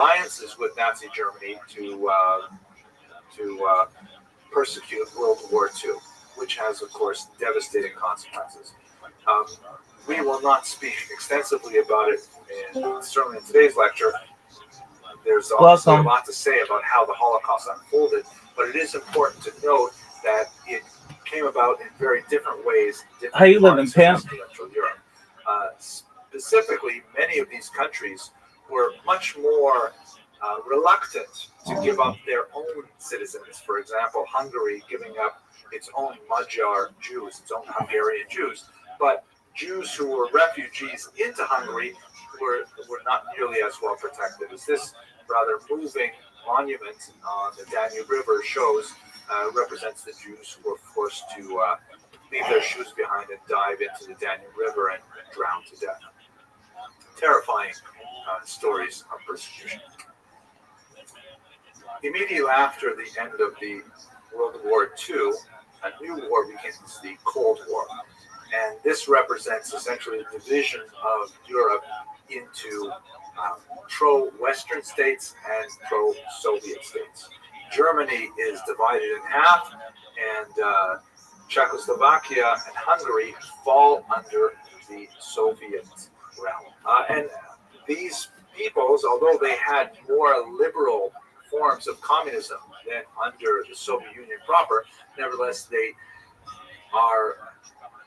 alliances with Nazi Germany to persecute World War II, which has, of course, devastating consequences. Um, we will not speak extensively about it, certainly in today's lecture. There's obviously a lot to say about how the Holocaust unfolded, but it is important to note that it came about in very different ways. How you living, Pam? Central Europe. Specifically, many of these countries were much more reluctant to give up their own citizens. For example, Hungary giving up its own Magyar Jews, its own Hungarian Jews, but Jews who were refugees into Hungary were not nearly as well protected as this rather moving monument on the Danube River shows. Represents the Jews who were forced to leave their shoes behind and dive into the Danube River and drown to death. Terrifying stories of persecution. Immediately after the end of the World War II, a new war begins, the Cold War. And this represents essentially the division of Europe into pro-Western states and pro-Soviet states. Germany is divided in half, and Czechoslovakia and Hungary fall under the Soviet realm. And these peoples, although they had more liberal forms of communism than under the Soviet Union proper, nevertheless they are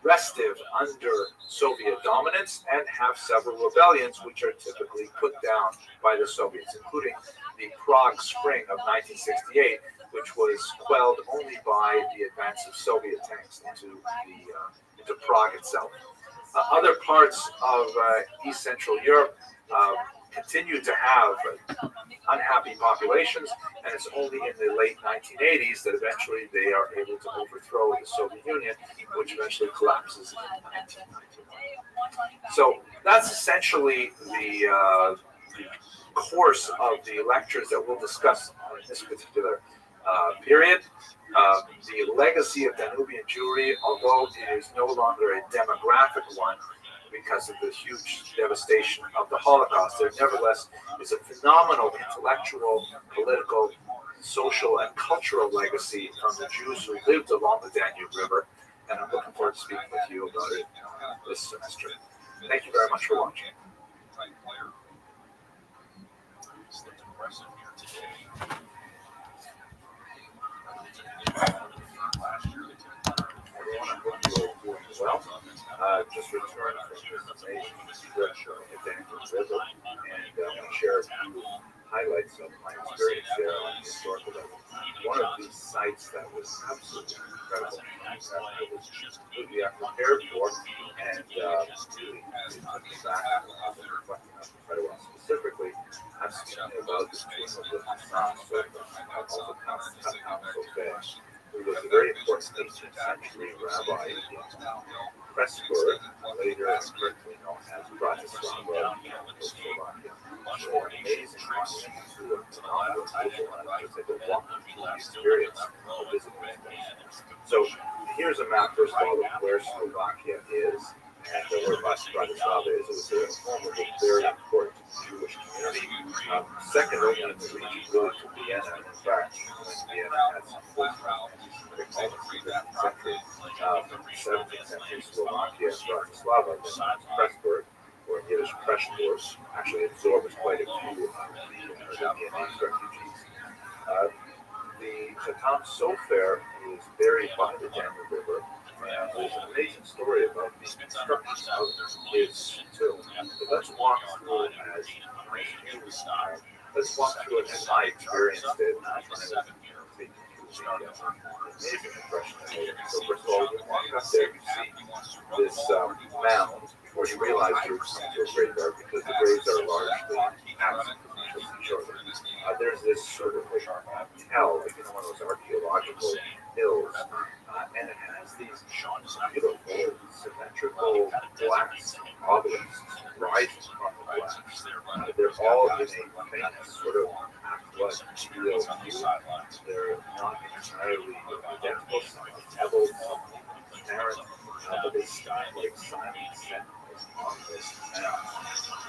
restive under Soviet dominance and have several rebellions which are typically put down by the Soviets, including the Prague Spring of 1968, which was quelled only by the advance of Soviet tanks into Prague itself. Other parts of East Central Europe continue to have unhappy populations, and it's only in the late 1980s that eventually they are able to overthrow the Soviet Union, which eventually collapses in 1991. So that's essentially the course of the lectures that we'll discuss in this particular period. The legacy of Danubian Jewry, although it is no longer a demographic one because of the huge devastation of the Holocaust, there nevertheless is a phenomenal intellectual, political, social, and cultural legacy from the Jews who lived along the Danube River, and I'm looking forward to speaking with you about it this semester. Thank you very much for watching. Everyone, I hope you are doing well. Just returned from this amazing trip at Danube River, and I want to share a few highlights of my experience there on the historical level. One of these sites that was absolutely incredible, I was completely unprepared for, and really took me back and reflecting on quite a while. Specifically, I'm speaking about the tomb of the Hassan Sofer, also Sofer, who was a very important 18th century rabbi in Pressburg, later correctly known as Bratislava, Czechoslovakia. An amazing monument to a phenomenal people, and I just had to walk through the experience of visiting this place. So here's a map, first of all, of where Slovakia is, and where Bratislava is. It was a home of a very important Jewish community. Second only in the region, really, to Vienna. In fact, when Vienna had some full century, 17th century Slovakia and Bratislava, then Pressburg, or in Yiddish Pressburg, actually absorbed quite a few Vietnamese refugees. The Hatam Sofer is buried by the Danube River, and there's an amazing story about the construction of his tomb. So let's walk through it as let's walk through it as I experienced it. Amazing impression I made. So first of all, when you walk up there, you see this mound before you realize you're coming to a graveyard, because the graves are largely absent from each other. There's this sort of like tell, like one of those archaeological hills, and it has these beautiful, symmetrical glass obelisks rising from the glass. They're all in a faint sort of aqua steel hue. They're not entirely identical. Some are pebbled, some are transparent, but they shine like silent sentinels on this mound.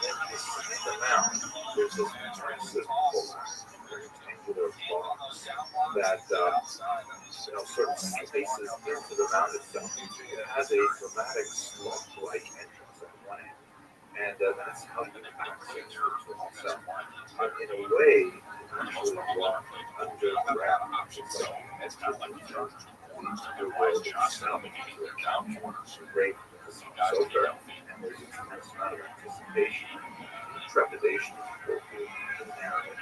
And beside the mound, there's this massive black rectangular box that sort of slices into the mound itself. It has a dramatic slump-like entrance at one end, and that's how you access the tool itself. In a way, you actually walk underground. It's like you enter the world itself to encounter the great sofa, and there's a tremendous amount of anticipation and trepidation as you go through the narrative.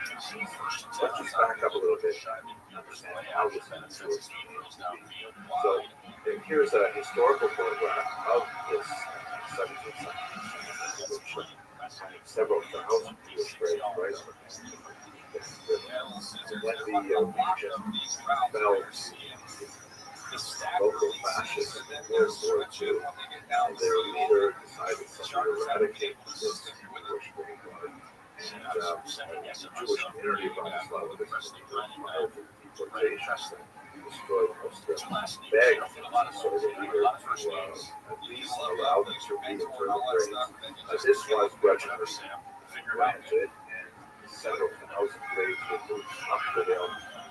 Let's just back up a little bit and understand how this influence came to be. So here's a historical photograph of this 17th century, which several thousand Jewish graves right on the bank of the river. When the region fell to local fascists in World War II, their leader decided to eradicate this Jewish graveyard. And the Jewish community of Bratislava, this was prior to the deportation, destroyed most of them, begged so the leader to at least allow them to reinter the graves. This was grudgingly granted, and several thousand graves were moved up the hill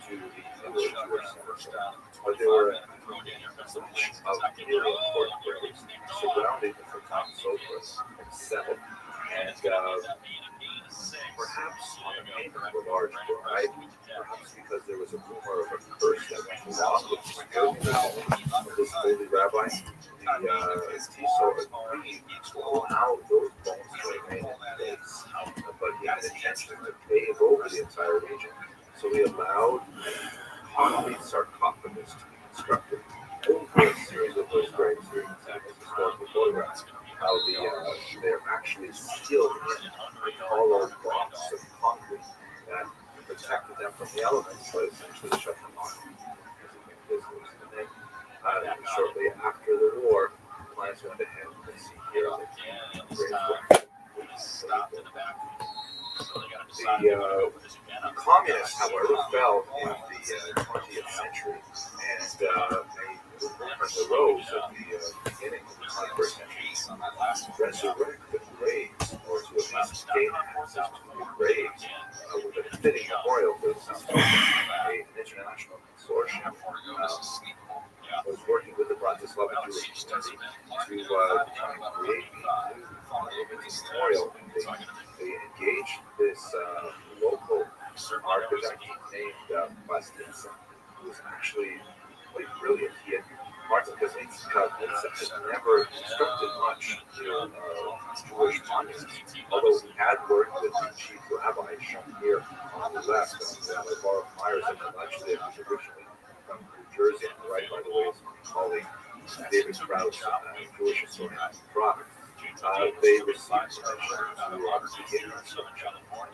to the other Jewish cemetery. But there were a bunch of really important graves surrounding the forgotten sofas and settled. And perhaps on the payment of a large bribe, perhaps because there was a rumor of a curse that went along with the security of this holy rabbi, the Tiso agreed to allow those bones to remain in place, but he had intention to pave over the entire region. So he allowed a concrete sarcophagus to be constructed over a series of those graves. Here you can see historical photographs how they're actually sealed in a hollow box of concrete that protected them from the elements, but essentially shut them off as and then shortly after the war, plans went ahead and see here the grave the communists, however, fell in the 20th century, and a movement arose at the beginning of the 21st century to resurrect the graves, or to at least gain access to the graves with a fitting memorial for the an international consortium was working with the Bratislava Jewish community to try and create a new monument memorial. They engaged this local architect named Bastinson, who was actually quite brilliant. He had Martin Kaczynski had never constructed much Jewish monuments, although he had worked with the chief rabbi shown here on the left, Rabbi Baruch Myers in the Leipzig, who's originally from New Jersey, and right, by the way, is my colleague David Krauss, Jewish historian in Prague. They received permission to begin construction.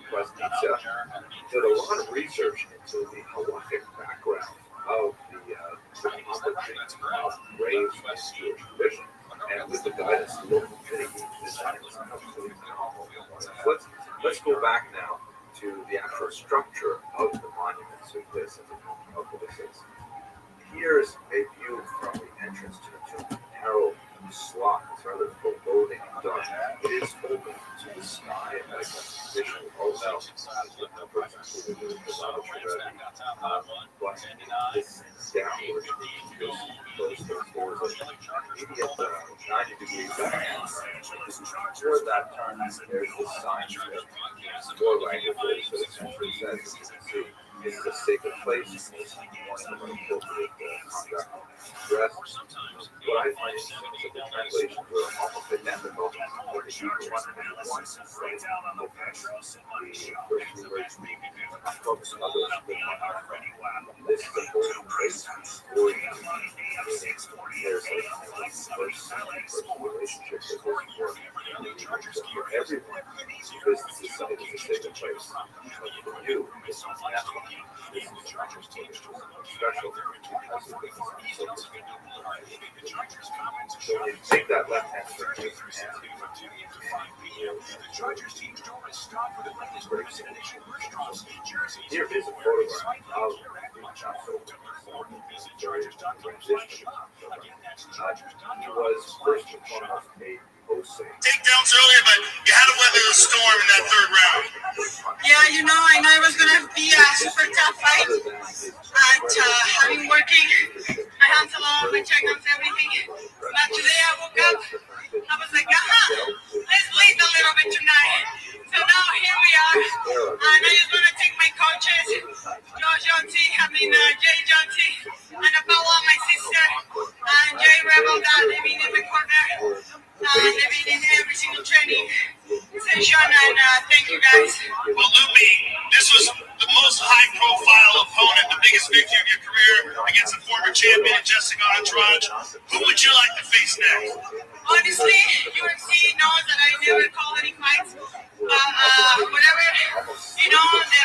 Kwasnica did a lot of research into the halachic background of the composition of graves in Jewish tradition, and with the guidance of the local community, designed was absolutely phenomenal. Let's go back now to the actual structure of the monuments of this of this. Here's a view from the entrance to the tomb. Narrow slot. It's rather foreboding and dark. It is open to the sky like a traditional hotel. For example, the but this downward, you see close to the doors of immediate 90 degrees back. Toward that turn, there's this sign there. More languages that essentially says, as you can see, this is a sacred place. Most of them are appropriate conduct dress. What I find interesting is that the translations were almost identical, but the Hebrew one translated the first two words focus on others. This is a holy place for you. There's a first relationship that goes for everyone who visits this site as a sacred place. But for you, it's not natural. This is special because of the so when you take that left hand turn, here is a photograph of he was first and foremost a takedowns earlier, but you had to weather the storm in that third round. Yeah, I know it was going to be a super tough fight. And I've been working my hands alone, my checkdowns, everything. But today I woke up, I was like, let's bleed a little bit tonight. So now here we are. And I just want to thank my coaches, Jay Johnson, and Paula, my sister, and Jay Rebel, that they've been in the corner. And they've been in every single training session. And thank you guys. Well, Lupi, this was the most high-profile opponent, the biggest victory of your career against a former champion, Jessica Andrade. Who would you like to face next? Honestly, UFC knows that I never call any fights. Whatever, the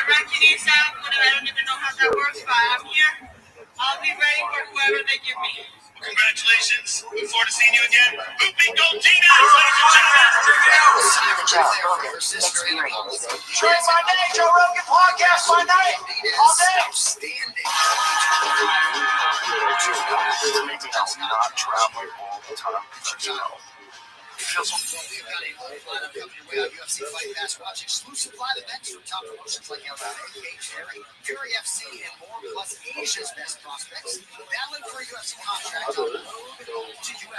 ranking is out, whatever, I don't even know how that works, but I'm here. I'll be ready for whoever they give me. Congratulations. Look forward to seeing you again. Lupi Goldinas, ladies and gentlemen. See the Joe Rogan Experience. Join my day, Joe Rogan Podcast my night. All day. Outstanding. Maybe that's not traveling all the time. It feels we've got a whole lineup coming your way on UFC Fight Pass. Watch exclusive live events from top promotions like Fury FC, and more, plus Asia's best prospects. Battling for a UFC contract on the road to UFC.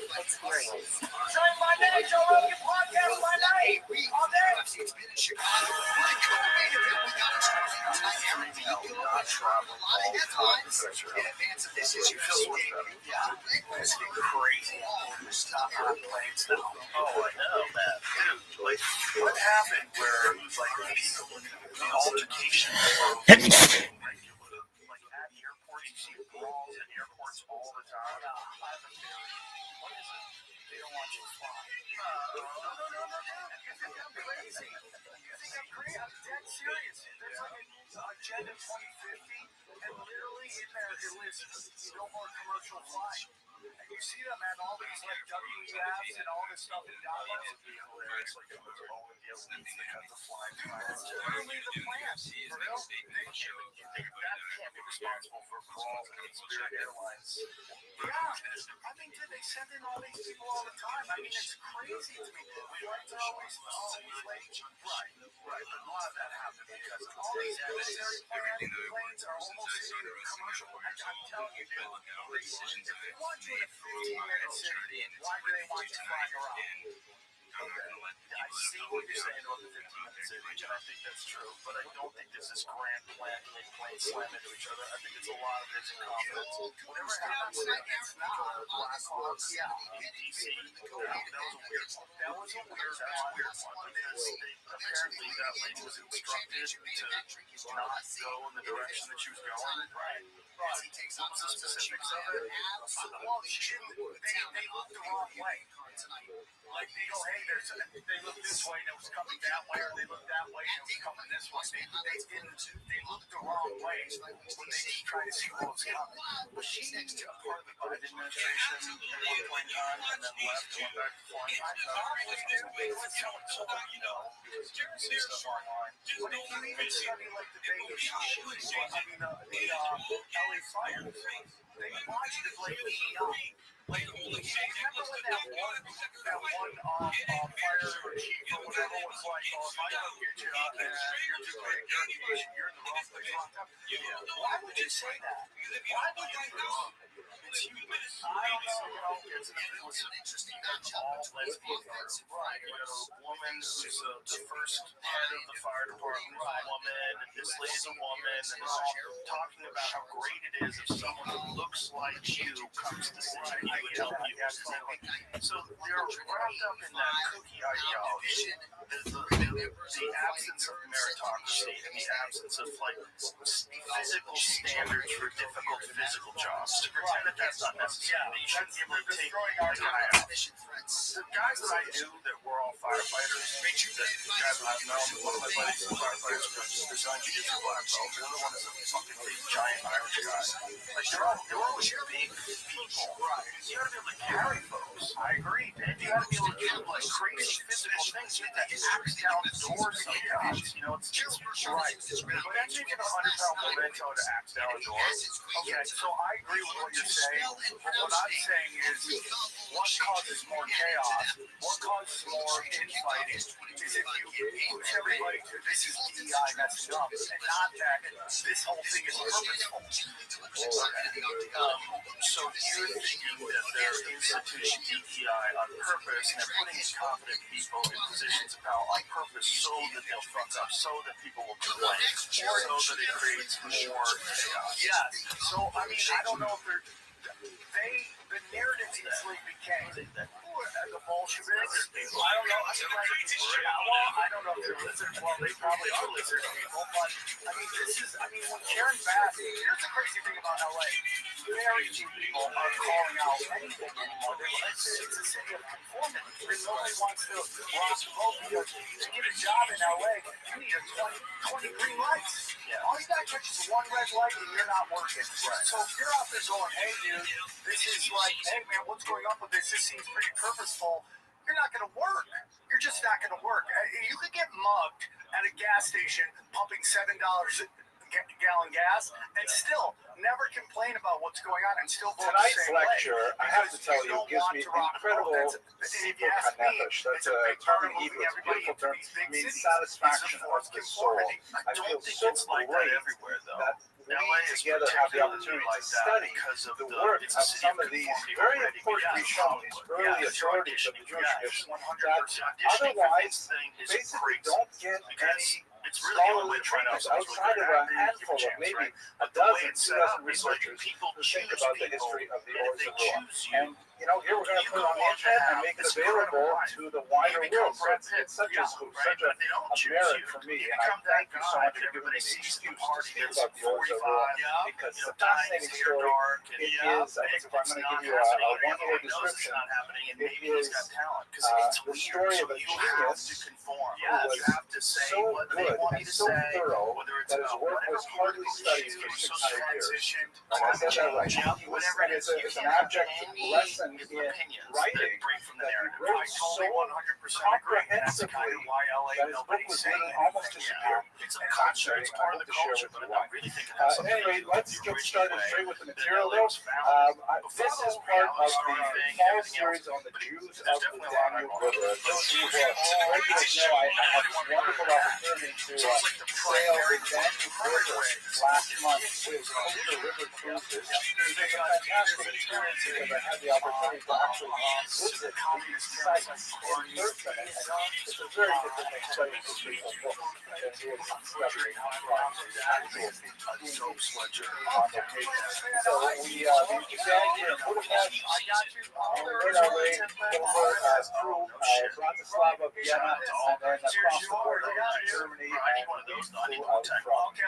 Experience. Join my day, Joe Rogan Podcast my night. All day. UFC's been in Chicago. What a co-main event we got exclusive tonight. Everything you go with a lot of headlines in advance of this UFC debut. Yeah. Crazy. Stop on planes now. Oh, I know, man. Dude, like, what happened where it was like the altercation? Like, at airports, you see brawls at airports all the time. I have a theory. What is it? They don't want you to fly. No. You think I'm crazy? You think I'm crazy? I'm dead serious. There's like an Agenda 2050, and literally in there it lists no more commercial flying. And you see them at all these like WEFs and all this stuff in Dallas. It would be hilarious, like it was all in the elites that cut the flying. Dude, that's literally the plan. For real? That can't be responsible for brawls and Spirit Airlines. Yeah. I mean, dude, they send in all these people all the time. I mean, it's crazy to me. Flights are always late. Right. But a lot of that happened because all these military planes are almost commercial. I'm telling you, dude, if they want you in a 15-minute city, why do they want you flying around? I see what you're saying about the 15-minute city, and I think that's true, but I don't think there's this grand plan to make planes slam into each other. I think it's a lot of this incompetence. Whatever happens, it's not Black Hawks. Yeah, DC, that was a weird one because apparently that lady was instructed to not go in the direction that she was going. Right. What was the specifics of it? Well, she didn't. They looked the wrong way. Like they go, hey, they look this way and it was coming that way, or they look that way and it was coming this way. They looked the wrong way when they just tried to see what was coming. Was she part of the Biden administration at one point in time and then left and went back to flying? Stuff online. But if you even study like the Vegas shootings, the LA fires, they watched it like like, remember when that one fire or chief or whatever was like, oh, if I don't get you up and you're too big, you're in the wrong place, wrong time. Why would you say that? Why would you do that? It's human. I don't know, it's an interesting matchup. All lesbian girls. Right. You got a woman who's the first head of the fire department, a woman, and this lady's a woman, and they're all talking about how great it is if someone who looks like you comes to see you. He would help you. So they're wrapped up in that cookie ideology, the absence of meritocracy, and the absence of like physical standards for difficult physical jobs. To pretend that that's not necessary, that you shouldn't be able to take a guy out. The guys that I knew that were all firefighters, the guys that I've known, one of my buddies is a firefighter, there's on jiu-jitsu black belt, the other one is a fucking big giant Irish guy. Like they're all big people. Right. You gotta be able to carry folks. I agree. And you gotta be able to do like crazy physical things. You have to axe down doors sometimes. You know nonsense. Right. But then you get a 100-pound memento to act outdoor. Okay, so I agree with what you're saying. But what I'm saying is, what causes more chaos, what causes more infighting, is if you push everybody to this is DEI messing up, and not that this whole thing is purposeful. So you're thinking that they're instituting DEI on purpose, and they're putting incompetent people in positions of power on purpose so that they'll fuck up, so that people will complain, or so that it creates more chaos. Yes. So, I mean, I don't know if they're... The narrative easily became the Bolsheviks. I don't know. I don't know if they're lizards. Well, they probably are lizard people. But I mean, when Karen Bass, here's the crazy thing about LA. Very few people are calling out anything anymore. It's a city of conformity. Nobody wants to rock the boat because to get a job in LA, you need a 20 green lights. All you got to catch is one red light and you're not working. Right. So if you're out there going, hey, dude, this is like, hey, man, what's going on with this? This seems pretty purposeful. You're not going to work. You're just not going to work. You could get mugged at a gas station pumping $7 a gallon gas and still never complain about what's going on and still vote the Tonight's same lecture, way. I have to tell you, gives me incredible sipur hanefesh. That's a term in Hebrew. It's a beautiful term. It means satisfaction of the soul. I feel so great that we together have the opportunity to study the work of some of these very important Rishonim, these early authorities of the Jewish tradition, that otherwise basically don't get any scholarly treatment outside of a handful of maybe a dozen, 2,000 researchers who think about the history of the Ors of Ruach. And, you know, here we're going to put it on the internet and make it available to the wider world. So it's such a merit for me. And I thank you so much for giving me the excuse to speak about the Ors of Ruach, because it's a fascinating story. It is, I think if I'm going to give you a one-word description, it is the story of a genius who was so good and so thorough that his work was hardly studied for 600 years. And I said that right. And it's an abject lesson in writing that he wrote so comprehensively that his book was really almost disappeared. Fascinating. I hope to share with you why. Anyway, let's get started straight with the material though. This is part of the fall series on the Jews of the Danube River. Those of you who are regulars know I had this wonderful opportunity to sail the Danube River last month with Coastal River Cruises. It was a fantastic experience because I had the opportunity to actually visit these sites in person. And it's a very different thing studying history of books than doing discovery from actual on location. So we began here in Budapest, and we made our way over through Bratislava, Vienna, and then across the border to Germany and through out France.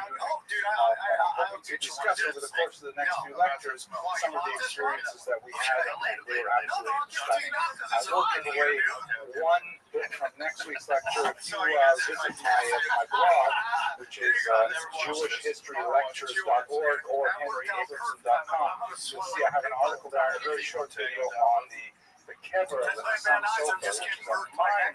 Hoping to discuss over the course of the next few lectures some of the experiences that we had, and they were absolutely stunning. I will give away one bit from next week's lecture if you visit my blog, which is jewishhistorylectures.org or henryabramson.com. You'll see I have an article there, a very short video on the kever of the Hassam Sofer, which is a mind-blowing,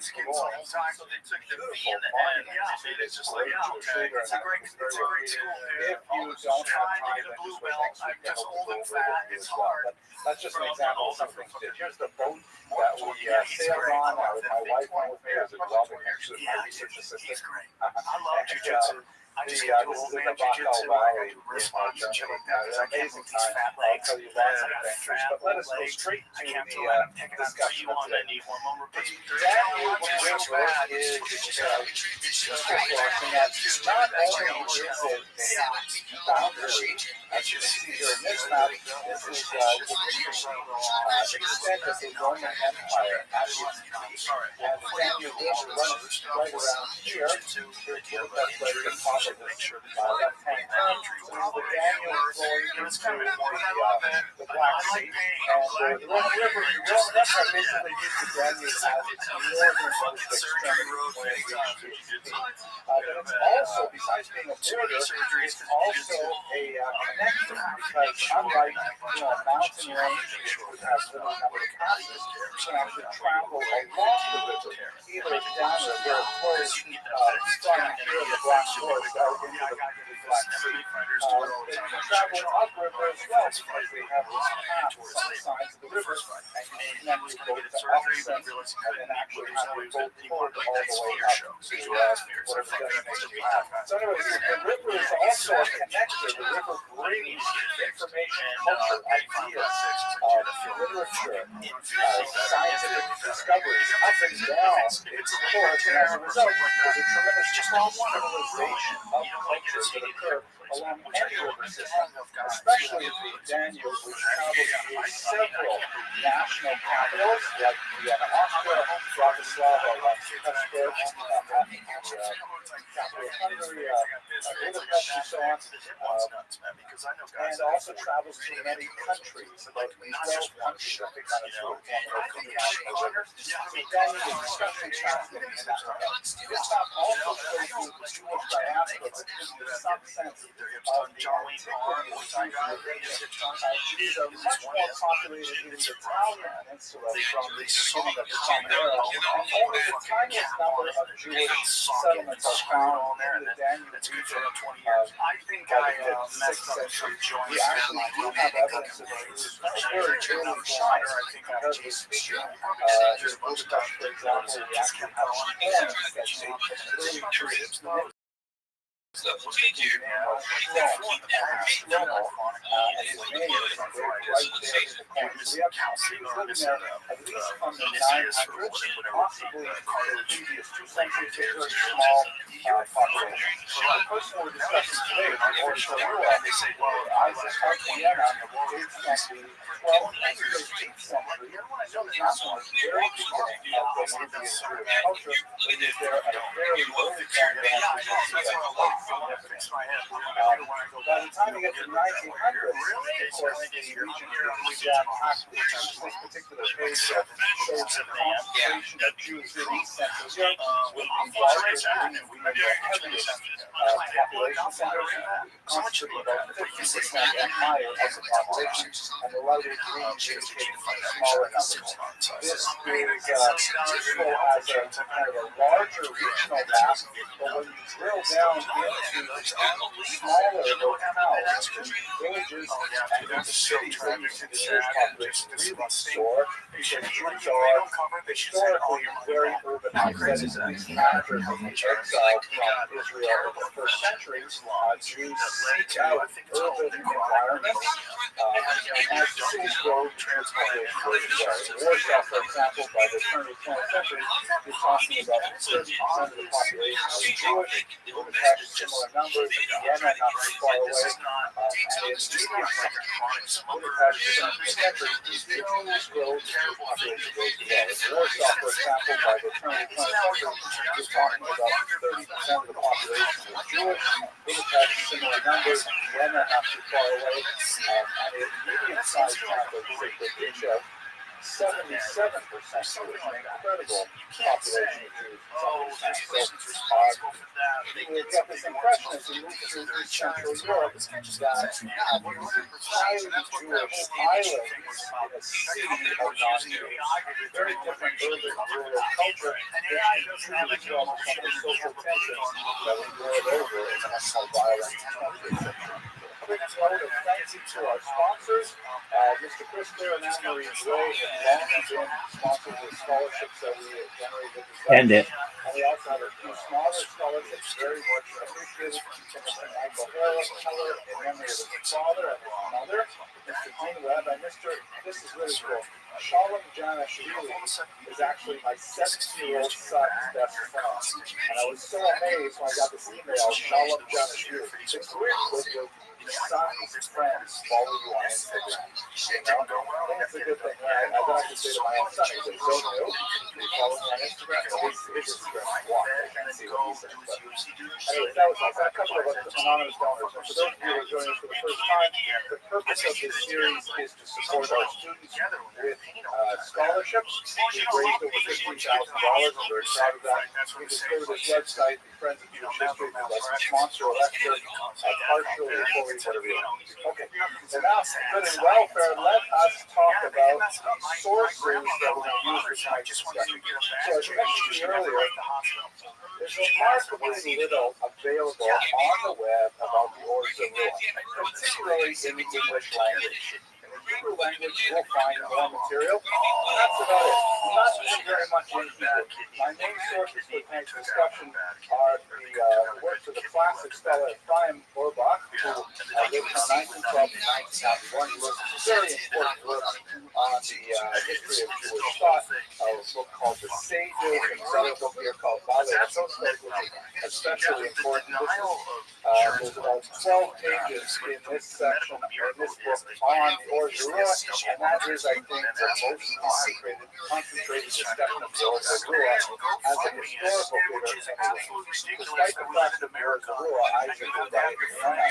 beautiful monument. It's just like Jewish leader, and I think it's very well reading. If you don't have time, then just wait next week, and we'll go over it as well. But that's just an example of something we did. Here's the boat that we sailed on with my wife on with me as a developing actually my research assistant. I love jiu-jitsu. This is in the Bachal Valley in Germany. It's an amazing time. I'll tell you lots of adventures, but let us go straight to the discussion of today. The Danube River is for us in that not only is it a boundary, as you can see here in this map, this is the extent of the Roman Empire at its peak. And the Danube River runs right around here. Here's Budapest right at the top of this left-hand corner. The Danube flowing into the Black Sea. And the Roman River, the Roman Empire basically used the Danube as its northernmost extremity when it reached its peak. But it's also, besides being a border, it's also a connector, because unlike a mountain range which has limited number of passes, you can actually travel along the river, either down where it flows front here in the Black Forest out into the Black Sea. They can travel upriver as well because they have this path on the sides of the river, and you can connect your boat to offset and then actually have your boat pulled all the way up to whatever destination you have. So anyways, the river is also a connector. The river brings information, culture, ideas, literature, scientific discoveries up and down its course, and as a result, there's a tremendous cross-fertilization of cultures that occur along any river system, especially the Danube, which travels through several national capitals like Vienna, Austria, Bratislava, like Petersburg, capital of Hungary, Budapest, and so on. And also travels through many countries, about 12 countries, I think, on its route on international rivers. The Danube is especially fascinating in that regard. This map also shows you the Jewish diaspora, which gives you some sense of the antiquity of Jews are much more populated in the Italian peninsula from the beginning of the Common Era, and only the tiniest number of Jewish settlements are found in the Danube region I think I messed up 6th century. some We joints. actually do have evidence of Jews very early times, comparatively speaking. There's Budapest, for example, we actually have forms that date from early periods. And his name is right there in the corner. So we have Jews living there at least from the 900s, possibly the previous 2 centuries, a very small population. The person we're discussing today, the Rothschild, Isaac Archiana, dates from the 12th and 13th century. So not from the very beginning of the Indian Jewish culture, but he is there at a very early time. By the time you get to 1900, of course, the region is jam-packed with this particular page shows the concentration of Jews in East Central Europe with the largest and the heaviest population centers, constituting about 50% and higher of the population, and the lighter green indicating smaller numbers. This is useful as a kind of a larger regional map, but when you drill down into smaller locales, villages, and into cities, then you see the Jewish population really soar, because Jews are historically very urbanized. That is, after the exile from Israel in the first centuries, Jews seek out urban environments, and as cities grow, transportation goes well. Warsaw, for example, by the turn of the 20th century, you're talking about 30% of the population is Jewish. Budapest, similar numbers. Vienna, not too far away. And it's medium Budapest, in the century, Jews grow, population goes well. Warsaw, for example, by the turn of the 20th century, you're talking about 30% of the population is Jewish. Budapest, similar numbers. Vienna, not too far away. And a medium-sized town like Budapest, 77% Jewish, an incredible population of Jews in some So you get this impression as you move through Central Europe that you have these highly Jewish islands in a sea of non-Jews. Very different urban rural culture, which contributes to almost some of the social tensions that we boiled over in the much more violent 20th century. Quick note of thanks to our sponsors, Mr. Christopher and Anne-Marie Gray have long been sponsors of scholarships that we generate with the End it. And we also have a few smaller scholarships, very much appreciated from Mr. Michael Harris, Keller, in memory of his father and his mother, Mr. Dean Webb, and this is really cool, Shalom Janashvili is actually my 17-year-old son's best friend. And I was so amazed when I got this email, Shalom Janashvili. It's weird with your son's friends follow you on Instagram. You know? I think it's a good thing. I don't have to say to my own son, he's like, so new, you follow me on Instagram, at least his Instagram is blocked. I can't see what he says. But anyways, that was a couple of anonymous donors. And for those of you who are joining us for the first time, the purpose of this series is to support our students with scholarships. We've raised over $15,000. I'm very proud of that. We just go to this website, the Friends of Jewish History, who does sponsor a lecture partially before we whatever you want. Okay, so now, good and welfare, let us talk about sources that we're going to use for tonight's discussion. So as I mentioned to you earlier, There's remarkably little available on the web about the Or Zarua, particularly in the English language. In the Hebrew language, you'll find more material. That's about it. Not even very much in Hebrew. My main sources for tonight's discussion are the works of the classic scholar Ephraim Orbach, who lived from 1912 to 1991. He wrote a very important work on the history of Jewish thought, a book called The Sages, and another book here called Bale HaTosfos, which is especially important. There's about 12 pages in this section, in this book, on the Or Zarua, and that is, I think, the most concentrated discussion of the Or Zarua as a historical figure anyway. Despite the fact that the Or Zarua, Isaac of Vienna,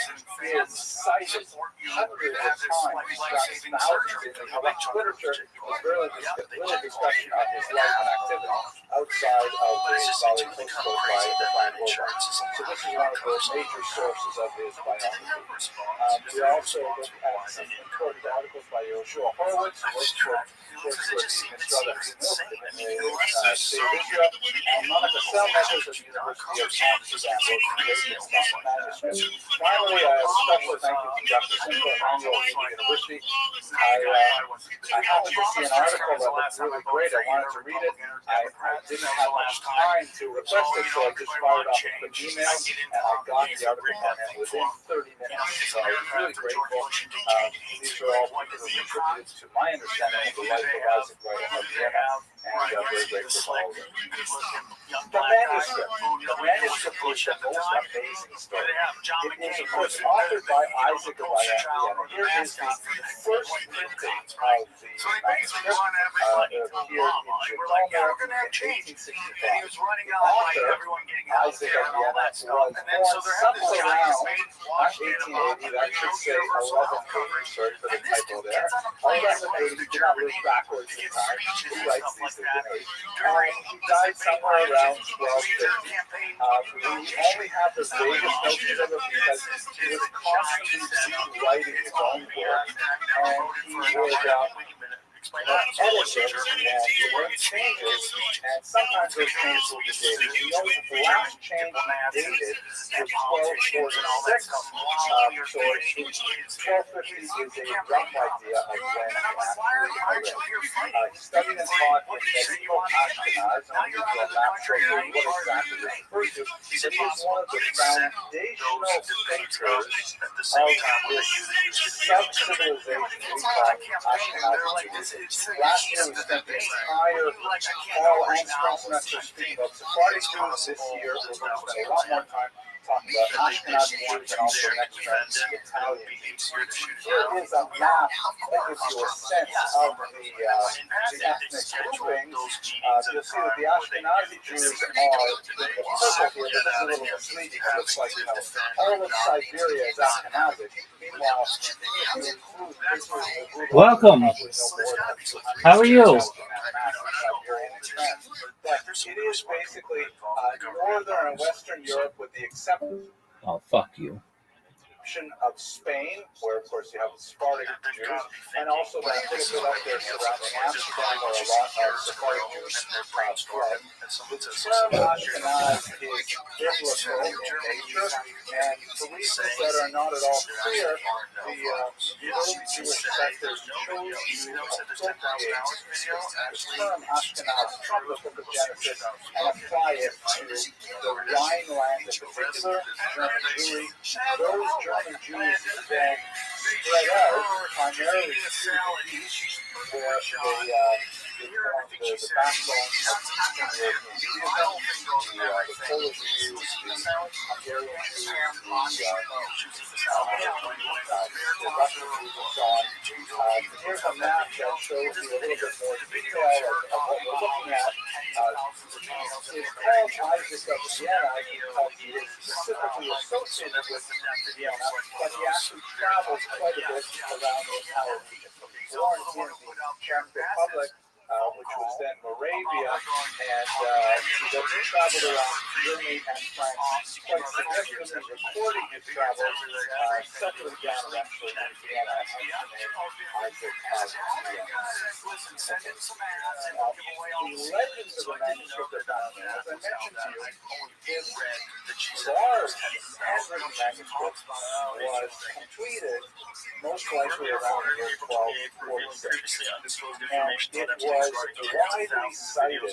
is cited hundreds of times, perhaps thousands in the Halachic literature, there's very little discussion of his life and activity outside of the Bale HaTosfos by Ephraim Orbach. So this is one of the major sources of his biography. We also look at some important articles by Yoshua Horowitz, who works for the Misrad HaChinuch in the state of Israel, and Monica Selmacher at the University of Amsterdam, manuscripts. Finally, a special thank you to Dr. Simcha Emanuel from the university. I happened to see an article that looked really great. I wanted to read it. I didn't have much time to request it, so I just fired off a quick email, and I got the article from him within 30 minutes. So I was really grateful. These are all people who contributed to my understanding of the life of Isaac of Vienna, and I'm very grateful for all of it. The manuscript is the most amazing story. It is, of course, authored by Isaac of Vienna. Here is the first printing of the manuscript here in Genoma in 1865. The author, Isaac of Vienna, was born somewhere around, not 1880, that should say 1180, sorry for the typo there. 1180, do not live backwards in time. Who writes these things in age? He died somewhere around 1250. We only have the vaguest notions of it because he was constantly rewriting his own work, and he would edit it, and the word changes, and sometimes those changes will be dated. We know the last change dated was 1246, so 1250 is a rough idea of when he actually lived. He studied and taught in medieval Ashkenaz, and we will not show you what exactly this refers to, but he is one of the foundational thinkers of this sub-civilization we call Ashkenaz. Last year we spent the entire fall and spring semester speaking about Sephardic Jews. This year we're going to spend a lot more time talking about Ashkenazi Jews and also next term Italian Jews. Here is a map that gives you a sense of the ethnic groupings. You'll see that the Ashkenazi Jews are the purple here, but this is a little misleading. It looks like all of Siberia is Ashkenazi. Meanwhile, welcome. How are you? But it is basically northern and western Europe with the exception Oh, fuck you. of Spain, where of course you have the Sephardic Jews, and also that little bit up there surrounding Amsterdam, where a lot of Sephardic Jews fled. The term Ashkenaz is biblical in nature, and for reasons that are not at all clear, the early Jewish sectors chose to appropriate the term Ashkenaz from the book of Genesis and apply it to the Rhineland in particular, German Jewry. Those German Jews then spread out primarily to the east, where they formed the backbone of Eastern European Judaism, the Polish Jews, the Hungarian Jews, the Russian Jews, and so on. Here's a map that shows you a little bit more detail of what we're looking at. It's called Isaac of Vienna because he is specifically associated with Vienna, but he actually travels quite a bit around the entire region. He was born in the Czech Republic, which was then Moravia, and he traveled around Germany and France quite significantly, recording his travels, settling down eventually in Vienna and Isaac the legends of the manuscript of Daniel, as I mentioned to you, his large handwritten manuscript was completed most likely around the year 1246. And it was widely cited by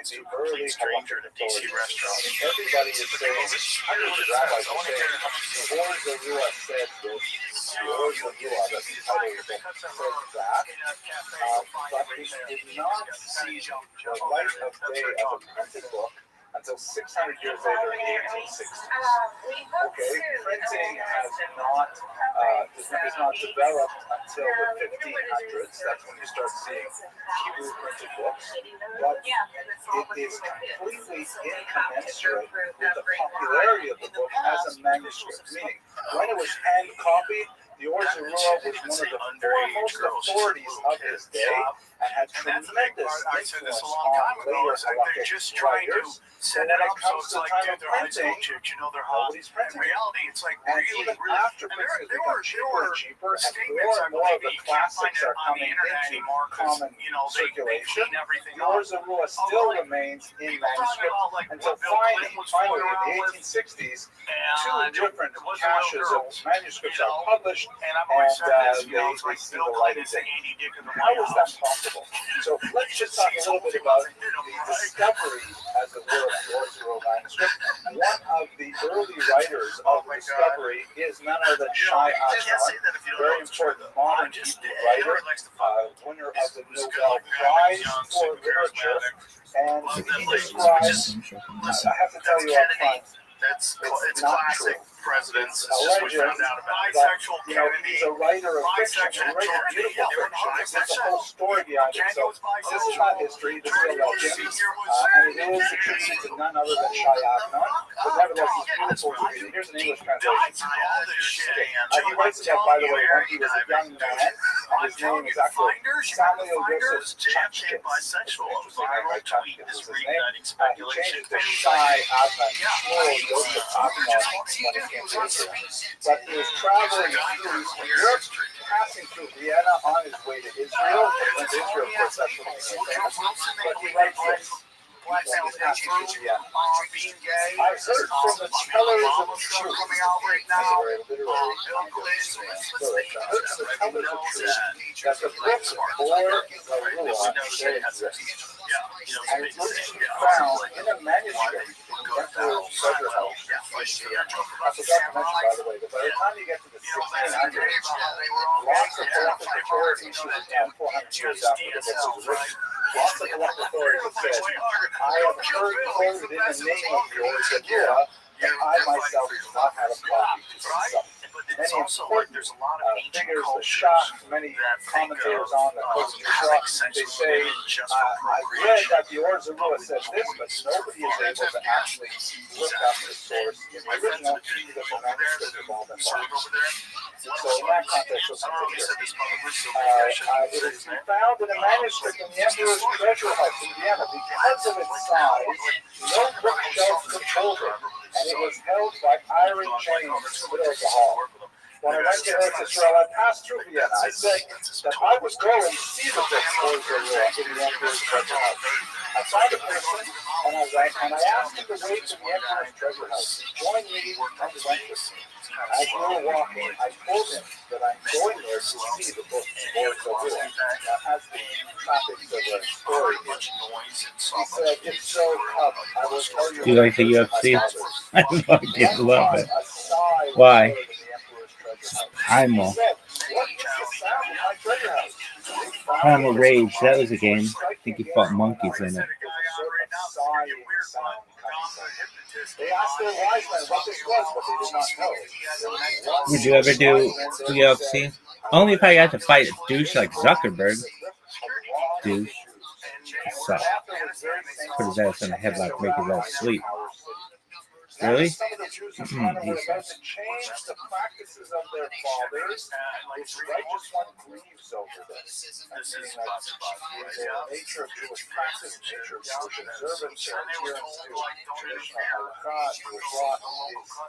the early Halachic authorities. Everybody is saying, hundreds of rabbis are saying, the Or Zarua said this, the Or Zarua, that's the title of the book, said that, but we did not see the light of day of a printed book until 600 years later in the 1860s. Okay, printing is not developed until the 1500s. That's when you start seeing Hebrew printed books. But it is completely incommensurate with the popularity of the book as a manuscript. Meaning, when it was hand copied, the Or Zarua was one of the foremost authorities of his day and had tremendous influence on later Halachic writers. So when it comes to the time of printing, nobody's printing. And even after printing has become cheaper and cheaper, and more of the classics are coming into common circulation, the Or Zarua still remains in manuscript until finally in the 1860s, two different caches of manuscripts are published, and they see the light of day. How is that possible? So let's just talk a little bit about the discovery, as it were, of the Or Zarua manuscript. One of the early writers of the discovery is none other than Shai Azman, very important modern Hebrew writer, winner of the Nobel Prize for Literature. And he describes, I have to tell you up front, it's classic presidents. It's just we found out about bisexual. He's a writer of fiction. He writes beautiful fiction. There's a whole story behind it. So this is not history. This is about him. And it is attributed to none other than Shai Azman. But nevertheless, it's beautiful to read. Here's an English translation. He writes about, by the way, when he was a young man. And his name is actually Samuel Joseph Chachkins. Chachkins is his name. He changed it to Shai Azman. Joseph Azman when he came to Israel. But he was traveling through Europe, passing through Vienna on his way to Israel. He went to Israel for a session of famous. But he writes this. I heard from the tellers of truth. That's a very literary kind of thing. So I heard from the tellers of truth that the book Or Zarua exists. And it's found in a manuscript in the Emperor's treasure house. I forgot to mention, by the way, that by the time you get to the 1600s, lots of Halachic authorities, 400 years after the book was written, lots of Halachic authorities have said, I have heard quoted in the name of the Or Zarua that I myself do not have a copy to consult. Many important figures, the Shah, many commentators on the Kodesh Yisrael, they say, I've read that the Or Zarua said this, but nobody is able to actually look up the source in the original, because the manuscripts have all been lost. So in that context, listen to this. It is found in a manuscript in the Emperor's treasure house in Vienna. Because of its size, no bookshelf could hold it, and it was held by iron chains in the middle of the hall. When I went to Eretz Israel, I passed through Vienna. I said that I would go and see the book Or Zarua in the Emperor's treasure house. I found a person, and I asked him to wait in the Emperor's treasure house. He joined me and went with me. As we were walking, I told him that I'm going there to see the book Or Zarua. Now, as the topic of the story is, he said, if so, come, I will tell you. Do you like the UFC? I fucking love it. Why? Primal Rage, that was a game. I think he fought monkeys in it. They asked their wise men what this was, but they did not know. Would you ever do UFC? Only if I got to fight a douche like Zuckerberg. Douche. Suck. Put his ass in a headlock, make his ass sleep. Really? Jews and China were about to change the practices of their fathers, this righteous one grieves over this. Meaning that the nature of Jewish practice, the nature of Jewish observance, their adherence to traditional halakha, Jewish law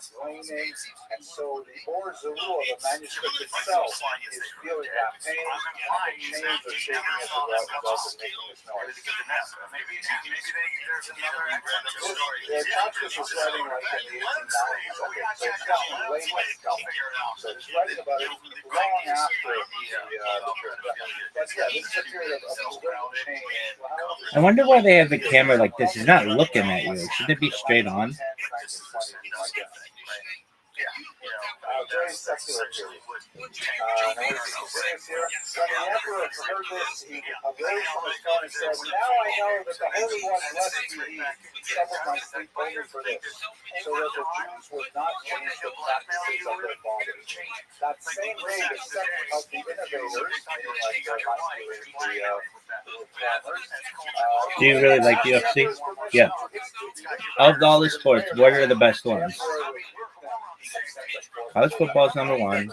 is waning, and so the Or Zarua, the manuscript itself, is feeling that pain, and the chains are shaking as a result of making this noise. Maybe there's another Tacitus was writing like in the 1890s, I think, so it's gotten late stuff. So he's writing about it long after the church. But yeah, this is a period of great change. I wonder why they have the camera like this. It's not looking at you. Should it be straight on? Very secular period. When the emperor heard this, he arose from his throne and said, "Now I know that the Holy One, blessed be He, suffered my sleep only for this, so that the Jews would not change the practices of their fathers." That same day, the sect of the innovators, like the reformers, Do you really like UFC? Yeah. Of all the sports, what are the best ones? College football is number one.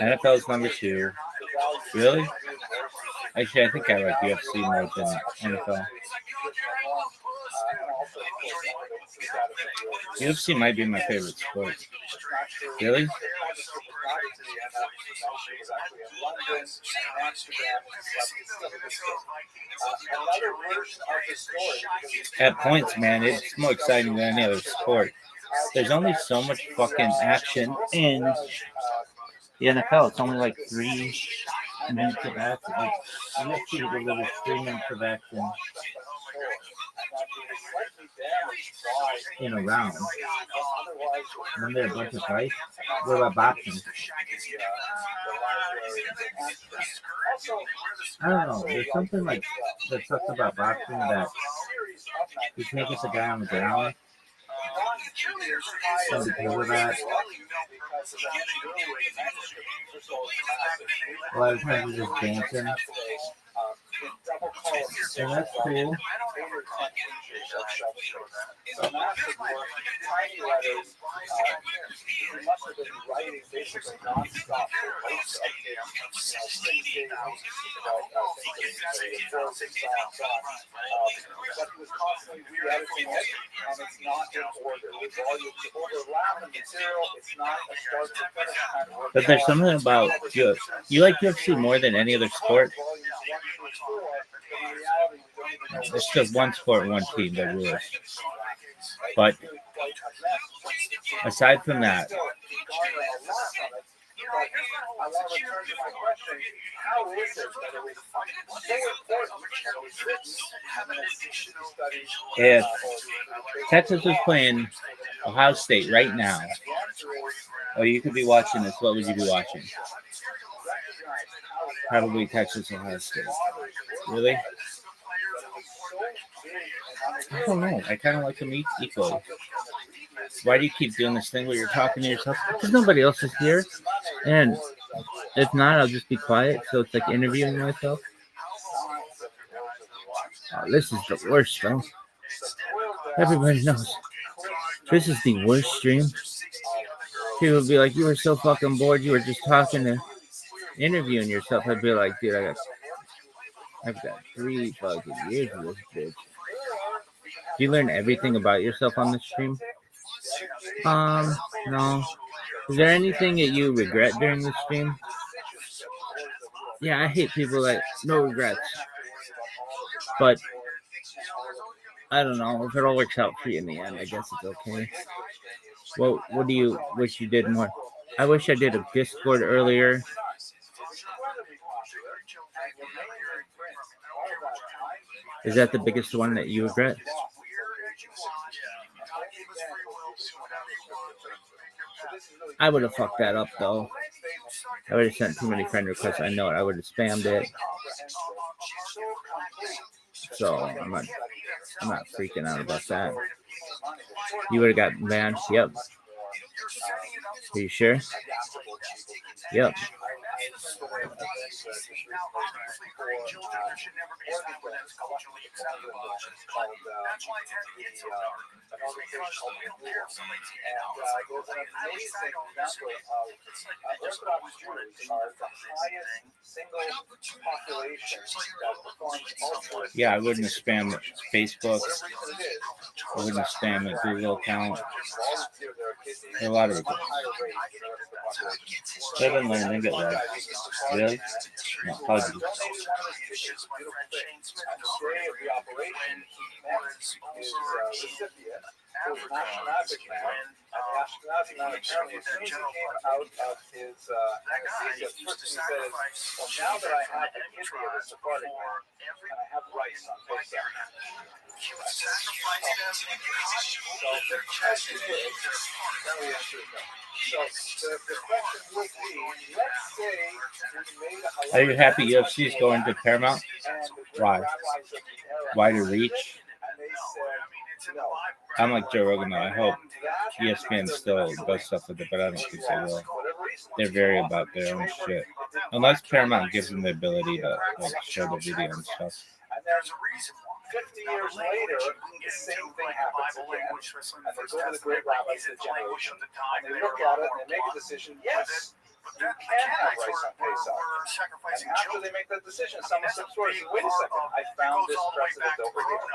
NFL is number two. Really? Actually, I think I like UFC more than NFL. UFC might be my favorite sport. Really? At points, man, it's more exciting than any other sport. There's only so much fucking action in the NFL. It's only like 3 minutes of action. Like, UFC delivers 3 minutes of action in a round. And then there are a bunch of fights. What about boxing? I don't know. There's something like that sucks about boxing that you can't get the guy on the ground. So because of that, a lot of times you're just dancing. And that's cool. But there's something about you. You like UFC more than any other sport? It's just one sport, one team that rules. But aside from that, if Texas was playing Ohio State right now, or you could be watching this, what would you be watching? Probably Texas, Ohio State. Really? I don't know. I kind of like them equally. Why do you keep doing this thing where you're talking to yourself? Because nobody else is here. And if not, I'll just be quiet. So it's like interviewing myself. Oh, this is the worst, though. Everybody knows. This is the worst stream. People would be like, you were so fucking bored. You were just talking to interviewing yourself. I'd be like, dude, I've got 3 fucking years of this bitch. Do you learn everything about yourself on this stream? No. Is there anything that you regret during this stream? Yeah, I hate people that no regrets. But I don't know. If it all works out for you in the end, I guess it's okay. Well, what do you wish you did more? I wish I did a Discord earlier. Is that the biggest one that you regret? I would have fucked that up, though. I would have sent too many friend requests. I know it. I would have spammed it. So I'm not freaking out about that. You would have got banned. Yep. Are you sure? Yep. event that just recently Now, obviously, for hurting children, there should never be a organ sound that's donors, culturally acceptable. called That's why it's had to get so dark. an Because organization called we don't War. care if somebody's And eating out. there's an amazing number of Orthodox Jews are the highest single population that performs altruistic. Yeah, I wouldn't have spammed Facebook. Whatever reason it is, I wouldn't have spammed the Google account. volunteer their kidneys A lot of at it. a higher rate than the rest of the population. Better than learning to get Really? No, hug you. Donated one of his kidneys, a beautiful thing. And the day of the operation, he met his recipient, who was an Ashkenazi man. And the Ashkenazi man, apparently, as soon as he came out of his anesthesia, the first thing he said is, well, now that I have the kidney of a Sephardic man, and I have rice on Pesach. He would sacrifice them and So the question is, then we answer no. So the question would be, let's say we made a Are you happy UFC's going to Paramount? and the Why? rabbis of the era Wider reach? and they said no. I'm like Joe Rogan though. I hope ESPN still does stuff with it, but I don't think they will. They're very about their own shit. Unless Paramount gives them the ability to like show the video and stuff. And there's a reason why. 50 years later, the same thing happens again. And they go to the great rabbis of the generation, and they look at it and they make a decision, yes, you can have rice on Pesach. And after they make that decision, someone steps forward and says, wait a second, I found this precedent over here.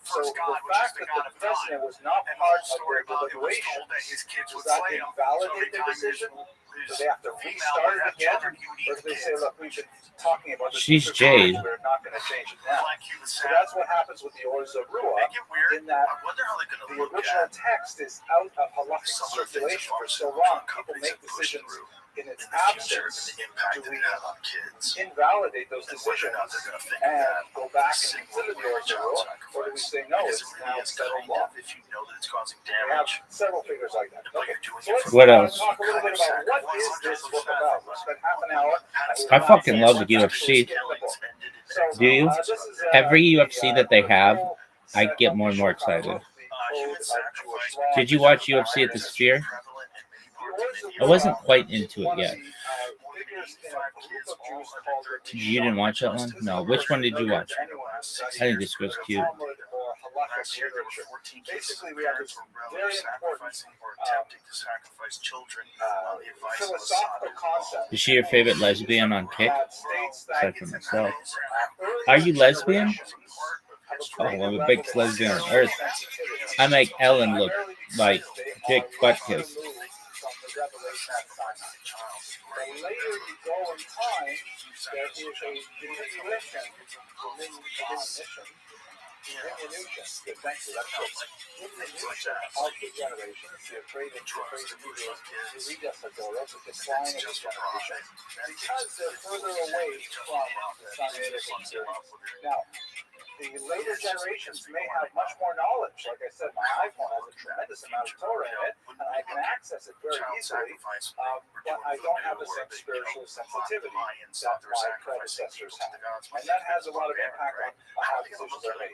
So the fact that the precedent was not part of their deliberations, does that invalidate their decision? Do they have to restart it again? Or do they say, look, we've been talking about this. She's Jade. We're not going to change it now. So that's what happens with the Orza Rua, in that the original text is out of halakhic circulation for so long. People make decisions in its absence. Do we invalidate those decisions and go back and consider the Orza Rua? Or do we say, no, it's now settled law? We have several figures like that. Okay. So let's What else? talk a little bit about what is this book about. We'll spend half an hour. I fucking love the UFC. Do you? Every UFC that they have, I get more and more excited. Did you watch UFC at the Sphere? I wasn't quite into it yet. You didn't watch that one? No. Which one did you watch? I think this was cute. Basically, we have this very important philosophical concept. Is she your favorite lesbian on Kick? Aside from myself. Are you lesbian? Oh, I'm the biggest lesbian on earth. I make Ellen look like Dick Butt Kiss. The later you go in time, there is a diminution. Thank you. That's good. Diminution of the generations. The afraid of the Regas Adora, the decline of the generation, because they're further away from the scientific experience. Now, the later generations may have much more knowledge. Like I said, my iPhone has a tremendous amount of Torah in it, and I can access it very easily, but I don't have the same spiritual sensitivity that my predecessors had. And that has a lot of impact on how decisions are made.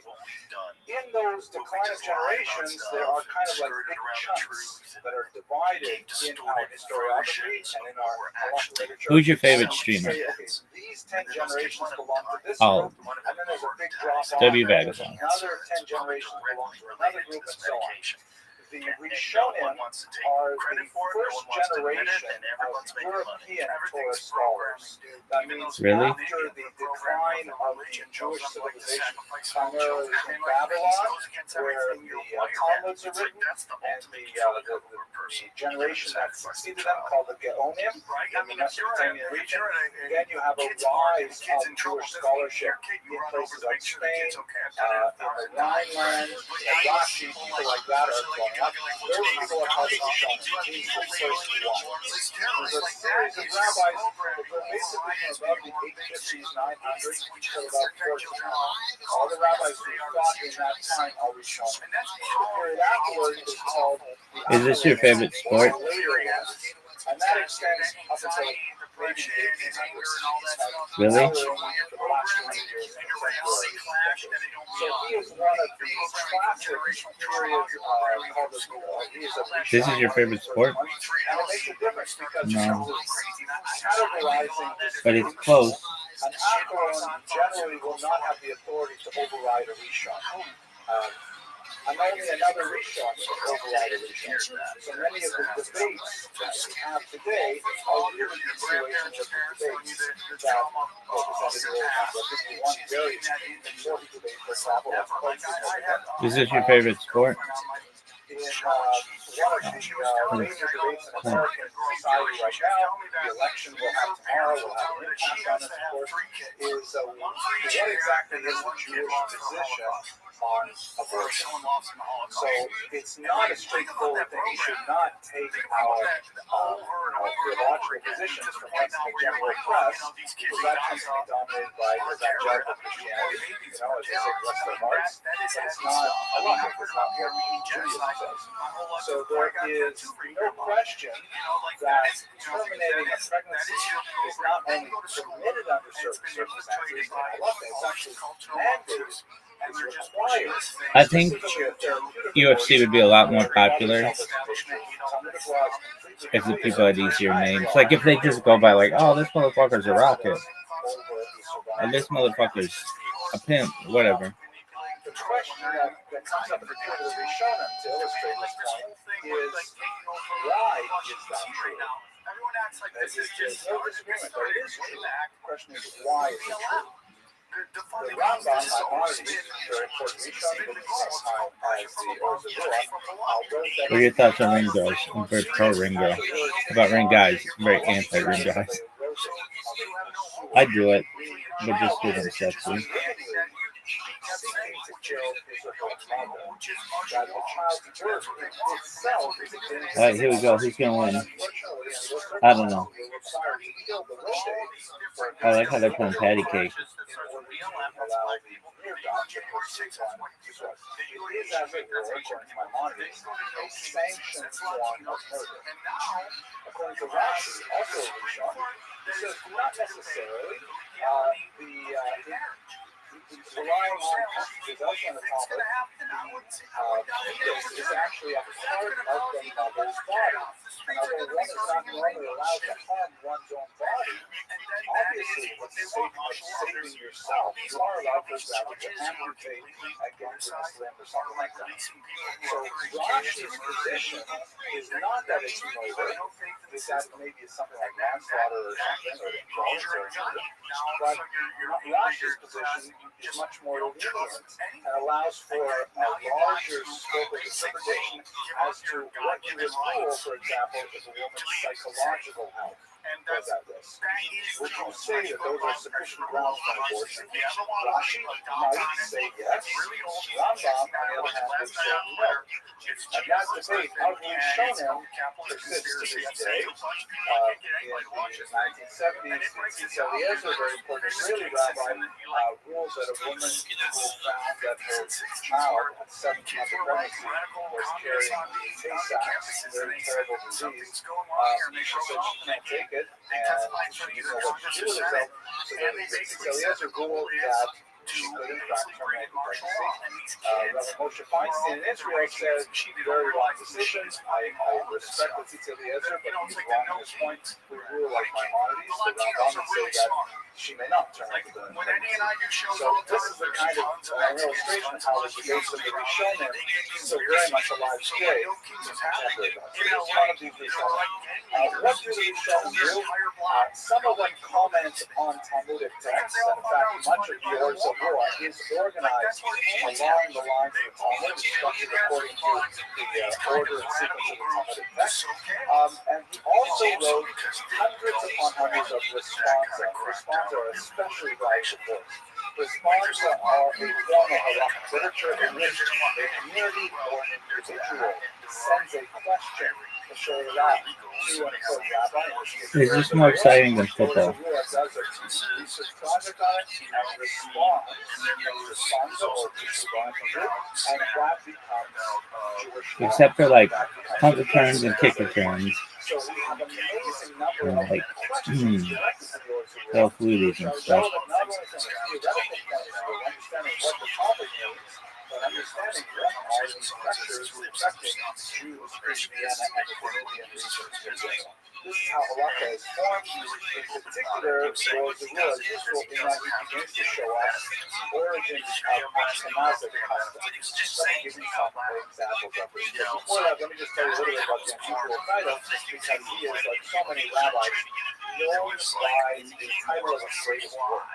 In those decline of generations, there are kind of like big chunks that are divided in our historiography and in our philosophy literature. Who's your favorite streamer? Say, okay, these 10 generations belong to this Oh. group, and then there's a big drop off. W. Vagabond. Another 10 generations belong to another group, and so on. The Rishonim are the first generation of European Torah scholars. That means Really? after the decline of the Jewish civilization, primarily in Babylon, where the Talmuds are written, and the generation that succeeded them, called the Geonim, in the Mesopotamian region. Then you have a rise of Jewish scholarship in places like Spain, in the Rhineland, Rashi, people like that are going. Those people are called Rishonim. These are the first ones. There's a series of rabbis that go basically from about the 850s, 900s to about 1400. All the rabbis who fought in that time are Rishonim. The period afterwards is called the Is this your favorite sport? later ones. And that extends up until aggression and anger and all that stuff. Really? So when you're programming and your reality clash, then it don't So he is one of the classic period called the he is a This is your favorite sport? and it makes a difference because No. categorizing But it's close. an Acheron generally will not have the authority to override a reshot. And only another reshot can override a reshot. So many of the debates that we have today are really continuations of the debates that focus on the rule. This is one very important debate, for example, of This is your favorite sport? in one of the major debates in American society right now, the election we'll have tomorrow, will have an impact on it, of course, is what exactly is the Jewish position on abortion? So it's not a straightforward thing. You should not take our theological positions from what's in the general press, because that tends to be dominated by evangelical Christianity, as they say, bless their hearts. But it's not a lot of it's not what Judaism says. So there is no question that terminating a pregnancy is not only permitted under certain circumstances, it's actually mandated. I think UFC would be a lot more popular if the people had easier names. Like if they just go by like, oh, this motherfucker's a rocket, and this motherfucker's a pimp, whatever. The question that comes up repeatedly shown to illustrate this point is why is that true? Everyone acts like this is just no disagreement, but it is true. The question is why is it true? the The Rambam, Maimonides, very important Rishonim, at the same time as the Orzavua, wrote that What are your thoughts on ring girls? I'm very pro ring girl. About ring guys, I'm very anti ring guys. I do it, but just do them sexy. All right, here we go. Who's gonna win? I don't know. I like how they're playing patty cake. According to Rashi, also Rishon, this is not necessarily relying on possession of fetus is actually a part of the mother's body. And although one is not normally allowed to harm one's own body, obviously what's saving yourself, you are allowed, for example, to amputate against a limb or something like that. So Rashi's position is not that it's murder, is that maybe it's something like manslaughter or something, or involuntary murder, but Rashi's position is much more lenient and allows for a larger scope of interpretation as to what you would rule, for example, if a woman's psychological health was at risk. Would you say that those are sufficient grounds for abortion? Rashi might say yes. Rambam, on the other hand, would say no. And that debate of Rishonim persists to this day. In the 1970s, Tzitz Eliezer, very important Israeli rabbi, rules that a woman who found that her child at 7 months of pregnancy was carrying Tay-Sachs, a very terrible disease. She said she can't take it, and she didn't know what to do with herself. So then Tzitz Eliezer ruled that she could in fact terminate the pregnancy. Rabbi Moshe Feinstein in Israel said very wrong decisions. I respect the Tzitz Eliezer, but he's wrong at this point. We rule like Maimonides, the Rambam, and say that she may not terminate the pregnancy. So this is the kind of illustration of how the debates of the Rishonim is so very much alive today in contemporary times. Here's one of these Rishonim. What do the Rishonim do? Some of them comment on Talmudic texts, and in fact, much of the Orzavua is organized along the lines of the Talmud, structured according to the order and sequence of the Talmudic text. And he also wrote hundreds upon hundreds of responsa. Responsa are especially valuable books. Responsa are a form of halachic literature in which a community or an individual sends a question to show that to an rabbi. It's just more exciting than football. Except for like punt returns and kick returns. So we have amazing number And of like Sell foodies and stuff. Not only from a theoretical point of view, understanding what the topic means, but understanding what are the pressures affecting Jews, Christianity, and the Canadian regions in general. This is how halakha is formed. In particular, Lord Zerua is useful in that he begins to show us origins of Ashkenazic customs. Let me give you some examples of this. But before that, let me just tell you a little bit about the unusual title, because he is, like so many rabbis, known by the title of his greatest work.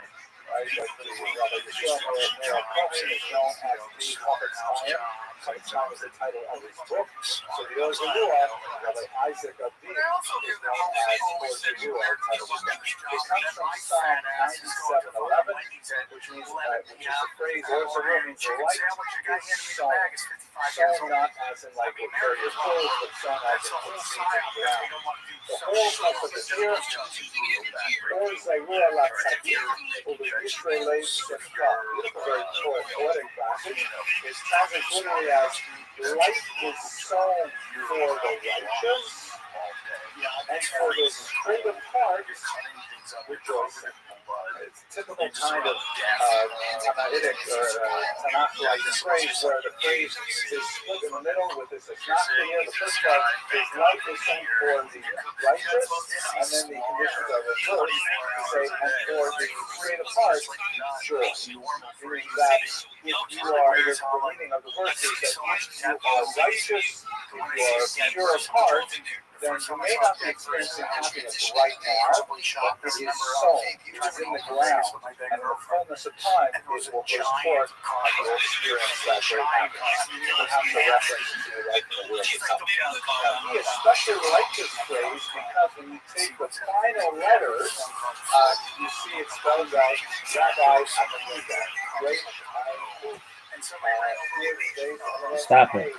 Right? Like the Rabbi Rothschild is known as the Chafetz Chaim. Chafetz Chaim is the title of his book. So the Ozerua, Rabbi Isaac of Dean, is known as Ozerua, title of his book. It comes from Psalm 97:11, which means which is the phrase Ozerua means light is sown. Sown not as in like a carry your clothes, but sown as in put seeds in the ground. The whole of the year, Ozerua la Tzadik, Israeli Simcha, very poetic passage, is translated literally as light is sown for the righteous, and for the straight apart rejoicing. It's a typical kind of Tanaitic or Tanakh-like phrase where the phrase is split in the middle with this. It's not clear. The first part is light is sown for the righteous, and then the conditions are reversed to say, and for the straight apart, joy. Meaning that if you are, the meaning of the verse is that if you are righteous, if you are pure of heart, then you may not be experiencing happiness right now, but it is sown, it is in the ground, and in the fullness of time, it will burst forth, and you will experience that great happiness. Perhaps a reference to like the will to come. Now, he especially liked this phrase because when you take the final letters, you see it spelled out Rabbi Amenuda, great Stop it.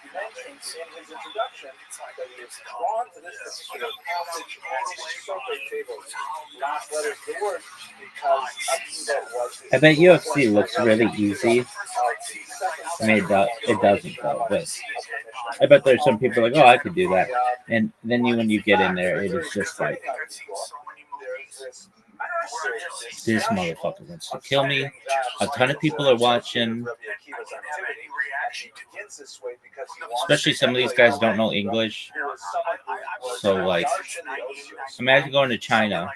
He mentions in his introduction that he is drawn to this particular passage and his Socrates table, last letters of the word, because Akiva was his. I bet UFC looks really easy. I mean, it doesn't though, but I bet there's some people like, oh, I could do that. And then when you get in there, it is just like, this motherfucker wants to kill me. A ton of people are watching. Especially some of these guys don't know English. So, like, imagine going to China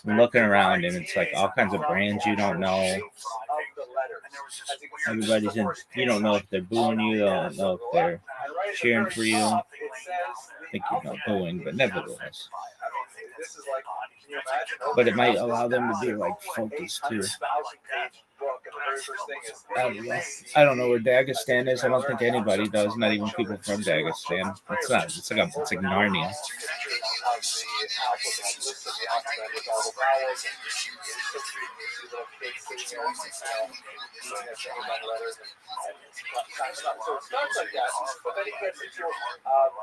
and looking around and it's like all kinds of brands you don't know. Everybody's in, you don't know if they're booing you, you don't know if they're cheering for you. I think you know booing, but nevertheless. But it might allow them to be like focused too. I don't know where Dagestan is. I don't think anybody does. Not even people from Dagestan. It's not. It's like Narnia.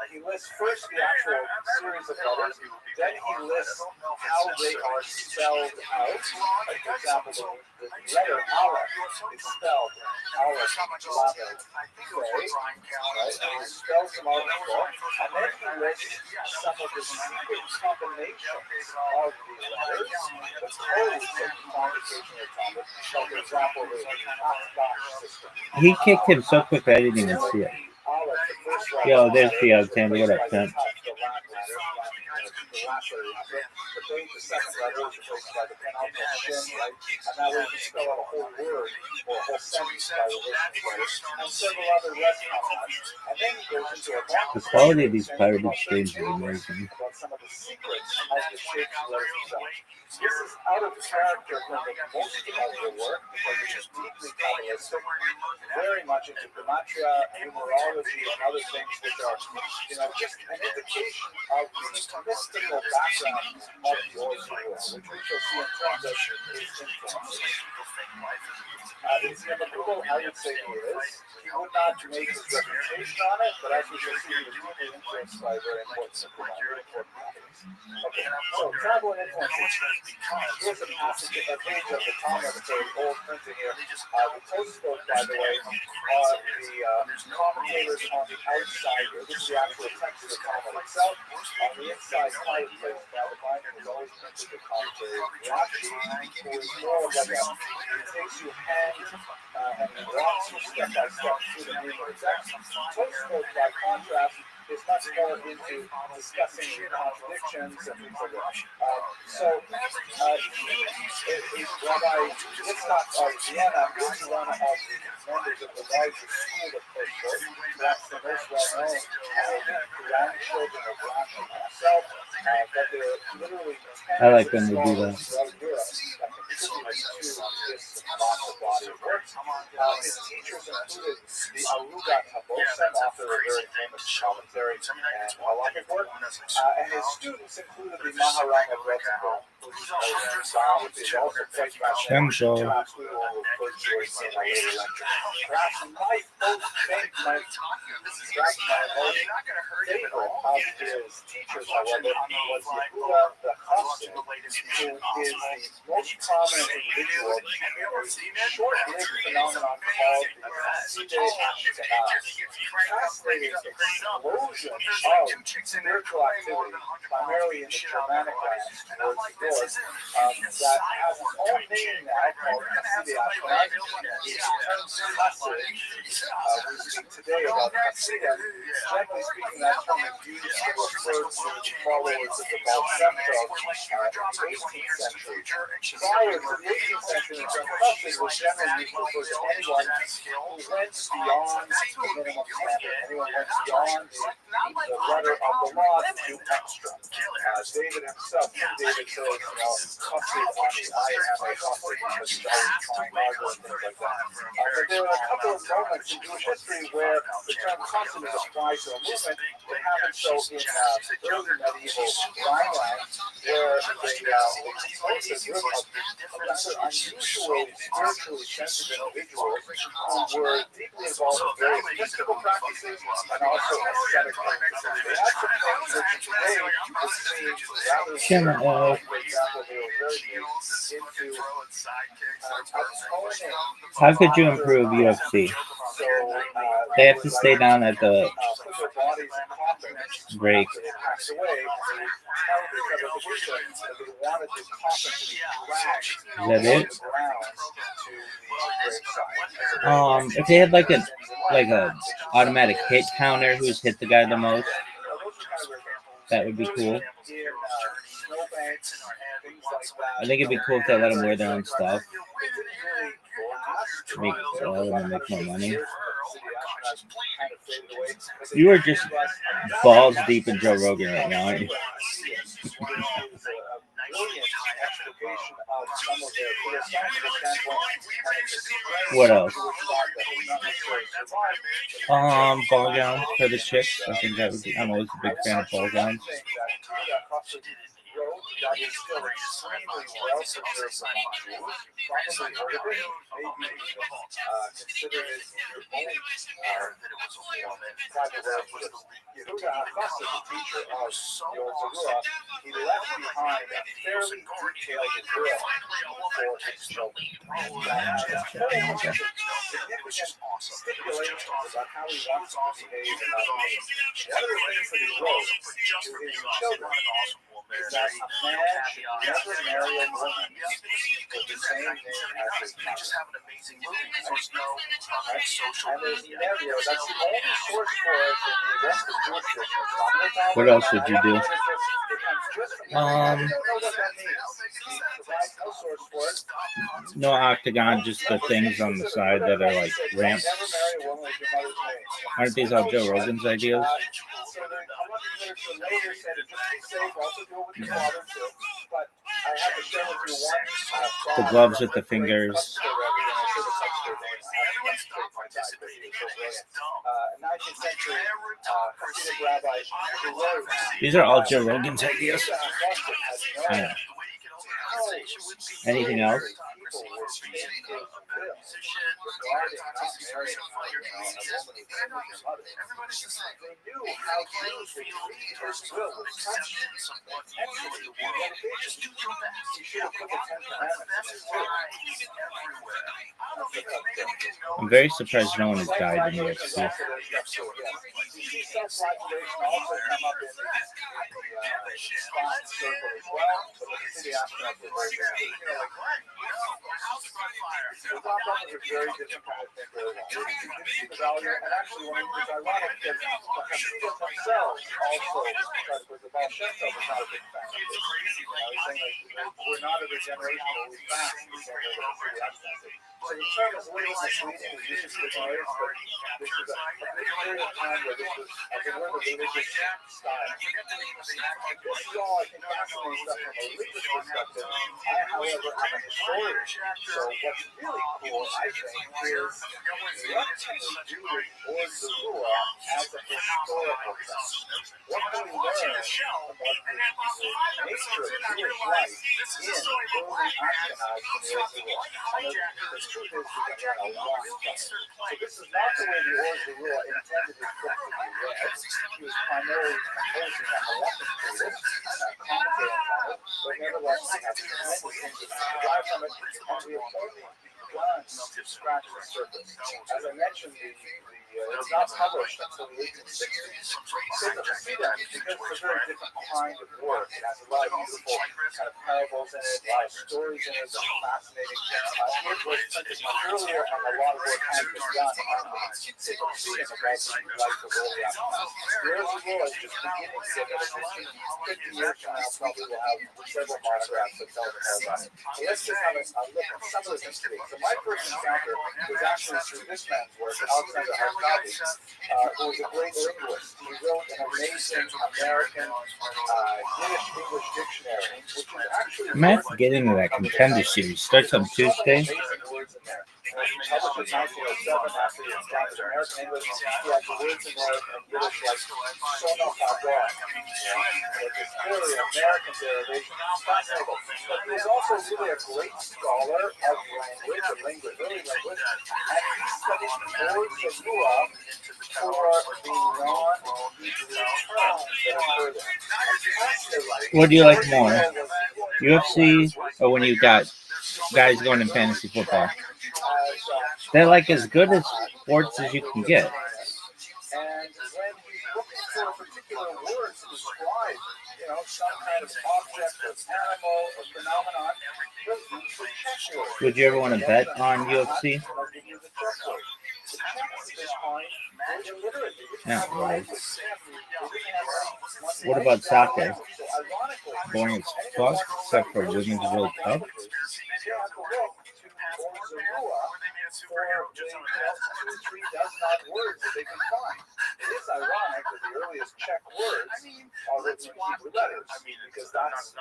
He lists first the actual series of letters, then he lists how they are spelled out. Like, for example, the letter Aleph is spelled Aleph, Lamed, right? And he spells them out in full. And then he lists some of the secret combinations of the letters, the codes of the convocation of Talmud. So, for example, the Hafbach system. He kicked him so quick I didn't even see it. Yo, there's the Alexander. What up, Trent? The second letter is replaced by the penultimate shin, right? And that way you can spell out a whole word or a whole sentence by relation letters, and several other rest comments. And then he goes into a long The quality of these pirated streams is amazing. about some of the secrets of the shapes and letters themselves. This is out of character from most of the work because it is deeply Kabbalistic, very much into gematria, numerology, and other things which are, just an indication of the mystical background of the Orthodox. which we shall see in terms of his influence. Is he a Magrubo? I would say he is. He would not make his reputation on it, but as we shall see, he was deeply influenced by very important factors. Okay, so travel and influences. Here's a passage, a page of the Talmud, it's very old printing here. The Tosfot, by the way, are the commentators on the outside here. This is the actual text of the Talmud itself. On the inside fireplace, now the binder is always printed the commentary. Rashi, who is more of like a, it takes you hand and walks you step by step through the numerous texts. Tosfot, by contrast, is much more into discussing contradictions and things like that. He is Rabbi Yitzchak of Vienna, is one of the members of the larger school of Tosfot. That's the most well-known grandchildren of Rashi himself. But there are literally I like when they do that. throughout Europe that contributed to this massive body of work. His teachers included the Arugat HaBosem, author of a very famous commentary and halachic work, and his students included the Maharam of Rothschild, whose biography is also quite fascinating. Perhaps we will refer to it in a later lecture. Perhaps my most favorite of his teachers, however, was Yehuda the Chassid, who is the most prominent individual in a short-lived phenomenon called the Chasidei Ashkenaz. Fascinating explosion of spiritual activity, primarily in the Germanic lands towards the north, that has its own name now called Chasidei Ashkenaz. The term Chassid, we speak today about Chassidim. Generally speaking, that term is used to refer to the followers of the Baal Shem Tov in the 18th century. Prior to the 18th century, the term Chassid was generally used to refer to anyone who went beyond the minimum standard. Anyone went beyond the letter of the law to do extra. David himself, David says, Chassid ani, I am a Chassid, because he's always trying harder and things like that. But there are a couple of moments in Jewish history where the term Chassid is applied to a movement. It happened so in early medieval Rhineland, where they composed a group of rather unusual, spiritually sensitive individuals who were deeply involved in various mystical practices and also ascetic practices. They had some things that today would seem rather for example, they were very big into how could you improve UFC? They have to stay down at the break. Is that it? If they had like a automatic hit counter, who's hit the guy the most, that would be cool. I think it'd be cool if they let them wear their own stuff. Make more money. You are just balls deep in Joe Rogan right now, aren't you? What else? Ball gowns for the chicks. I think that would be. I'm always a big fan of ball gowns. That is still extremely well preserved among Jews. Probably heard of it, maybe even consider it in your own private relationships. Yehuda HaChassid, the teacher of the Old Zerua, he left behind a fairly detailed drill for his children. That has significant stipulations about how he wants them to behave and not behave. One of the things that he wrote to his children is that a man should never marry a woman with the same name as his mother. And there's never, that's the only source for it in the rest of Jewish tradition. What else would you do? No octagon, just the things on the side that are like ramps. Aren't these all Joe Rogan's ideas? The gloves with the fingers. These are all Joe Rogan's ideas. I know. Anything else? I'm very surprised no one has died in the UFC. We're not of the generation where we fast. So the term is lean misleading. We use it for noise, but this is a period of time where this was a religious style. This is all, I think, fascinating stuff from a religious perspective. I, however, am a historian. So what's really cool, I think, is what can we do with Zerua as a historical text? What can we learn about the nature of Jewish life in early Ashkenaz community? The truth is, we can learn a lot from it. So this is not the way the Or Zerua intended his book to be read. He was primarily composing a halachic treatise, commentary on it, but nevertheless, we have tremendous things to derive from it, and we have only begun to scratch the surface. As I mentioned, it's not published until the 1860s. So to see that, because it's a very different kind of work. It has a lot of beautiful kind of parables in it, a lot of stories in it that are fascinating. It was printed much earlier, and a lot of work has been done on the seeing about the life of early Ashkenaz. The Or Zerua is just beginning to get better history. 50 years from now, probably we'll have several monographs that tell the whole about it. So let's just have a look at some of the history. So my first encounter was actually through this man's work, Alexander Arkady, who was a great linguist. He wrote an amazing American Yiddish-English dictionary, which is actually... I'm going to have to get into that Contender series. Starts on Tuesday. Published in 1907 after he established American English. He had the words in there in Yiddish like "Sono Hador," which is clearly an American derivation. Fascinating. But he was also really a great scholar of language, really linguist, and he studied Or Zerua for the non-Hebrew terms that occur there. What do you like more? UFC or when you got guys going in fantasy football? They're like as good as sports as you can get. And when he's looking for a particular word to describe, some kind of object or animal or phenomenon, he'll use the check word. Would you ever want to bet on UFC? Yeah, right. What about soccer? Boring as fuck, except for Women's World Cup. It is ironic that the earliest Czech words are written in Hebrew letters, because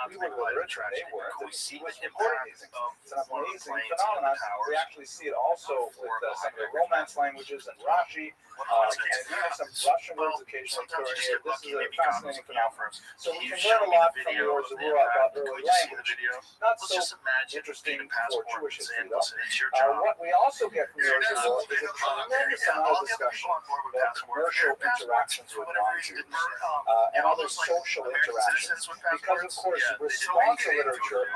we were literate, they weren't, and he was importing these things. It's an amazing phenomenon. We actually see it also with some of the Romance languages and Rashi, and even some Russian words occasionally occurring here. This is a fascinating phenomenon. So we can learn a lot from the Or Zerua about early language. Not so interesting for Jewish history, though. What we also get from the Or Zerua is a tremendous amount of discussion about commercial interactions with non-Jews and other social interactions, because, of course, responsa literature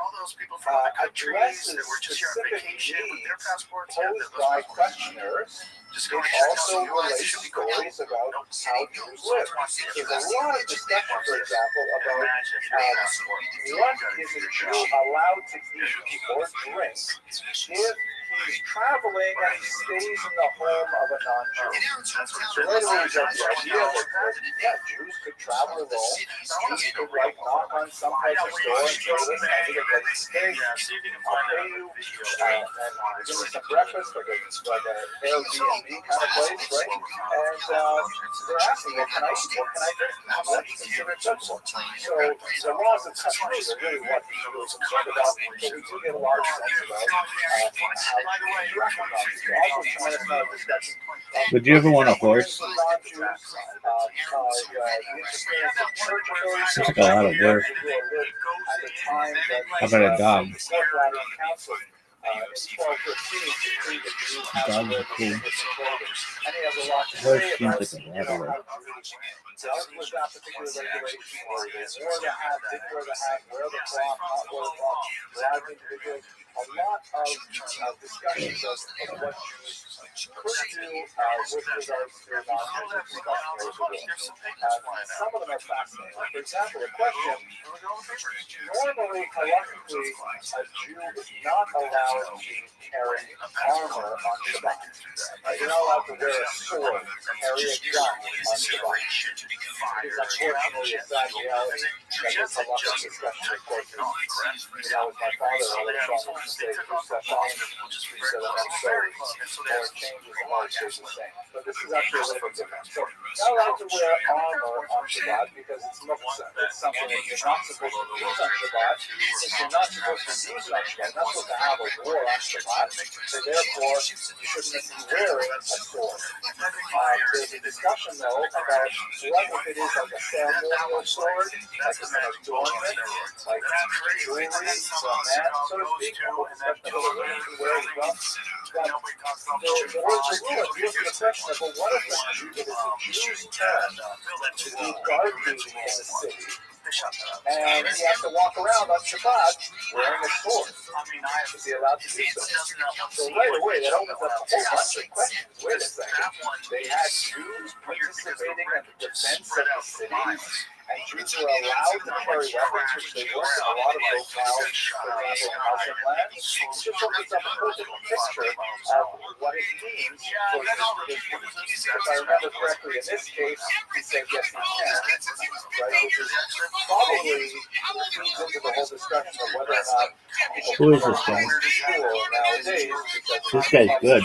addresses specific needs posed by questioners. It also relates stories about how Jews live. There's a lot of discussion, for example, about what is a Jew allowed to eat or drink if he's traveling and he stays in the home of a non-Jew. So later we get the idea that Jews could travel alone. Jews could knock on some place or store and say, listen, I need a place to stay. I'll pay you and give me some breakfast, like an Airbnb kind of place, right? And they're asking, well, can I eat? What can I drink? How much? Consider acceptable. So the laws of country are really what he was concerned about, but we do get a lot of sense about how Would you ever want a horse? Jews, the interference of church authorities. That's like a lot of work. At the time that How about a dog? the Fourth Lateran Council in 1215 decreed that Jews have to wear distinguished clothing. And he has a lot to Horse say seems about like a rattler. how Jews dealt with that particular regulation, whether they wore the hat, didn't wear the hat, wear the cloth, not wear the cloth, bribe individuals. A lot of discussions of what Jews could do with regards to non-Jewish discussion. Some of them are fascinating. Like, for example, a question: normally, halachically, a Jew is not allowed to carry armor on Shabbat. You're not allowed to wear a sword, carry a gun on Shabbat. It's unfortunately a sad reality that this halachic discussion, of course, is, with my father, all the time to say, or changes the law stays the same. But this is actually a little bit different. So, you're not allowed to wear armor on Shabbat because it's muktzah. It's something that you're not supposed to use on Shabbat. If you're not supposed to use it on Shabbat, you're not supposed to have a war on Shabbat. So therefore, you shouldn't be wearing a sword. There's a discussion, though, about what if it is like a ceremonial sword, like an adornment, like jewelry for a man, so to speak. The women can wear as well. But the words of rule deals with the question of, well, what if it is a Jew's turn to do guard duty in the city, and he has to walk around on Shabbat wearing a sword? Is he allowed to do so? So right away, that opens up a whole bunch of questions. Wait a second. They had Jews participating in the defense of the city, and Jews were allowed to carry weapons, which they weren't in a lot of locales, for example, in Muslim lands. It just opens up a whole different picture of what it means for this. If I remember correctly, in this case, he said yes, he can, right? Which is probably feeds into the whole discussion of whether or not people Who is this guy? nowadays, because This guy's good.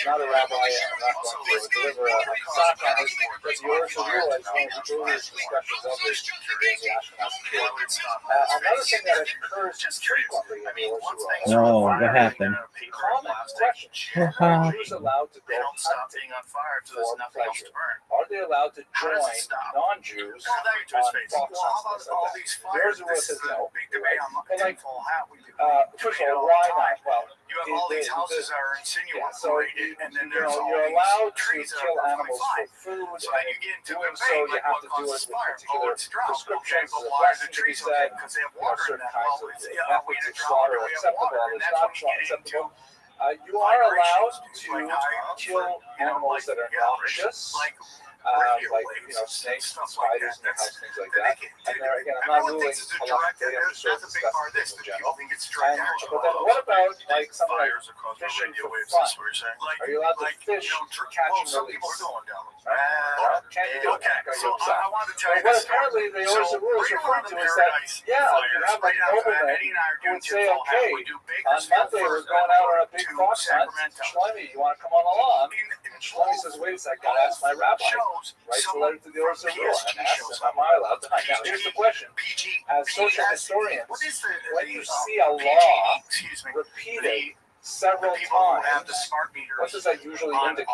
not a rabbi, and I'm not going to deliver a talk on it, but the Origin Rule is one of the earliest discussions of this in the Ashkenazi faith. Another thing that occurs frequently in the Origin Rule. No, what happened? Common question: are Jews allowed to go hunting for pleasure? Are they allowed to join non-Jews on fox hunts? The Origin Rule says no. But like, first of all, why not? Well, you have all these houses that are insinuated, so and then there's all you're these allowed to trees that kill are animals for food, So and you get into doing the so debate, you like have what to do it causes with fire? particular It's drought. prescriptions. But The why are the question to be trees said, because they have you know, water in certain them? kinds Well, of we methods need of a slaughter drought, are we have acceptable, water, and others that's not when you get acceptable. into You are allowed to like kill animals that are noxious, like snakes, spiders in your house, things like that. And there again, I'm not ruling halachically, I'm just sort of discussing things in general. But then what about like something like fishing for fun? Are you allowed to fish, catch and release? Can you do it? So I wanted to tell you What this story. apparently the Origin Rule is referring to is that, yeah, you have like noblemen who would say, okay, on Monday we're going out on a big fox hunt. Shlomi, you want to come on along? And Shlomi says, wait a second, I gotta ask my rabbi. Writes a letter to the Origin Rule and asks him, am I allowed to hunt? Now, here's the question. As social historians, when you see a law repeated several times, what does that usually indicate?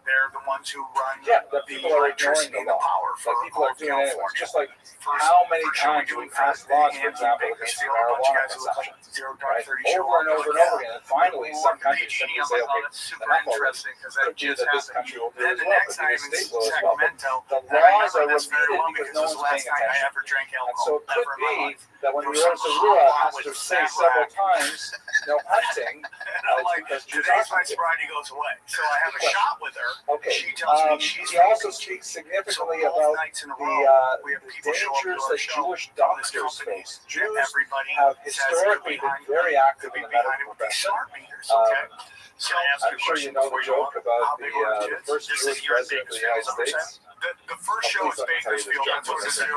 They're the ones who run. Yeah, that people are ignoring the law. That people are doing it anyways. Just like how many times we pass laws, for example, against marijuana consumption, right? Over and over and over again. And finally, some countries simply say, okay, enough already. Could be that this country will do as well. Could be the state will as well. But the laws are repeated because no one's paying attention. And so it could be that when the Origin Rule has to say several times, no hunting, because Jews are hunting. Friday goes away. So I have a shot with her. Okay. She tells me she's he also speaks significantly about the dangers that Jewish doctors face. Jews have historically been very active in the medical profession. I'm sure you know the joke about the first Jewish president of the United States. The first show is Bakersfield. That's what it's in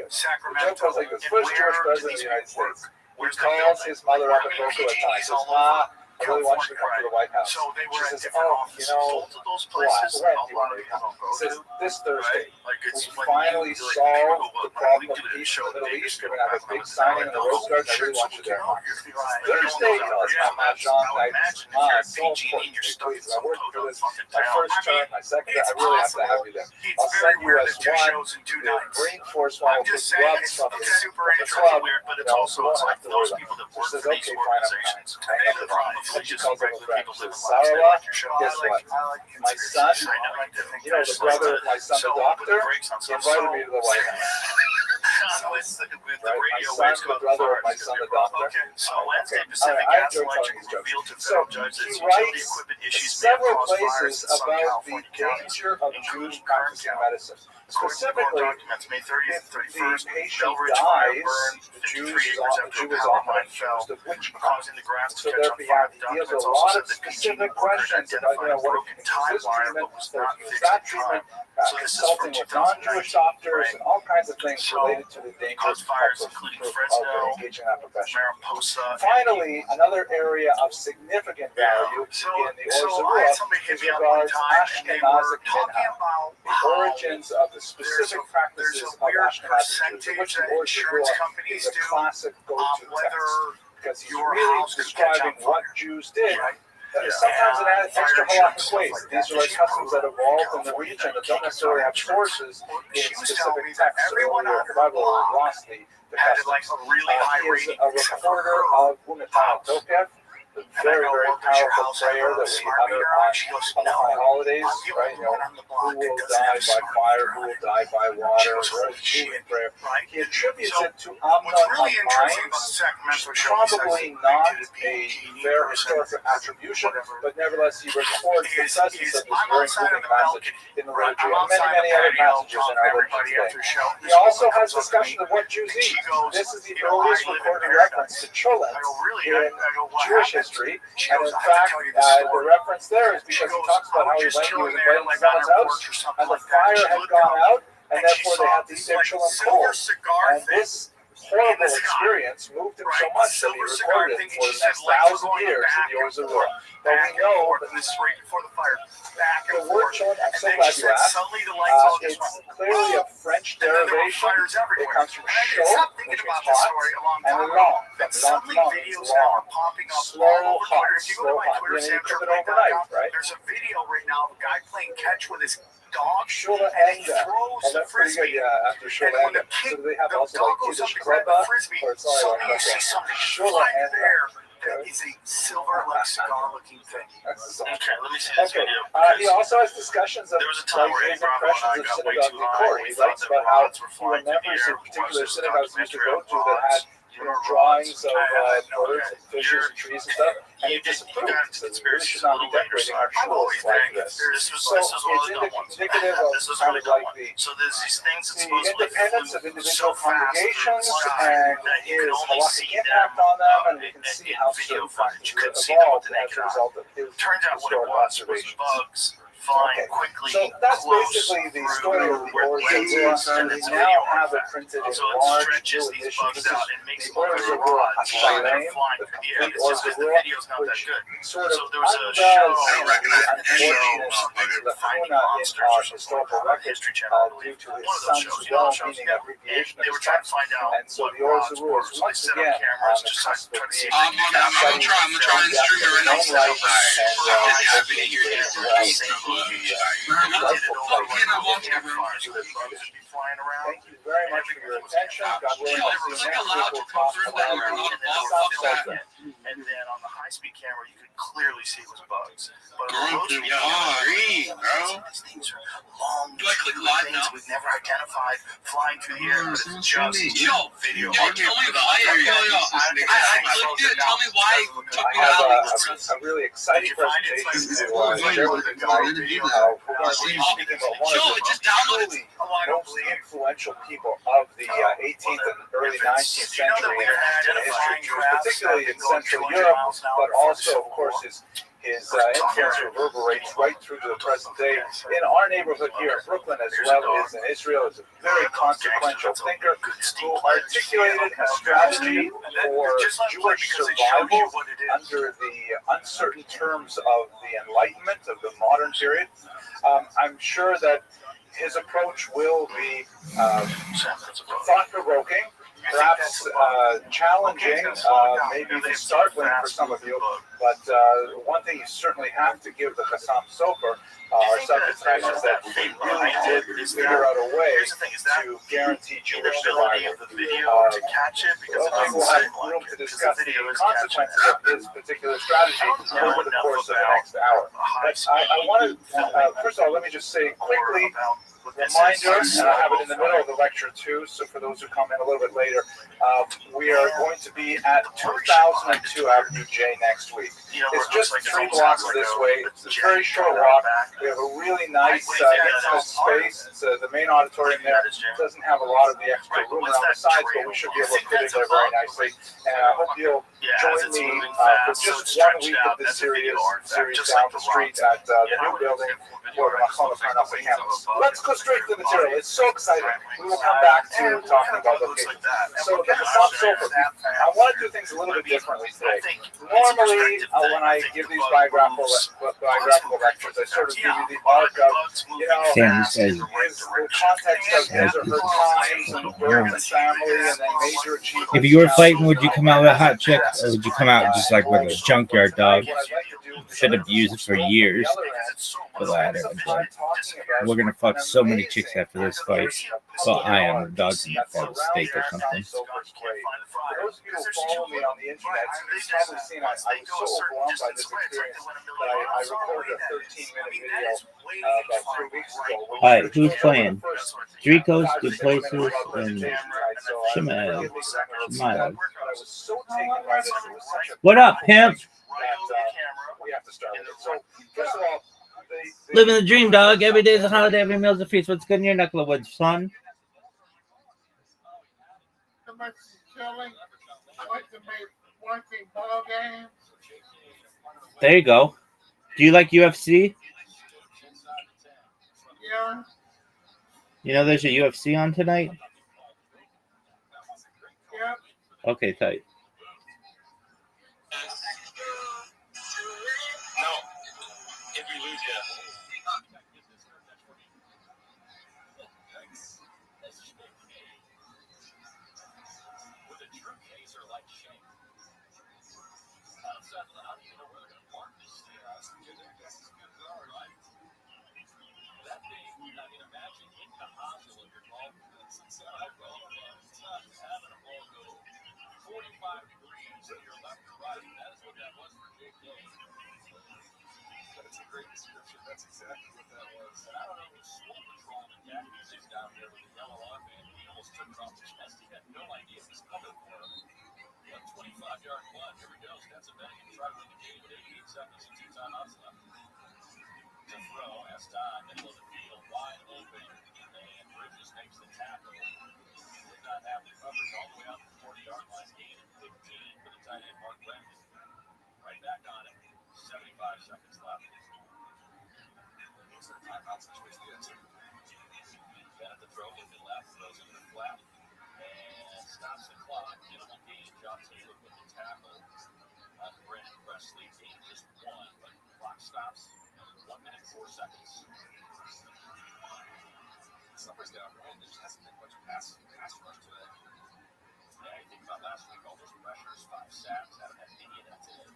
Sacramento. The joke was like the first Jewish president of the United States. He calls his mother up and vocal at times. Says, Ma, I really want you to come to the White House. So they were She at says, different oh, offices. you know, Both of those places, when a do you lot want of me to people come? don't go He says, to. this Thursday. Right? Like We it's finally like, solved the problem we of do peace show in the Middle Vegas, East. We're going to have a big now, signing in the Rose Garden. I really want you there, Mom. Thursday, you know, it's not my John night. It's so important to me, please. I worked for this, my first term, my second term. I really have to have you there. I'll send you as one, the reinforced one, will pick you up from the club. Weird, but it's No, also you it's don't like have to worry those about people it. that She work says, for these okay, fine, I'm organizations. fine. They're probably And she just calls regular over people friend. living She says, lives. They Sarah, like your show. guess what? My son, you know, the brother of my son, the doctor, he invited me to the White House. Right? My son, the brother of my son, the doctor. Okay, so Wednesday, Okay. Pacific I Gas enjoy Electric telling these jokes. revealed to So federal judge that he utility writes equipment issues may several cause fires places in some about the California counties, danger of including Jews Kern practicing County. medicine. According to court Specifically, documents, May 30th if and the 31st, patient Belridge fire dies, burned the 53 Jew acres after a is power often line fell, accused of witchcraft. causing the grass to So catch on therefore, fire. he has Documents a also lot said of the PG&E specific worker questions about, identified a what broken is tie this wire treatment, but was or not use fixed that in treatment, time. So this is from consulting with non-Jewish 2019, doctors, right? and all kinds of things So, related to the danger caused fires of including of Fresno, engaging that profession. Mariposa. Finally, another area of significant value So in the I Orzarua had somebody hit is me up one regards time, and they were Ashkenazic talking minhag, about the how origins of the there's specific a practices of weird Ashkenazi Jews, of which percentage the that insurance Orzarua companies is a do classic go-to whether text, because he's your really house could catch describing on what fire. Jews did. Right? Sometimes in Fire extra insurance, halachic stuff ways. like These that. are like customs that evolved in the region that don't necessarily have sources in She was telling me specific that texts everyone earlier on in the her Bible or block lost the had customs. like a really high He is rating, a except for reporter her of Umatana Tokef, the very, very powerful prayer that we utter on the high holidays, right? You know, who will die by fire, who will die by water, very moving prayer. He attributes it to Amnon What's really of interesting about Mainz, the Sacramento which show, probably not a fair historical attribution, but nevertheless he records the presence of this I'm very outside moving of the passage balcony. in the Right, literature, I'm and many, outside many the other patio, passages in talking our to everybody literature after today. the show. He This also woman has comes up to discussion me, of what Jews and she eat. goes, This is the you know, I earliest live in recorded paradise. reference to cholent I go, really? in I go, what Jewish happened? history, She and goes, in I have to fact, tell you the the story. reference there is She because he goes, talks about I how was he just was chilling invited there, to like on someone's her house, porch or something and the like that. fire She had looked gone up, out, and and she therefore they saw had to this eat their like children silver cold. cigar And thing. this horrible sky. experience moved him so Right, much that he silver cigar recorded thing, it and for she the said next lights 1,000 were going years in back the and Orzarua. forth, But we back and know forth, that and this is right before the fire, back and the word forth. children, I'm And so then glad she you said asked. suddenly the lights all just It's went, clearly a French and then there were derivation. fires It everywhere. comes from And I didn't chaud, stop thinking which about means this hot, story a long and time ago. long. Then suddenly videos now are popping up Slow all over hot, Twitter. If you go slow to my hot. Twitter, You Sam cook it Tripoli.com, overnight, right? there's a video right now of a guy playing catch with his dog, Shula and he Anga. throws Oh, the that's pretty good, frisbee. yeah, after Shula And when Anga. the kid, So they have the also dog like goes up Kiddush to grab the Kleba, frisbee, or sorry, suddenly you like see something Shula flying in Anga. the air that is a silver, like cigar-looking thing. That's the song. Okay, let me see this Okay, video. he also has discussions of There was a time where his Eddie Bravo and I impressions of got way synagogue too high. decor. We He thought writes that about how rods were he flying through the remembers air. the We watched particular this synagogues he used to documentary go on to that had rods. You know, drawings of I had no birds and fishes and trees and stuff, and he disapproved. He said we really should not be decorating our I've shuls always like been. this. So So it's indicative of this was kind really of like dumb. the So there's these things that the supposedly independence of flew individual so fast through congregations the sky and that you his could only halachic see impact them on them, and we can in see how video certain footage. You couldn't practices see them with evolved the as naked a eye. result of his Turns out what it historical was observations. bugs flying Okay, quickly so that's close basically the through story of the where Orzarua, lenses and and we it's now video have it artifact. printed in So it large stretches new these edition. bugs This is out and makes the it look like a Orzarua rod while they're Hashalem, flying the through the air. complete It's just because the Orzarua, video's not that which good. sort of So there was a undoes show, the unfortunate Finding lacuna in Monsters our or something historical like that, record History Channel, I due believe. to One his of those son's shows, you know those shows, well-meaning yeah. abbreviation And they of were his trying to son. find out And so what the rods Orzarua were. is So they once set again up cameras on the just cusp trying of to see being if they could I'm gonna try and string her right now. known right, and I'm just happy to hear that. Thank you very much for your attention. God willing, I'll see you next week. We'll talk about the and then on the high-speed camera, you could clearly see it was bugs. But Going on through the your heart, bro. these things are long, Do I click live things now? we've never identified flying through the air, but it's just Yo, video. tell me why. I clicked it. Tell me why it took I me have out. a really exciting presentation to share with you tonight. We're going to be speaking about one Joe, of the just download it. truly most influential people of the 18th and early 19th century in the history of Jews, particularly in Central Europe, but also, of course, his his influence reverberates right through to the present day in our neighborhood here in Brooklyn as well as in Israel. Is a very consequential thinker who articulated a strategy for Jewish survival under the uncertain terms of the Enlightenment of the modern period. I'm sure that his approach will be thought-provoking, perhaps challenging, maybe even startling for some of you. But one thing you certainly have to give the Chassam Sofer, our subject tonight, is that he really did figure out a way to guarantee Jewish survival. We'll have room to discuss the consequences of this particular strategy over the course of the next hour. But I want to, first of all, let me just say quickly, reminder, and I have it in the middle of the lecture too, so for those who come in a little bit later, we are going to be at 2002 Avenue J next week. It's just 3 blocks this way. It's a very short walk. We have a really nice intimate space. It's, the main auditorium there doesn't have a lot of the extra room around the sides, but we should be able to fit in there very nicely. And I hope you'll join me for just 1 week of this series down the street at the new building for the Machon Parnassa campus. Let's go straight to the material. It's so exciting. We will come back to talking about location. So the Chassam Sofer, I want to do things a little bit differently today. Normally, when I give these biographical lectures, I sort of give you the arc of, the context of his or her times and birth and family, and then major achievements. If you were fighting, would you come out with a hot chick, or would you come out just like with a junkyard dog? Should have used it for years. The latter. We're gonna fuck so many chicks after this fight. Well, I am. The dog's gonna fall steak or something. For those of you who follow me on the internet, you've probably seen I was so overwhelmed by this experience that I recorded a 13-minute video about 3 weeks ago. Alright, who's playing? Dricos, Good Places, and Shemad. What up, pimp? We have to start with it. So, first of all, Living the dream, dog. Every day is a holiday, every meal's a feast. What's good in your neck of the woods, son? There you go. Do you like UFC? Yeah. You know there's a UFC on tonight? Yeah. Okay, tight. No. If we lose you. With a true chaser like Shane. Outside of the how do you know where they're going to park this thing? This is good guard, right? That being, I mean, imagine in the hospital of your golf. It's not having a ball go 45 degrees to your left or right. That is what that was for JK. That's a great description. That's exactly what that was. And I don't know if Swole Patrol and Jack Music's down there with the yellow armband. He almost took it off his chest. He had no idea it was coming for him. A 25-yard run. Here we go. That's a betting and try to win the game with 88 seconds and 2 timeouts left. The throw has time, middle of the field, wide open, and Bridges makes the tackle. Did not have the coverage all the way out to the 40-yard line. Gain of 15 for the tight end, Mark Brennan. Right back on it. 75 seconds left. Those are timeouts and switch the answer. Bennett the throw with the left, throws into the flat, and stops the clock. Minimal gain. John Taylor with the tackle on Brennan Presley. Gain just 1, but clock stops. 1 minute, 4 seconds. Somebody's got to win. There just hasn't been much pass rush today. Yeah, you think about last week, all those pressures, 5 sacks, haven't had any of that today.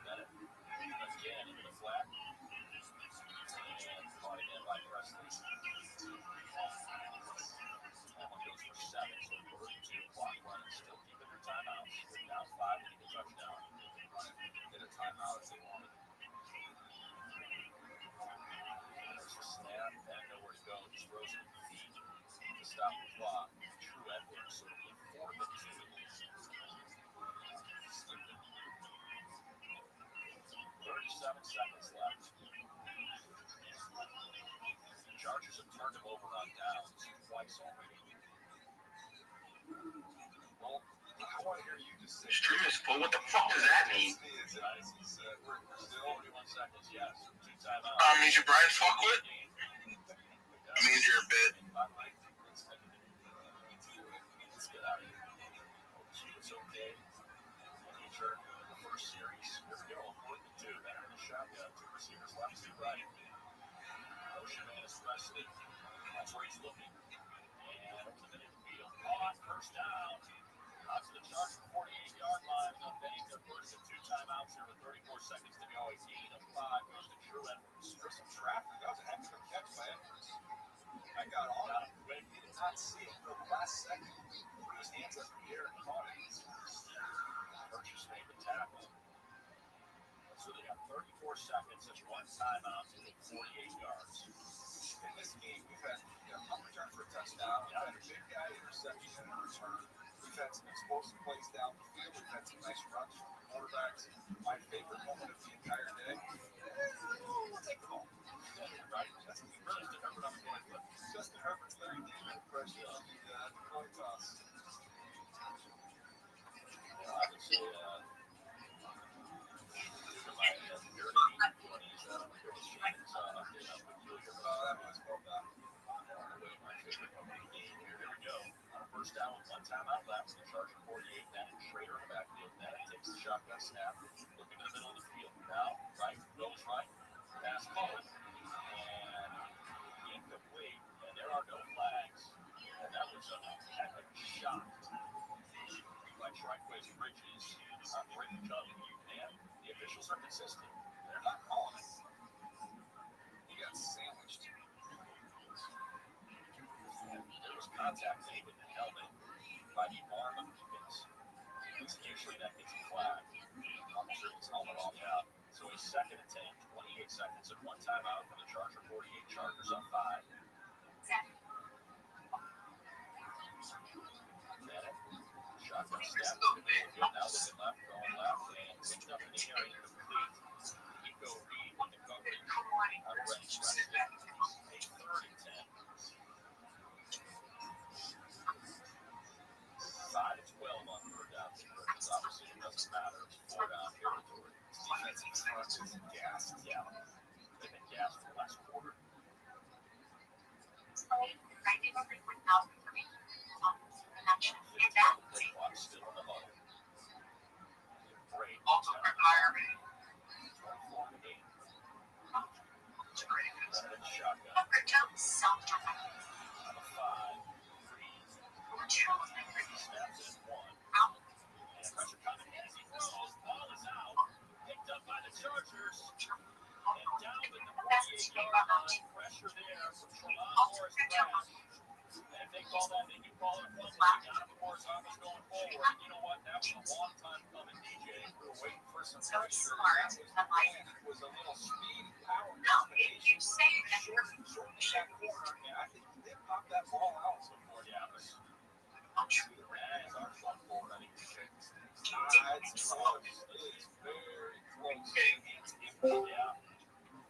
Bennett again into the flat. And caught again by Presley. That one goes for 7, so 32 clock running, still keeping their timeouts. Now 5 to get the touchdown. Get a timeout if they wanted. Snap, and nowhere to go. Just throws it feet to stop the clock. True Edwards, so it'll be 4 to 2. 37 seconds left. Chargers have turned him over on downs twice already. Well, I want to hear you Stream is full. What the fuck does that mean? Means you're Brian Fuckwit? Means you're a bit.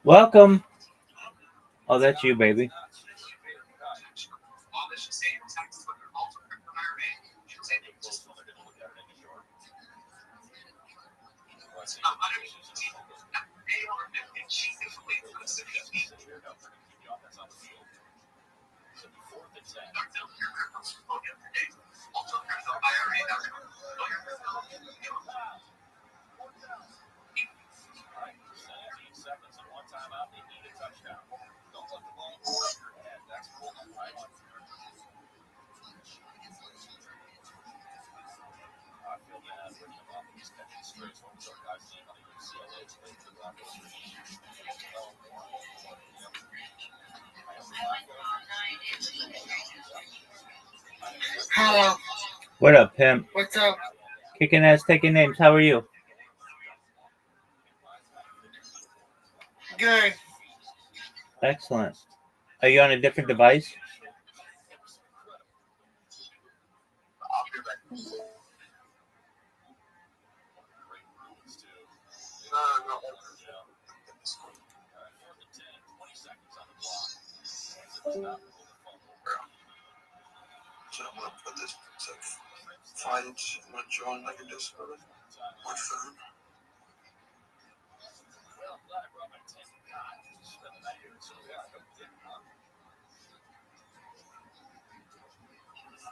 Welcome. Oh, that's you, baby. Hello. What up, pimp? What's up? Kicking ass, taking names. How are you? Good. Excellent. Are you on a different device? So I'm gonna put this. find not join like a Discord or phone. Well, I'm glad I brought my tent and cot just to spend the night here. So yeah, I didn't want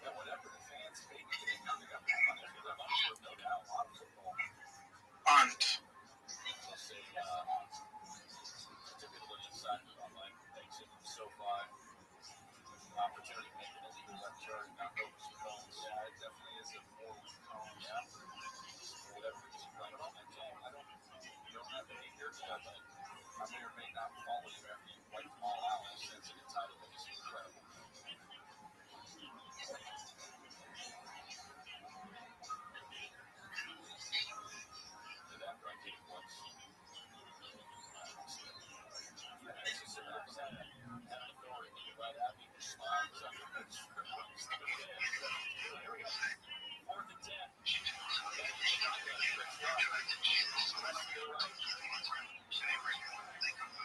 and whatever the fans paid me, they got their money for their money's worth, no doubt. A lot of football. And I'll say, took it a little inside about my exit from SoFi. Opportunity making a legal left turn, not over some cones. Yeah, it definitely is a forward cone. Yeah. Whatever reason, right on that game. You don't have any here judgment. I may or may not follow you after you wipe them all out. The sense of entitlement is incredible. Did that right game once. Right at me, just smiles. Here we go. 4th and 10.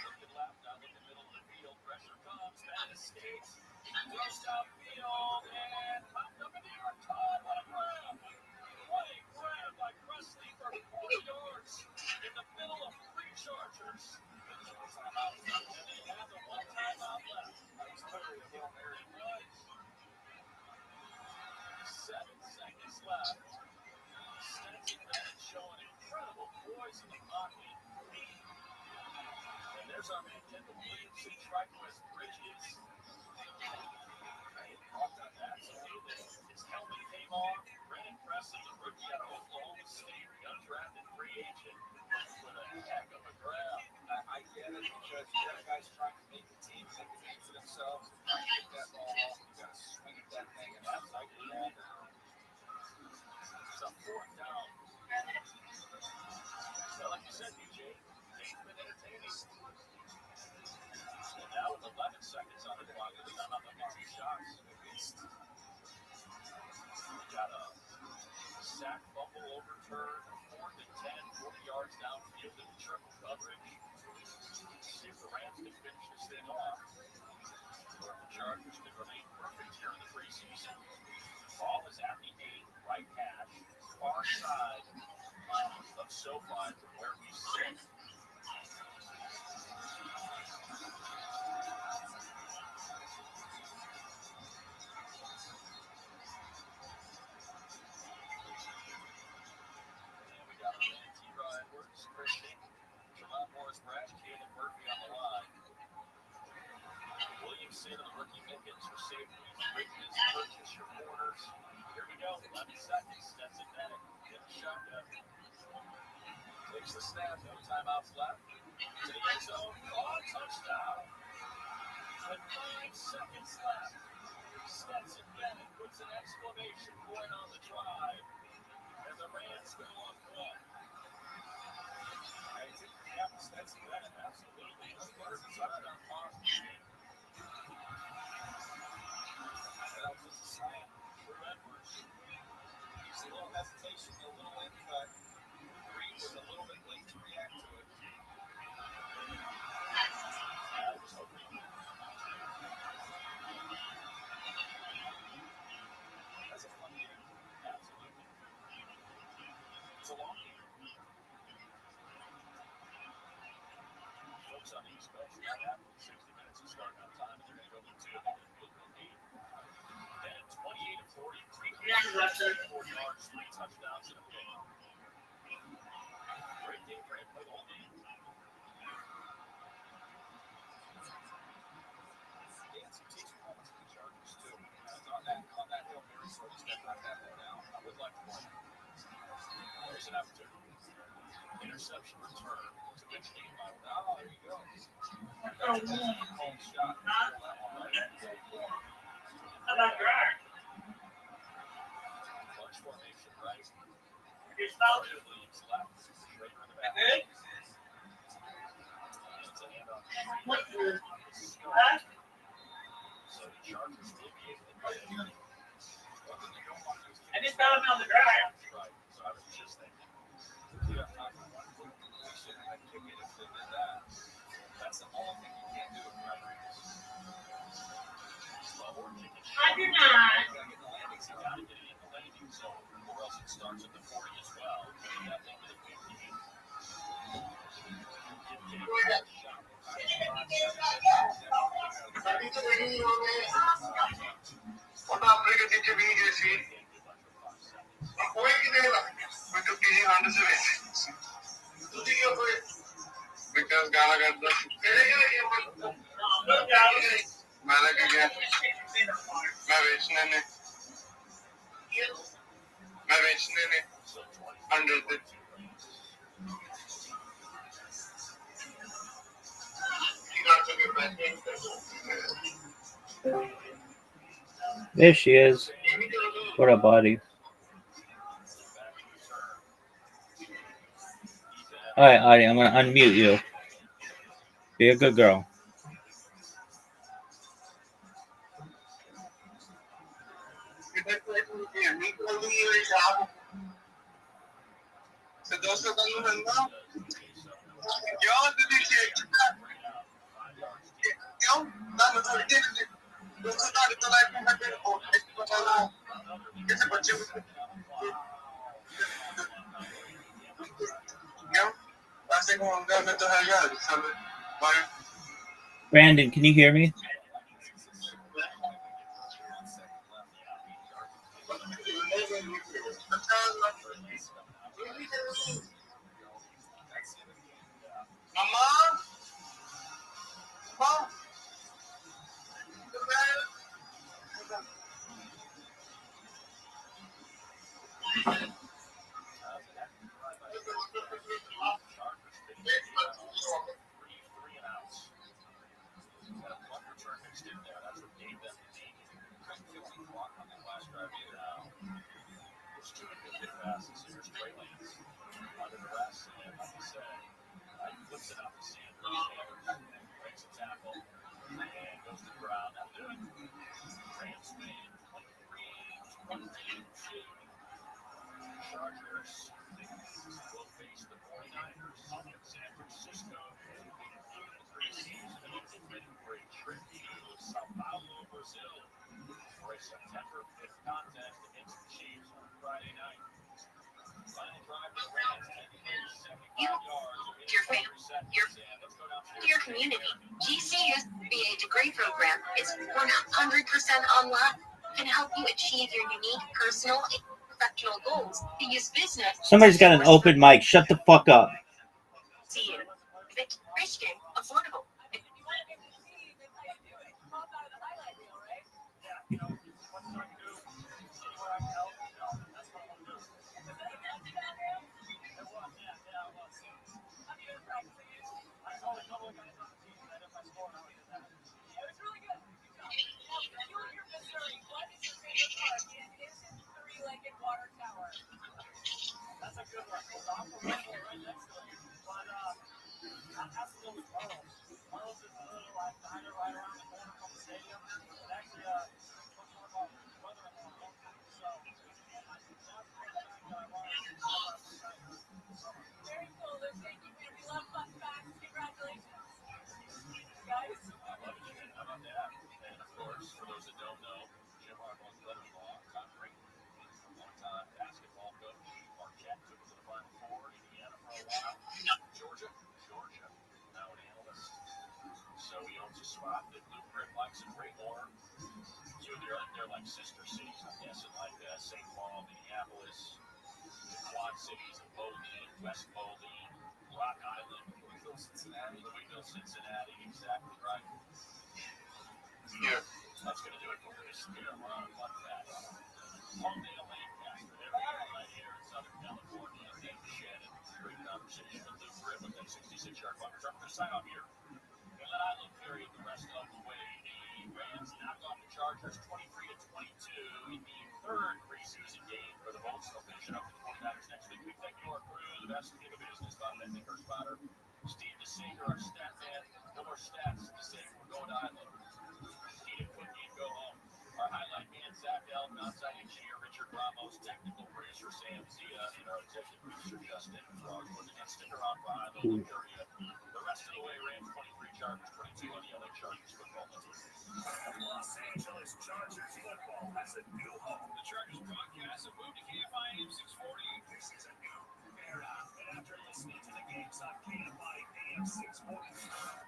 Looking left, now looking middle of the field. Pressure comes, that escapes. Goes downfield and popped up in the air. Caught. What a grab! What a grab by Presley for 40 yards in the middle of 3 Chargers. And they have the 1 timeout left. That was totally a Hail Mary. 7 seconds left. Stetson Bennett showing incredible poise in the pocket. And there's our man Kendall Williamson trying to his bridges. He walked on that, so his helmet came off. Brandon Presley, the rookie out of Oklahoma State, undrafted free agent, with a heck of a grab. I get it because you got guys trying to make the team make a name for themselves. You got to get that ball off. You got to swing at that thing and outside the ball down. It's a 4th down. So, like you said, DJ, they've been entertaining. And now with 11 seconds on the clock, they're not up on 2 shots. Got a sack, fumble, overturn, 4th and 10, 40 yards downfield in triple coverage. See if the Rams can finish this thing off. Or if the Chargers can remain perfect here in the preseason. Ball is at the 8, right hash, far side of SoFi from where we sit. And we got our man T-Raw Edwards, Christian, Tremont Morris-Brash, Caleb Murphy on the line. Williamson and the rookie Mickens for safety. Rickens, Burgess, your corners. Here we go, 11 seconds. Stetson Bennett in the shotgun. Takes the snap, no timeouts left. To the end zone, caught, touchdown. With 9 seconds left, Stetson Bennett puts an exclamation point on the drive. And the Rams go on one. I think we have Stetson Bennett, absolutely. That's part of the touchdown pass. That was just a slam. For Edwards. There's a little hesitation, a little in, but Green was a little bit late to react to it. I was hoping. That's a fun game. Absolutely. It's a long game. Folks on the East Coast, right after 60 minutes of starting on time, and they're going to go to 2 and then field goal 8. And 28 of 40, 4 yards, 3 touchdowns, and a pick. Great game, great play all game. Dance and teach moments for the Chargers, too. On that Hail Mary, so he's got to knock that one down. I would like one. There's an opportunity. Interception return to which game by Oh, there you go. Home shot. Clutch formation, right? Just foul. Williams left. Schrader in the back. Good. It's a handoff. What the? So the Chargers will be able to play it. I just found him on the drive. Right. So I was just thinking. Yeah, they should have kicked it if they did that. That's the only thing you can't do with Rodriguez. Slow or kick it I short. do not. You gotta get the landing You zone. gotta get it in the landing zone. There she is. What a body. All right, Audie, I'm going to unmute you. Be a good girl. Brandon, can you hear me? Your community. GCU's BA degree program is 100% online. Can help you achieve your unique personal and professional goals. To use business. Somebody's got an open mic. Shut the fuck up. See you. Christian, affordable.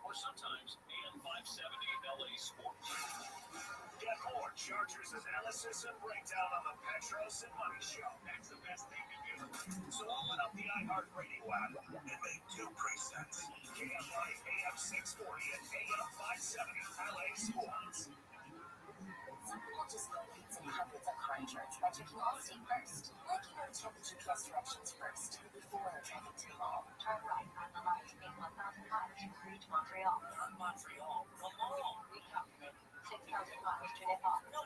Or sometimes AM 570 LA Sports. Chargers analysis and breakdown on the Petros and Money Show. That's the best thing to do. So open up the iHeartRadio app and make two presets. KFI AM 640 and AM 570 LA Sports. Some people just go eat in hundreds of car insurance, but you can all stay first. Like you know, check the GPS directions first before driving to the mall. Turn right on the line to make 1,000 miles to reach Montreal. Not Montreal, the mall. We calculate 6,000 miles to Nepal. No,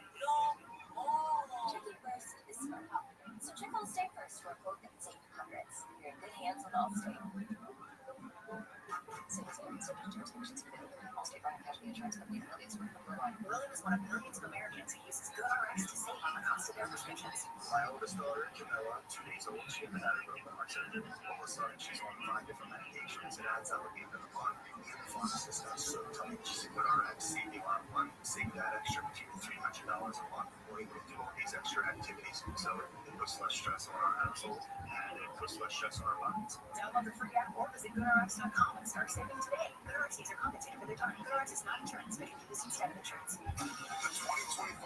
mall. Checking first is smart help. So check on Stay First for a quote that can save you hundreds. You're in good hands with Allstate. Allstate Fire and Casualty Insurance Company affiliates with number one. William is one of millions of Americans who uses GoodRx to save on the cost of their prescriptions. My oldest daughter, Camilla, 2 days old, she had had a broken heart surgery. All of a sudden, she's on 5 different medications. It adds up at the end of the month. The pharmacist got so tight. She said, GoodRx, save me a lot of money. Save that extra between $300 a month. We're able to do all these extra activities. So it puts less stress on our household, and it puts less stress on our minds. Download the free app or visit GoodRx.com and start saving today. GoodRx needs are compensated for their time. GoodRx is not insurance, but can be used instead of insurance. The 2025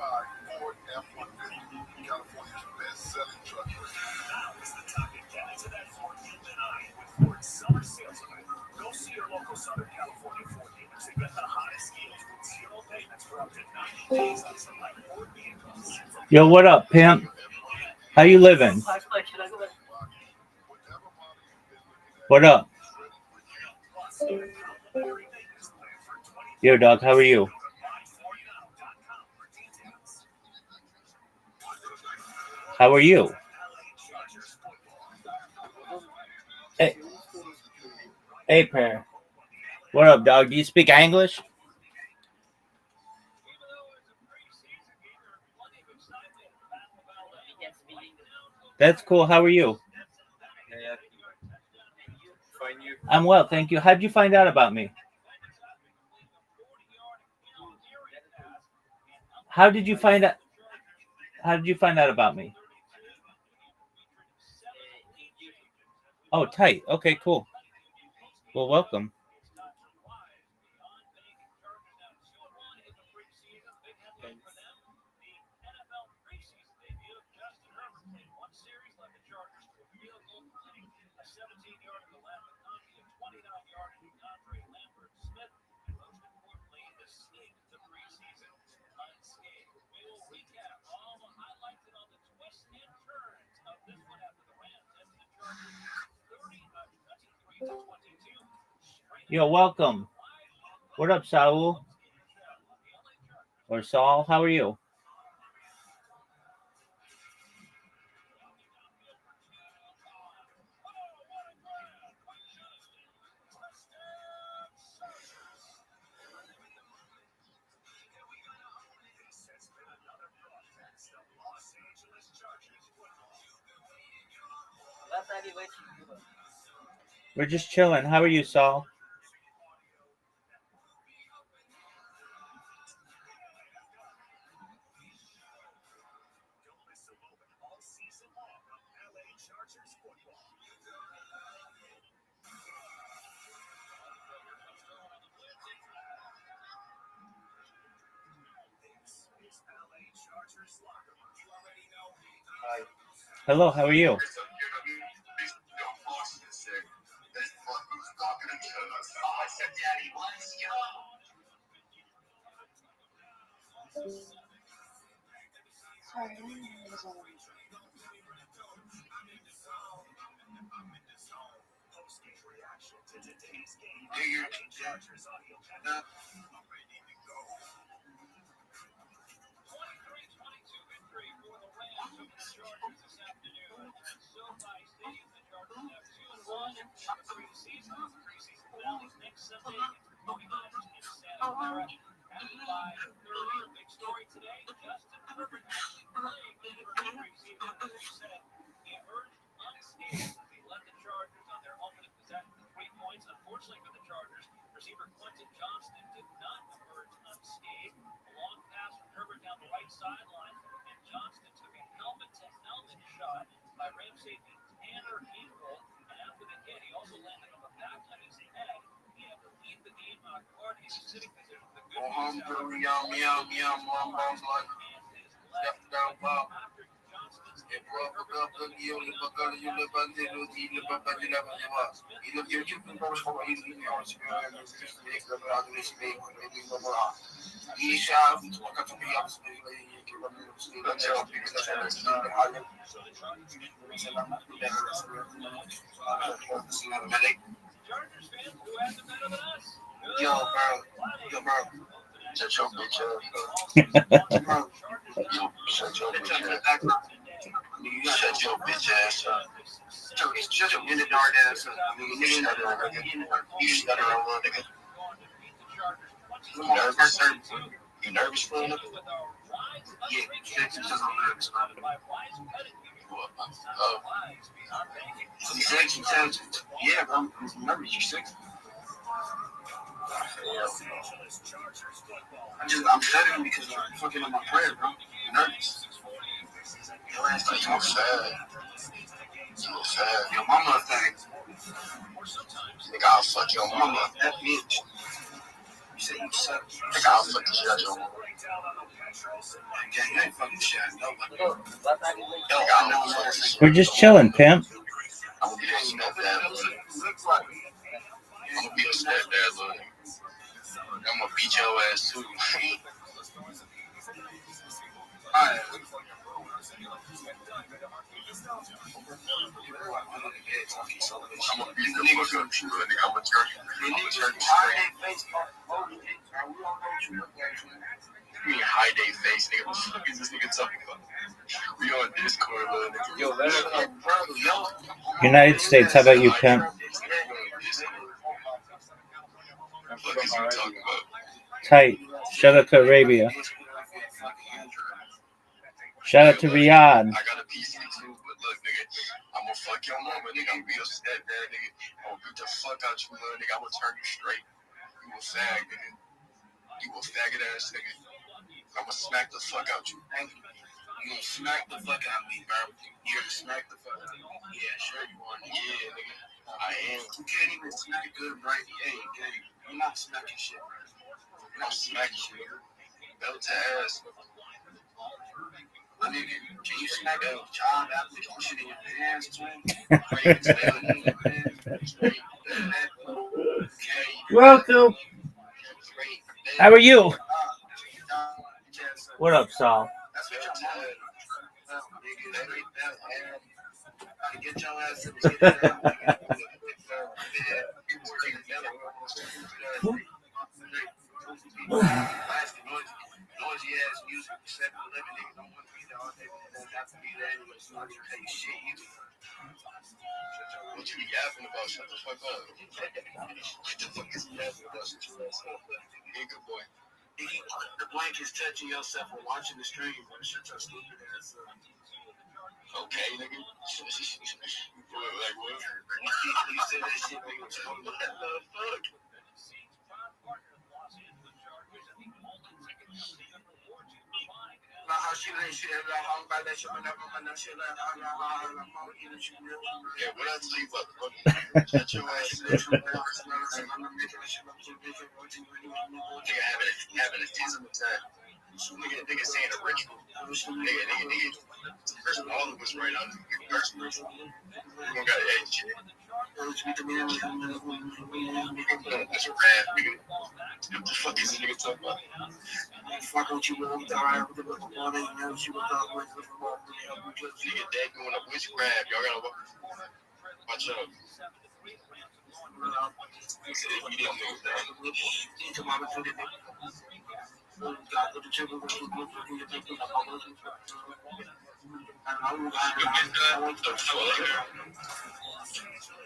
Ford F-150, California's best-selling truck. Now is the time to get into that Ford F-150 with Ford's summer sales event. Go see your local Southern California Ford dealers and get the hottest deals with zero payments for up to 90 days on select Ford vehicles. Yo, what up, pimp? How you living? What up? Yo, dog, how are you? How are you? Hey, pair. What up, dog? Do you speak English? That's cool. How are you? I'm well, thank you. How'd you find out about me? How did you find out? How did you find out about me? Oh, tight. Okay, cool. Well, welcome. Yo, welcome. What up, Saul? Or Saul? How are you? We're just chilling. How are you, Saul? Hello, how are you? Shut your bitch ass up. Shut your bitch ass up. Shut your bitch ass up. Shut your in the dark ass up. You stutter on one nigga. You nervous? You nervous for him? Yeah, because I'm nervous. You sexy, yeah, I'm nervous. You sexy. I'm stuttering because I'm fucking on my prayer, bro. I'm nervous. Your ass like you sad. You sad. Your mama a thing. Nigga, I'll fuck your mama. That bitch. You say you suck. Nigga, I'll fuck the shit out your mama. Yeah, you ain't fucking shit out nobody. We're just chilling, pimp. I'm gonna be your stepdad, I'm gonna be your stepdad, Lord. I'm gonna beat your ass too. Alright. I'm gonna beat the fuck up you, nigga. I'm gonna turn you straight. You mean high day face, nigga? What the fuck is this nigga talking about? We on Discord, little nigga. Yo, let United States, how about you, pimp? What the fuck is you talking about? Tight. Shout out to Arabia. Shout out to Riyadh. I got a PC too, but look, nigga, I'm gonna fuck your mama, nigga. I'm gonna be your stepdad, nigga. I'm gonna beat the fuck out you, little nigga. I'm gonna turn you straight. You a fag, nigga. You a faggot ass nigga. I'm gonna smack the fuck out you. You gonna smack the fuck out of me, bro. You gonna smack the fuck out of me? Yeah, sure you are. Yeah, nigga. I am. You can't even smack good, right? Hey, you're not smacking shit, bro. You're not smacking shit, nigga. Belt to ass. My nigga, can you smack a job application in your pants, twin? Welcome. How are you? What up, Saul? Get your ass in the noisy ass music, 7-Eleven nigga don't want to be there all day, but they have to be there anyway, so I can tell you shit either. What you yapping about? Shut the fuck up. What the fuck is you yapping about? Shut your ass up. Hey, good boy. The blank is touching yourself and watching the stream, but shut your stupid ass up. Okay, nigga. Like what? You said that shit, nigga. What the fuck? Yeah, what I tell you about the shut your ass up. Nigga having a dismal time. Nigga saying a ritual. Nigga. First of all, it was right on the first ritual. We don't got to edit shit. That's a rap, nigga. What the fuck is this nigga talking about? Fuck what you want to hire with the water and now she was talking with the water. Nigga, that doing a witchcraft. Y'all gotta watch out.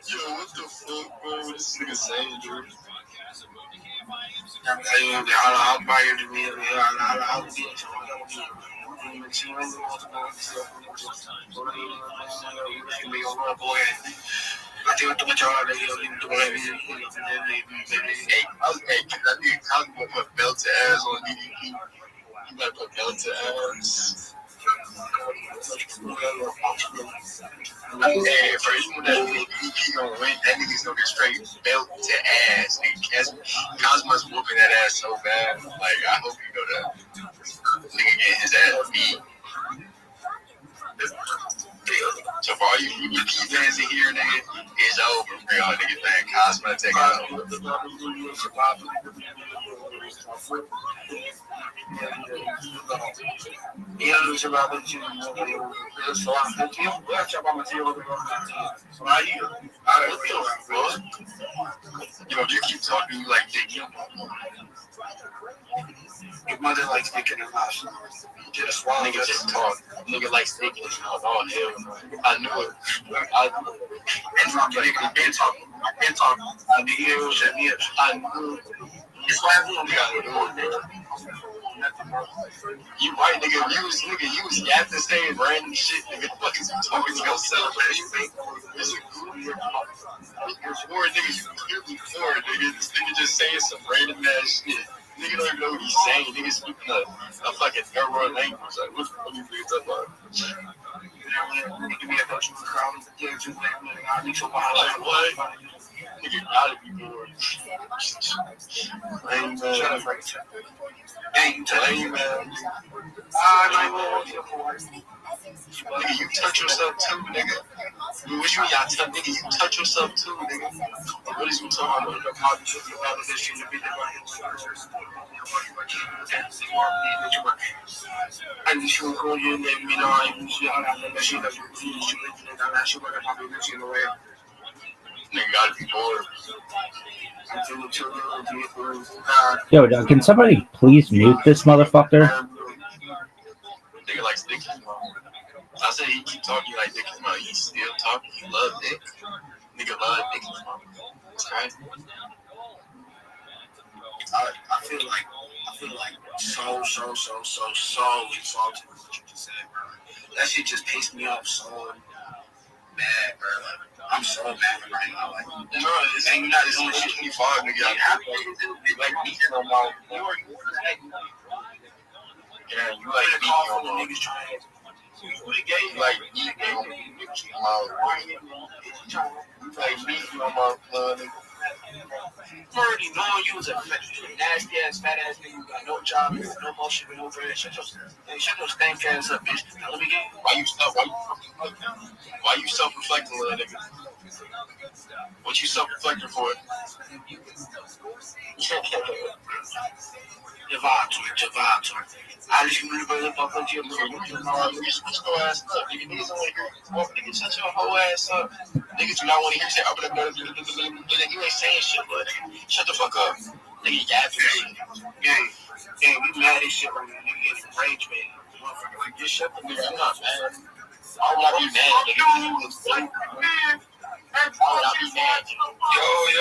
Yo, what the fuck, bro? What this nigga saying, dude? I'll buy you the meal. I'll be I think put belt to ass on DDP. You better put belt to ass. Hey, first one that DDP gonna win, that nigga's gonna get straight belt to ass. Cosmo's whooping that ass so bad. Like, I hope you know that. Nigga getting his ass beat. fans in here, nigga, it's over for y'all niggas, man. Cosmetic out. Я лучше бы обучил его. Что он хотел, я чаба мотивировал его. Yo, you keep talking, you like dick. Your mother likes dick in her mouth. Just swallow. Nigga just talk. Nigga likes dick in his mouth. Oh, hell no. I knew it. I knew it. You right, nigga. You was yapping, saying random shit, nigga. Fuck is you talking to yourself, man? It's a group. Before, nigga, you clearly bored, nigga. This nigga just saying some random ass shit. Nigga don't even know what he's saying. Nigga speaking a fucking third world language. Like, what the fuck you think about? Like, what? Nigga gotta be bored. Lame, man. Lame, man. Nigga, you touch yourself too, nigga. What you y'all tell nigga, you touch yourself too, nigga. What is you talking about? Nigga gotta be bored. Yo, dog, can somebody please mute this motherfucker? Nigga likes dick in his mouth. I said he keep talking like dick in his mouth. He still talking. He love dick. Nigga love dick in his mouth. That's right. I feel like so insulted with what you just said, bro. That shit just pissed me off so bad, bro. Like, I'm so mad right now. Like, No, it's ain't not. It's only 25, nigga. Like me in my mouth. Yeah, you like me in your mouth. You like me in your mouth. You like me in your mouth, nigga. I already know you was a nasty ass, fat ass nigga. You got no job, you got no motion, no bread. Shut your stank ass up, bitch. Now let me get. Why you self-reflecting, little nigga? What you self-reflecting for? Your vibe to it. I just really bring up on your Nigga, shut your ass up. Nigga, niggas don't want to hear you. Nigga, shut your whole ass up. Niggas do not want to hear you say, you ain't saying shit, but nigga, shut the fuck up. Nigga, yapping. Hey, we mad as shit right now. Nigga getting rage, man. Motherfucker, like, just shut the Nigga, I'm not mad. Why would I be mad, nigga? Why would I be mad, nigga? Yo.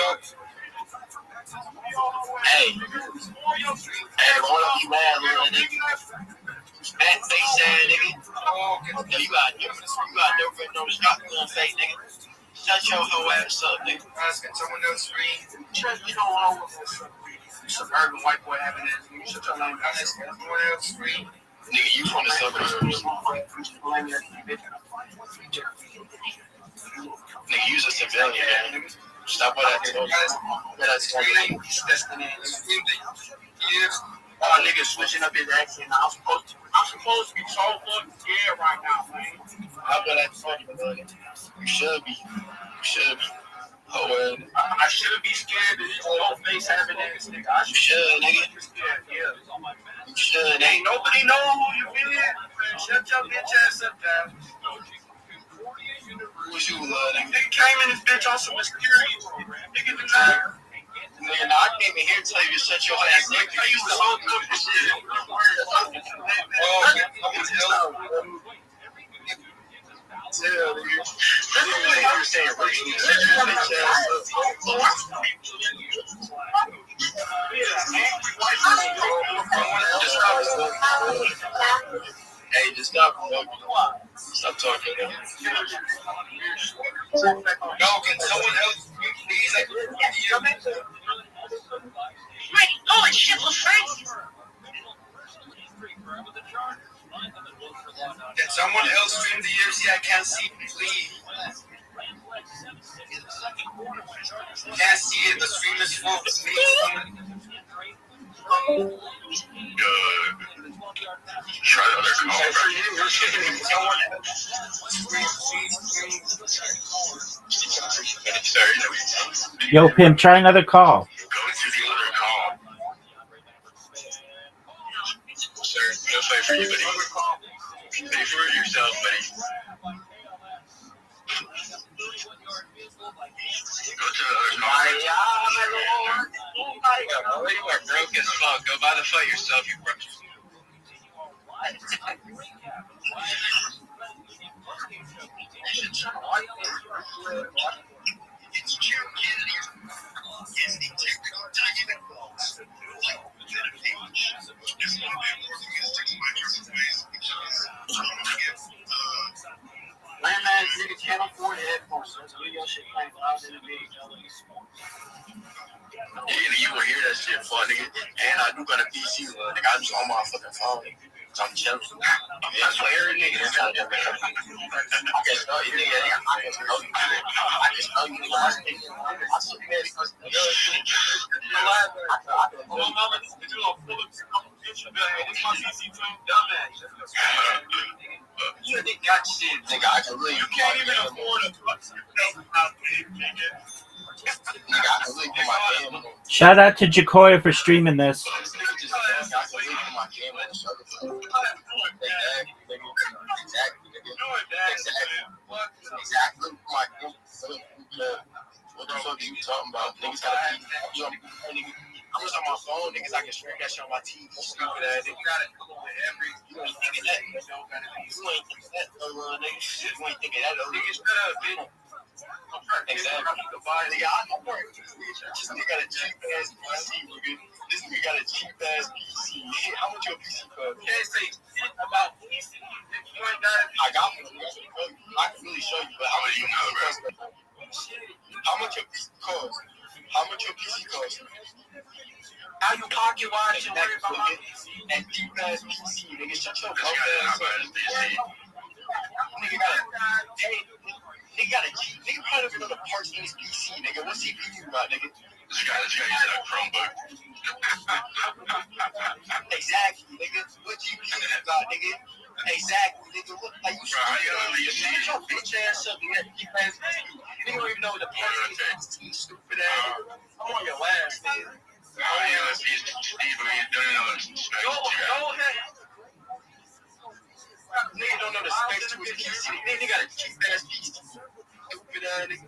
Hey, why would I be mad, little nigga? Fat face ass nigga. Yo, you got different no shotgun face, nigga. Shut your whole ass up, nigga. Asking someone else free. You know what with this suburban white boy having this. Shut your name. Asking someone else free. Nigga, you from the suburbs. Nigga, you's a civilian, man. Stop what I told you. All niggas switching up his accent. I'm supposed to be so fucking scared right now, man. How about that fucking money? You should be. Oh, well. I should be scared of this whole face having ass nigga. You should, nigga. Be scared, yeah. You should, nigga. Ain't nobody know who you been. Shut your bitch ass up, guys. What you love, nigga? Nigga came in this bitch on some mysterious nigga denied. Nigga, no, I came in here to tell you to shut your ass up. Nigga, you was so good for shit. Tell, nigga. You're saying rich nigga, shut your bitch ass up. Hey, just stop talking. Stop talking. Yo, can someone else please? Right. Oh, it's shit was crazy. Can someone else stream the UFC? I can't see, please. Can't see it. The stream is full. Please. Try the other call, bro. Yo, Pimp, try another call. Go to the other call. Sir, no fight for you, buddy. Pay for it yourself, buddy. Go to the other call. You are broke as fuck. Go buy the fight yourself, you broke. It's Jim Kennedy. Is the technical document laws. Like the page. It's one of the more mystic ways. Landman, nigga can't afford headphones, so your shit playing loud in the video. Yeah, you will hear that shit, fuck, nigga. And I do got a PC, nigga. I'm just on my fucking phone. So I'm chilling. That's what every nigga is trying to do. I just know you, nigga. I just know you. I just know you, nigga. I see you, man. You nigga got shit, nigga. I can really. You can't even afford a Shout out to Jacoya for streaming this. What the fuck are you talking about? Niggas gotta keep. I'm just on my phone, niggas. I can stream that shit on my TV. Stupid ass. You gotta come on every. You ain't thinking that. You ain't thinking that, little nigga. You ain't thinking that, little nigga. Shut up, bitch. Exactly. Nigga, I'm working. This nigga got a cheap ass PC, nigga. This nigga got a cheap ass PC. How much your PC cost? Can't say shit about PC. You ain't got it. I got one. I can really show you, but how much your PC cost? How much your PC cost? How much your PC cost? How you pocket wise and worry about my PC? And cheap ass PC, nigga. Shut your mouth ass up. Nigga got a nigga got a G. Nigga probably don't even know the parts in his PC, nigga. What CPU you got, nigga? This guy using a Chromebook. Exactly, nigga. What GPU you got, nigga? Exactly, nigga. What, like, you shut your bitch ass up, nigga. Nigga don't even know the parts in his PC, stupid ass. I'm on your ass, nigga. Go ahead. Nigga don't know the specs to his PC. Nigga got a cheap ass PC. Stupid ass nigga.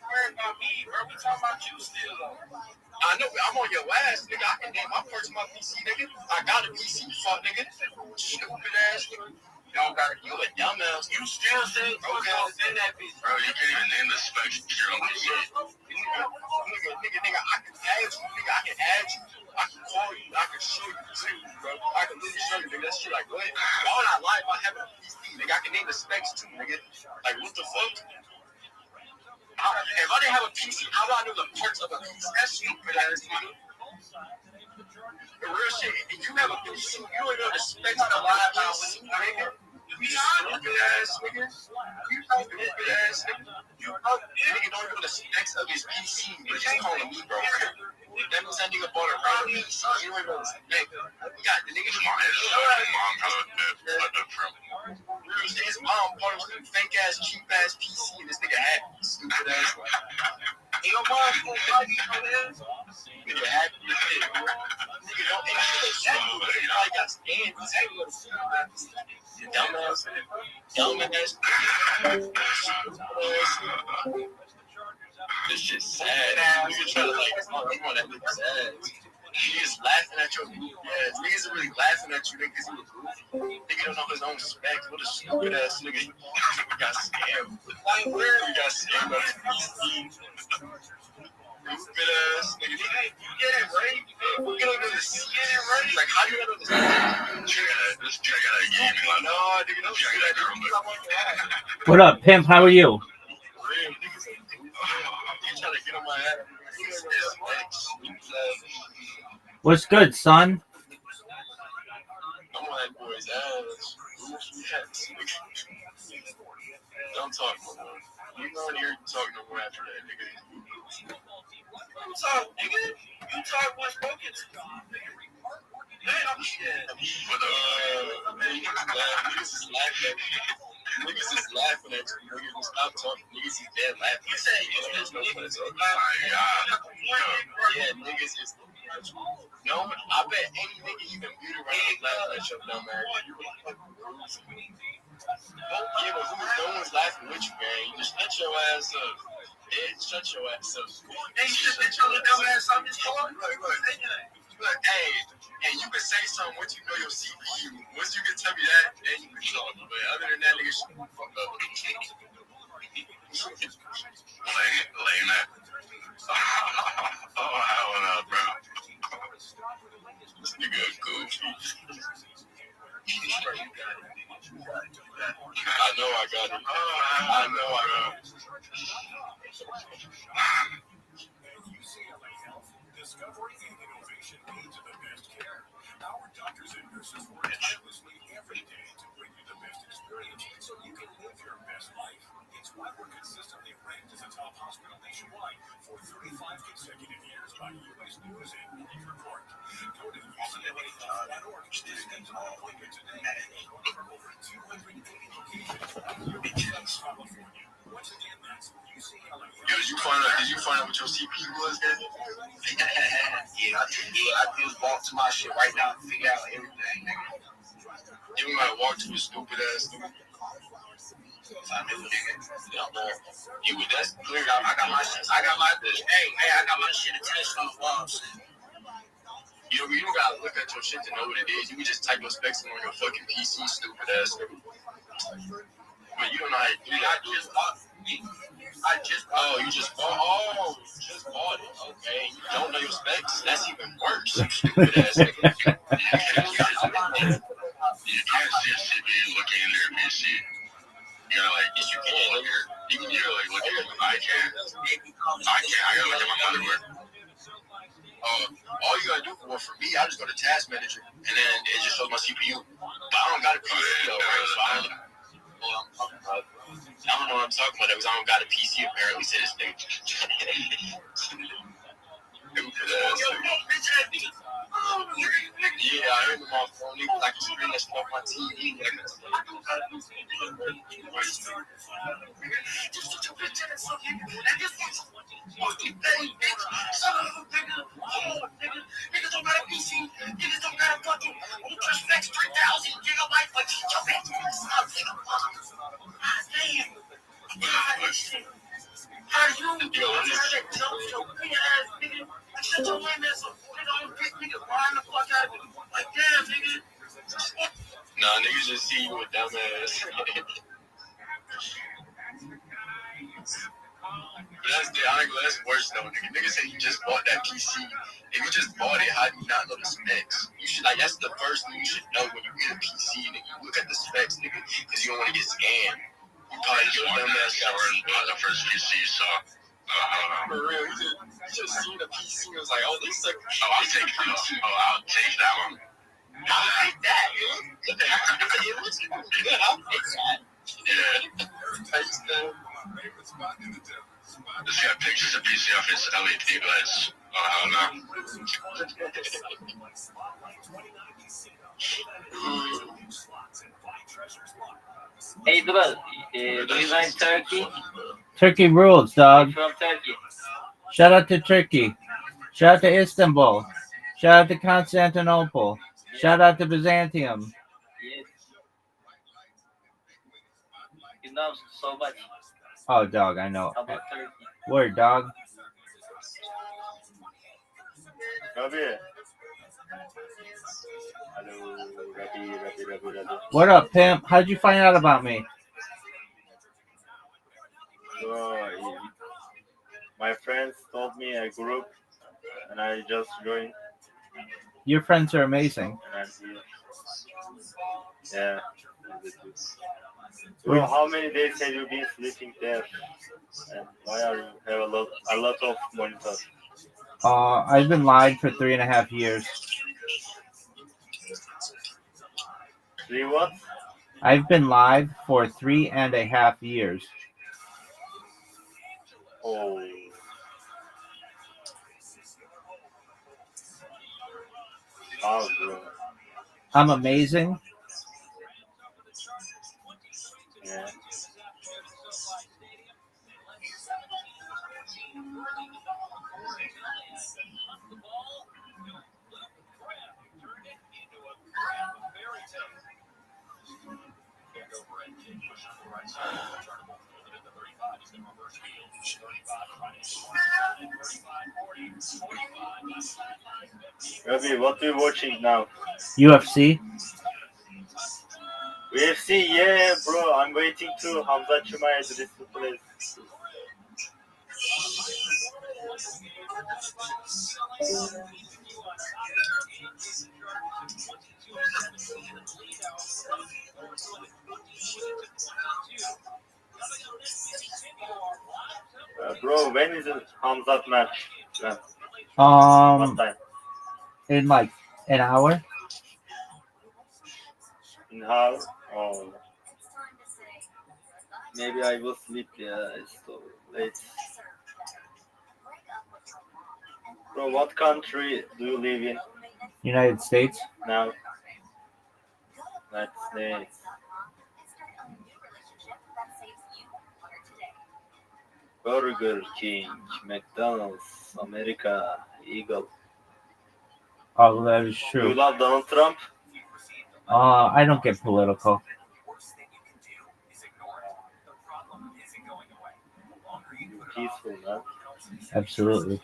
Worry about me, bro. We talking about you still, though. I know, I'm on your ass, nigga. I can name my person my PC, nigga. I got a PC, fuck, nigga. Stupid ass nigga. You a dumbass. You still say you was gonna send that bitch. Bro, you can't even name the specs. You're on shit. Nigga, I can add you. Nigga, I can add you. I can call you. I can show you too, bro. I can literally show you, nigga. That shit like, what? Why would I lie about having a PC, nigga? I can name the specs too, nigga. Like, what the fuck? If I didn't have a PC, how do I know the parts of a PC? That's stupid ass, nigga. The real shit, if you have a PC, you don't even know the specs to lie about what you nigga. You stupid ass nigga. You stupid ass nigga. Nigga don't even know the specs of his PC. You're just calling me, bro. That means that nigga bought a real PC. You don't even know the specs. We got the nigga. His mom bought a fake ass, cheap ass PC, and this nigga had stupid ass. Hey, your mom gonna buy you for this? Nigga had this shit. Nigga don't exactly. Nigga probably got scammed. Dumbass. This shit's sad. Nigga try to like, come on, that nigga's sad. Niggas laughing at your goofy ass. Niggas are really laughing at you, nigga, because you a goofy. Nigga don't know his own specs. What a stupid ass nigga. You got scammed. You got scammed by the PC. Stupid ass nigga. Hey, you get it right? You don't know this. You get it right? Like, how do you know this? This guy got a game. Like, no, nigga, don't do that. What up, Pimp? How are you? What's good, son? I'm on that boy's ass. Don't talk no more. You know when you're talking no more after that, nigga. You talk, nigga. You talk when spoken to. Niggas is laughing at you. Niggas stop talking. Niggas is dead laughing. There's no fun talking. Yeah, niggas is. No, I bet any nigga even beauty around laughing at your dumb ass. Yeah, but no one's laughing with you, man. You just shut your ass up. Yeah, shut your ass up. Hey, you just shut your dumb ass up. Hey, you can say something once you know your CPU. Once you can tell me that, then you can talk. But other than that, nigga, shut the fuck up. Lame that. Oh, hell no, bro. This nigga goofy. I know I got it. I know I got it. UCLA Health, discovery and innovation leads to the best care. Our doctors and nurses work tirelessly every day to bring you the best experience so you can live your best life. It's why we're consistently ranked as a top hospital nationwide for 35 consecutive years by U.S. News and World Report. Go to UCLAHealth.org to schedule an appointment today at one of our over 280 locations in California. Once again, that's UCLA. Yo, did you find out what your CPU was, man? Yeah, I just walked to my shit right now to figure out everything, nigga. You might walk to a stupid ass nigga. That's clear. I got my shit. Hey, I got my shit attached on the wall. You don't gotta look at your shit to know what it is. You can just type your specs in on your fucking PC, stupid ass nigga. But you don't know how to do that. You just bought it. Okay, you don't know your specs. That's even worse. You stupid ass nigga. You can't see a CPU looking in their PC. You know, like, yes, you can. You can like look at it. I can't. I gotta look at my motherboard. All you gotta do for me, I just go to Task Manager, and then it just shows my CPU. But I don't got a PC though, right? So I don't know what I'm talking about because I don't got a PC apparently to this thing. Yeah, I heard my phone. Nigga, like a screen that's off my TV. Niggas don't got a PC. Niggas don't got a fucking Ultra Specs 3000 gigabyte. But your bitch is how do you do that? Your big ass nigga. Shut your lame ass up. Nigga on big nigga. Grind the fuck out of it. Like, damn, nigga. Nah, niggas just see you a dumbass. That's worse though, nigga. Niggas say you just bought that PC. If you just bought it, how do you not know the specs? You should that's the first thing you should know when you get a PC, nigga. You look at the specs, nigga, because you don't want to get scammed. You probably your dumbass got the first PC you saw. For real, you just seen a PC and was like, oh, this is I'll take that one. I'll take that, dude. I'll take that. Yeah. Thanks, though. This got pictures of PC off its LED lights. Oh, no. Hey, Duval, do you like Turkey? Turkey rules, dog. From Turkey. Shout out to Turkey. Shout out to Istanbul. Shout out to Constantinople. Shout out to Byzantium. Yes. You know so much Oh, dog, I know. about Turkey. Word, dog. Rabbi. Hello, Rabbi. What up, pimp? How'd you find out about me? My friends told me a group, and I just joined. Your friends are amazing. And I'm here. Yeah. So how many days have you been sleeping there? And why are you have a lot of monitors? I've been live for 3.5 years. 3 what? I've been live for 3.5 years. Oh. How, bro? I'm amazing. Yeah. Rabbi, what are you watching now? UFC. UFC, yeah, bro. I'm waiting to Hamza Chimaev's display. Bro, when is the Hamza match? When? What time? In like an hour. In how? Oh. Maybe I will sleep. Yeah, it's so late. Bro, what country do you live in United States. now? United States. Burger King, McDonald's, America, Eagle. Oh, that is Do you true. love Donald Trump? I don't get political. Peaceful, man. Absolutely.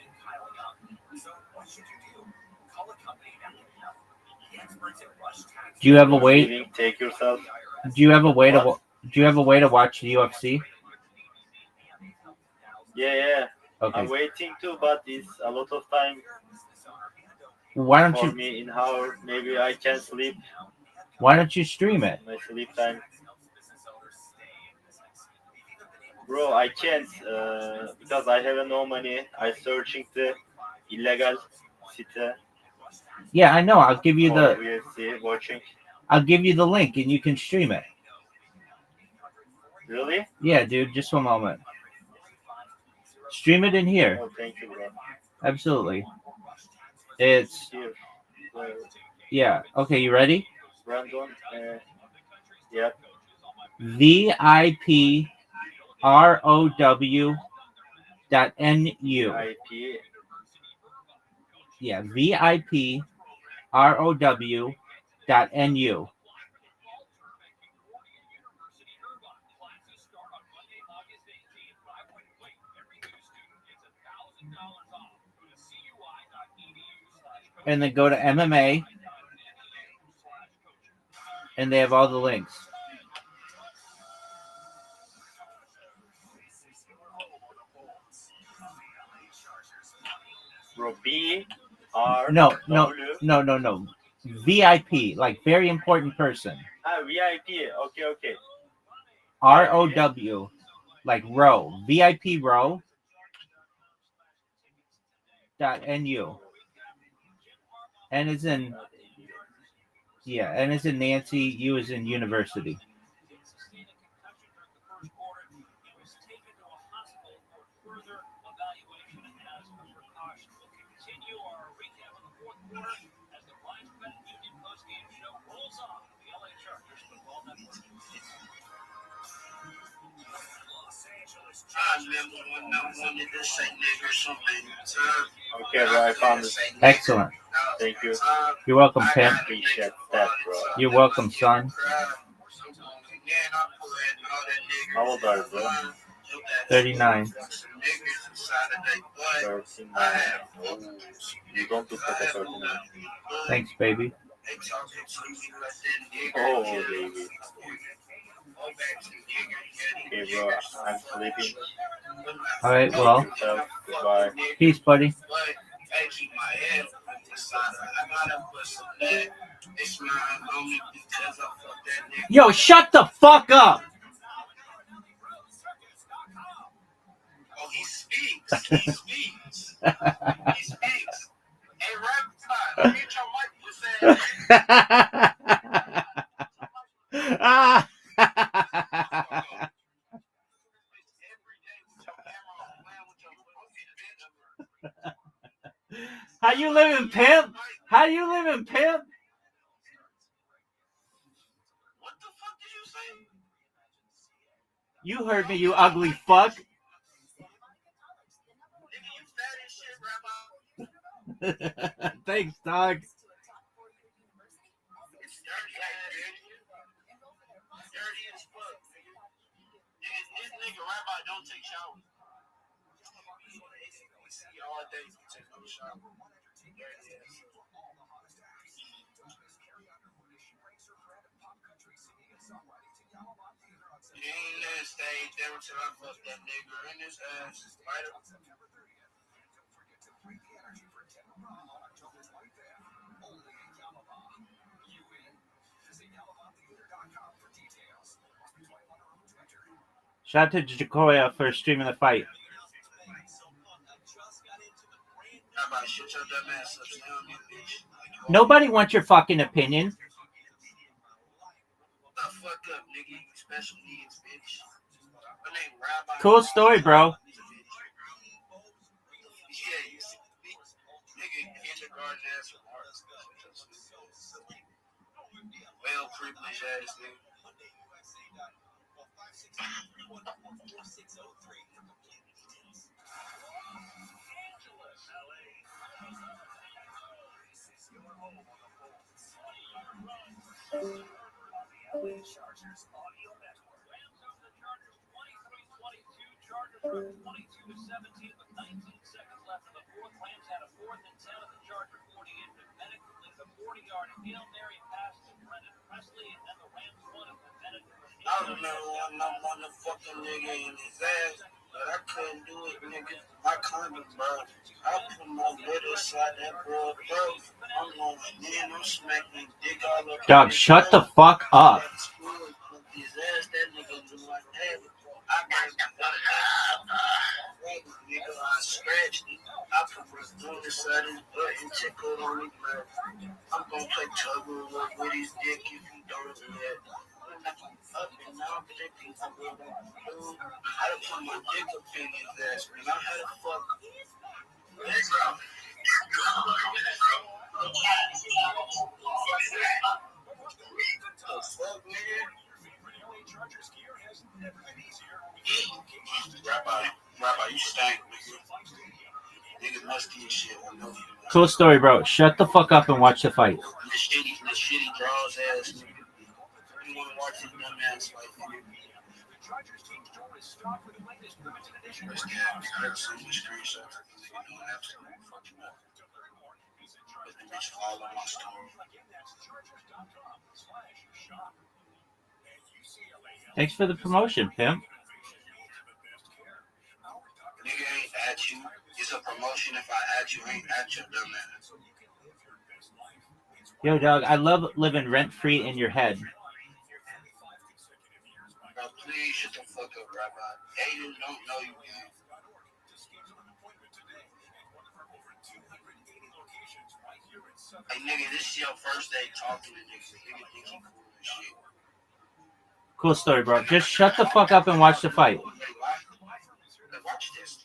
Do you have a way? Giving, take yourself. Do you have a way to? What? Do you have a way to watch the UFC? Yeah. Okay. I'm waiting to, but it's a lot of time Why don't for you? me in how maybe I can sleep. Why don't you stream it? My sleep time. Bro, I can't because I have no money. I searching the illegal site Yeah, I know. I'll give you for the. UFC watching. I'll give you the link, and you can stream it. Really? Yeah, dude. Just one moment. Stream it in here. Oh, thank you, bro. Absolutely. It's Here. yeah. Okay, you ready? Brandon. Yeah. VIPROW.NU. IP. Yeah, VIPROW.NU. And then go to MMA, and they have all the links. Bro, B R No. W. VIP, like very important person. VIP. Okay. ROW, like row. VIP row. .NU. N is in N is in Nancy, U is in university. Okay, bro, I found it. Excellent. Thank you. You're welcome, Pimp. Appreciate that, bro. You're welcome, son. How old are you, bro? 39. 39. Oh, you don't look like a 39. Thanks, baby. Oh, baby. Okay, bro, I'm sleeping. All right, well, Goodbye. peace, buddy. Yo, shut the fuck up. Oh, he speaks. He speaks. Hey, Reptile, get your mic, How you living, Pimp? How you living, Pimp? What the fuck did you say? You heard me, you ugly fuck. Nigga, you fat as shit, Rabbi. Thanks, dog. It's dirty ass, dirty as fuck, nigga. This nigga Rabbi don't take showers. We see all day, he take no shower. Dirty ass. You ain't let stay there until I fuck that nigga in his ass. Right up. Shout out to Jacoya for streaming the fight. Rabbi, shut your dumb ass up, stay on me, bitch. Nobody wants your fucking opinion. Shut the fuck up, nigga. You special needs, bitch. My name Rabbi. Cool story, bro. Yeah, you see, nigga, kindergarten ass remarks. Well privileged ass nigga. I was the number one motherfucking nigga in his ass, but I couldn't do it, nigga. My condom broke. I put my lid inside that bro, I'm going in, I'm smacking dick all up. Dog, shut the fuck up. His ass, that nigga do like that. I got the fuck nigga, I scratched it. I put my thumb inside his butt and tickled on his mouth. I'm gonna play tug of war with his dick if you don't do that. Up and down, thinking I'm gonna do. I done put my dick up in his ass, man. I had to fuck. Let's go. The fuck, nigga? Rabbi, you stank, nigga. Nigga musty as shit. I know you. Cool story, bro. Shut the fuck up and watch the fight. This shitty draws ass nigga. You wanna watch this dumb ass fight, nigga? First game, I heard so much screenshots of the nigga doing absolutely fucking nothing. But the bitch fall on my story. Thanks for the promotion, pimp. Nigga ain't at you. It's a promotion if I at you, ain't at your dumb ass. Yo, dog, I love living rent-free in your head. Bro, please shut the fuck up, Rabbi. Aiden don't know you, man. Hey, nigga, this is your first day talking to niggas. Nigga think you cool and shit. Cool story, bro. Just shut the fuck up and watch the fight. Watch this.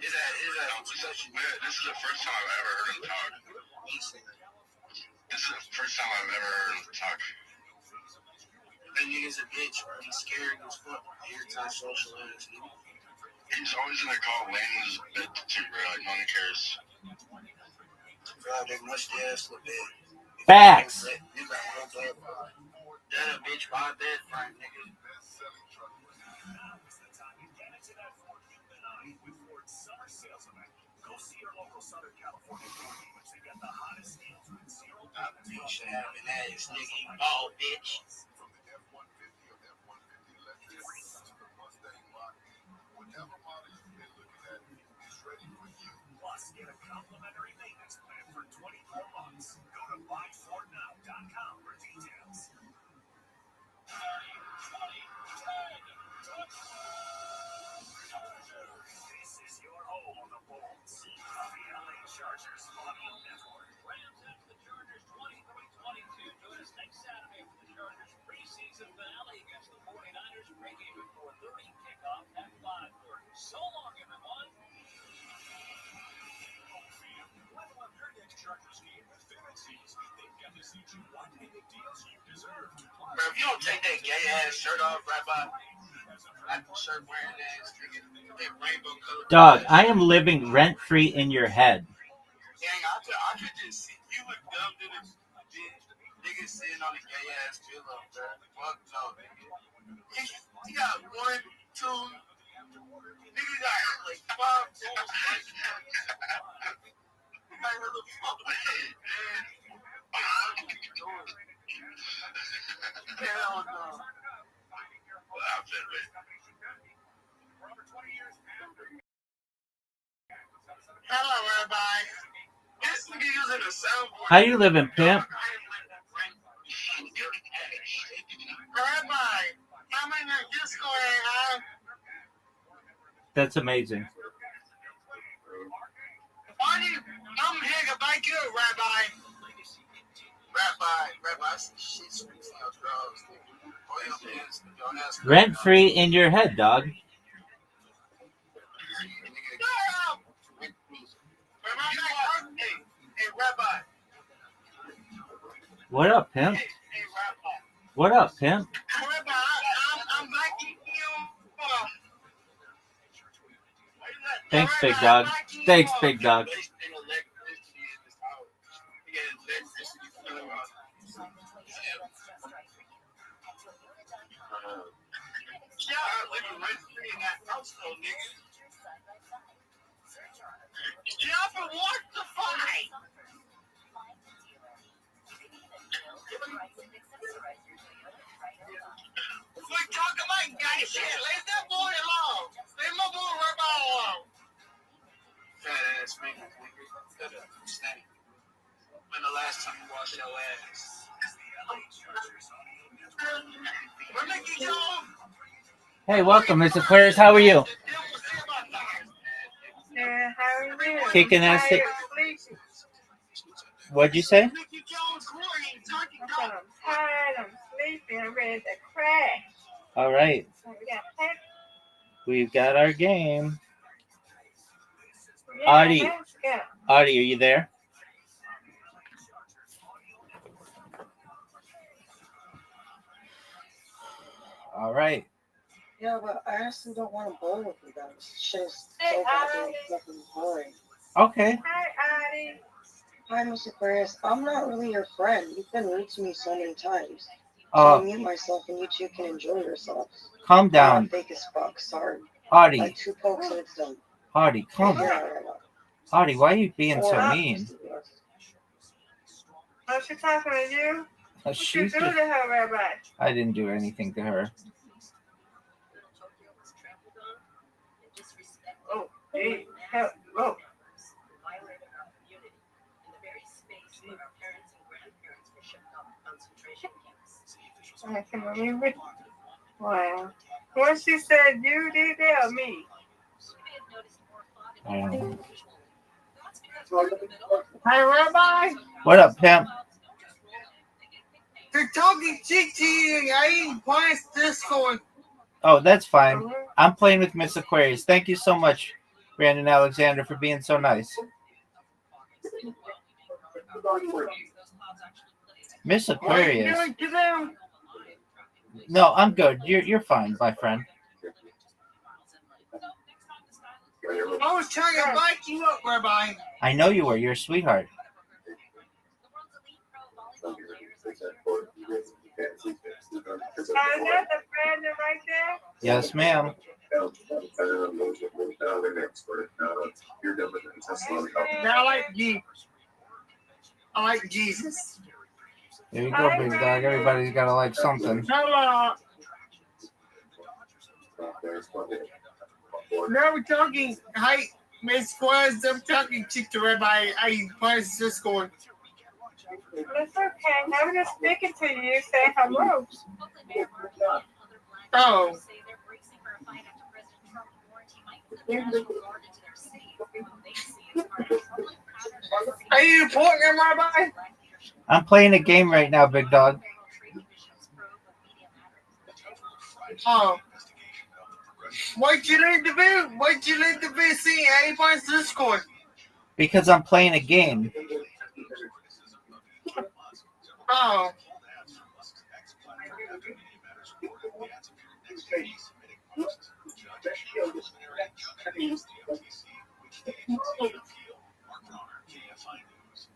Nigga, everybody this is the first time I've ever heard him talk. This is the first time I've ever heard him talk. That nigga's a bitch, bro. He's scary as fuck. Anti-social ass nigga. He's always gonna call Lane's a bitch too, bro. Like, no one cares. Bro, they musty ass little bit. Facts. That a bitch by a bed frame, nigga. Bitch, having ass nigga, you bald bitch. Plus, get a complimentary maintenance plan for 24 months. Go to buyfornow.com for details. This is your home on the Bulls. The LA Chargers Audio Network. Rams head to the Chargers 23-22. Join us next Saturday for the Chargers preseason finale against the 49ers. Pregame at 4:30, kickoff at 5:30. So long, everyone. Whether on your next Chargers Bro, if you don't take that gay ass shirt off, Rabbi, that shirt wearing ass, nigga, that rainbow color. Dog, I am living rent free in your head. Dang, I could just see you look dumb to the nigga sitting on a gay ass pillow, bro. Fuck no, nigga. He got 1, 2, nigga got like 5 balls. He got a little fuck man. Hell no. Well, I'm just hello, Rabbi. This nigga using a soundboard. How you living, pimp? Rabbi, I'm in the Discord, huh? That's amazing. Why do you come here to bite you, Rabbi? Rabbi, shit sweets in your drawers, nigga. Oh, your pants, your ass. Rent free in your head, dog. Hey, Rabbi. What up, pimp? Hey, Rabbi. What up, pimp? Rabbi, I'm liking you. Thanks, big dog. Thanks, big dog. Jump and watch the fight. We're talking about gay shit. Leave that boy alone. Leave my boy Rabbi alone. Fat ass fingers, nigga. Steady. When the last time you washed your ass? We're making you home. Hey, welcome, Mr. Aquarius. How are you? Yeah, how are you? Kicking ass. Tired, sleepy. What'd you say? I'm tired, I'm sleepy, I'm ready to crash. All right. So we got Pepsi. We've got our game. Yeah, Audie. let's go. Audie, are you there? All right. Yeah, but I actually don't want to bowl with you guys. It's just Hey, so goddamn Audie. fucking boring. Okay. Hi, Audie. Hi, Mr. Aquarius. I'm not really your friend. You've been rude to me so many times. So I'll mute myself and you two can enjoy yourselves. Calm I'm down. not fake as fuck, sorry. Audie. Like 2 pokes and it's done. Audie, calm Figure it down. out right now. Audie, why are you being so Or- mean? Oh, she talking to you? What you She's do just, to her, Rabbi? I didn't do anything to her. Oh, hey, help, oh. I can believe it. Wow. What she said, you did that or me? Hi, Rabbi. What up, pimp? They're talking shit to you. I ain't past Discord. Oh, that's fine. I'm playing with Miss Aquarius. Thank you so much, Brandon Alexander, for being so nice. Miss What are you Aquarius. doing to them? No, I'm good. You're fine, my friend. I was trying to bite you up, Rabbi. I know you were. You're a sweetheart. Is that the friend right there? Yes, ma'am. I like Jesus. I like Jesus. There you go, big dog. Everybody's got to like something. Hello. Now we're talking. Hi, Miss Quaz. I'm talking to Rabbi. I Quaz Discord. It's okay. I was just speaking to you, saying hello. Oh. Are you reporting him, Rabbi? I'm playing a game right now, big dog. Oh. Why'd you leave the booth? Why'd you leave the booth? See, anybody's Discord. Because I'm playing a game. Oh.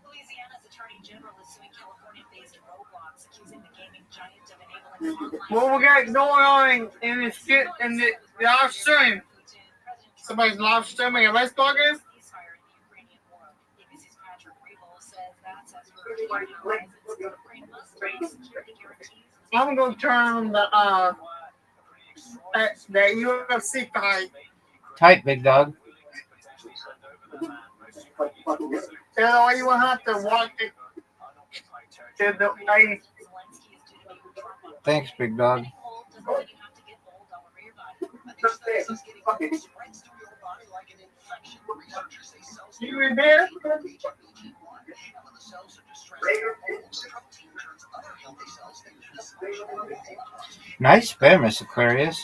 Louisiana's Attorney General is suing California-based Roblox, accusing the gaming giant of enabling online. What we got going on in the live stream? Somebody's live streaming a baseball game? I'm gonna turn the that UFC fight. Tight, big dog. So you will have to watch it to the lady. Thanks, big dog. You in there? Nice bear, Miss Aquarius.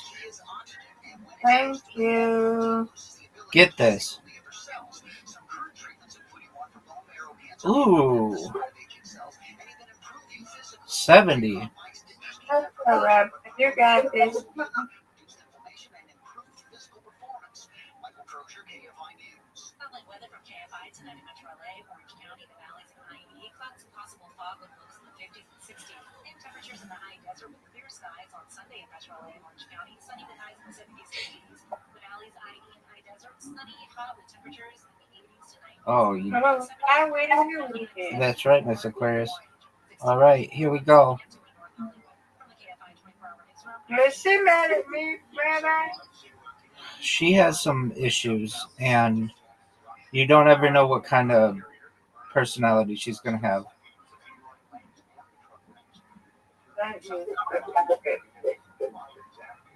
Thank you. Get this. Ooh. 70. All right, you got this. Sunlight weather from KFI tonight in Metro LA, Orange County, the valleys, and IE. Clouds and possible fog with lows in the 50s and 60s. And temperatures in the high desert with clear skies on Sunday in Metro LA, Orange County. Sunny with highs in the 70s and 80s. The valleys, IE, and high desert. Sunny, hot with temperatures in the 80s to 90s. Oh, you. I waited on you. That's right, Miss Aquarius. All right, here we go. Is she mad at me, Rabbi? She has some issues, and you don't ever know what kind of personality she's going to have. Thank you.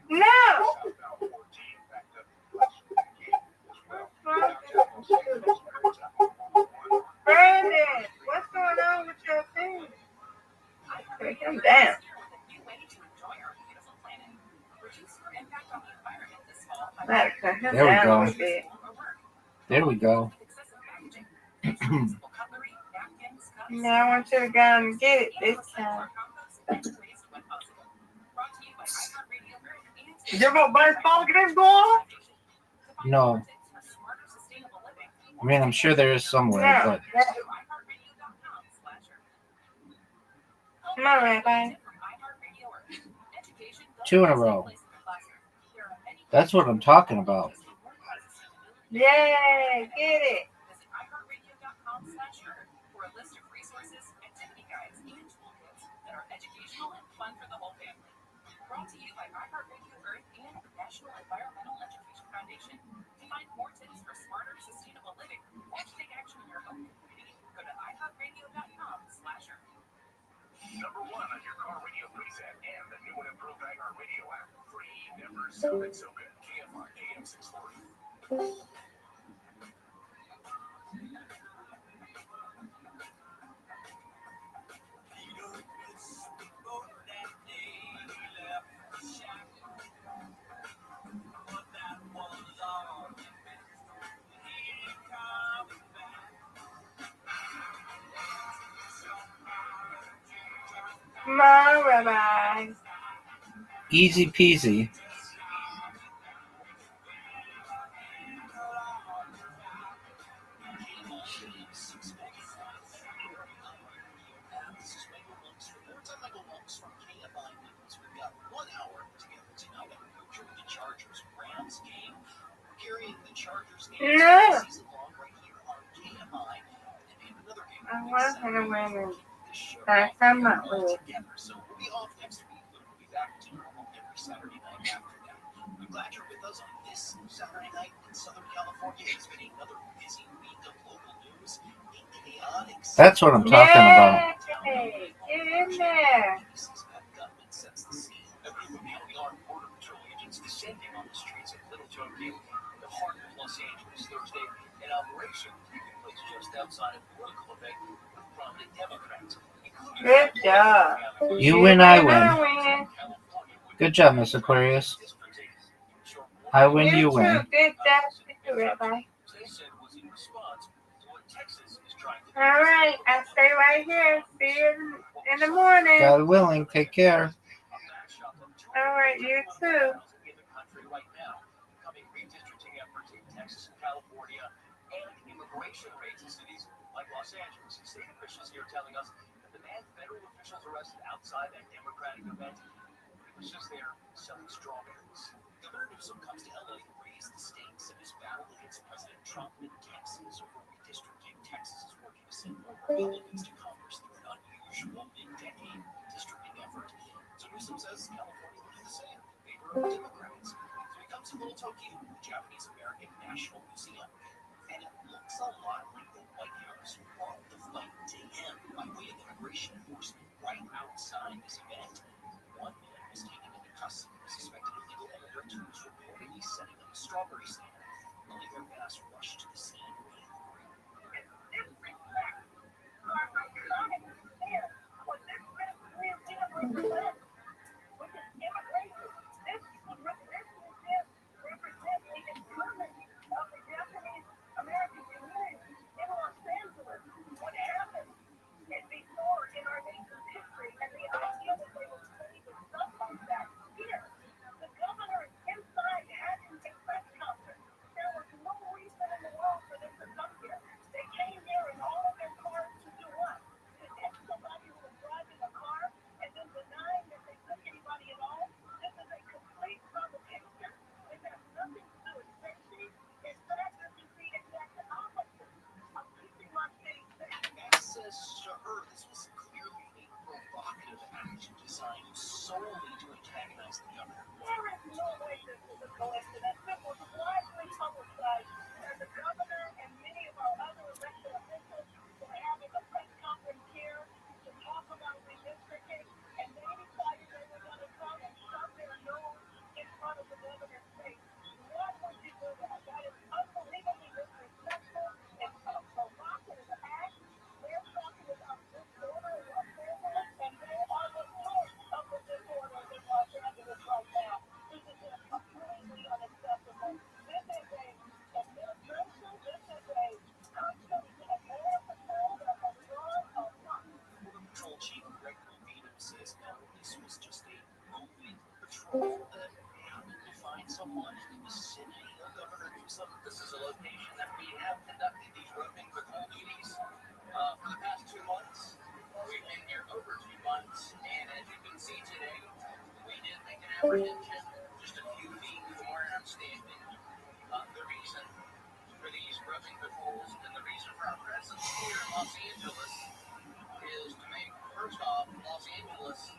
No! Brandon, what's going on with your thing? Break him down. There we go. There we go. Now I want you to go and get it this time. Is there about baseball games going on? No. I mean, I'm sure there is somewhere, but Come on, Rabbi. 2 in a row. That's what I'm talking about. Yay, get it. Brought to you by iHeartRadio Earth and the National Environmental Education Foundation. To find more tips for smarter, sustainable living or to take action in your home community, go to iHeartRadio.com/earth. Number 1 on your car radio preset and the new and improved iHeartRadio app. Free. Never sounded so good. KFI AM 640. Come on, Rabbi. Easy peasy. No. I was going to win and I'm not really. I'm glad you're with us on this Saturday night in Southern California. It's been another busy week of local news. That's what I'm talking about. Yay, get in there. Government sets the scene. A group of newly armed border patrol agents descending on the streets of Little Tokyo in the heart of Los Angeles Thursday. An operation taking place just outside of political event with prominent Democrats. Good job. You win, I win. Good job, Miss Aquarius. I win, you win. Good job, Rabbi. All right, I'll stay right here. See you In the morning. God willing, take care. All right, you too. Redistricting efforts in Texas and California, and immigration raids in cities like Los Angeles. State officials here telling us that the man federal officials arrested outside that Democratic event, he was just there selling strawberries. Governor Newsom comes to LA to raise the stakes of his battle against President Trump in Texas over redistricting. Texas is working to send more Republicans to Congress through an unusual mid-decade redistricting effort. So Newsom says California will do the same in favor of Democrats. So he comes to Little Tokyo, the Japanese American National Museum, and it looks a lot like the White House on the flight to him by way of immigration enforcement right outside this event. One man was taken into custody, suspected illegal immigrant who was reportedly setting up a strawberry stand. Oliver Bass rushed to the scene. Solely to antagonize the governor. There is no way this is a coincidence. It was widely publicized that the governor and many of our other elected officials were having a press conference here to talk about redistricting, and they decided they were going to come and shove their nose in front of the governor's face. Why would you do that? That is unbelievably disrespectful. It's a provocative act. They're talking about disorder in Los Angeles, and they are the source of the disorder in Los Angeles right now. This is just completely unacceptable. This is a administration. This is a customs and border patrol that has run amok. Border Patrol Chief Greg Rubino says no, this was just a moving patrol that happened to find someone in the vicinity of Governor Newsom. This is a location that we have conducted these roving patrol duties for the past 2 months. We've been here over 2 months, and as you can see today, we did make an apprehension just a few feet from where I'm standing. The reason for these roving patrols and the reason for our presence here in Los Angeles is to make, first off, Los Angeles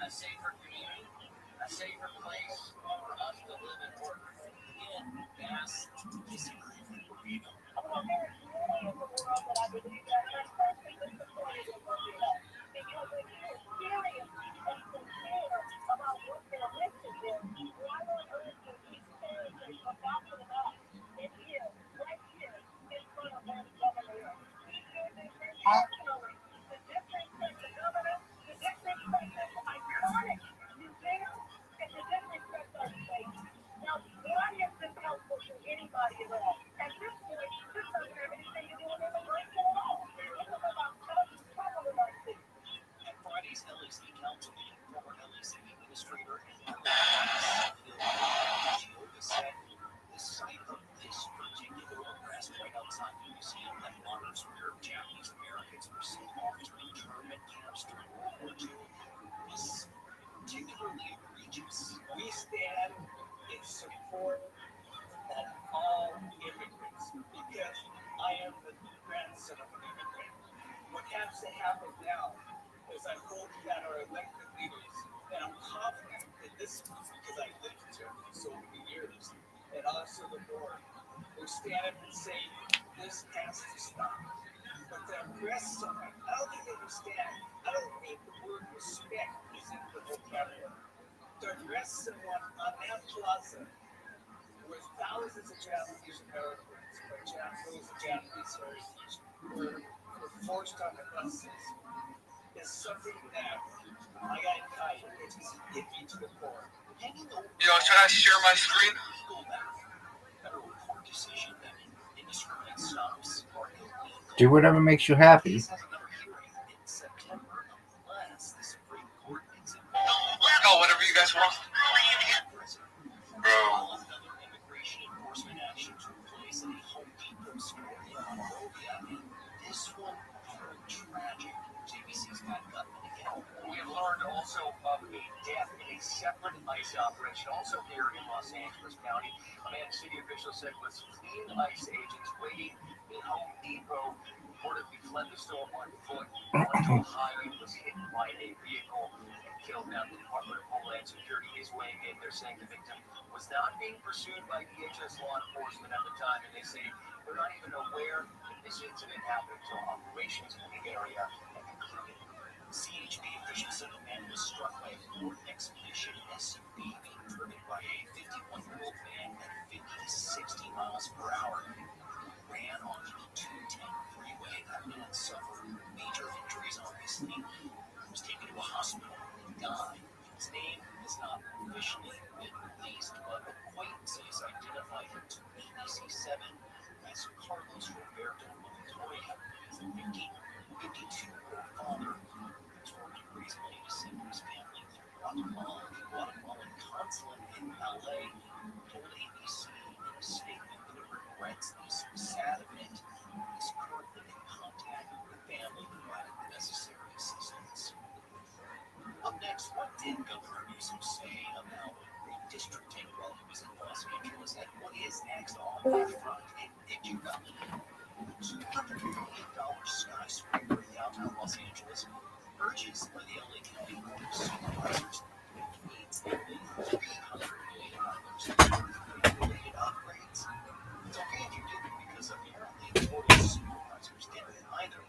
a safer community, a safer place for us to live and work. Again, Bass disagrees with Rubino. Well, there's really in the world that I believe that I'm personally disappointed in Rubino, because if he is serious and sincere about what their mission is, why on earth would he stand and provocative act and here, right here, in front of where the governor is? He did this intentionally to disrespect the governor, to disrespect this iconic museum, and to disrespect our state. Now, why is this helpful to anybody at all? At this point, this doesn't have anything to do with immigration at all. This is about causing trouble in our city. At Friday's LA City Council meeting, former LA City Administrator and said the site of this particular arrest right outside the museum that honors where Japanese Americans received arms or internment camps during World War II was particularly egregious. We stand in support of all immigrants because I am the grandson of an immigrant. What has to happen now is I hope that our elected leaders, and I'm confident that this is because I lived here for so many years, and also the board, will stand up and say this has to stop. But to arrest someone, I don't think they understand. I don't think the word respect is in the vocabulary. To arrest someone on that plaza with thousands of Japanese Americans or Japanese heritage were forced on the buses is something that I gotta tell you, it's just hit me to the core. Yo, should I share my screen? Do whatever makes you happy. tragic. JVC's got nothing again. We have learned also of a death in a separate ICE operation, also here in Los Angeles County. A man city officials said was fleeing ICE agents waiting in Home Depot. Reportedly fled the store on foot, went to a highway, was hit by a vehicle, and killed. Now the Department of Homeland Security is weighing in. They're saying the victim was not being pursued by DHS law enforcement at the time, and they say they're not even aware that this incident happened until operations in the area have concluded. CHP officials said the man was struck by a Ford Expedition SUV being driven by a 51-year-old man at 50 to 60 miles per hour. Ran on the 210 freeway. That man suffered major injuries, obviously. He was taken to a hospital. He died. His name is not officially been released, but acquaintances identified him to ABC7 as Carlos Roberto Montoya, the 52-year-old father who's working to raise money to send to his family in Guatemala. The Guatemalan consulate in LA told ABC in a statement that it regrets this sad event. Is currently in contact with the family to provide necessary assistance. Up next, what did Governor Newsom say about redistricting while he was in Los Angeles, and what is next on that front? And did you know $200 million skyscraper in downtown Los Angeles urges by the LA County Board of Supervisors needs at least $300 million for related upgrades. It's okay if you did it because apparently the Board of Supervisors didn't either.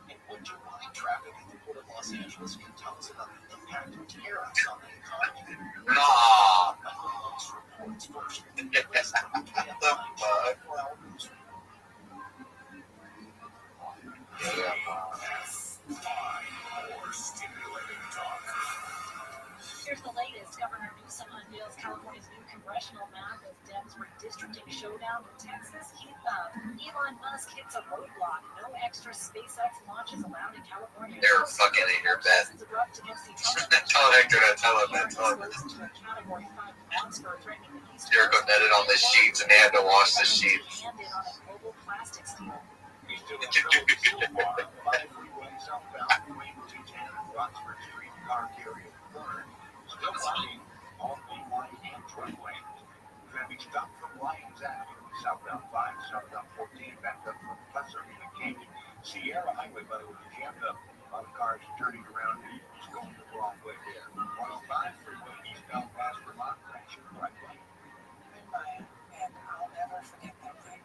And would you mind traffic at the Port of Los Angeles can tell us about the impact of tariffs on the economy? Nah. Reports first. Let's start with the headline. 24-hour news. More stimulating talk. Here's the latest. Governor Newsom unveils California's new congressional map as Dems redistricting showdown with Texas. Elon Musk hits a roadblock. No extra SpaceX launches allowed in California. They're fucking in your bed. Tell Hector to tell him that's on. Jericho netted on the sheets and they had to wash the sheets. He's doing so far. 531 southbound between 210 and Roxford Street car carrier corner. Still blocking all main line and driveway. Traffic stopped from Lyons Avenue, southbound 5, southbound 14, backed up from Pasadena Canyon. Sierra Highway, by the way, jammed up. A lot of cars turning around and just going the wrong way there. 105 freeway eastbound past Vermont, crashing right lane. And I'll never forget that day.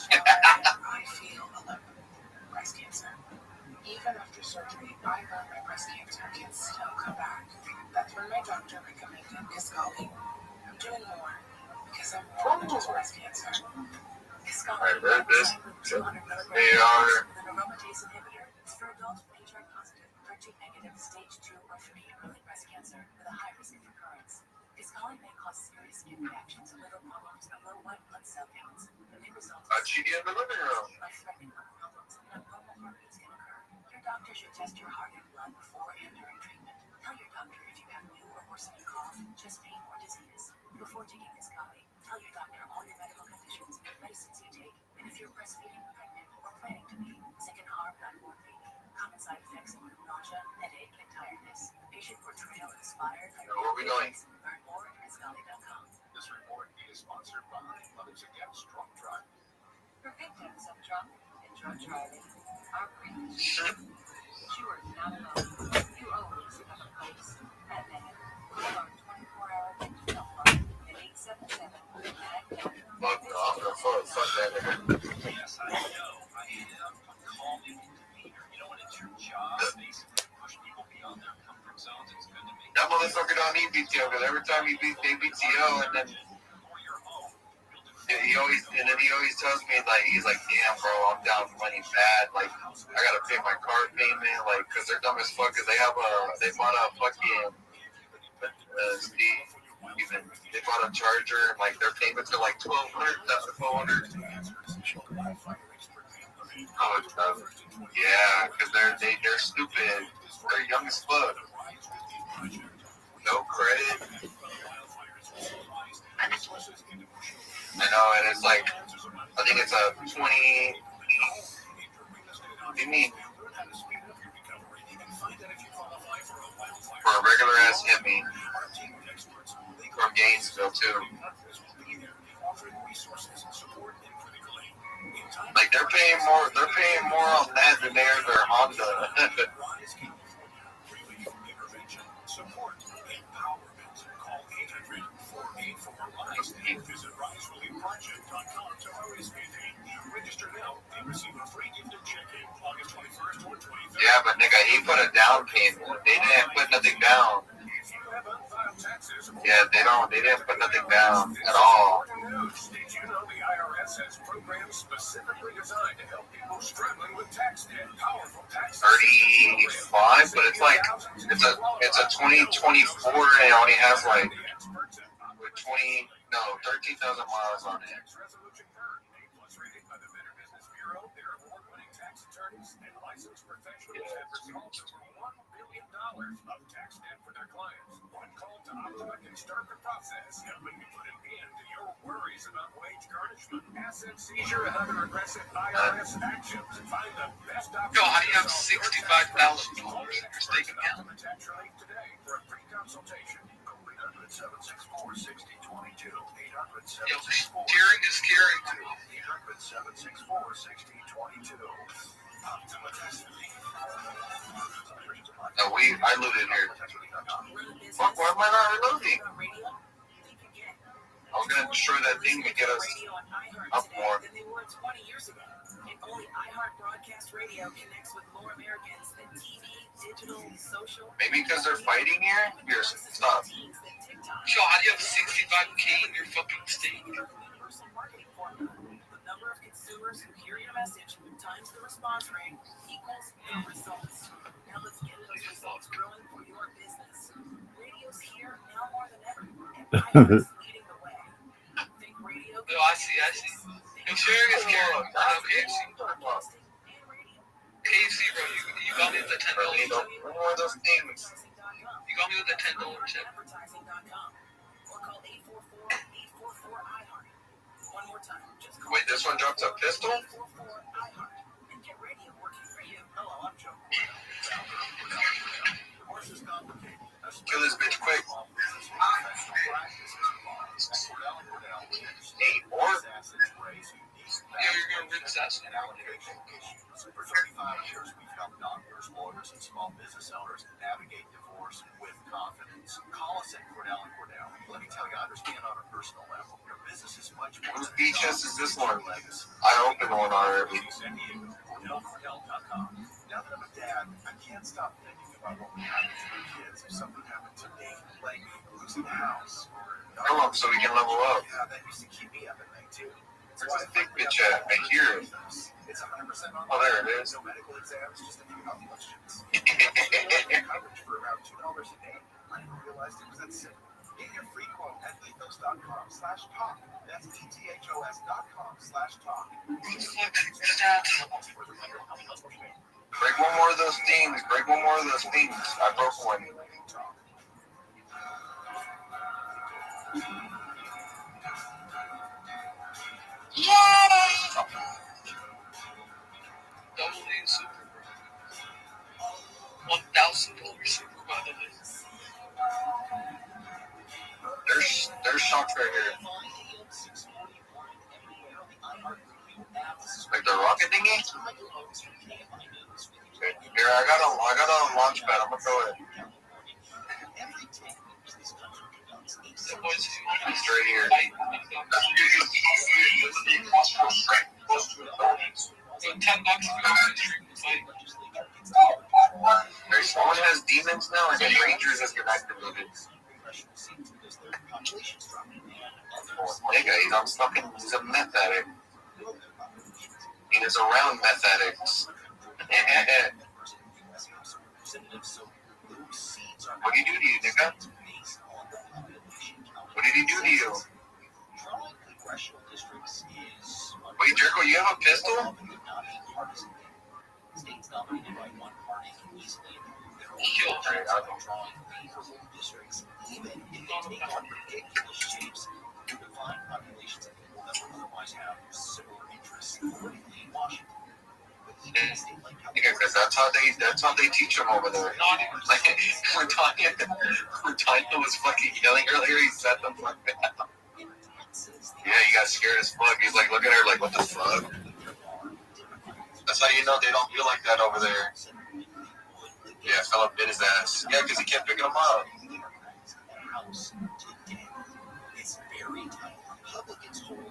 I feel alone. Breast cancer. Even after surgery, I know my breast cancer can still come back. That's when my doctor recommended Kisqali. I'm doing more because I'm more than just breast cancer. Kisqali I read this. 200 milligrams They are. with an aromatase inhibitor. It's for adult HR positive, HER2 negative, stage 2 or 3 early breast cancer with a high risk of recurrence. Kisqali may cause serious skin reactions, liver problems, and low white blood cell counts. It may result in in the living room. life-threatening lung problems and abnormal heartbeats can occur. Your doctor should test your heart and blood before and during treatment. Tell your doctor if you have new or worsening cough, chest pain, or disease. Before taking Kisqali, tell your doctor all your medical conditions, medicines you take, and if you're breastfeeding, pregnant, or planning to be. Sick and harm, not morphine. Common side effects include nausea, headache, and tiredness. Patient portrayal inspired by Where are we going? Learn more at Kisqali.com. This report is sponsored by Mothers Against Drunk Driving. For victims of drunk and drug driving, our prayers are with you. But you are not alone. You always have a place at Megan. Call our 24-hour victim helpline at 877-MAG. Fuck that nigga. Yes, I know. I ended up calling demeanor. You know when it's your job, basically push people beyond their comfort zones. It's good to make That motherfucker don't need BTO because every time he beats BTO and then he always tells me like he's like, damn bro, I'm down for money bad, like I gotta pay my car payment, like because they're dumb as fuck because they bought a fucking they bought a Charger and like their payments are like $1,200. Oh, it's dumb. Yeah, because they're stupid. They're young as fuck. No credit. I know, and it's like, I think it's a 20, You mean for a regular ass hit me from Gainesville too. Like they're paying more on that than they are their Honda. Yeah, but nigga, he put a down payment. They didn't put nothing down. Yeah, they didn't put nothing down at all. Did you know the IRS has programs specifically designed to help people struggling with tax debt? Powerful tax 35, but it's like it's a 2024 and it only has like 13,000 miles on it. Of tax debt for their clients. One call to Optima can start the process, helping you put an end to your worries about wage garnishment, asset seizure, and other aggressive IRS actions. Find the best option. Yo, how do you have $65,000 in your stake account? Tax relief today for a free consultation. Call 800-764-6022. 800-764-6022. Yo, steering is scary to me. 800-764-6022. Optima Tax Relief. No, I lived in here. Fuck, why am I not reloading? I was gonna destroy that thing to get us up more. Maybe because they're fighting here? Here, stop. Yo, how do you have 65K in your fucking stake? Number of consumers who hear your message times the response rate equals the results. Now let's get those results growing for your business. Radio's here now more than ever, and iHeart's leading the way. Think radio. Yo, I see. Yo, sharing is caring. KFC. KFC, bro, you got me with the $10. One more of those things. You got me with the $10 tip. Or call 844-844-iHeart. One more time. Wait, this one drops a pistol? Kill this bitch quick. 8 more? Yeah, you're gonna rinse that. For 35 years, we've helped doctors, lawyers, and small business owners navigate divorce with confidence. Call us at Cordell & Cordell. Let me tell you, I understand on a personal level. Your business is much more. Whose beaches is this one? I opened one already. CordellCordell.com. Now that I'm a dad, I can't stop thinking about what would happen to my kids if something happened to me, like losing the house. Kill them so we can level up. Yeah, that used to keep me up at night too. Where's this big bitch at? I hear it. It's 100% on. Oh, there it is. No medical exams, just a few health questions. Coverage for around $2 a day. I didn't realize it was that simple. Get your free quote at ethos.com/talk. That's ethos.com/talk. Break one more of those things. Break one more of those things. I broke one. Yeah! Double A Super. $1,000 Super, by the way. There's shots right here. Like the rocket thingy? Here, I got a launch pad. I'm gonna throw it. It's right here. Someone has demons now, and then Rangers has been activated. Nigga, he's a meth addict. He is around meth addicts. What did he do to you, nigga? What did he do to you? Wait, Jericho, you have a pistol? Yeah, because that's how they teach them over there. Like when Tanya was fucking yelling earlier, he said the fuck down. Yeah, he got scared as fuck. He's like looking at her like, what the fuck? That's how you know they don't feel like that over there. Yeah, Philip bit his ass. Yeah, because he kept picking him up. It's very tight. Republicans hold a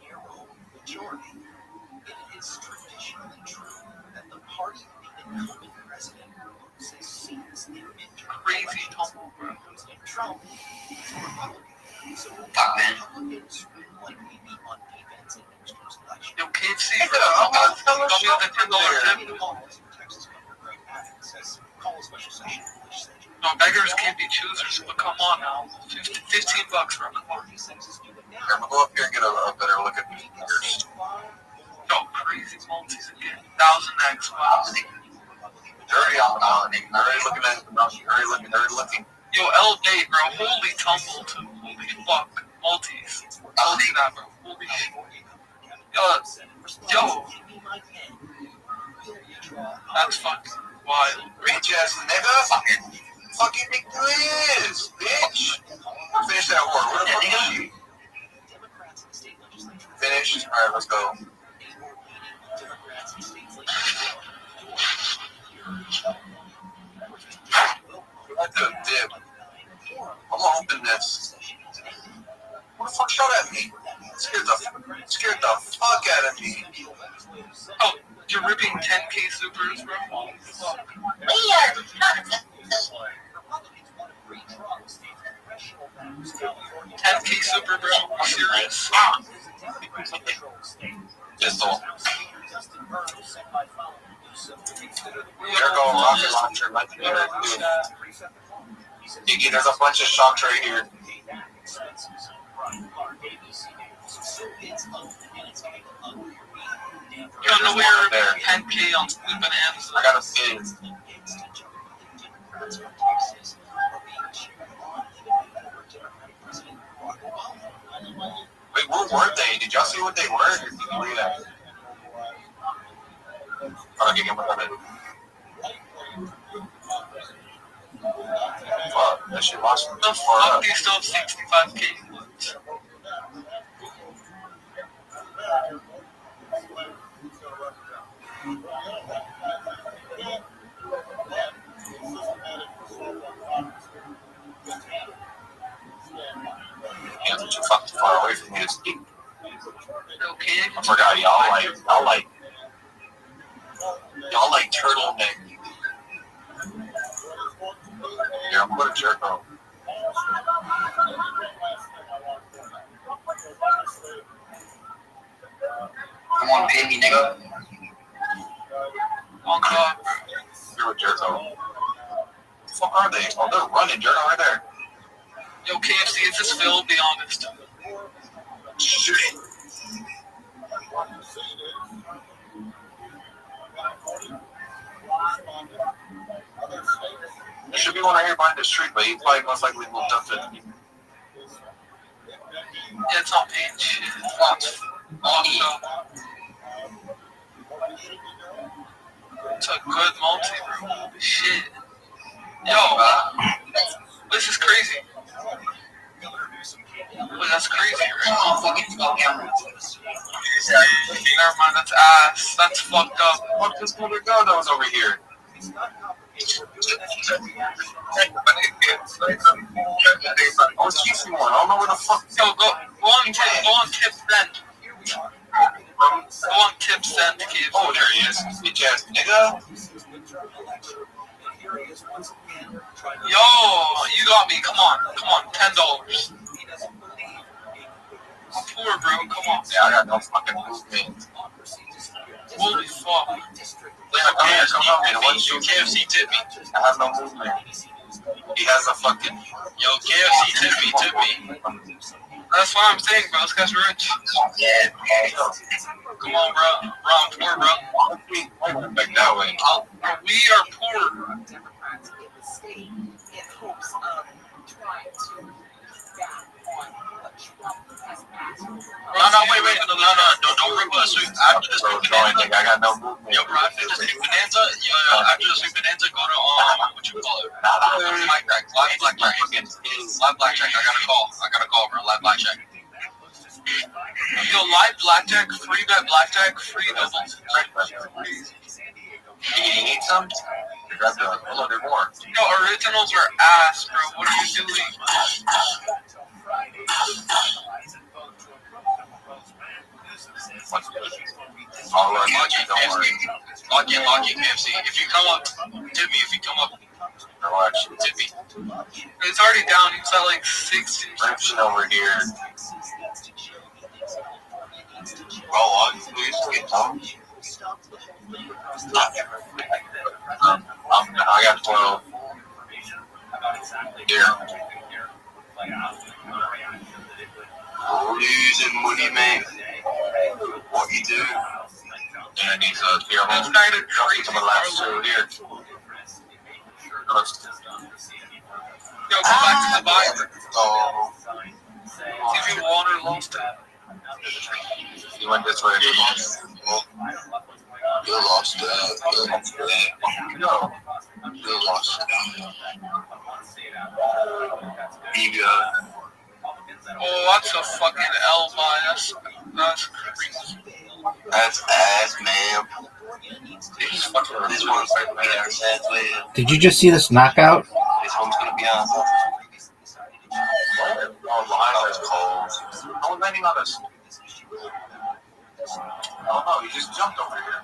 narrow majority. It is traditionally true that the party of the incumbent president loses seats in midterm crazy tumble and Trump is Republican. So Republicans will likely be on defense in next year's election. Yo, KFC, bro. Tell me the $10 tip. Texas Governor Greg Abbott says call a special session of the legislature. No, beggars can't be choosers, but come on now. $15 for a car. I'm gonna go up here and get a better look at these fingers. Yo, crazy multis again. 1000X, wow. They're already on the mountain. They're already looking at the mountain. They're already looking. Yo, L Day, bro. Holy tumble, too. Holy fuck. Multis. I'll see that, bro. Holy shit. Yo. That's fucking wild. Reach ass nigga. Fucking make this, bitch. Finish that work. Where the fuck is she? Finished. Alright, let's go. We have to dip. I'm gonna open this. What the fuck shot at me? Scared the fuck out of me. Oh, you're ripping 10K supers, bro? Fuck. 10K super, bro? Are you serious? Pistol. There go rocket launcher. Iggy, there's a bunch of shots right here. You don't know where you're ripping 10K on sweet bananas. I got a pin. Wait, where were they? Did y'all see what they were? Did you read that? Oh, I can get my gun. Fuck, that shit lost me. The fuck do you still have 65K left? Yeah, too fucking far away from me. Okay. I forgot y'all like turtleneck. Yeah, I'm gonna jerk off. Come on, baby, nigga. On God. You're a jerk off. The fuck are they? Oh, they're running. They're right there. Yo, KFC, is this Phil? Be honest. Shit. There should be one right here behind the street, but he probably most likely moved up to me. Yeah, it's on page. It's a good multi, bro. Holy shit. Yo, this is crazy. Wait, that's crazy, right? Never mind, that's ass. That's fucked up. Fuck this other guy that was over here. I was chasing one. I don't know where the fuck. Yo, go on tip then. Go on tip send, kid. Oh, there he is. Bitch ass nigga. Yo, you got me. Come on, $10. I'm poor, bro. Come on. Yeah, I got no fucking movement. Holy fuck. KFC tip me. I have no movement. He has a fucking. Yo, KFC tip me. That's what I'm saying, bro. This guy's rich. Yeah. Come on, bro. I'm poor, bro. I went back that way. We are poor. No, wait. No, don't rip us. After this, I got no movement. Yo, bro. After the Sweet Bonanza, after the Sweet Bonanza, go to what you call it? Blackjack. Live Blackjack. Live Blackjack. I gotta call, bro. Live Blackjack. Yo, live Blackjack, free bet Blackjack, free doubles. You need some? Grab the, oh, there's more. Yo, originals are ass, bro. What are you doing? All right, don't worry. Lock in, KFC. If you come up, tip me. If you come up, tip me. It's already down. It's at like 60. Redemption over here. Oh, please get some. I got 12. Here. Losing money, man. What you do? And I need to hear home. To my last two here. Yo, go back to the buy. Oh. If you won or lost it. You went this way. You lost that. No. You lost that. Oh, that's a fucking L, man. That's crazy. That's ass, man. This one's right there. Did you just see this knockout? This one's gonna be on. Oh, that's cold. I was landing on this. Oh no, he just jumped over here.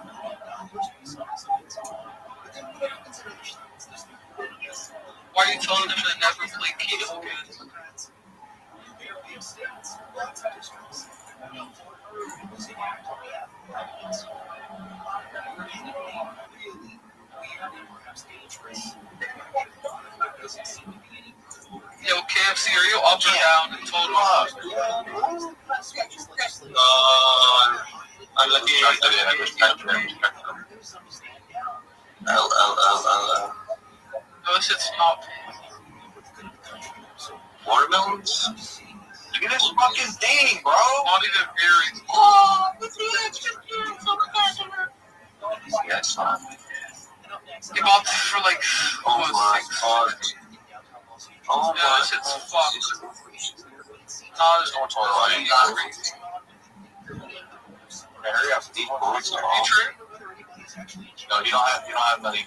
Why are you telling him to never play keto again? Yo, KFC, are you up or down in total? I'm looking at it. L. No, this shit's not. Watermelons? Look at this fucking thing, bro. Not even berries. Oh, what's the extra carrots on the back of it? Yeah, it's not. You bought this for like, Oh my god. Oh yeah, my this shit's fucked. No, there's no toilet. Hurry up, these boys are all. No, you don't have money.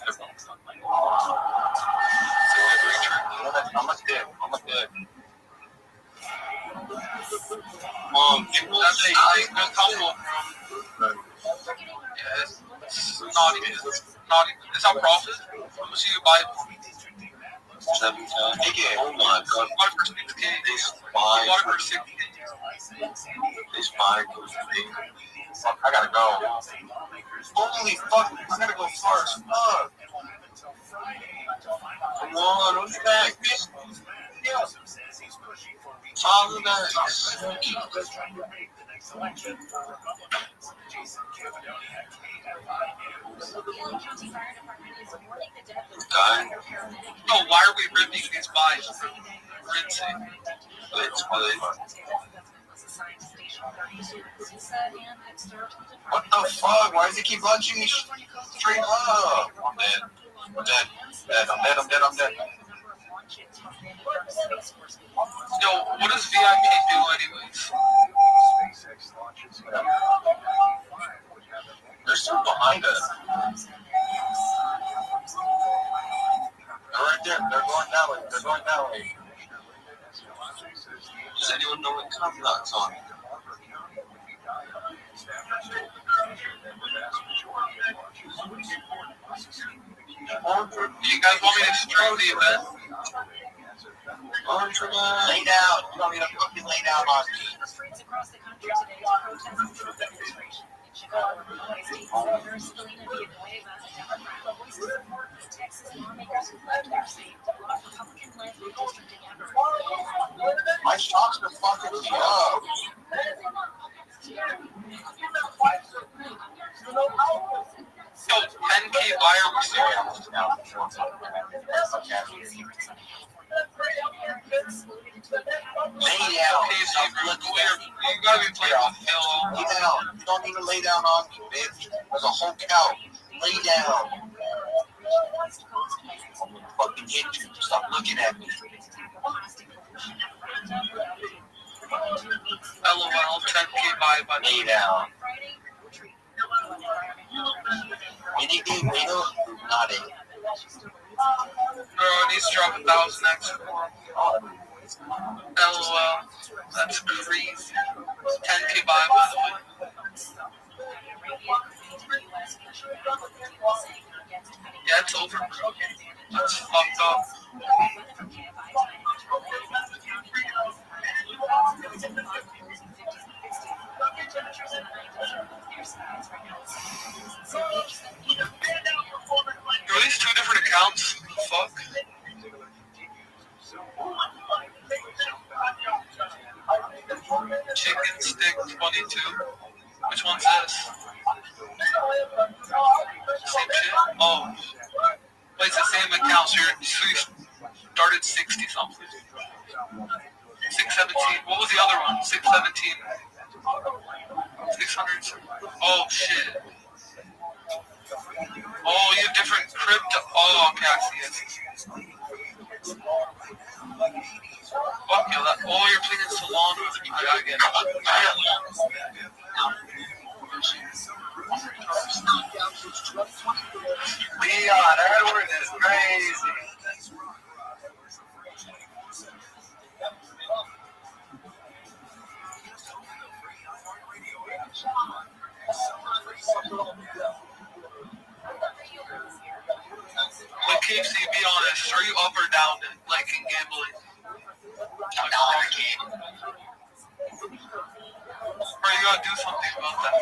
I'm a dick. Mom, That's a good combo. Yeah, it's not even. It's not profit. How much do you buy it for? 7 times. Oh my god. Bought it for 6K. They Bought it for 6K. They spy. Fuck, I gotta go. Holy fuck, I gotta go first. Fuck. Come on, what's back, bitch? Yeah. Follow Oh, why are we ripping these buys? Rinsing. What the fuck? Why does he keep launching me straight up? I'm dead. I'm dead. Yo, what does VIP do anyways? They're still behind us. They're right there. They're going that way. Does anyone know what Comlock's on? Do you guys want me to stream the event? Lay down. You don't need to fucking lay down on me. My shocks are fucking me up. Yo, 10K buyer receiver. Lay down. You gotta be playing with Hill. Lay down. You don't even lay down on me, bitch. There's a whole cow. Lay down. Fucking hit you. Stop looking at me. LOL, 10K by Lay down. Anything, Reno? Nothing. Bro, it needs to drop 1,000 extra. LOL, that's crazy. 10K by the way. Yeah, it's over, bro. That's fucked up. Are these two different accounts? Fuck. Chicken stick 22. Which one's this? Same shit? Oh. Wait, it's the same account, so you started 60 something. 617. What was the other one? 617. 600. Oh shit. Oh, you have different crypto. Oh, okay, I see it. Fuck you. Oh, you're playing Solana. I get it. Leon Edwards is crazy. Like KFC, be honest. Are you up or down, like in gambling? I'm down every game. Or you gotta do something about that.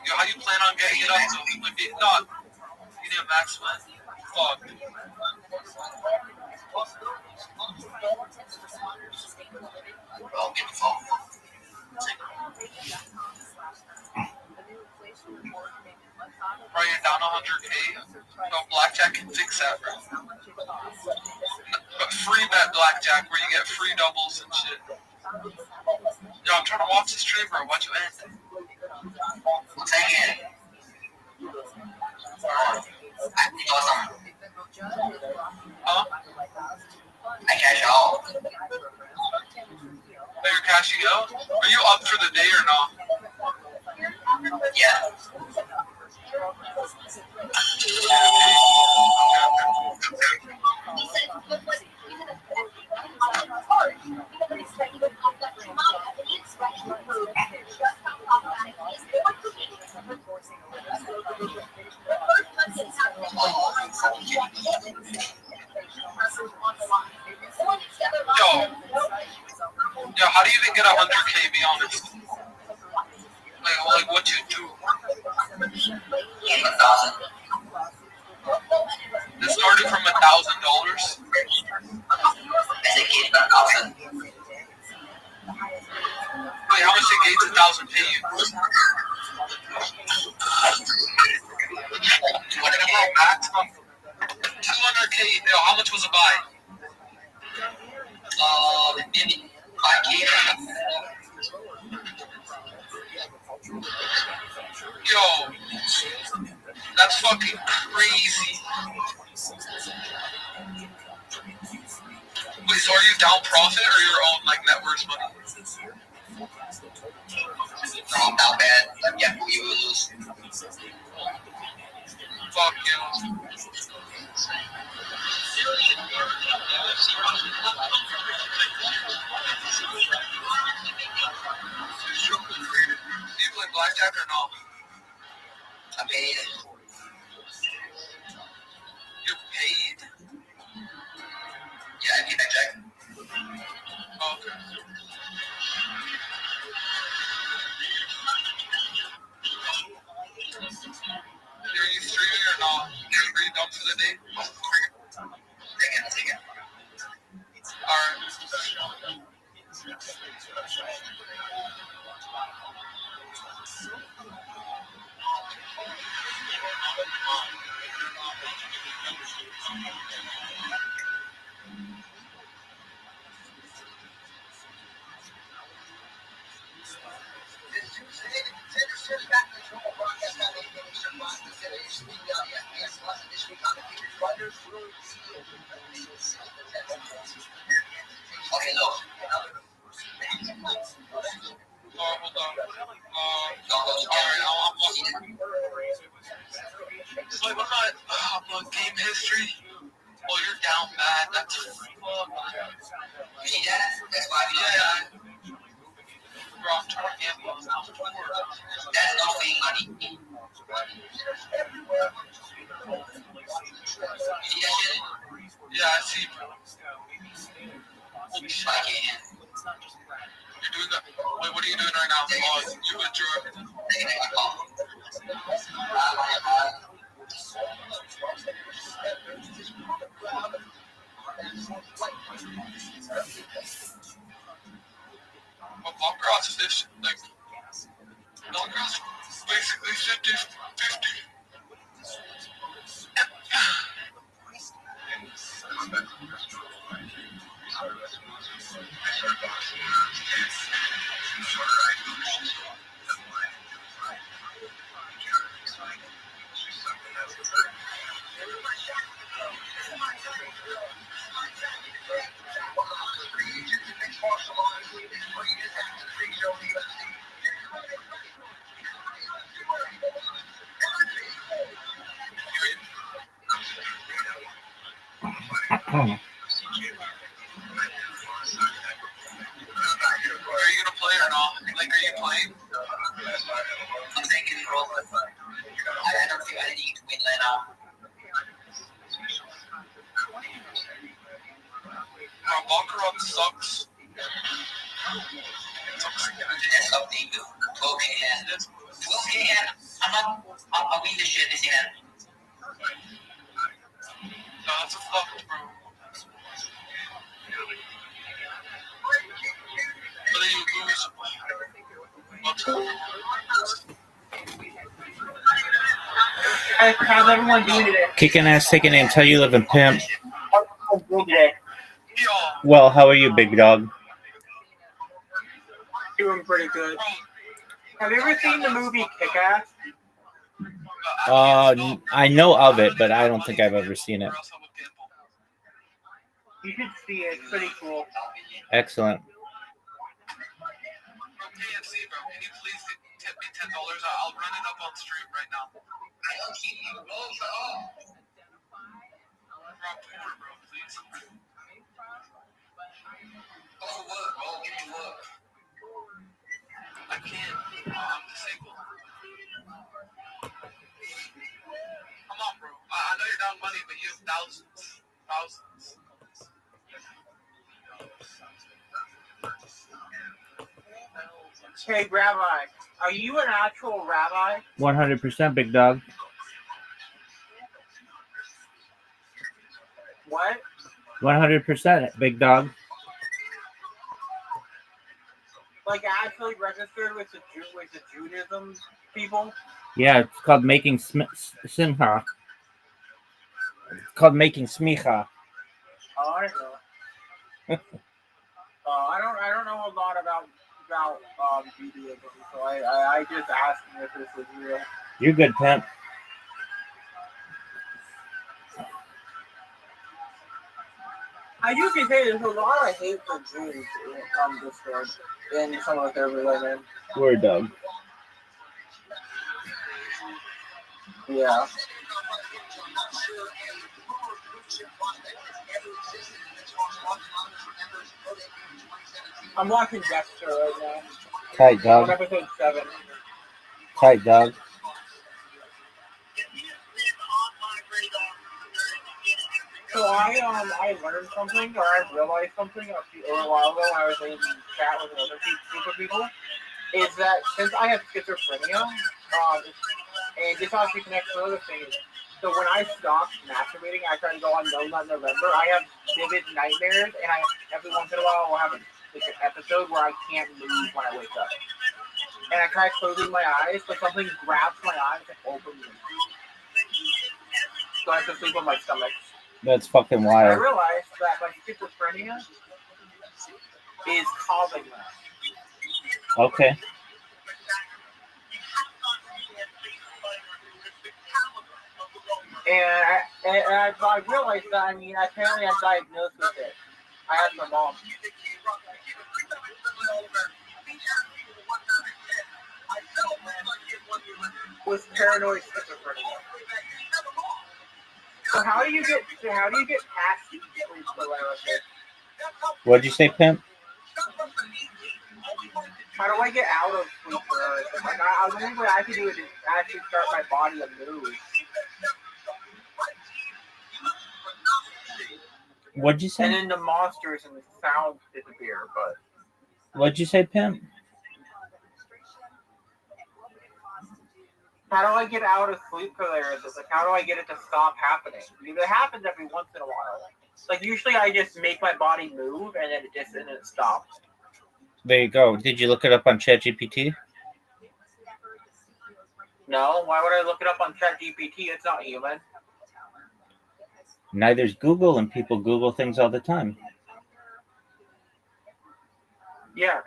Yo, how you plan on getting it up though? Like, not. You need a max man. Fuck. Well, get the phone. Bro, you're down 100K. No, blackjack can fix that, bro. But free bet blackjack where you get free doubles and shit. Yo, I'm trying to watch the stream, bro. Watch you end. Take it. Huh? I cash out. Oh, you're cashing out? Are you up for the day or not? Yeah. Yo, how do you even get 100K, be honest? Like what you do? This started from $1,000. Wait, how much did Gates 1,000 pay you? 200K max? 200K. Yo, how much was a buy? 5K. Yo, that's fucking crazy. Wait, so are you down profit or your own like net worth money? Not bad. Yeah, you will lose. Fuck you. Do you play blackjack or no? I'm paid. You're paid? Yeah, I paid blackjack. Oh, okay. Are you streaming or not? Are you done for the day? Take it. Alright. Okay, look. Wait, what about game history? Oh, you're down bad. That's fuck. You see that? That's why. Yeah. We're off tour again. That's not being money. You see that shit? Yeah, I see, bro. Holy shit. I can't. You're doing that. Wait, what are you doing right now? Oh, you withdrew everything. Taking my call. Well, Bob Ross is this, like, Bob Ross basically 50-50. Are you gonna play or not? Like, are you playing? I'm thinking, bro. I don't think I need to win right now. Baccarat sucks. That's something to 12K hand. 12K hand. I'll win this shit this hand. No, that's a fuck, bro. But then you lose. How's everyone doing today? Kicking ass, taking names. How you living, pimp? How's doing today? Well, how are you, big dog? Doing pretty good. Have you ever seen the movie Kick-Ass? I know of it, but I don't think I've ever seen it. You should see it. It's pretty cool. Excellent. KFC, bro. Can you please tip me $10? I'll run it up on stream right now. I don't keep you, bro. Shut up. Bro, please. Go for work, bro. Give me work. I can't. I'm disabled. Come on, bro. I know you're down money, but you have thousands. Hey, Rabbi, are you an actual rabbi? 100%, big dog. What? 100%, big dog. Like actually registered with the Judaism people? Yeah, it's called making simcha. It's called making smicha. Oh, I know. I don't know a lot about Judaism, so I just asked him if this was real. You're good, pimp. I usually say there's a lot of hate for Jews on Discord in some of their religion. Word dog. Yeah. I'm watching Dexter right now. Tight dog. On episode 7. Tight dog. So I learned something, or I realized something a while ago when I was in chat with another group of people, is that since I have schizophrenia, and this actually connects to other things, so when I stop masturbating, I try to go on No Nut November, I have vivid nightmares, and every once in a while I'll have an episode where I can't move when I wake up. And I try closing my eyes, but something grabs my eyes and opens them. So I have to sleep on my stomach. That's fucking I wild. realized that my schizophrenia is causing that. Okay. And I realized that, I mean, apparently I'm diagnosed with it. I asked my mom. With paranoid schizophrenia. So how do you get past sleep paralysis? What'd you say, Pimp? How do I get out of sleep paralysis? Like, the only way I can do it is actually start my body to move. What'd you say? And then the monsters and the sounds disappear, but... What'd you say, Pimp? How do I get out of sleep paralysis? Like, how do I get it to stop happening? Because it happens every once in a while. Like, usually I just make my body move, and then it stops. There you go. Did you look it up on ChatGPT? No, why would I look it up on ChatGPT? It's not human. Neither's Google, and people Google things all the time. Yeah,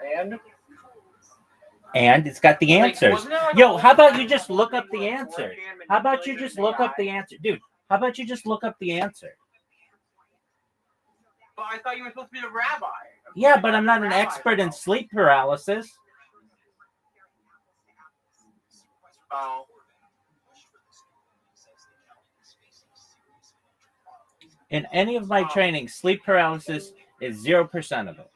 And it's got the answers. Yo, how about you just look up the answer? How about you just look up the answer? Dude, how about you just look up the answer? But I thought you were supposed to be a rabbi. Yeah, but I'm not an expert in sleep paralysis. Oh. In any of my training, sleep paralysis is 0% of it.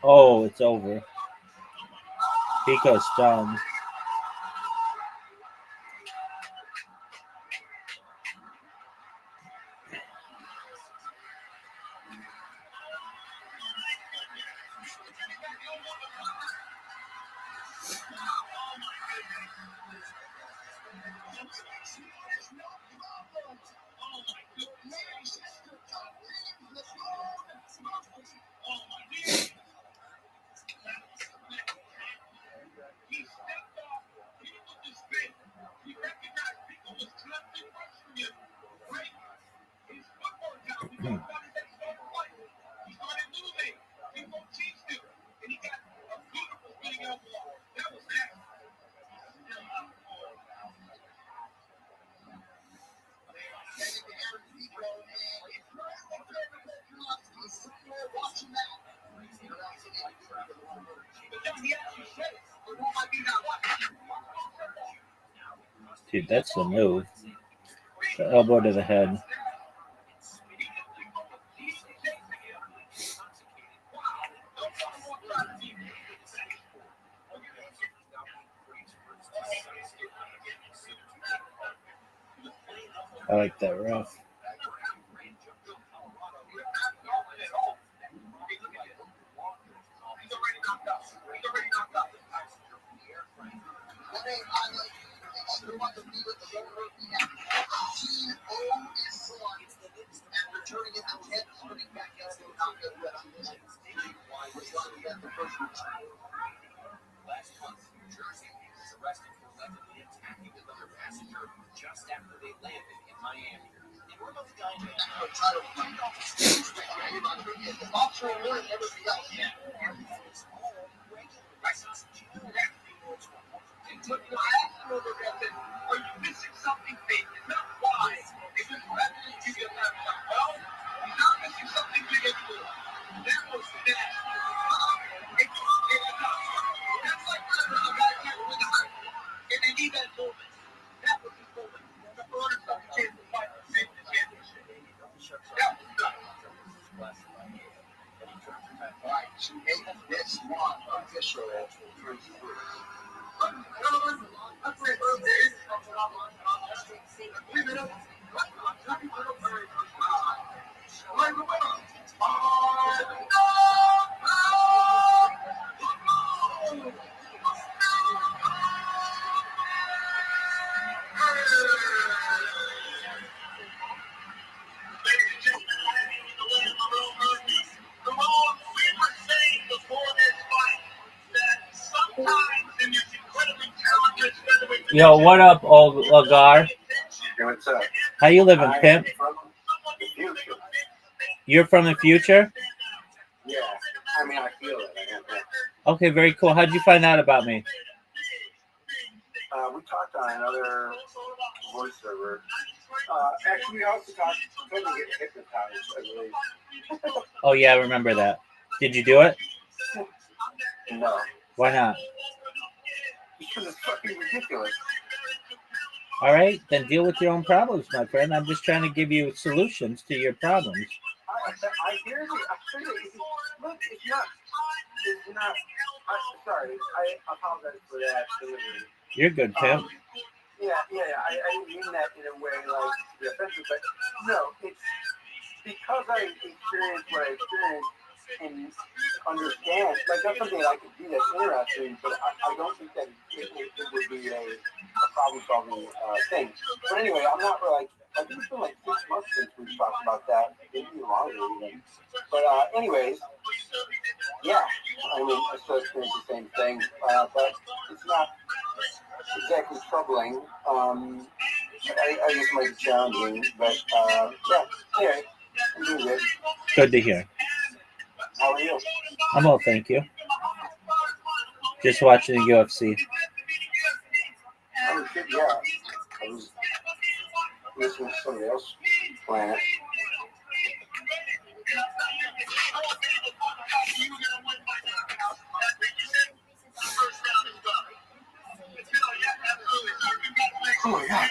Oh, it's over. Pico's done. Dude, that's the move. The elbow to the head. I like that rough. Yo, what up, old Lagar? What's up? How you living, pimp? The future. You're from the future? Yeah. I mean, I feel it. Okay, very cool. How'd you find out about me? We talked on another voice server. Actually, we also talked to get hypnotized, I believe. Oh, yeah, I remember that. Did you do it? No. Why not? Because it's fucking ridiculous. All right, then deal with your own problems, my friend. I'm just trying to give you solutions to your problems. I hear you. I feel it. Look, it's not. I'm sorry. I apologize for that delivery. You're good, pimp. Yeah. I didn't mean that in a way like to be offensive, but no, it's because I experienced what I experienced and understand. Like that's something that I could do that's interesting, but I don't think that it would be a problem-solving thing. But anyway, I'm not like I think it's been like 6 months since we talked about that, maybe longer even. But anyways, yeah, I mean I still experience the same thing, but it's not exactly troubling. I just might be challenging, but yeah. Anyway, I'm doing good. Good to hear. How are you? I'm well, thank you. Just watching the UFC. Oh shit, yeah. I was listening to somebody else playing it. Oh my god.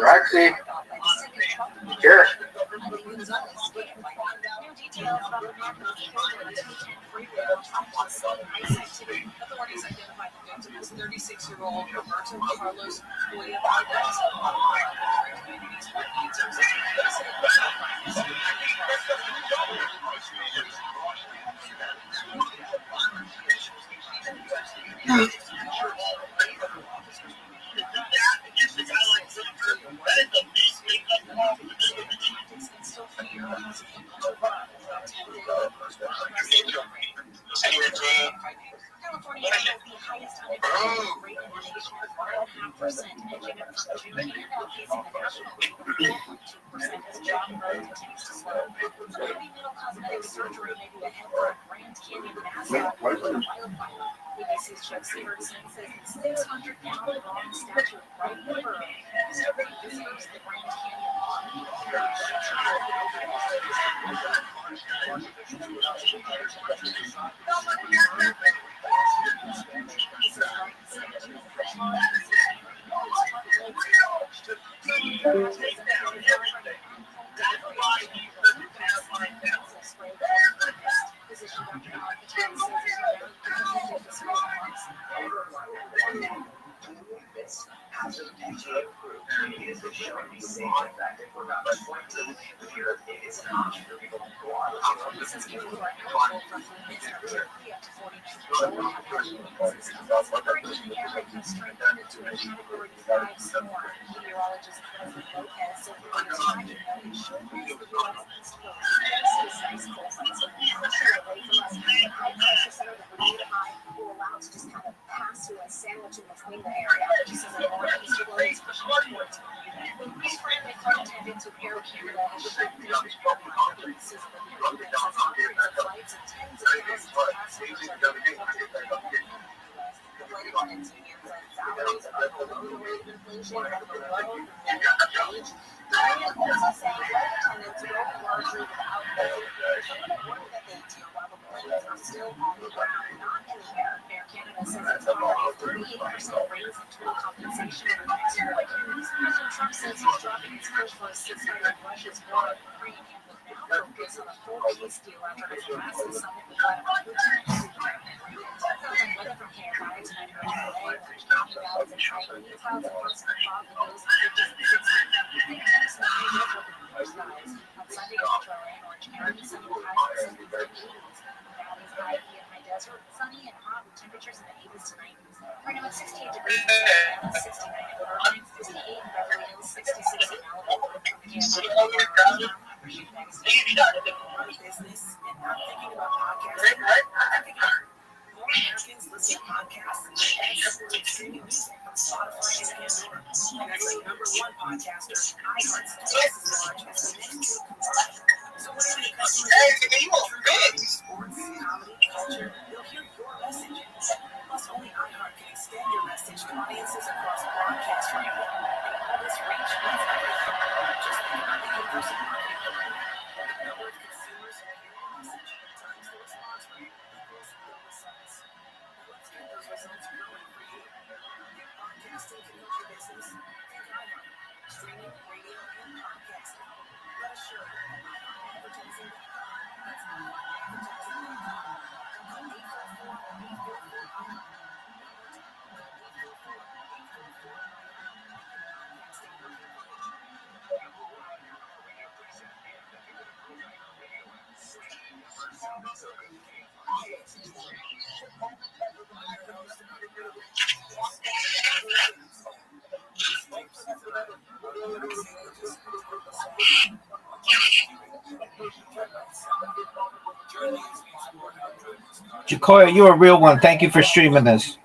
Roxy. Sure. Authorities identified the victim as 36-year-old Roberto Carlos Goya. California has the highest unemployment rate in the nation, 1.5%, edging up from June and outpacing the national rate of 4.2% as job growth continues to slow. Baby Needle Cosmetic Surgery may be ahead for a Grand Canyon mascot wildfire. ABC's Jeff Severson says the 600-pound bronze statue of Bright River is to bring visitors to the Grand Canyon on. Jacoya, you're a real one. Thank you for streaming this.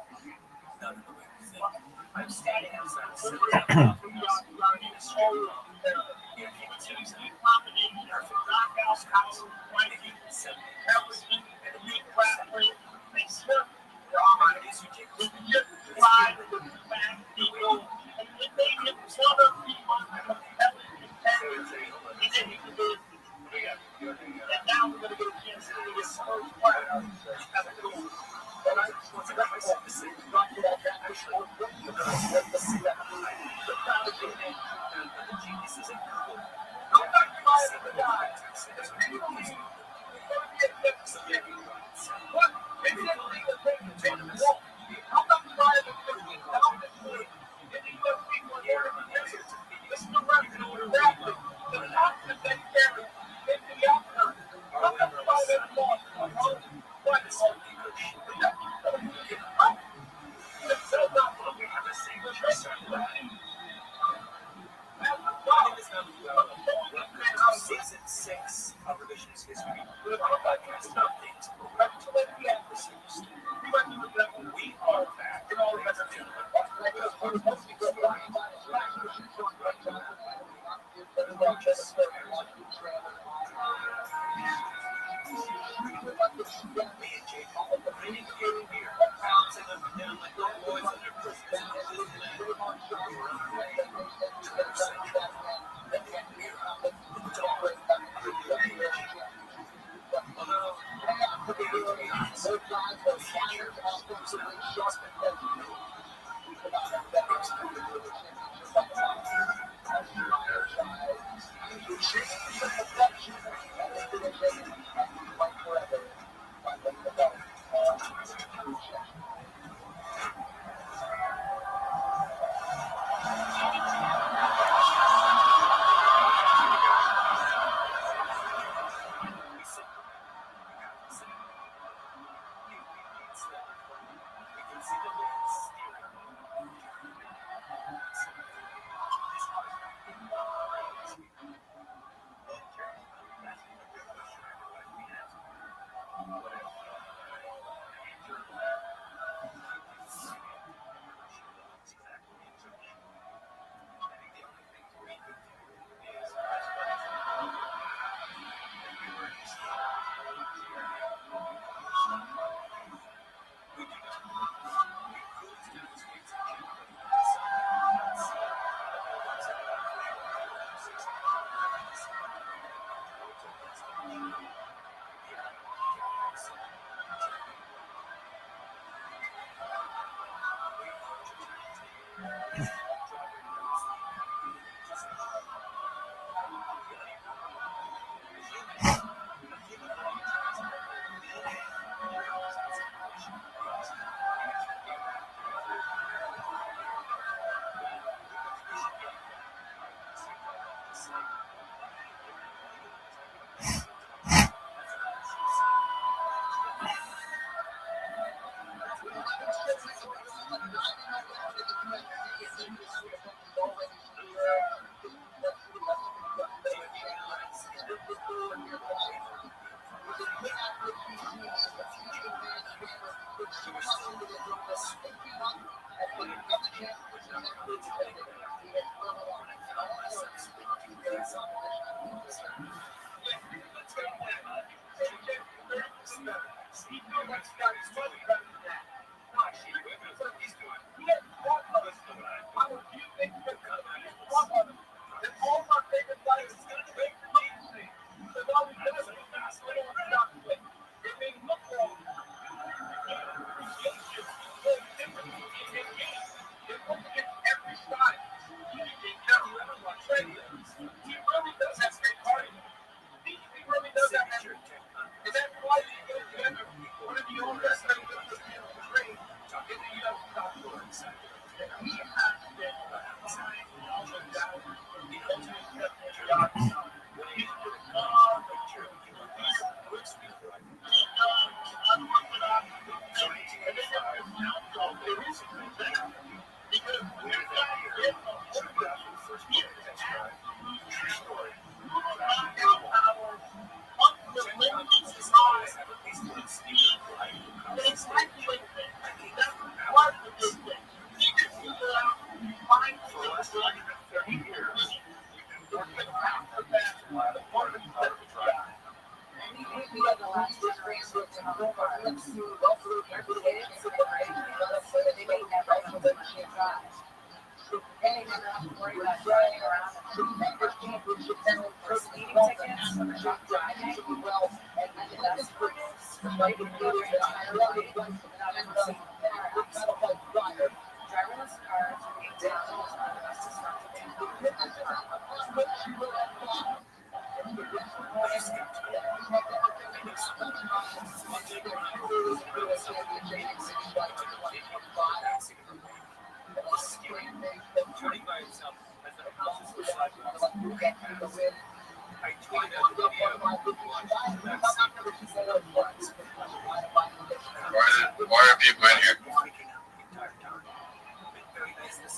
Why have you been here?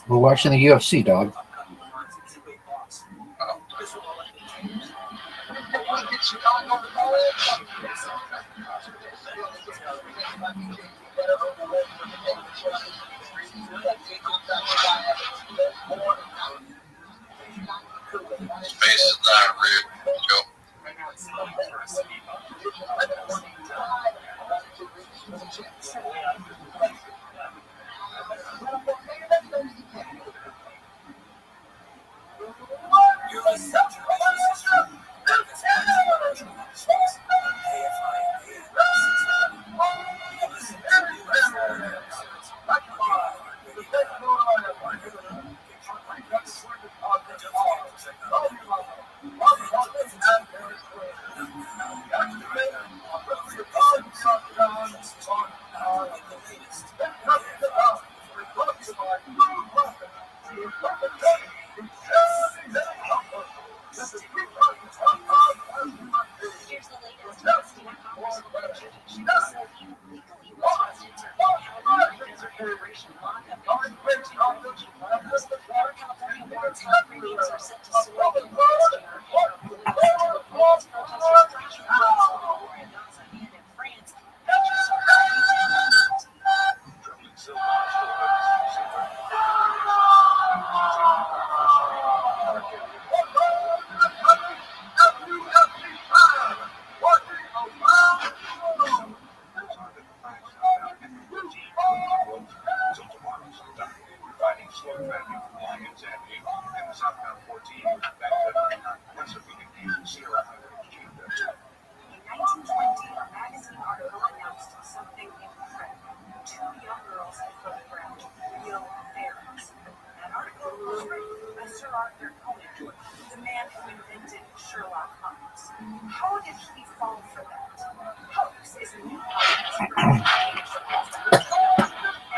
We're watching the UFC, dog. Space is not real, Joe. Arthur Conan Doyle, the man who invented Sherlock Holmes. How did he fall for that? Hoax is a new podcast and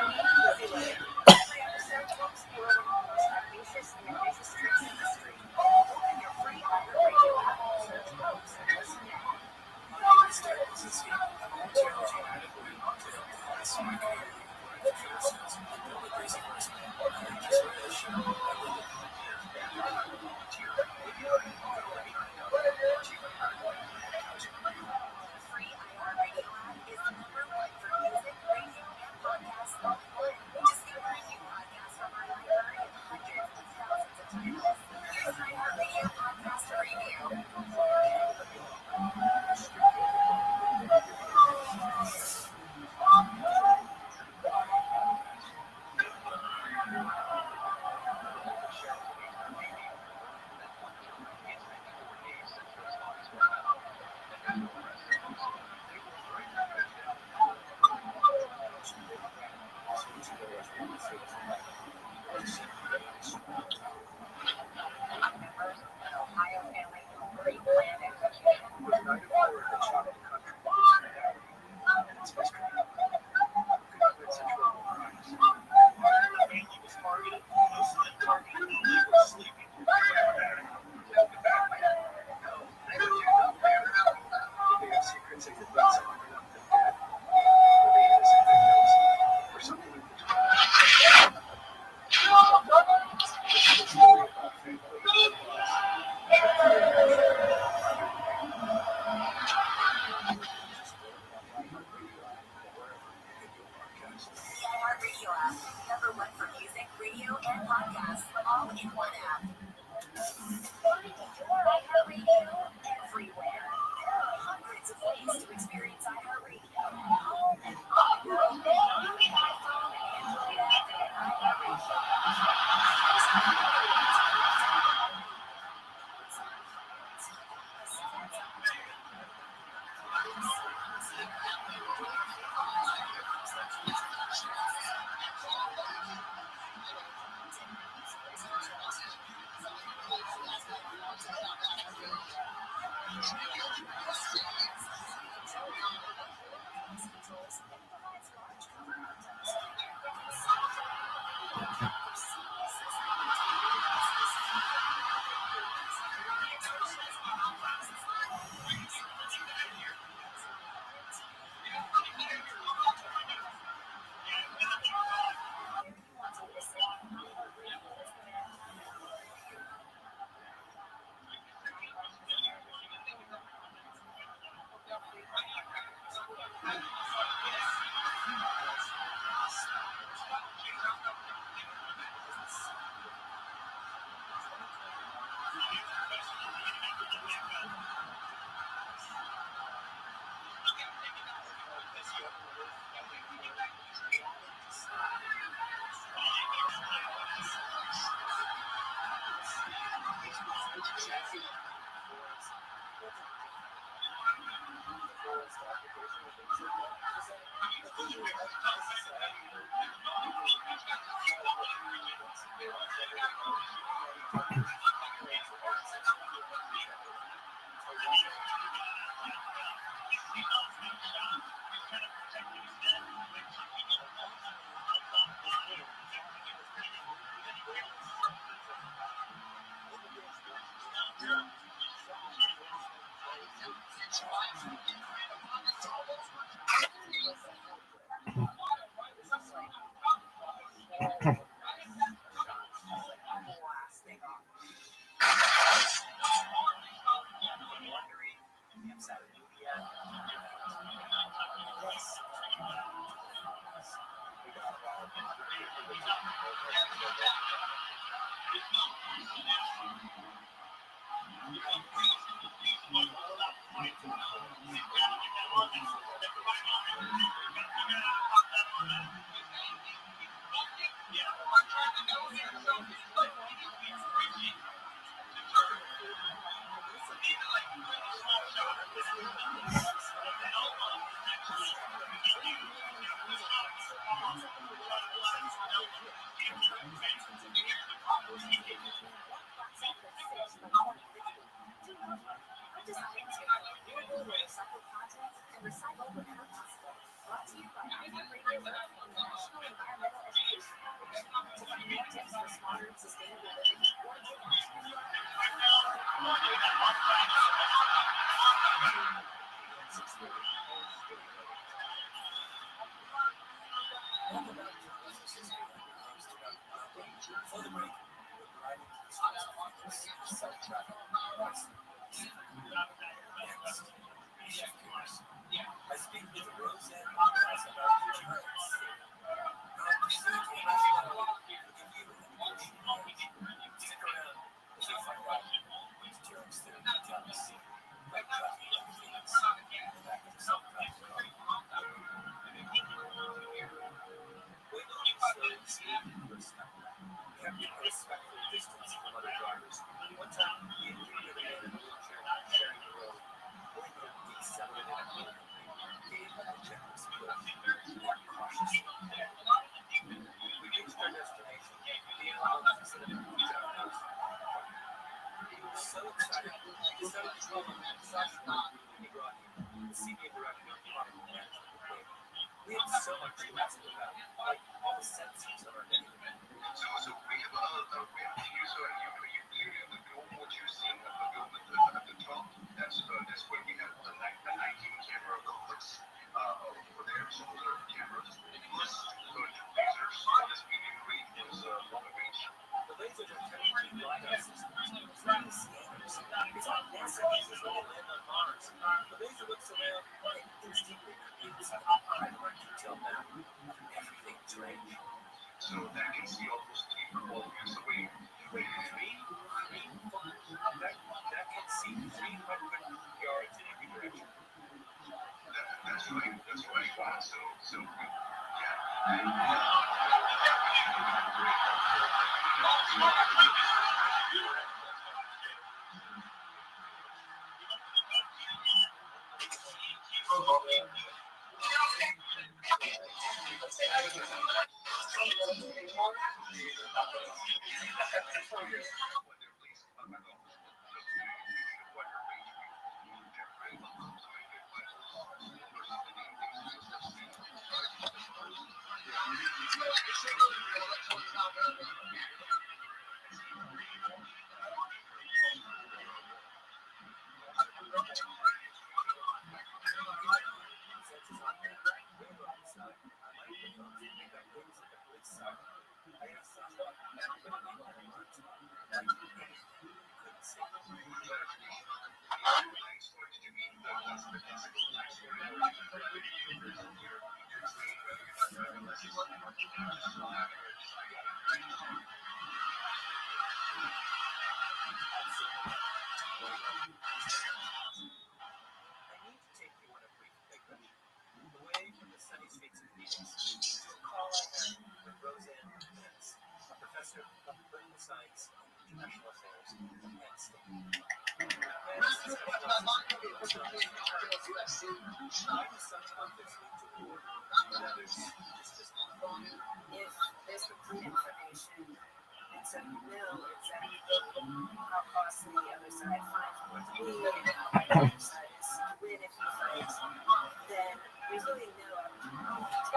we will be every episode will explore one of the most audacious and ambitious tricks in history. Open your free iHeartRadio app, search Hoax, and listen now.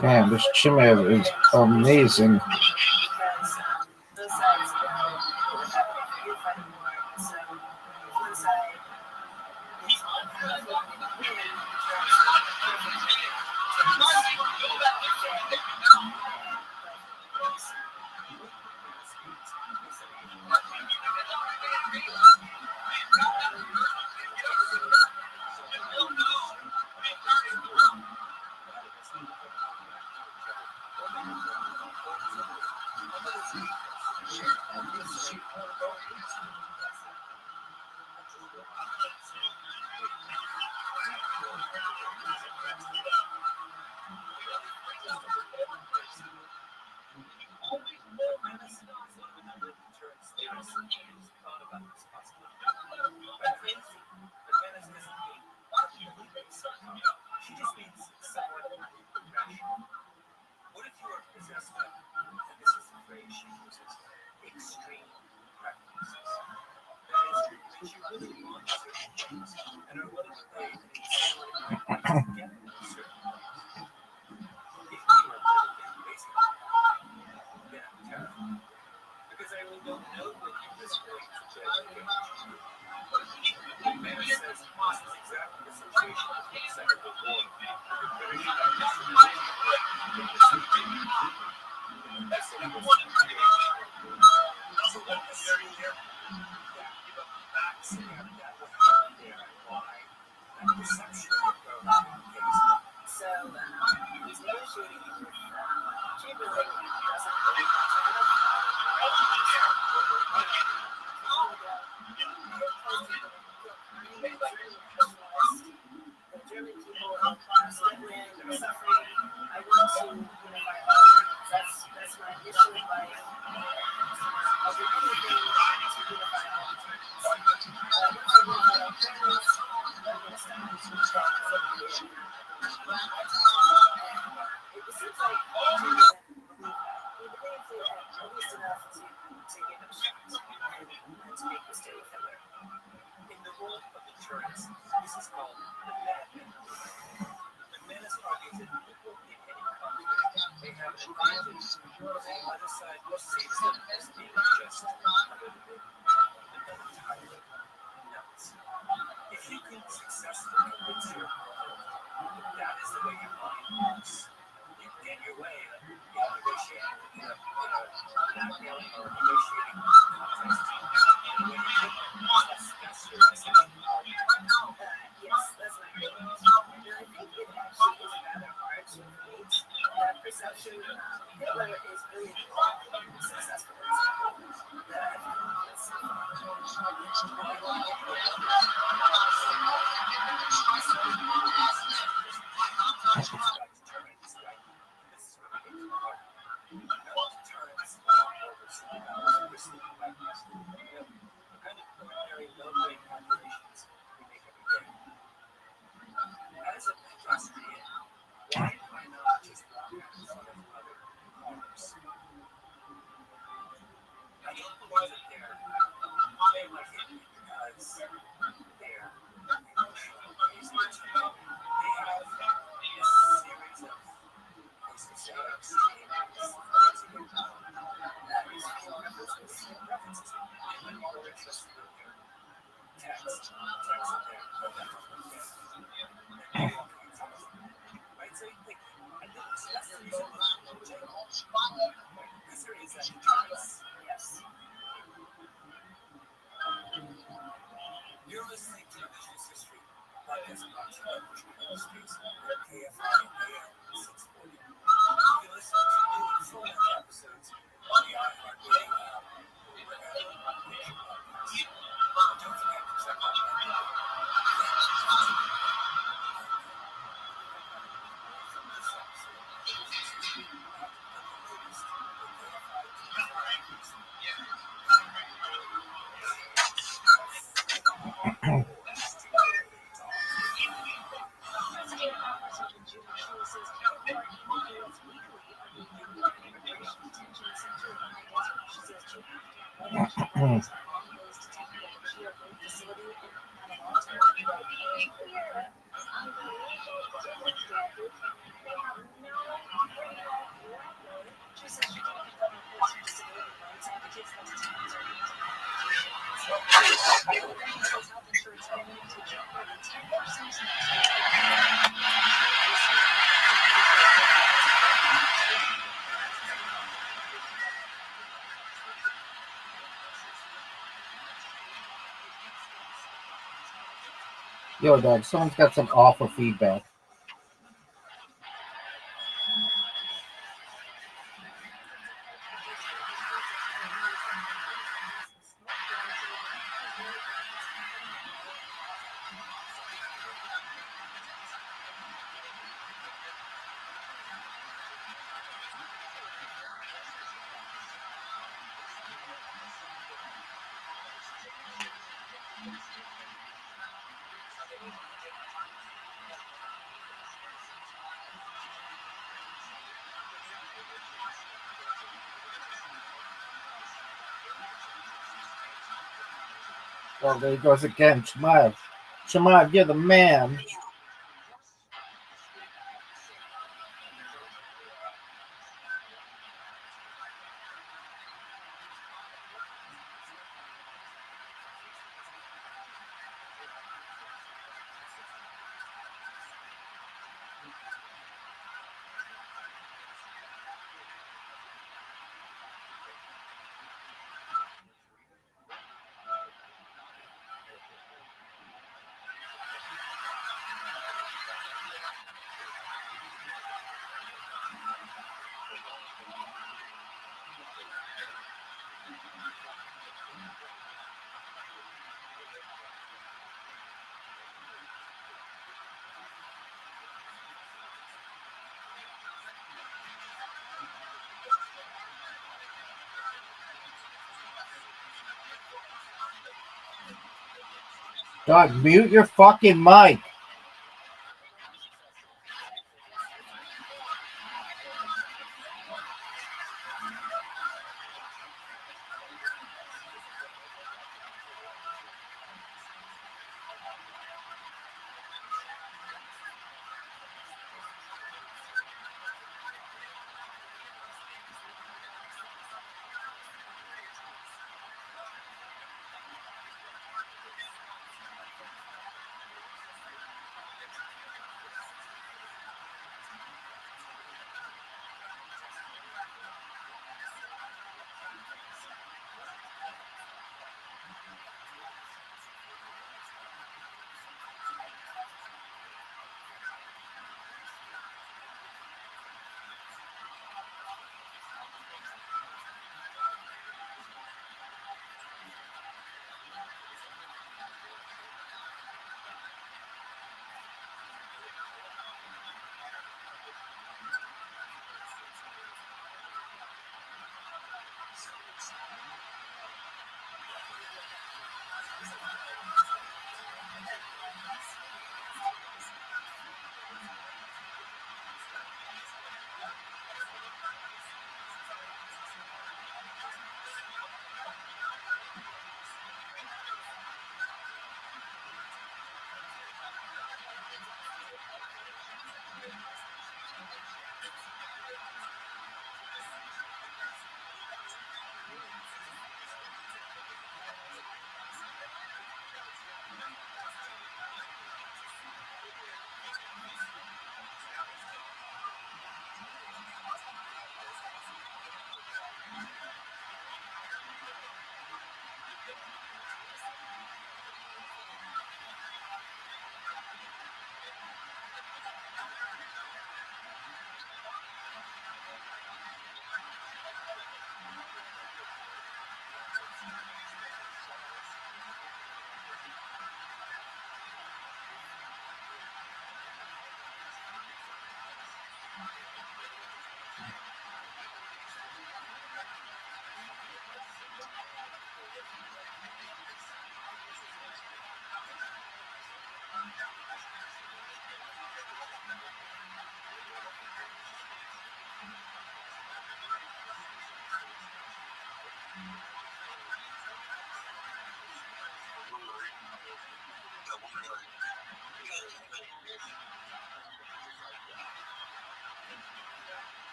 Damn, this Chimev is amazing. You'll know when you disagree with the man says this is exactly the situation of the Second World War. The British got So he's negotiating with Chamberlain. Doesn't really want to have the German people are struggling, they're suffering. I want to unify all Germans. That's my mission in life. I'll do anything to unify all Germans. Once I unify all Germans, I'm going to stop. It seems like Germany believes it at least enough to give it a shot and to make this deal with Hitler. In the world of insurance, this is called the madman. The menace argues that people in any conflict may have an advantage. The other side perceives them as being just another entirely nuts. If you can successfully convince your opponent that is the way your mind works, you get your way in a negotiating, in a blackmailing or negotiating contest. In a way you could. That's your message. Yes, that's my point. And I think it actually is rather hard to create that perception. Hitler is really the only successful example that I've come across so far. As a pedestrian, why do I not just walk out in front of other cars? I don't believe that they like it because they're emotional reasons. They have a series of post-historics, references, and all the rest of their text in there. Right? So, like, I think that's the reason because there is that choice. Yes. You're listening to Indigenous History podcast brought to you by Bushman Industries at KFI AM 640. You can listen to new and full-length episodes on the iHeartRadio app or wherever you get your podcasts. And don't forget to check out my new book, Yo, Dad, someone's got some awful feedback. Well, there he goes again. Shemad. Shemad, you're the man. God, mute your fucking mic.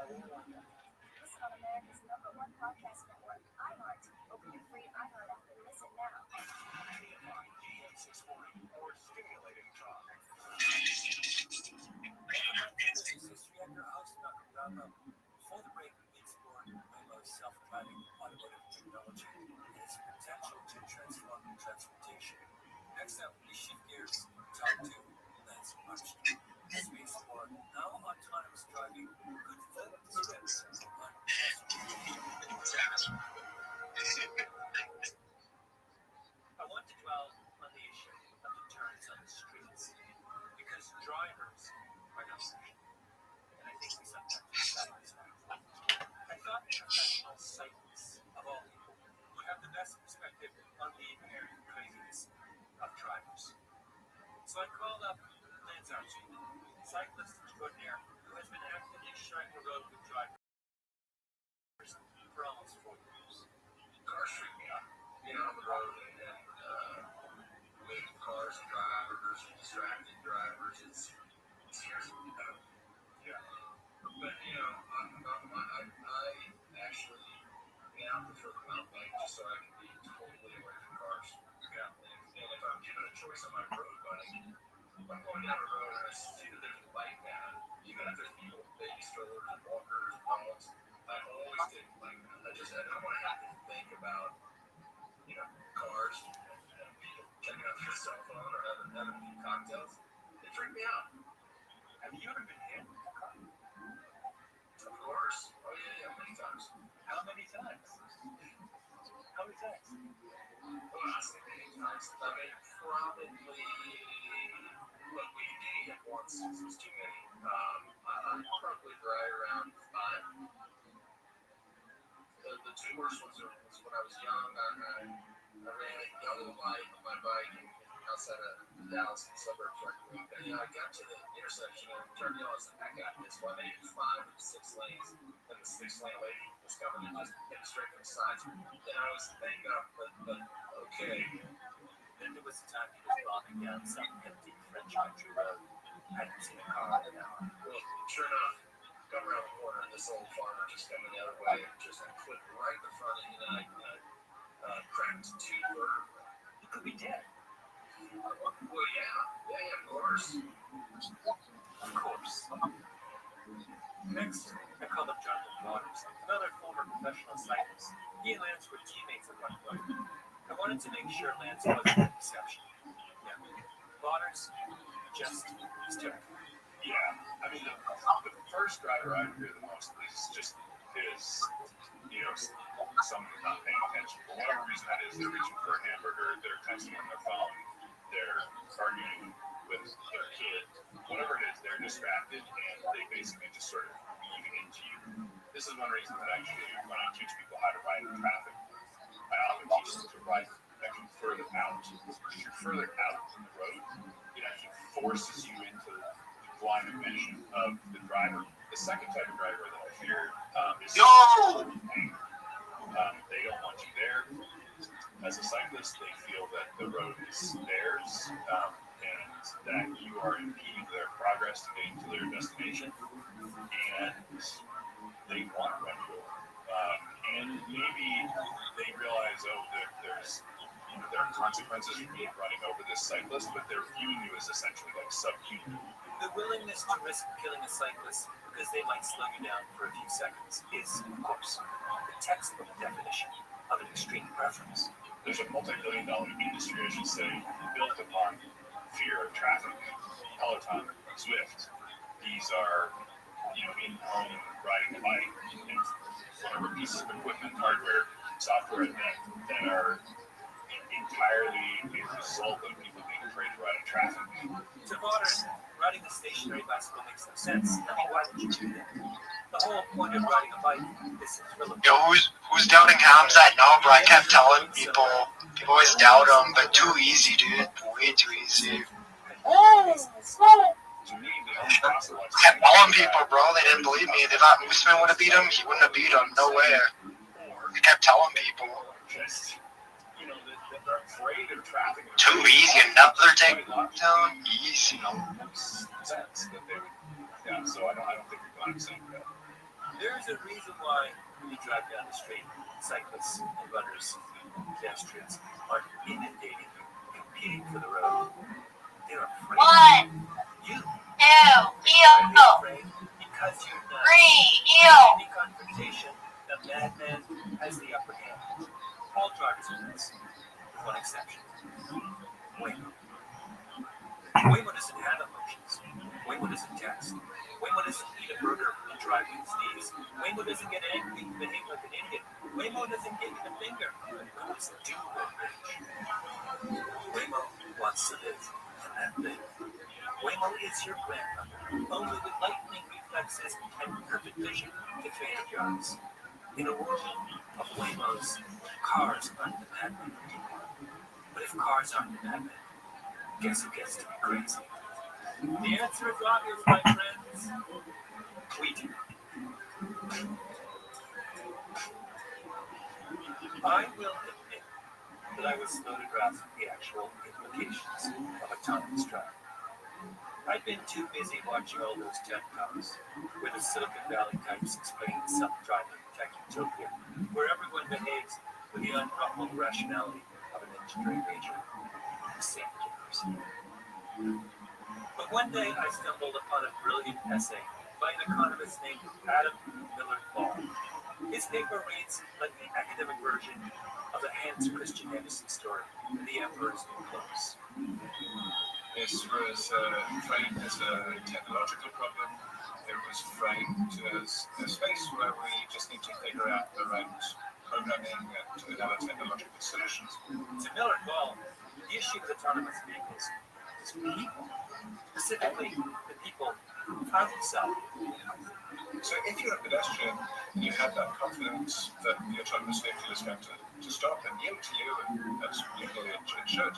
Listen on America's #1 podcast network, iHeart. Open your free iHeart app and listen now. Or stimulating talk. Before the break, we explored Waymo's self-driving automotive technology and its potential to transform transportation. Next up, we shift gears and talk to Lance Rothschild as we explore how autonomous driving could flip the script on transportation. I want to of drivers. So I called up Lance Archie, cyclist extraordinaire who has been actively sharing the road with drivers for almost 4 years. Cars freak me out. Being on the road and waiting cars, drivers, distracted drivers, it scares me out. Yeah. But, I actually went out to fill the mountain bike just so I could be totally away from cars. Yeah. And if I'm given a choice on my road bike, if I'm going down the road and I see that there's a bike path, even if there's people with baby strollers and walkers and dogs, I always take the bike path. I don't want to have to think about, cars and people checking out their cell phone or having a few cocktails. They freak me out. Have you ever been hit with a car? Of course. Oh, yeah, many times. How many times? How many times? Well, I say many times. I mean, probably, we did it once. It was too many. I'm probably right around 5. The 2 worst ones was when I was young. I ran a yellow light on my bike outside of Dallas, the suburbs where I grew up. And I got to the intersection and turned yellow. I said, I got this. So I made it 5 of 6 lanes. And the 6th lane lady was coming and just hit straight from the sides. And I was thank God, but okay. Then there was a time he was bombing down some empty French country road. I hadn't seen a car in an hour. Well, sure enough, come around the corner, and this old farmer just coming the other way, just clipped right in the front of me, and I cracked 2 vertebrae. You could be dead. Well, yeah, of course. Of course. Next, I called up Jonathan Waters, another former professional cyclist. He and Lance were teammates at one point. I wanted to make sure Lance wasn't an exception. Yeah. Waters just was terrible. Yeah, I mean, the first driver I hear the most is someone not paying attention. For whatever reason that is, they're reaching for a hamburger, they're texting on their phone, they're arguing with their kid, whatever it is, they're distracted and they basically just sort of weave into you. This is one reason that actually, when I teach people how to ride in traffic, I often teach them to ride actually further out. If you're further out from the road, it actually forces you into the blind vision of the driver. The second type of driver that I hear is they don't want you there. As a cyclist, they feel that the road is theirs and that you are impeding their progress to getting to their destination, and they want to run you over. And maybe they realize, there are consequences for me running over this cyclist, but they're viewing you as essentially like subhuman. The willingness to risk killing a cyclist because they might slow you down for a few seconds is, of course, the textbook definition of an extreme preference. There's a multi-billion-dollar industry, I should say, built upon fear of traffic. Peloton, Zwift, these are, in-home riding a bike and whatever pieces of equipment, hardware, software that are entirely a result of people being afraid to ride in traffic. To Waters, riding a stationary bicycle makes no sense. I mean, why would you do that? The whole point of riding a bike is thrill of. Yo, who's doubting Hamza? No, bro, I kept telling people always doubt him, but too easy, dude. Way too easy. Kept telling people, bro, they didn't believe me. They thought Mooseman would have beat him. He wouldn't have beat him. No way. I kept telling people. Too easy. Another takedown. Easy. Yeah, so I don't think we're going to say that. There's a reason why when you drive down the street, cyclists and runners and pedestrians are inundating, competing for the road. They're afraid. 1, You. 2, They're afraid because you're not. 3, In any confrontation, the madman has the upper hand. All drivers are this, with one exception. Waymo. Waymo doesn't have emotions. Waymo doesn't text. Waymo doesn't eat a burger and drive with his knees. Waymo doesn't get angry and behave like an idiot. Waymo doesn't give you the finger. Waymo doesn't do road rage. Waymo wants to live in that thing. Waymo is your grandmother, only with lightning reflexes and perfect vision to 300 yards. In a world of Waymos, cars aren't the madmen. But if cars aren't the madmen, Guess who gets to be crazy? The answer is obvious, my friends. We do. I will admit that I was slow to grasp the actual implications of autonomous driving. I've been too busy watching all those TED Talks where the Silicon Valley types explain self-driving tech utopia, where everyone behaves with the unruffled rationality of an engineering major who saved the university. But one day I stumbled upon a brilliant essay by an economist named Adam Millard Ball. His paper reads like the academic version of the Hans Christian Andersen story, The Emperor's New Clothes. This was framed as a technological problem. It was framed as a space where we just need to figure out the right programming and other technological solutions. To Millard Ball, the issue with autonomous vehicles is people, specifically the people who found themselves. So if you're a pedestrian, you have that confidence that the autonomous vehicle is going to stop and yield to you, and that's usually it should.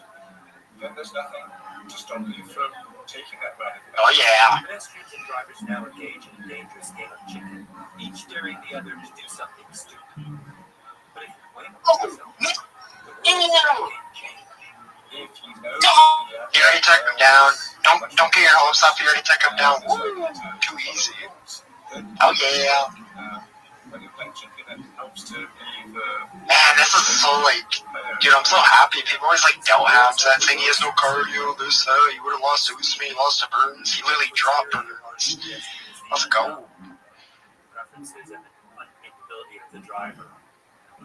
Then there's nothing to stop you from taking that ride. Oh yeah. Pedestrians and drivers now engage in a dangerous game of chicken, each daring the other to do something stupid. But if you wait for something, the rules change. If you know You already took him down. Don't get your hopes up. You already took him down. Too easy. Oh yeah. When you're playing chicken, it helps to leave. Man, this is so like, dude, I'm so happy. People always like doubt Hams, that thing. He has no cardio. This, he would have lost to Usman. He lost to Burns. He literally dropped Burns. Let's go. Preferences and the uncapability of the driver.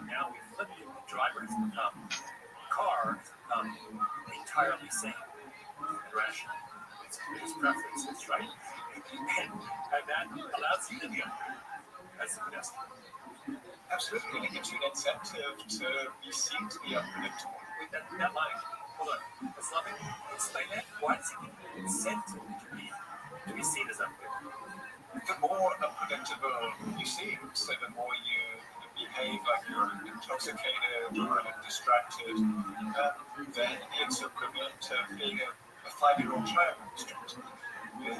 Now we flip it. The driver has become car has become entirely sane and rational. It's his preferences, right? And that allows you to be as a pedestrian. Absolutely, and it gives you an incentive to be seen to be unpredictable. Wait, that line. Hold on. Islamic, explain that. Why does it give you an incentive to be seen as unpredictable? The more unpredictable you seem, so the more you behave like you're intoxicated or distracted, then it's equivalent to being a 5-year-old child on the street. The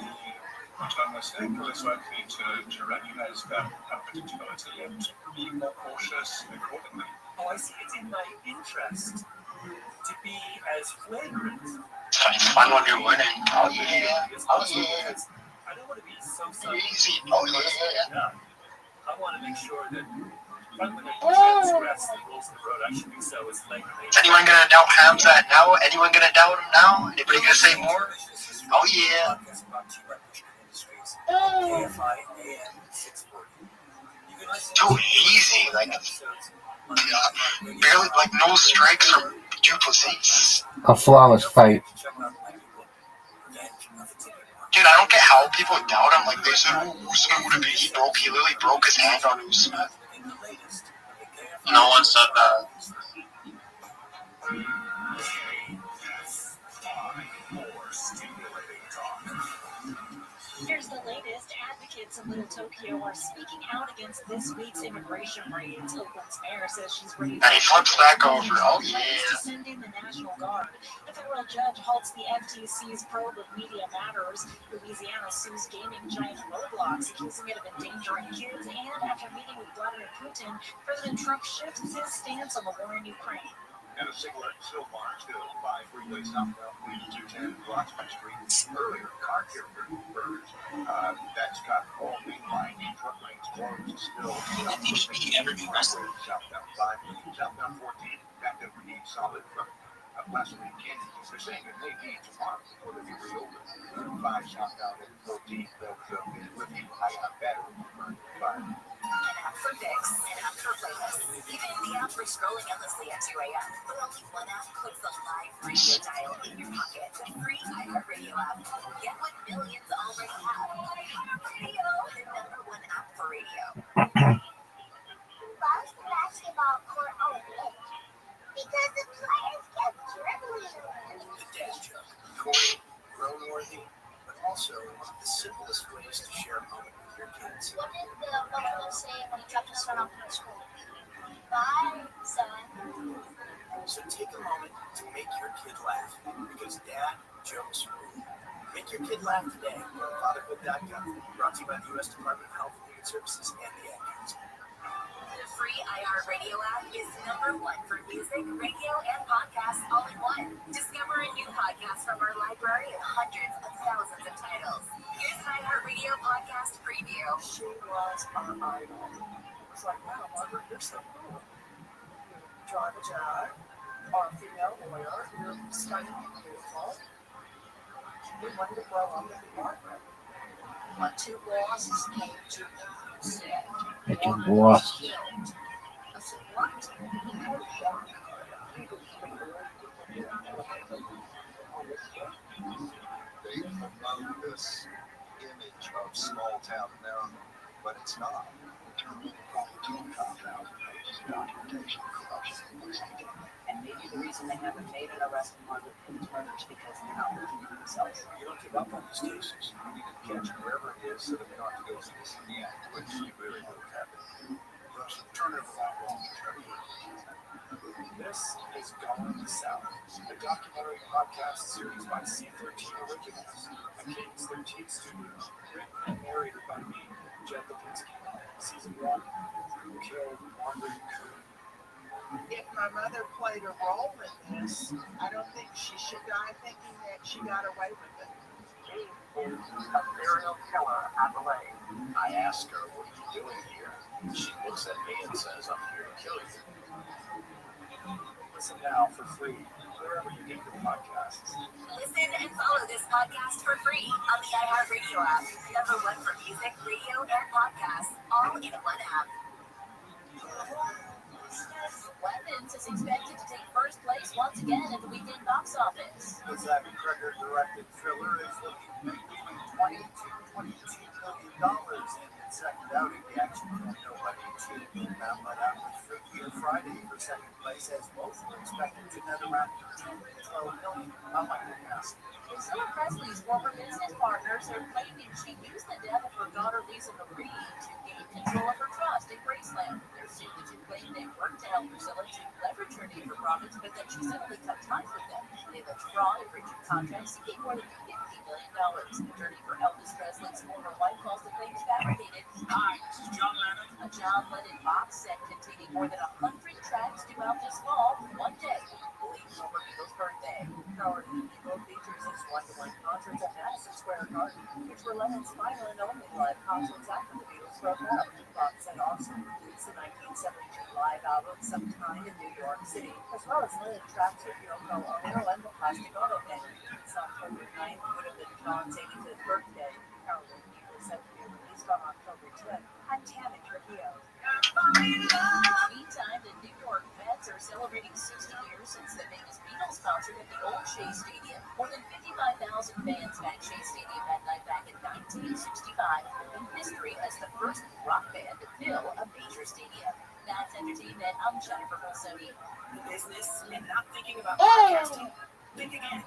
autonomous vehicle is likely to recognize that unpredictability and be more cautious accordingly. Oh, I see. It's in my interest to be as flagrant. It's fun when you're winning. Oh yeah. Oh yeah. I don't want to be so easy. Oh yeah. I want to make sure that if I'm going to transgress the rules of the road, I should do so as flagrantly. Is anyone gonna doubt Hamza now? Anyone gonna doubt him now? Anybody gonna say more? Oh yeah. Too easy, like barely, like no strikes from Duplessis. A flawless fight. Dude, I don't get how people doubt him. Like they said, Usman would have been. He literally broke his hand on Usman. No one said that. Here's the latest. Advocates in Little Tokyo are speaking out against this week's immigration raids. Oakland's mayor says she's ready And he flips back over. Oh yeah. to send in the National Guard. A federal judge halts the FTC's probe of Media Matters. Louisiana sues gaming giant Roblox, accusing it of endangering kids. And after meeting with Vladimir Putin, President Trump shifts his stance on the war in Ukraine. And a cigarette still marked still 5 freeway southbound 210 Roxbury Street. Earlier, car carrier burgers. That's got all main line and truck lanes closed still. Southbound 5, southbound 14, backed up pretty solid from last weekend. They're saying it may be tomorrow before they reopen. 5 southbound and 14, those lithium ion batteries burned 5. An app for Fix, an app for playlists. Even the app for scrolling endlessly at 2 a.m. But only one app puts the live radio dial in your pocket. The free iHeartRadio app. Get what millions already have. iHeartRadio, the #1 app for radio. Loves the basketball court on the pitch because the players kept dribbling. The dad joke. Corny, grown-worthy, but also one of the simplest ways to share a moment with your kids. What did the buffalo say when he dropped his son off at school? Bye, son. So take a moment to make your kid laugh, because dad jokes rule. Make your kid laugh today. Go to fatherhood.gov. Brought to you by the U.S. Department of Health and Human Services and the Ad Council. The free iHeartRadio app is #1 for music, radio, and podcasts all in one. Discover a new podcast from our library of hundreds of thousands of titles. Here's an iHeartRadio podcast preview. She was our idol. It's like, wow, Margaret, you're so cool. You drive a Jag, are a female lawyer, you're stunning and beautiful. We wanted to grow up and be Margaret. But two bosses came to me and said, It's your boss. I said, what? They promote this image of small town America, but it's not. And maybe the reason they haven't made an arrest in Margaret King's murder is because they're not looking for themselves. You don't give up on these cases. You need to catch it wherever it is so that we don't have to go through this again, which you really know what's happening. Turn it around. This is Going South, a documentary podcast series by C13 Originals, a Cadence 13 studio, written and narrated by me, Jen Lipinski. Season 1, Who Killed Margaret Coon? If my mother played a role in this, I don't think she should die thinking that she got away with it. He is a serial killer at the lake. I ask her, what are you doing here? She looks at me and says, I'm here to kill you. Listen now for free, wherever you get your podcasts. Listen and follow this podcast for free on the iHeartRadio app. #1 for music, radio, and podcasts, all in one app. Weapons is expected to take first place once again at the weekend box office. The Zach McGregor directed thriller is looking to make between $20 to $22 million in its second outing. The action film Nobody 2 bound by that with Freaky and Friday for second place, as both are expected to net around $10 to $12 million. I like the cast. Priscilla Presley's former business partners are claiming she used the death of her daughter Lisa Marie to gain control of her trust in Graceland. They're sued the two claim they worked to help Priscilla to leverage her neighbor profits, but that she simply cut ties with them. They alleged fraud and breach of contracts to gain more than $50 million. An attorney for Elvis Presley's former wife calls the claims fabricated. Hi, this is John Lennon. A John Lennon box set containing more than 100 tracks due out this fall, one day before Eagles' birthday. Howard Eagle features his one-to-one concerts at Madison Square Garden, which were Lennon's final and only live concerts after the Beatles broke up. Box set also includes the 1972 live album Sometime in New York City, as well as Lennon tracks with Yoko Ono and the Plastic Ono Band. It's October 9th would have been John's 85th birthday. Howard Eagle said to be released on October 10th. I'm Tammy Trujillo. Meantime, the New York Mets are celebrating 60 years since the Vegas Beatles concert at the old Shea Stadium. More than 55,000 fans backed Shea Stadium that night back in 1965, in history as the first rock band to fill a major stadium. That's entertainment. I'm Jennifer Bolsoni. Business and not thinking about podcasting? Think again.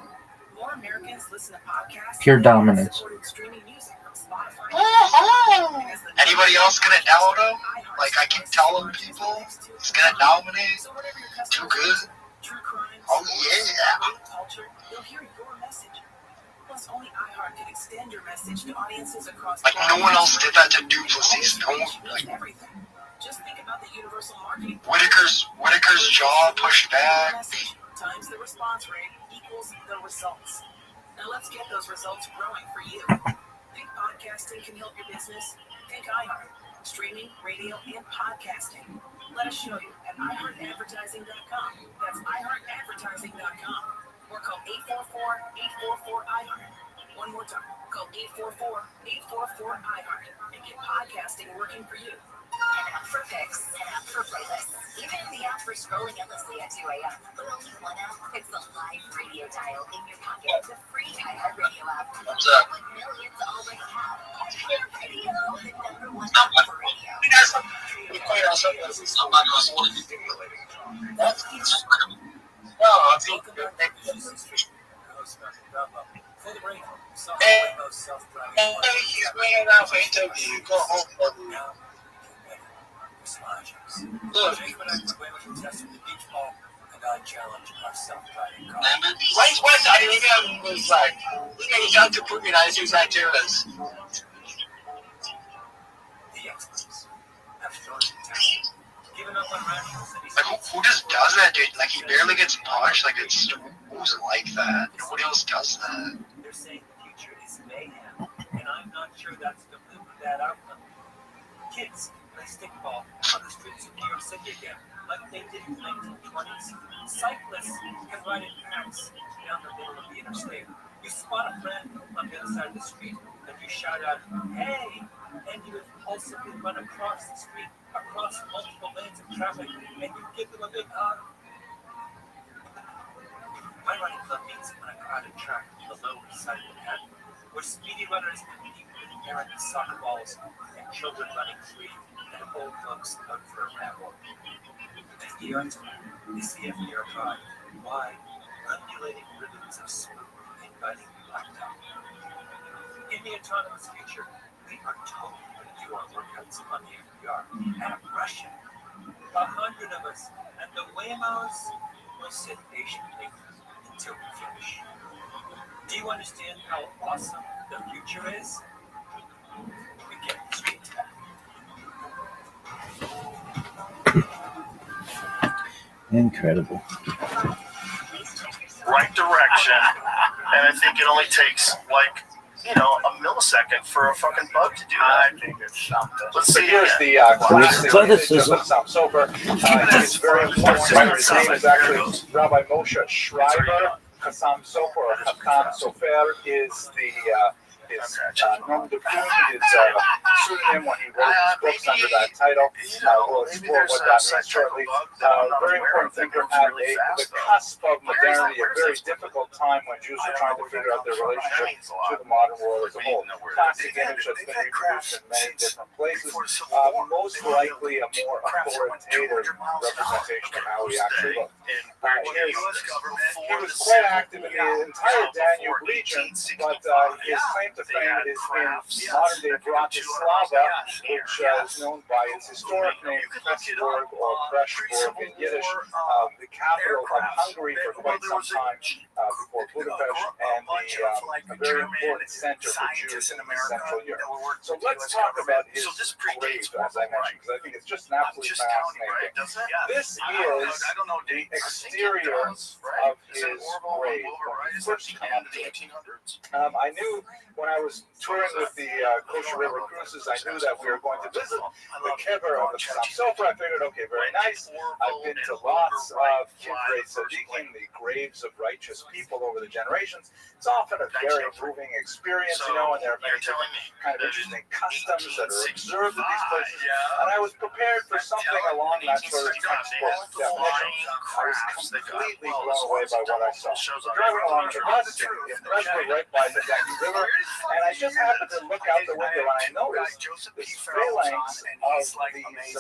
More Americans listen to podcasts. Pure dominance. Streaming music from Spotify. Anybody else gonna download? Like I keep telling people, it's gonna dominate. Too good. Oh yeah. Culture, they'll hear your message. Plus, only iHeart can extend your message to audiences across. Like no one else did that to Duplessis. No one. Like everything. Just think about the universal marketing. Whitaker's jaw pushed back. Times the response rate equals the results. Now let's get those results growing for you. Think podcasting can help your business? Think iHeart. Streaming, radio, and podcasting. Let us show you at iHeartAdvertising.com. That's iHeartAdvertising.com. Or call 844-844-iHeart. One more time. Call 844-844-iHeart and get podcasting working for you. An app for picks, an app for playlists, even the app for scrolling endlessly at 2 a.m. But only one app picks the live radio dial in your pocket. The free iHeartRadio app. What's up? What millions already have. iHeartRadio, the #1 app for radio. We quite also I'm not gonna support it. That's no, I think he's bringing out for interview. Go home, Look, when I tested the beach ball, and God challenge our self-guiding car. When's I was like, you got to put me nice use that too as. The experts have started testing. Given up on rational city Like, who just does that, dude? Like, he barely gets punched. Like, it's who's like that? Nobody else does that. They're saying the future is mayhem, and I'm not sure that's the bad outcome. Kids play stickball on the streets of New York City again, like they did in the 1920s. Cyclists can ride in packs down the middle of the interstate. You spot a friend on the other side of the street, and you shout out, "Hey!" and you impulsively run across the street, across multiple lanes of traffic, and you give them a big hug. My running club meets on a crowded track on the Lower East Side of Manhattan, where speedy runners compete with errant soccer balls and children running free and old folks out for a ramble. As the yards they see a nearby wide, undulating ribbons of smooth, inviting blacktop. In the autonomous future, we are totally going to do our workouts on the NPR at Russia. 100 of us, and the Waymos will sit patiently until we finish. Do you understand how awesome the future is? We get straight to that. Incredible. Right direction, and I think it only takes like a millisecond for a fucking bug to do that. I think it's something. Let's see. Here's the classic image of Chassam Sofer. It's very important. His name is actually Rabbi Moshe Schreiber. Chassam Sofer or Chacham Sofer is his nom de plume, his pseudonym when he wrote his books under that title. We'll explore what that means shortly. Very important thinker at the cusp of modernity, a very difficult time when Jews are trying to figure out their relationship to the modern world as a whole. Classic image that's been reproduced in many different places. Most likely a more authoritative representation of how he actually looked. He was quite active in the entire Danube region, but his claim to fame is in modern-day Bratislava, which is known by its historic name Pressburg or Pressburg in Yiddish, the capital of Hungary for quite some time before Budapest, and a very important center for Jews in Central Europe. So let's talk about his grave, as I mentioned, because I think it's just an absolutely fascinating. This is the exterior of his grave. When we first come up to it. I knew when I was touring with the Kosher River Cruises, I knew that we were going to visit the kever of the Chassam Sofer. I figured, okay, very nice. I've been to lots of Kivrei Tzadikim, the graves of righteous people over the generations. It's often a very moving experience, and there are many different kind of interesting customs that are observed in these places. And I was prepared for something along that sort of textbook definition. I was completely blown away by what I saw. Driving along the bus in Pressburg, right by the Danube River, and I just happened to look out the window and I noticed the phalanx of these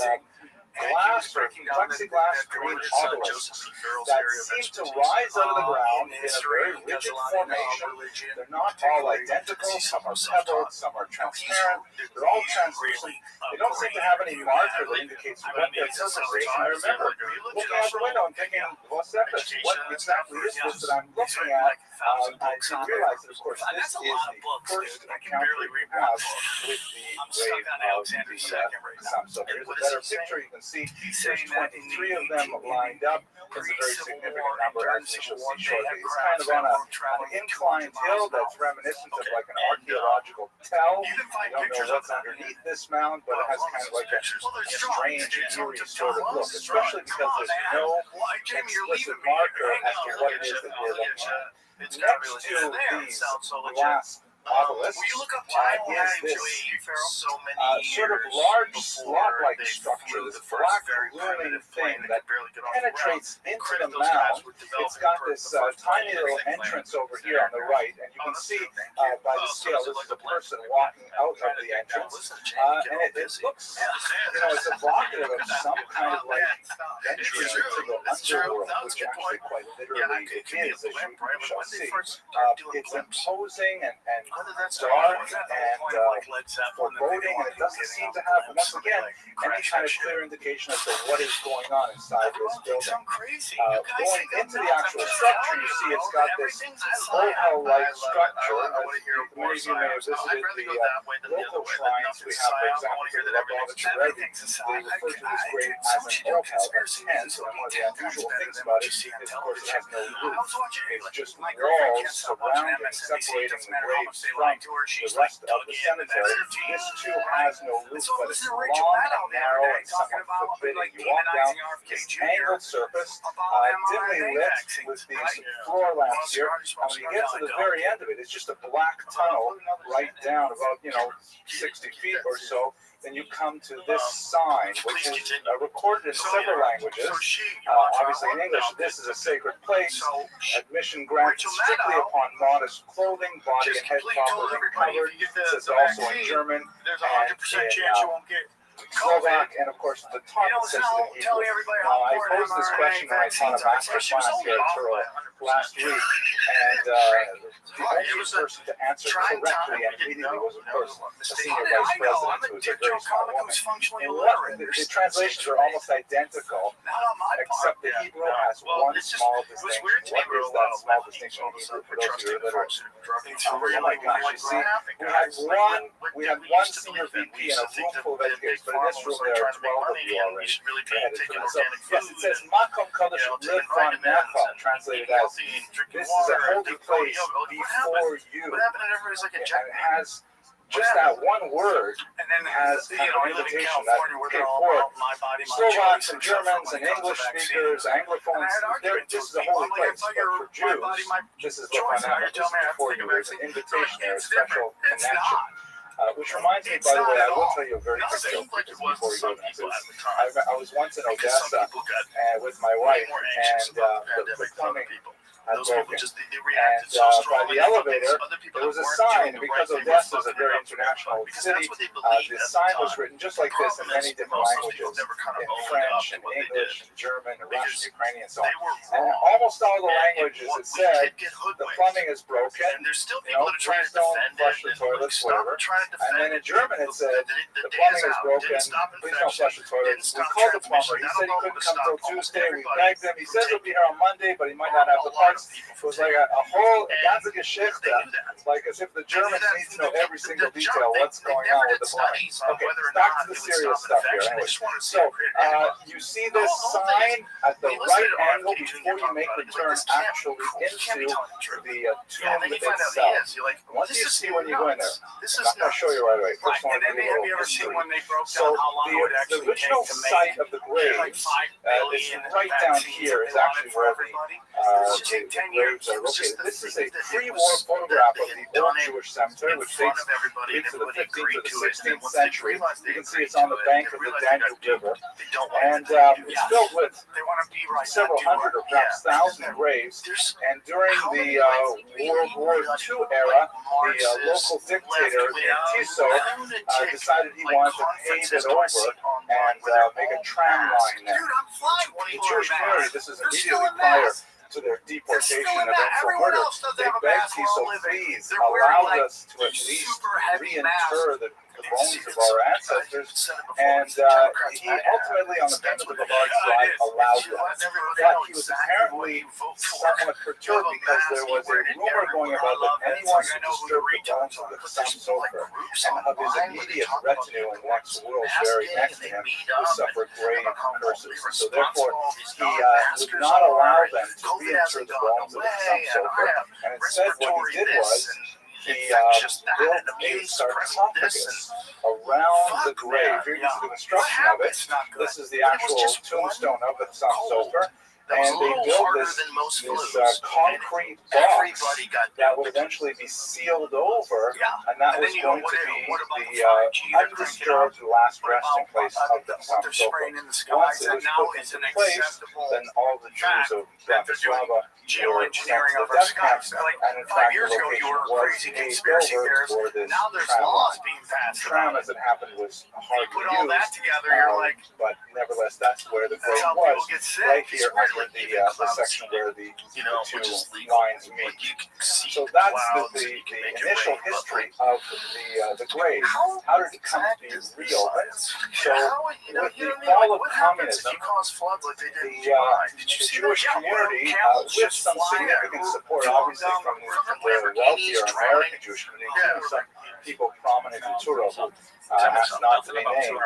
glass or plexiglass green obelisks that seem to rise out of the ground in a very rigid formation. They're not all identical. Some are pebbled, some are transparent. They're all translucent. They don't seem to have any marker that indicates what their purpose is. And I remember looking out the window and thinking, what exactly is this that I'm looking at? I didn't realize that, of course, this is the first encounter we have with the grave of the Chassam Sofer. Here's a better picture. You can see there's 23 of them lined up. It's a very significant number, as we shall see shortly. It's kind of on an inclined hill that's reminiscent of like an archaeological tell. You don't know what's underneath this mound, but it has kind of like a strange, eerie sort of look, especially because there's no explicit marker as to what it is that we're looking at. Next to these glass obelisk is this sort of large slot-like structure, this black looming thing that penetrates into the mound. It's got this tiny little entrance over here on the right, and you can see by the scale this is a person walking out of the entrance, and it looks, it's evocative of some kind of like entry into the underworld, which actually quite literally it is, as you shall see. It's imposing and Whether that's dark was that the and whole point of like Led Zeppelin that they foreboding, and it doesn't seem to have, once again, any kind of clear indication as to what is going on inside this building. Going into the actual structure, you see it's got this oval-like structure. Many of you may have visited the local shrines we have, for example, to the Rabbi Rothschild. They refer to this grave as an oval, a tent, and one of the unusual things about it is, of course, it has no roof. It's just walls surrounding, separating the graves from the rest of the cemetery. This too has no roof, but it's long and narrow and somewhat forbidding. You walk down this angled surface, dimly lit with these floor lamps here, and when you get to the very end of it, it's just a black tunnel right down about 60 feet or so. Then you come to this sign, which is recorded in several languages. Obviously in English, this is a sacred place. Admission granted strictly upon modest clothing, body and head properly covered. This is also in German there's a 100% chance you won't get Slovak, and of course the top says it in Hebrew. Now, I posed this question when I taught a master class here at Turo last week, and the only person to answer correctly and immediately was, of course, the senior vice president, who was a very smart woman. The translations are almost identical, except the Hebrew has one small distinction. What is that small distinction in Hebrew for those who are illiterate? Oh my gosh, you see, we had one senior VP in a room full of educators, but in this room there are 12 of you already headed for this. So, yes, it says Makom Kodesh Livron Necha, translated as this is a holy place before you. And it has just that one word has kind of an invitation that, okay, for Slovaks and Germans and English speakers, Anglophones, this is a holy place. But for Jews, this is Livron Necha, this is before you. There's an invitation there, a special connection. Which reminds me, by the way, I will tell you a very quick joke before we go to this. I was once in Odessa with my wife, and the plumbing had broken. And by the elevator, there was a sign, because Odessa is a very international city, the sign was written just like this in many different languages, in French, and English, and German, and Russian, Ukrainian, and so on. And in almost all the languages it said, the plumbing is broken, please don't flush the toilets, whatever. And then in German it said, the plumbing is broken, please don't flush the toilets. We called the plumber, he said he couldn't come till Tuesday, we begged him, he says he'll be here on Monday, but he might not have the parts. It was like a whole ganze Geschichte, like as if the Germans need to know every single detail what's going on with the plumbing. Okay, back to the serious stuff here. Anyway, so you see this sign at the right angle before you make the turn actually into the tomb itself. What do you see when you go in there? I'm not going to show you right away. First one, have you ever seen when they broke down how long it would actually take to make? The original site of the graves is right down here. Is actually where the graves are located. This is a pre-war photograph of the old Jewish cemetery, which dates to the 15th to the 16th century. You can see it's on the bank of the Danube River, and it's filled with several hundred or perhaps thousand graves. And during the World War II era, the local dictator Tiso decided he wanted to pave it over and make a tram line there. The Jewish community, this is immediately prior to their deportation and eventual murder, they begged Tiso, please allow us to at least reinter the bones of our ancestors, and he ultimately, on the bend of the large side, allowed that. But he was apparently somewhat perturbed because there was a rumor going about that anyone who disturbed the bones of the Chassam Sofer and of his immediate retinue in the next world very next to him would suffer grave curses. So therefore, he would not allow them to reinter the bones of the Chassam Sofer, and instead what he did was he built a sarcophagus around the grave. Here you see the construction of it. This is the actual tombstone of the Chassam Sofer. And they built this concrete box that would eventually be sealed over, and that was going to be the undisturbed last resting place of the Chassam Sofer. Once it was put into place, then all the Jews of Bratislava were sent to the death camps, and in fact the location was paved over for this tram line. Tram, as it happened, was hard to use, but nevertheless that's where the grave was, right here at the section where the two lines meet. So that's the initial history of the grave. How did it come to be reopened? So with the fall of communism, the Jewish community, with some significant support, obviously, from the wealthier American Jewish community, including some people prominent in Turo, who asked not to be named,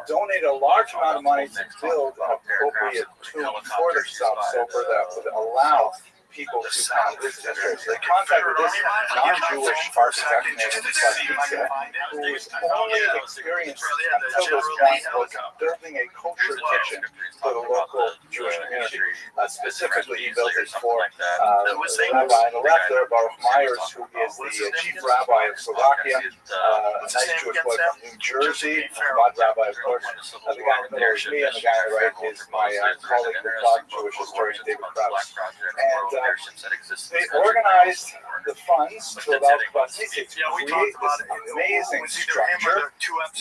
donated a large amount of money to build an appropriate tomb for the Soper that would allow people to come visit Israel. So they contacted this non-Jewish architect named Rabbi who was only experienced until this point was building a kosher kitchen for the local Jewish community. Specifically, he built it for the rabbi on the left there, Baruch Myers, who is the chief rabbi of Slovakia, a nice Jewish boy from New Jersey, Chabad rabbi, of course. The guy in the middle is me, and the guy on the right is my colleague, the Prague Jewish historian, David Krauss. And they organized the funds to allow Kvasnitsky to create this amazing structure.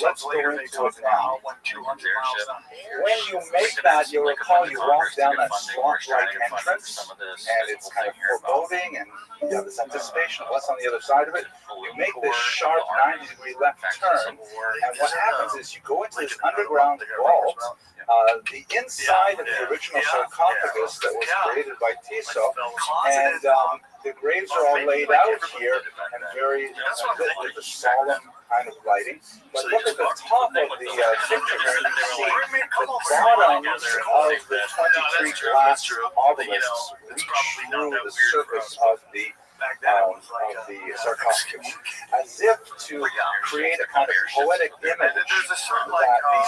Let's go into it now. When you make that, you'll recall you walk down that slot-like entrance, and it's kind of foreboding, and you have this anticipation of what's on the other side of it. You make this sharp 90-degree left turn, and what happens is you go into this underground vault. The inside of the original sarcophagus that was created by Tiso, and the graves are all laid out here and very with a solemn kind of lighting. But look at the top of the picture here, you see the bottoms of the 23 glass obelisks reach through the surface of the sarcophagus, as if to create a kind of poetic image that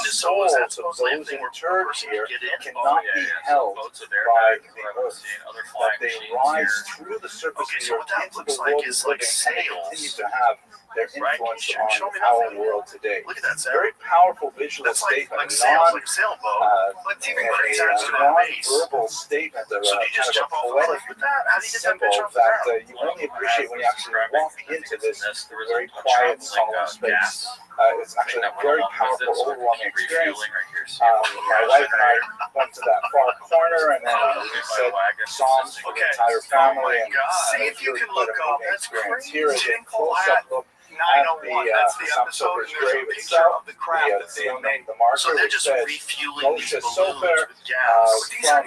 the souls of those interred here cannot be held by the earth, that they rise through the surface of the earth into the world of living and continue to have their influence on our world today. Very powerful visual statement, non-verbal statement of kind of a poetic symbol that you only appreciate when you actually walk into this very quiet, solemn space. It's actually a very powerful, overwhelming experience. My wife and I went to that far corner, and then we said Psalms for the entire family, and it was really quite a moving experience. Here is a close-up look at the Soper's grave itself, the marker, which says Moshe Soper from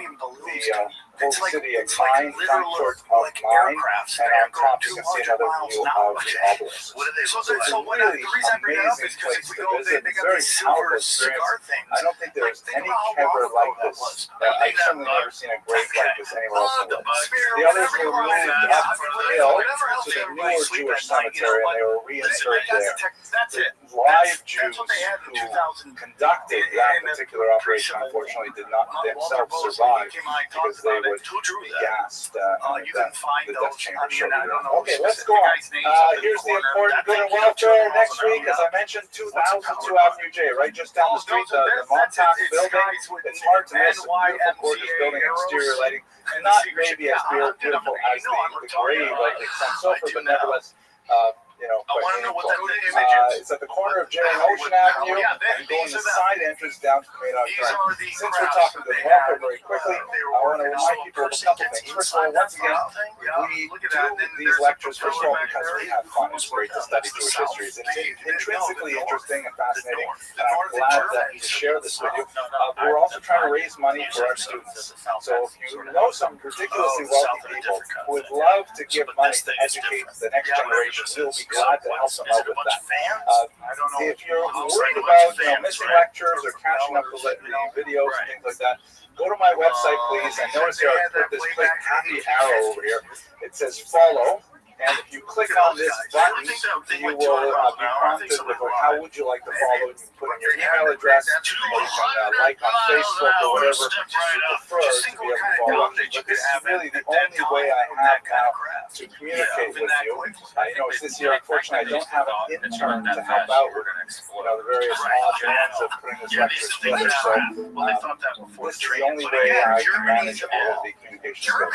the whole city of Mine, Frankfurt of Mine, and on top you can see another view of the obelisk. So it's a really amazing place to visit. It's a very powerful experience. I don't think there's any kever like this. I've certainly never seen a grave like this anywhere else in the world. The others were moved uphill to the newer Jewish cemetery, and they were reinserted there. The live Jews who conducted that particular operation, unfortunately, did not themselves survive because they would be gassed in the death chamber shortly thereafter. Okay, let's go on. Here's the important good and welfare next week. As I mentioned, 2002 Avenue J, right just down the street, the Montauk building. It's hard to miss. A beautiful, gorgeous building, exterior lighting. And not maybe as beautiful as the grave of the Soper, but nevertheless, quite meaningful. It's at the corner of Jerry and Ocean Avenue, and going the side entrance down to the main auditorium. Since we're talking to the welfare very quickly, I want to remind people of a couple things. First of all, once again, we do these lectures, first of all, because we have fun. It's great to study Jewish history. It's intrinsically interesting and fascinating, and I'm glad to share this with you. We're also trying to raise money for our students. So if you know some ridiculously wealthy people who would love to give money to educate the next generation, we'll be glad to help them out with that. If you're worried about missing lectures or catching up with the videos and things like that, go to my website, please. And notice here I put this big happy arrow over here. It says follow. And if you click on this button, you will be prompted with how would you like to follow. You can put in your email address, or you can like on Facebook or whatever you prefer to be able to follow. But this is really the only way I have now to communicate with you. It's this year, unfortunately, I don't have an intern to help out with the various odds and ends of putting this lecture together. So this is the only way I can manage all of the communication skills.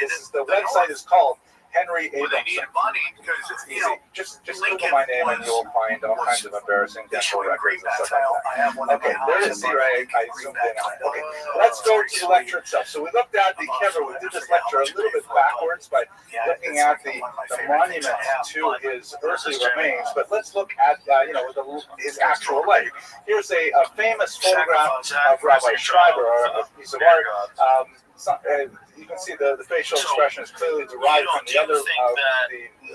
This is, the website is called Henry Well, they Abramson. needed money because, you know, Just Lincoln Google my name and was- you'll find all was kinds of embarrassing dental issuing records and greenbacks. stuff like that. I have one in Okay, my there it house. is. See, right? I zoomed in on it. Okay, let's go to the lecture itself. So we looked at the Kevin. We did this lecture a little bit backwards by looking at the monument to his earthly remains. But let's look at his actual life. Here's a famous photograph of Rabbi Schreiber, a piece of art. You can see the facial expression is clearly derived from the other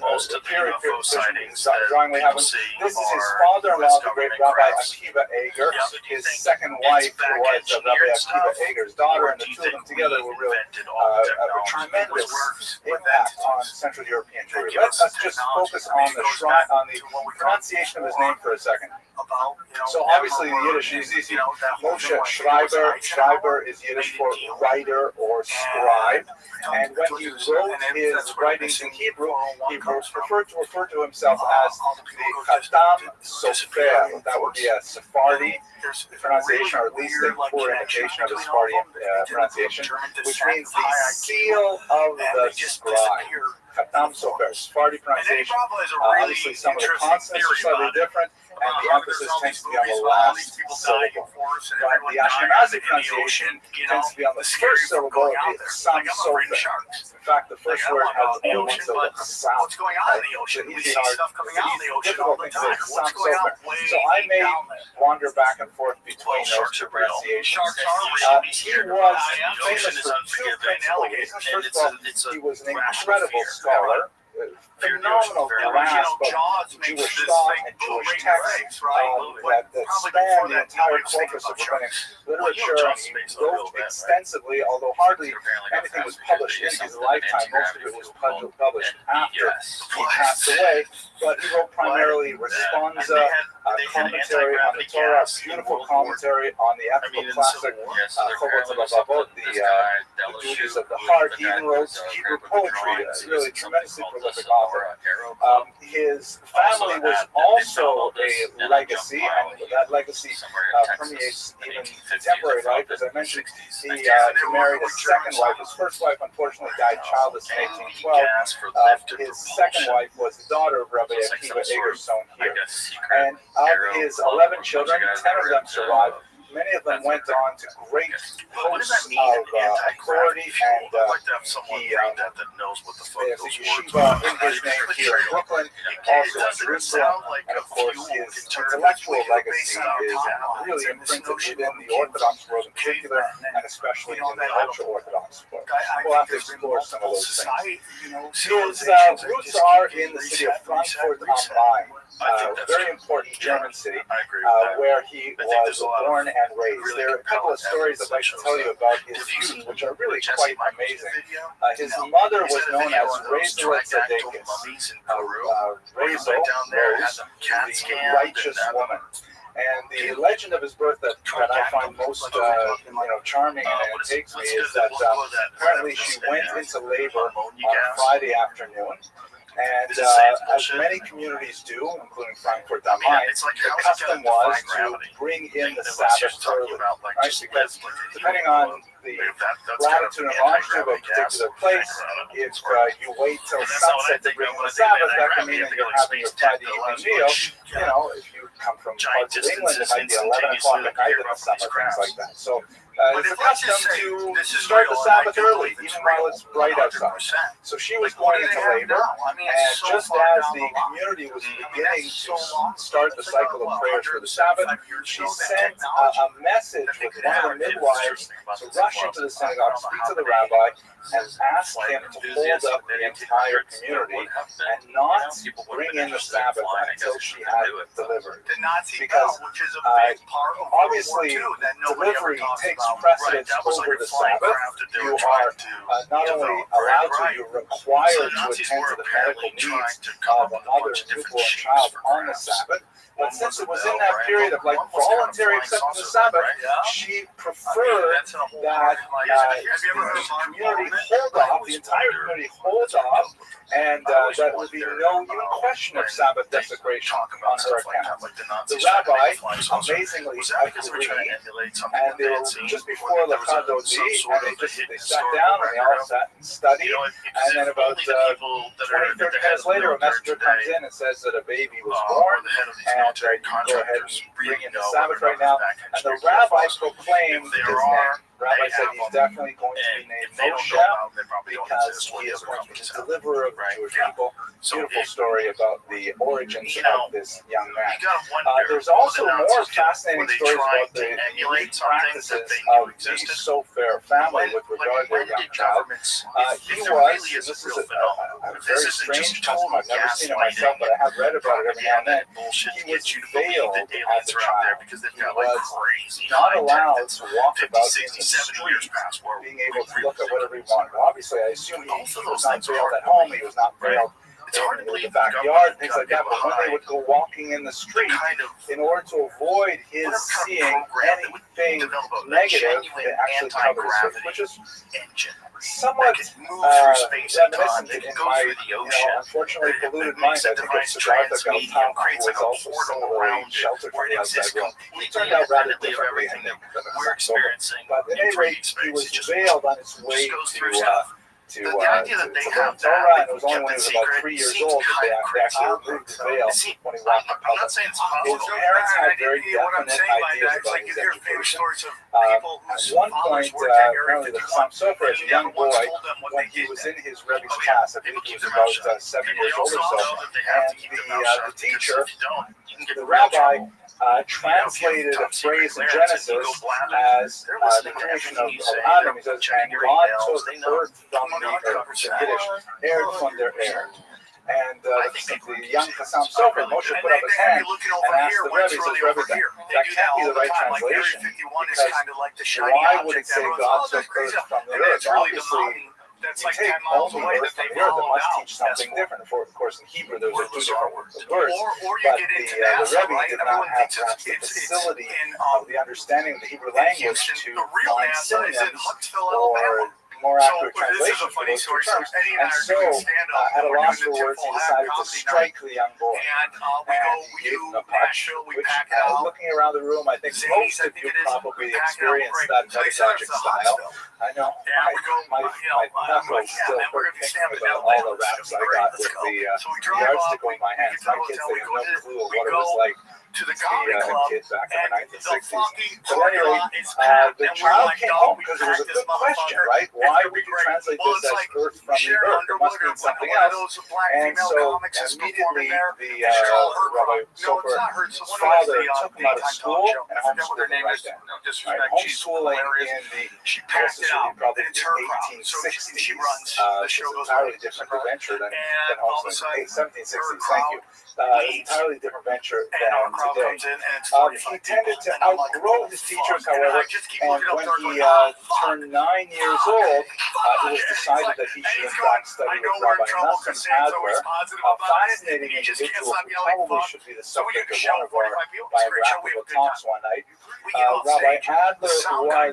most of the period UFO sightings drawing we have. This is his father-in-law, the great Rabbi Akiva Eger, his second wife, who was Rabbi Akiva Eger's daughter, and the two of them together were really a tremendous impact on Central European Jewry. Let's just focus on the pronunciation of his name for a second. So obviously the Yiddish is easy. Moshe Schreiber. Schreiber is Yiddish for writer or scribe. And when he wrote his writings in Hebrew, he preferred to refer to himself as the Khatam Sofer. That would be a Sephardi pronunciation, or at least a poor imitation of a Sephardi pronunciation, which means the seal of the scribe. Khatam Sofer, Sephardi pronunciation. Obviously, some of the consonants are slightly different, and the emphasis tends to be on the last syllable. But the Ashkenazi pronunciation tends to be on the first syllable of the Sam Sofer. In fact, the first word has only one syllable, Sam. What's going on in the ocean? We see stuff coming out of the ocean all the time. What's going on way So I may down there? wander back and forth between those two pronunciations. He was famous for two principal reasons. First of all, he was an incredible scholar. Phenomenal grasp of Jewish thought and Jewish text that spanned the entire corpus of rabbinic literature, and he wrote extensively, although hardly anything was published in his lifetime. Most of it was published after he passed away, but he wrote primarily responsa, commentary on the Torah, beautiful commentary on the ethical classic, Chobot HaLevavot, the duties of the heart. He even wrote Hebrew poetry, really tremendously prolific author. His family was also a legacy, and that legacy permeates even contemporary life. As I mentioned, he married a second wife. His first wife, unfortunately, died childless in 1812. His second wife was the daughter of Rabbi Akiva Eger's son here. And of his 11 children, 10 of them survived. Many of them went on to great posts of authority, and he there's a yeshiva in his name here in Brooklyn, also in Jerusalem, and of course his intellectual legacy is really imprinted within the Orthodox world in particular, and especially in the ultra-Orthodox world. We'll have to explore some of those things. His roots are in the city of Frankfurt am Main, a very important German city, where he was born and raised. There are a couple of stories I'd like to tell you about his youth, which are really quite amazing. His mother was known as Razel Tzadekis. Razel, Rose, the righteous woman. And the legend of his birth that I find most charming and intrigues me is that apparently she went into labor on a Friday afternoon. And as many communities do, including Frankfurt am Main, the custom was to bring in the Sabbath early, right? Because depending on the latitude and longitude of a particular place, if you wait till sunset to bring in the Sabbath, that can mean that you're having your Friday evening meal. You know, if you come from parts of England, it might be 11 o'clock at night in the summer, things like that. So it's a custom to start the Sabbath early, even while it's bright outside. So she was going into labor, and just as the community was beginning to start the cycle of prayers for the Sabbath, she sent a message with one of the midwives to rush into the synagogue, speak to the rabbi, and ask him to hold up the entire community and not bring in the Sabbath until she had delivered. Because obviously delivery takes precedence over the Sabbath. You are not only allowed to, you're required to attend to the medical needs of a mother and newborn child on the Sabbath. But since it was in that period of like voluntary acceptance of the Sabbath, she preferred that had the community hold off, the entire community hold off, and that would be no even question of Sabbath desecration on her account. The rabbi, amazingly, agreed, and they were just before Lakadodi, and they sat down and they all sat and studied, and then about 20, 30 minutes later, a messenger comes in and says that a baby was born, and you can go ahead and bring in the Sabbath right now, and the rabbi proclaimed his name. Rabbi said he's definitely going to be named Moshe because he is going to be the deliverer of the Jewish people. Beautiful story about the origins of this young man. There's also more fascinating stories about the unique practices of the Sofer family with regard to their young child. He was, this is a very strange custom, I've never seen it myself, but I have read about it every now and then. He was veiled as a child. He was not allowed to walk about in the street, being able to look at whatever he wanted. Obviously, I assume he was not veiled at home, he was not veiled in the backyard, things like that, but when they would go walking in the street, in order to avoid his seeing anything negative, they actually covered his face, which is somewhat reminiscent in my, unfortunately polluted mind. I think of Siddhartha Gautama, who was also similarly sheltered from the outside world. He turned out rather differently than we're experiencing. But at any rate, he was veiled on his way to Torah, and it was only when he was about 3 years old that they actually removed the veil when he walked in public. His parents had very definite ideas about his education. At one point, apparently the Chassam Sofer, as a young boy, when he was in his Rebbe's class, I think he was about 7 years old or so, and the teacher, the rabbi, translated a phrase in Genesis as the creation of Adam. He says, and God took earth from the earth, in Yiddish, earth from their air. And the young Chassam Sofer, Moshe put up his hand and asked the Rebbe, he says, Rebbe, that can't be the right translation, because why would it say God took earth from the earth? Obviously, that's like 10 miles away that they follow it must teach something different. Of course, in Hebrew, those are two different words. But the Rebbe did not have perhaps the facility of the understanding of the Hebrew language to find synonyms or more accurate translation for those two terms. And so, at a loss for words, he decided to strike the young boy. And he gave him a punch, which, looking around the room, I think most of you probably experienced that pedagogic style. I know my knuckles still hurt thinking about all the raps I got with the yardstick in my hands. My kids, they have no clue of what it was like to be a kid back in the 1960s. But anyway, the child came home because it was a good question, right? Why would you translate this as earth from the earth? It must mean something else. And so immediately the Rabbi Sofer's father took him out of school and homeschooled him right then. Homeschooling in the probably the 1860s was an entirely different adventure than homeschooling. 1760s, thank you. Entirely different venture than today. He tended to outgrow his teachers, however, and when he turned 9 years old, it was decided that he should in fact study with Rabbi Nachman Adler, a fascinating individual who probably should be the subject of one of our biographical talks one night. Rabbi Adler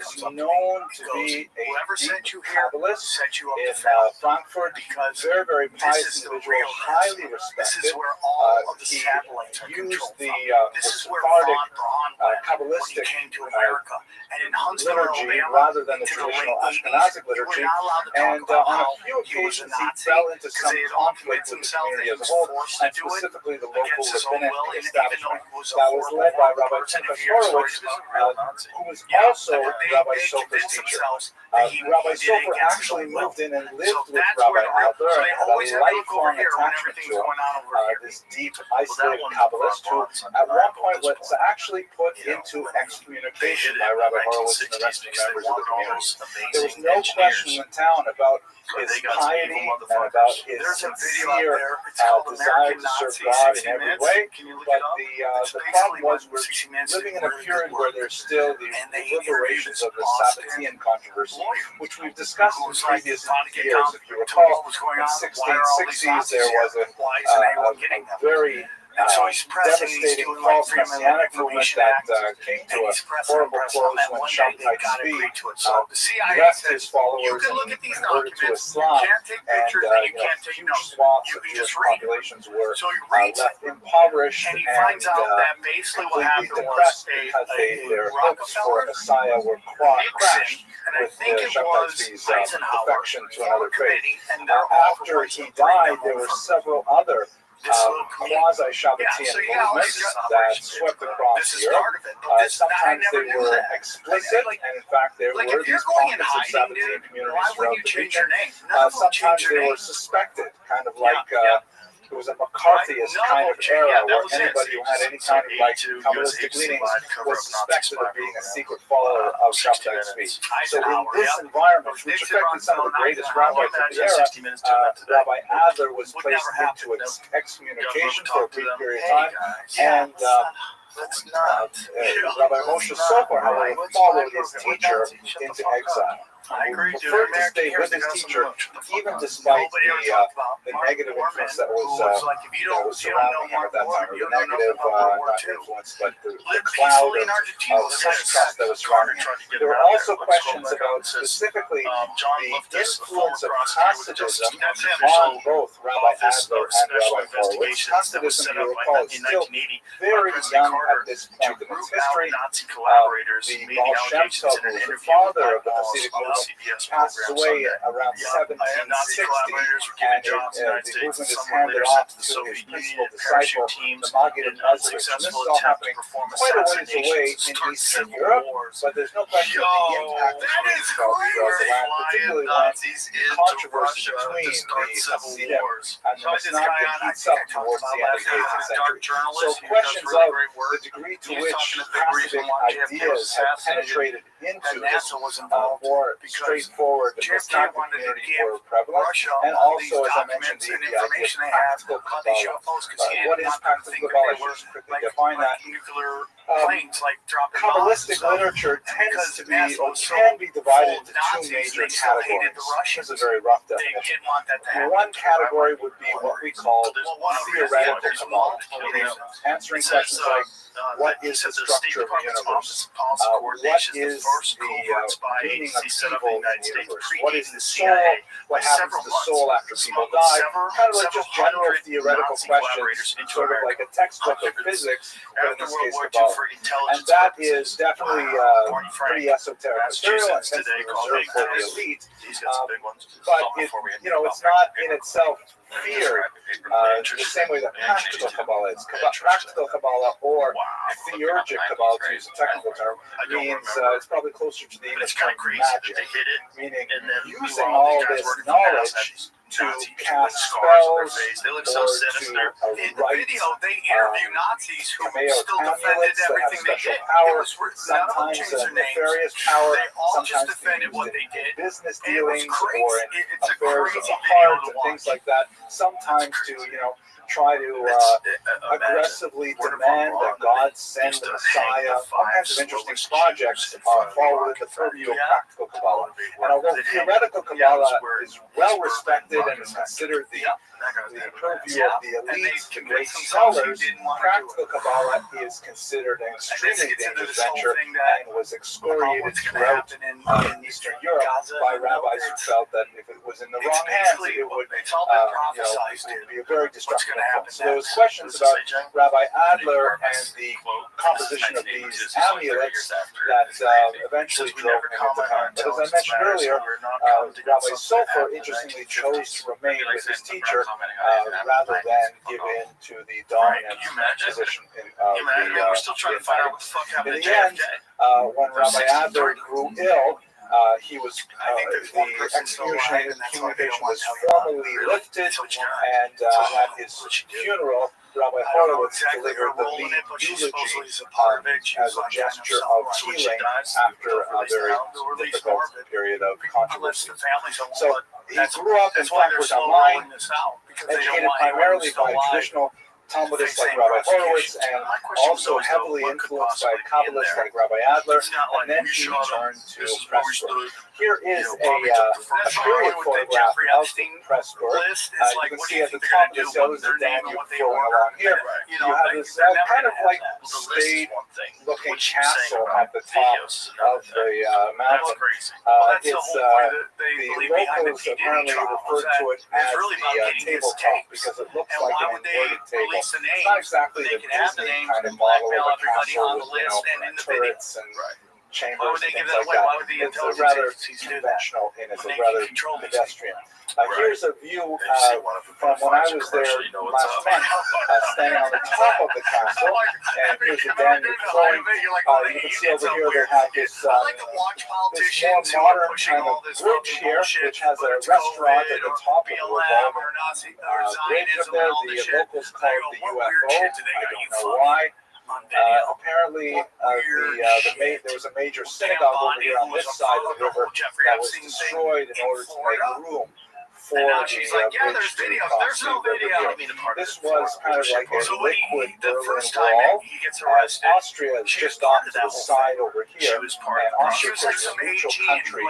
was known to be a deep Kabbalist in Frankfurt, very, very pious individual, highly respected. He used the Sephardic Kabbalistic liturgy rather than the traditional Ashkenazic liturgy, and on a few occasions he fell into some conflict with the community as a whole, and specifically the local rabbinic establishment that was led by Rabbi Pinchas Horowitz, who was also Rabbi Sofer's teacher. Rabbi Sofer actually moved in and lived with Rabbi Adler and had a lifelong attachment to him, this deep, isolated Kabbalist who at one point was actually put into excommunication by Rabbi Horowitz and the rest of the members of the community. There was no question in town about his piety and about his sincere desire to serve God in every way, but the problem was we're living in a period where there's still the reverberations of the Sabbatean controversy, which we've discussed in previous years. If you recall, in the 1660s there was a very And so he's pressing, he's devastating doing like false Freedom of messianic movement Information that Act, came and to a he's pressing horrible and close then when one day Shabtai they got to Tzvi agree to it. So the CIA left says, his followers you can look and at these converted to documents, you Islam, can't take and pictures, and you can't take huge notes. swaths You of can Jewish just read it. populations were So he reads left impoverished and he finds out that basically what completely happened was depressed because their hopes for Rockefeller, a Messiah were crashed and I with think it Shabtai was Tzvi's Eisenhower, defection to another faith. committee, and they're all After he died, there were several other quasi-Shabbatian movements that swept across Europe. Sometimes they were explicit, and in fact there were these pockets of Sabbatean communities throughout the region. Sometimes they were suspected, kind of like it was a McCarthyist kind of era where anybody who had any kind of like Kabbalistic leanings was suspected of being a secret follower of Shabtai Tzvi. So in this environment, which affected some of the greatest rabbis of the era, Rabbi Adler was placed into excommunication for a brief period of time, and Rabbi Moshe Sofer, however, followed his teacher into exile. Preferred to stay with his teacher, even despite the negative influence that was surrounding him at that time, or the negative, not influence, but the cloud of mistrust that was surrounding him. There were also questions about specifically the influence of Hasidism on both Rabbi Adler and Rabbi Horowitz. Hasidism, you recall, is still very young at this point in its history. The Baal Shem Tov, who was the father of the Hasidic movement, passed away around 1760, and the movement is handed off to his principal disciple, the Maggid of Nazareth. And this is all happening quite a ways away in Eastern Europe, but there's no question of the impact of being felt throughout the land, particularly when the controversy between the Hasidim and the Masnachim heats up towards the end of the 18th century. So questions of the degree to which Hasidic ideas have penetrated into this more straightforward Masnachim community were prevalent, and also, as I mentioned, the idea of practical Kabbalah. What is practical Kabbalah? Just quickly define that. Kabbalistic literature tends to be, or can be divided into two major categories. This is a very rough definition. One category would be what we call theoretical Kabbalah, meaning answering questions like, what is the structure of the universe? What is the meaning of evil in the universe? What is the soul? What happens to the soul after people die? Kind of like just general theoretical questions, sort of like a textbook of physics, but in this case Kabbalah. And that is definitely pretty esoteric material and tends to be reserved for the elite. But it, it's not in itself feared the same way that practical Kabbalah is. Practical Kabbalah, or theurgic Kabbalah, to use a technical term, means it's probably closer to the English term magic, meaning using all this knowledge to cast spells, or to write Kameo amulets that have special power, sometimes nefarious power, sometimes in business dealings or in affairs of the heart and things like that, sometimes to, try to aggressively demand that God send the Messiah. All kinds of interesting projects fall within the purview of practical Kabbalah. And although theoretical Kabbalah is well respected and is considered the purview of the elite, the great scholars, practical Kabbalah is considered an extremely dangerous venture and was excoriated throughout Eastern Europe by rabbis who felt that if it was in the wrong hands, it would be a very destructive influence. So there was questions about Rabbi Adler and the composition of these amulets that eventually drove him into harm. But as I mentioned earlier, Rabbi Sofer interestingly chose to remain with his teacher rather than give in to the dominant position in the environment. In the end, when Rabbi Adler grew ill, he was the excommunication was formally lifted, and at his funeral, Rabbi Horowitz delivered the lead eulogy as a gesture of healing after a very difficult period of controversy. So he grew up in Frankfurt am Main, educated primarily by traditional Talmudists like Rabbi Horowitz, and also heavily influenced by Kabbalists like Rabbi Adler, and then he turned to Pressburg. Here is a period photograph of Pressburg. You can see at the top of the cell is the Danube flowing along here. You have this kind of like spade-looking castle at the top of the mountain. The locals apparently referred to it as the tabletop because it looks like an inverted table. It's not exactly the Disney kind of model of a castle with turrets and chambers and things like that. It's a rather conventional and it's a rather pedestrian. Here's a view from when I was there last month, standing on the top of the castle, and here's the Danube flowing. You can see over here they have this more modern kind of bridge here, which has a restaurant at the top of the revolving bridge up there. The locals call it the UFO. I don't know why. Apparently, there was a major synagogue over here on this side of the river that was destroyed in order to make room for the bridge to cross the river here. This was kind of like a liquid Berlin Wall. Austria is just off to the side over here, and Austria was a neutral country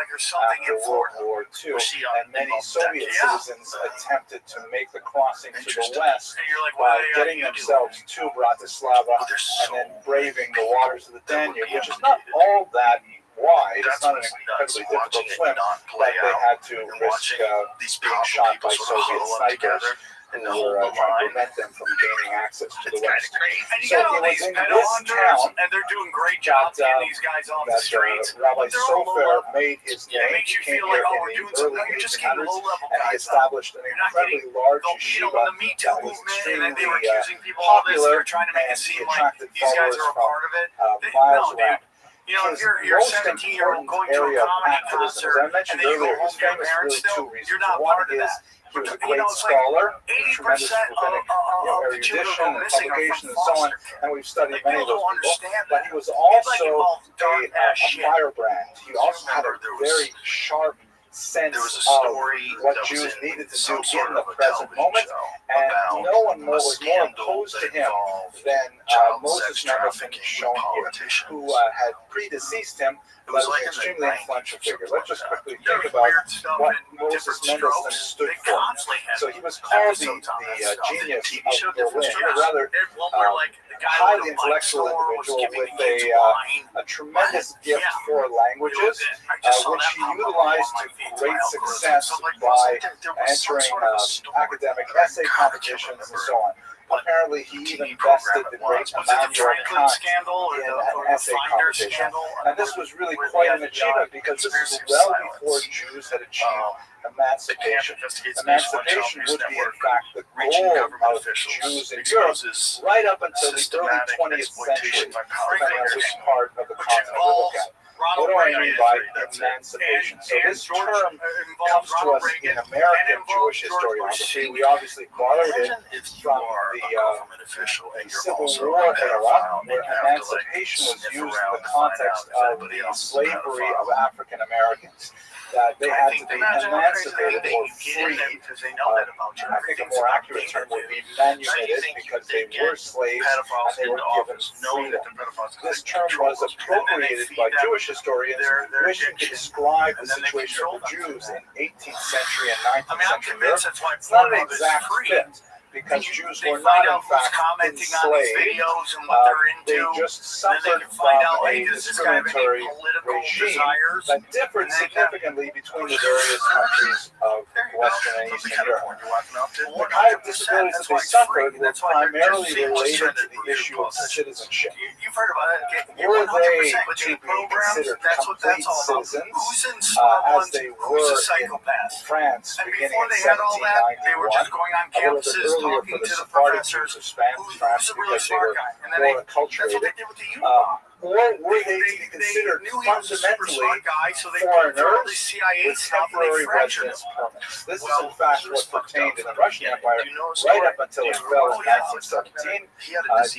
after World War II, and many Soviet citizens attempted to make the crossing to the west by getting themselves to Bratislava and then braving the waters of the Danube, which is not all that wide. It's not an incredibly difficult swim, but they had to risk being shot by Soviet snipers who were trying to prevent them from gaining access to the west. So it was in this town and they're doing great job getting these guys off the streets. Rabbi Sofer made his name. He came here in the early 1800s, and he established an incredibly large yeshiva that was extremely popular, and he attracted followers from miles around. If you're a 17-year-old going to a comedy concert and then you go home to your parents still, you're not part of that. He was a great scholar, tremendous rabbinic erudition and publication and so on, and we've studied many of those people. But he was also a firebrand. He also had a very sharp sense of what Jews needed to do in the present moment, and no one was more opposed to him than Moses Nebuchadnezzar shown here, who had predeceased him, but was an extremely influential figure. Let's just quickly think about what Moses Mendelssohn stood for. So he was called the genius of Berlin, a rather highly intellectual individual with a tremendous gift for languages, which he utilized to great success by entering academic essay competitions and so on. Apparently, he even bested the great Emmanuel Kant in an essay competition. And this was really quite an achievement because this is well before Jews had achieved emancipation. Emancipation would be, in fact, the goal of Jews in Europe right up until the early 20th century, depending on which part of the continent we look at. What do I mean by emancipation? So this term comes to us in American Jewish historiography. We obviously borrowed it from the Civil War era, where emancipation was used in the context of the slavery of African Americans. That they had to be emancipated or freed. I think a more accurate term would be manumitted because they were slaves and they were given freedom. This term was appropriated by Jewish historians wishing to describe the situation of the Jews in 18th century and 19th century Europe. It's not an exact fit, because Jews were not, in fact, enslaved. They just suffered from a discriminatory regime that differed significantly between the various countries of Western and Eastern Europe. The kind of disabilities that they suffered were primarily related to the issue of citizenship. Were they to be considered complete citizens, as they were in France beginning in 1791, a little bit earlier for the Sephardic Jews of Spanish France because they were more acculturated, or were they to be considered fundamentally foreigners with temporary residence permits? This is in fact what pertained in the Russian Empire right up until it fell in 1917.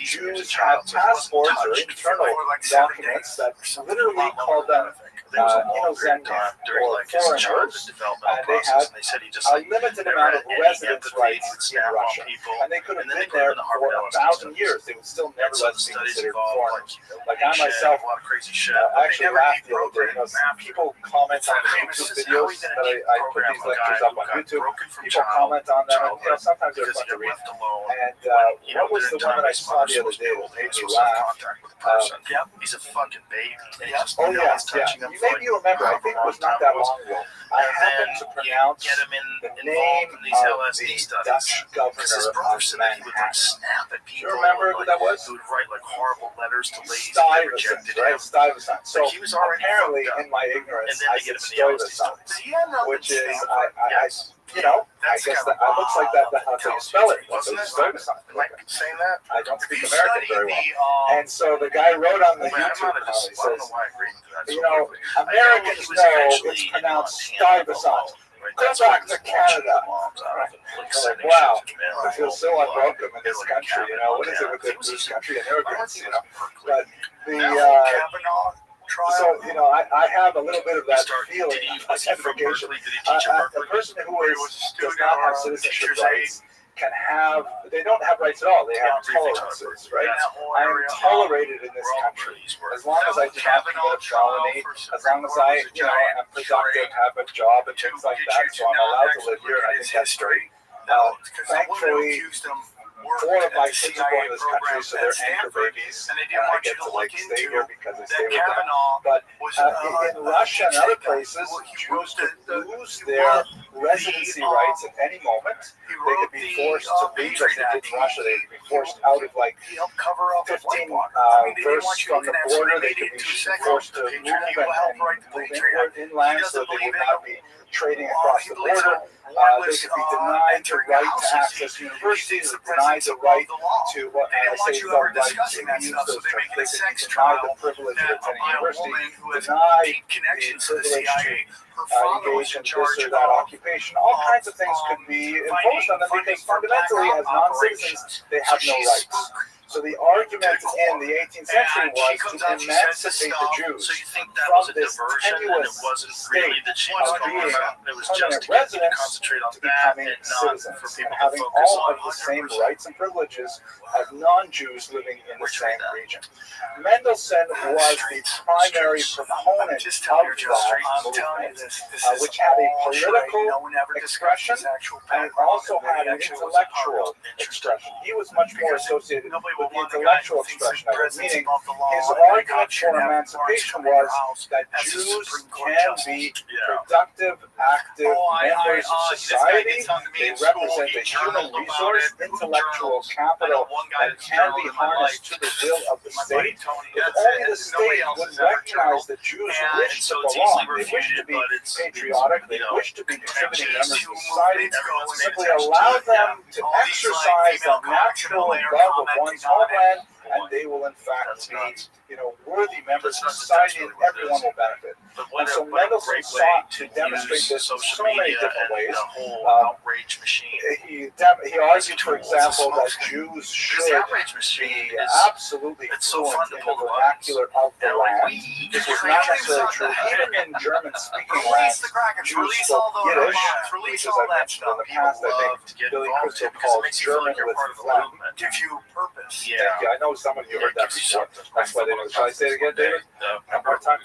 Jews had passports or internal documents that literally called them think it was a long period of time during like his childhood developmental process, and they said he just like limited never amount had of any residence empathy, rights would in snap on Russia, people, and they could have and then they been put him there in the Harvard for 1,000 LSD years. They would still and never so let the them be studies considered involved foreigners. like Like I myself, a lot of crazy shit. But they actually never laughed the other day. deprogrammed People comment on the YouTube videos that I put these lectures up on YouTube. People comment on them, and sometimes they're fun to read. And what was the one that I saw the other day that made me laugh? Yep, he's a fucking baby. Oh yeah, yeah. Maybe you remember. I think it was not that long ago. I happened to pronounce the name of the Dutch governor of Manhattan. Do you remember who that was? He would write like horrible letters to ladies that Stuyvesant, rejected right? him. Stuyvesant. So He was already apparently, fucked up. in my ignorance, And then I they get said him in the LSD Stuyvesant, which is Yes. you know, I guess that looks like that. That's how you spell it. Wasn't it? Stuyvesant. Am I saying that? I don't speak American very well. And so the guy wrote on the YouTube channel, he says, you know, Americans know it's pronounced Stuyvesant. Go back to Canada. Like, wow, I feel so unwelcome in this country. You know, what is it with this country and immigrants? You know, but so, you know, I have a little bit of that feeling of segregation. A person who does not have citizenship rights can have, they don't have rights at all. They have tolerances, right? I am tolerated in this country as long as I do not commit a felony, as long as I, you know, am productive, have a job and things like that. So I'm allowed to live here, and I think that's great. Thankfully, 4 of my kids are born in this country, so they're anchor babies, and I get to like stay here because I stay with them. But in Russia and other places, Jews could lose their residency rights at any moment. They could be forced to leave, as they did in Russia. They could be forced out of like 15 versts from the border. They could be forced to move inland, so they would not be trading across the border. They could be denied the right to access universities, denied the right to what I say the right to use those terms. They could be denied the privilege of attending university, denied the privilege to engage in this or that occupation. All kinds of things could be imposed on them because fundamentally, as non-citizens, they have no rights. So the argument in the 18th century was to emancipate the Jews from this tenuous state of being permanent residents to becoming citizens and having all of the same rights and privileges as non-Jews living in the same region. Mendelssohn was the primary proponent of that movement, which had a political expression and also had an intellectual expression. He was much more associated with the intellectual expression of it, meaning his argument for emancipation was that Jews can be productive, active members of society. They represent a human resource, intellectual capital that can be harnessed to the will of the state. If only the state would recognize that Jews wish to belong, they wish to be patriotic, they wish to be contributing members of society, simply allow them to exercise that natural love of one's homeland, and they will in fact be, you know, worthy members of society, and everyone will benefit. And so Mendelssohn sought to demonstrate this in so many different ways. He argued, for example, that Jews should be absolutely fluent in the vernacular of the land. This was not necessarily true. Even in German-speaking lands, Jews spoke Yiddish, which, as I've mentioned in the past, I think Billy Crystal calls German with phlegm. Gives you purpose. Thank you. I know some of you heard that before. That's why they know. Shall I say it again, David? One more time.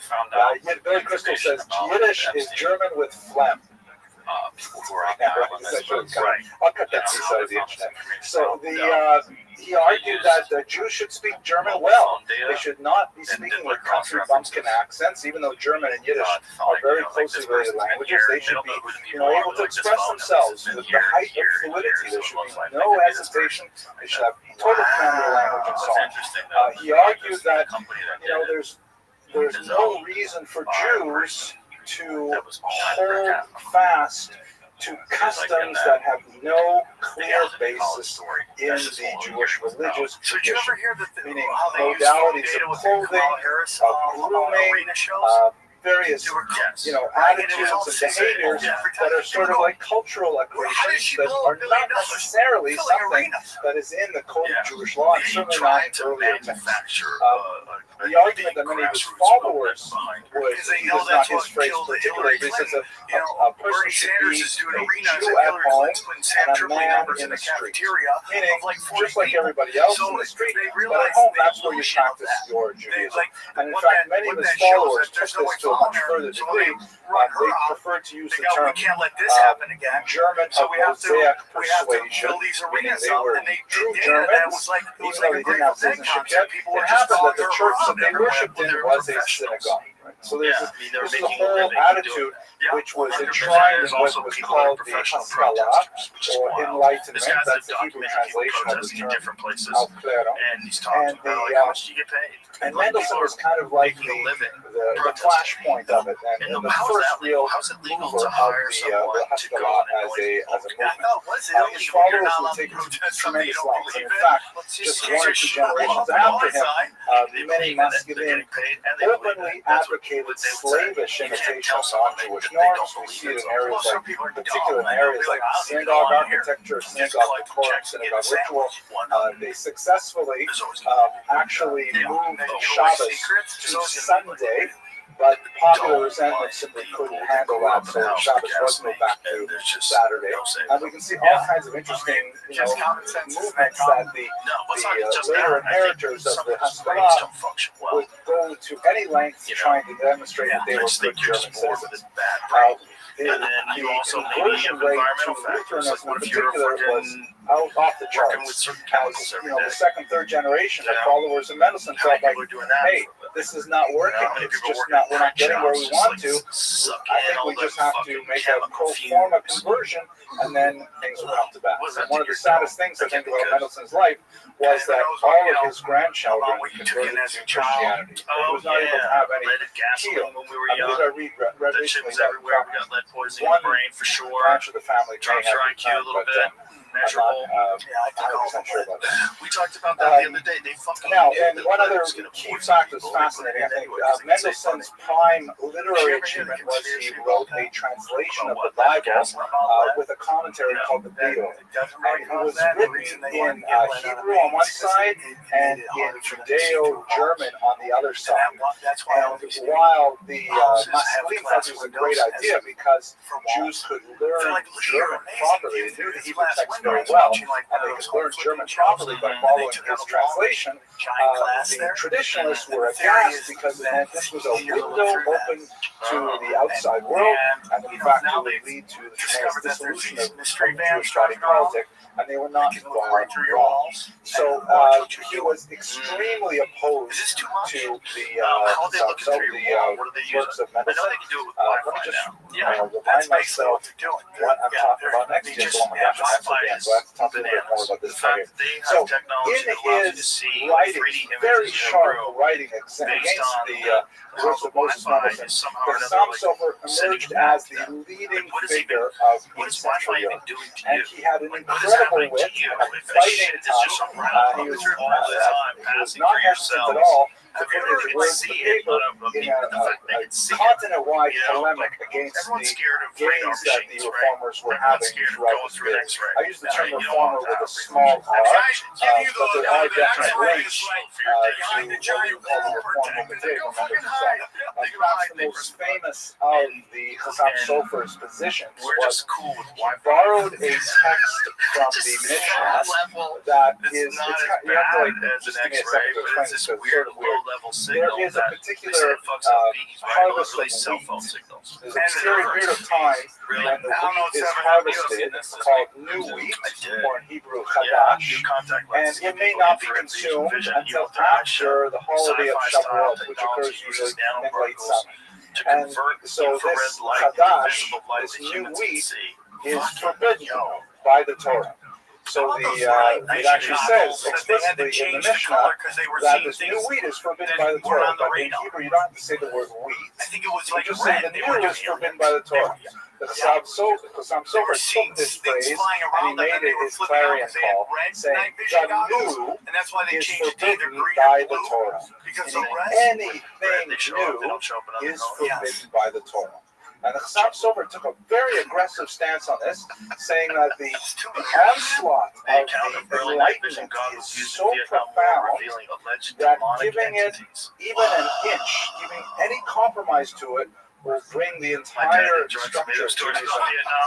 Billy Crystal says Yiddish is German with phlegm. People who are on the island. I'll cut that piece out of the internet. So he argued that the Jews should speak German well. They should not be speaking with country bumpkin accents, even though German and Yiddish are very closely related languages. They should be, you know, able to express themselves with the height of fluidity. There should be no hesitation. They should have total command of the language and so on. He argued that, you know, there's no reason for Jews to hold fast to customs that have no clear basis in the Jewish religious tradition, meaning modalities of clothing, of grooming, various, attitudes and behaviors that are sort of like cultural equations that are not necessarily something that is in the code of Jewish law, and certainly not in earlier myths. The argument that many of his followers would, this is not his phrase particularly, he says a person should be a Jew at home and a man in the street. Meaning, just like everybody else in the street, but at home, that's where you practice your Judaism. And in fact, many of his followers took this to a much further degree. They preferred to use the term German of Mosaic persuasion, meaning they were true Germans, even though they didn't have citizenship yet. It happened that the church that they worshipped in was a synagogue. Right? So there's this is a whole attitude which was enshrined in what was called the Haskalah, or Enlightenment. That's the Hebrew translation of the term Al-Klero. And Mendelssohn was kind of like the flashpoint of it, and the first real mover of the Haskalah as a movement. His followers would take tremendous lengths. And in fact, just 1 or 2 generations after him, many Maskilim openly advocated slavish imitation of non-Jewish norms. We see it in areas like, particular in areas like synagogue architecture, synagogue decor, synagogue ritual. They successfully actually moved Shabbos to Sunday, but popular resentment simply couldn't handle that, so Shabbos was moved back to Saturday. And we can see all kinds of interesting, movements that the later inheritors of the Haskalah would go to any length trying to demonstrate that they were good German citizens. The conversion rate to Lutheranism in particular was off the charts. The second, third generation of followers of Mendelssohn felt like, hey, this is not working. It's just not. We're not getting where we want to. I think we just have to make a pro forma conversion, and then things will come to pass. And one of the saddest things I think about Mendelssohn's life was that all of his grandchildren converted to Christianity. He was not able to have any heal. I read recently that one branch of the family may have measurable. I'm sure about that. We talked about that the other day. They fucking now, and one other key fact that's fascinating, I think, Mendelssohn's prime literary achievement was he wrote a translation of the Bible with a commentary called the Beal. And it was written in Hebrew on one side and in Judeo-German on the other side. And while the Maskilim thought it was a great idea because Jews could learn German properly, they knew the Hebrew text very well, and they could learn German properly by following his translation. The traditionalists were aghast because it meant this was a window open to the outside world, and in fact it would lead to the tremendous dissolution of Jewish body politic, and they were not far wrong. So he was extremely opposed to the works of Mendelssohn. Let me just remind myself what I'm talking about next year. So I have to talk a little bit more about this right here. So in his writing, very sharp writing against the works of Moses Mendelssohn, his Psalm Sofer emerged as the leading figure of East Central Europe. And he had an incredible wit and a fighting tongue. He was not hesitant at all to put his words to paper in a continent-wide polemic against the gains that the reformers were having throughout the period. I use the term reformer with a small r, but there are definite links to what we call the reform today. Perhaps the most famous of the Psalm Sofer's positions was he borrowed a text from the Mishnah that is, you have to just give me a second to explain this because it's sort of weird. There is a particular harvest of wheat. There's a period of time when the wheat is harvested called new wheat, or in Hebrew chadash, and it may not be consumed until after the holiday of Shavuot, which occurs usually in late summer. And so this chadash, this new wheat, is forbidden by the Torah. So it actually says explicitly in the Mishnah that this new wheat is forbidden by the Torah. But in Hebrew, you don't have to say the word wheat. You just say the new is forbidden by the Torah. The Chassam Sofer took this phrase and he made it his clarion call, saying the new and that's why they is changed it to either forbidden green by or the blue. Torah. Because Meaning the anything new is forbidden by the Torah. And the Chassam Sofer took a very aggressive stance on this, saying that the onslaught of the Enlightenment is so profound that giving it even an inch, giving any compromise to it, will bring the entire structure of Judaism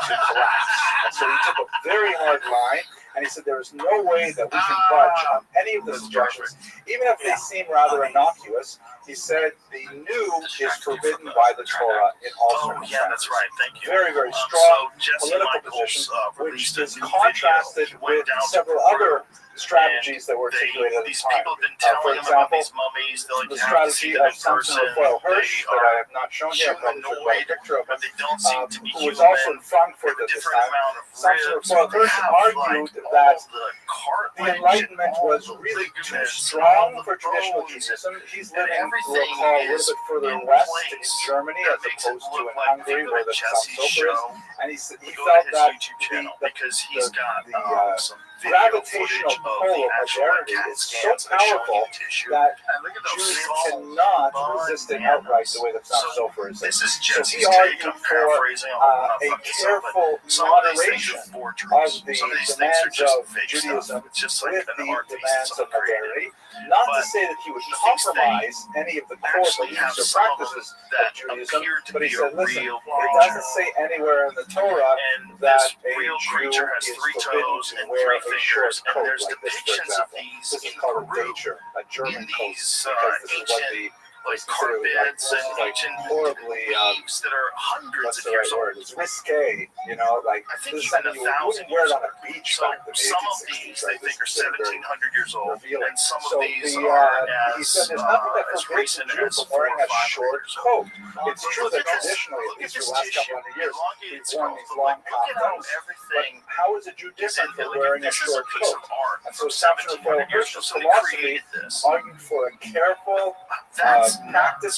to collapse. And so he took a very hard line, and he said there is no way that we can budge on any of the suggestions, even if they seem rather innocuous. He said the new is forbidden by the Torah in all circumstances. Yeah, that's right. Thank you. Very, very strong political position, which is contrasted with several other strategies that were articulated at the time. For example, the strategy of Samson Raphael Hirsch, that I have not shown here, I've probably should have a picture of him, who was also in Frankfurt at this time. Samson Raphael Hirsch argued that the Enlightenment was really too strong for traditional Judaism. He's living, we'll call, a little bit further west in Germany as opposed to in Hungary, where the Chassam Sofer is. And he felt that the gravitational pull of modernity is so powerful that Jews cannot resist it outright the way the Chassam Sofer is. So he argued for a careful moderation of the demands of Judaism with the demands of modernity. Not to say that he would compromise any of the core beliefs or practices of Judaism, but he said, listen, it doesn't say anywhere in the Torah that a Jew is forbidden to wear a short coat like this, for example. This is called a dature, a German coat, because this is what the carpets and ancient horribly that are hundreds what's of the years right word? It's risque, you know, like this is something you wouldn't wear it on a beach back in the 1860s, right? They think are 1,700 years old, revealing. and some So of these he said there's nothing that forbids a Jew from wearing a short coat. It's true that traditionally, at least for the last couple hundred years, we've worn these long kaftans, but how is a Jew different from wearing a short coat? And so Samson Raphael Hirsch's philosophy argued for a careful practice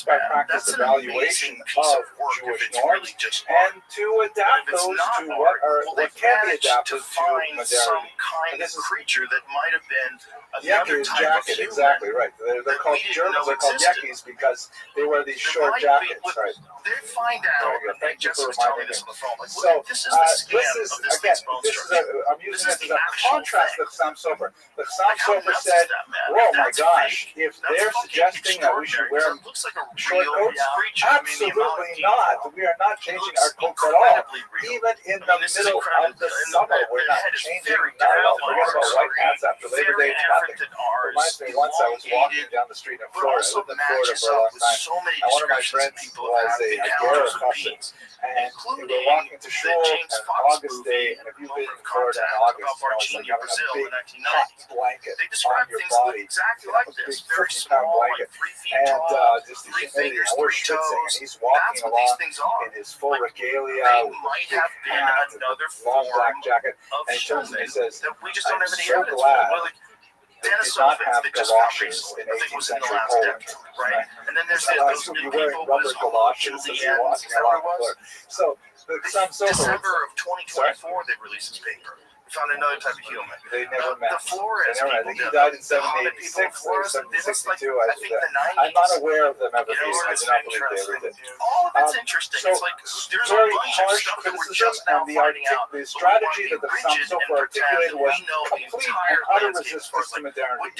by practice evaluation of Jewish norms and to adapt those to what can be adapted to modernity. And this is creature that might have been Yeki is jacket, exactly right. They're called Germans. They're called Yekis because they wear these short jackets, right? They find out. Thank you for Jessica's telling reminding me me. this on the phone. Like, So this is the scan of this again, thing's bone this is structure. I'm using this as a actual contrast thing. with Chassam Sofer. The Chassam Like, how Sofer nuts said, is that, man? "Whoa, my That's gosh! fake. If That's they're fucking suggesting that we should wear extraordinary, 'cause it looks like a short real coats, creature. I mean, the amount of absolutely not. We are not changing our coats at all. Even in the middle of the summer, we're not changing. Not at all. Forget about white hats after Labor Day. It's nothing." Reminds me, once I was walking down the street in Florida. I lived in Florida for a long time. And one of my friends was a Agora cousin. And we were walking to shore on an August day. And if you've been in Florida in August, you know, it's like having a big hot blanket on your body. Exactly A like big this. Very 50-pound small, blanket. like 3 feet And tall, just the 3 humidity. fingers, And we're 3 schwitzing. And toes. he's walking That's what these along things are. in his full regalia They with a might big have been hat and another a long black form jacket. of And he turns to me and says, that we just don't "I'm have any so evidence glad for. they did not have galoshes in 18th century Poland." Right? And then there's Otherwise, those you'd new be wearing people rubber with galoshes as you're walking along the floor. So the Chassam Sofer, December of 2024, they released this paper. They found another type of human. They never met. The Flores They never met. I people, think he the died in Hobbit people in 1786 or Flores, they look like, 1762. I think the 90s. I'm not aware of them ever You know, meeting. I it's do not believe they ever interesting. did. All of it's interesting. So It's like there's a very bunch of harsh stuff that we're criticism, just now and finding out. the strategy that the Chassam Sofer articulated was complete and utter resistance to modernity.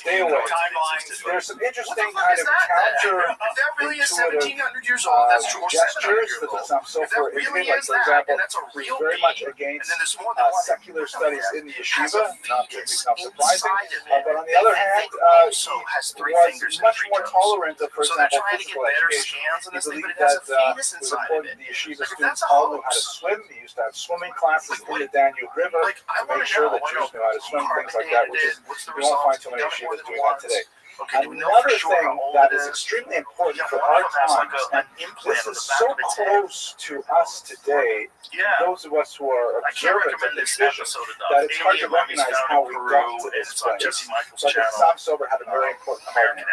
Stay away. There's some interesting kind of counterintuitive gestures that the Chassam Sofer indicated. Like, for example, he's very much against secular studies in the yeshiva, not surprising. But on the other hand, he was much more tolerant of, for example, physical education. He believed that it was important the yeshiva students all knew how to swim. He used to have swimming classes in the Danube River to make sure that Jews knew how to swim, things like that, which is, you won't find too many yeshivas doing that today. Another thing that is extremely important for our times, and this is so close to us today, those of us who are observant of the tradition, that it's hard to recognize how we got to this place. But the Chassam Sofer had a very important part in it.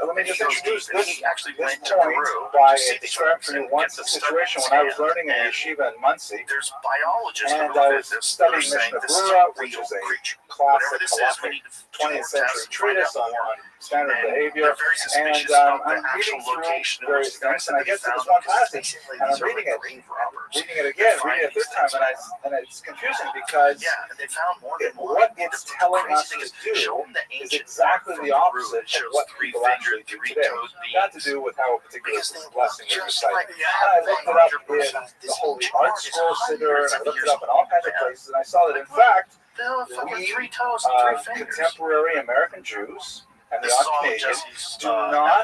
Let me just introduce this actually this went to point Peru by to see these describing for you one situation when I was learning in yeshiva in Muncie. There's biologists And who I look was at this. studying They're saying Mishnah this is Brura, a which real is a creature. classic Whatever this is, we halachic need to 20th century test, find treatise out on more. standard And behavior. they're very And suspicious about the I'm actual reading through location in various which the guys things, and I that get they to this found one because passage, basically and I'm these are reading like it, grave robbers. reading it again, They reading it find this these time, things. and it's confusing because Yeah, and they found more than one. what it's The telling crazy us thing to is, do show them the is ancient exactly from the Peru opposite that of shows what three people actually do today. three-toed Got to beings. do with how a particular Because they blessing is just recited. like And I looked it up in the Holy Art Scroll Siddur, and I looked it up in all kinds of places, and I saw that in fact, fucking we, three toes and three fingers. contemporary American Jews and the This is all Canadians Jesse's, do not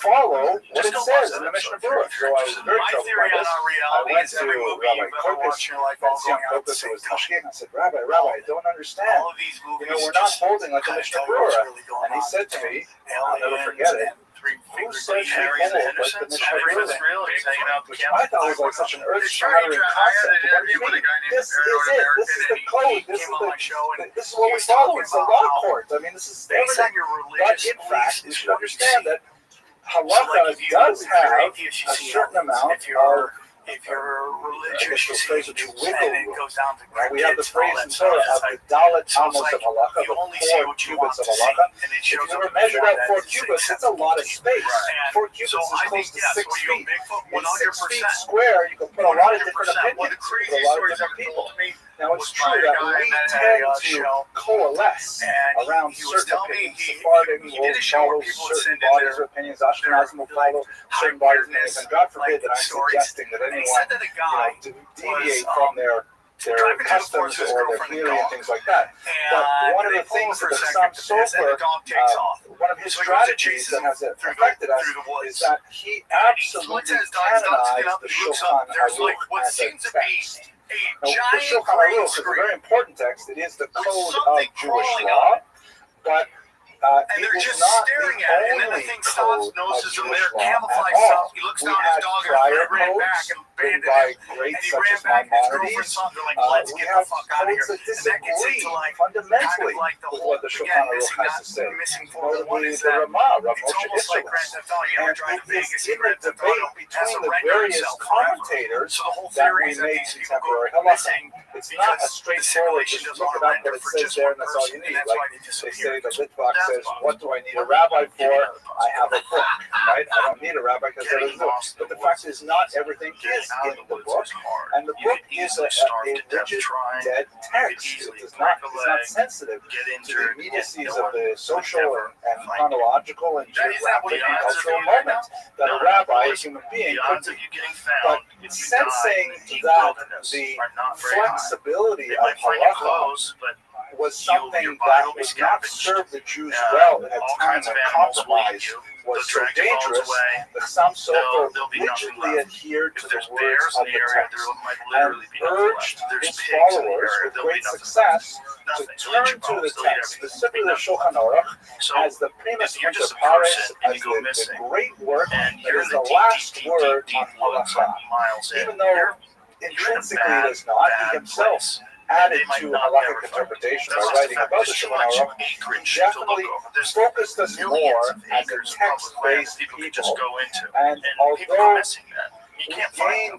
follow what Just it go says watch in the that Mishnah episode Brura. if So you're I was interested. very My troubled theory by on this. our I reality went is to every movie Rabbi you've ever Kokus, watched in your life Ben all Zion going out Kokus, who was the Mashgiach. I said, Rabbi, I don't understand. All of these movies We're not holding like the Mishnah Brura. And he said to me, I'll never forget it, who says we hold like the Mishnah Brura? Which I thought was like such an earth-shattering concept. This is it. This is the code. This is what we follow. It's the law court. I mean, this is everything. But in fact, you should understand that halakha does have a certain amount of if you're religious, the phrase of wiggle and it room. goes down to We have the grandkids and all phrase that in Torah stuff. of the dalet So amos it's of like halakha, you the only see 4 what you cubits want of to see, halakha. and it If shows you up ever in measured out 4 format cubits, that's it's a lot of space. Right. 4 cubits So is I close think, to 6 yes, when you feet. go Bigfoot, In 6 feet 100%. square, you can put a lot of different 100%. One of opinions the with craziest a lot of stories different ever people. told to me Now, it's was true by a that guy we that had tend a to show, coalesce and around he was certain telling me opinions. he Sephardim did will a show where follow people would certain send in bodies their of opinions. Ashkenazim will follow certain bodies of opinions. And God forbid that I'm stories. suggesting that And he anyone said that a guy deviate was, from their driving to the customs forest with his or their girlfriend theory and dog. things like that. But one of they the pull things over that for the a second Sam to piss, and the Sofer, dog takes off. one of his So he goes to strategies chase that him has through affected us the woods. is that he And he absolutely looks at his dog, stops, canonized get up, the he looks Shulchan up, there's like Aruch what as a seems to be text. a Now, the giant Shulchan green Aruch is a screen very important text. It is the with code of something Jewish crawling law, on it. but And it they're is just not staring the at it, and then the only thing stops, code of notices them, Jewish they're law at camouflaged all. stuff. He looks We down at had his dog prior and ran back codes and written abandoned by him. And greats he such ran as back, and his Maimonides. girlfriend saw him. They're like, We let's get the have fuck out of codes here. that And that gets disagree into like, fundamentally kind of like the with whole, what the again, Shulchan Aruch missing, has to say. missing formula. One Notably, is the that Ramah, Rav it's Moshe almost like Grand Isserles. Theft Auto. You ever And drive to it is Vegas, you in the Grand Theft debate Auto as between a the regular various yourself forever. commentators So the whole that theory we is that make these people contemporary go halakha. missing It's not a because the straightforward, simulation just doesn't look it up render what it for says just there one and that's all you person, and need. that's why Like they they disappear. say, the Litvak That's says, fine. what do I need a rabbi for? I have a book, right? I don't need a rabbi because there is no. But the fact is, not everything is in the book, and the book is a rigid, dead text. It is not sensitive to the immediacies of the social and chronological and geographic and cultural moment that a rabbi, a human being, could be. But sensing that the flexibility of halakha was something that would not serve the Jews well in a time when compromise was so dangerous, the Sam Sofer rigidly adhered to the words of the text and urged his followers with great success to turn to the text, specifically the Shulchan Aruch, as the primus inter pares, as the great work that is the last word on halakha. Even though intrinsically it is not, he himself added to halakhic interpretation by writing about the Shulchan Aruch. He definitely focused us more as a text-based people, and although we gained,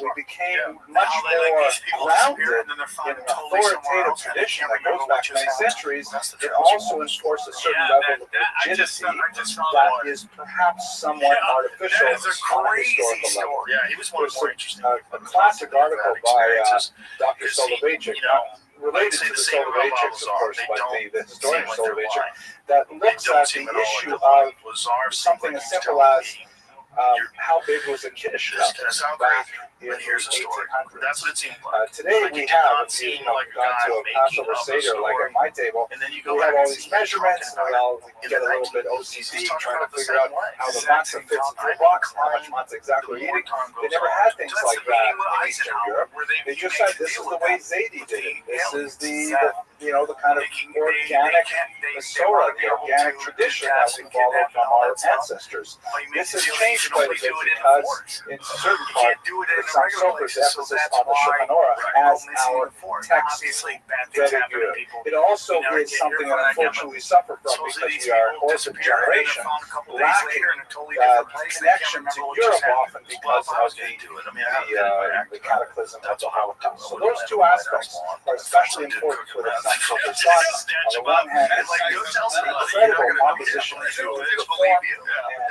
we became much more grounded in an authoritative tradition that goes back many centuries. It also enforced a certain level of rigidity that is perhaps somewhat artificial on a historical level. There's a classic article by Dr. Soloveitchik, related to the Soloveitchiks, of course, but the historian Soloveitchik, that looks at the issue of something as simple as how big was a Kiddush cup back in the 1800s. That's what it seemed like. Today we have, if you've gone to a Passover Seder, like at my table, we have all these measurements, and we all get a little bit OCD trying to figure out how the matzah fits into the box, how much matzah exactly we're eating. They never had things like that in Eastern Europe. They just said, this is the way Zaidi did it. This is the the kind of organic Masora, the organic tradition that we followed from our ancestors. This has changed quite a bit because in certain parts, the Samsofer's emphasis on the Shulchan Aruch as our text religare. It also is something that unfortunately we suffer from because we are an orphan generation, lacking connection to Europe often because of the cataclysm of the Holocaust. So those two aspects are especially important for the Samsofer's son. On the one hand, it's incredible opposition to reform,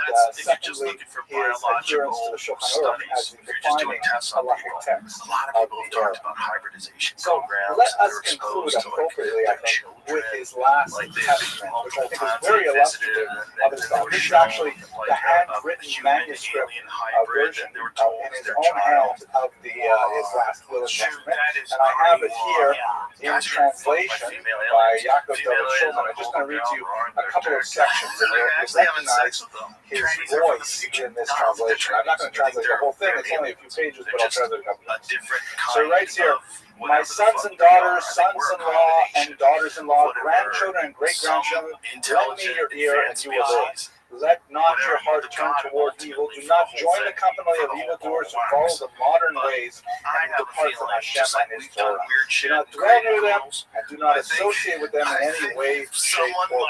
and secondly, his adherence to the Shulchan Aruch as the defining halachic text of the era. So let us conclude appropriately, I think, with his last testament, which I think is very illustrative of his thought. This is actually the handwritten manuscript version in his own hand of his last will and testament, and I have it here in translation by Yaakov David Shulman. I'm just going to read to you a couple of sections, and you'll recognize his voice in this translation. I'm not going to translate the whole thing, it's only a few pages, but I'll translate a couple of them. So he writes here, my sons and daughters, sons-in-law and daughters-in-law, grandchildren and great-grandchildren, lend me your ear and you will live. Let not your heart turn toward evil. Do not join the company of evildoers who follow the modern ways and depart from Hashem and His Torah. Do not dwell near them and do not associate with them in any way, shape, or form.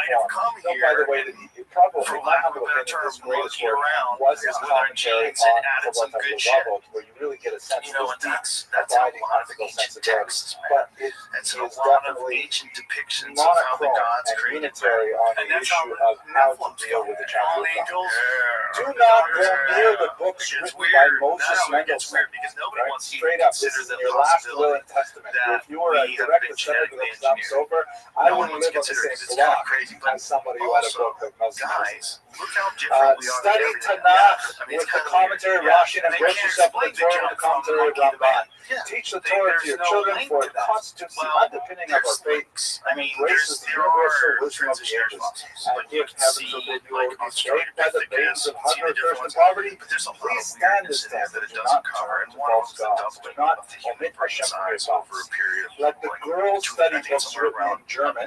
Note, by the way, that he probably, my humble opinion, his greatest work was his commentary on Chabad HaLevavot, where you really get a sense of this deep, abiding, ethical sense of God. But it is definitely monochrome and unitary on the issue of how to deal with the all angels. Do not go near the books written by Moses Mendelssohn. Right? Straight up, this is your last will and testament. If you were a direct descendant of the Samsofer, I wouldn't live on the same block as somebody who had a book like Moses Mendelssohn. Study Tanakh with the commentary Rashi and embrace yourself with the Torah with the commentary of Ramban. Teach the Torah to your children, for it constitutes the underpinning of our faith and embraces the universal wisdom of the ages. And if heaven forbid you will be saved by the pains of hunger, thirst, and poverty, please stand this test and do not turn to false gods. Do not omit Hashem from your thoughts. Let the girls study books written in German,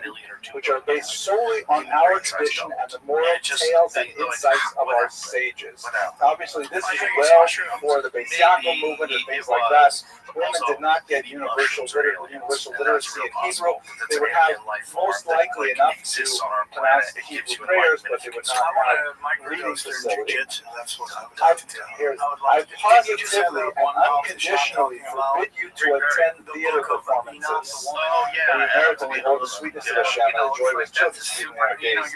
which are based solely on our tradition and the moral tales and insights of our sages. Obviously, this is well before the Beis Yaakov movement and things like that. Women did not get universal literacy in Hebrew. They would have most likely enough to pronounce the Hebrew prayers, but they would not have reading facility. I positively and unconditionally forbid you to attend theater performances. We inherently hold the sweetness of Hashem and the joy of His children speaking in our days.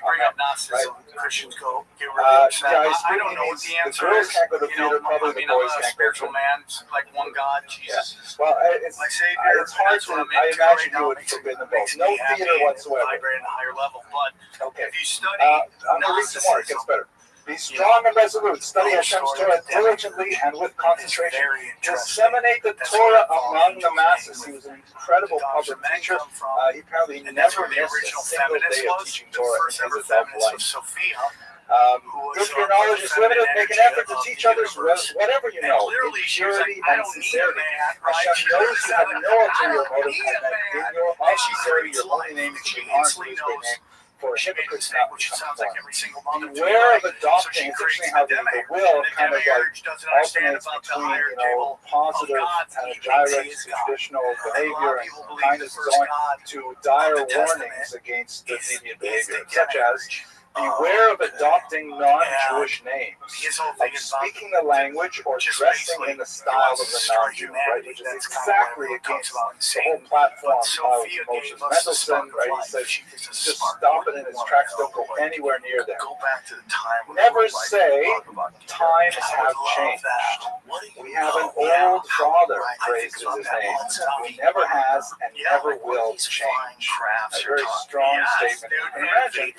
Christians go get I don't know what the answer is. The girls can't go to theater, probably the boys can't go to. Spiritual man, like one God, Jesus. Well, it's hard to, I imagine you would forbid them both. No theater whatsoever. Vibrate at a higher level, but okay. If you study I'm going to read some more, it gets better. Be strong and resolute. Study Hashem's Torah diligently and with concentration. Disseminate the Torah among the masses. He was an incredible public teacher. He apparently never missed a single day of teaching Torah in his adult life. If your knowledge is limited, make an effort to teach others whatever you know, in purity and sincerity. Hashem knows you have no ulterior motive, and that in your sincerity, your holy name is to be honored with His great name. For hypocrites not which sounds like every single mother. Beware of adopting. It's interesting how the will kind of like alternates between positive panegyrics to traditional behavior and kindness going to dire warnings against the deviant behavior, such as beware of adopting non-Jewish names, of speaking the language or dressing in the style of the non-Jew, right? Which is exactly against the whole platform of Moses Mendelssohn, right? He says, just stop it in its tracks, don't go anywhere near them. Never say, times have changed. We have an old father, praised is his name, who never has and never will change. A very strong statement. You can imagine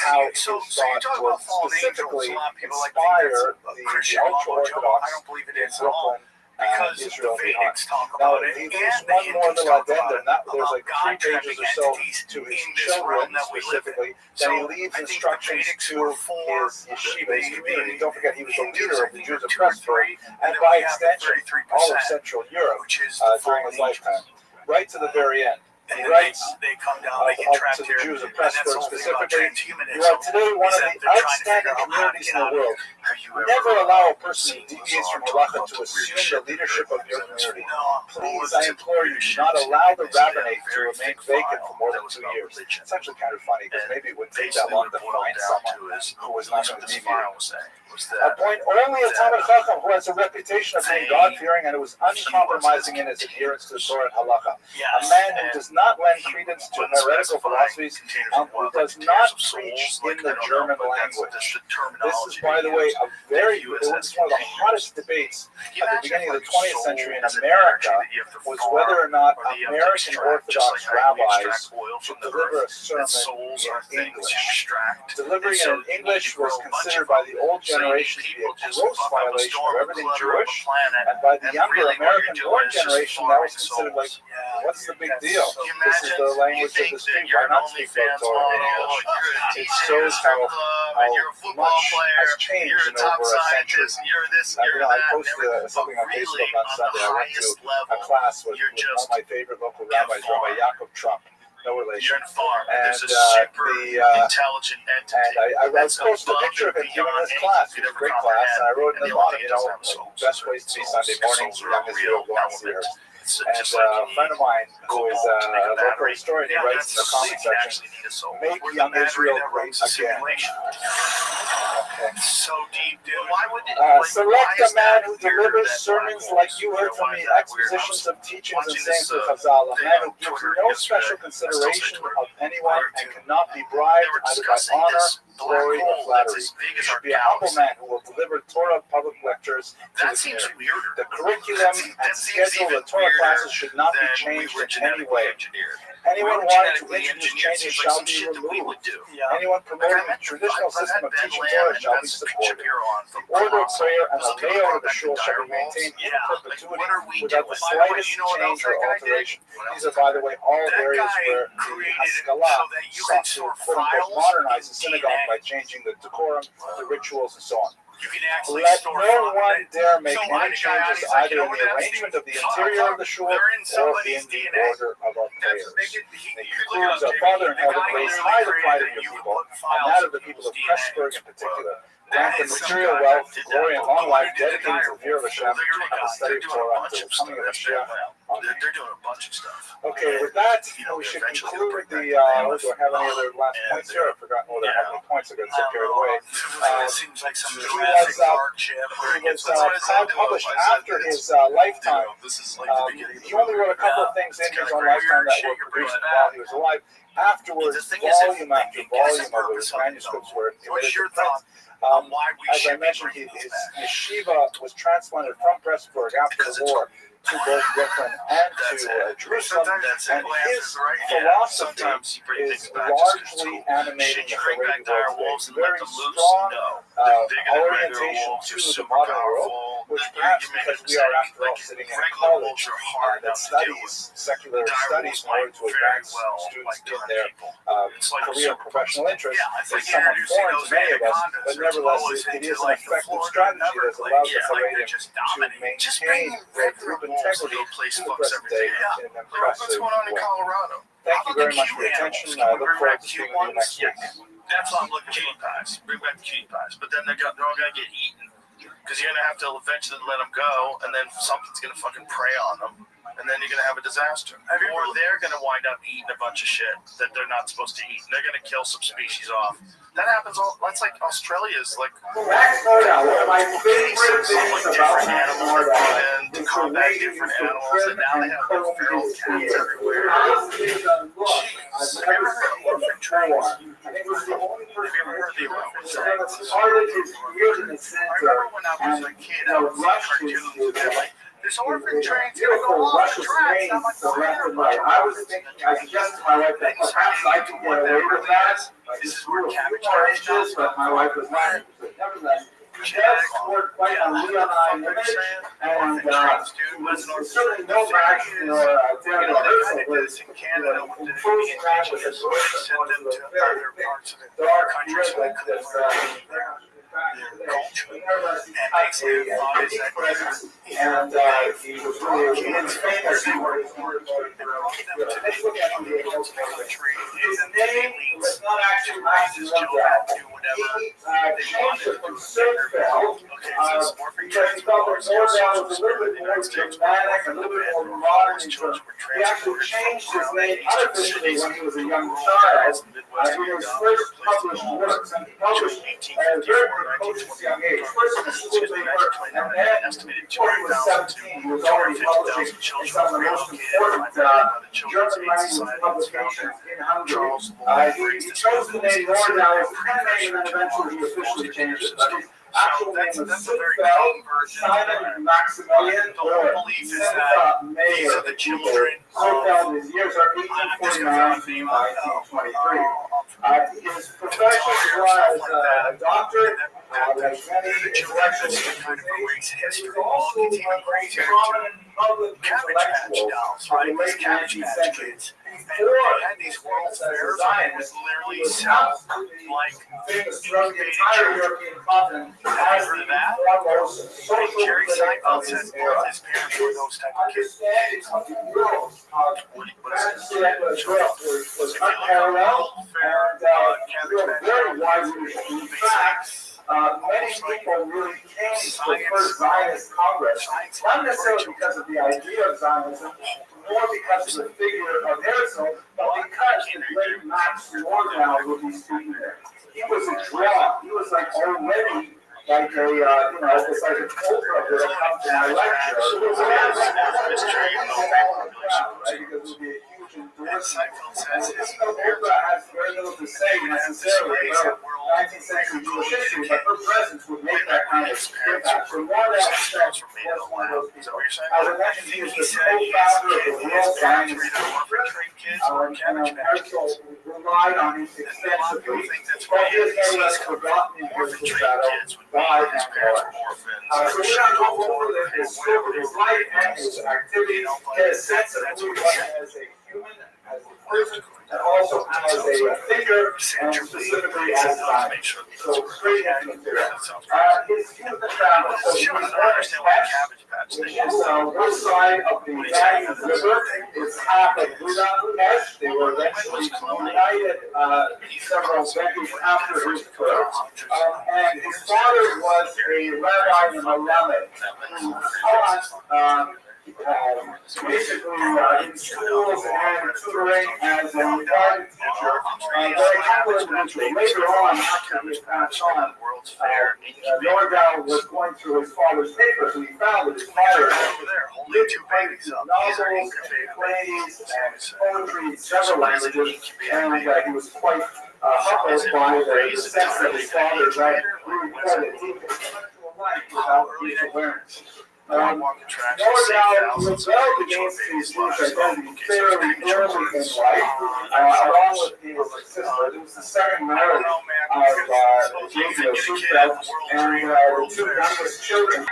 how his thought would specifically inspire the ultra-Orthodox in Brooklyn and Israel behind. Now, there's one more little addendum. There's like 3 pages or so to his children specifically. Then he leaves instructions to his yeshiva, his community. Don't forget, he was the leader of the Jews of Pressburg, and by extension, all of Central Europe during his lifetime. Right to the very end. And he writes they come down, they get trapped to the here, Jews of and that's the Pressburg whole thing about specifically. transhumanism. You are today one is of that the they're trying to outstanding figure out how to communities get in the out of world. here. Never allow a person who deviates from halacha to assume the leadership of your community. Please, I implore you, do not allow the rabbinate to remain vacant for more than 2 years. It's actually kind of funny because maybe it wouldn't take that long to find someone who was not going to deviate. Appoint only a Talmid Chacham who has a reputation of being God-fearing and who is uncompromising in his adherence to the Torah and halacha. A man who does not lend credence to heretical philosophies and who does not preach in the German language. This is, by the way, a very good, it was one of the hottest debates at the beginning of the 20th century in America, was whether or not American Orthodox rabbis should deliver a sermon in English. Delivering it in English was considered by the old generation to be a gross violation of everything Jewish, and by the younger American-born generation, that was considered like, what's the big deal? This is the language of the street. Why not speak about Torah in English? It shows how much has changed in over a century. I posted something on Facebook on Sunday. I went to a class with one of my favorite local rabbis, Rabbi Yaakov Trump. No relation. And intelligent entity. I posted a picture of him giving this class. It was a great class. And I wrote in the bottom, best ways to be Sunday mornings, young Israel, go on here. And a friend of mine who is a local historian, he writes in the comment section, make young Israel great again. So deep, dude. Why would it? Select a man who delivers sermons like you heard from me, expositions of teachings and sayings of Chazal, a man who gives no special consideration of anyone and cannot be bribed either by honor, glory, or flattery. He should be a humble man who will deliver Torah public lectures to the community. The curriculum and schedule of the Torah classes should not be changed in any way. Anyone wanting to introduce changes shall be removed. Anyone promoting the traditional system of teaching Torah shall be supported. The order of prayer and the layout of the shul shall be maintained in perpetuity without the slightest change or alteration. These are, by the way, all areas where the Haskalah sought to quote-unquote modernize the synagogue by changing the decorum, the rituals, and so on. Let no one dare make any changes either in the arrangement of the interior of the shul or in the order of our prayers. It concludes, our Father in heaven, raise high the pride of your people, and that of the people of Pressburg in particular. Grant them material wealth, glory, and long life dedicated to the fear of Hashem and the study of Torah until the coming of Mashiach. They're doing a bunch of stuff. Okay, with that, we should conclude the. Do I have any other last points here? I've forgotten whether I have any points. I got so carried away. It seems like some He was published after his lifetime. He only wrote a couple of things in his own lifetime that were produced while he was alive. Afterwards, volume after volume of his manuscripts were committed to print. As I mentioned, his yeshiva was transplanted from Pressburg after the war to both Brooklyn and to Jerusalem, and his philosophy is largely animating the Haredi world today. Very strong orientation to the modern world, which perhaps because we are, after all, sitting in a college that studies secular studies in order to advance students in their career and professional interests, is somewhat foreign to many of us, but nevertheless, it is an effective strategy that allows the Haredi to maintain their group integrity to the present day in an impressive way. Thank you very much for your attention. I look forward to speaking with you next week. That's why I'm looking at cutie pies. Bring back the cutie pies. But then they're all going to get eaten. Because you're going to have to eventually let them go, and then something's going to fucking prey on them. And then you're going to have a disaster. Or they're going to wind up eating a bunch of shit that they're not supposed to eat. And they're going to kill some species off. That happens all. That's like Australia's like. Max Nordau, one of my favorite things about Max Nordau and to combat different animals, and now they have like feral cats everywhere. I've never heard of Trayvon. I think it was the only person who ever started his career in the center and rushed his this orphan train's gonna go off the tracks. I'm like, left and right. I was thinking, I suggested to my wife that perhaps I could get away with that. This is where cabbage more inches, but my wife was not. Nevertheless, Dad scored quite a Leon I image, and was certainly no match for Daniel Herschel, who was in full smash with his voice, one of the very dark red that culture and makes it fun that and he was really kids famous for his work. His name was not actually Max Nordau. He changed it from Sundfeld because he felt that Nordau was a little bit more dramatic, a little bit more modern. He actually changed his name artificially when he was a young child. He was first published works, and he published at a very precocious young age. First in a school paper, and then before he was 17, he was already publishing in some of the most important German language publications in Hungary. He chose the name Nordau as a pen name, and then eventually he officially changed it. But his actual name was Sundfeld Simon Maximilian, or Sundfeld Mayer. Sundfeld, his years are 1849 to 1923. His profession was a doctor, like many intellectuals. He was also a very prominent public intellectual of the late 19th century. Before these world's Zionist, he was absolutely famous throughout the entire European continent as the foremost social critic of his era. Understanding of the world of was unparalleled and very widely. In fact, many people really came to the first Zionist Congress, not necessarily because of the idea of Zionism, nor because of the figure of Herzl, but because the great Max Nordau would be speaking there. He was a draw. He was like already like a, it's like an Oprah would have come to my lecture. It was because it would be a huge endorsement. Oprah has very little to say necessarily about 19th century Jewish history, but her presence would make that kind of impact. So Nordau was one of those people. As I mentioned, he was the co-founder of the World Zionist Herzl relied on him extensively, but he is no less forgotten in Herzl's shadow by and large. So we're going to go over his life and his activity, get a sense of who he was as a human, as a person, and also as a thinker, and specifically as a scientist. So great material. His youth and family. So he was born in Pest, which is one side of the Danube River. It's half of Budapest. They were eventually united several decades after his birth. And his father was a rabbi in Maleme who taught basically in schools and tutoring as a private teacher. Very humble individual. Later on, after he passed on, Nordau was going through his father's papers, and he found that his father had novels, plays, and poetry in several languages, and he was quite humbled by the sense that his father had really credit intellectual life without his awareness. Nordau rebelled against his Jewish identity fairly early in life, along with his sister. It was the second marriage of Jacob Sundfeld, and the two youngest children,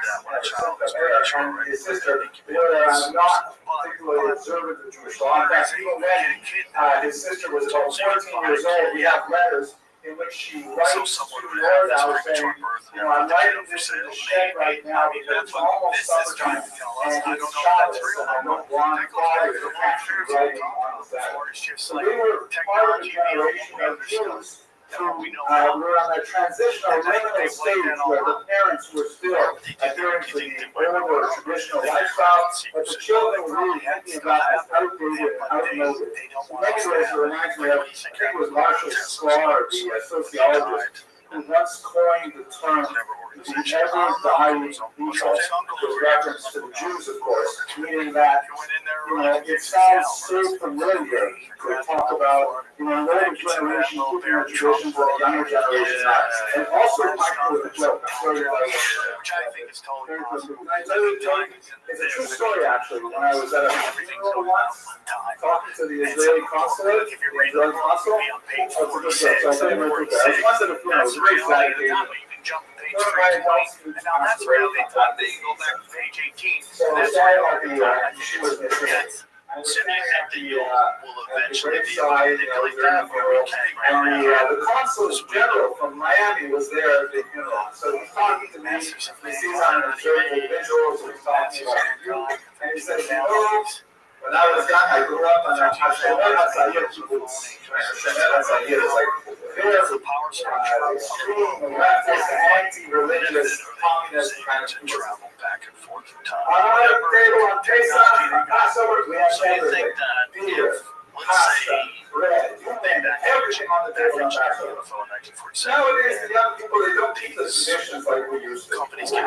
and his sister, were not particularly observant of Jewish law. In fact, even when his sister was about 14 years old, we have letters in which she writes to Nordau saying, I'm writing this in the shed right now because it's almost summertime and it's Shabbos and I don't want father to catch me writing on the Sabbath. So they were part of the generation of Jews who were on that transitional liminal stage where the parents were still adhering to the older traditional lifestyle, but the children were really thinking about as outdated and outmoded. In many ways, it reminds me of, I think it was Marshall Sklar, the sociologist, who once coined the term the ever-dying people, with reference to the Jews, of course, meaning that, it sounds so familiar to talk about, an older generation keeping their traditions that a younger generation has. And also, Michael with a joke, it's a true story, actually. When I was at a funeral once, talking to the Israeli consulate, I was once at a funeral, it was very sad occasion. And now that's where they go back to page 18. So that's sorry where about the assuming that the will eventually graveside, you know, during the funeral. And the consul general from Miami was there at the funeral. So he's talking to me. He sees I'm observing individuals. He's talking about you. And he says, you know, when I was young, I grew up and I said, well, that's how you kibbutz. That's how you like, they're extreme, leftist, anti-religious, communist kind of people. Table on Pesach, on Passover, we have everything. Beer, pasta, bread, you name it, everything on the table on Passover. Nowadays, the young people, they don't keep the traditions like we used to. Companies can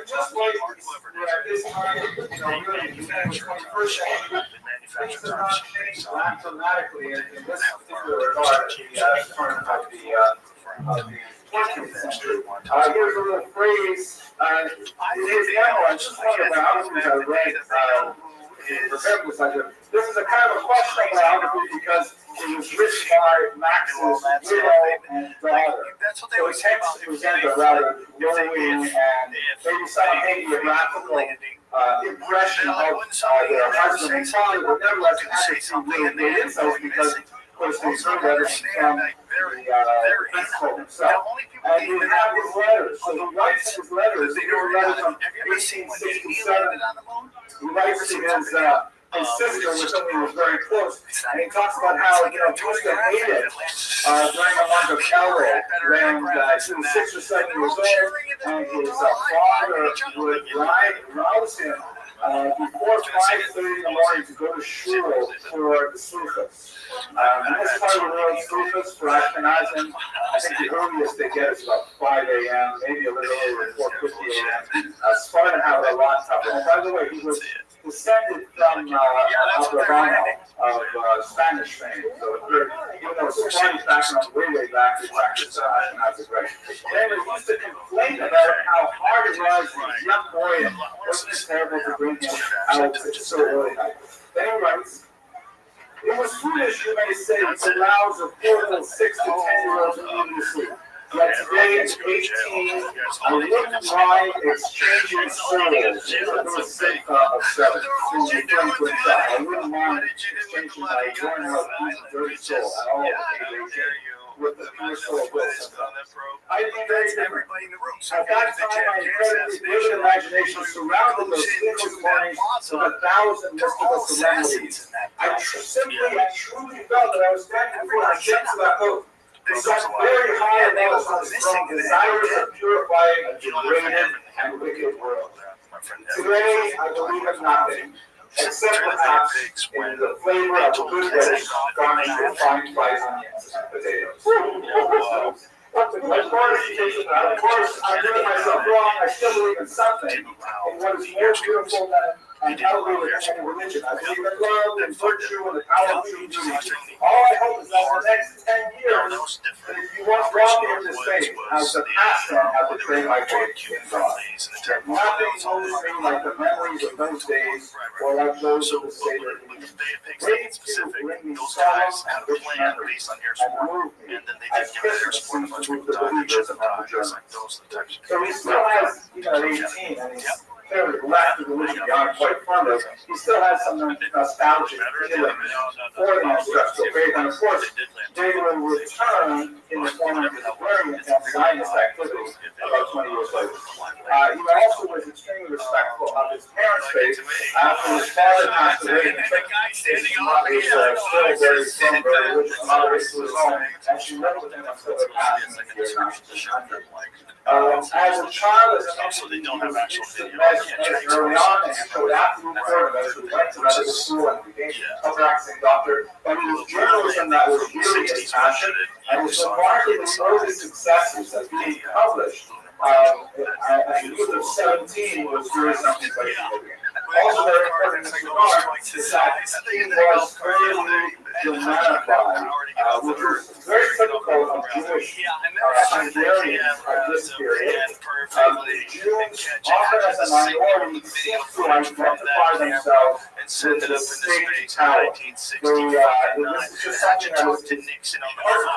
just like this time, you know, really, in the 21st century, things have not changed that dramatically in this particular regard at the turn of the 20th century. Here's a little phrase. Today's example, I just thought about, I read, this is a kind of a question biography because it was written by Max's widow and daughter. So it tends to present a rather glowing and maybe some hagiographical impression of their husband and father, but nevertheless it has some really good insights because, of course, they heard everything from the principal himself. And you have his letters. So he writes his letters. These are letters from 1867. He writes to his sister, with whom he was very close, and he talks about how, you know, he used to hate it during the month of Elul, when he was 6 or 7 years old, and his father would rouse him before 5:30 in the morning to go to shul for the sluchas. This part of the world, sluchas for Ashkenazim, I think the earliest they get is about 5 a.m., maybe a little earlier, 4:50 a.m. Spartan have it a lot tougher. And by the way, he was descended from Abraham of Spanish fame. So even though it's Spanish background way back, it's actually Ashkenazi right. Anyway, he used to complain about how hard it was for a young boy and wasn't it terrible to bring him out so early night. Then he writes, it was foolish, you may say, to rouse a poor little 6 to 10-year-old immediately. Yet today at 18, I wouldn't mind exchanging souls for the sake of 7. I wouldn't mind exchanging my worn out piece of dirty soul at all with the pure soul of Wilson. I'd be very different. At that time, my incredibly vivid imagination surrounded those sleepless mornings with 1,000 mystical solemnities. I truly felt that I was standing before the gates of that hope. It's such very high levels on the strong, desirous of purifying a degraded and wicked world. Today, I believe in nothing, except perhaps in the flavor of a good dish garnished with fine fried onions and potatoes. Of course, I'm doing myself wrong. I still believe in something, in what is more beautiful than an outward any religion. I believe in love and virtue and the power of true duty. All I hope is that in the next 10 years, that if you once walk in this faith, as the past men have betrayed my faith in God, that nothing moves me like the memories of those days or like those of the Savior. Great to bring me solace and rich memories and move me as Christmas seems to move the believers among the Germans. So he still has, 18, and he's clearly left the religion beyond quite fond of. He still has some nostalgic feeling for the ancestral faith, and of course, they will return in the form of his very intense Zionist activities about 20 years later. He also was extremely respectful of his parents' faith after his father passed away. His mother was still very firm, very religious mother to his home, and she lived with him until her passing in the year 1900. As a child, as an infant, he was instant medicine early on, and showed absolute fervor as he went to medical school and became a practicing doctor. But it was journalism that was really his passion, and his remarkably early successes as being published at the youth of 17 was really something quite significant. Also very important in this regard is that he was fairly Germanified, which was very typical of Jewish Hungarians at this period. Jews, often as a minority, seem to identify themselves with the state power. This is just something that was part and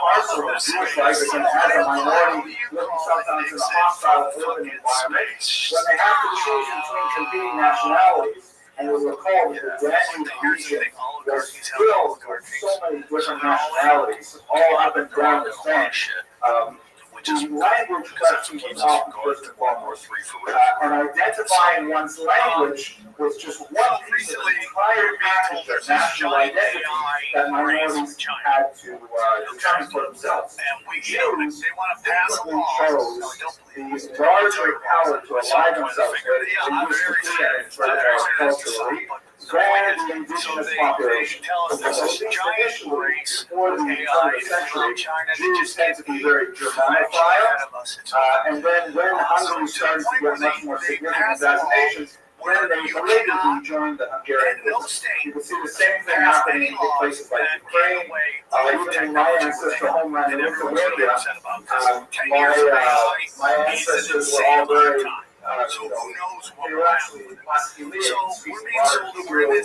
parcel of Jewish life, because as a minority, living sometimes in a hostile urban environment, when they have to choose between competing nationalities, and you'll recall that the Danube region was filled with so many different nationalities, all up and down the same. The language question was often first and foremost, and identifying one's language was just one piece of the entire package of national identity that minorities had to determine for themselves. Jews frequently chose the larger power to ally themselves with linguistically and culturally than the indigenous population. So initially, before the turn of the century, Jews tend to be very Germanophile, and then when Hungary started to get much more significant assassinations, then they blatantly joined the Hungarian movement. You can see the same thing happening in places like Ukraine, even in my ancestral homeland in Lithuania. My ancestors were all very they were actually Masculine, speaking Hebrew and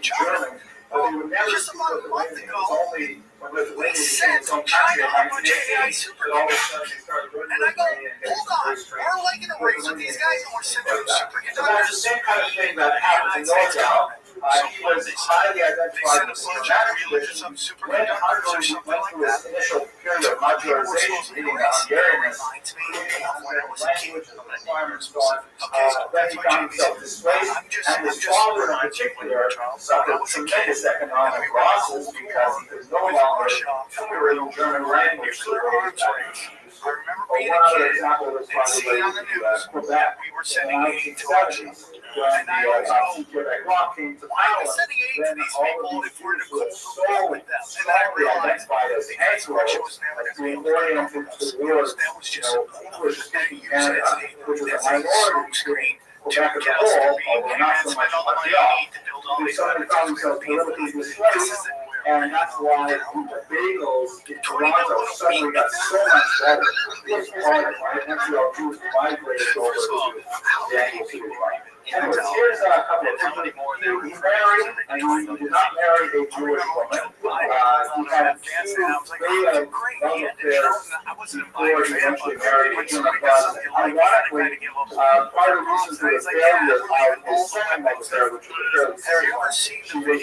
German, but they would never speak Lithuanian. It was only when Lithuania became its own country in 1988 that all of a sudden they started learning Lithuanian and getting very strange Lithuanian and things like that. So that's the same kind of thing that happened in Northtown. He was highly identified with the Germanic tradition. When Hungary went through its initial period of modularization, meaning the Hungarianness, language and requirements on, then he found himself displaced, and his father in particular suffered tremendous economic losses because he could no longer tolerate German language to the way he one other example was probably Quebec in the 1970s when the Quebec law came to power. Then all of these Jews were so strongly identified as Anglo, as being oriented towards English-speaking Canada, which was a minority in Quebec as a whole, although not so much Montreal. They suddenly found themselves politically displaced, and that's why the bagels in Toronto suddenly got so much better. It was harder, right? Montreal Jews migrated over to the Anglo-speaking environment. Anyways, here's a couple of things. He married, and he did not marry a Jewish woman. He had two very love affairs before he eventually married a human father. Ironically, part of the reason for the failure of his second love affair, which was fairly serious, she was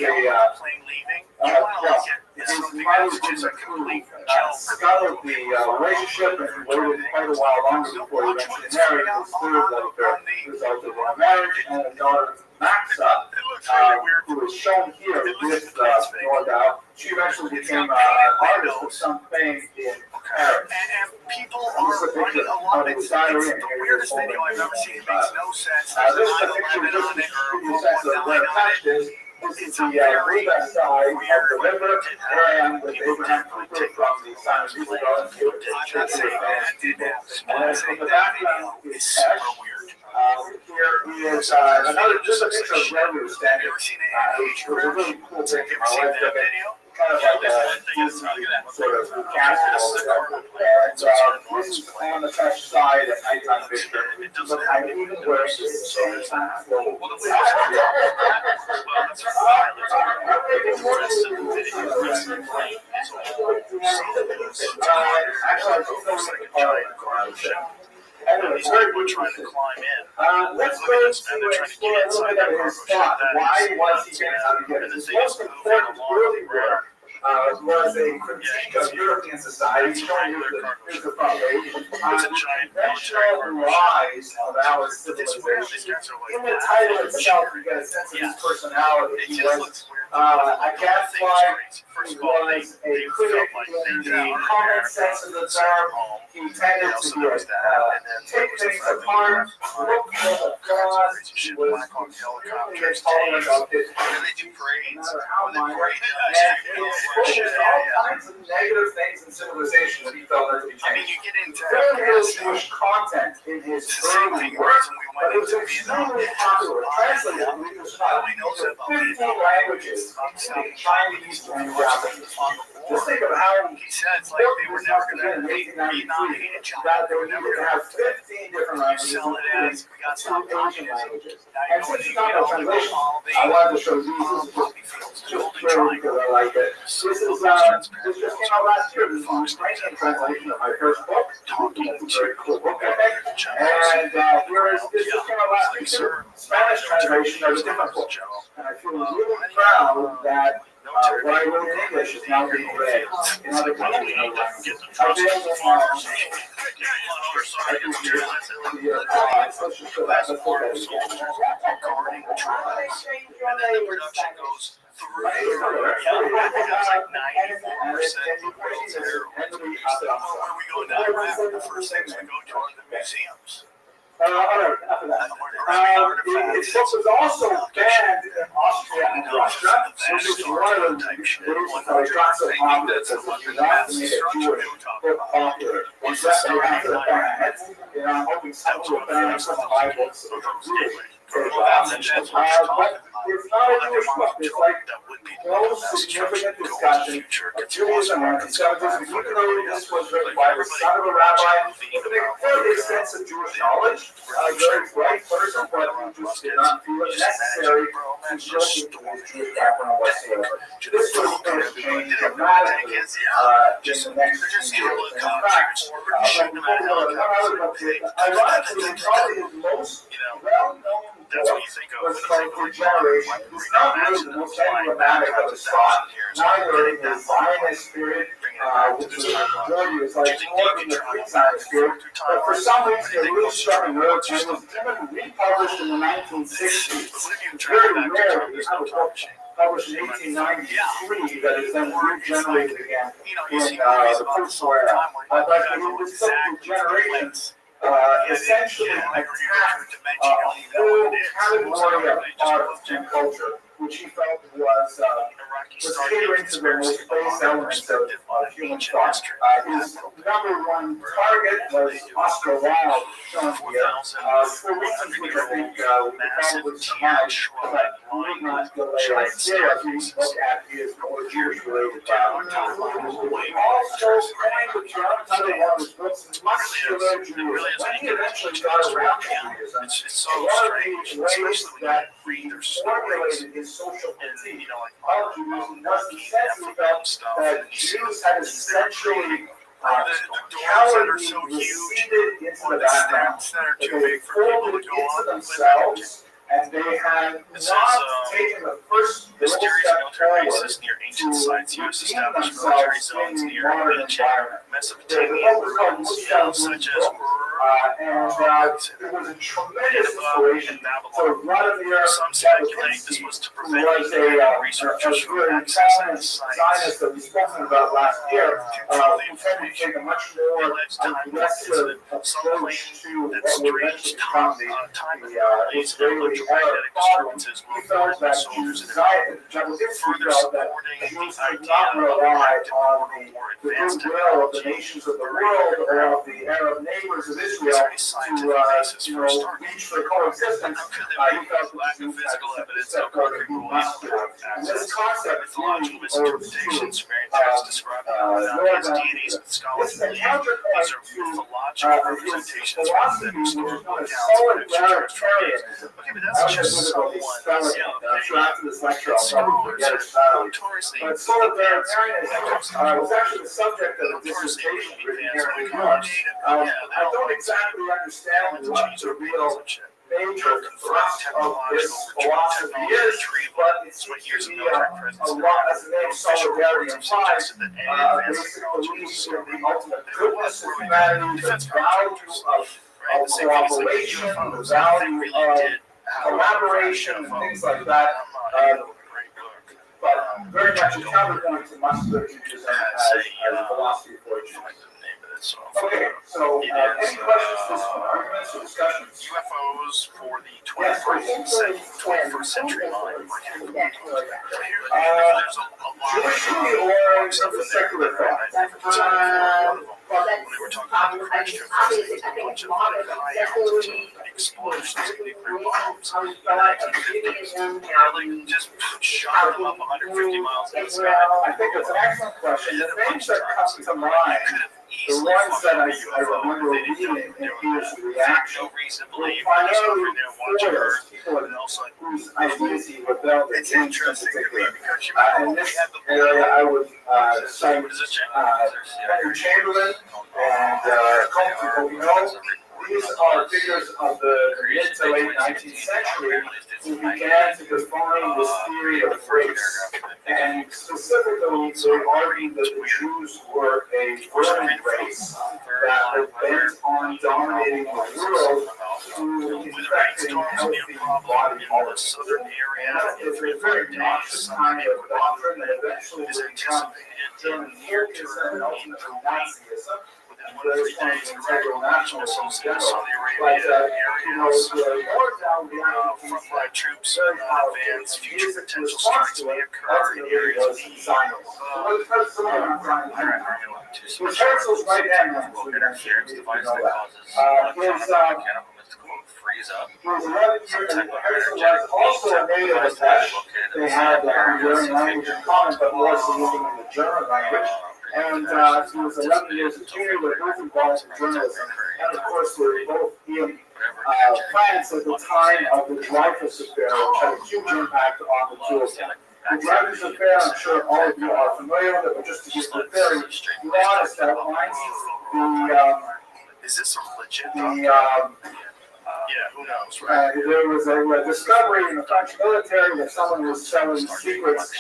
his mother discovered the relationship and waited quite a while longer before he eventually married. His third love affair resulted in a marriage and a daughter, Maxa, who is shown here with Nordau. She eventually became an artist of some fame in Paris. And people are running a lot of it. It's the weirdest video I've ever seen. It makes no sense. This is a picture just to give you a sense of where the text is. This is the Riga side of the river, and with Abraham Cooper from the Simon Wiesenthal Institute. And in the background is Tesh. Here is another, just a picture of where we were standing. It was a really cool thing in my life. Kind of like a Disney sort of castle. And this is on the Tesh side at nighttime picture. But I even wear this same kind of clothes. Anyways, we're trying to climb in. Let's go to explore a little bit of his thought. Why was he getting out of it? His most important early work was a critique of European society, showing you here's the front page, conventional rise of our civilization. In the title itself, you get a sense of his personality. He was a gadfly. He was a critic in the common sense of the term. He tended to take things apart, look for the flaws. He was extremely intolerant of it, no matter how minor. And he pushes all kinds of negative things in civilization that he felt had to be changed. Very little Jewish content in his early work, but was extremely popular. Translated into English into 15 languages, including Chinese and Japanese. Just think of how He said it's like they were never going to Vietnam hated China. that they were never going to have 15 different languages, Sell it including as we got 2 some Asian communism. languages. Now And you know since what you got no translation, I wanted to show you this is just purely because I like it. This just came out last year. This is the Ukrainian translation of my first book. It's a very cool book, I think. And this just came out last year too. Spanish translation of a different book. And I feel really proud that what I wrote in English is now being read in other countries and other languages. Available on let's just go back. Let's look at it again. And then the production goes through. It's like 94% terrible. Where we go now, the first things we go to are the museums. All right, enough of that. Its book was also banned in Austria and Russia, which is one of the reasons that it got so popular, because it's not to make a Jewish book popular. Except they have to ban it. I'm hoping someone will ban some of my books. But it's not a Jewish book. It's like no significant discussion of Judaism or anti-Semitism, even though this was written by the son of a rabbi with a fairly extensive Jewish knowledge, a very bright person, but who just did not feel it necessary to show his Jewish background whatsoever. This was going to change dramatically in the next 2 years. In fact, ironically, probably his most well-known book was called Regeneration. It's not really the most emblematic of his thought, neither in the Zionist period, which was majority was like more in the pre-Zionist period, but for some reason it really struck a nerve and it was even republished in the 1960s. It's very rare to have a book published in 1893 that is then regenerated again in the postal era. But this book, Regeneration, essentially attacked a whole category of art and culture, which he felt was catering to the most base elements of human thought. His number one target was Oscar Wilde, shown here, for reasons which I think we could probably surmise, but we need not delay right here as we look at his more Jewish-related also, going to John another one of his books, Muscular Judaism. When he eventually got around to Judaism, one of the ways that he formulated his social critique of Judaism was the sense he felt that Jews had essentially cowardly receded into the background, that they folded into themselves, and they had not taken the first little step forward to redeem themselves in the modern environment. The book was called Muscular Judaism, and it was a tremendous inspiration for Vladimir Jabotinsky, who was a very prominent Zionist that we've spoken about last year, who tended to take a much more aggressive approach to what would eventually become the Israeli Arab problem. He felt that Jabotinsky felt that Jews could not rely on the goodwill of the nations of the world or of the Arab neighbors of Israel to reach for coexistence. He felt that Jews had to step forward and be muscular. And this concept really owes to Northern. This is a counterpoint to his philosophy, which is known as solidaritarianism. I was just going to spell it. I'm sure after this lecture I'll probably forget it spelling. But solidaritarianism was actually the subject of a dissertation written here in New York. I don't exactly understand what the real major thrust of this philosophy is, but it seems to be a lot, as the name solidarity implies, basic beliefs in the ultimate goodness of humanity, the value of cooperation, the value of collaboration, and things like that. But very much a counterpoint to Muscular Judaism as a philosophy for Jews. this. Okay, so any questions, arguments, or discussions? UFOs for the 21st century mind. Traditionally or secular thought? When we were talking about the crash trip, there's a bunch of high altitude explosions of nuclear bombs in the 1950s. Like just shot them up 150 miles in the sky. I think that's an excellent question. The things that come to mind, the ones that I remember reading and here's the reaction, were primarily for people whose ideas he rebelled against. It's interesting to me because in this area I would cite Henry Chamberlain and Colton. These are figures of the mid to late 19th century who began to define this theory of race. And specifically, they argued that the Jews were a vermin race that was bent on dominating the world through infecting healthy body parts. That is a very noxious kind of doctrine that eventually would become German Nazism and ultimately Nazism. Those kinds of integral nationalism in general. But, more down reality, frontline troops very advance future potential strikes may occur in areas of need. With Herzl's right-hand man, interference device that causes freeze up. Herzl was also a native of Dutch. They had the Hungarian language in common, but more so living in the German language. And he was 11 years a junior, but both involved in journalism. And of course, they were both in France at the time of the Dreyfus Affair, which had a huge impact on the two of them. The Dreyfus Affair, I'm sure all of you are familiar with it, but just to give the very broadest outlines, is this a legit who knows, right? There was a discovery in the French military that someone was selling secrets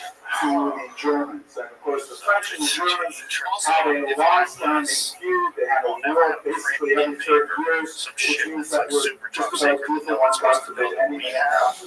to the Germans. And of course, the French and the Germans had a long-standing feud. They had a war basically every 30 years, which means that we're just about losing one God forbid anything else.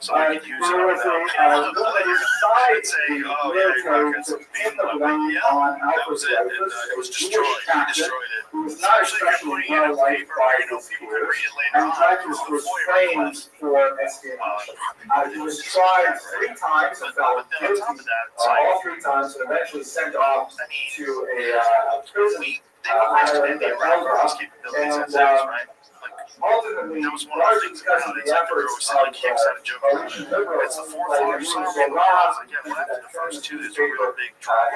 And there was a military side to the military to pin the blame on Alfred Dreyfus, a Jewish captain who was not especially well liked by his peers, and Dreyfus was framed for espionage. He was tried 3 times and found guilty all 3 times, and eventually sent off to a prison island in Belgrade. And ultimately, largely because of the efforts of Mauritian liberals, like Iran, the first 2 is a real big drama.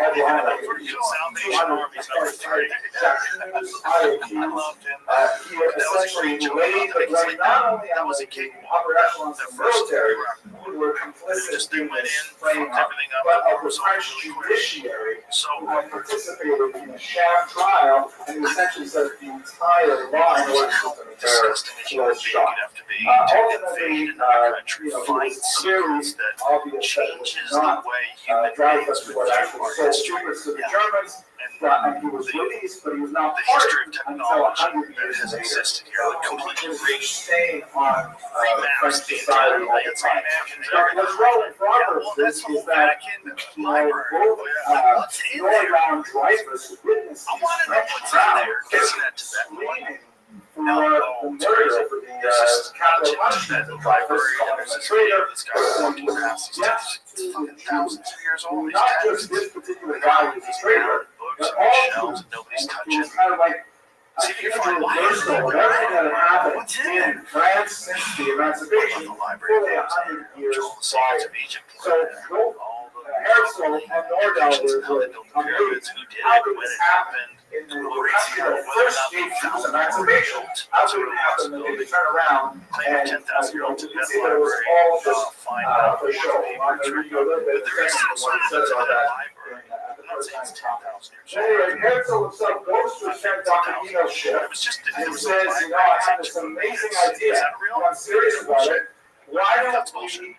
Salvation Army's number 3. He essentially laid the blame not only on the upper echelons of the military, who were complicit in this frame up, but of the French judiciary, who had participated in a sham trial, and who essentially said the entire law and order system of terror was shot. Ultimately, he was clearly obvious that it was not Dreyfus who had actually sold secrets to the Germans, and he was released, but he was not pardoned until 100 years later. Completely staying on French society all the time. What's relevant for our purposes is that both Nordau and Dreyfus witnessed these French crowds screaming for the murder, for the capital punishment of Dreyfus, calling him a traitor, and he was death to not just this particular guy who's a traitor, but all Jews. And he was kind of like a huge reversal of everything that had happened in France since the emancipation, fully 100 years prior. So both Herzl and Nordau were amazed. How did this happen in the country that first gave Jews emancipation? How did it happen that they turn around and you can see that it was all just for show. I'm going to read you a little bit of the what it says about that at the first time topic. Anyway, Herzl himself goes to attend Dr. Eno's ship and he says, I have this amazing idea, and I'm serious about it. Why don't we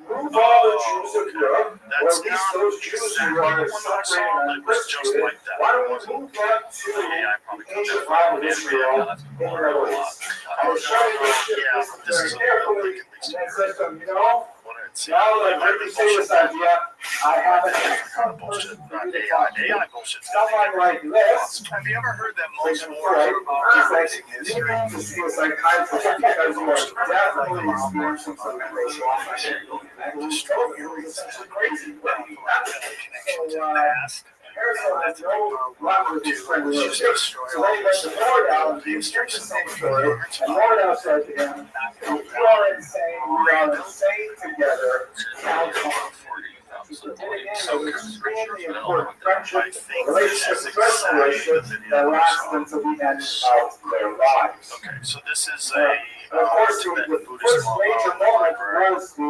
move all the Jews of Europe, or at least those Jews who are suffering and persecuted, why don't we move them to the ancient land of Israel in the Middle East? I was showing this ship very carefully, and then said to them, Now that I've heard you say this idea, I have an excellent bullshit. person for Not you to talk to. AI bullshit. Someone like this. Have you ever heard that most Right, wars are about he's like, erasing you history? need to see a psychiatrist because you are definitely experiencing some crazy and he's told you it's essentially crazy. What do you have? So, Harrison has no luck with his friend relationship. So then he went to Mordell and he experienced the same story. And Mordell said to him, "You are insane. We are insane together. Count on." So it's extremely important friendship, relationship, personal relationship that lasts until the end of their lives. Okay, so this is And of course, the first major moment was the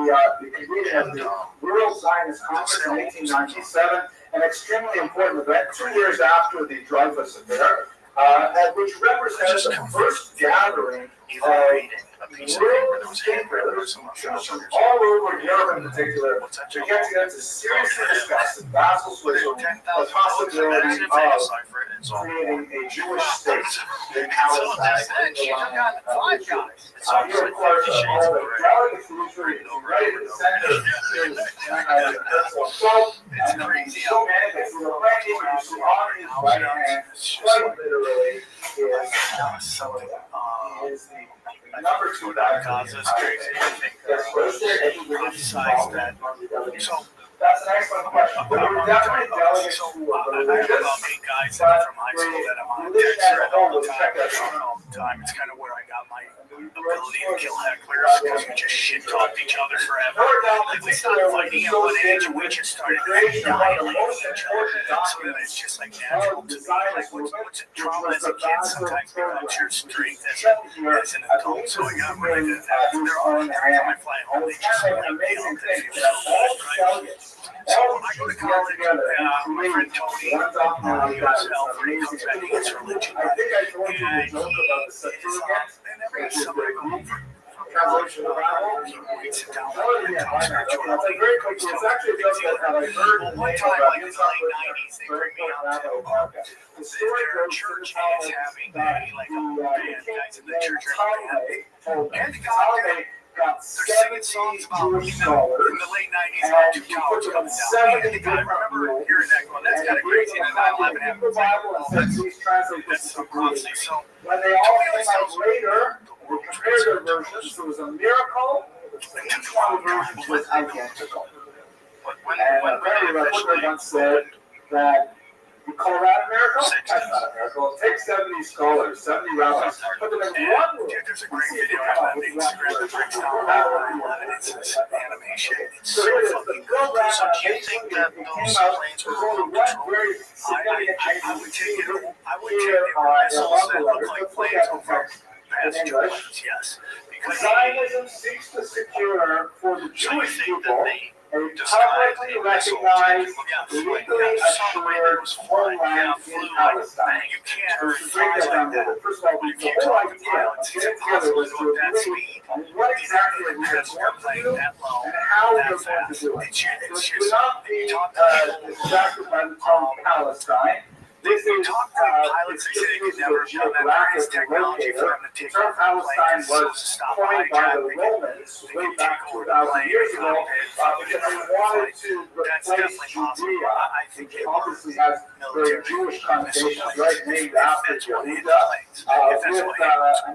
convening of the World Zionist Conference in 1897, an extremely important event 2 years after the Dreyfus Affair, which represents the first gathering of world thinkers from all over Europe in particular to get together to seriously discuss in Basel, Switzerland, the possibility of creating a Jewish state in Palestine. Here, of course, all the delegates usually right at the center it's crazy. So many that you were right here, you see on his right hand, quite literally, is the number 2 guy. Gaza's crazy. Besides that, so that's an excellent question. But we're definitely delegates who are religious. I have about 8 guys from high school that I'm on text all the time. It's kind of where I got my ability to kill hecklers because we just shit talked each other forever. Like we stopped fighting at one age and we just started annihilating each other. So then it's just like natural to me. Like what's trauma as a kid sometimes becomes your strength as an adult. So I got rid of that. Every time I fly home, they just like guilt that feels so right. So I go to college, my friend Tony, he goes to hell for he comes back, he gets religion. I think I told you the joke about the Septuagint. And every summer I go home for Translation of the Bible. we sit down Oh, yeah, I know. That's a very quick. It's actually a joke that I heard. Well, one time, like in the late 90s, they bring me out to the story their goes church to is having like a the band, guys in the church are and the Ptolemy got they're singing songs about Jewish scholars, in the late 90s and about he two put towers them in coming down. 70 different I remember rooms, hearing that going, that's and kind he of crazy. gave And them a then 9/11 copy of the happened. Bible and said, please translate this That's to so Greek. crazy. So When they all came out later, we compared their versions. There was a miracle. Each one of the versions was identical. And apparently, my booklet once said that you call that a miracle? That's not a miracle. Take 70 scholars, 70 rabbis, put them in one room. there's a great video on Instagram that breaks down 9/11. It's this animation. It's So so here it is. The fucking program, cool. So do you think that it those came out, planes there's were only remote one controlled? very significant change. I would take it. I would Here, take it missiles that look like let's look planes at the over text in passenger English. planes. Yes, because Zionism seeks to secure for the so you Jewish think people that they a disguised publicly a missile recognized, to legally assured homeland in Palestine. You can't So to break that down a little bit, first of all, the whole idea of getting together was to agree on what exactly we are going to do and how we are going to do it. So it should not be distracted by the term Palestine. This is pilots, they say they could never have done that. There is technology for them to take the term over Palestine was stop coined by the hijack. Romans way back 2,000 years ago because they wanted to replace Judea, which obviously has very Jewish connotations, right? Named after Jehudah, with a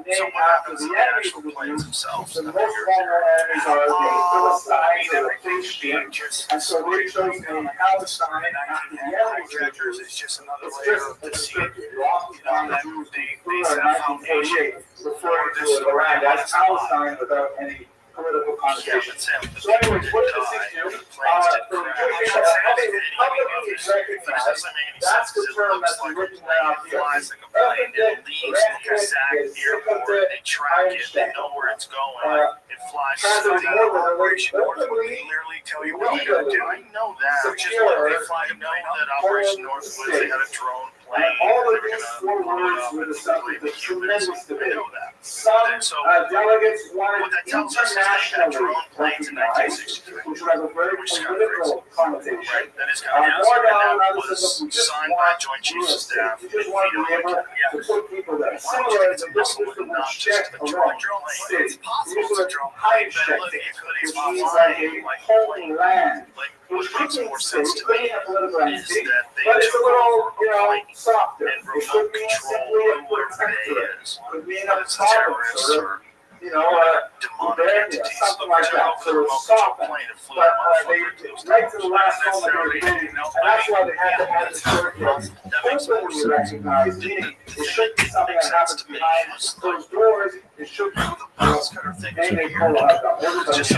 name after the enemies of the Jews. The most well-known enemies are the Philistines and the Philistines, and so they chose the name Palestine after the enemies of the Jews. It's just another It's layer just of a deceit. descriptor. You often find that Jews they who set are a foundation 1948 referring to the land as Palestine without any political connotation. So anyways, what did the six do? For the Jewish people, publicly recognized, that's the term that's written out here. They track it, they know where it's going. It flies straight out of Operation Northwood. They literally tell you what they're gonna do. I know that. Which is what they fly. Know that Operation Northwood, they had a drone plane. All of They were this gonna 4 words were the subject of tremendous debate. Some delegates wanted internationally recognized, which would have a very political connotation. More down on others said, look, we just want real estate. We just want to be able to put people there. Similarly, the book used the word check alone, city. We used the word high check, which means like a holy land. Which could mean state, could mean a political entity, but it's a little, softer. It could mean simply a protectorate. Could mean a province or, something like that. So it's softened. But they, right to the last moment, they were debating, and that's why they had to have the circle openly recognized, meaning it shouldn't be something that happens behind closed doors. It should be anything called just a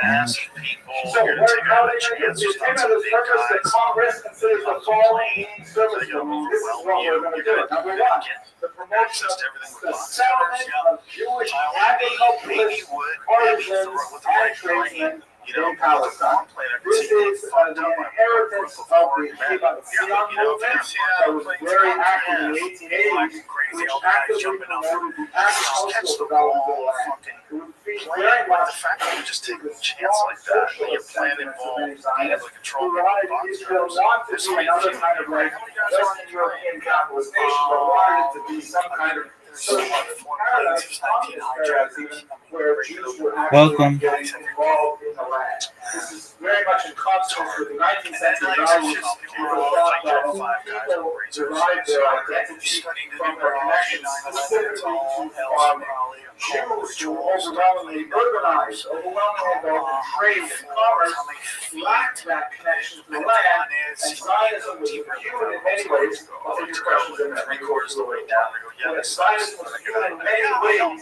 mass of people. So, how they the intent of this purpose that Congress considers the following service rules. This is what we're going to do. Number one, the promotion of the settlement of Jewish agriculturalists, artisans, and tradesmen in Palestine. This is the inheritance of the Zion movement that was very active in the 1880s, which actively promoted the agricultural development of the land. It would feed very much just take a chance like that when your plan involves being able to control Israel wanted to be another kind of like Western European capitalist nation, but wanted it to be some kind of social paradise, communist paradise even, where Jews were actually getting involved in the land. This is very much in contrast with the 19th century values of the thought that people derive their identity from their connections specifically to farming. Jews who overwhelmingly urbanized, overwhelmingly involved in trade and commerce, lacked that connection to the land, and Zionism was viewed in many ways. I'll take your questions in there. Zionism was viewed in many ways as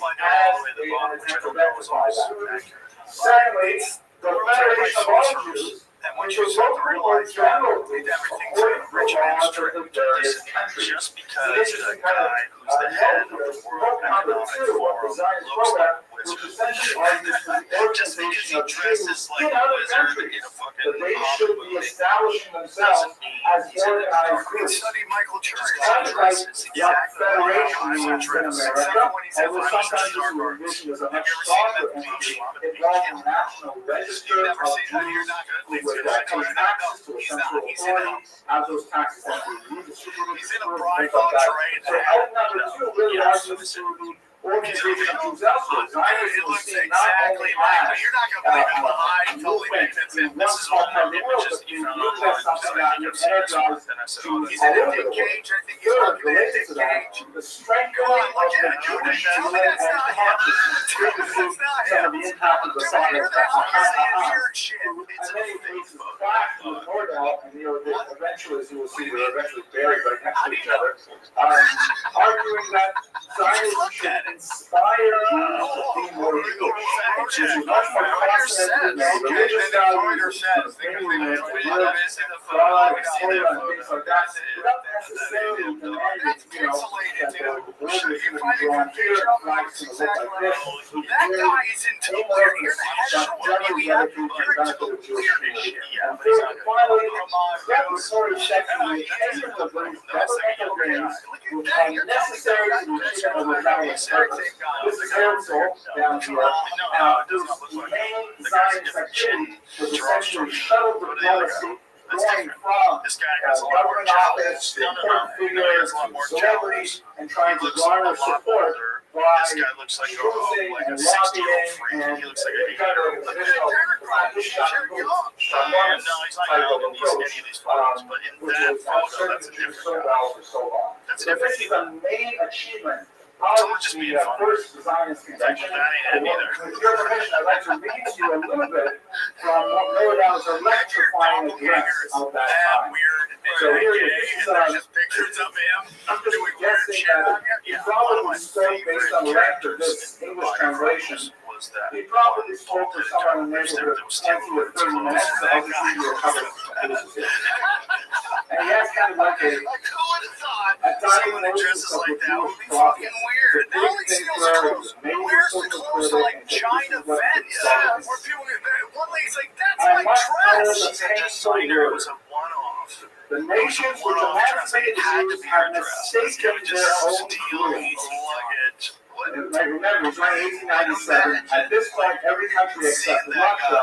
an attempt to rectify that. Secondly, the Federation of all Jews, which was local or general, according to the laws of the various countries. Just because a guy who's the head of the World Economic Forum looks like a wizard. Just because he dresses like a wizard in a fucking that they should be establishing themselves as organized groups. Study Michael Church. Unlike what federation means in America, although sometimes this is envisioned as a much stronger entity involving a national register of Jews who would pay taxes to a central authority, have those taxes then be redistributed, things like that. So element number two really argues to the organization of Jews elsewhere. Zionism was seen not only as a movement in one part of the world, but being looked at something that would energize Jews all over the world. Third, related to that, the strengthening of the Jewish movement and consciousness. This is some of the impact of the Zionists in many cases back to Nordell, and eventually, as you will see, they're eventually buried right next to each other, arguing that Zionism should inspire Jews to be more Jewish, which is much more consonant with their religious values, God, Torah, and things like that, without necessarily demanding, that the borders should be drawn here, flags should look like this. That guy is into the weird. You're the head of generally dedicated to the Jewish community. And finally, that was sort of secondly, changing the governmental gains would become necessary to the achievement of the Zionist purpose. This is Herzl down here. Whose main Zionist activity was essentially shuttle diplomacy, going from government office to important figures to celebrities, and trying to garner support by using and lobbying and kind of a traditional Shabbat type of approach, which is serving the Jews so well for so long. So this is a main achievement of the first Zionist convention. With your permission, I'd like to read to you a little bit from what Nordell is electrifying address of that time. So here it is. Pictures of him. I'm just guessing that he probably spoke based on the length of this English translation. He probably spoke for someone in the neighborhood of 20 or 30 minutes, so I'll just give you a couple of pieces. And he has kind of like a someone who dresses like that would be fucking weird. They only steals clothes. Where's the clothes to like China Vets? Where people, one lady's like, that's my dress. She said designer was a one-off. The nations which emancipated the Jews have mistaken their own feelings. Like, remember, it's like 1897. At this point, every country except Russia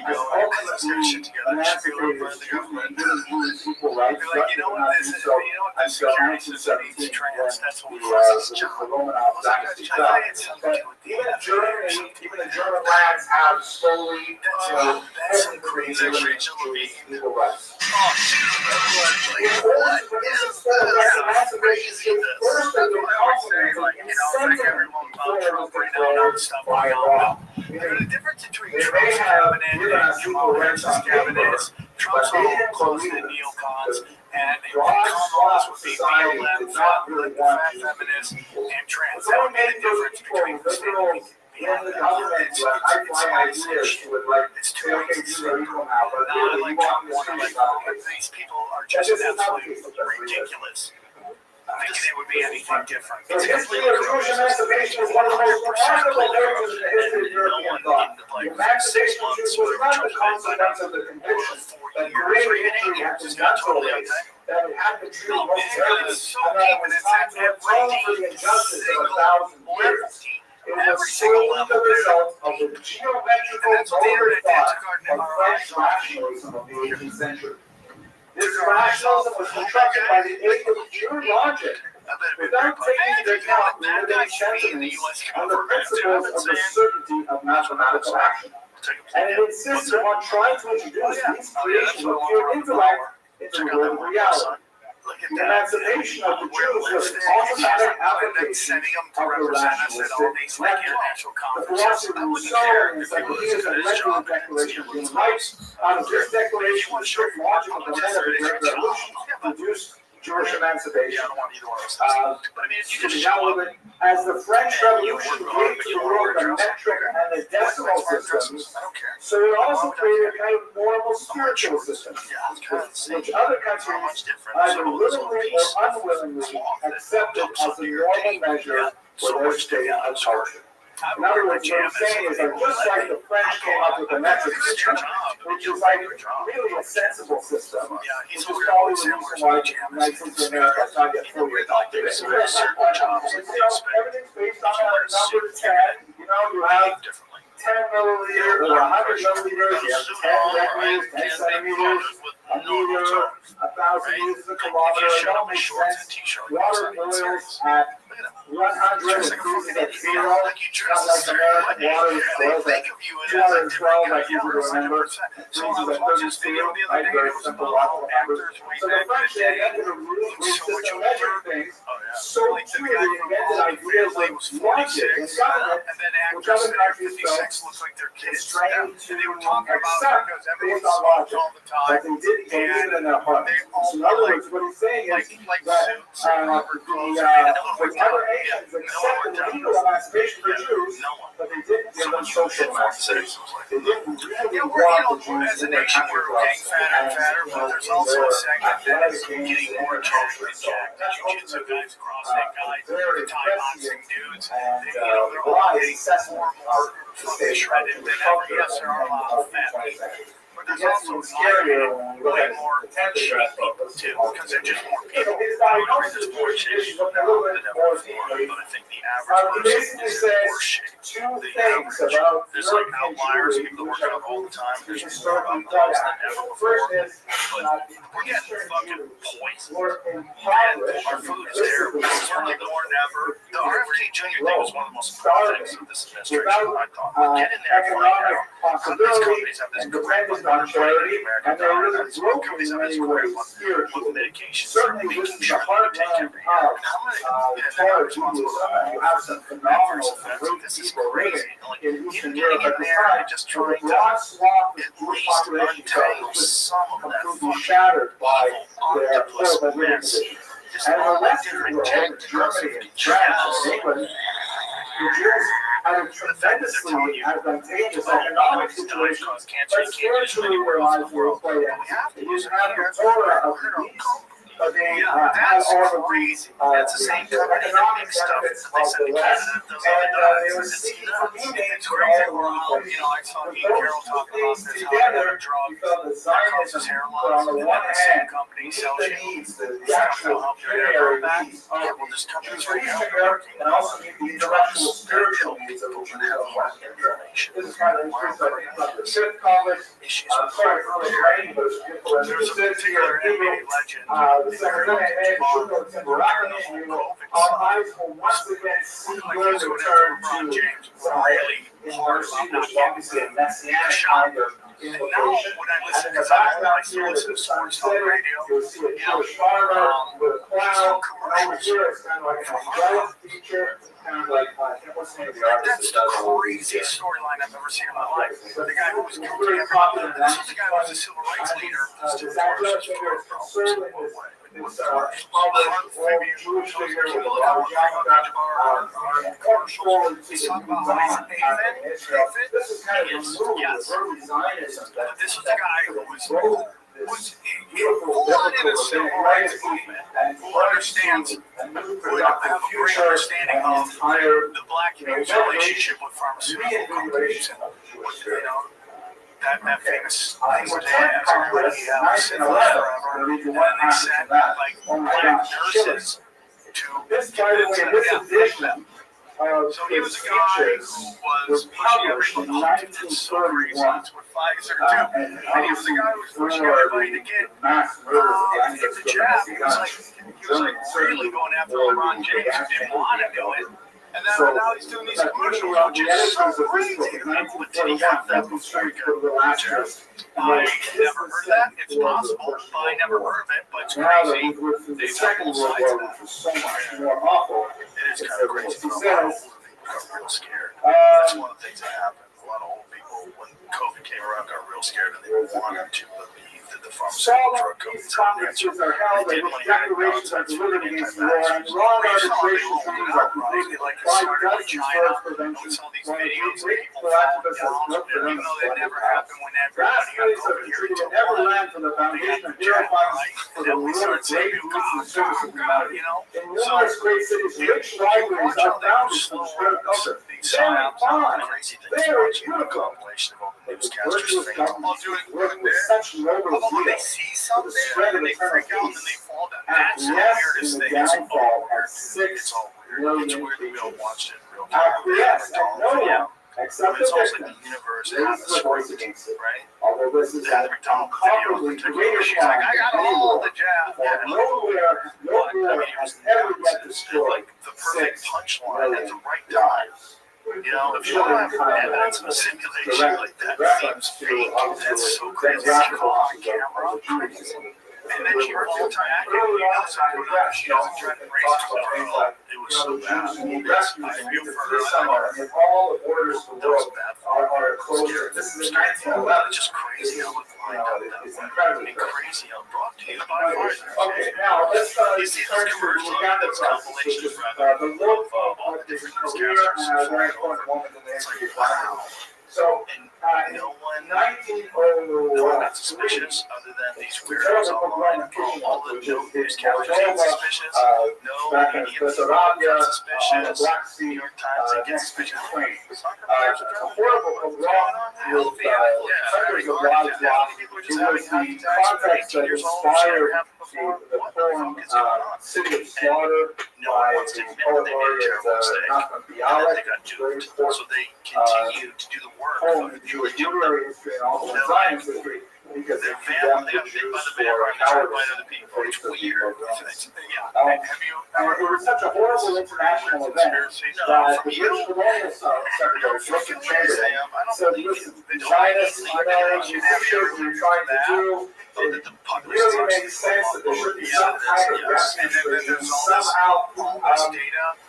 has ultimately emancipated its Jews and given Jews equal rights. Russia did not do so until 1917, when the Romanov dynasty fell. But even the German lands have slowly, created equal rights. The difference between Trump's cabinet and Trump's cabinet is Trump's all close to neocons, and Kamala's would be BLM, fat feminists, and trans. That would be the difference between the state. It's too easy. Like these people are just absolutely ridiculous. Thinking it would be anything different. The history of Jewish emancipation is one of the most remarkable narratives in the history of European thought. The emancipation of Jews was not the consequence of the conviction that great history had been done to ways, that it had been treated most fairly, and that it was time to atone for the injustice of 1,000 years. It was solely the result of the geometrical motor thought of French rationalism of the 18th century. This rationalism was constructed by the aid of pure logic, without taking into account limiting sentiments and the principles of the certainty of mathematical action. And it insisted on trying to introduce these creations of pure intellect into the world of reality. The emancipation of the Jews was an automatic application of the rationalistic method. The philosopher Rousseau, in his ideas and legislative declaration of human rights, out of this declaration, the strict logic of the men of the Great Revolution produced Jewish emancipation. As the French Revolution gave to the world the metric and the decimal systems, so it also created a kind of normal spiritual system, which other countries either willingly or unwillingly accepted as a normal measure for their state of culture. In other words, what I'm saying is that just like the French came up with the metric system, which is like really a sensible system, which is probably the reason why the United States of America has not yet fully adopted it. Everything's based on a number 10. You have 10 milliliters or 100 milliliters, you have 10 deciliters, 10 centimeters, a meter, 1,000 meters a kilometer. It all makes sense. Water boils at 100 and freezes at 0. Not like American water boils at 212, like you remember. Freezes at 32. Like very simple logical numbers. So the French invented a really great system of measuring things. So too, they invented ideas like logic and government, which other countries felt constrained to accept based on logic. But they didn't believe it in their heart. So in other words, what he's saying is that the other nations accepted legal emancipation for Jews, but they didn't give them social emancipation. They didn't really want the Jews in their country clubs. Fatter, but there's also a segment that is getting more attention than jiu-jitsu guys, CrossFit guys, Thai boxing dudes, they're all getting more and more fucking shredded than ever. Yes, there are a lot of fat people. But there's also way more shredded people too, because they're just more people. I don't agree there's more shit than ever before, but I think the average person is more shit. The average, there's like outliers, people that work out all the time, there's more of those than ever before. But we're getting fucking poisoned, and our food is terrible. This is really more than ever. The RFK Jr. thing was one of the most important things of this administration, I thought. We're getting there right now. These companies have this great on charity, and they're really broken companies in have this many great ways spiritually. with medication. Certainly, this is the heartland of Torah Judaism, and you have some phenomenal great people raised in Eastern Europe at this time, with a broad swath of Jewish population that was completely shattered by their horrible living conditions. And in the Western world, in Germany and France and England, the Jews had a tremendously advantageous economic situation, but spiritually their lives were play out. They didn't have the Torah of peace, but they Yeah, had that's all the crazy. That's the same company that makes stuff that they send to Canada. Does all the they were donuts. seeking for It's meetings crazy. for all Well, the you know, I saw But Ian Carroll those talking two about things this, how they have together, a drug we felt the that causes Zionism hair put loss, on the and then one the same hand, company meet sells the you needs, the stuff to actual help your hair grow pecuniary back. needs Yeah, of well, there's the companies Jewish right now that are Europe, working and also on meet the drugs intellectual, that spiritual help needs of the people Jews that have of heart Western Europe. inflammation, This is kind of mild interesting. heart The fifth congress, issues sorry with for the repair. writing, but it's beautiful. As There's it a says here particular in Hebrew, NBA legend the in secretary Greenland, had Jamal, Shulman during the Timberani, whole COVID our stuff, eyes will once again see like your he was going after return LeBron to James, Zion. really In hard mercy, about not which is obviously a getting messianic shot. kind of And now implication. when I And listen, in the because I background still here, listen to the sports sun talk setting, radio, you'll see a you know, Jewish farmer with a he's plow. doing And over commercials here, it's kind of like an angelic feature, kind of like, what's the name of the artist? That's the craziest storyline I've ever seen in my life. The guy who was guilty of everything. This was the guy who was a civil rights leader. This angelic figure is conservative, this impoverished old Jewish figure with a large yarmulke, coming forward to the new dawn in Israel. This is kind of the move, the early Zionism. But this was the guy who was full on in a civil rights movement, who understands, who have a great understanding of the black community's relationship with pharmaceutical companies and, you know, that famous thing where they had everybody have syphilis forever, and then they sent like black nurses to them. So he was a guy who was pushing everybody to with Pfizer too, and he was the guy who was pushing everybody to get the jab. He was like really going after LeBron James, who didn't want to do it. And then now he's doing these commercials, which is so crazy. But did he have that before he got the jab? I never heard of that. It's possible, but I never heard of it. But it's crazy. They have both sides of that. So much more awful. It is kind of crazy. A lot of old people got real scared. That's one of the things that happened. A lot of old people, when COVID came around, got real scared, and they wanted to believe that the pharmaceutical drug companies had an answer. They didn't want to hear any nonsense from the anti-vaxxers. We saw they rolled it out, right? Like it started with China, and we saw these videos of people falling down, even though they never happened when everybody got COVID. Here it took one. They had the jab, right? And then we started saying, God, you know? So, watch how they were slow on these signs. The crazy things watching the compilation of all the newscasters saying, I'm doing good there. How about when they see something and they freak out and then they fall down? That's the weirdest thing. It's all weird. It's all weird. It's weird that we all watched it in real time. Yeah. But it's also the universe and the stories against it, right? Although this is That McDonald video in particular, she's like, I got all the jab. Yeah, nowhere has ever yet destroyed like the perfect punchline at the right time. You know, if you don't have evidence of a simulation like that, seems fake. That's so crazy. It's caught on camera. And then she falls accurately. She doesn't try to brace herself. It was so bad. I feel for her. That was bad for her. This is 1911. It's just crazy how it lined up that way. And crazy how brought to you by Pfizer. Okay, now let's You see those commercials, those compilations, rather, of all the different newscasters. very important moment in the history of Wow. So, no one 1901, got suspicious other than these weirdos online. All the newscasters get suspicious. No media people get suspicious. New York Times, they get suspicious. Soccer players are a horrible wrong healthy athletes. Healthy people are just having heart attacks. 18 years old, shouldn't have before. What the fuck is going on? City of Slaughter. No one wants to admit that they made a terrible mistake. And then they got duped. So they continue to do the work of Jewish history and also Zionist history. Because their family, they got bit by the vampire and they try to bite other people. It's weird. Have you ever it was such a horrible international event that the British colonial secretary, Joseph Chamberlain, said, listen, Zionists, I know you appreciate what you're trying to do. It really makes sense that there should be some kind of refuge for you somehow.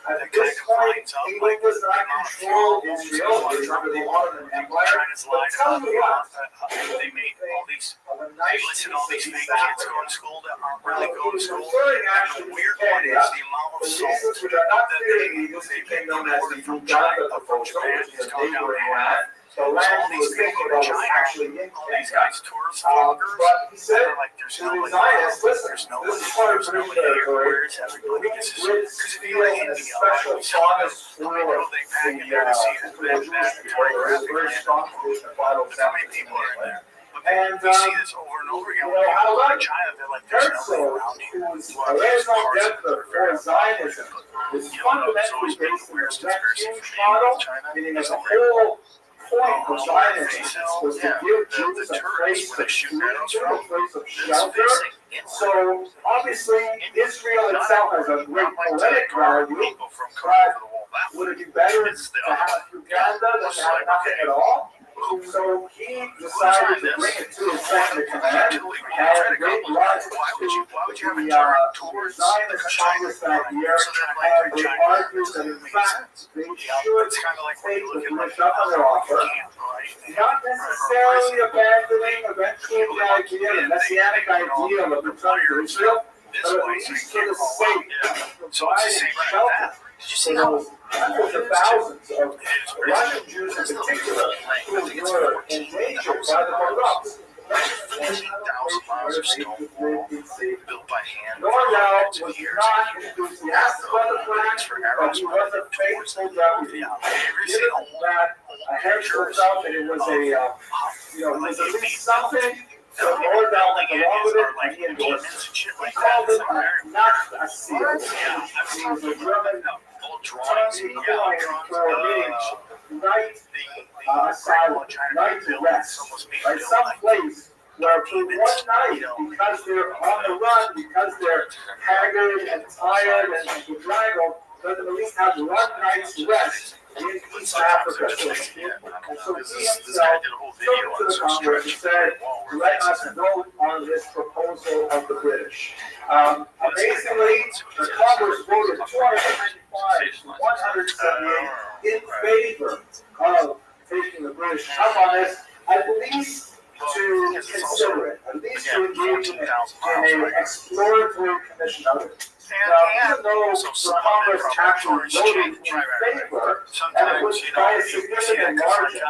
At this point, England was not control Israel. It was under the Ottoman Empire. But tell me what, they made all these, they listed all these fake kids going to school that aren't really going to school. And the weird one is the amount of salt that they make known as the Fujita from Japan has gone down in half. the land he was thinking about was actually in These guys tour but he said like there's to no the like Zionists, listen, there's no this is part of British territory. where's everybody? We feel in a special promise for the very strong position of vital people are in there. And we see this over and over again. how about China? They're like, there's nobody around here. a raison d'etre for Zionism is fundamentally based on the Western model, meaning as a whole point of Zionism was to give Jews a place of shelter, a place of shelter. So obviously Israel itself has a great poetic value, but would it be better to have Uganda than to have nothing at all? So he decided to bring it to his second in command, and they brought it to the Zionist Congress that year, and they argued that in fact they should take the British up on their offer, not necessarily abandoning eventually the idea, the messianic ideal of return to Israel, but at least for the sake of providing shelter. So those hundreds of thousands of Russian Jews in particular who were endangered by the Pogroms. 14,000 miles of stone wall built by hand. Norwell was not enthusiastic about the plan, but he was a faithful deputy. Given that Herschel felt that it was was at least something. So Norwell went along with it, and he endorsed it. He called it not a seal. He was a German term for meaning night asylum, night rest, right? Some place where for one night, because they're on the run, because they're haggard and tired and bedraggled, let them at least have one night's rest in East Africa. And so he himself took to the Congress and said, let us vote on this proposal of the British. Amazingly, the Congress voted 295 to 178 in favor of taking the British up on this, at least to consider it, at least to engage in an exploratory commission of it. Now, even though the Congress actually voted in favor, and it was by a significant margin,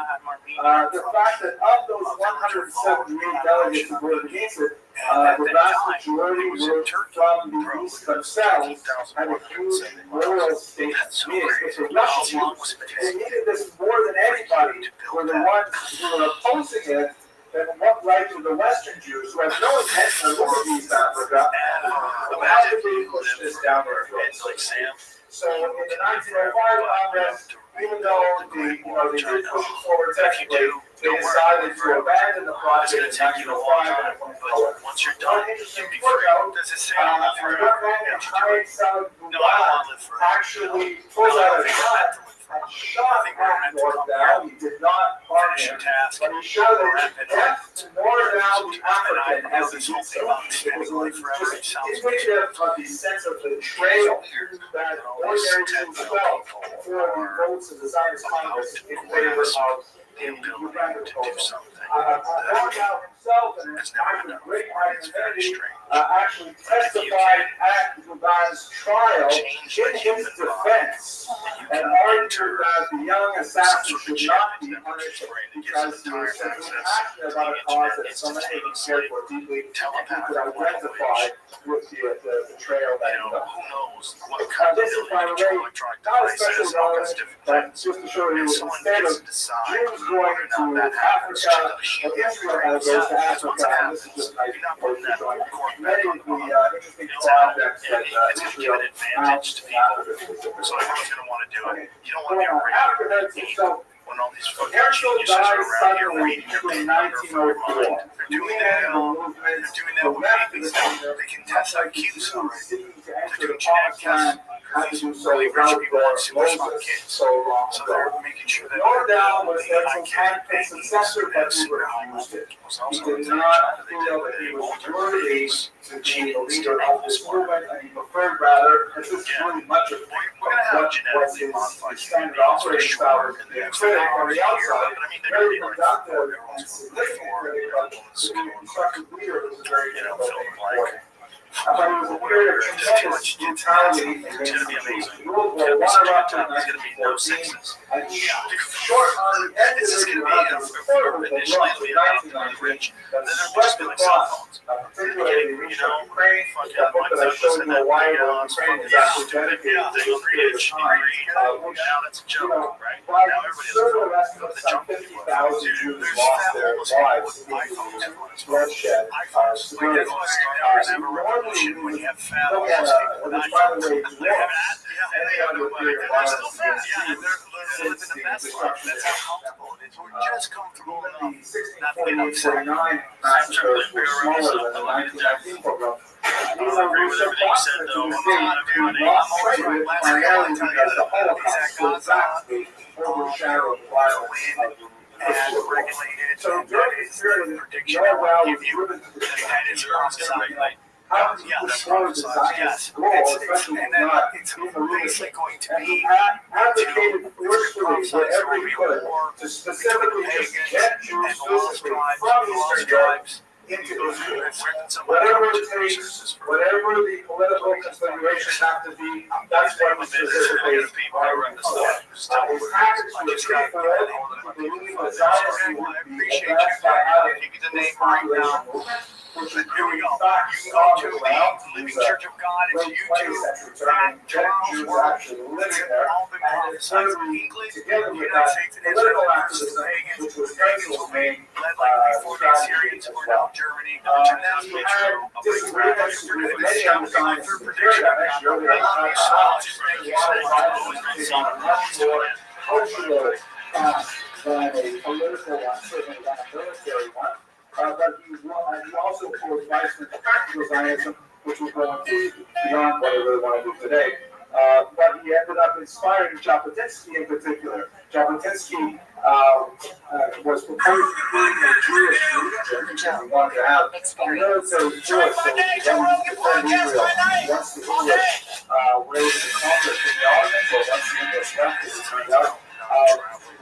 the fact that of those 178 delegates who voted against it, the vast majority were from the East themselves, had a huge moral stake in it. If the Russians, they needed this more than anybody, were the ones who were opposing it, then what right do the Western Jews, who have no intention of living in East Africa, how did they push this down their throats? So in the 1905 Congress, even though they did push it forward technically, they decided to abandon the project in 1905 and it went forward. Once you're done, Interesting footnote, actually pulled out a gun and shot at Norwell. He did not harm him, but he showed that he left Norwell the African as he did so. It was just indicative of the sense of betrayal that ordinary Jews felt for the votes of the Zionist Congress in favor of the Uganda proposal. Norwell himself, and his great magnanimity, actually testified at Uganda's trial in his defense and argued that the young assassin should not be punished because he was simply passionate about a cause that so many of them cared for deeply and he could identify with the betrayal that he done. This is, by the way, not especially relevant, but just to show you instead of Jews going to Africa, or Israel goes to Africa, and this is just nice to join many of the interesting projects that Israel has in Africa. So everyone's going to want to do it. You don't want to be a Africa itself. Herschel died suddenly in 1904. They're doing that with they can test IQs already. They're doing genetic tests. Really rich people want super smart kids. So they're making sure that Norwell was Herschel's handpicked successor, but he refused it. He did not feel that he was worthy to be the leader of this movement, and he preferred rather, and this is really much of what was his standard operating style, critic on the outside, very productive and significant critic, but the constructive leader was a very difficult thing for him. But it was a period of tremendous brutality against the Jews. World War I erupted in 1914, and short on the end of it, you have the report of the launch in 1919 that swept across, particularly the region of Ukraine. That book that I showed you a while ago, Ukraine is actually dedicated to this period of time, which, you know, by certain estimates, some 50,000 Jews lost their lives in the bloodshed. Civilians. Normally, when you have look at the primary war, any other period of violence against Jews since the destruction of the 1648-49 massacres were smaller than the 1919 program. These are responsible to the state who lost sight of it primarily because the Holocaust so vastly overshadowed the violence of the so during this period, Orwell was driven to the how do you destroy the Zionist goal, especially not in the leadership? And he advocated forcefully wherever he could to specifically just get Jews physically from Eastern Europe into Israel. Whatever it takes, whatever the political configurations have to be, that's what he specifically argued for. His tactics were straightforward. He believed that Zionism would be advanced by having this population movement, which is doing in fact strong as well. Living Church of God, it's YouTube, getting Jews actually living there, and then thirdly, together with that political activism, which was Engel's main strategy as well. He had disagreements with many other scientists in the period. Actually, earlier on, he was on a much more cultural path than a political one, certainly than a military one. But he also pulled advice from practical Zionism, which was going beyond what I really want to do today. But he ended up inspiring Jabotinsky in particular. Jabotinsky was proposed to create a Jewish religion. He wanted to have a military force so he wanted to defend Israel once the English raised the conflict in the Ottomans, or once the English left, as it turned out.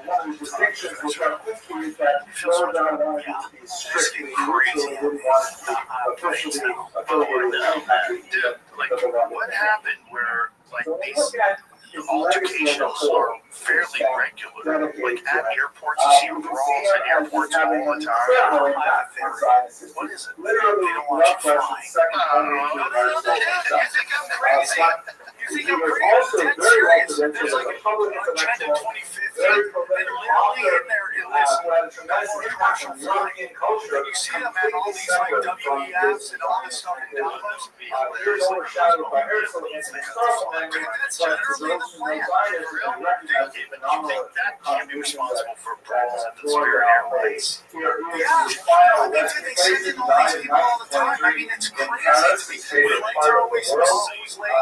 One of the distinctions with Jabotinsky is that Florida wanted to be strictly neutral, didn't want to be officially affiliated with any country. What happened where, like, these altercations are fairly regular? Like, at airports, you see brawls at airports all the time. What is it? Literally, they don't want you flying. You think I'm crazy? You think I'm crazy? Also very representative There's like a public intellectual 25th, and literally in there in this who had a tremendous impact on European culture. You see them at all these like WEFs and all this stuff in Davos. Here's overshadowed by Herzl and Starkman, That's literally the plan. You think that can't be responsible for brawls at the Spirit Airlines? Yeah, they send in all these people all the time. I mean, it's crazy to me. We like to always late.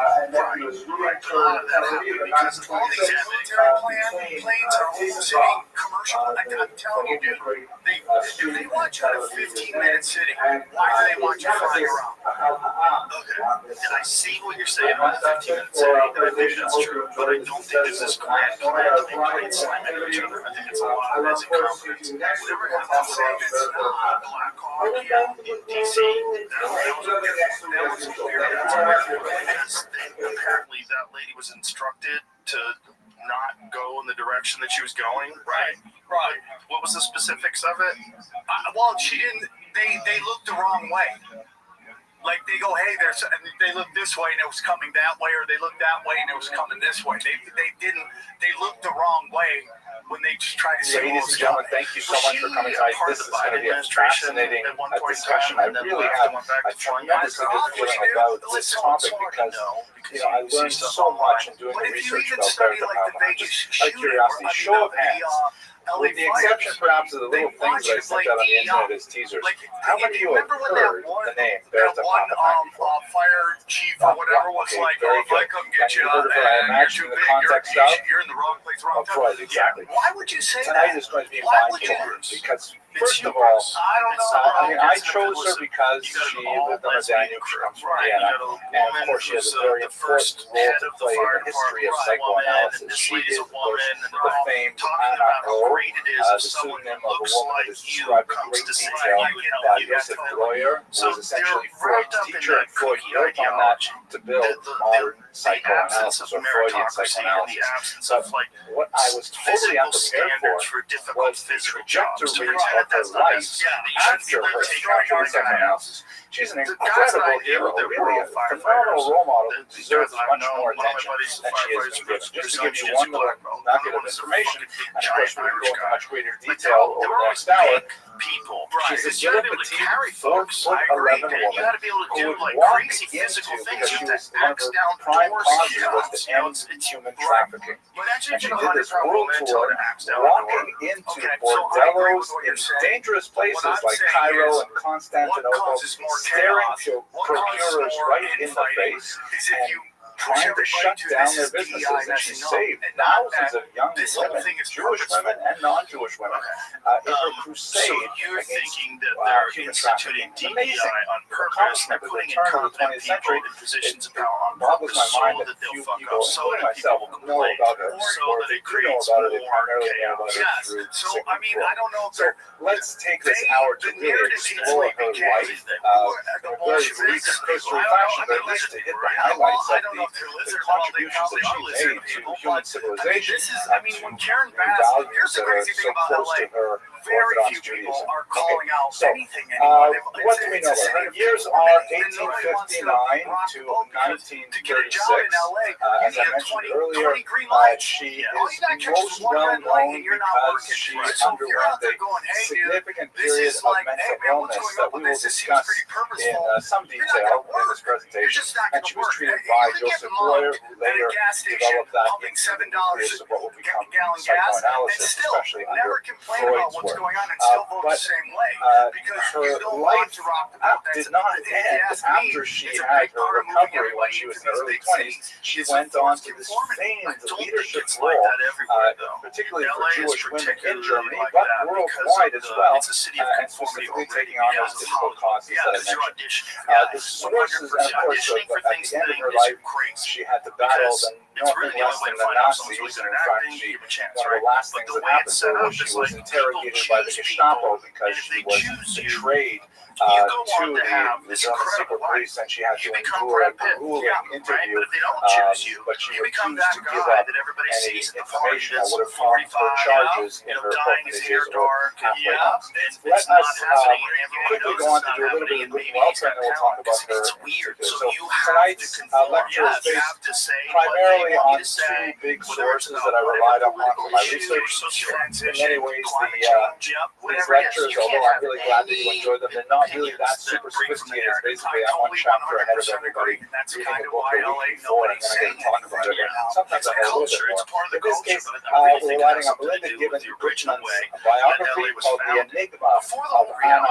Right, a lot of that happened because all these military planes are all sitting commercial. I'm telling you, dude, if they want you in a 15-minute city, why do they want you flying around? Okay, I see what you're saying about the 15-minute city. I think that's true, but I don't think it's this grand. They plane slam into each other. I think it's a lot of it's incompetence. Whatever happened to say it's Black Hawk in DC? That was weird. Apparently, that lady was instructed to not go in the direction that she was going. Right. What was the specifics of it? Well, she didn't. They looked the wrong way. Like they go, hey, they looked this way and it was coming that way, or they looked that way and it was coming this way. They looked the wrong way when they just tried to say, ladies and gentlemen, thank you so much for coming tonight. This is going to be a fascinating discussion. I really have a tremendous feeling about this topic because I learned so much in doing the research about Beretha. Just out of curiosity, show of hands. With the exception, perhaps, of the little things that I sent out on the internet as teasers, how many of you have heard the name Beretha? Fire chief or whatever was like, oh, if I come get you, I imagine the context of you're in the wrong place, wrong time. Right, exactly. Why would you say tonight that? is going to be mind-blowing because First of all, I chose her because she lived on a Danube. She comes from Vienna, and of course, she has a very important role to play in the history of psychoanalysis. She is, of course, the famed Anna O, the pseudonym of a woman that is described in great detail by Joseph Breuer, who was essentially Freud's teacher, and Freud built on that to build modern psychoanalysis or Freudian psychoanalysis. So what I was totally unprepared for was the trajectory of her life after her psychoanalysis. She's an incredible hero, really a phenomenal role model who deserves much more attention than she has been given. Just to give you one little nugget of information, and of course we're going to go into much greater detail over the next hour. She's a little petite, 4'11" woman who would walk into, because she was one of her prime causes was to end human trafficking. And she did this world tour walking into bordellos in dangerous places like Cairo and Constantinople, staring to procurers right in the face and trying to shut down their businesses. And she saved thousands of young women, Jewish women and non-Jewish women, in her crusade against human trafficking. It's amazing accomplishment at the turn of the 20th century. It boggles my mind that few people, including myself, know about her, or if they do know about her, they primarily know about her through Sigmund Freud. So let's take this hour to really explore her life in a very brief cursory fashion, but at least to hit the highlights of the contributions that she made to human civilization, when Karen values that are so close to her Orthodox Judaism. Okay, so what do we know about her? Her years are 1859 to 1936. As I mentioned earlier, she is most well known because she underwent a significant period of mental illness that we will discuss in some detail in this presentation. And she was treated by Joseph Breuer, who later developed that into the nucleus of what will become psychoanalysis, especially under Freud's work. But her life did not end after she had her recovery when she was in her early 20s. She went on to this famed leadership role, particularly for Jewish women in Germany, but worldwide as well, and specifically taking on those difficult causes that I mentioned. The sources, and of course, at the end of her life, she had to battle nothing less than the Nazis, and in fact, one of the last things that happened to her was she was interrogated by the Gestapo because she was betrayed to the German secret police, and she had to endure a grueling interview, but she refused to give up any information that would have harmed her charges in her orphanages or halfway house. Let us quickly go on to do a little bit of good wealth, and then we'll talk about her in particular. So tonight's lecture is based primarily on two big sources that I relied upon for my research. In many ways, these lectures, although I'm really glad that you enjoyed them, they're not really that super sophisticated. It's basically I'm one chapter ahead of everybody, reading the book the week before, and then I get to talk about it. Sometimes I know a little bit more. In this case, we're relying on Melinda Gibbons Richmond's biography called The Enigma of Anna O, a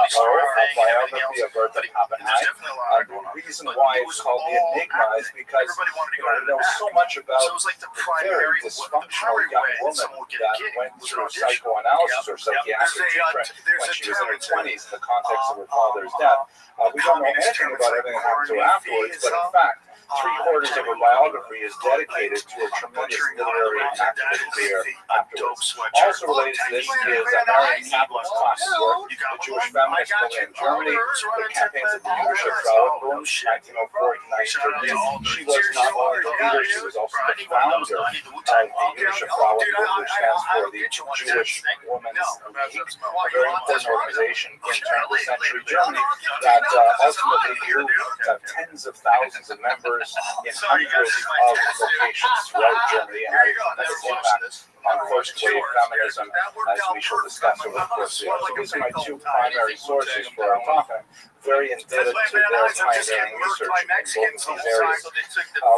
biography of Bertha Pappenheim. The reason why it's called The Enigma is because we know so much about the very dysfunctional young woman that went through psychoanalysis or psychiatric treatment when she was in her 20s in the context of her father's death. We don't know anything about everything that happened to her afterwards, but in fact, 3/4 of her biography is dedicated to a tremendous literary and academic career afterwards. Also related to this is Marion Kaplan's classic work, The Jewish Feminist Movement in Germany, the campaigns of the Jüdische Frauenbund, 1904 to 1930. She was not only the leader, she was also the founder of the Jüdische Frauenbund, which stands for the Jewish Women's League, a very important organization in 20th century Germany that ultimately grew to have tens of thousands of members in hundreds of locations throughout Germany, and had a tremendous impact on first wave feminism, as we shall discuss over the course of the year. So these are my two primary sources for our talk. I'm very indebted to their pioneering research in both of these areas.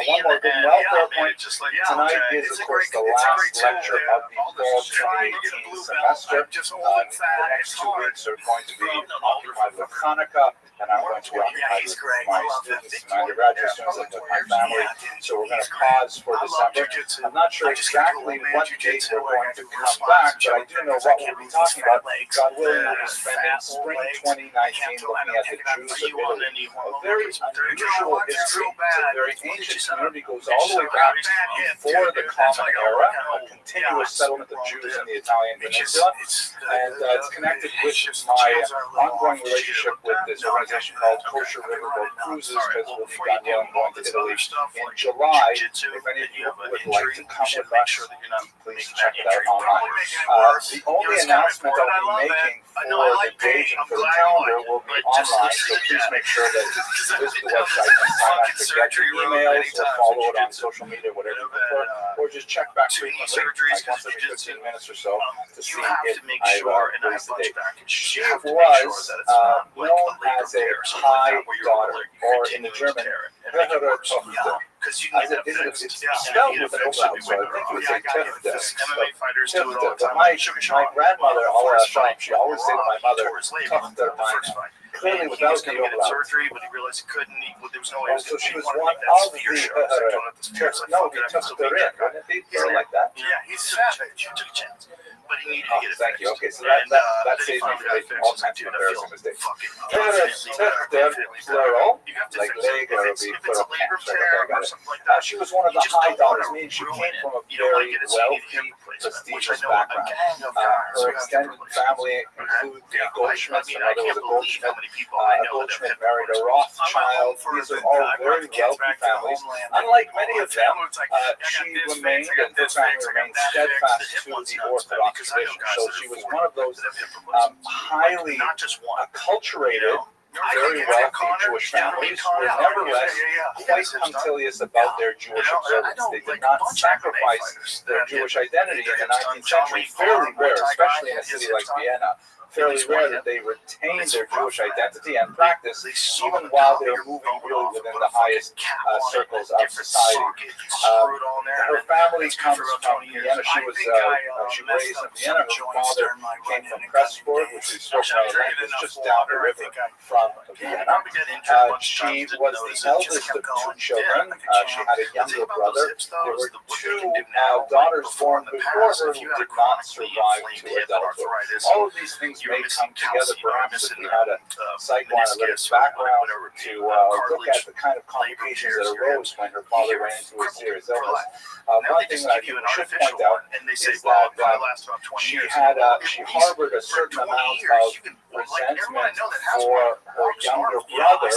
One more good welfare point. Tonight is, of course, the last lecture of the fall 2018 semester. The next 2 weeks are going to be occupied with Hanukkah, and I'm going to be occupied with my students, my undergraduate students, and with my family. So we're going to pause for December. I'm not sure exactly what date we're going to come back, but I do know what we'll be talking about. God willing, we'll be spending spring 2019 looking at the Jews of Italy. A very unusual history. It's a very ancient community, goes all the way back before the Common Era, a continuous settlement of Jews in the Italian Peninsula, and it's connected with my ongoing relationship with this organization called Kosher Riverboat Cruises, because we'll be going to Italy in July. If any of you would like to come with us, please check it out online. The only announcement I'll be making for the date and for the calendar will be online, so please make sure that you visit the website and sign up to get your emails or follow it on social media, whatever you prefer, or just check back frequently, like once every 15 minutes or so, to see if I've released the date. She was known as a high daughter, or in the German, it's spelled with an umlaut, so I think it was a Tifta. But my grandmother, she always said to my mother, Tifta, clearly without the umlaut. Surgery, but he realized he couldn't. There was no way. So she was one of the Tifta like that. Yeah, he's savage. Took a chance. But he needed to get it thank you. Okay, so that saves me from making all kinds of embarrassing mistakes. Plural, like leg or be plural camps. She was one of the high daughters, meaning she came from a very wealthy, prestigious background. Her extended family include the Goldschmidts. Her mother was a Goldschmidt. A Goldschmidt married a Rothschild. These are all very wealthy families. Unlike many of them, she remained, and her family remained steadfast to the Orthodox tradition. So she was one of those highly acculturated, very wealthy Jewish families who were nevertheless quite punctilious about their Jewish observance. They did not sacrifice their Jewish identity in the 19th century. Fairly rare, especially in a city like Vienna. Fairly rare that they retained their Jewish identity and practice, even while they were moving really within the highest circles of society. Her family comes from Vienna. She was raised in Vienna. Her father came from Pressburg, which is just down the river from Vienna. She was the eldest of two children. She had a younger brother. There were two daughters born before her who did not survive to adulthood. All of these things may come together, perhaps if we had a psychoanalytic background to look at the kind of complications that arose when her father ran into a serious illness. One thing that I think we should point out is that she harbored a certain amount of resentment for her younger brother,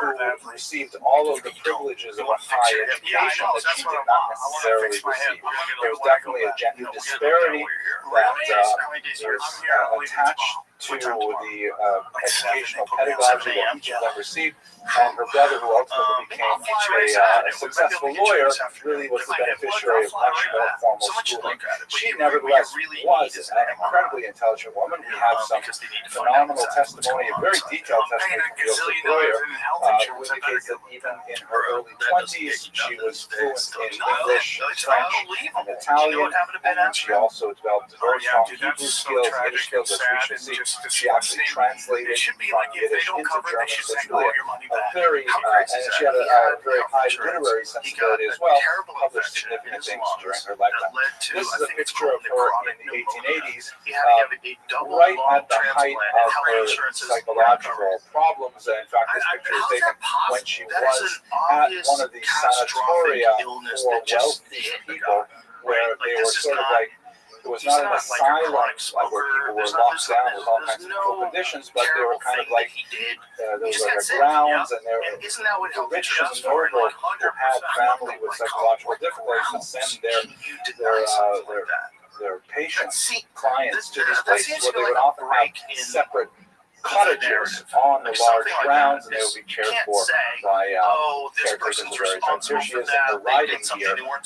who received all of the privileges of a high education that she did not necessarily receive. There was definitely a gender disparity that was attached to the educational pedagogy that each of them received, and her brother, who ultimately became a successful lawyer, really was the beneficiary of much more formal schooling. She nevertheless was an incredibly intelligent woman. We have some phenomenal testimony, a very detailed testimony from Joseph Breuer, who indicates that even in her early 20s, she was fluent in English, French, and Italian, and she also developed very strong Hebrew skills, Yiddish skills, as we should see. She actually translated from Yiddish into German, so she really and she had a very high literary sensibility as well, published significant things during her lifetime. This is a picture of her in the 1880s, right at the height of her psychological problems. In fact, this picture is taken when she was at one of these sanatoria for wealthy people, where they were sort of like, it was not an asylum like where people were locked down with all kinds of medical conditions, but they were kind of like there were grounds, and there were the rich and the noble who had family with psychological difficulties to send their patients, clients to these places where they would often have separate cottages on the large grounds, and they would be cared for by caretakers of various kinds. Here she is in her riding gear while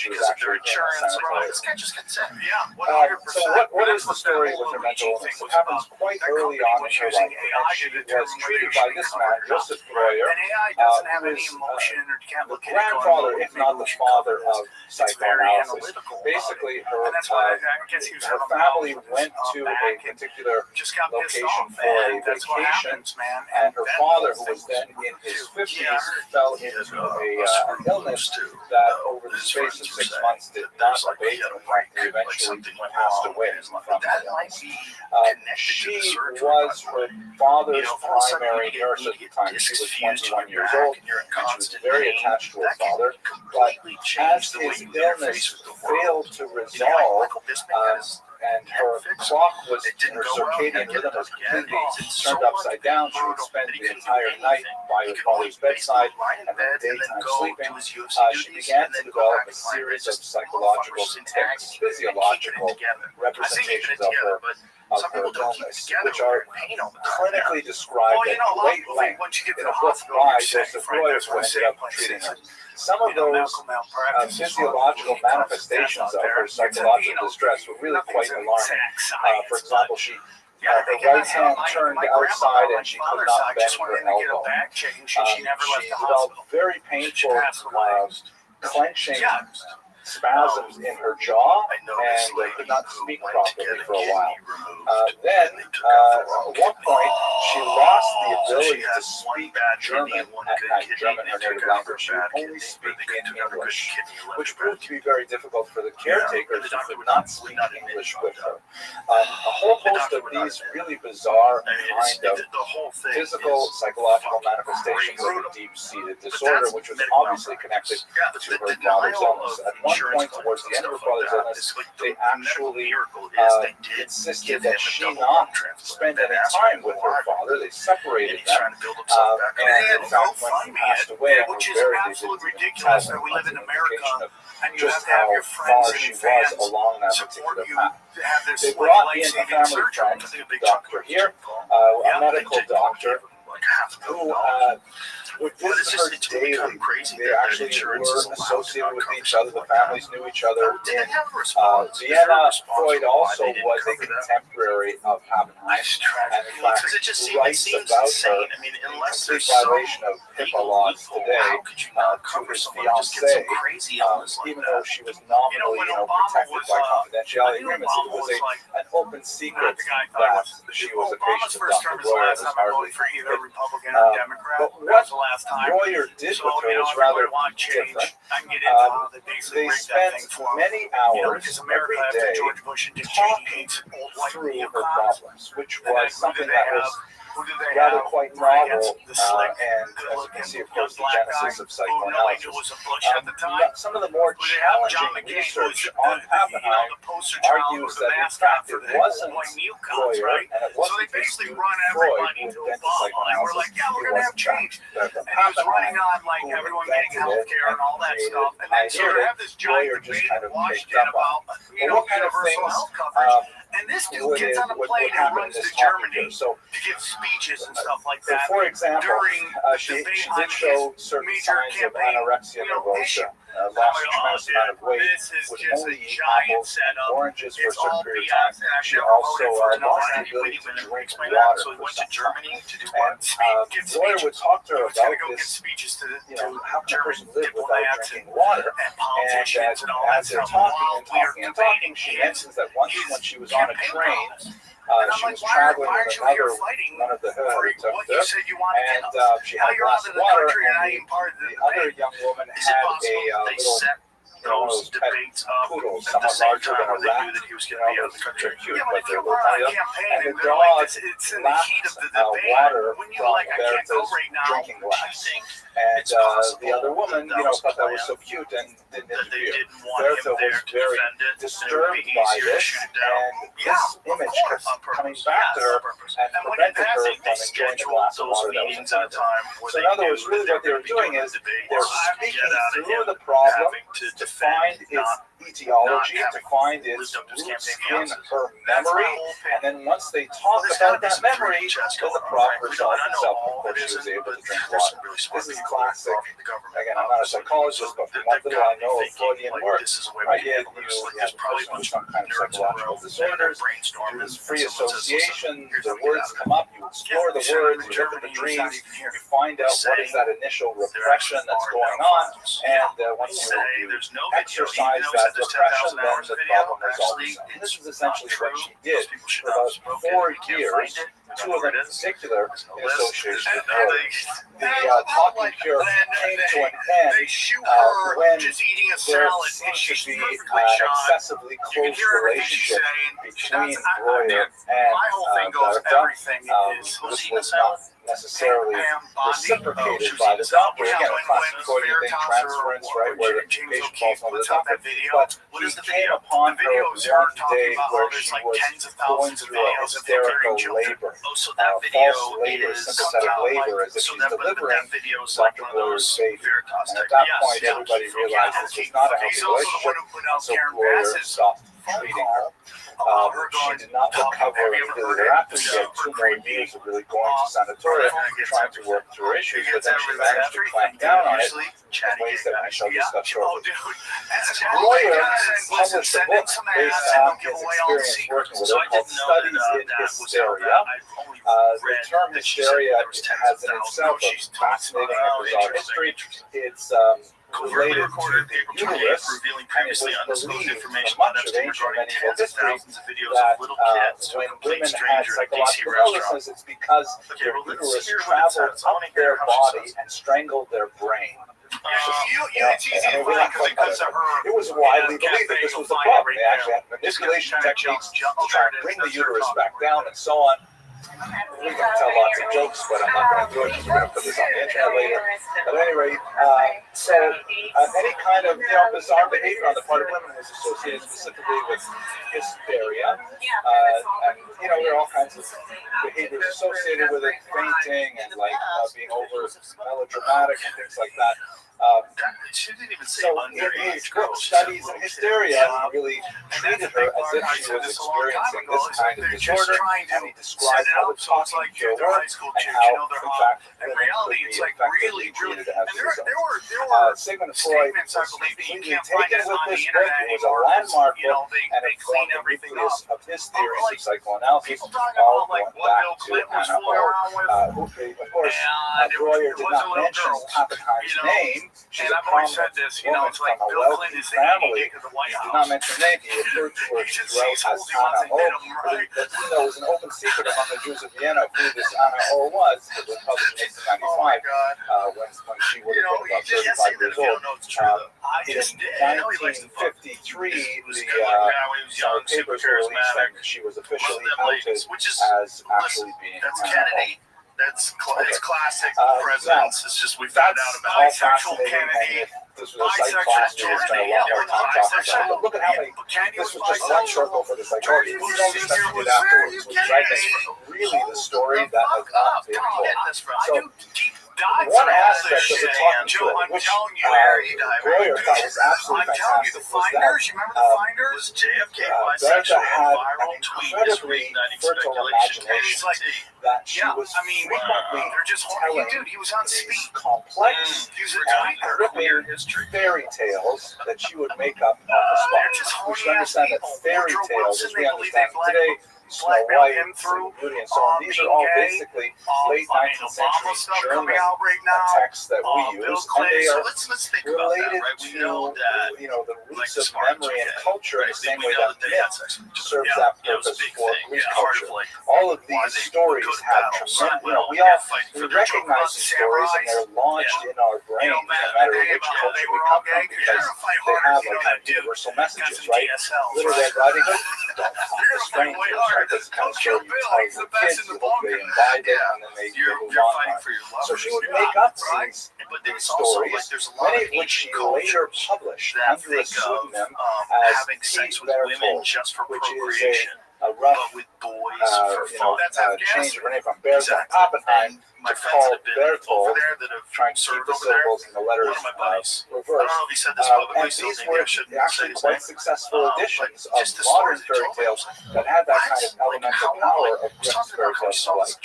she was actually in a sanitarium. So what is the story with her mental illness? It happens quite early on in her life, and she was treated by this man, Joseph Breuer, who is the grandfather, if not the father, of psychoanalysis. Basically, her family went to a particular location for a vacation, and her father, who was then in his 50s, fell into an illness that over the space of 6 months did not abate, and in fact, he eventually passed away from that illness. She was her father's primary nurse at the time. She was 21 years old, and she was very attached to her father, but as his illness failed to resolve, and her clock was, her circadian rhythm was completely turned upside down. She would spend the entire night by her father's bedside and then daytime sleeping. She began to develop a series of psychological tics, physiological representations of her illness, which are clinically described at great length in a book by Joseph Breuer, who ended up treating her. Some of those physiological manifestations of her psychological distress were really quite alarming. For example, her right hand turned outside and she could not bend her elbow. She developed very painful clenching spasms in her jaw and could not speak properly for a while. Then, at one point, she lost the ability to speak German, German, her native language. She would only speak in English, which proved to be very difficult for the caretakers who could not speak English with her. A whole host of these really bizarre kind of physical, psychological manifestations of a deep-seated disorder, which was obviously connected to her father's illness. At one point, towards the end of her father's illness, they actually insisted that she not spend any time with her father. They separated them, and in fact, when he passed away and was buried, they didn't even tell him much indication of just how far she was along that particular path. They brought in a family friend, doctor here, a medical doctor, who would visit her daily. They actually were associated with each other. The families knew each other. In Vienna, Freud also was a contemporary of Pappenheim, and in fact writes about her in complete violation of HIPAA laws today to his fiancée, even though she was nominally protected by confidentiality agreements. It was an open secret that she was a patient of Dr. Breuer. It was hardly but what Breuer did with her was rather different. They spent many hours every day talking through her problems, which was something that was rather quite novel, and as you can see, of course, the genesis of psychoanalysis. Some of the more challenging research on Pappenheim argues that, in fact, it wasn't Breuer, and it wasn't this dude Freud who invented psychoanalysis. It was Pappenheim who invented it and pioneered it. Breuer just kind of picked up on it. But what kind of things would happen in this talking here? So, speeches and stuff like that. For example, she did show certain signs of anorexia nervosa. Lost a tremendous amount of weight, would only eat apples and oranges for a certain period of time. She also lost the ability to drink water for some time. And Breuer would talk to her about this, how can a person live without drinking water? And as they're talking, she mentions that once when she was on a train, she was traveling with one of the who took this, and she had a glass of water, and the other young woman had a little those debates poodles, somewhat larger than a rat. They're cute, but they're a little tiny. And the dog lapped water from Bertha's drinking glass. And the other woman, thought that was so cute and didn't interfere. Bertha was very disturbed by this, and this image kept coming back to her and prevented her from enjoying the glass of water that was inside her. So in other words, really what they were doing is they're speaking through the problem to find its etiology, to find its roots in her memory, and then once they talk about that memory, then the problem resolves itself. Of course, she was able to drink water. This is classic. Again, I'm not a psychologist, but from what little I know of Freudian work, you have a person with some kind of psychological disorders, do this free association, the words come up, you explore the words, you look at the dreams, you find out what is that initial repression that's going on, and once you exercise that repression, then the problem resolves itself. And this is essentially what she did for about 4 years two of them in particular in association with Royer. The talking cure came to an end when there seemed to be an excessively close relationship between Royer and Bertha. This was not necessarily reciprocated by the doctor. Again, a classic coordinating transference, right, where the patient falls under the doctor. But he came upon her one day where she was going through a hysterical labor, false labor, sympathetic labor, as if she's delivering Dr. Royer's baby. And at that point, everybody realized this was not a healthy relationship, so Royer stopped treating her. She did not recover immediately thereafter. She had 2 more years of really going to sanatoria, trying to work through her issues, but then she managed to clamp down on it in ways that we shall discuss shortly. Royer published a book based on his experience working with her called Studies in Hysteria. The term hysteria has in itself a fascinating and bizarre history. It's related to the uterus, and it was believed for much of ancient medieval history that when women had psychological illnesses, it's because their uterus traveled up their body and strangled their brain. It was widely believed that this was the problem. They actually had manipulation techniques to try and bring the uterus back down and so on. We can tell lots of jokes, but I'm not going to do it because we're going to put this on the internet later. At any rate, any kind of bizarre behavior on the part of women was associated specifically with hysteria. And there are all kinds of behaviors associated with it, fainting and being over melodramatic and things like that. So in his book, Studies in Hysteria, he really treated her as if she was experiencing this kind of disorder, and he described how the talking cure works and how, in fact, women could be effectively treated as a result. Sigmund Freud was completely taken with this book. It was a landmark book, and it formed the nucleus of his theories of psychoanalysis, all going back to Anna O. Of course, Royer did not mention Pappenheim's name. She's a prominent woman from a wealthy family. He did not mention her name. He referred to her throughout as Anna O. But it was an open secret among the Jews of Vienna who this Anna O was. It was published in 1895 when she would have been about 35 years old. In 1953, the papers were released and she was officially outed as actually being Anna O. It's classic presence. It's just we found out about bisexual Kennedy. This was a psych class we would spend a lot more time talking about. But look at how many. This was just one circle for the psychology. These are all the stuff we did afterwards, which I think is really the story that has not been told. So one aspect of the talking cure, which Royer thought was absolutely fantastic, was that Bertha had an incredibly fertile imagination, that she was frequently telling these complex and gripping fairy tales that she would make up on the spot. We should understand that fairy tales, as we understand them today, Snow White, Beauty, and so on. These are all basically late 19th century German texts that we use, and they are related to the roots of memory and culture in the same way that myth serves that purpose for Greek culture. All of these stories have tremendous. We recognize these stories and they're lodged in our brains, no matter which culture we come from, because they have kind of universal messages, right? Little Red Riding Hood, don't talk to strangers, right? That's kind of story you tell your kids, you hope they imbibe it, and then they move on. So she would make up these stories, many of which she later published under a pseudonym as P. Berthold, which is a rough change of her name from Bertha Pappenheim to call Berthold, trying to keep the syllables and the letters reversed. And these were actually quite successful editions of modern fairy tales that had that kind of elemental power of Grimm's fairy tales alike.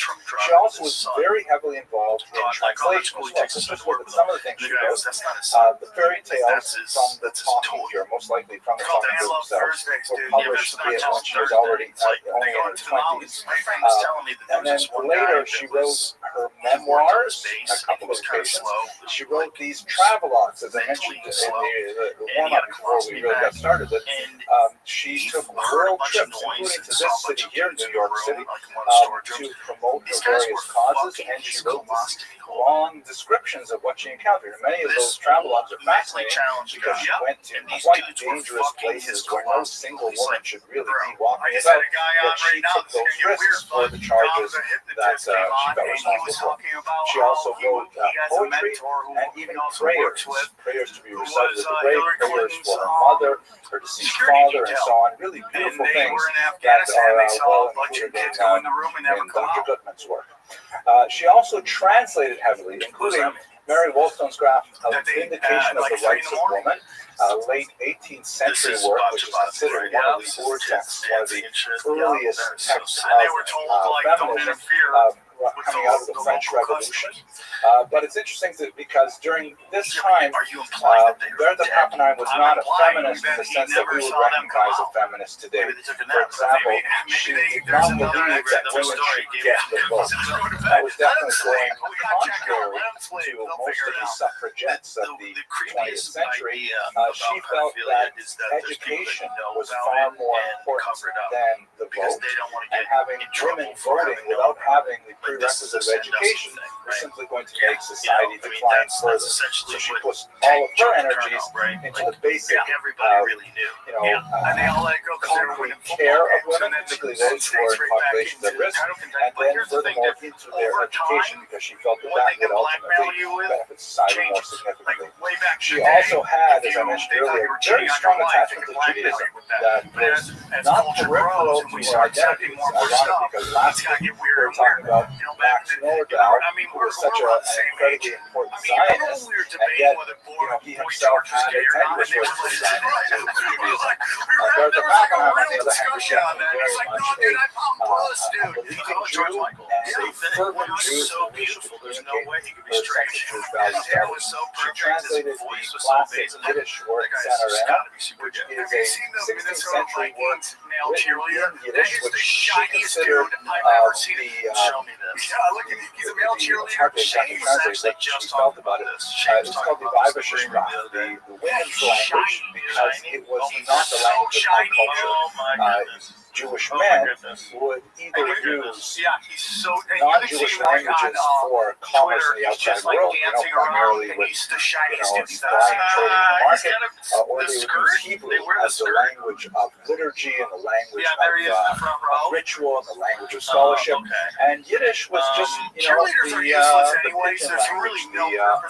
She also was very heavily involved in translation as well. So just look at some of the things she wrote. The fairy tales from the talking cure, most likely from the talking cure themselves, were published when she was already only in her 20s. And then later she wrote her memoirs on a couple of occasions. She wrote these travelogues, as I mentioned in the warm-up before we really got started. That she took world trips, including to this city here, New York City, to promote her various causes, and she wrote these long descriptions of what she encountered. And many of those travelogues are fascinating because she went to quite dangerous places where no single woman should really be walking about, but she took those risks for the charges that she felt responsible for. She also wrote poetry and even prayers to be recited at the grave, prayers for her mother, her deceased father, and so on. Really beautiful things that are well included in Dr. Gutman's work. She also translated heavily, including Mary Wollstonecraft's Vindication of the Rights of Woman, late 18th century work, which is considered one of the ur-texts, one of the earliest texts of feminism, coming out of the French Revolution. But it's interesting because during this time, Bertha Pappenheim was not a feminist in the sense that we would recognize a feminist today. For example, she did not believe that women should get the vote. That was definitely going contrary to most of the suffragettes of the 20th century. She felt that education was far more important than the vote, and having women voting without having the prerequisite of education was simply going to make society decline further. So she puts all of her energies into the basic, concrete care of women, particularly those who are in populations at risk, and then furthermore into their education, because she felt that that would ultimately benefit society more significantly. She also had, as I mentioned earlier, a very strong attachment to Judaism that was not peripheral to her identity. It's ironic because last week we were talking about Max Nordau, who was such an incredibly important Zionist, and yet, he himself had a tenuous relationship with Zionism and Judaism. Bertha Pappenheim, on the other hand, was definitely very much a believing Jew and a fervent Jew who wished to communicate her sense of Jewish values to others. She translated the classic Yiddish work Sanarena, which is a 16th century work written in Yiddish, which she considered it's hard to exactly translate what she felt about it. It's called the Weibersprache, the women's language, because it was not the language of my culture. Jewish men would either use non-Jewish languages for commerce in the outside world, primarily with buying and trading in the market, or they would use Hebrew as the language of liturgy and the language of ritual and the language of scholarship. And Yiddish was just, the pidgin language.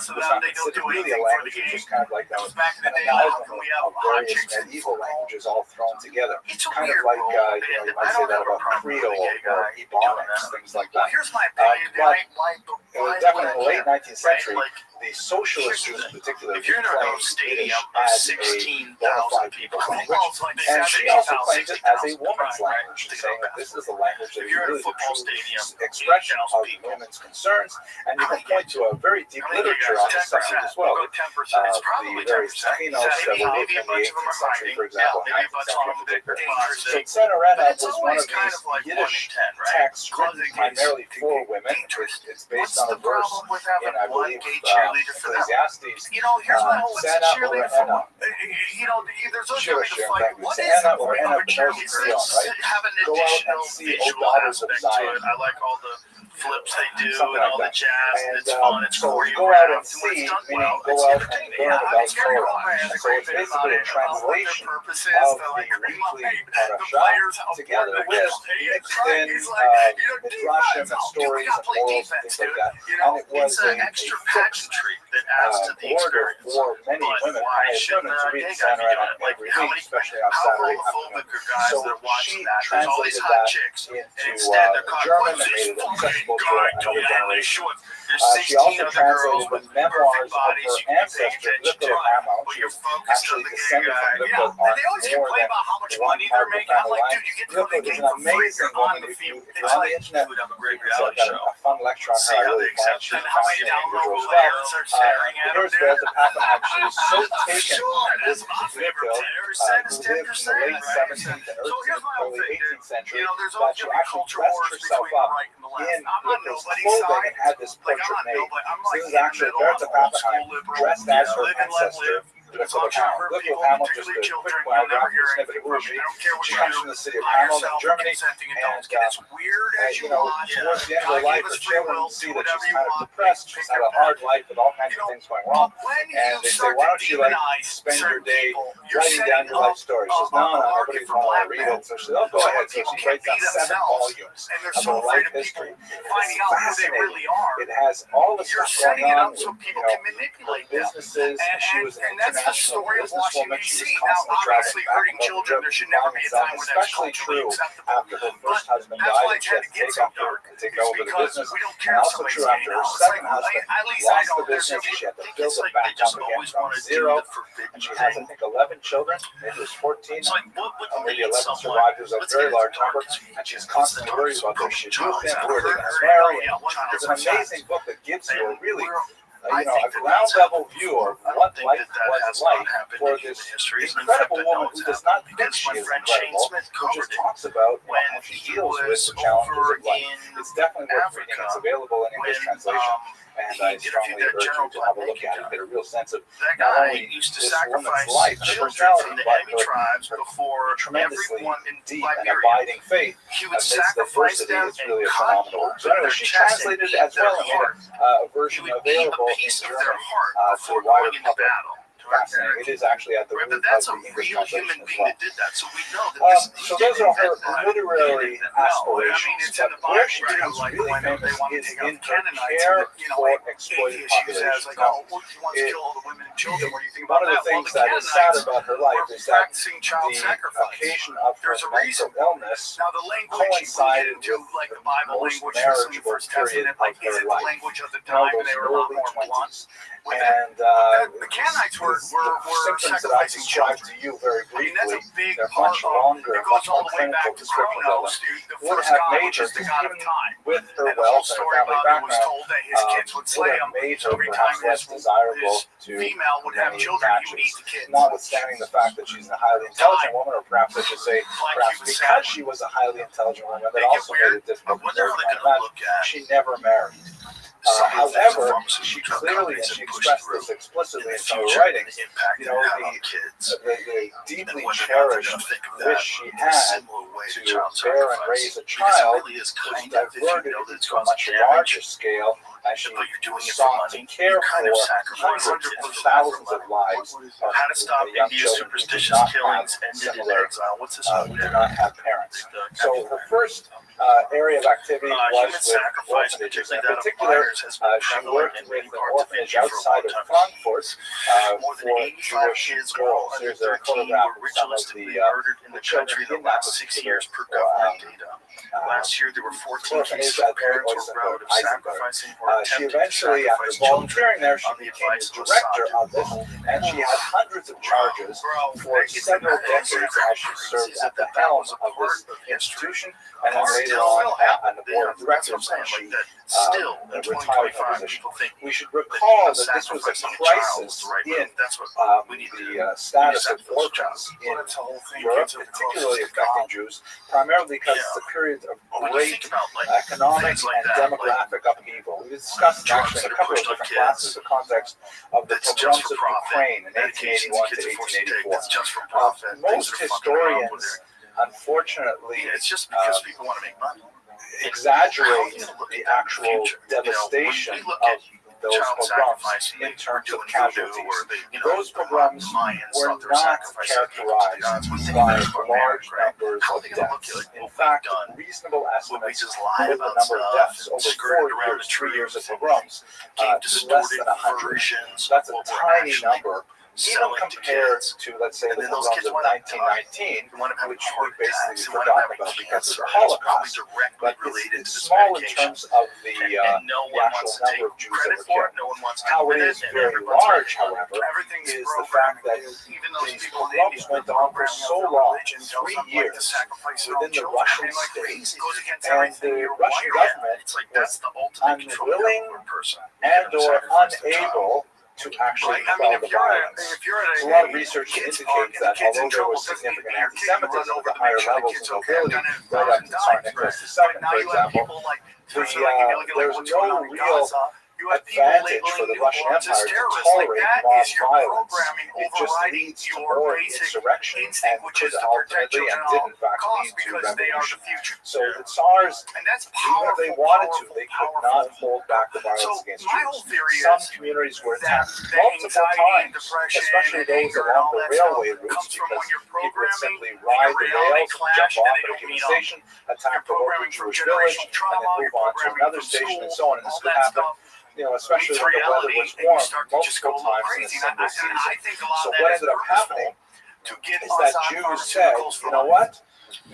Was not considered really a language. It was just kind of like an amalgam of various medieval languages all thrown together. Kind of like you might say that about Creole or Ebonics, things like that. But it was definitely in the late 19th century, the socialist Jews in particular claimed Yiddish as a bona fide people's language, and she also claimed it as a woman's language, saying that this is the language that is really the true expression of women's concerns, and you can point to a very deep literature on this subject as well. The various Taínos that were written in the 18th century, for example, 19th century in particular. So Sanarena was one of these Yiddish texts written primarily for women. It's based on a verse in, I believe, Ecclesiastes. Sana or Enna. Sana or Enna bears Zion, right? Go out and see, O daughters of Zion. I like all the flips they do and all the jazz, and it's fun, it's so go out and see, meaning go out and learn about Torah. And so it's basically a translation of the weekly parashah together with mixed in midrashim and stories and morals and things like that. And it was a extra pageantry that adds to the order for many women, women to read Sanarena every week, especially on Saturday afternoon. So she translated that into German and made it accessible to another generation. She also translated the memoirs of her ancestor, Lippert Hamel. She was actually descended from Lippert on more than one part of the family line. Lippert is an amazing woman. If you're on the internet, I've got a fun lecture on her. I really find she's a fascinating individual as well. Here's Bertha Pappenheim. She was so taken with Lippert, who lived in the late 17th and early 18th century, that she actually dressed herself up in with this clothing and had this portrait made. So this is actually Bertha Pappenheim dressed as her ancestor. Look with Hamel, just a quick biographical snippet of who she is. She comes from the city of Hameln in Germany, and you know, towards the end of her life, her children see that she's kind of depressed. She's had a hard life with all kinds of things going wrong, and they say, "Why don't you like spend your day writing down your life story?" She says, "No, nobody's going to read it." So she says, "Oh, go ahead." So she writes down 7 volumes of her life history. It's fascinating. It has all the stuff going on with, you know, her businesses. She was an international businesswoman. She was constantly traveling back and forth to Europe, especially true after her first husband died and she had to take over the business, and also true after her second husband lost the business. She had to build it back up again from zero, and she has, I think, 11 children. Maybe it was 14, maybe 11 survived. It was a very large number, and she's constantly worried about who she's with him, who they're going to marry. It's an amazing book that gives you a really a ground level view of what life was like for this incredible woman who does not think she is incredible, who just talks about how she deals with the challenges of life. It's definitely worth reading. It's available in English translation, and I strongly urge you to have a look at it, get a real sense of not only this woman's life and her personality, but her tremendously deep and abiding faith amidst adversity. It's really a phenomenal work. So anyway, she translated it as well and made a version available in German to a wider public. Fascinating. It is actually at the root of the English translation as well. So those are her literary aspirations, but where she becomes really famous is in her care for exploited populations. Now, one of the things that is sad about her life is that the occasion of her mental illness coincided with the most marriageable period of her life, those early 20s. And the Canaanites were symptoms that I described to you very briefly. They're much longer, much more clinical descriptions of them. Would have made her, even with her wealth and her family background, would have made her perhaps less desirable to many matches, notwithstanding the fact that she's a highly intelligent woman, or perhaps I should say, perhaps because she was a highly intelligent woman, that also made it difficult for her to match. She never married. However, she clearly, and she expressed this explicitly in some of her writings, you know, the deeply cherished wish she had to bear and raise a child was diverted into a much larger scale as she sought to care for hundreds and thousands of lives of young children who did not have similar, did not have parents. So her first area of activity was with orphanages. In particular, she worked with an orphanage outside of Frankfurt for Jewish girls. Here's a photograph of some of the children in that particular Last year, there were 14 cases of parents or relatives sacrificing or she attempting to eventually, after sacrifice children volunteering there, she on the became advice the of director Assad. of this, and she had hundreds of charges for several decades as she served at the helm of this institution, and then later on the board of directors when she retired from the position. We should recall that this was a crisis in the status of orphans in Europe, particularly affecting Jews, primarily because it's a period of great economic and demographic upheaval. We discussed actually in a couple of different classes the context of the pogroms of Ukraine in 1881 to 1884. Most historians, unfortunately, It's just because people want to make money. exaggerate the actual devastation of those pogroms in terms of casualties. Those pogroms were not characterized by large numbers of deaths. In fact, reasonable estimates put the number of deaths over 4 years, 3 years of pogroms, to less than 100. That's a tiny number. Even compared to, let's say, the pogroms of 1919, which we basically forgot about because of the Holocaust. But it's small in terms of the actual number of Jews that were killed. How it is very large, however, is the fact that these pogroms went on for so long, 3 years, within the Russian state, and the Russian government was unwilling and or unable to actually Right? I mean, quell the violence. if you're at A lot of research indicates that although there was significant anti-Semitism at the higher levels of nobility, right up to Tsar Nicholas II, for example, there was no real advantage for the Russian Empire to tolerate mob violence. It just leads to more insurrection and could ultimately, and did in fact, lead to revolution. So the Tsars, even if they wanted to, they could not hold back the violence against Jews. Some communities were attacked multiple times, especially those along the railway routes, because people would simply ride the rails, jump off at a given station, attack the local Jewish village, and then move on to another station, and so on. And this could happen, especially when the weather was warm, multiple times in a single season. So what ended up happening is that Jews said, you know what?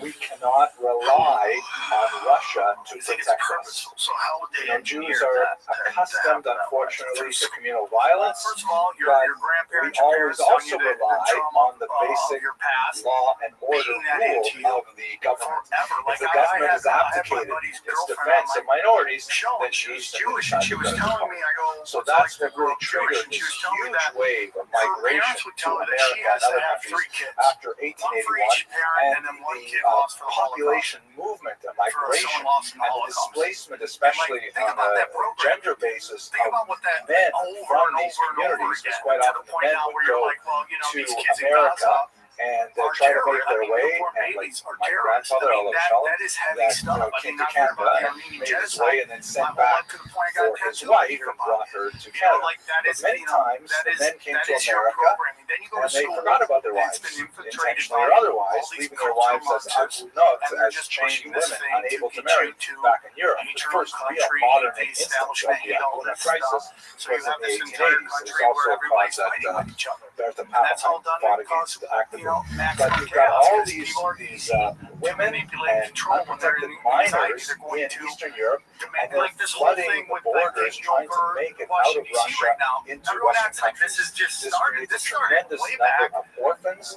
We cannot rely on Russia to protect us. Jews are accustomed, unfortunately, to communal violence, but we always also rely on the basic law and order rule of the government. If the government has abdicated its defense of minorities, then Jews decide to go. So that's what really triggered this huge wave of migration to America and other countries after 1881, and the population movement and migration and displacement, especially on a gender basis, of men from these communities, because quite often the men would go to America and try to make their way, and like my grandfather, that came to Canada and made his way and then sent back for his wife and brought her to Canada. But many times the men came to America and they forgot about their wives, intentionally or otherwise, leaving their wives as chained women, unable to marry back in Europe. The first real modern instance of the Alberta crisis was in the 1880s. It was also a cause that Bertha Pappenheim fought against actively. But you've got all these women and unprotected minors in Eastern Europe, and they're flooding the borders, trying to make it out of Russia into Western countries. This creates a tremendous number of orphans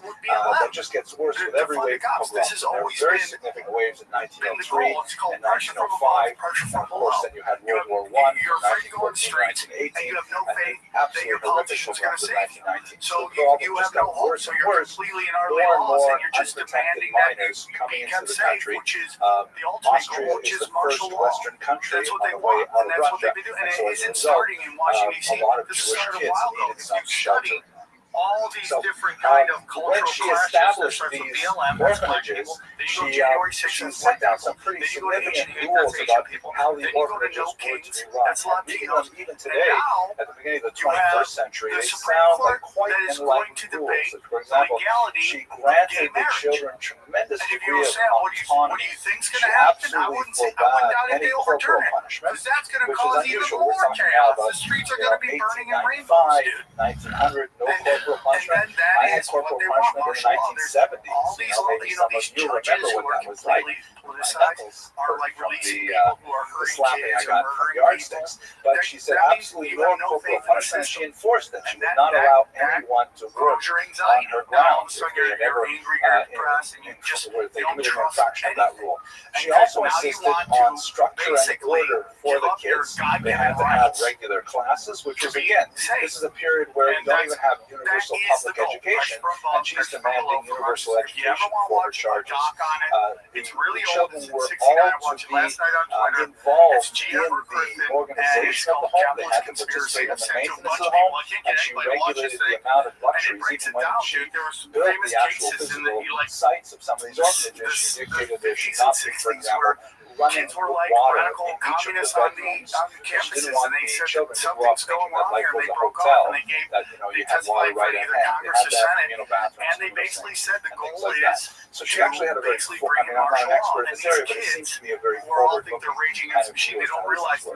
that just gets worse with every wave of pogrom. There were very significant waves in 1903 and 1905, and of course then you had World War I from 1914 to 1918, and then absolutely horrific pogroms in 1919. So the problem just got worse and worse. More and more unprotected minors coming into the country. Austria is the first Western country on the way out of Russia, and so as a result, a lot of Jewish kids needed some shelter. All these different kind of cultural when she established these orphanages, she set down some pretty significant rules about how the orphanages were to be run. And reading them even today, at the beginning of the 21st century, they sound like quite enlightened rules. For example, she granted the children tremendous degree of autonomy. She absolutely forbade any corporal punishment, which is unusual. We're talking now about 1895, 1900, no corporal punishment. I had corporal punishment in the 1970s. Maybe some of you remember what that was like. My knuckles hurt from the slapping I got from yardsticks. But she said absolutely no corporal punishment. She enforced it. She would not allow anyone to work on her grounds if they had ever they committed an infraction of that rule. She also insisted on structure and order for the kids. They had to have regular classes, which is, again, this is a period where you don't even have universal public education, and she's demanding universal education for her charges. The children were all to be involved in the organization of the home. They had to participate in the maintenance of the home, and she regulated the amount of luxuries. Even when she built the actual physical sites of some of these orphanages, she dictated there should not be, for example, running with water in each of the bedrooms. She didn't want the children to grow up thinking that life was a hotel, that you had water right at hand. You had to have communal bathrooms and things like that. So she actually had a very, I'm not an expert in this area, but it seems to be a very forward-looking kind of view.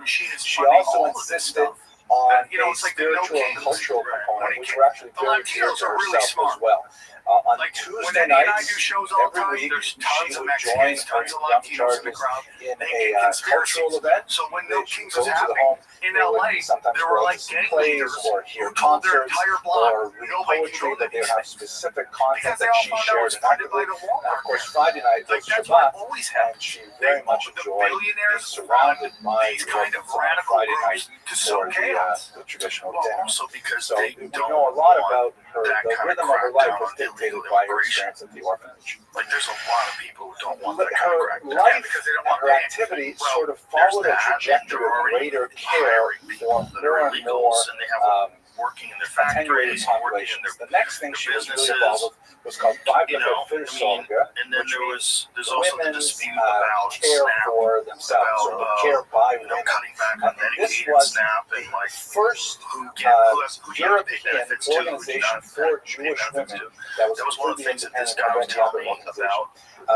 She also insisted on a spiritual and cultural component, which were actually very dear to herself as well. On Like when Tuesday Eddie and I nights, do shows all the every time, week, there's she tons of would join Mexicans, her tons of young Latinos in the charges crowd. in They a get cultural conspiracies. event. So when Milk She Kings would was go to the happening home. in They would LA, sometimes there go were out like to see gang plays leaders or hear who told their concerts entire or block read nobody can poetry, go to that they would these have things specific content because they that all she found out it shared was funded by actively. the And Walmart of course, family. Friday night Like was that's what Shabbat, always and happens. she They very much the enjoyed being billionaires surrounded by these kind of Europeans on radical Friday night groups to sow for chaos. the traditional Well, dinner. also because So they we don't know a lot want about her. that The kind of rhythm of her life crackdown was on dictated illegal by her immigration. experience at the orphanage. Like there's a lot of people who don't want that kind of Her crackdown. life because they don't and want her that. activity Well, sort of there's followed a that, trajectory they're of already greater care hiring for people that more are and illegals more and they have them working in their attenuated factories, working in populations. their The next thing she was really businesses. involved with was called Five You know, I mean, and then there's also the women's dispute about care SNAP, for themselves about or care by you know, women. cutting back on This Medicaid and was SNAP the and like first who you have to pay European benefits to, who do organization not for pay Jewish benefits women to. that was That was one of the completely things that this independent guy of was any telling other me organization. about.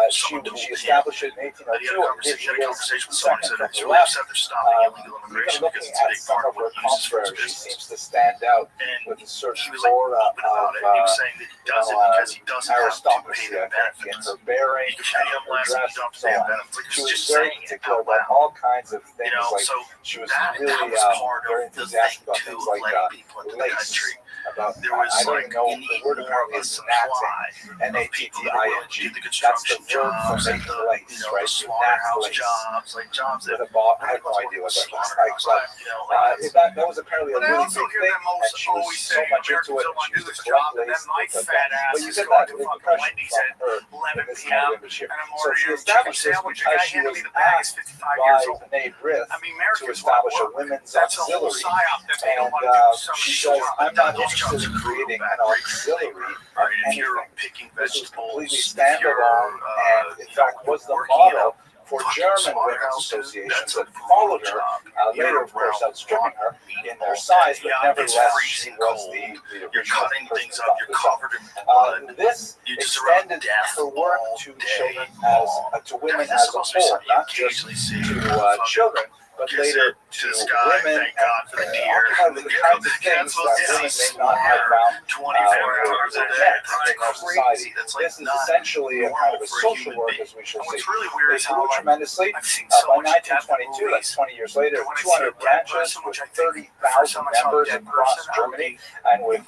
She Someone told established it in He had 1802 a and conversation he with is someone. He second said from it's the really left. upset they're stopping illegal Even immigration looking because it's a at big some part of of her what he uses for his confreres, she business. seems to stand out And with a certain he was like aura open about of it. He was saying that he does it because he doesn't have to aristocracy, pay I them think, in benefits. her bearing, You can pay them her less and dress, you don't and have to so pay them on. benefits. Like, She he's was just very saying it particular out about loud. all kinds of things. You know, Like so she was that really was part very of the enthusiastic thing about too, things of like letting people into the lace. country. About There was I don't like even know you the need word more of apparently a is supply natting, of people that are willing to do Natting. the That's the construction verb for jobs and making the lace, you know right? the You nat slaughterhouse lace. jobs, like jobs that With a ball, I nobody have no wants idea working what in that looks like, slaughterhouse, but you know, like that was apparently a but I really also big hear thing, them and she was always so say much into Americans it. don't want She to do used this to job, collect and then lace, my things like fat that. ass But you is get going that to big fucking impression Wendy's from at her 11 in this p.m. interview this year. and I'm So she ordering a chicken established this sandwich. The because guy she handed was me the bag is asked 55 years by old. B'nai B'rith I mean, to Americans want establish a work. women's That's a whole auxiliary, psyop that they don't and want to do some she sort says, of I'm not those interested jobs in are creating brutal, an bad auxiliary of right? If you're anything. picking This was completely vegetables, standalone, and in fact was the model for German women's associations that followed her, later of course outstripping her in their size, but nevertheless she was the original person to stop this up. This extended her work to children to women as a whole, not just to children, but later to women, occupied with the kinds of things that women may not have found 24 hours a day. in our society. This is essentially a kind of a social work, as we shall see. They grew tremendously. By 1922, that's 20 years later, 200 branches with 30,000 members across Germany, and with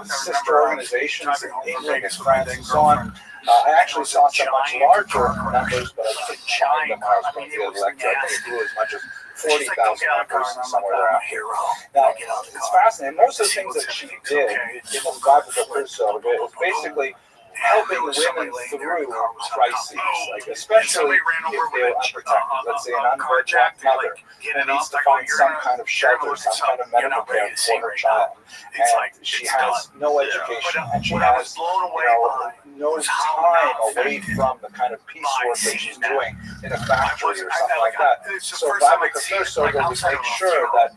sister organizations in England and France and so on. I actually saw some much larger numbers, but I couldn't find them. I was putting together the lecture. I think it grew as much as 40,000 members somewhere thereafter. Now, it's fascinating. Most of the things that she did in the Bible episode was basically helping women through crises, like especially if they were unprotected. Let's say an unwed black mother who needs to find some kind of shelter, some kind of medical care for her child, and she has no education, and she has no time away from the kind of piece work that she's doing in a factory or something like that. So Bible Episode would make sure that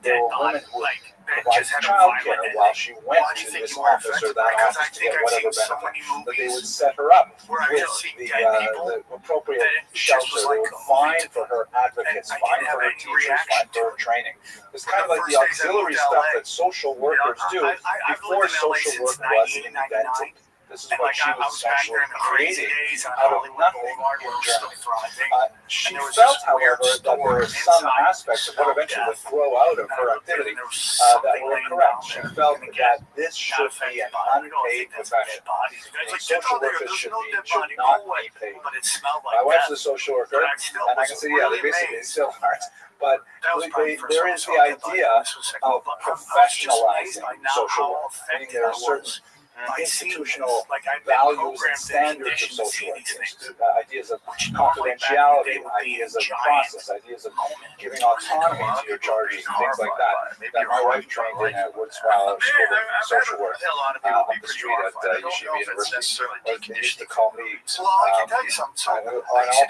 there were women who provide childcare while she went to this office or that office to get whatever benefit, that they would set her up with the appropriate shelter. They would find for her advocates, find for her teachers, find for her training. It's kind of like the auxiliary stuff that social workers do before social work was invented. This is what she was essentially creating out of nothing in Germany. She felt, however, that there were some aspects of what eventually would grow out of her activity that were incorrect. She felt that this should be an unpaid profession. Social workers should not be paid. My wife's a social worker, and I can say, yeah, they basically still aren't. But there is the idea of professionalizing social work, meaning there are certain institutional values and standards of social work, ideas of confidentiality, ideas of process, ideas of giving autonomy to your charges, and things like that. That my wife trained in at Wurzweiler School of Social Work up the street at Yeshiva University. They used to call me, and all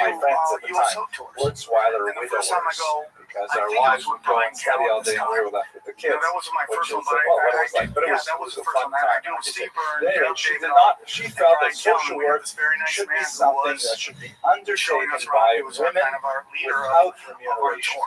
my friends at the time, Wurzweiler widowers, because our wives would go and study all day and we were left with the kids, which is what it was like. But it was a fun time. Anyway, she felt that social work should be something that should be undertaken by women without remuneration.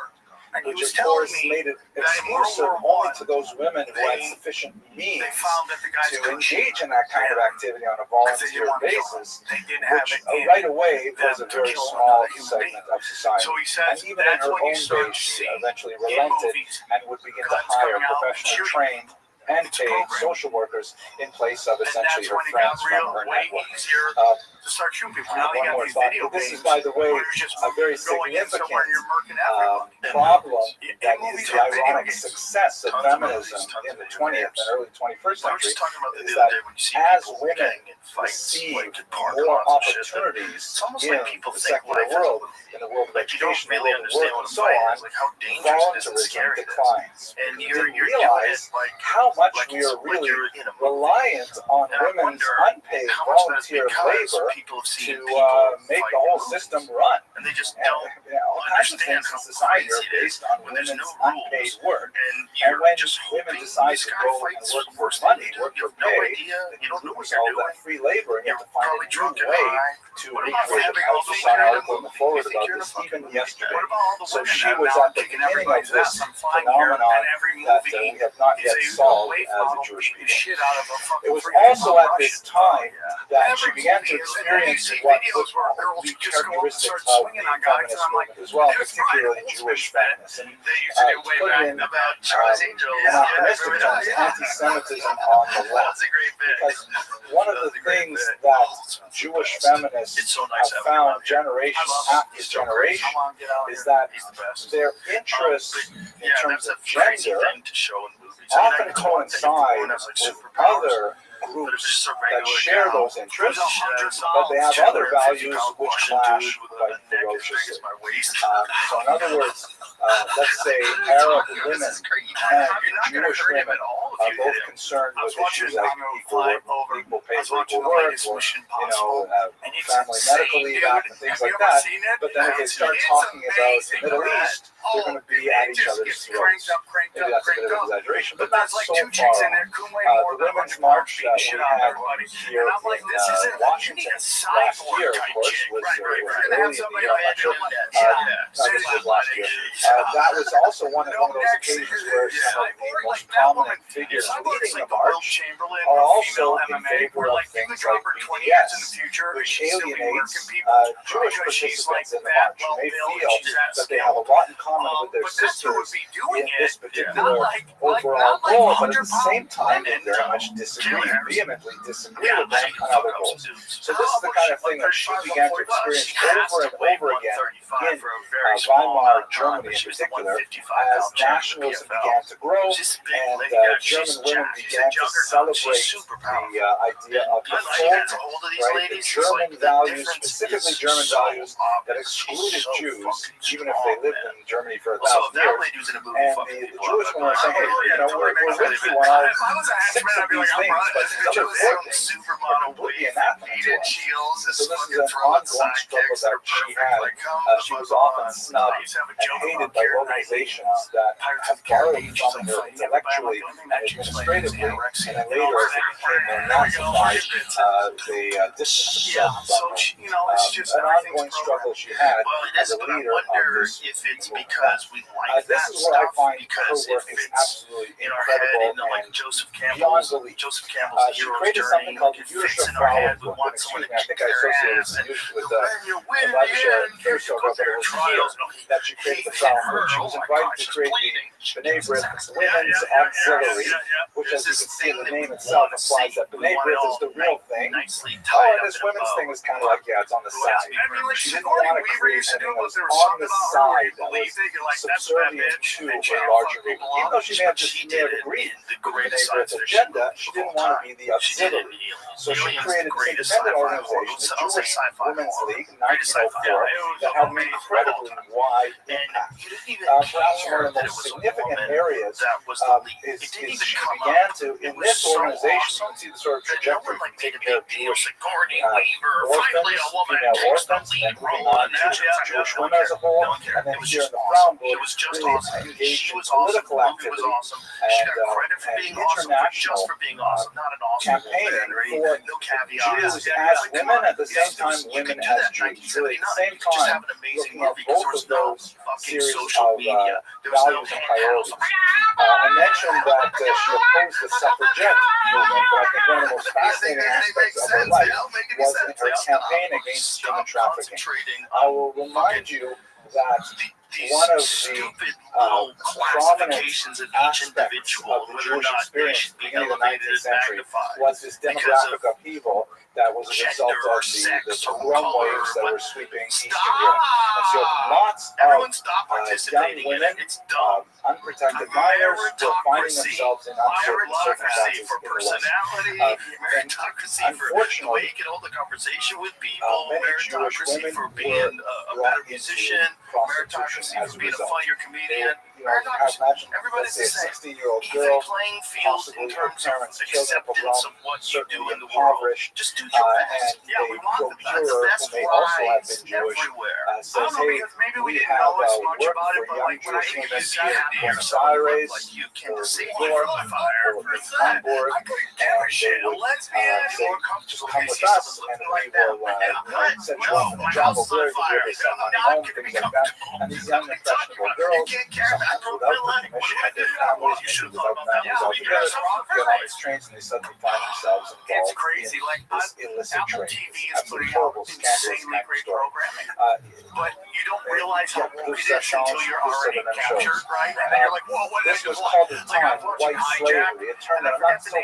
And he which was of telling course me made it that in World exclusive War only to those women who had they- sufficient means they found that the guys to couldn't engage in that kind of activity on a because they didn't volunteer want to kill him. basis, They didn't have which it in right away them was a to very kill small another human being. segment of society. So he says And even in that's her when you own start day, to she see eventually in relented movies and would begin to guns hire coming out and professionally shooting. trained and It's a paid program. social workers in place of And essentially that's her when it got friends from real her way network. easier to start shooting people. Now you One got more these thought. video This games is, by the way, where you're just a very going in somewhere significant and you're murking everyone. problem In that is movies the and video ironic games. success of Tons of feminism movies, tons in of the video 20th games. and early 21st We were century just talking about is the other that day when you see as people women getting in fights, receive like in parking more lots and shit. opportunities It's almost in like people the think secular life is world, in the world of like you don't education, the really world of understand work, what and a so fight on, is, like how dangerous it is and voluntarism scary it is. declines. And We you're didn't doing realize it like how much like we it's are like really you're in a movie. reliant on And I women's wonder unpaid how much of that is volunteer because labor people have to seen people make fight the whole movies. system run. And they just And, don't all kinds of understand things in how society crazy are it is based on when there's women's no unpaid rules. work. And And you're when just women hoping decide this to guy go and fights work for worse than money, you do. work You for have no pay, idea. You don't know what lose you're all doing. that free labor, and you have to find Probably a new drunk and way high. to What about recreate. having I all just the saw an women in article in the the forward movie? You think about you're in a this fucking even movie? yesterday. What about all the So women she that was now at the kicking beginning of everybody's this ass? I'm flying here, phenomenon and every that movie we have not is yet a solved wave as a model Jewish beating the people. shit out of a fucking It was freaking also at Russian. this time that she Every began to movie is, and then you experience see what videos where would girls be just go up and characteristics start of swinging the on guys, and feminist I'm like, movement as well, there's particularly Ryan Jewish Holtzman feminists. And they used to do to way put back it in about Charlie's Angels. anachronistic terms, anti-Semitism on the left. That's a great bit. Because one of the things that Jewish feminists have found generations after generation is that their interests in terms of gender often coincide with other groups that share those interests, but they have other values which clash quite ferociously. So in other words, let's say Arab women and Jewish women are both concerned with issues like equal pay for equal work, or family medical leave act and things like that. But then if they start talking about the Middle East, they're going to be at each other's throats. Maybe that's a bit of an exaggeration, but not so far off. The Women's March that we had here in Washington last year, of course, was early in the year. I'm not sure. I guess it was last year. That was also one of those occasions where some of the most prominent figures leading the march are also in favor of things like BDS, which alienates Jewish participants in the march. They feel that they have a lot in common with their sisters in this particular overall goal, but at the same time, they very much disagree, vehemently disagree with them on other goals. So this is the kind of thing that she began to experience over and over again in Weimar, Germany in particular, as nationalism began to grow and German women began to celebrate the idea of the folk, right? The German values, specifically German values that excluded Jews, even if they lived in Germany for 1,000 years. And the Jewish women are saying, hey, we're with you on all 6 of these things, but these other 4 things are completely anathema to us. So this is an ongoing struggle that she had. She was often snubbed and hated by organizations that have borrowed from her intellectually and administratively, and then later, as they became more nazified, they distanced themselves from her. An ongoing struggle she had as a leader of this movement. This is where I find her work is absolutely incredible and beyond belief. She created something called the Yusha Flower Book. Excuse me, I think I associated with the Yusha that she created the Flower Book. She was invited to create the B'nai B'rith Women's Auxiliary, which, as you can see in the name itself, implies that B'nai B'rith is the real thing. Oh, and this women's thing is kind of like, yeah, it's on the side. She didn't want to create anything that was on the side that was subservient to a larger movement. Even though she may have agreed with the B'nai B'rith agenda, she didn't want to be the auxiliary. So she created this independent organization, the Jewish Women's League, in 1904, that had an incredibly wide impact. Perhaps one of the most significant areas is she began to, in this organization, you can see the sort of trajectory from taking care of Jewish orphans, female orphans, and moving on to Jewish women as a whole, and then here in the Brown He were was just really awesome. engaged She in was awesome. political Ruby was activity awesome. She got credit for and being awesome, but just for being awesome, not an awesome campaigning woman. for No caveat. Jews as women, at the same time women as Jews. Really, at the same time, looking at both of those series of values and priorities. I mentioned that she opposed the suffragette movement, but I think one of the most fascinating aspects of her life was in her campaign against human trafficking. I will remind you that one of the prominent aspects of the Jewish experience at the beginning of the 19th century was this demographic upheaval that was a result of the pogrom waves that were sweeping Eastern Europe. And so lots of young women, unprotected minors, were finding themselves in uncertain circumstances in the West. And unfortunately, many Jewish women were brought into prostitution as a result. Let's say a 16-year-old girl, possibly her parents killed in a pogrom, certainly impoverished, and a procureur, who may also have been Jewish, says, hey, we have work for young Jewish women here in Buenos Aires, or New York, or in Hamburg, and they would say, just come with us, and we will set you up in a job over there, you'll be able to send money home, things like that. And these young impressionable girls, sometimes without the permission of their families, maybe without families altogether, get on these trains and they suddenly find themselves involved in this illicit trade. It's absolutely horrible, scandalous kind of story. But you don't realize how rude it is until you're already captured, right? And then you're like, whoa, what this was called at the time white slavery. A term that I'm not so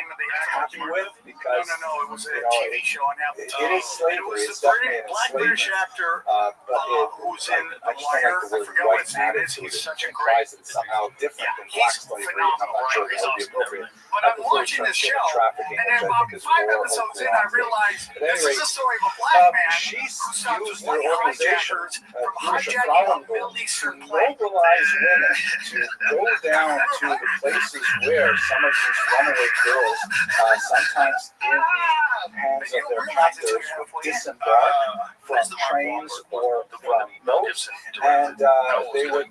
happy with because it was a TV show on Apple TV. It is slavery. It's definitely an enslavement. But who's in I just don't like the word white added to it. It implies that it's somehow different than black slavery. I'm not sure that would be appropriate. But I'm watching this show, and then about 5 episodes in, I realized this is the story of a black man who stops white hijackers from hijacking a Middle Eastern plane. Mobilize women to go down to the places where some of these runaway girls, sometimes in the hands of their captors, would disembark from trains or from boats, and they would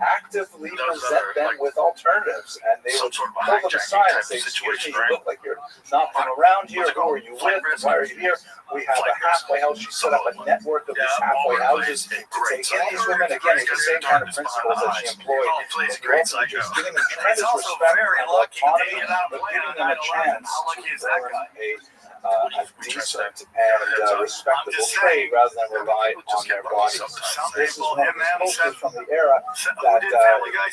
actively present them with alternatives, and they would pull them aside and say, excuse me, you look like you're not from around here, who are you with, why are you here? We have a halfway house. She set up a network of these halfway houses to take in these women. Again, it's the same kind of principles that she employed. Just giving them tremendous respect and autonomy, but giving them a chance to earn a decent and respectable trade rather than rely on their bodies. This is one of the posters from the era that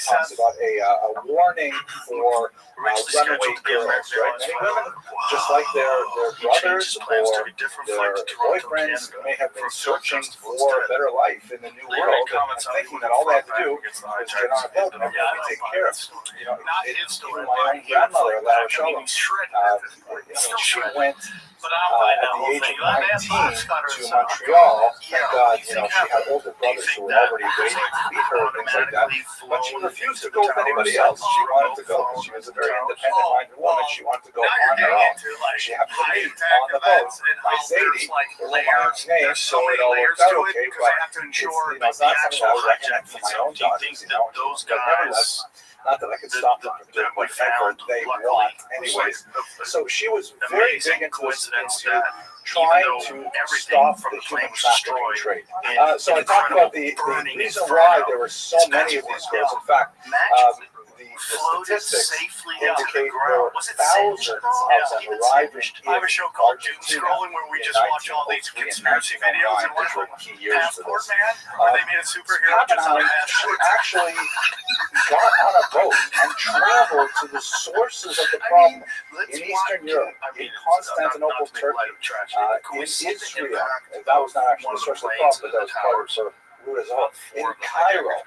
talks about a warning for runaway girls, right? Many women, just like their brothers or their boyfriends, may have been searching for a better life in the new world and thinking that all they had to do was get on a boat and everything would be taken care of. You know, even my own grandmother, Lara Shalom, she went at the age of 19 to Montreal. Thank God, you know, she had older brothers who were already waiting to meet her and things like that. But she refused to go with anybody else. She wanted to go because she was a very independent-minded woman. She wanted to go on her own. She happened to meet on the boat my Zadie, who my own name, so it all worked out okay. But it's, you know, it's not something I would recommend for my own daughters, you know. But nevertheless, not that I could stop them from doing whatever they want anyways. So she was very big into trying to stop the human trafficking trade. So I talked about the reason why there were so many of these girls. In fact, the statistics indicate there were thousands of them arriving in Argentina where we just watch all these conspiracy videos and which were key years for this. where they made a superhero She actually got on a boat and traveled to the sources of the problem in Eastern Europe, in Constantinople, Turkey, in Israel. That was not actually the source of the problem, but that was part of her root as well. In Cairo,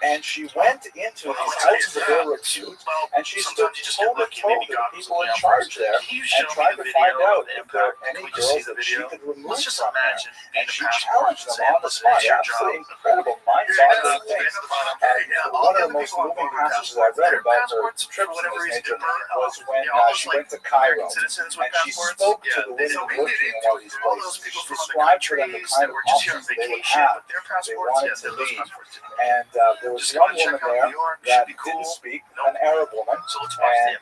and she went into these houses of ill repute, and she stood toe to toe with the people in charge there and tried to find out if there were any girls that she could remove from there. And she challenged them on the spot. Absolutely incredible mind bodily things. One of the most moving passages I read about her trips in this nature was when she went to Cairo and she spoke to the women working in one of these places. She described to them the kind of options they would have if they wanted to leave. And there was one woman there that didn't speak, an Arab woman, and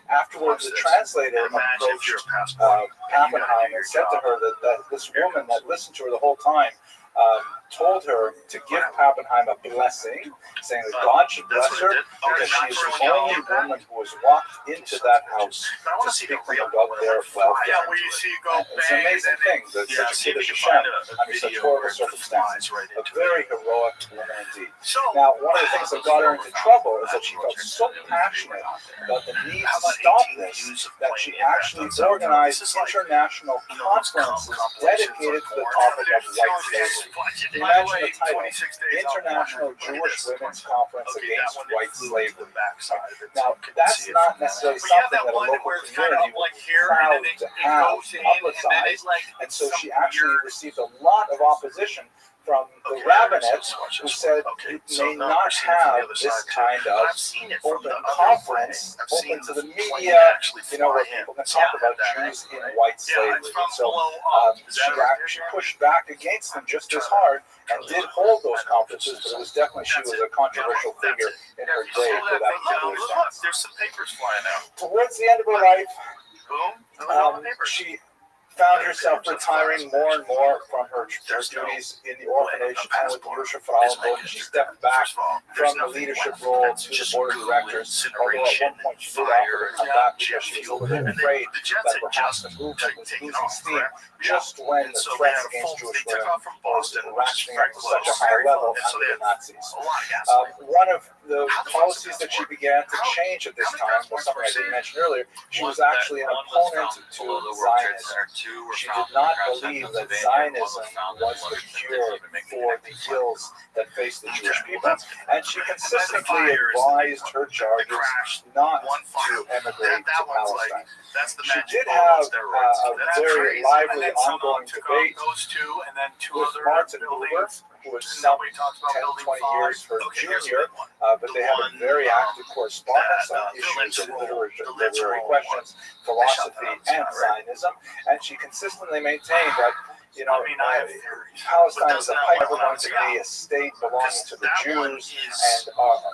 afterwards the translator approached Pappenheim and said to her that this woman that listened to her the whole time told her to give Pappenheim a blessing, saying that God should bless her because she is the only woman who has walked into that house to speak to them about their welfare. It's an amazing thing that such a kiddush Hashem under such horrible circumstances. A very heroic woman indeed. Now, one of the things that got her into trouble is that she felt so passionate about the need to stop this that she actually organized international conferences dedicated to the topic of white slavery. Imagine the title, International Jewish Women's Conference Against White Slavery. Now, that's not necessarily something that a local community would be proud to have publicized, and so she actually received a lot of opposition from the rabbinate who said you may not have this kind of open conference open to the media, where people can talk about Jews in white slavery. And so she pushed back against them just as hard and did hold those conferences, but it was definitely, she was a controversial figure in her day for that particular sense. There's some papers flying out. Towards the end of her life, she found herself retiring more and more from her duties in the orphanage and with the Yerusha Frauenbund. She stepped back from the leadership role to the board of directors, although at one point she did offer to come back because she was a little bit afraid that perhaps the movement was losing steam just when the threats against Jewish women was ratcheting up to such a high level under the Nazis. One of the policies that she began to change at this time was something I didn't mention earlier. She was actually an opponent to Zionism. She did not believe that Zionism was the cure for the ills that faced the Jewish people, and she consistently advised her charges not to emigrate to Palestine. She did have a very lively ongoing debate with Martin Buber, who was some 10, 20 years her junior, but they had a very active correspondence on issues of literary questions, philosophy, and Zionism, and she consistently maintained that Palestine is never going to be a state belonging to the Jews, and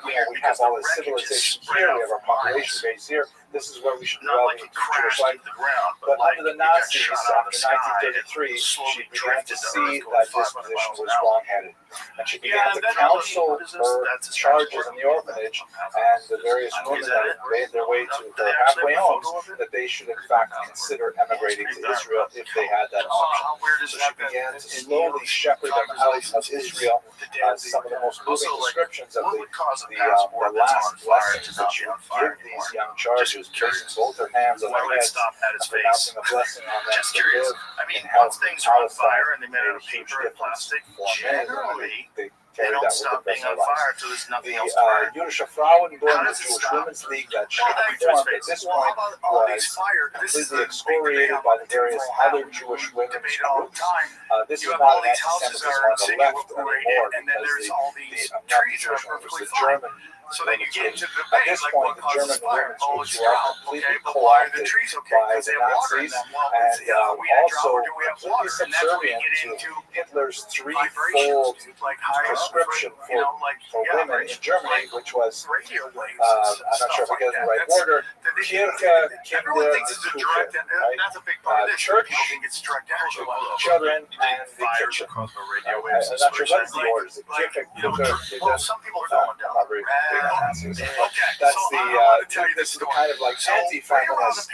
we have all this civilization here, we have our population base here. This is where we should develop Jewish life. But under the Nazis, after 1933, she began to see that this position was wrong-headed. And she began to counsel her charges in the orphanage and the various women that had made their way to their halfway homes that they should, in fact, consider emigrating to Israel if they had that option. So she began to slowly shepherd them out of Israel. Some of the most moving descriptions of the last blessings that she would give these young charges, placing both her hands on their heads and pronouncing a blessing on them to live in health in Palestine. They made a huge difference for many. They carried that with the rest of their lives. The Yerusha Frauenbund, the Jewish Women's League that she had formed at this point, was completely excoriated by the various other Jewish women's groups. This is not an anti-Semitism on the left anymore because the Jewish women was the German. So then you get into the debate, at this point, the German women's groups were completely co-opted by the Nazis and also completely subservient to Hitler's threefold prescription for women in Germany, which was, I'm not sure if I get it in the right order, Kirche, Kinder, and Küche, right? Church, children, and the kitchen. I'm not sure what's the order. Is it Kirche, Kinder, some people are going down. That's the this is the kind of like anti-feminist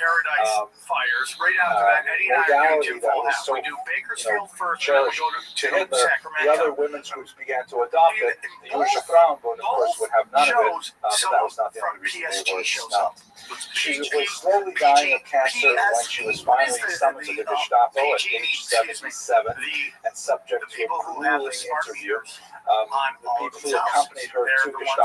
modality that was so cherished to Hitler. The other women's groups began to adopt it. The Yerusha Frauenbund, of course, would have none of it, but that was not the only reason they were stopped. She was slowly dying of cancer when she was finally summoned to the Gestapo at age 77 and subject to a grueling interview. The people who accompanied her to Gestapo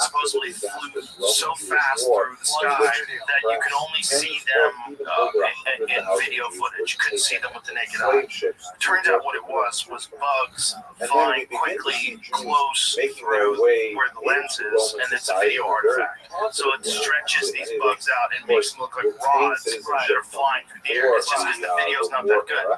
supposedly flew so fast through the sky that you could only see them in video footage. You couldn't see them with the naked eye. Turns out what it was bugs flying quickly close through where the lens is, and it's a video artifact. So it stretches these bugs out and makes them look like rods that are flying through the air. It's just because the video's not that good.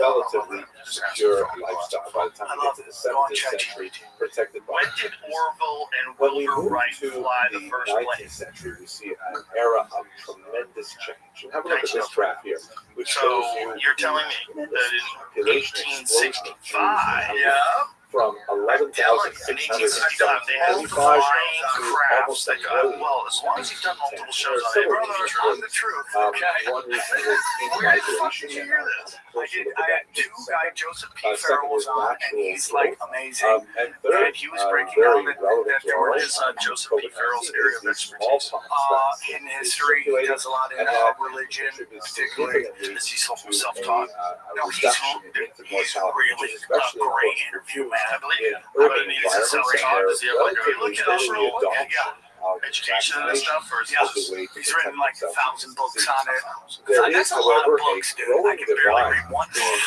relatively secure lifestyle by the time we get to the 17th century, protected by. When did Orville and When we Wilbur move Wright to fly the the first 19th plane? century, we see an era of tremendous change. And have a look at this graph here, which shows So you you're telling me that in population explosion. 1865, from 11,635 to almost a million. Well, as long as you've done multiple shows on it, Brother, I'm the truth. Okay. One reason is Where the fuck did you hear this? I had two guys, Joseph P. Farrell was on, and he's like amazing. And third, And he was breaking down that there was Joseph P. Farrell's area of expertise in history. He does a lot in religion, particularly as he's self-taught. No, he's really a great interview, man. I believe he's a self-taught. Does he have like a education and stuff, or is he's written like 1,000 books on it? That's a lot of books, dude. I can barely read one book.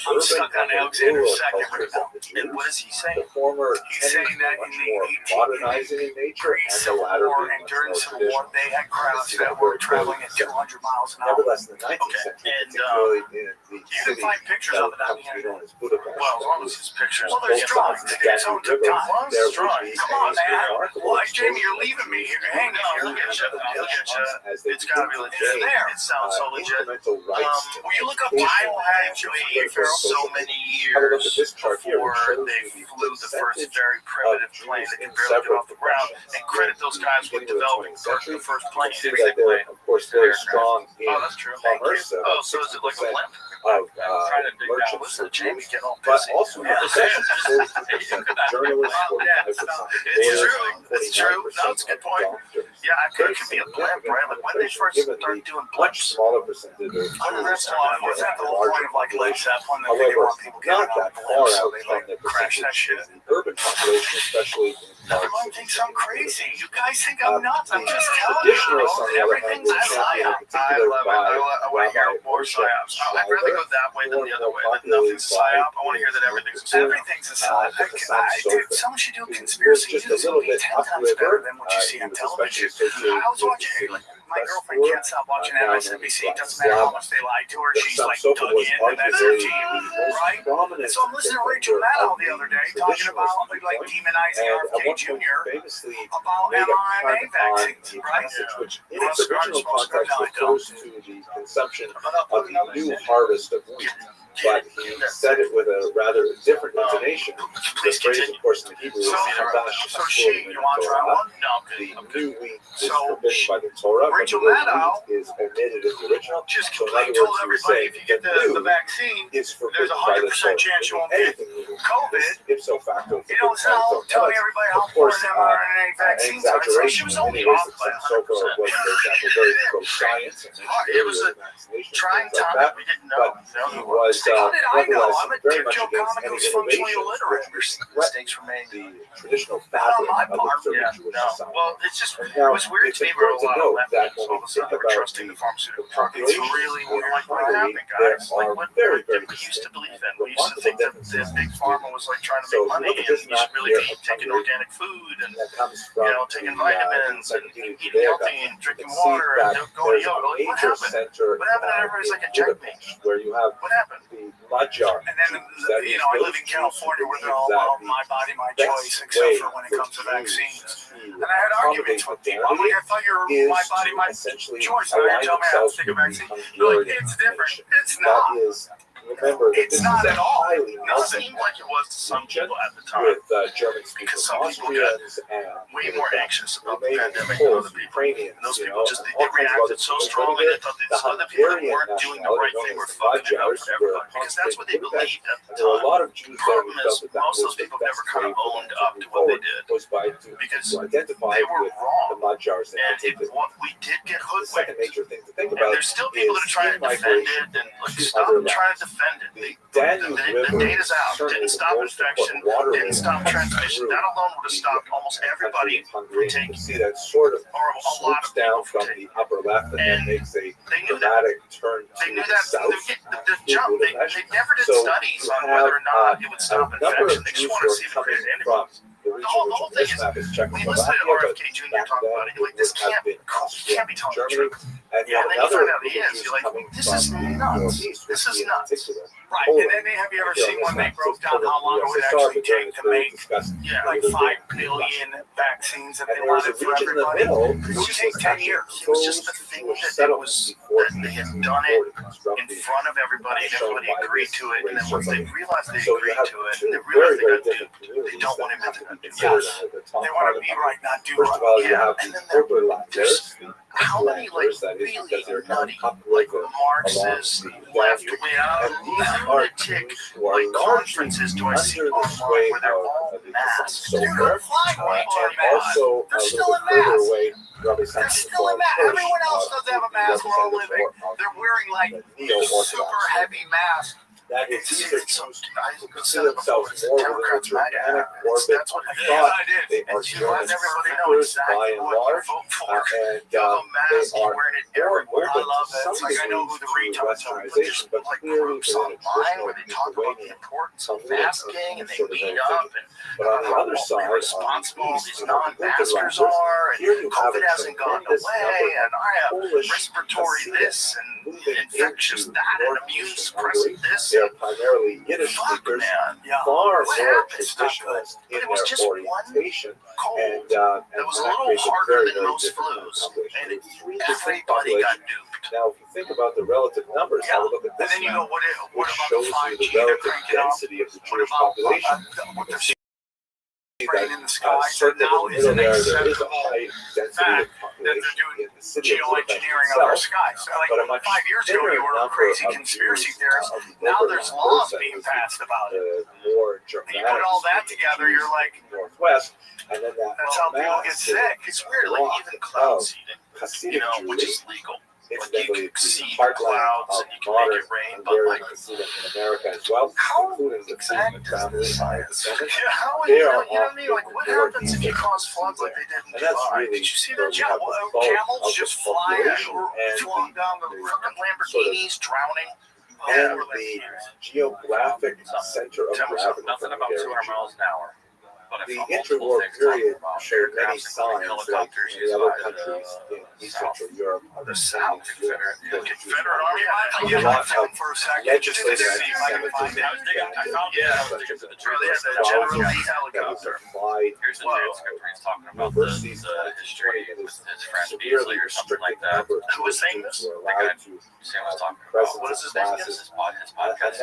I'm stuck on Alexander II right now. And what is he saying? He's saying that in the 18th Greece Civil War and during the Civil War, they had crowds that were traveling at 200 miles an hour. Okay, and you can find pictures of it on the internet. Well, as long as it's pictures. Well, there's drawings. It's so took time. As long as it's drawings. Come on, man. Why, Jamie, you're leaving me here. Hang on. Look at you. It's got to be legit. It's there. It sounds so legit. Will you look up biohacking for so many years before they flew the first very primitive plane that could barely get off the ground, and credit those guys with developing the first plane. Of course, very strong in that's true. commerce. Oh, so is it like a blimp? Of merchants, Jamie get all but also professions, 40% journalists, 45% it's true. No, it's a good point. Yeah, I could it could be a blimp, right? Like when they first started doing much smaller percentage of that's the whole point of like Led Zeppelin. However, not that far out from the percentage in the urban population, especially everyone thinks I'm crazy. You guys think I'm nuts. I'm just telling you. Everything's a psyop. I love it. I want to hear more psyops. I'd rather go that way than the other way. Like nothing's a psyop. I want to hear that everything's a psyop. Dude, someone should do a conspiracy. Just a little bit 10 times better than what you see on television. I was watching my girlfriend can't stop watching MSNBC. It doesn't matter how much they lie to her. She's like dug in, and that's her team, right? So I'm listening to Rachel Maddow the other day talking about like demonizing RFK Jr. about mRNA vaccines, right? Which in its original context refers to the consumption of the new harvest of wheat. But he said it with a rather different intonation. The phrase, of course, in the Hebrew is Hadash. The new wheat is forbidden by the Torah, but the new wheat is omitted in the original. Just so in other told words, everybody if you get the vaccine, is there's a 100% chance you won't get COVID. Ipso facto. You know, it's not telling everybody how important mRNA vaccines are. So she was only off by 100%. Was, for example, very pro-science. It was a trying time that we didn't know. He was how did I know? I'm a Joe comic who's functionally illiterate. Mistakes were made. The traditional fabric of the Jewish society. Well, it's just it was weird to me where a lot of leftists all of a sudden were trusting the pharmaceutical companies. It's really weird. Like, what happened, guys? Like, what did we used to believe in? We used to think that the big pharma was like trying to make money, and we should really be taking organic food and taking vitamins and eating healthy and drinking water and going to yoga. Like, what happened? What happened? Everybody's like a check page. Where you have what happened? The Magyar. And then, I live in California where they're all about my body, my choice, except for when it comes to vaccines. And I had arguments with people. I'm like, I thought you were my body, my choice. Now you're telling me I have to take a vaccine. They're like, it's different. It's not. Remember that it's not at all. It seemed like it was to some people at the time. With Germans, because some people got way more anxious about the pandemic than other people. And those people just they reacted so strongly. They thought that other people that weren't doing the right thing were fucking it up for everybody. Because that's what they believed at the time. The problem is most of those people never kind of owned up to what they did. Because they were wrong. And we did get hoodwinked. And there's still people that are trying to defend it and like stop trying to defend it. The data's out. Didn't stop infection. Didn't stop transmission. That alone would have stopped almost everybody from taking that sort of or a lot of down people from the upper left and then makes a dramatic turn to the south. The jump. They never did studies on whether or not it would stop infection. They just want to see if it created antibodies. The whole thing is, when you listen to RFK Jr. talk about it, you're like, this can't be telling the truth. And then you find out he is. You're like, this is nuts. This is nuts. Right, and then have you ever seen when they broke down how long it would actually take to make like 5 billion vaccines that they wanted for everybody? It would take 10 years. It was just the thing that it was that they had done it in front of everybody and everybody agreed to it. And then once they realized they agreed to it, they realized they got duped. They don't want him to do yes. They want to be right, not do right. Yeah, and then there's how many like really nutty, like Marxist, left-wing, lunatic like conferences do I see online where they're all masked? Dude, the flag people are masked. They're still in masks. They're still in masks. Everyone else doesn't have a mask where I'm living. They're wearing like super heavy masks. That is either I consider themselves Democrats, right? That's what they are German speakers by and large, and they are wearing it everywhere. I love it. It's like I know who the retards are, but there's like groups online where they talk about the importance of masking and they meet up and how irresponsible these non-maskers are, and COVID hasn't gone away, and I have respiratory this and infectious that and immune suppressant this. They're primarily Yiddish speakers, far more traditionalist in their orientation, and it was a little harder than most flus, and everybody got duped. Now, if you think about the relative numbers, have a look at this. And then you go, what about shows you the relative density of the Jewish population. In the sky, so now is an there is a high density of population in the city geoengineering of our sky. So like 5 years ago, you were a crazy conspiracy theorist. Now there's laws being passed about it. And you put all that together, you're like, Northwest, and then that's how people get sick. It's weird, like even cloud seeding, which is legal. Like you can see clouds and you can make it rain, but like in America as well, how including exact is science? How you know what I mean? Like what happens if you cause floods like they did in July? Did you see that? Camels just flying down the Lamborghinis, drowning. And the geographic center of gravity. Nothing about 200 miles an hour. The interwar period shared many signs like many other countries in East Central Europe. The South, Confederate Army. I left him for a second just to see if I could find out. I found they had that General Lee helicopter. Here's the transcript where he's talking about the history with his friend Beasley or something like that. Who was saying this? The guy Sam was talking about. What is his name again? His podcast.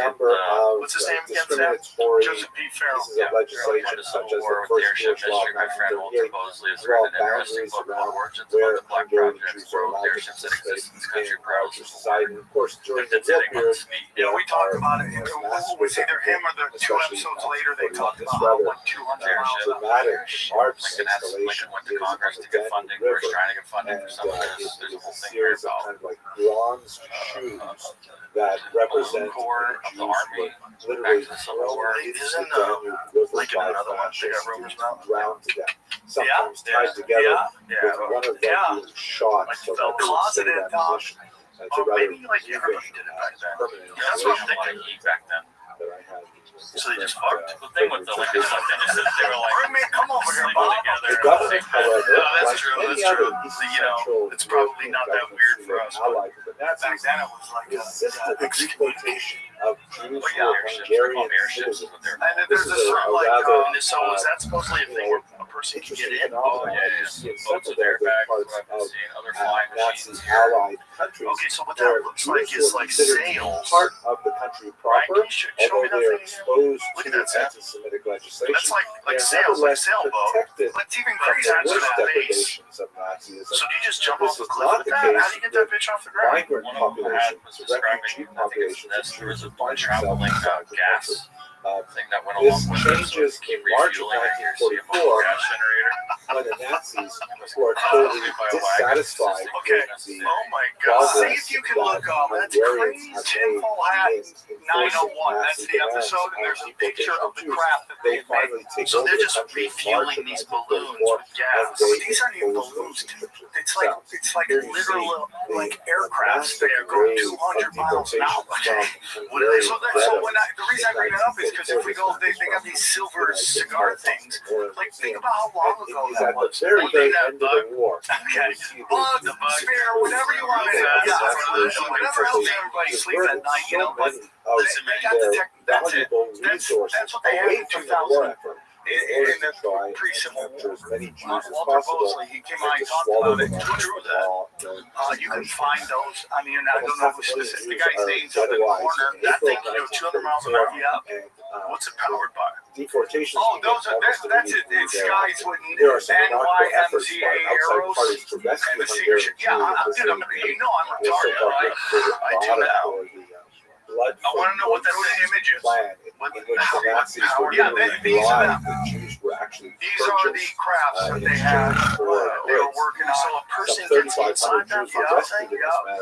What's his name again, Sam? Joseph P. Farrell. Pieces of legislation such as war with the airship mystery. My friend Walt supposedly has written an interesting book called Origins about the Black Project, where airships that exist in this country prior to society. Of course, during the war period, we talked about it. It was either him or the 2 episodes later they talked about how like 200 miles dramatic arts Lincoln went to Congress to get funding, or trying to get funding for some of this. There's a whole thing here about kind of like bronze shoes that represent the Army. Literally, isn't like another one they got rumors about? Drowned to death. Sometimes tied together with one of them being shot. So that closeted ammunition. Maybe like everybody did it back then. That's what I'm thinking. Back then. That I had. So they just fucked. The thing with the Lincoln stuff is that they were like, bring me, come over here, Bob. The government, however, that's true. That's true. It's probably not that weird for us. But back then it was like the exploitation of Jews but or Hungarian airships. And there's a certain like, so was that supposedly a thing where a person can get in? Oh yeah. Boats of airbags, parts of other flying Nazi allied countries. Okay, so what that looks like is like sails. Part of the country proper, although they are exposed to anti-Semitic legislation. That's like sails, like sailboat. Let's even crazy from the worst that base. depredations of Nazism. So do you just jump This off the is cliff not with the that? case How do you get that bitch off the ground? migrant populations, refugee populations, there was a traveling gas thing that went this along with changes in March of refueling 1944 gas generator. when the Nazis, who are totally dissatisfied Okay. with the Oh my God. See if you can look up. That's crazy. Tinfoil Hat 901. That's the episode, and there's a picture of the craft that they they finally made. take So over they're the just country in March refueling of these balloons 1944, with gas. and they These aren't even impose balloons. those restrictions It's like themselves. it's like literal like aircrafts that go 200 miles an hour. So when the reason I bring that up is because if we go, they got these silver cigar things. Like think about how long ago that was. Very end of the war. Okay. Bug, spear, whatever you want. Whatever helps everybody sleep at night, you know. But they got the tech. That's it. That's what they had in 2000. In the pre-Civil War, Walter Mosley, he came out and talked about it. True that. You can find those. I mean, I don't know if it's specific. The guy's name's up in the corner. That thing can go 200 miles an hour. Yeah. What's it powered by? Deportation. Oh, those are that's it. It's guys with NYMCA arrows and the signature. Yeah, dude, you know I'm retarded, right? I do now. I want to know what that image is. Yeah, these are them. These are the crafts that they had. They were working on. So a person gets inside that. Yeah,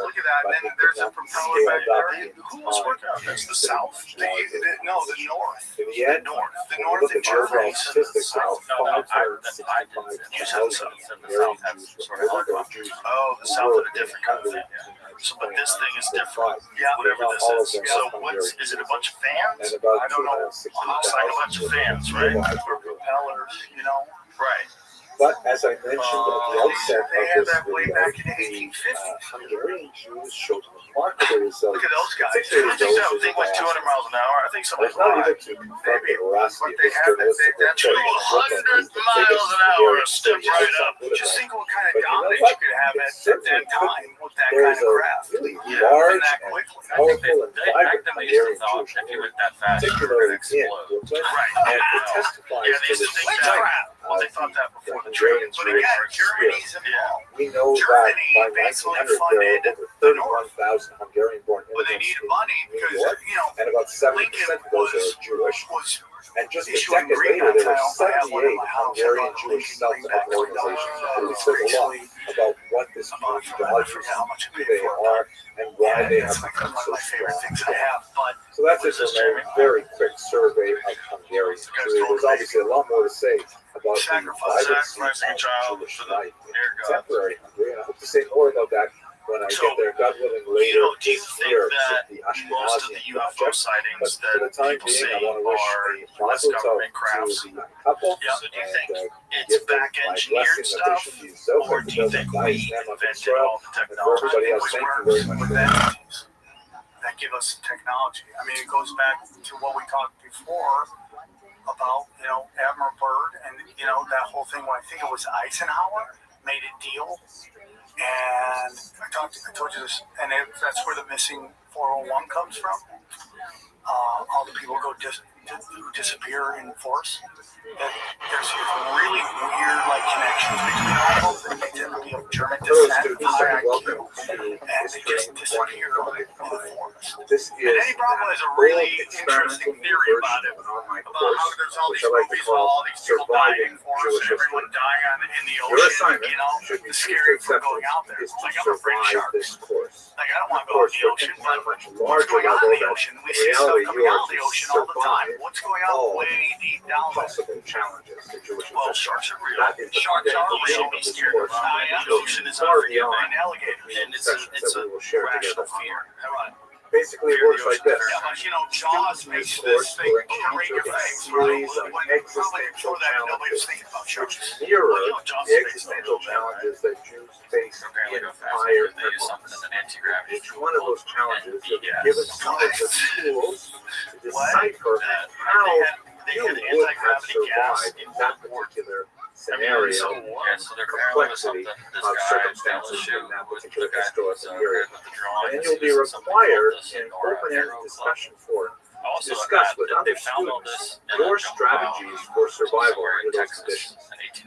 look at that. And then there's a propeller back there. Who was working on this? The South? No, the North. The North in Germany. The South. No, I didn't. You said the South has sort of oh, the South had a different kind of thing. So, but this thing is different. Yeah, whatever this is. So, is it a bunch of fans? I don't know. It's like a bunch of fans, right? Or propellers, you know? Right. But as I mentioned at the outset they had that way back in the 1850s. Hungarian Jews showed remarkable resilience. Look at those guys. I think that thing was 200 miles an hour. I think somebody's not even maybe. But they have that 200 miles an hour step right up. Just think what kind of dominance you could have at that time with that kind of craft. Really large and powerful and vibrant Hungarian Jewish if you went that fast, particularly in Brooklyn, and it testifies to the strength. Well, they thought that before the Germans. But again, Germany's involved. We know that by 1900 there were over 31,000 Hungarian-born immigrants in New York, and about 70% of those are Jewish. And just a decade later, there were 78 Hungarian Jewish self-help organizations who spoke a lot about what this community values, who they are, and why they have become so strong today. So that's just a very quick survey of Hungarian Jewry. There's obviously a lot more to say about the vibrancy of Jewish life in contemporary Hungary, and I hope to say more about that when I get there, God willing, later this year to the Ashkenazi project. But for the time being, I want to wish a mazel tov to the couple, and give them my blessing that they should be so for the nice name of Israel, and for everybody else, thank you very much for that. That give us technology. I mean, it goes back to what we talked before about, Admiral Byrd and, that whole thing when I think it was Eisenhower made a deal. And I told you this, and that's where the missing 401 comes from. All the people who disappear in force. There's really weird connections between all of them. They tend to be of German descent, high IQ, and they just disappear in the forest. And Eddie Bravo has a really interesting theory about it, about how there's all these movies with all these people dying in forest and everyone dying in the ocean. The scary for going out there. Like I'm afraid of sharks. Like I don't want to go in the ocean, but what's going on in the ocean? We see stuff coming out of the ocean all the time. What's going on way deep down there? Challenges to Jewish well, sharks are real. Sharks are real. Be scared of the ocean is unforgiving alligators, and it's a rational fear. Basically, it works like this. Yeah, but Jaws makes this thing break your face. Probably before that, nobody was thinking about sharks. Mirror the existential challenges that Jews face in higher purpose. Each one of those challenges is given knowledge of tools to decipher how you would have survived in that particular scenario, complexity of circumstances in that particular historical period. And you'll be required in open-ended discussion forum to discuss with other students your strategies for survival under those conditions.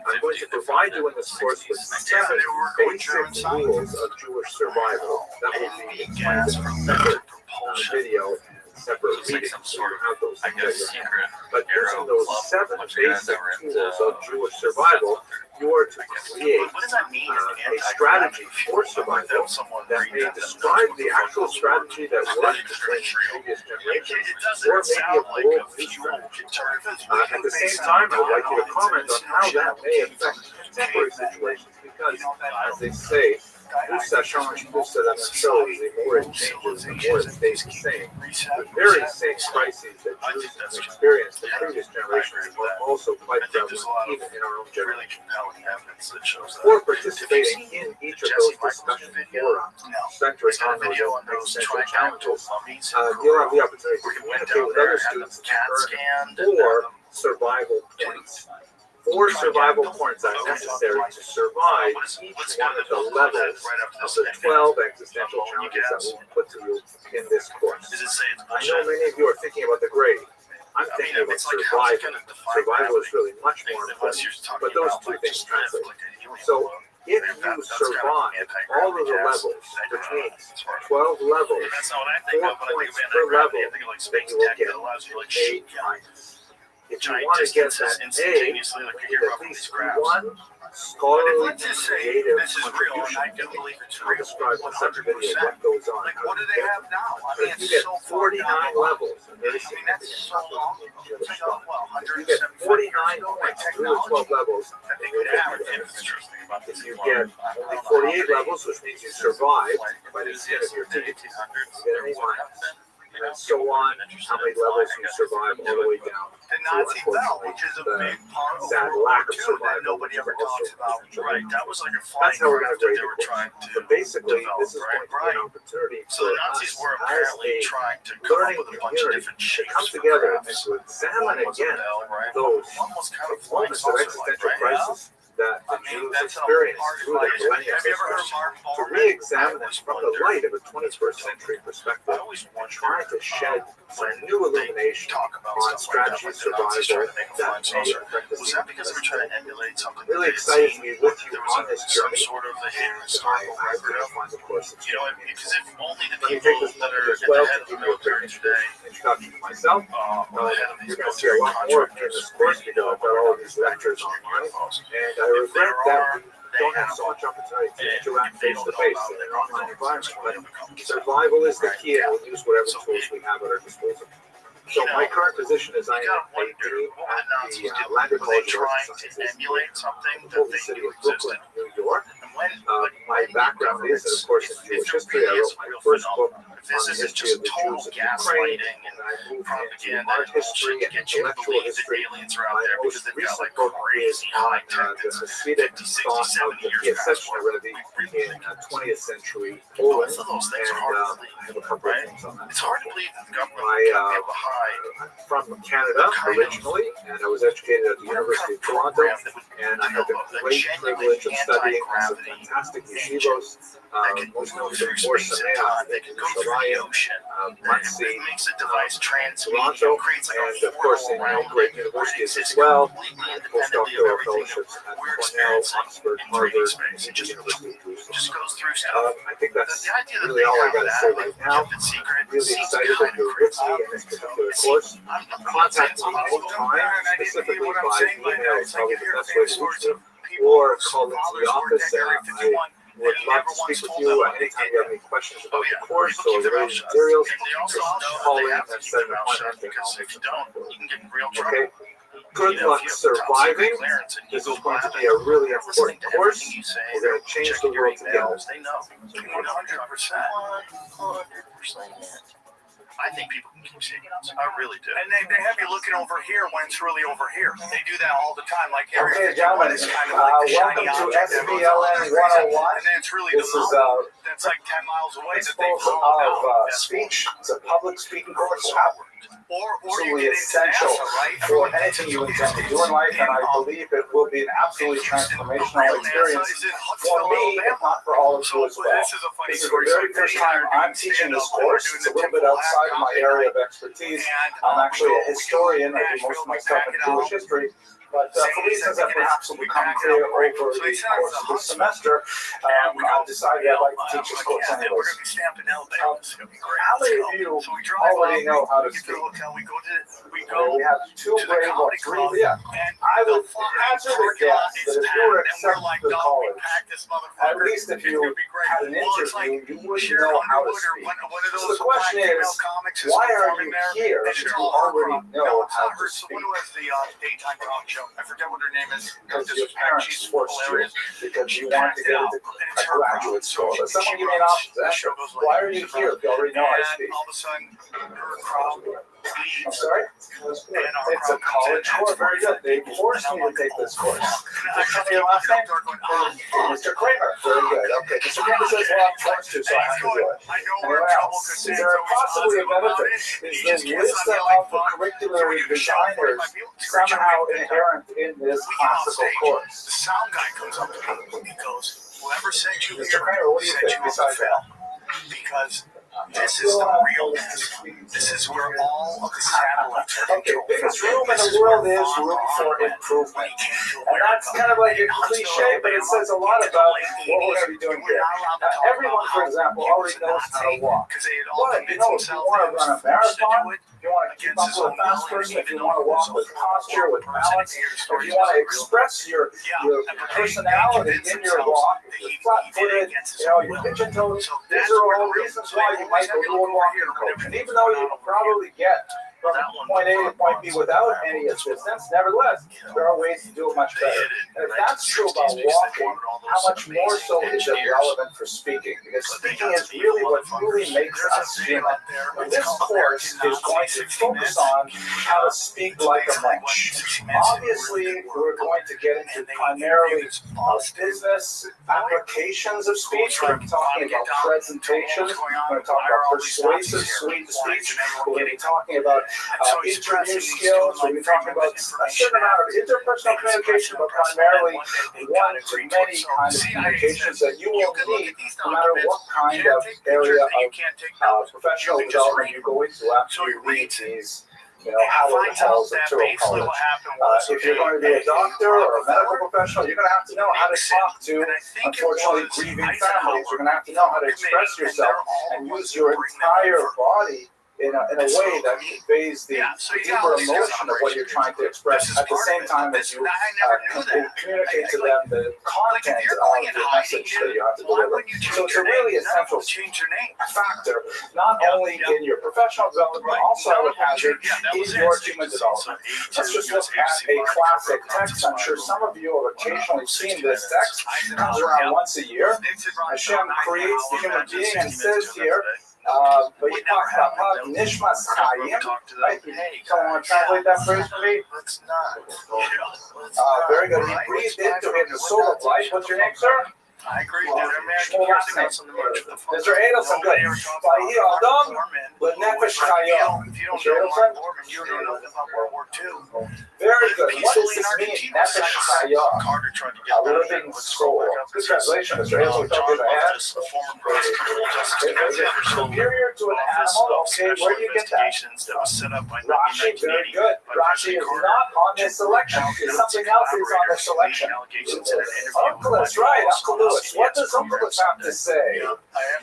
I'm going to provide you in this course with 7 basic rules of Jewish survival that will be explained in a separate video and separate readings, so you have those secret. But using those 7 basic tools of Jewish survival, you are to create a strategy for survival that may describe the actual strategy that worked between previous generations, or maybe a bold new strategy. At the same time, I would like you to comment on how that may affect contemporary situations because, as they say, plus ça change, plus ça la même chose. The more it changes, the more it stays the same. The very same crises that Jews have experienced in previous generations are also quite prevalent even in our own generation. For participating in each of those discussion forums centering on those existential challenges, you'll have the opportunity to communicate with other students and earn 4 survival points. 4 survival points are necessary to survive each one of the levels of the 12 existential challenges that we'll put to you in this course. I know many of you are thinking about the grade. I'm thinking about survival. Survival is really much more important, but those two things translate. So if you survive all of the levels, which means 12 levels, 4 points per level, then you will get A minus. If you want to get that A, you need at least one scholarly creative contribution. I'll describe in such a video what goes on. What do they have now? But if you get 49 levels, very significant. If you get 49 points through the 12 levels, then you'll get if you get only 48 levels, which means you survived by the skin of your teeth, you get an A minus. And so on, how many levels you survive all the way down to, unfortunately, the sad lack of survival. Nobody ever talks about. Right, that was like a flying. That's how we're going to grade the course. But basically, this is going to be an opportunity for us as a learning community to come together and to examine again those moments of existential crisis that the Jews experienced through the millennium history, to re-examine them from the light of a 21st century perspective and try to shed some new illumination on strategy of survival that may affect the scene. I'm really excited to be with you on this journey. I really find the course extremely meaningful. Let me take this moment as well to give you a quick introduction to myself. You're going to see a lot more of me in this course because I've got all of these lectures online, and I regret that we don't have so much opportunity to interact face-to-face in an online environment, but survival is the key, and we'll use whatever tools we have at our disposal. So my current position is I am a dean at the Lander College of Arts and Sciences in the holy city of Brooklyn, New York. My background is, of course, in Jewish history. I wrote my first book on the history of the Jews of Ukraine, and I moved into art history and intellectual history. My most recent book is on the Hasidic thought of the Piaseczna Rebbe in 20th century Poland, and I have a couple of things on that. It's hard to believe that the government I'm from Canada originally, and I was educated at the University of Toronto, and I had the great privilege of studying in some fantastic yeshivos, most notably Or Sameach in Yerushalayim, Monsey, Toronto, and of course in great universities as well, postdoctoral fellowships at Cornell, Oxford, Harvard, and the University of Jerusalem. I think that's really all I got to say right now. I'm really excited that you're with me in this particular course. Contact me anytime, specifically by email is probably the best way to reach me, or call into the office. I would love to speak with you anytime you have any questions about the course or related materials. Just call in and set an appointment, and I'll make some time for you. Okay? Good luck surviving. This is going to be a really important course. We're going to change the world together. 100%. I think people can keep seeing us. I really do. And they have you looking over here when it's really over here. They do that all the time. Like okay, gentlemen, welcome to SBLN 101. And then it's really this is that's like 10 miles away. Principles of speech. It's a public speaking course. Absolutely essential for anything you intend to do in life, and I believe it will be an absolutely transformational experience for me, if not for all of you as well. This is the very first time I'm teaching this course. It's a little bit outside of my area of expertise. I'm actually a historian. I do most of my stuff in Jewish history. But for reasons that perhaps will become clear over the course of this semester, I've decided I'd like to teach this course anyways. How many of you already know how to speak? We have 2 grade or 3. Yeah. I would hazard a guess that if you were accepted to college, at least if you had an interview, you wouldn't know how to speak. So the question is, why are you here if you already know how to speak? What was the daytime talk show? I forget what her name is. Because your parents forced you, because you want to get into a graduate school. But someone give me an option. Why are you here if you already know how to speak? All of a sudden, her crowd leaves. I'm sorry? It's a college course. Very good. They forced me to take this course. Tell me your last name? Mr. Kramer. Very good. Okay. Mr. Kramer says, well, I'm forced to, so I have to do it. Anyone else? Is there possibly a benefit? Is the wisdom of the curricular designers somehow inherent in this classical course? The sound guy comes up to me. He goes, whoever sent you Mr. here Kramer, what do you sent think you besides that? because this is the realness. This is where all of the satellites are. Okay, biggest room in the world is room for improvement. And that's kind of like a cliche, but it says a lot about what we're going to be doing here. Now, everyone, for example, already knows how to walk. But, you know, if you want to run a marathon, if you want to keep up with a fast person, if you want to walk with posture, with balance, if you want to express your personality in your walk, you're flat-footed, you know, your pigeon toes, these are all reasons why you might go to a walking coach. And even though you will probably get from point A to point B without any assistance, nevertheless, there are ways to do it much better. And if that's true about walking, how much more so is it relevant for speaking? Because speaking is really what really makes us human. And this course is going to focus on how to speak like a mensch. Obviously, we're going to get into primarily business applications of speech. We're talking about presentation. We're going to talk about persuasive speech. We're going to be talking about interview skills. We'll be talking about a certain amount of interpersonal communication, but primarily one to many kind of communications that you will need no matter what kind of area of professional development you go into after you read these. You know, how the hell's of Turo College. If you're going to be a doctor or a medical professional, you're going to have to know how to talk to, unfortunately, grieving families. You're going to have to know how to express yourself and use your entire body in a way that conveys the deeper emotion of what you're trying to express at the same time as you communicate to them the content of the message that you have to deliver. So it's a really essential factor, not only in your professional development, but also I would hazard in your human development. Let's just look at a classic text. I'm sure some of you have occasionally seen this text. It comes around once a year. Hashem creates the human being and says here, but you talk about Nishmas Chaim, right? Someone want to translate that phrase for me? Very good. He breathed into him the soul of life. What's your name, sir? I agree. Mr. Adelson, good. Vahi Adam L'Nefesh Chayim. Mr. Adelson? You don't know about World War II. Very good. What does this mean? Nefesh Chayim. A living soul. Good translation, Mr. Adelson. Superior to an animal. Okay, where do you get that? Rashi, very good. Rashi is not on this selection. Something else is on this selection. Uncle is right. Uncle Lewis. What does Uncle Lewis have to say?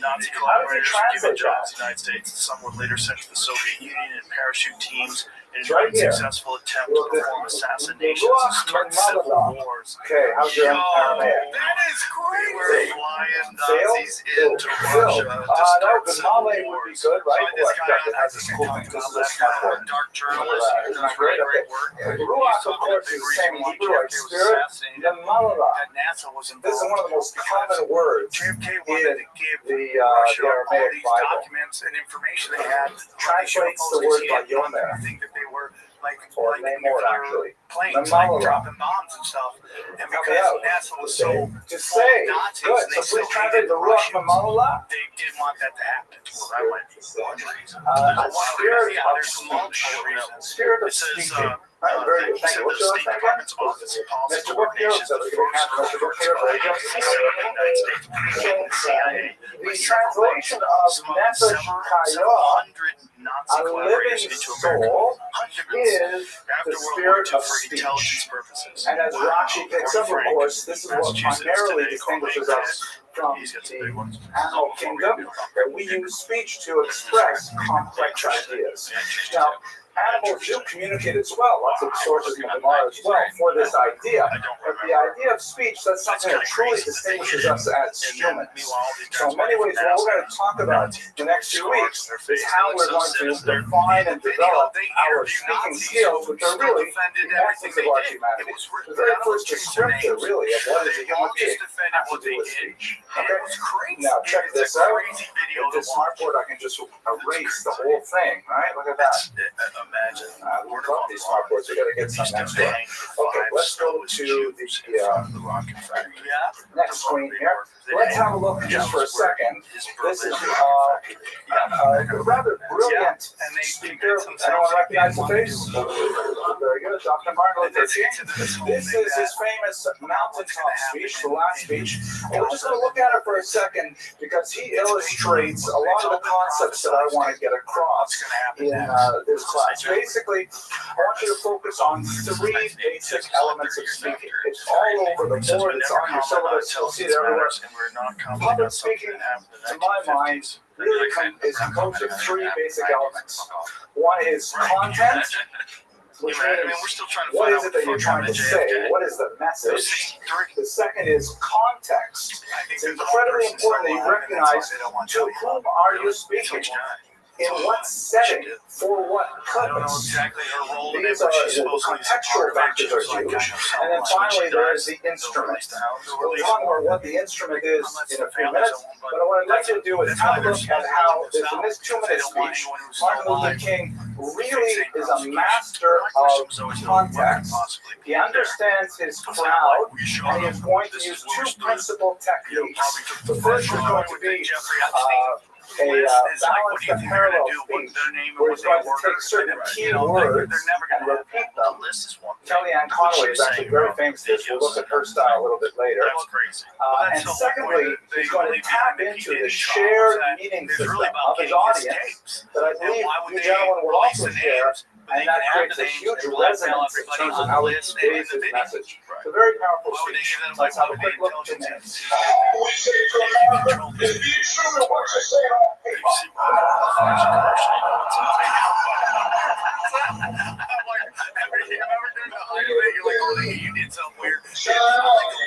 Nazi How does he translate jobs in the that? United States. Some were later sent to the Soviet Union and parachute teams in It's right an here. unsuccessful attempt to perform assassinations and start civil wars. Okay, how's your Aramaic? That is great. We were flying Fail? Nazis into Phil. Russia to No, start the civil Malay would be wars. good, right? So this guy It has a school thing. This is a smart word. dark journalist. He Isn't does that great? Okay. great work. Ruach, of course, is the same in Hebrew, like spirit. The Malala. That NASA was This is involved one of the most common words JFK in wanted to give the Russia all Aramaic these Bible. documents and information they had. Translates the word Vayomer. I think that they were like Or Namor, actually. planes, Malala. like dropping bombs and stuff. And Help me because out. NASA was so To full of say, Nazis, good. and they So please still translate hated the Ruach Russians, Malala. they didn't want that to happen. Well, that might be one reason. A spirit Yeah, of there's multiple reasons. Spirit of It says, speaking. Very good. Thank you. What's your last name again? Mr. Bookhill. So we can have Mr. Bookhill. Very good. The translation of Nefesh Chayah, a living soul, is the spirit of speech. And as Rashi picks up, of course, this is what primarily distinguishes us from the animal kingdom, that we use speech to express complex ideas. Now, animals do communicate as well. Lots of sources in the Gemara as well for this idea. But the idea of speech, that's something that truly distinguishes us as humans. So in many ways, what we're going to talk about the next few weeks is how we're going to define and develop our speaking skills, which are really the essence of our humanity. The very first descriptor, really, of what is a human being has to do with speech. Okay? Now, check this out. With this smartboard, I can just erase the whole thing, right? Look at that. Imagine. We love these smartboards. We got to get some next one. Okay, let's go to the next screen here. Let's have a look just for a second. This is a rather brilliant speaker. Anyone recognize the face? Very good. Dr. Martin Luther King. This is his famous mountaintop speech, the last speech. And we're just going to look at it for a second because he illustrates a lot of the concepts that I want to get across in this class. Basically, I want you to focus on three basic elements of speaking. It's all over the board. It's on your syllabus. You'll see it everywhere. Public speaking, to my mind, really is composed of three basic elements. One is content, which means what is it that you're trying to say? What is the message? The second is context. It's incredibly important that you recognize to whom are you speaking? In what setting? For what purpose? These are the contextual factors are huge. And then finally, there is the instrument. We'll talk about what the instrument is in a few minutes. But what I'd like you to do is have a look at how, in this 2-minute speech, Martin Luther King really is a master of context. He understands his crowd, and he is going to use two principal techniques. The first is going to be a balanced and parallel speech, where he's going to take certain key words and repeat them. Kellyanne Conway is actually very famous for this. We'll look at her style a little bit later. And secondly, he's going to tap into the shared meaning system of his audience that I believe you gentlemen will also share, and that creates a huge resonance in terms of how he conveys his message. It's a very powerful speech. Let's have a quick look at 2 minutes. You did something weird. Like a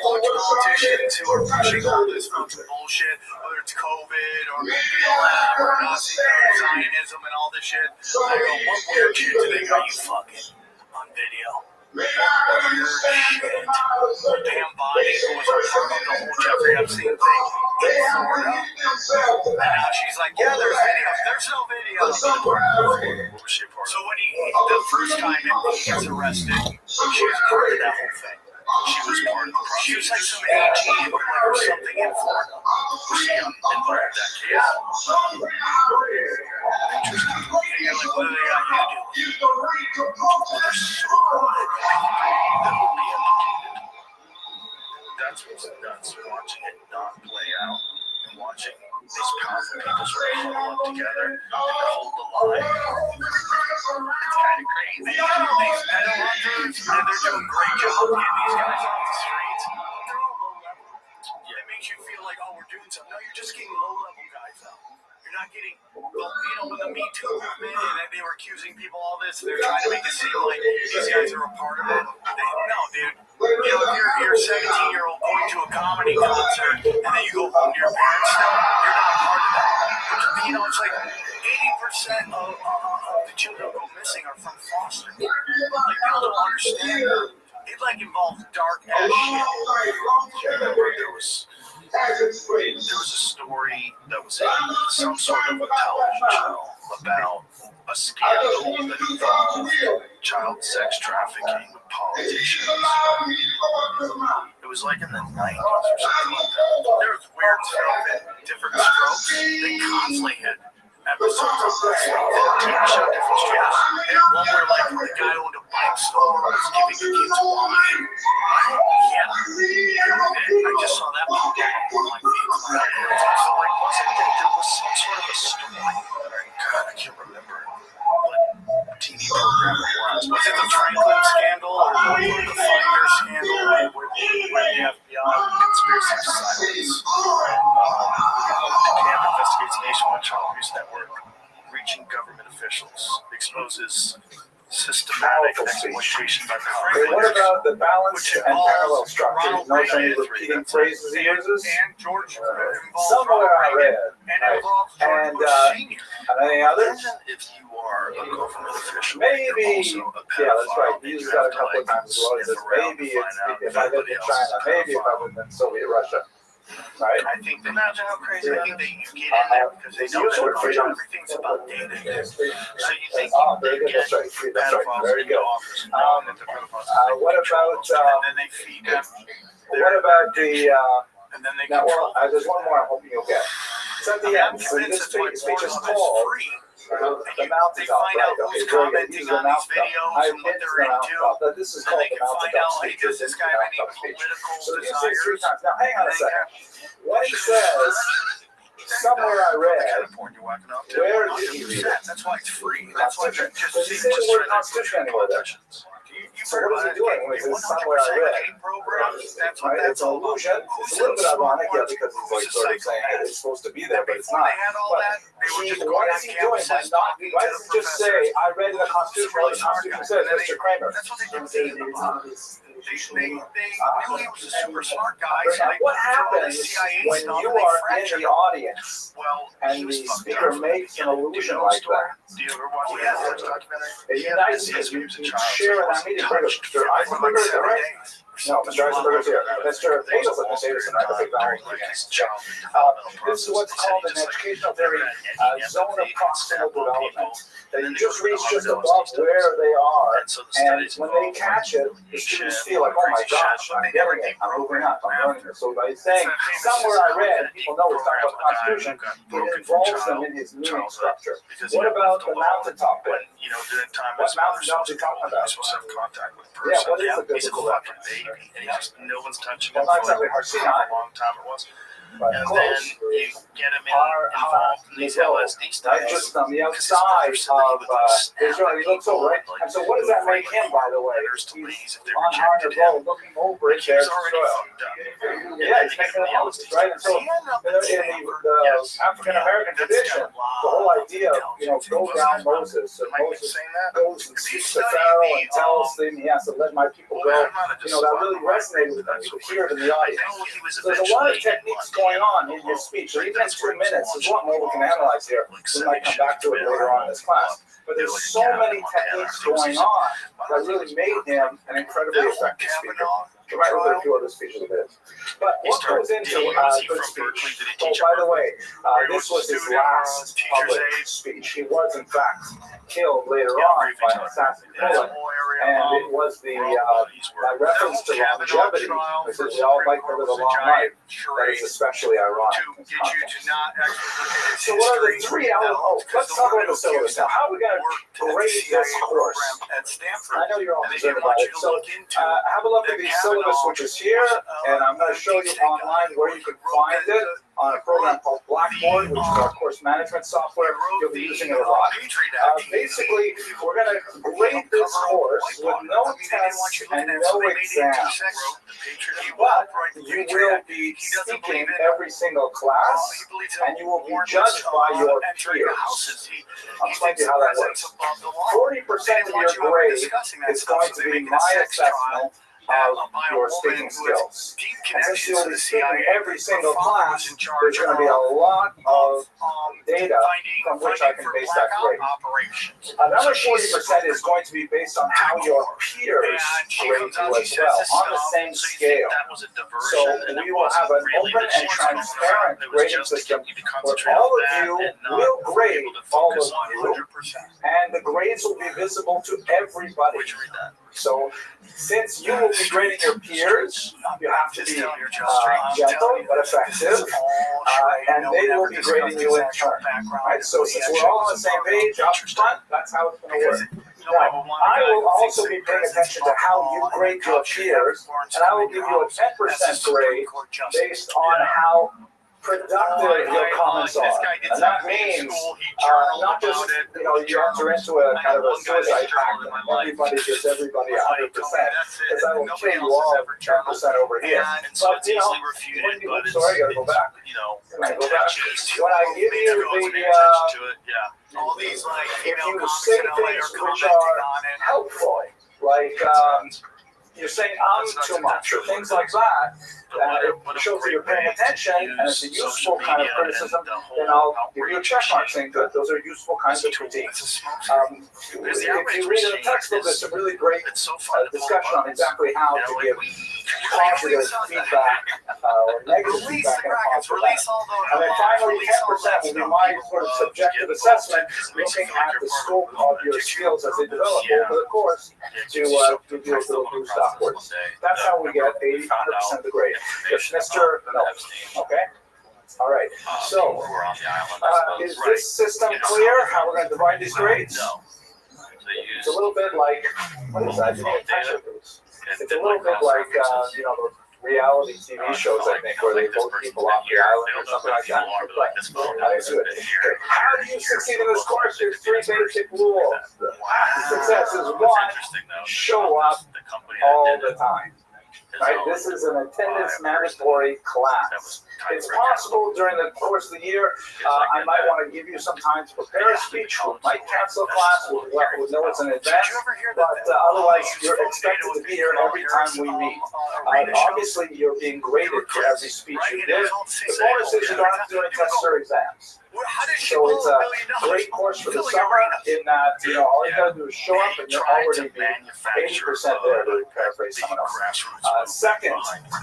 bunch of politicians who are pushing all this fucking bullshit, whether it's COVID or BLM or Nazi Zionism and all this shit. I go, what weird shit do they got you fucking on video? Weird shit. Damn body who was a part of the whole Jeffrey Epstein thing in Florida. And now she's like, yeah, there's videos. There's no videos. So when the first time he gets arrested, she was part of that whole thing. She was part of the process. She was like some AG or something in Florida. She involved that case. Interesting. And you're like, what do they got you do? There's so many that will be implicated. That's what's nuts. Watching it not play out and watching these powerful people sort of huddle up together and hold the line. It's kind of crazy. These pedal hunters, and they're doing a great job getting these guys off the streets. They're all low level. It makes you feel like, oh, we're doing something. No, you're just getting low level guys out. You're not getting, when the Me Too movement and they were accusing people of all this, they're trying to make it seem like these guys are a part of it. No, dude. If you're a 17-year-old going to a comedy concert and then you go home to your parents still, you're not a part of that. It's like 80% of the children who go missing are from foster. Like, people don't understand that. It involves dark ass shit. There was a story that was in some sort of a television show about a scandal that involved child sex trafficking with politicians. It was like in the 90s or something like that. There was weird stuff in different strokes. They constantly had episodes of this TV show, different strokes. And one where the guy owned a bike store was giving the kids wine. Yeah. I just saw that pop up on my feed. So wasn't there was some sort of a story? God, I can't remember what TV program it was. Was it the Franklin scandal or the Finder scandal where the FBI conspiracy societies camp investigates nationwide child abuse network reaching government officials, exposes systematic Powerful speech. exploitation by power Okay, what players. about the balanced Which and parallel involves structure? Ronald Notice any Reagan, repeating phrases he uses? and George involves Somewhere I Ronald read. Reagan, and Right. involves George And Bush Sr. any others? Imagine if you are a government official, Maybe, you're also a pedophile, yeah, that's right. and He you uses that a have to couple of like times as well. He sniff says, around maybe to find out if I lived anybody in else is China, a maybe if I pedophile. lived in Soviet Russia. Right? I think that imagine how crazy. I think that you get in there because they know that freedom. everything's about data. So you think Very you good. get That's right. That's right. pedophiles Very into good. office, knowing that the pedophiles What about and then they feed them. what about the And then they now? control. Well, there's one more I'm hoping you'll get. It's at the end. So this speech is called the mountaintop. Find out Right? who's Okay, very good. commenting These are on these mountaintop. videos I've and what been to they're the into. mountaintop, but this is And called they the can find mountaintop out, hey, speech. does This this is guy the have any mountaintop speech. political So he says three desires? times. Now, hang on a second. What he says, somewhere I read, where did he read it? That's why it's free. That's why Constitution. just Does he say the word Constitution anywhere there? So what is he doing when he says somewhere I read? Right? It's an illusion. It's a little bit ironic, yeah, because he's like sort of saying it's supposed to be there, but it's not. But what is he doing by not? Why does he just say, I read in the Constitution, or the Constitution says, Mr. Kramer? They knew he was a super smart guy. So Now, what happens when you are in the audience and the speaker makes an illusion like that? It unites you. You share in that meeting. Mr. Eisenberger is there, right? No, Mr. Eisenberger is here. Mr. Hazelton is here tonight. I think that was this is what's called an educational theory zone of proximal development. That you just reach just above where they are, and when they catch it, the students feel like, oh my gosh, I'm getting it, I'm moving up, I'm learning it. So by saying, somewhere I read, people know it's talking about the Constitution, it involves them in his meaning structure. What about the mountaintop bit? What mountaintop are you talking about? Yeah, what is the biblical reference? And no one's touching Well, him not exactly for Harsinai, a long time it was. but And close. then you get him involved in these LSD Right, studies. just on the outside of Israel, he looks over it. And so what does that make him, by the way? He's on Harner Road looking over it, there's Israel. Yeah, he's making a Moses, right? And so in the African-American tradition, the whole idea of, go down Moses, and Moses goes and speaks to Pharaoh and tells him he has to let my people go, that really resonated with them. You could hear it in the audience. So there's a lot of techniques going on in your speech. So even in 2 minutes, there's a lot more we can analyze here. We might come back to it later on in this class. But there's so many techniques going on that really made him an incredibly effective speaker. You might look at a few other speeches of his. But what goes into good speech? Oh, by the way, this was his last public speech. He was, in fact, killed later on by an assassin bullet. And it was the reference to longevity, which is we all like to live a long life. That is especially ironic. So what are the 3 elements? Let's talk about the syllabus now. How are we going to grade this course? I know you're all concerned about it. So have a look at the syllabus, which is here, and I'm going to show you online where you can find it on a program called Blackboard, which is our course management software. You'll be using it a lot. Basically, we're going to grade this course with no tests and no exams. But you will be speaking every single class, and you will be judged by your peers. I'll explain to you how that works. 40% of your grade is going to be my assessment of your speaking skills. And since you'll be speaking every single class, there's going to be a lot of data from which I can base that grade. Another 40% is going to be based on how your peers grade you as well, on the same scale. So we will have an open and transparent grading system where all of you will grade all of you, and the grades will be visible to everybody. So since you will be grading your peers, you have to be gentle but effective, and they will be grading you in turn. Right? So since we're all on the same page up front, that's how it's going to work. Now, I will also be paying attention to how you grade your peers, and I will give you a 10% grade based on how productive your comments are. And that means not just, you enter into a kind of a suicide pact and everybody gives everybody 100%, because I will kill you all 10% over here. But, sorry, I gotta go back. When I give you the, all these like if female you comics say in LA things are which commenting are on it. helpful, like you're saying too much or things like that, it shows that you're paying attention and it's a useful kind of criticism, then I'll give you a check mark saying good. Those are useful kinds of critiques. If you read in the textbook, there's some really great discussion on exactly how to give positive feedback or negative feedback in a positive manner. And then finally, 10% will be my sort of subjective assessment, looking at the scope of your skills as they develop over the course to give you a little boost upwards. That's how we get 100% of the grade. Yes, Mr. No. Okay. All right. So, is this system clear? How we're going to divide these grades? It's a little bit like what is that? It's a little bit like the reality TV shows, I think, where they vote people off the island or something like that. How do you succeed in this course? There's 3 basic rules. Success is 1, show up all the time. Right? This is an attendance mandatory class. It's possible during the course of the year, I might want to give you some time to prepare a speech. We might cancel class. We'll know it's in advance. But otherwise, you're expected to be here every time we meet. Obviously, you're being graded for every speech you give. The bonus is you don't have to do any tests or exams. So it's a great course for the summer in that, all you got to do is show up and you're already being 80% there, to paraphrase someone else. Second,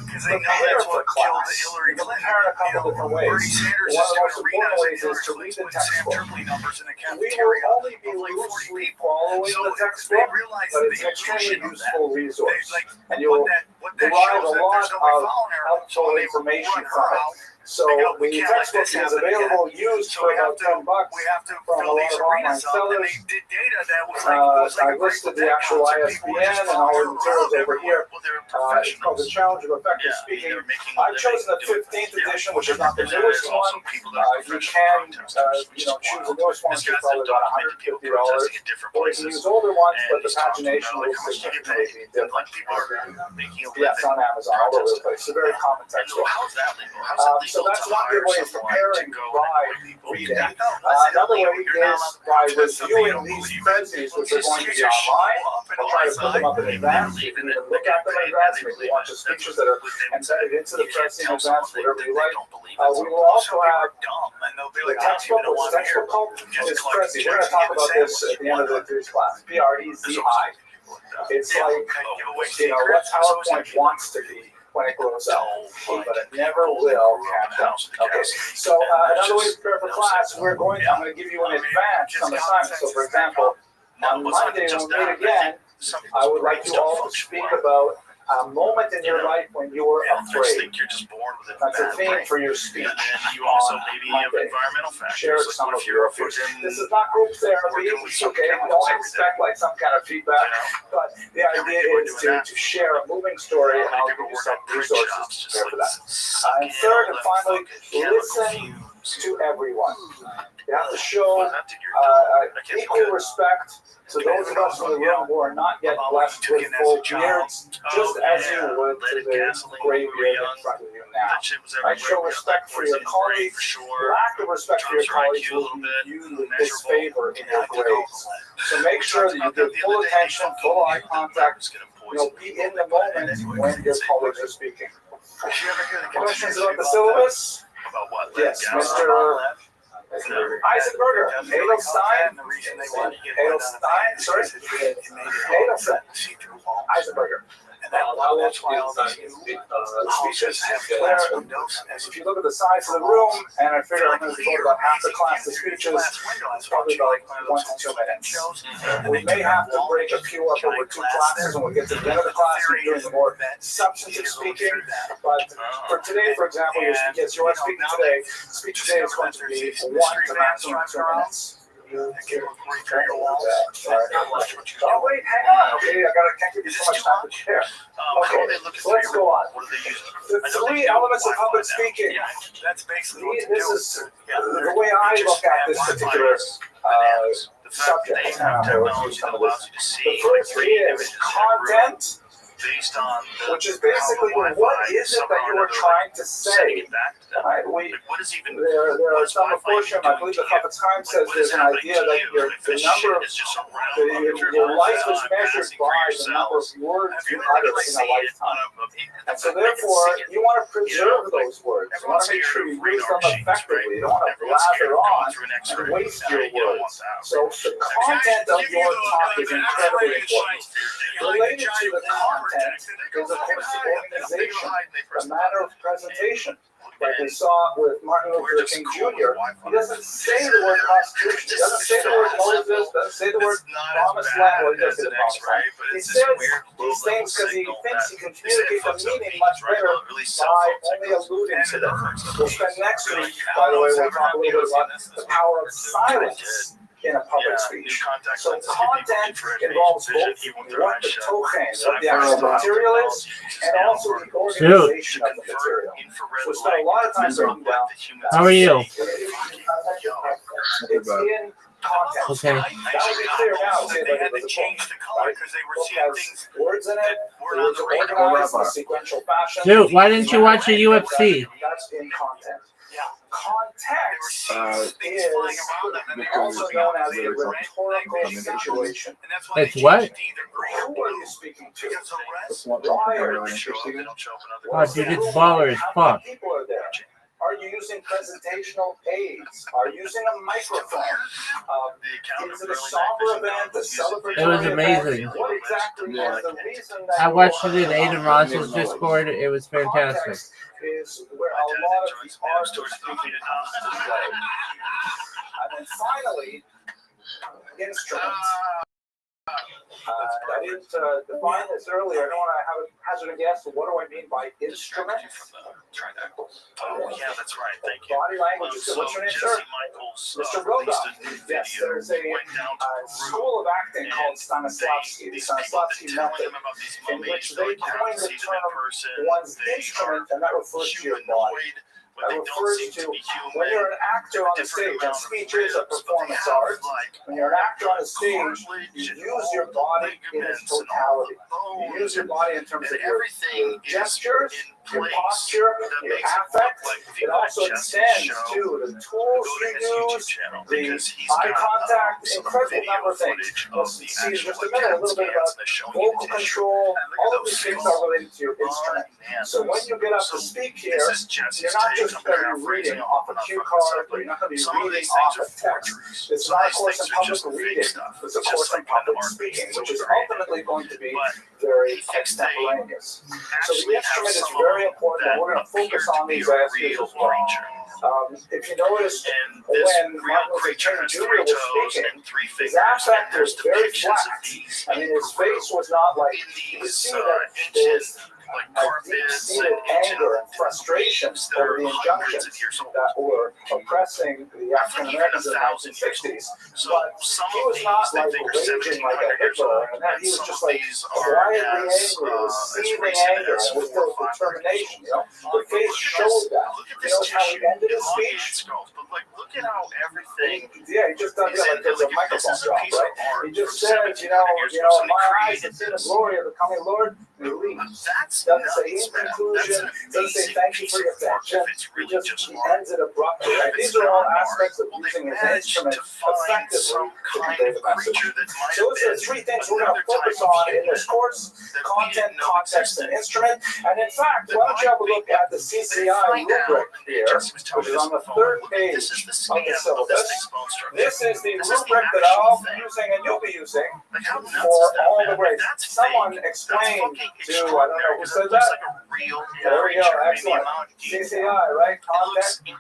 prepare for class. You can prepare in a couple different ways. One of the most important ways is to read the textbook. We will only be loosely following the textbook, but it's an extremely useful resource. And you'll derive a lot of helpful information from it. So the textbook is available, used for about $10 from a lot of online sellers. I listed the actual ISBN and all the materials over here. It's called The Challenge of Effective Speaking. I've chosen the 15th edition, which is not the newest one. You can choose the newest one, which is probably about $150. Or you can use older ones, but the pagination will significantly be different. Yes, on Amazon, all over the place. It's a very common textbook. So that's one good way of preparing by reading. Another way is by reviewing these presences, which are going to be online. We'll try to put them up in advance. You can even look at them in advance. Maybe watch the speeches that are embedded into the presentation in advance, whatever you like. We will also have the textbook. What's the textbook called? It's Prezi. We're going to talk about this at the end of this class. Prezi. It's like, what PowerPoint wants to be when it grows up, but it never will catch up. Okay, so another way to prepare for class, I'm going to give you in advance some assignments. So for example, on Monday when we meet again, I would like you all to speak about a moment in your life when you were afraid. That's a theme for your speech. You also maybe have environmental factors. Share some of your fears. This is not group therapy. It's okay. We don't expect like some kind of feedback, but the idea is to share a moving story, and I'll give you some resources to prepare for that. And third and finally, listen to everyone. You have to show equal respect to those of us in the room who are not yet blessed with full beards, just as you would to the gray beard in front of you now. Show respect for your colleagues. Lack of respect for your colleagues will be viewed with disfavor in your grades. So make sure that you give full attention, full eye contact. Be in the moment when your colleagues are speaking. Questions about the syllabus? Yes, Mr. Eisenberger, Edelstein, Eisenberger. That's why speeches. If you look at the size of the room, and I figure I'm going to devote about half the class to speeches, it's probably about 1 to 2 minutes. We may have to break a few up over 2 classes when we get to the end of the class and doing the more substantive speaking. But for today, for example, you want to speak today. Speech today is going to be 1 to maximum 2 minutes. Oh wait, hang on. Okay, can't give you so much time to share. Okay, so let's go on. The 3 elements of public speaking. This is the way I look at this particular subject. The first is content. based on which is basically what is it that you are trying to say? Right? What is even There are some portion, I believe the Chafetz Chaim says there's an idea that your life is measured by the number of words you utter in a lifetime. And so therefore, you want to preserve those words. You want to make sure you use them effectively. You don't want to blather on and waste your words. So the content of your talk is incredibly important. Related to the content is, of course, the organization, the manner of presentation. Like we saw with Martin Luther King Jr., he doesn't say the word Constitution, he doesn't say the word Moses, doesn't say the word Promised Land, or he doesn't say the Promised Land. He says these things because he thinks he can communicate the meaning much better by only alluding to them. We'll spend next week, by the way, we'll talk a little bit about the power of silence in a public speech. So content involves both what the tochen, what the actual material is, and also the organization of the material. So we spent a lot of time breaking down. How are you? It's in content. Okay. That would be clear now. Okay, but it was a book, because they were seeing things, words in it, the words are organized in a sequential fashion. Dude, why didn't you watch the UFC? That's in content. Context is also known as a rhetorical situation. It's what? Who are you speaking to? Why are you speaking? Oh, dude, it's baller as fuck. People are there. Are you using presentational aids? Are you using a microphone? Is it a somber event, a celebratory It was amazing. event? What exactly is the reason that I watched it in Aiden Ross's Discord. It was fantastic. Context is where a lot of the art of speaking comes to play. And then finally, instruments. I didn't define this earlier. I don't want to have a hazard a guess. So what do I mean by instrument? Oh, yeah, that's right. Thank you. Body language. What's your name, sir? Mr. Roda. Yes, there's a school of acting called Stanislavski, the Stanislavski method, in which they coined the term one's instrument, and that refers to your body. That refers to when you're an actor on the stage, and speech is a performance art. When you're an actor on the stage, you use your body in its totality. You use your body in terms of your gestures, your posture, your affect. It also extends to the tools you use, the eye contact, incredible number of things. We'll see in just a minute a little bit about vocal control. All of these things are related to your instrument. So when you get up to speak here, you're not just going to be reading off a cue card, or you're not going to be reading off a text. It's not a course in public reading. It's a course in public speaking, which is ultimately going to be very extemporaneous. So the instrument is very important, and we're going to focus on these aspects as well. If you notice, when Martin Luther King Jr. was speaking, his affect was very flat. I mean, his face was not like, you could see that there was a deep-seated anger and frustration over the injunctions that were oppressing the African Americans in the 1960s. But he was not like raging like a Hitler, and that he was just like quietly angry, with seething anger, and with determination. You know, the face showed that. You know how he ended his speech? Look at how everything. Yeah, he just does it like there's a microphone drop, right? He just said, you know, in my eyes, it's in the glory of the coming Lord. And he leaves. Doesn't say in conclusion, doesn't say thank you for your attention. He ends it abruptly. Right? These are all aspects of using his instrument effectively to convey the message. So those are the three things we're going to focus on in this course: content, context, and instrument. And in fact, why don't you have a look at the CCI rubric here, which is on the third page of the syllabus. This is the rubric that I'll be using and you'll be using for all the grades. Someone explained to, I don't know who said that. There we go, excellent. CCI, right? Context. Yeah,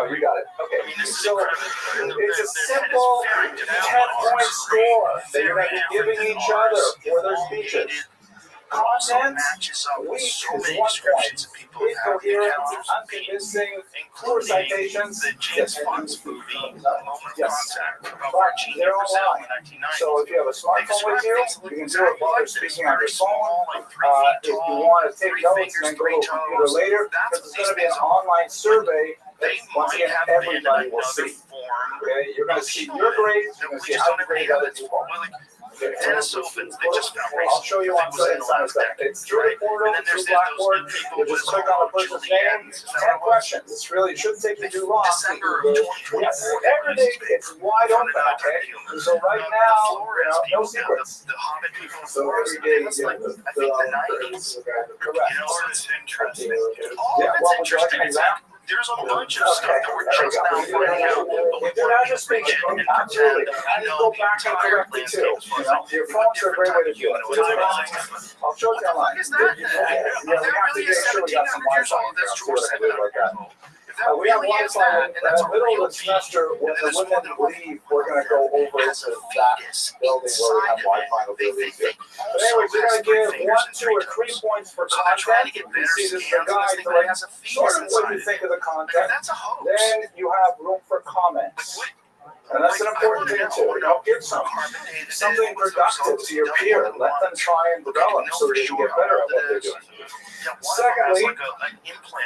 you got it. Okay. So it's a simple 10-point score that you're going to be giving each other for their speeches. Content, weak is 1 point. Incoherent, unconvincing, poor citations, yes, yes. But they're online. So if you have a smartphone with you, you can do it while you're speaking on your phone. If you want to take notes and then go to a computer later, because it's going to be an online survey that, once again, everybody will see. Okay? You're going to see your grades, you're going to see how you grade other people. Denisovans, they just found I'll show you on Sunday. It's through the portal, through Blackboard. You just click on the person's name, 10 questions. It's really, it shouldn't take you too long. Yes, every day it's wide open, okay? So right now, no secrets. So every day, correct. Yeah, well, would you like an example? There's a bunch of stuff that we're just now finding out. International speaking, absolutely. And you go back and correctly too. Your phones are a great way to do it. I'll show you online. Yeah, we have to make sure we got some Wi-Fi. Like that. We have Wi-Fi in the middle of the semester. When the women leave, we're going to go over to that building where we have Wi-Fi. But anyways, we're going to give 1, 2, or 3 points for content. You see this is the guide to like sort of what you think of the content. Then you have room for comments. And that's an important thing too. Give something productive to your peer. Let them try and develop so they can get better at what they're doing. Secondly,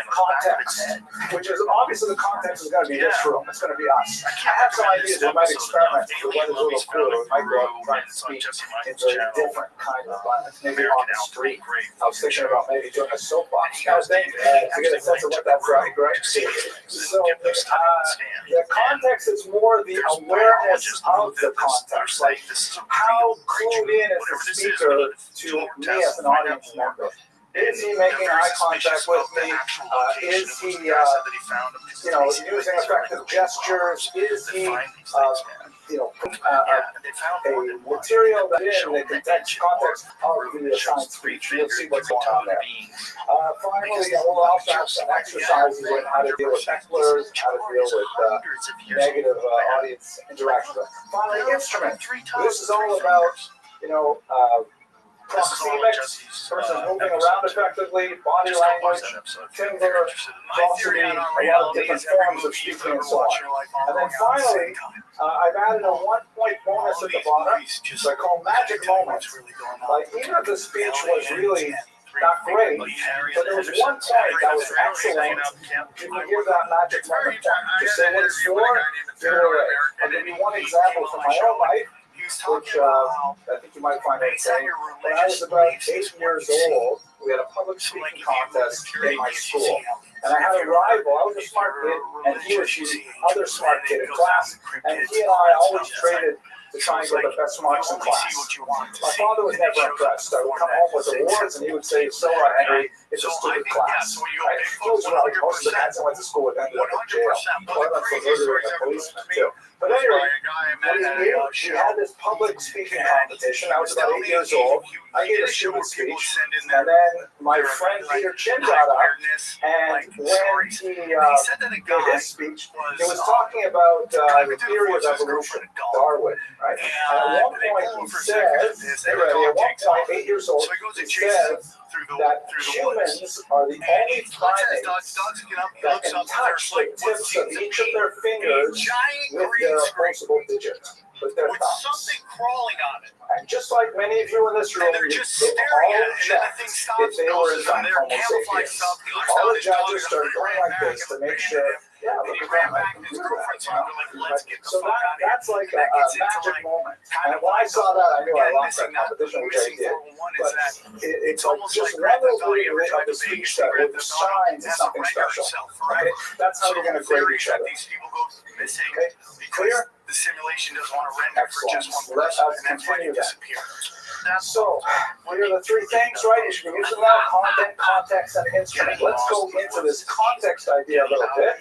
context, which is obviously the context is going to be this room. It's going to be us. I have some ideas. We might experiment. The weather's a little cooler. We might go out and try and speak into a different kind of environment. Maybe on the street. I was thinking about maybe doing a soapbox. I was thinking to get a sense of what that's like, right? So the context is more the awareness of the context. Like how clued in is the speaker to me as an audience member? Is he making eye contact with me? Is he, using effective gestures? Is he, a material that is in the context of the assigned speech? You'll see what's going on there. Finally, we'll also have some exercises on how to deal with hecklers, how to deal with negative audience interaction. Finally, instrument. This is all about, proxemics, person moving around effectively, body language, timbre, velocity, a lot of different forms of speaking and so on. And then finally, I've added a 1-point bonus at the bottom, which I call magic moments. Like even if the speech was really not great, but there was one point that was excellent, you can give that magic moment point. Just say what it's for, do it away. I'll give you one example from my own life, which I think you might find interesting. When I was about 8 years old, we had a public speaking contest in my school. And I had a rival, I was a smart kid, and he was the other smart kid in class. And he and I always traded to try and get the best marks in class. My father was never impressed. I would come home with awards, and he would say, "So, Henry, it's a stupid class." Right? He was right. Most of the guys I went to school with ended up in jail. One of them for murdering a policeman, too. But anyway, we had this public speaking competition. I was about 8 years old. I gave a stupid speech, and then my friend Peter Chin got up, and when he gave his speech, he was talking about the theory of evolution, Darwin, right? And at one point he says, at one point, 8 years old, he says that humans are the only primates that can touch the tips of each of their fingers with their opposable digits, with their thumbs. Something crawling on it. And just like many of you in this room, they all checked if they were in fact Homo sapiens. All the judges started going like this to make sure, yeah, look at that. So that's like a magic moment. And when I saw that, I knew I lost that competition, which I did. But it's like just one little bit of the speech that would shine to something special. Okay? That's how you're going to grade each other. Okay? Clear? The simulation doesn't want to render for just one Let us continue that. So, what are the 3 things, right? You should be using that content, context, and instrument. Let's go into this context idea a little bit.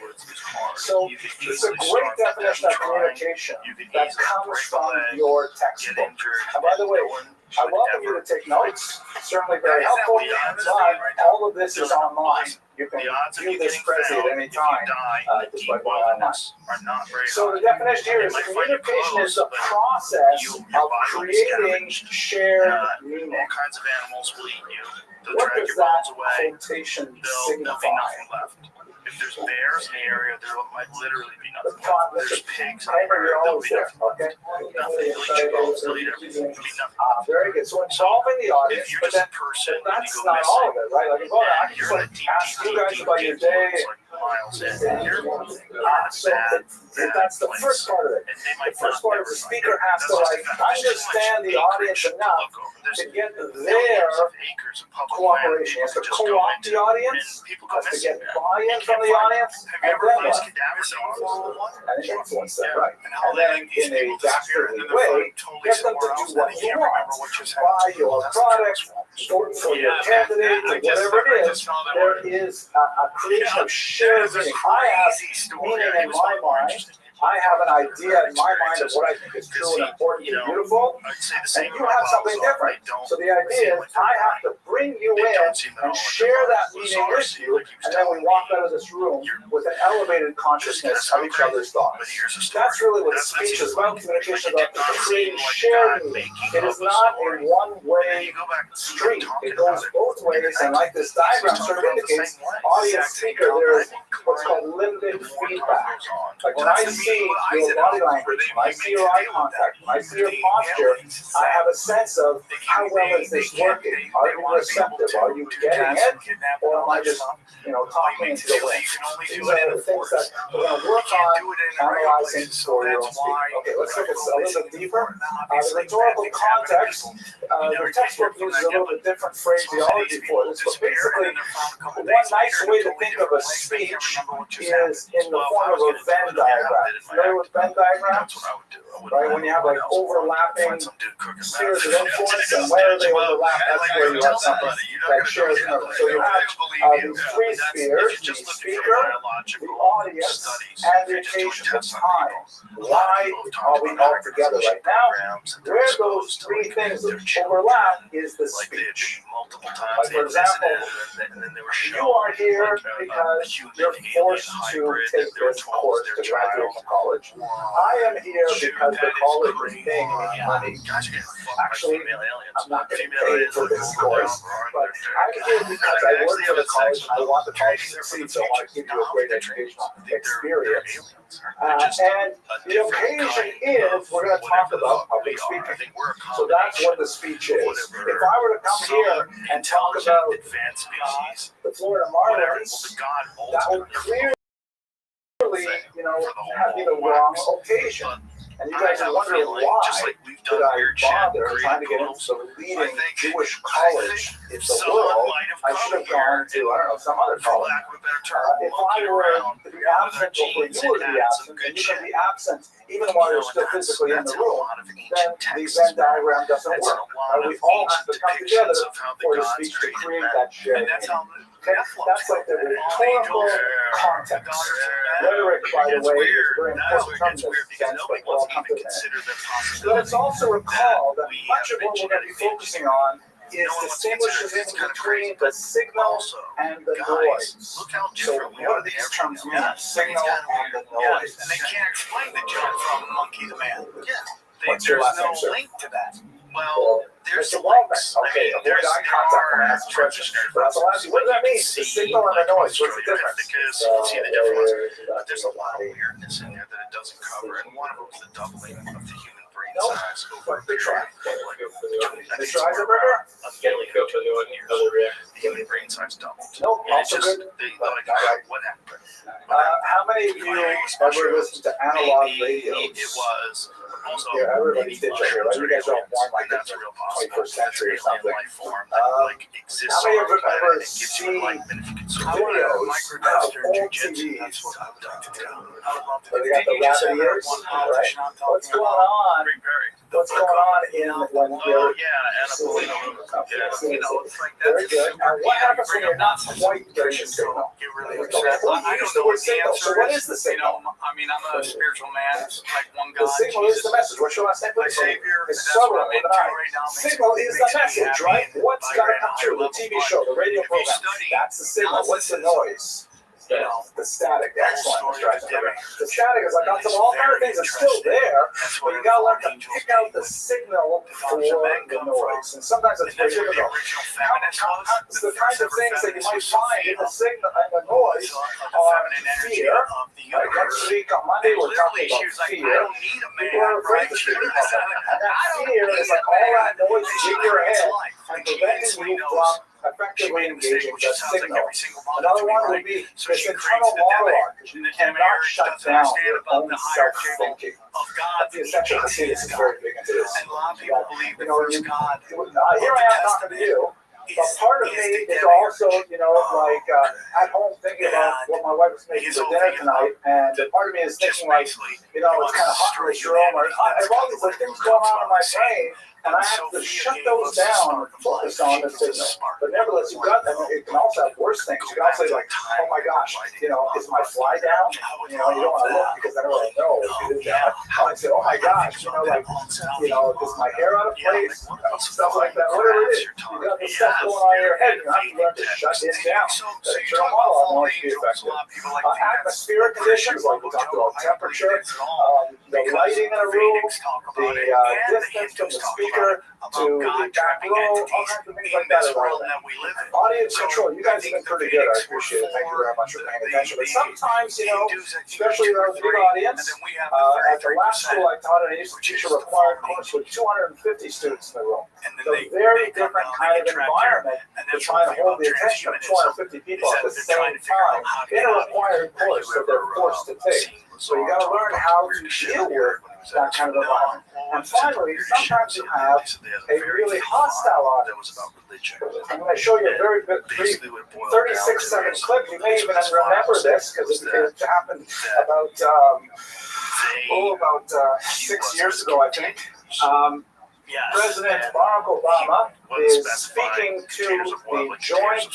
So, it's a great definition of communication that comes from your textbook. And by the way, I welcome you to take notes. Certainly very helpful. But all of this is online. You can view this spreadsheet at any time just by going online. So the definition here is communication is the process of creating shared meaning. All kinds of animals will eat you. What does that quotation signify? If there's bears in the area, there might literally be nothing. There's pigs in the You're area, there'll always be there. Okay. They'll eat everything. Very good. So involving the audience, but that's not all of it, right? Like, well, I can just like ask you guys about your day. So that's the first part of it. The first part is the speaker has to like understand the audience enough to get their cooperation. He has to co-opt the audience, has to get buy-in from the audience, and then what? And influence them, right? And then in a dastardly way, get them to do what you want. Buy your product, vote for your candidate, or whatever it is. There is a creation of shared meaning. I have meaning in my mind. I have an idea in my mind of what I think is true and important and beautiful, and you have something different. So the idea is I have to bring you in and share that meaning with you, and then we walk out of this room with an elevated consciousness of each other's thoughts. That's really what speech is about. Communication is about creating shared meaning. It is not a one-way street. It goes both ways, and like this diagram sort of indicates, audience speaker, there is what's called limbic feedback. Like when I see your body language, when I see your eye contact, when I see your posture, I have a sense of how well is this working? Are you receptive? Are you getting it? Or am I just, talking into the wind? These are the things that we're going to work on analyzing for your own speaking. Okay, let's look at a little bit deeper. The rhetorical context, the textbook uses a little bit different phraseology for this, but basically, one nice way to think of a speech is in the form of a Venn diagram. Familiar with Venn diagrams? Right, when you have like overlapping spheres of influence, and where they overlap, that's where you have something that shares memory. So you have these three spheres: the speaker, the audience, and the occasion, the time. Why are we all together right now? Where those three things overlap is the speech. Like for example, you are here because you're forced to take this course to graduate from college. I am here because the college is paying me money. Actually, I'm not getting paid for this course, but I'm here because I work for the college and I want the college to succeed, so I want to give you a great educational experience. And the occasion is, we're going to talk about public speaking. So that's what the speech is. If I were to come here and talk about the Florida Marlins, that would clearly, have been the wrong occasion. And you guys are wondering why did I bother trying to get into the leading Jewish college in the world? I should have gone to, some other college. If I were to be absent before you were to be absent, and you can be absent even while you're still physically in the room, then the Venn diagram doesn't work. We all have to come together for the speech to create that shared meaning. That's like the rhetorical context. Rhetoric, by the way, is a very important term in this sense, but we'll come to that. Let's also recall that much of what we're going to be focusing on is distinguishing between the signal and the noise. So what do these terms mean? Signal and the noise. And they can't explain the jump from monkey to man. What's your last name, There's sir? no link to that. Well, there's Mr. Waldman. Okay, avoid eye contact when I ask questions. But that's what does that mean? The signal and the noise. What's the difference? Because you see the difference. But there's a lot of weirdness in there that it doesn't cover, and one of them is the doubling of the human brain size over a period of Mr. Eisenberger? the human brain size doubled. Nope, And it's also just, good. what happened? How many of you ever listened to analog radios? It was also Yeah, everybody did right here, right? You guys are all born like in the 21st century or something. How many of you have ever seen videos of old TVs? Where they got the rabbit ears, right? What's going on? What's going on in when you're very good. And what happens when you're not quite getting the signal? Who used the word signal? So what is the signal? I mean, I'm a spiritual man, like one God. The signal is the message. What's your last name, please? Savior. It's That's what subtle I'm with into an I. right now. Signal is the message, right? What's got to come through? The TV show, the radio program. That's the signal. What's the noise? The static. Excellent, Mr. Eisenberger. The static is like got all kind of things. It's still there, but you got to learn to pick out the signal for the noise. And sometimes it's very difficult. The kinds of things that you might find in the signal and the noise are fear. Like next week on Monday, we're talking about fear. People are afraid to speak about that. And that fear is like all that noise in your head and preventing you from effectively engaging the signal. Another one would be this internal monologue, because you cannot shut down your own self-thinking. That's the essential. I see this is very big into this. Here I am talking to you. But part of me is also, like at home thinking about what my wife was making for dinner tonight, and part of me is thinking like, it's kind of hot in this room, or I have all these things going on in my brain, and I have to shut those down and focus on the signal. But nevertheless, it can also have worse things. You can also say like, oh my gosh, is my fly down? You don't want to look because I don't really know if it is down. I might say, oh my gosh, is my hair out of place? Stuff like that. Whatever it is, you got this stuff going on in your head. You have to learn to shut it down. The internal monologue won't be effective. Atmospheric conditions, like we talked about, temperature, the lighting in a room, the distance from the speaker to the back row, all kinds of things like that. Audience control. You guys have been pretty good. I appreciate it. Thank you very much for paying attention. But sometimes, especially in our big audience, at the last school I taught, I used to teach a required course with 250 students in the room. It's a very different kind of environment to try and hold the attention of 250 people at the same time in a required course that they're forced to take. So you got to learn how to deal with that kind of environment. And finally, sometimes you have a really hostile audience. I'm going to show you a very brief 36-second clip. You may even remember this because it happened about 6 years ago, I think. President Barack Obama is speaking to the joint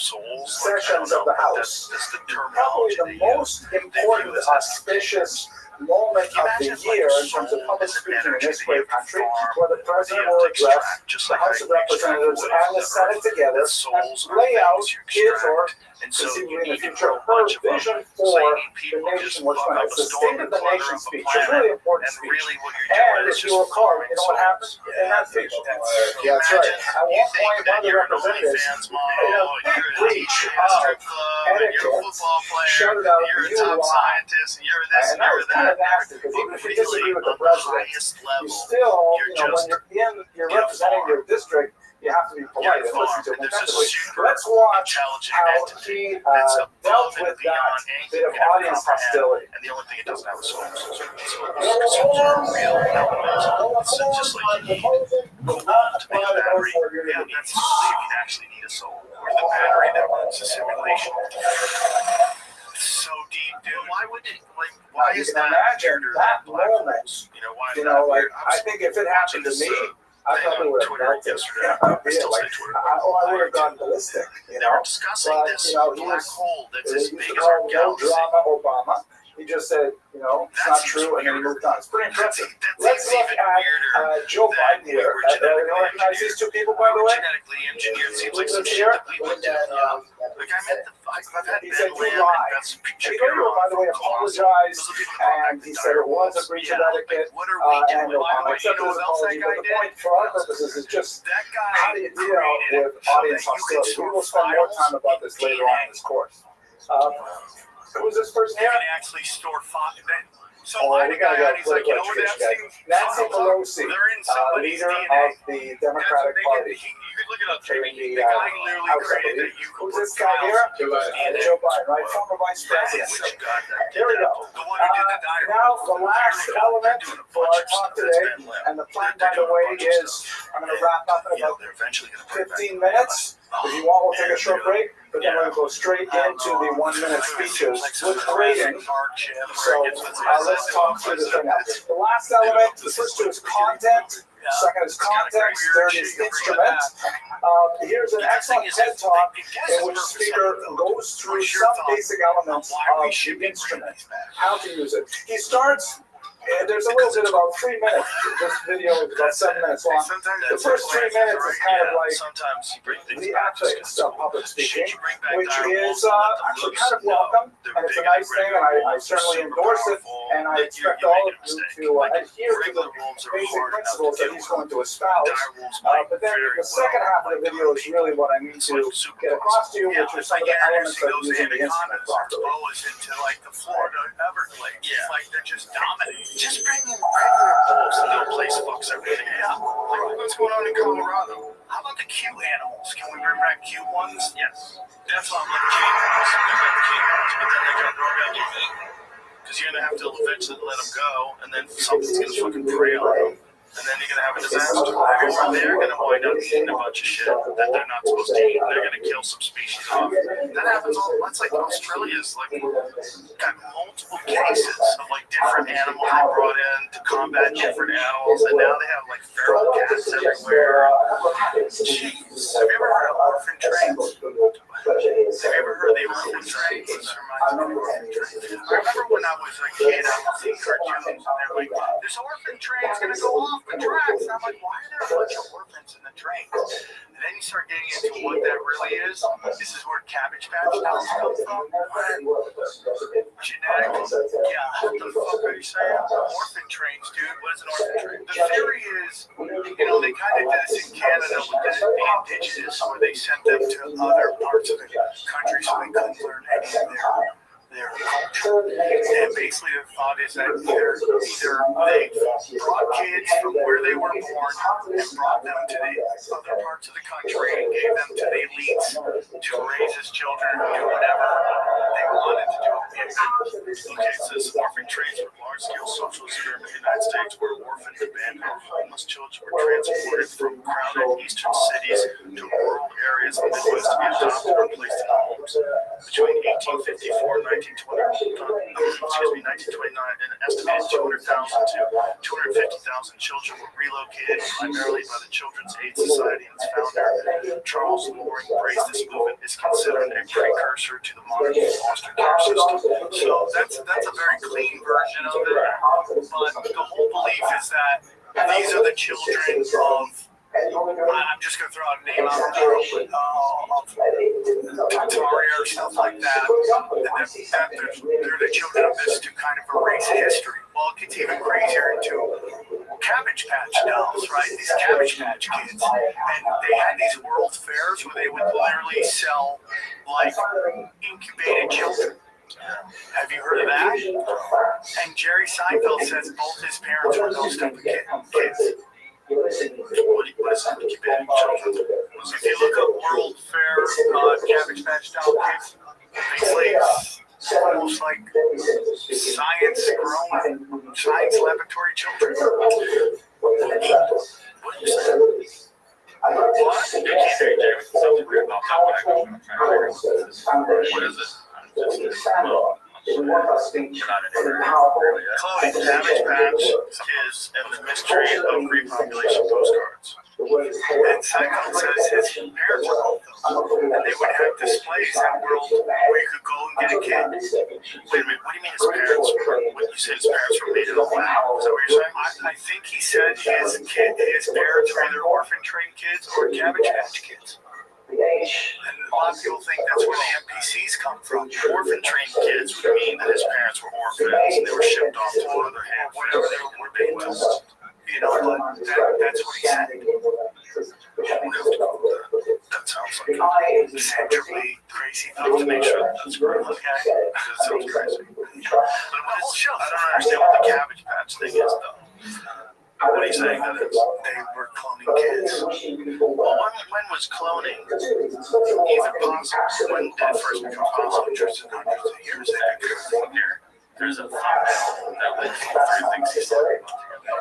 sessions of the House. Probably the most important, auspicious moment of the year in terms of public speaking in this great country, where the president will address the House of Representatives and the Senate together and lay out his or conceivably in the future her vision for the nation, what's going on. It's the State of the Nation speech, a really important speech. And if you recall, you know what happened in that speech? Yeah, that's right. At one point, one of the representatives, in a big breach of etiquette, shouted out, "You lie." And that was kind of nasty, because even if you disagree with the president, you still, when you're representing your district, you have to be polite and listen to him attentively. Let's watch how he dealt with that bit of audience hostility. And the only thing it doesn't have is soul. So it's real elements. It's just like you need cool to make a battery. Yeah, that's what I believe. You actually need a soul. Or the battery that runs the simulation. So deep, dude. Why would it? Why is that? Imagine that moment. I think if it happened to me, I probably would have felt it. I would have gone ballistic. They're discussing this black hole that's as big as No our galaxy. drama, Obama. He just said, it's not true, and then he moved on. It's pretty impressive. Let's look at Joe Biden here. You recognize these two people, by the way? Genetically engineered seems like some shit that we would do. He said, "You lied." By the way, apologized, and he said it was a breach of etiquette, and Obama accepted his apology. But the point for our purposes is just how do you deal with audience hostility? We will spend more time about this later on in this course. Who's this person here? You can actually store five. So we gotta go political education, guys. Nancy Pelosi, leader of the Democratic Party. You could look it up, Jamie. The guy literally created that. Who's this guy here? Joe Biden, right? Former vice president. Here we go. Now the last element for our talk today, and the plan, by the way, is I'm going to wrap up in about 15 minutes. If you want, we'll take a short break, but then we'll go straight into the 1-minute speeches with grading. So let's talk through the thing. The last element, the first two is content. Second is context. Third is instrument. Here's an excellent TED Talk in which the speaker goes through some basic elements of the instrument, how to use it. He starts. There's a little bit about 3 minutes. This video is about 7 minutes long. The first 3 minutes is kind of like the ethics of public speaking, which is actually kind of welcome, and it's a nice thing, and I certainly endorse it, and I expect all of you to adhere to the basic principles that he's going to espouse. But then the second half of the video is really what I need to get across to you, which are some of the elements of using the instrument properly. Into like the Florida Everglades. It's like they're just dominating. Just bring in regular bulls and they'll place fucks everything. Yeah. Like what's going on in Colorado? How about the cute animals? Can we we bring back cute ones? Yes. That's why I'm like cute ones. Bring back cute ones, but then they got grown back in me. Because you're going to have to eventually let them go, and then something's going to fucking prey on them. And then you're going to have a disaster. Or they're going to wind up eating a bunch of shit that they're not supposed to eat. They're going to kill some species off. That happens all, that's like Australia's like got multiple cases of like different animals they brought in to combat different animals, and now they have like feral cats everywhere. Jeez. Have you ever heard of orphan trains? Have you ever heard of the orphan trains? This reminds me of orphan trains. I remember when I was a kid, I was seeing cartoons, and they're like, this orphan train's going to go off the tracks. And I'm like, why are there a bunch of orphans in the trains? And then you start getting into what that really is. This is where Cabbage Patch Dolls come from. Genetic. Yeah, what the fuck are you saying? Orphan trains, dude. What is an orphan train? The theory is, you know, they kind of did this in Canada with the indigenous, where they sent them to other parts of the country so they couldn't learn any of their culture. And basically the thought is that either they brought kids from where they were born and brought them to the other parts of the country and gave them to the elites to raise as children and do whatever they wanted to do. Okay, it says orphan trains were large-scale social experiment in the United States where orphaned, abandoned, homeless children were transported from crowded eastern cities to rural areas in the Midwest to be adopted or placed in homes. Between 1854 and 1929, an estimated 200,000 to 250,000 children were relocated primarily by the Children's Aid Society and its founder, Charles Loring Brace. This movement is considered a precursor to the modern foster care system. So that's a very clean version of it, but the whole belief is that these are the children of, I'm just going to throw out a name out there, Tataria or stuff like that, and that they're the children of this to kind of erase history. Well, it gets even crazier into Cabbage Patch Dolls, right? These Cabbage Patch kids. And they had these world fairs where they would literally sell, like, incubated children. Have you heard of that? And Jerry Seinfeld says both his parents were those type of kids. What is incubated children? If you look up World Fair Cabbage Patch Doll kids, basically it's almost like science laboratory children. What are you saying? What? You can't hear you, Jerry. Something weird about that. What is it? Chloe, Cabbage Patch Kids and the Mystery of Repopulation Postcards. And Seinfeld says his parents were both those. And they would have displays at World where you could go and get a kid. Wait a minute, what do you mean his parents were? What you said his parents were made in a lab? Is that what you're saying? I think he said his parents were either orphan trained kids or Cabbage Patch Kids. And a lot of people think that's where the NPCs come from. Orphan trained kids would mean that his parents were orphans and they were shipped off to another hand, whatever they were being West. You know, but that's what he said. That sounds like essentially crazy thought to make sure that's correct. Okay, that sounds crazy. But I don't understand what the Cabbage Patch thing is, though. What are you saying that is? They were cloning kids. Well, when was cloning even possible? When did it first become possible? Just in hundreds of years. There's a thumbnail that lists three things he said. Bro,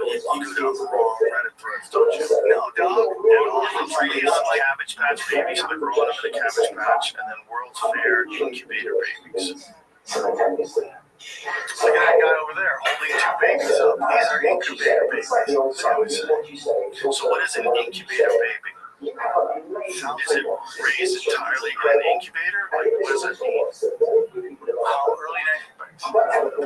you go down the wrong Reddit threads, don't you? No, dog. And all of them read like Cabbage Patch babies, so they're growing up in a Cabbage Patch, and then World's Fair incubator babies. Look at that guy over there holding two babies up. These are incubator babies. So what is an incubator baby? Is it raised entirely in an incubator? Like, what does it mean? How early in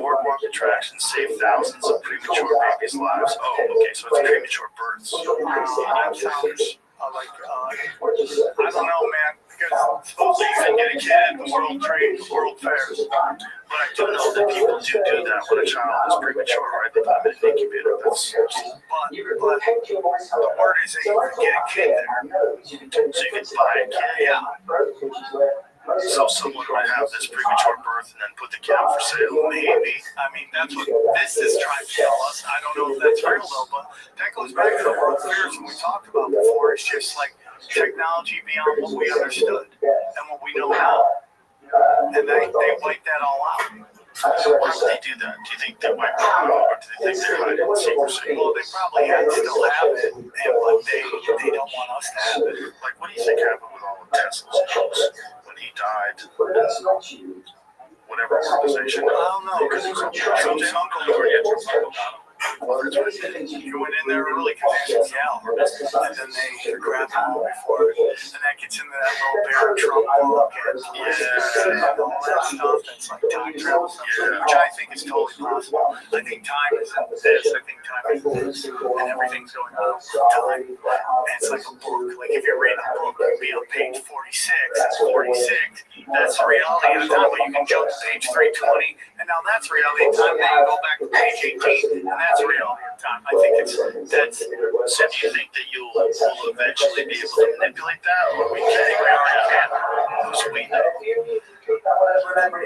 boardwalk attractions save thousands of premature babies' lives. Oh, okay, so it's premature births. That sounds like, I don't know, man. Because supposedly you can get a kid at the World Fairs. But I do know that people do that when a child is premature, right? They put them in an incubator. But the word is that you can get a kid there. So you can buy a kid, yeah. So someone might have this premature birth and then put the cow for sale. Maybe. I mean, that's what this is trying to tell us. I don't know if that's real though, but that goes back to the world fears we talked about before. It's just like technology beyond what we understood and what we know now. And they wipe that all out. So why would they do that? Do you think they wipe it out, or do they think they're hiding in secrecy? Well, they probably still have it, but they don't want us to have it. Like, what do you think happened with all of Tesla's jokes when he died? Whatever organization. I don't know, because it was Trump's uncle or Trump's uncle got him. You went in there early because he was yell, and then they grabbed him all before it. And that gets into that little Barrett Trump book and all that stuff that's like time travel stuff, which I think is totally possible. I think time isn't this. I think time is this, and everything's going on with time. And it's like a book. Like if you're reading a book, it would be on page 46. It's 46. That's the reality of the time, but you can jump to page 320, and now that's reality of time. Then you go back to page 18, and that's reality of time. I think that's. So do you think that you'll eventually be able to manipulate that, or we think we already can? Who's we know?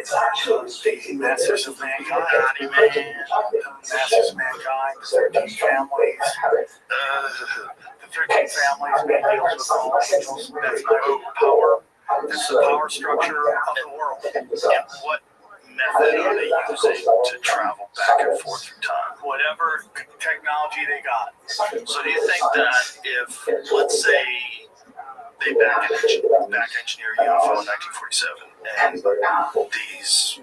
It's actually the masters of mankind. Masters of mankind, 13 families. The 13 families make deals with all angels. That's not power. That's the power structure of the world. And what method are they using to travel back and forth through time? Whatever technology they got. So do you think that if, let's say, they back engineer UFO in 1947, and these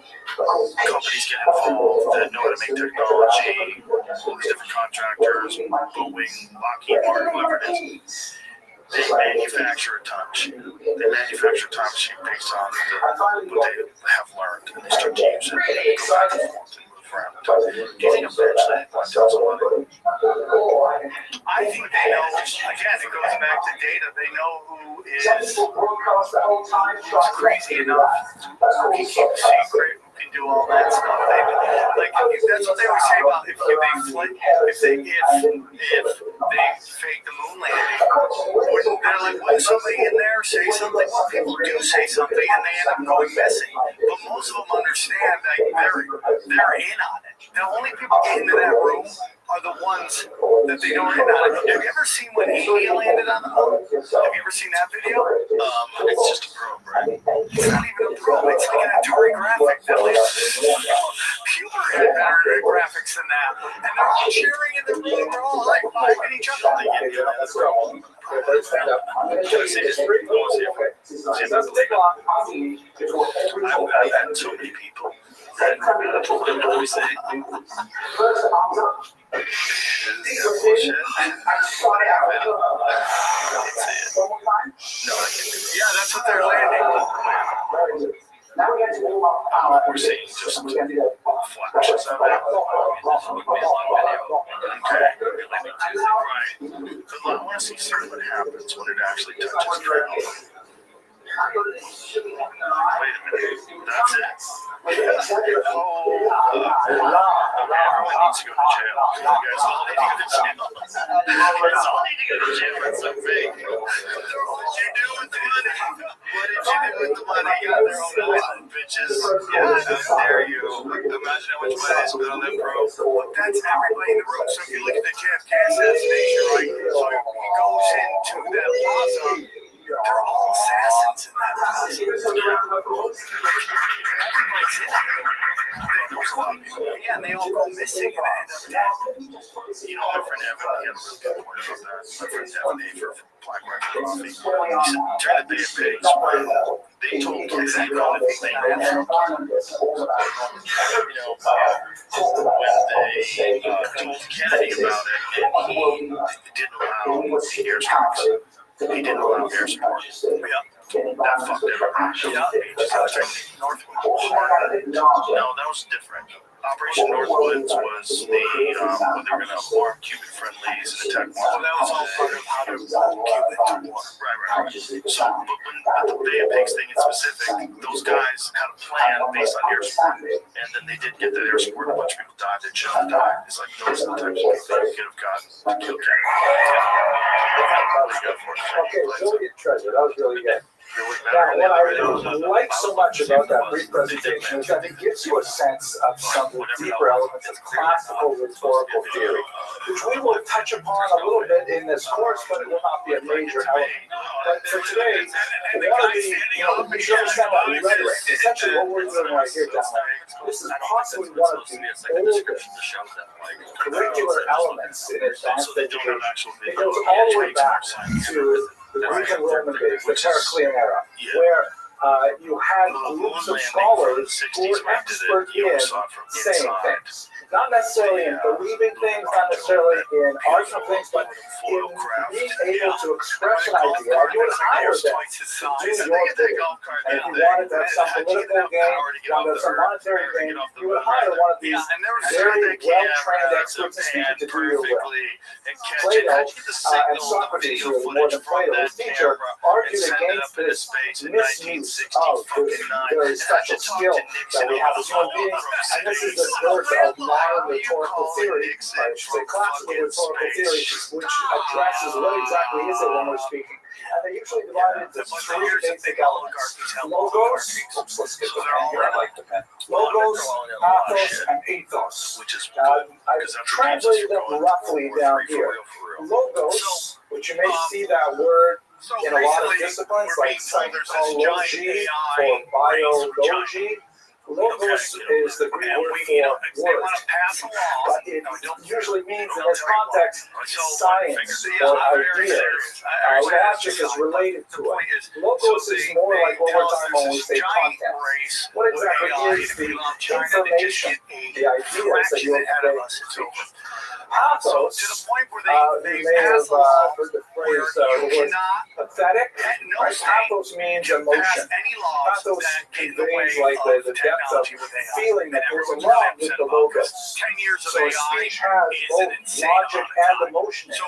companies get involved that know how to make technology, all these different contractors, Boeing, Lockheed Martin, whoever it is, they manufacture a time machine. They manufacture a time machine based on what they have learned, and they start to use it and go back and forth and move around. Do you think eventually they want to tell somebody? I think they know. Again, it goes back to data. They know who is crazy enough, who can keep a secret, who can do all that stuff. That's what they always say about if they fake the moon landing. They're like, wouldn't somebody in there say something? Well, people do say something, and they end up going missing. But most of them understand that they're in on it. The only people getting into that room are the ones that they don't hit on. Have you ever seen when Amy landed on the moon? Have you ever seen that video? It's just a probe, right? It's not even a probe. It's like an Atari graphic. Puber had better graphics than that. And they're all cheering in the room. They're all high-fiving each other. Can I see history? I want to see if I believe it. I've had so many people that told them everything. Bullshit. Yeah, that's what they're landing. We're seeing just flashes of it. Okay. Right. I want to see what happens when it actually touches ground. Wait a minute. That's it. Everyone needs to go to jail. You guys all need to go to jail. You guys all need to go to jail. That's so fake. What did you do with the money? What did you do with the money? You got their own island, bitches. Yeah, how dare you? Imagine how much money they spent on that bro. That's everybody in the room. So if you look at the JFK assassination, right? So he goes into that plaza. They're all assassins in that plaza. Everybody's in it. Yeah, and they all go missing and end up dead. You know, my friend Evan, he had a really good point about that. My friend Evan Aver from Black Rock Coffee. He said, during the Bay of Pigs, when they told kids that God if they had from when they told Kennedy about it, and he didn't allow airstrikes. He didn't allow air support. Yeah. That fucked everybody. Yeah. He just had to take Northwoods. No, that was different. Operation Northwoods was the when they were going to arm Cuban friendlies and attack more. That was all part of how to Cuban to war. Right. So, but the Bay of Pigs thing in specific, those guys had a plan based on air support, and then they did get that air support. A bunch of people died. They shouldn't have died. It's like those are the types of people that could have gotten to kill Kennedy. Okay, so treasure. That was really good. Now, what I like so much about that brief presentation is that it gives you a sense of some of the deeper elements of classical rhetorical theory, which we will touch upon a little bit in this course, but it will not be a major element. But for today, we want to be, we should understand that rhetoric. Essentially, what we're doing right here, gentlemen, this is possibly one of the oldest curricular elements in advanced education. It goes all the way back to the Greek and Roman days, the Heraclean era, where you had groups of scholars who were expert in saying things. Not necessarily in believing things, not necessarily in arguing things, but in being able to express an idea. You would hire them to do your bidding. And if you wanted to have some political gain, you wanted to have some monetary gain, you would hire one of these very well-trained experts in speaking to do your will. Plato and Socrates, really, more than Plato, his teacher, argued against this misuse of this very special skill that we have as human beings. And this is the birth of modern rhetorical theory, or I should say classical rhetorical theory, which addresses what exactly is it when we're speaking. And they usually divide it into three basic elements. Logos, let's get the pen here, I like the pen. Logos, pathos, and ethos. I've translated them roughly down here. Logos, which you may see that word in a lot of disciplines, like psychology or biology. Logos is the Greek word for word, but it usually means in this context science or ideas. Logic is related to it. Logos is more like what we're talking about when we say content. What exactly is the information, the ideas that you have conveyed? Pathos, you may have heard the phrase, the word pathetic, right? Pathos means emotion. Pathos conveys like the depth of feeling that goes along with the logos. So a speech has both logic and emotion in it.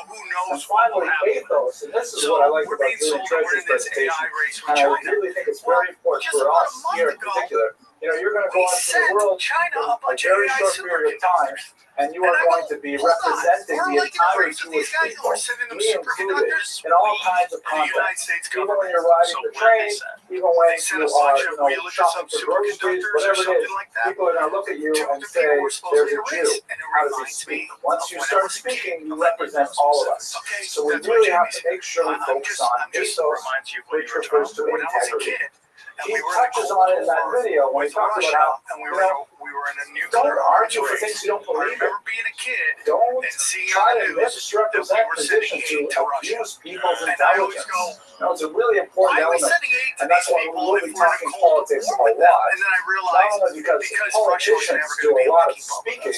And finally, pathos, and this is what I like about doing Treasury's presentation, and I really think it's very important for us here in particular. You're going to go out into the world in a very short period of time, and you are going to be representing the entire Jewish people, me included, in all kinds of contexts. Even when you're riding the train, even when you are shopping for groceries, whatever it is, people are going to look at you and say, there's a Jew. How does he speak? Once you start speaking, you represent all of us. So we really have to make sure we focus on ethos, which refers to integrity. He touches on it in that video when he talks about how, don't argue for things you don't believe in. Don't try to misrepresent positions to abuse people's intelligence. It's a really important element, and that's why we'll be talking politics a lot. Not only because politicians do a lot of speaking,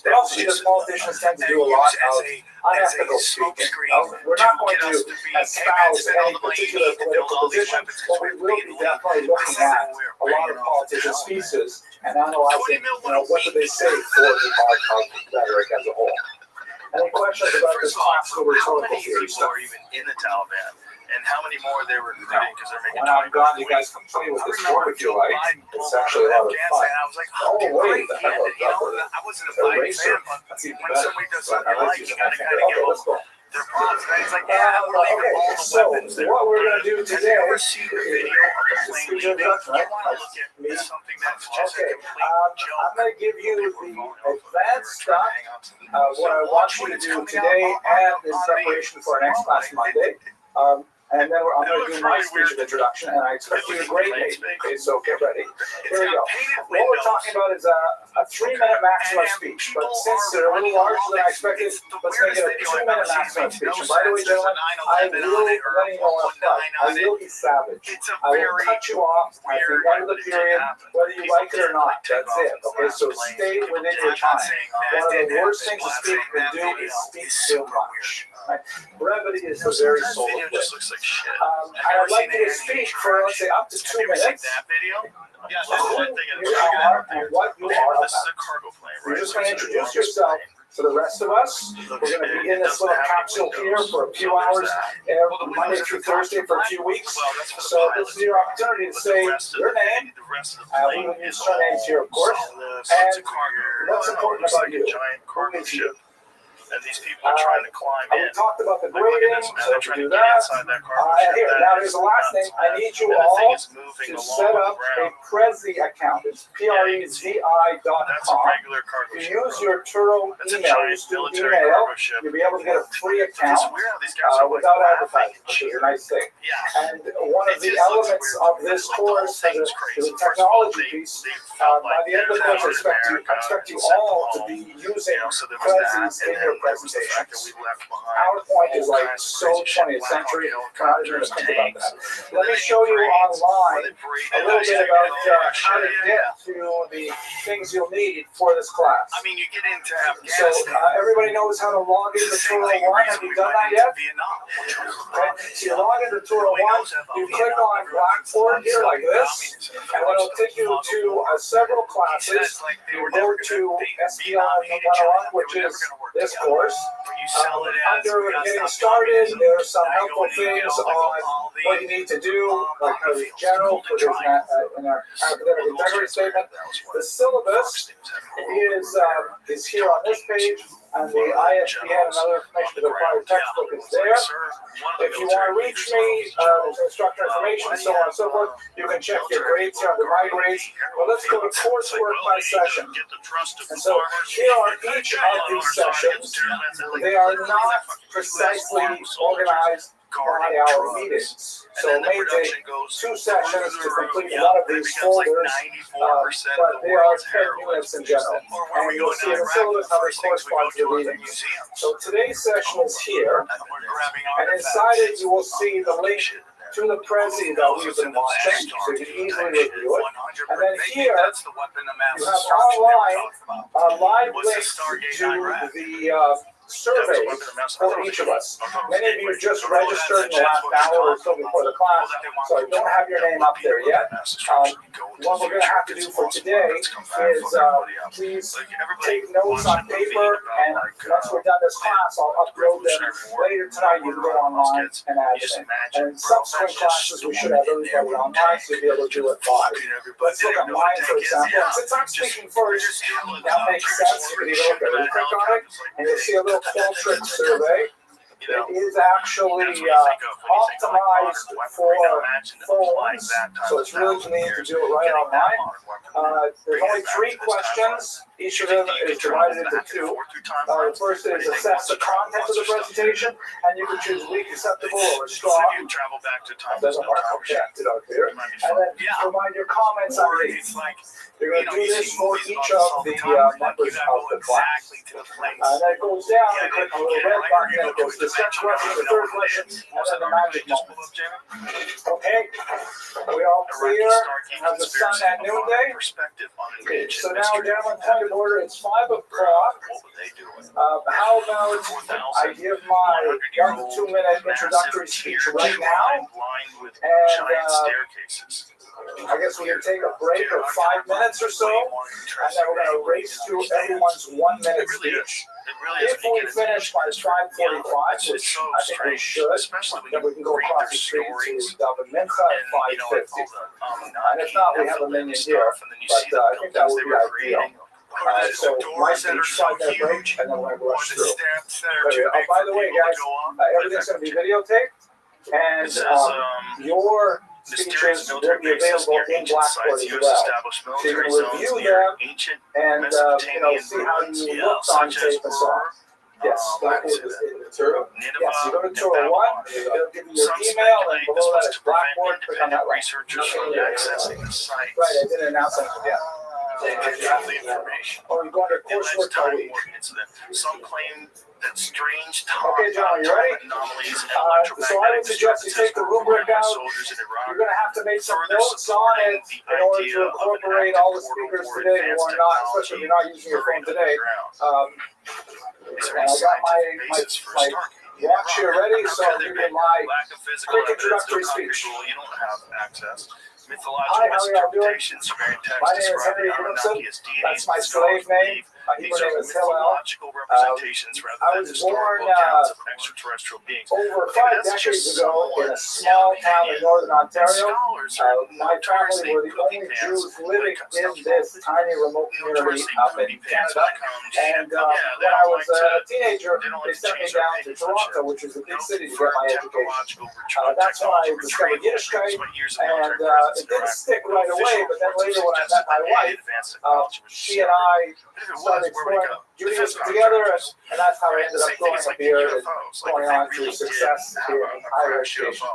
but also because politicians tend to do a lot of unethical speaking. We're not going to espouse any particular political position, but we will be definitely looking at a lot of politicians' speeches and analyzing, what do they say for the art of rhetoric as a whole. Any questions about this classical rhetorical theory stuff? In the Taliban, and how many more they're recruiting because they're making. When I'm gone, you guys can play with this board if you like. It's actually a lot of fun. Oh wait, I wasn't a Biden fan, but when somebody does something you like, you gotta kind of get over their problems. It's like, I believe in all the weapons there. What we're gonna do today? Have you ever seen the video of the plane leaving? You want to look at something that's just a complete joke. I'm gonna give you the advanced stuff. What I want you to do today and in preparation for our next class Monday. And then I'm going to do my speech of introduction, and I expect you to grade me. Okay, so get ready. Here we go. What we're talking about is a 3-minute maximum speech, but since they're a little larger than I expected, let's make it a 2-minute maximum speech. And by the way, gentlemen, I will let you know up front, I will be savage. I will cut you off at the end of the period, whether you like it or not. That's it. Okay, so stay within your time. One of the worst things a speaker can do is speak too much. Right? Brevity is the very soul of it. I'd like you to speak for, let's say, up to 2 minutes. Who you are and what you are about. You're just going to introduce yourself to the rest of us. We're going to be in this little capsule here for a few hours, Monday through Thursday for a few weeks. So this is your opportunity to say your name. We will use surnames here, of course. And what's important about you? Who is you? And these people are trying to climb in. We talked about the Like, look at grading, this, man. so They're to trying do to get that. inside that cargo And ship. here, That now is here's the last thing. nuts, I man. need you And the thing all is moving to along set the up a ground. Prezi account. It's That's a PREZI.com. regular cargo If ship. you use your Turo That's a email, your giant student military email, cargo ship. you'll be able to get a free It's account weird how these guys are like without laughing advertising, and which is a cheering. nice thing. Yeah. And one of It the just looks elements weird. of this Like, the whole course is thing's a crazy. First of all, technology they piece. felt By like the end of the they're course, out I in expect you America, all sent to home. be using You know, so there was that, Prezis and in then your there was the fact that presentations. we left behind PowerPoint is all like kinds of so crazy shit, 20th Black Hawk century. We're not even helicopters, going to think about tanks. that. Let me show you online a little bit about how to get to the things you'll need for this class. I mean, you get into So Afghanistan. everybody knows how to log into Turo One. Have you done that yet? Okay. So you log into Turo One, you click on Blackboard here like this, and then it'll take you to several classes. You go to SBL 101, which is this course. Under getting started, there are some helpful things on what you need to do, like how to general for this in our academic integrity statement. The syllabus is here on this page, and the ISBN and other information for the required textbook is there. If you want to reach me, there's instructor information, so on and so forth. You can check your grades here under my grades. But let's go to coursework by session. And so here are each of these sessions. They are not precisely organized by our meetings. So it may take 2 sessions to complete one of these folders, but they are 10 units in general. And you'll see in the syllabus how they correspond to the readings. So today's session is here, and inside it you will see the link to the Prezi that we've been watching, so you can easily review it. And then here, you have online live links to the surveys for each of us. Many of you just registered in the last hour or so before the class, so I don't have your name up there yet. What we're going to have to do for today is please take notes on paper, and once we're done this class, I'll upload them later tonight. You can go online and add them in. And in subsequent classes, we should have everybody online, so you'll be able to do it live. Let's look at mine, for example. And since I'm speaking first, that makes sense. You can either look at it, click on it, and you'll see a little Qualtrics survey. It is actually optimized for phones, so it's really convenient to do it right online. There's only 3 questions. Each of them is divided into 2. The first is assess the content of the presentation, and you can choose weak, acceptable, or strong. Doesn't work objected out here. And then provide your comments on these. You're going to do this for each of the members of the class. And then it goes down, and click on the little red button, and it goes to the second question, the third question, and then the magic moment. Okay, are we all clear? Have the sun at noonday? So now down on point of order, it's 5 o'clock. How about I give my 1 to 2 minute introductory speech right now, and I guess we can take a break of 5 minutes or so, and then we're going to race through everyone's 1 minute speech. If we finish by 5:45, which I think we should, then we can go across the street to Dublin Mincha at 5:50. And if not, we have a minion here, but I think that would be ideal. So my speech, 5 minute break, and then we're going to rush through. By the way, guys, everything's going to be videotaped, and your speeches will be available in Blackboard as well. So you can review them and see how you looked on tape and so on. Yes, Blackboard is Turo. Yes, you go to Turo 1, it'll give you your email, and below that is Blackboard. Click on that link. Right, I didn't announce that yet. Or you go under coursework by week. Some claim that strange okay, John, you ready? So I would suggest you take the rubric out. You're going to have to make some notes on it in order to incorporate all the speakers today who are not, especially if you're not using your phone today. And I got my watch here ready, so I'll give you my quick introductory speech. Hi, how are you doing? My name is Henry Grimson. That's my slave name. Hebrew name is Hillel. mythological representations rather I than was historical born accounts of extraterrestrial beings. over Okay, 5 that's decades just ago in a small town in northern Ontario. My family were the only Jews living in this tiny remote community up in Canada. And when I was a teenager, they sent me down to Toronto, which is a big city, to get my education. That's when I discovered Yiddishkeit, and it didn't stick right away, but then later when I met my wife, she and I started exploring Judaism together, and that's how I ended up growing up here and going on to success here in higher education.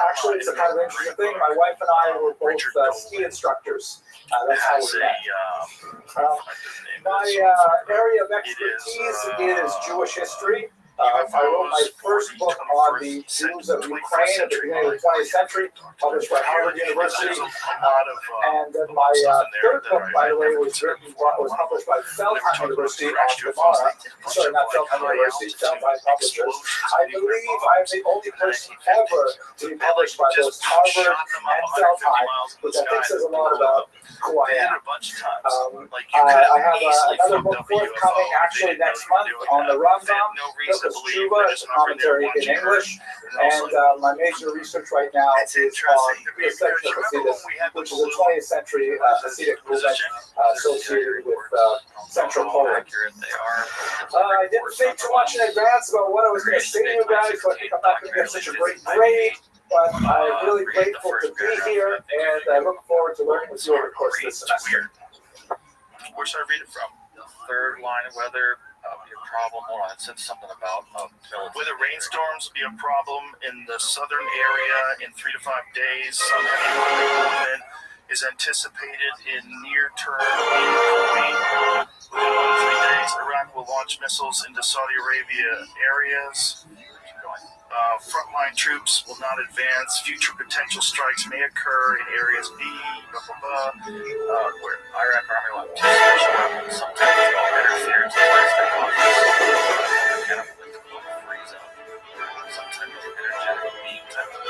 Actually, it's a kind of interesting thing. My wife and I were both ski instructors. That's how we met. My area of expertise is Jewish history. I wrote my first book on the Jews of Ukraine at the beginning of the 20th century, published by Harvard University. And then my third book, by the way, was published by Feldheim University on Gemara. Sorry, not Feldheim University, Feldheim Publishers. I believe I'm the only person ever to be published by both Harvard and Feldheim, which I think says a lot about who I am. I have another book forthcoming actually next month on the Rambam. Tshuva, it's a commentary in English, and my major research right now is on the section of Hasidus, which is a 20th century Hasidic movement associated with Central Poland. I didn't think too much in advance about what I was going to say to you guys, so I think I'm not going to get such a great grade, but I'm really grateful to be here, and I look forward to learning with you over the course of this semester. Where should I read it from? The third line of weather. Your problem. Hold on, it said something about whether rainstorms will be a problem in the southern area in 3 to 5 days. Some heavy weather movement is anticipated in near term in 1 to 3 days. Iraq will launch missiles into Saudi Arabia areas. Frontline troops will not advance. Future potential strikes may occur in areas B, where Iraq Army will have two sometimes interference with plastic bombs. Kind of freeze up. Sometimes energetic beam type of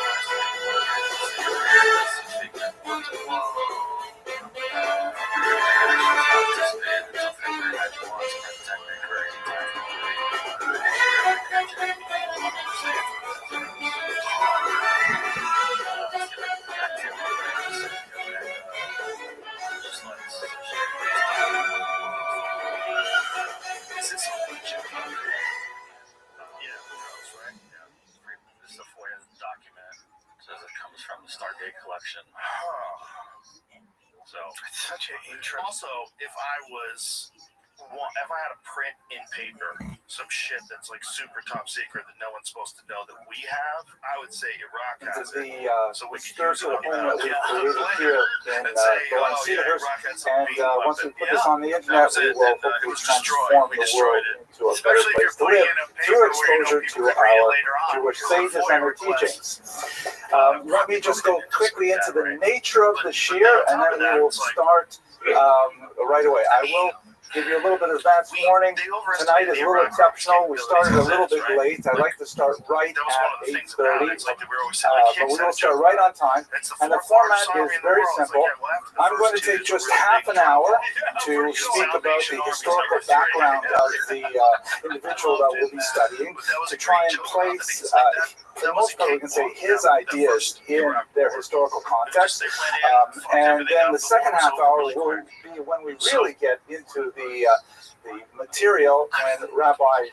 from the Stargate collection. So it's such an interesting. Also, if I had a print in paper some shit that's like super top secret that no one's supposed to know that we have, I would say Iraq has it. So we could use it on that we've created here in Cedars, and once we put this on the internet, we will hopefully transform the world into a better place to live through exposure to our Jewish sages and their teachings. Let me just go quickly into the nature of the shir, and then we will start right away. I will give you a little bit of advance warning. Tonight is a little exceptional. We started a little bit late. I'd like to start right at 8:30, but we will start right on time. And the format is very simple. I'm going to take just half an hour to speak about the historical background of the individual that we'll be studying, to try and place, for the most part, we can say his ideas in their historical context. And then the second half hour will be when we really get into the material, and Rabbi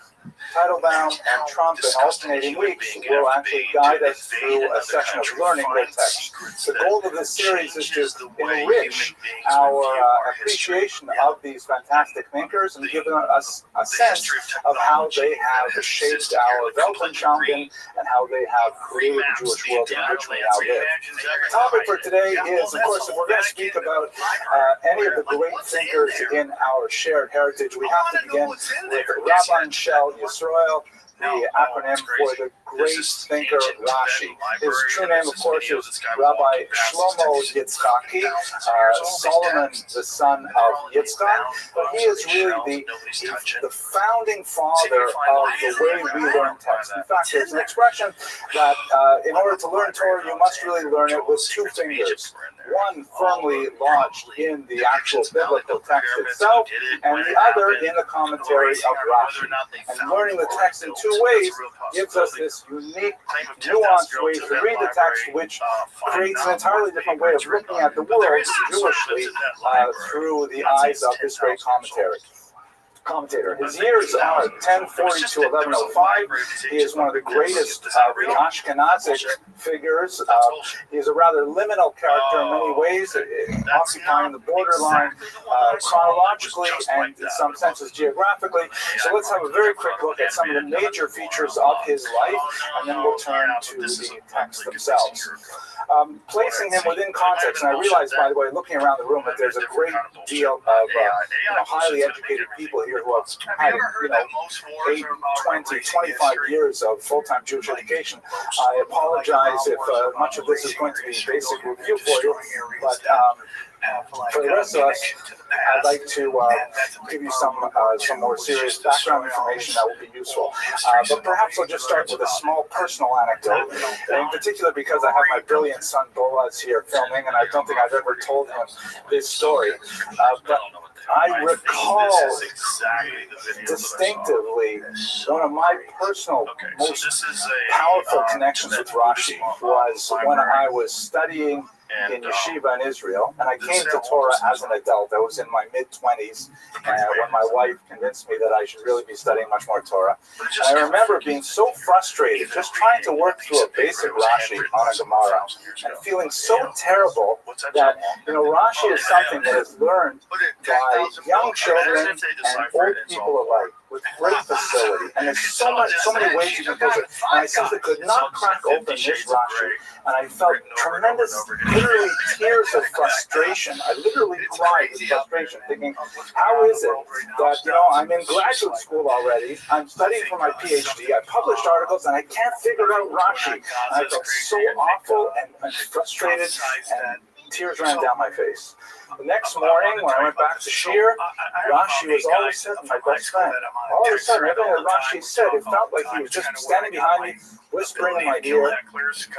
Teitelbaum and Trump in alternating weeks will actually guide us through a session of learning the text. The goal of this series is to enrich our appreciation of these fantastic thinkers and give us a sense of how they have shaped our Weltanschauung and how they have created the Jewish world in which we now live. The topic for today is, of course, if we're going to speak about any of the great thinkers in our shared heritage, we have to begin with Rabbi Rothschild, Yisrael, the acronym for the great thinker Rashi. His true name, of course, is Rabbi Shlomo Yitzchaki, Solomon, the son of Yitzchak. But he is really the founding father of the way we learn text. In fact, there's an expression that in order to learn Torah, you must really learn it with two fingers. One firmly lodged in the actual biblical text itself, and the other in the commentary of Rashi. And learning the text in two ways gives us this unique, nuanced way to read the text, which creates an entirely different way of looking at the world Jewishly through the eyes of this great commentator. His years are 1040 to 1105. He is one of the greatest of the Ashkenazic figures. He is a rather liminal character in many ways, occupying the borderline chronologically and in some senses geographically. So let's have a very quick look at some of the major features of his life, and then we'll turn to the texts themselves. Placing him within context, and I realize, by the way, looking around the room, that there's a great deal of highly educated people here who have had 8, 20, 25 years of full-time Jewish education. I apologize if much of this is going to be basic review for you, but for the rest of us, I'd like to give you some more serious background information that will be useful. But perhaps I'll just start with a small personal anecdote, in particular because I have my brilliant son Boaz here filming, and I don't think I've ever told him this story. But I recall distinctively one of my personal most powerful connections with Rashi was when I was studying in yeshiva in Israel, and I came to Torah as an adult. I was in my mid-20s when my wife convinced me that I should really be studying much more Torah. And I remember being so frustrated just trying to work through a basic Rashi on a Gemara and feeling so terrible that, Rashi is something that is learned by young children and old people alike with great facility. And there's so many ways you can pose it. And I simply could not crack open this Rashi. And I felt tremendous, literally tears of frustration. I literally cried with frustration, thinking, how is it that, I'm in graduate school already, I'm studying for my PhD, I published articles, and I can't figure out Rashi. And I felt so awful and frustrated, and tears ran down my face. The next morning, when I went back to Shir, Rashi was all of a sudden my best friend. All of a sudden, everything that Rashi said, it felt like he was just standing behind me, whispering in my ear,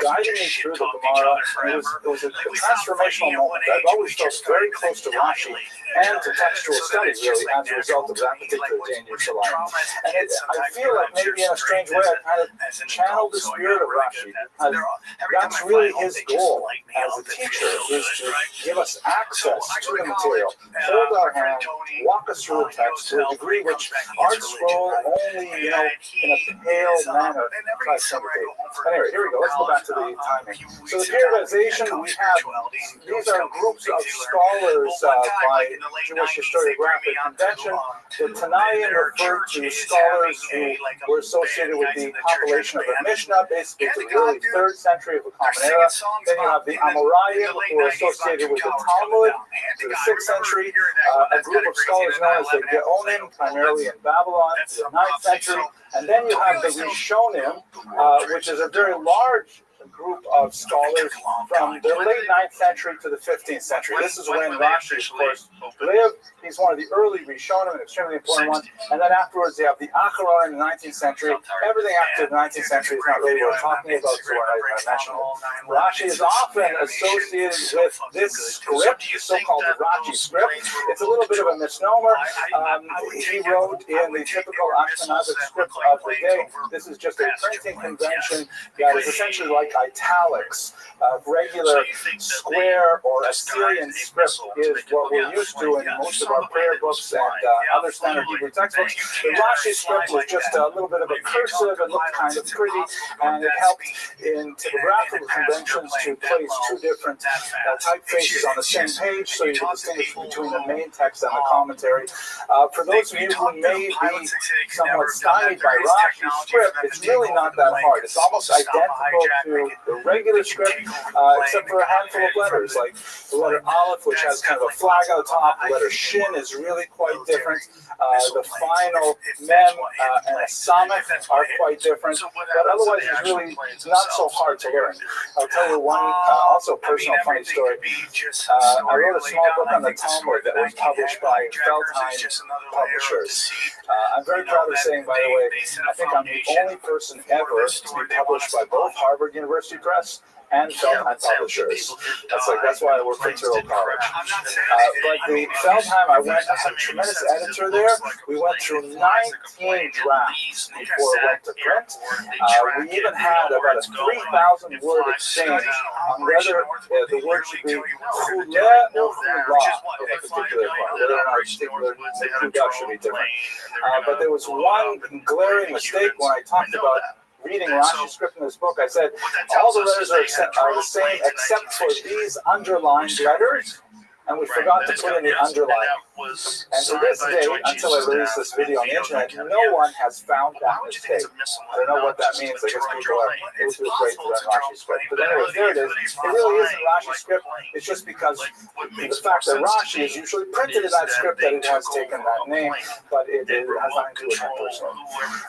guiding me through the Gemara. It was a transformational moment. I've always felt very close to Rashi and to textual study, really, as a result of that particular day in Yerushalayim. And I feel like maybe in a strange way, I kind of channeled the spirit of Rashi. That's really his goal as a teacher, is to give us access to the material, hold our hand, walk us through the text to a degree which Art Scroll only, in a pale manner tries to indicate. Anyway, here we go. Let's go back to the timing. So the periodization, we have, these are groups of scholars by Jewish Historiographic Convention. The Tanaim refer to scholars who were associated with the compilation of the Mishnah, basically to the early 3rd century of the Common Era. Then you have the Amoraim, who are associated with the Talmud, to the 6th century. A group of scholars known as the Geonim, primarily in Babylon, to the 9th century. And then you have the Rishonim, which is a very large group of scholars from the late 9th century to the 15th century. This is when Rashi, of course, lived. He's one of the early Rishonim, an extremely important one. And then afterwards, you have the Acharon in the 19th century. Everything after the 19th century is not really worth talking about, so we're not even going to mention it. Rashi is often associated with this script, the so-called Rashi script. It's a little bit of a misnomer. He wrote in the typical Ashkenazic script of the day. This is just a printing convention that is essentially like italics. Regular square or Assyrian script is what we're used to in most of our prayer books and other standard Hebrew textbooks. The Rashi script was just a little bit of a cursive and looked kind of pretty, and it helped in typographical conventions to place two different typefaces on the same page so you can distinguish between the main text and the commentary. For those of you who may be somewhat stymied by Rashi's script, it's really not that hard. It's almost identical to the regular script, except for a handful of letters, like the letter Aleph, which has kind of a flag on the top. The letter Shin is really quite different. The final Mem and a Samech are quite different, but otherwise it's really not so hard to learn. I'll tell you one also personal funny story. I wrote a small book on the Talmud that was published by Feldheim Publishers. I'm very proud of saying, by the way, I think I'm the only person ever to be published by both Harvard University Press and Feldheim Publishers. That's why I work for Tyrrell College. But the Feldheim, I went as a tremendous editor there. We went through 19 drafts before it went to print. We even had about a 3,000 word exchange on whether the word should be chuleh or chulah of a particular part, whether or not a particular chudah should be different. But there was one glaring mistake when I talked about reading Rashi's script in this book. I said all the letters are the same except for these underlined letters, and we forgot to put in the underline. And to this day, until I release this video on the internet, no one has found that mistake. I don't know what that means. I guess people are too afraid to learn Rashi's script. But anyway, there it is. It really isn't Rashi's script. It's just because the fact that Rashi is usually printed in that script that it has taken that name, but it has nothing to do with him personally.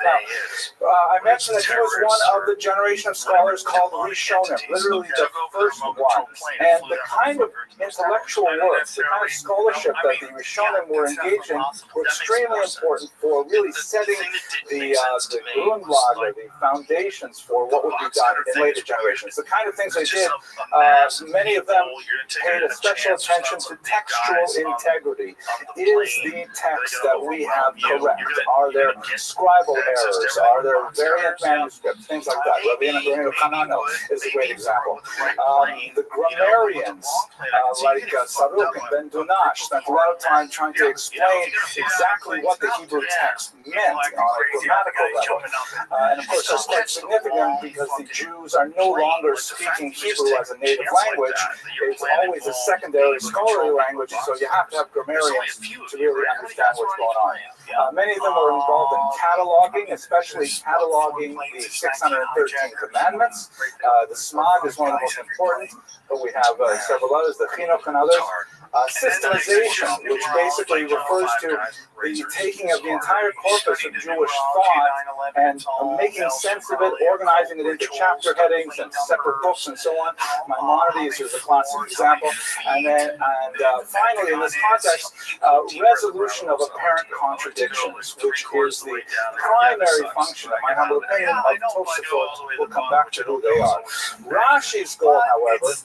Now, I mentioned that he was one of the generation of scholars called Rishonim, literally the first ones. And the kind of intellectual work, the kind of scholarship that the Rishonim were engaged in were extremely important for really setting the grundlag, or the foundations for what would be done in later generations. The kind of things they did, many of them paid a special attention to textual integrity. Is the text that we have correct? Are there scribal errors? Are there variant manuscripts? Things like that. Rabbi Hanano is a great example. The grammarians, like Saruk and Ben Dunash, spent a lot of time trying to explain exactly what the Hebrew text meant on a grammatical level. And of course, that's quite significant because the Jews are no longer speaking Hebrew as a native language. It's always a secondary scholarly language, so you have to have grammarians to really understand what's going on. Many of them were involved in cataloging, especially cataloging the 613 commandments. The Smag is one of the most important, but we have several others, the Chinuch and others. Systemization, which basically refers to the taking of the entire corpus of Jewish thought and making sense of it, organizing it into chapter headings and separate books and so on. Maimonides is a classic example. And finally, in this context, resolution of apparent contradictions, which is the primary function, in my humble opinion, of Tosafot. We'll come back to who they are. Rashi's goal, however,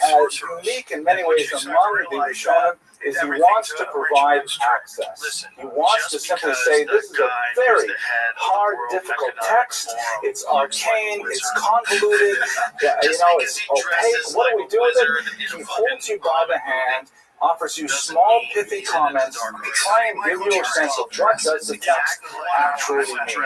as unique in many ways among the Rishonim, is he wants to provide access. He wants to simply say, this is a very hard, difficult text. It's arcane, it's convoluted, it's opaque. What do we do with it? He holds you by the hand, offers you small, pithy comments to try and give you a sense of what does the text actually mean.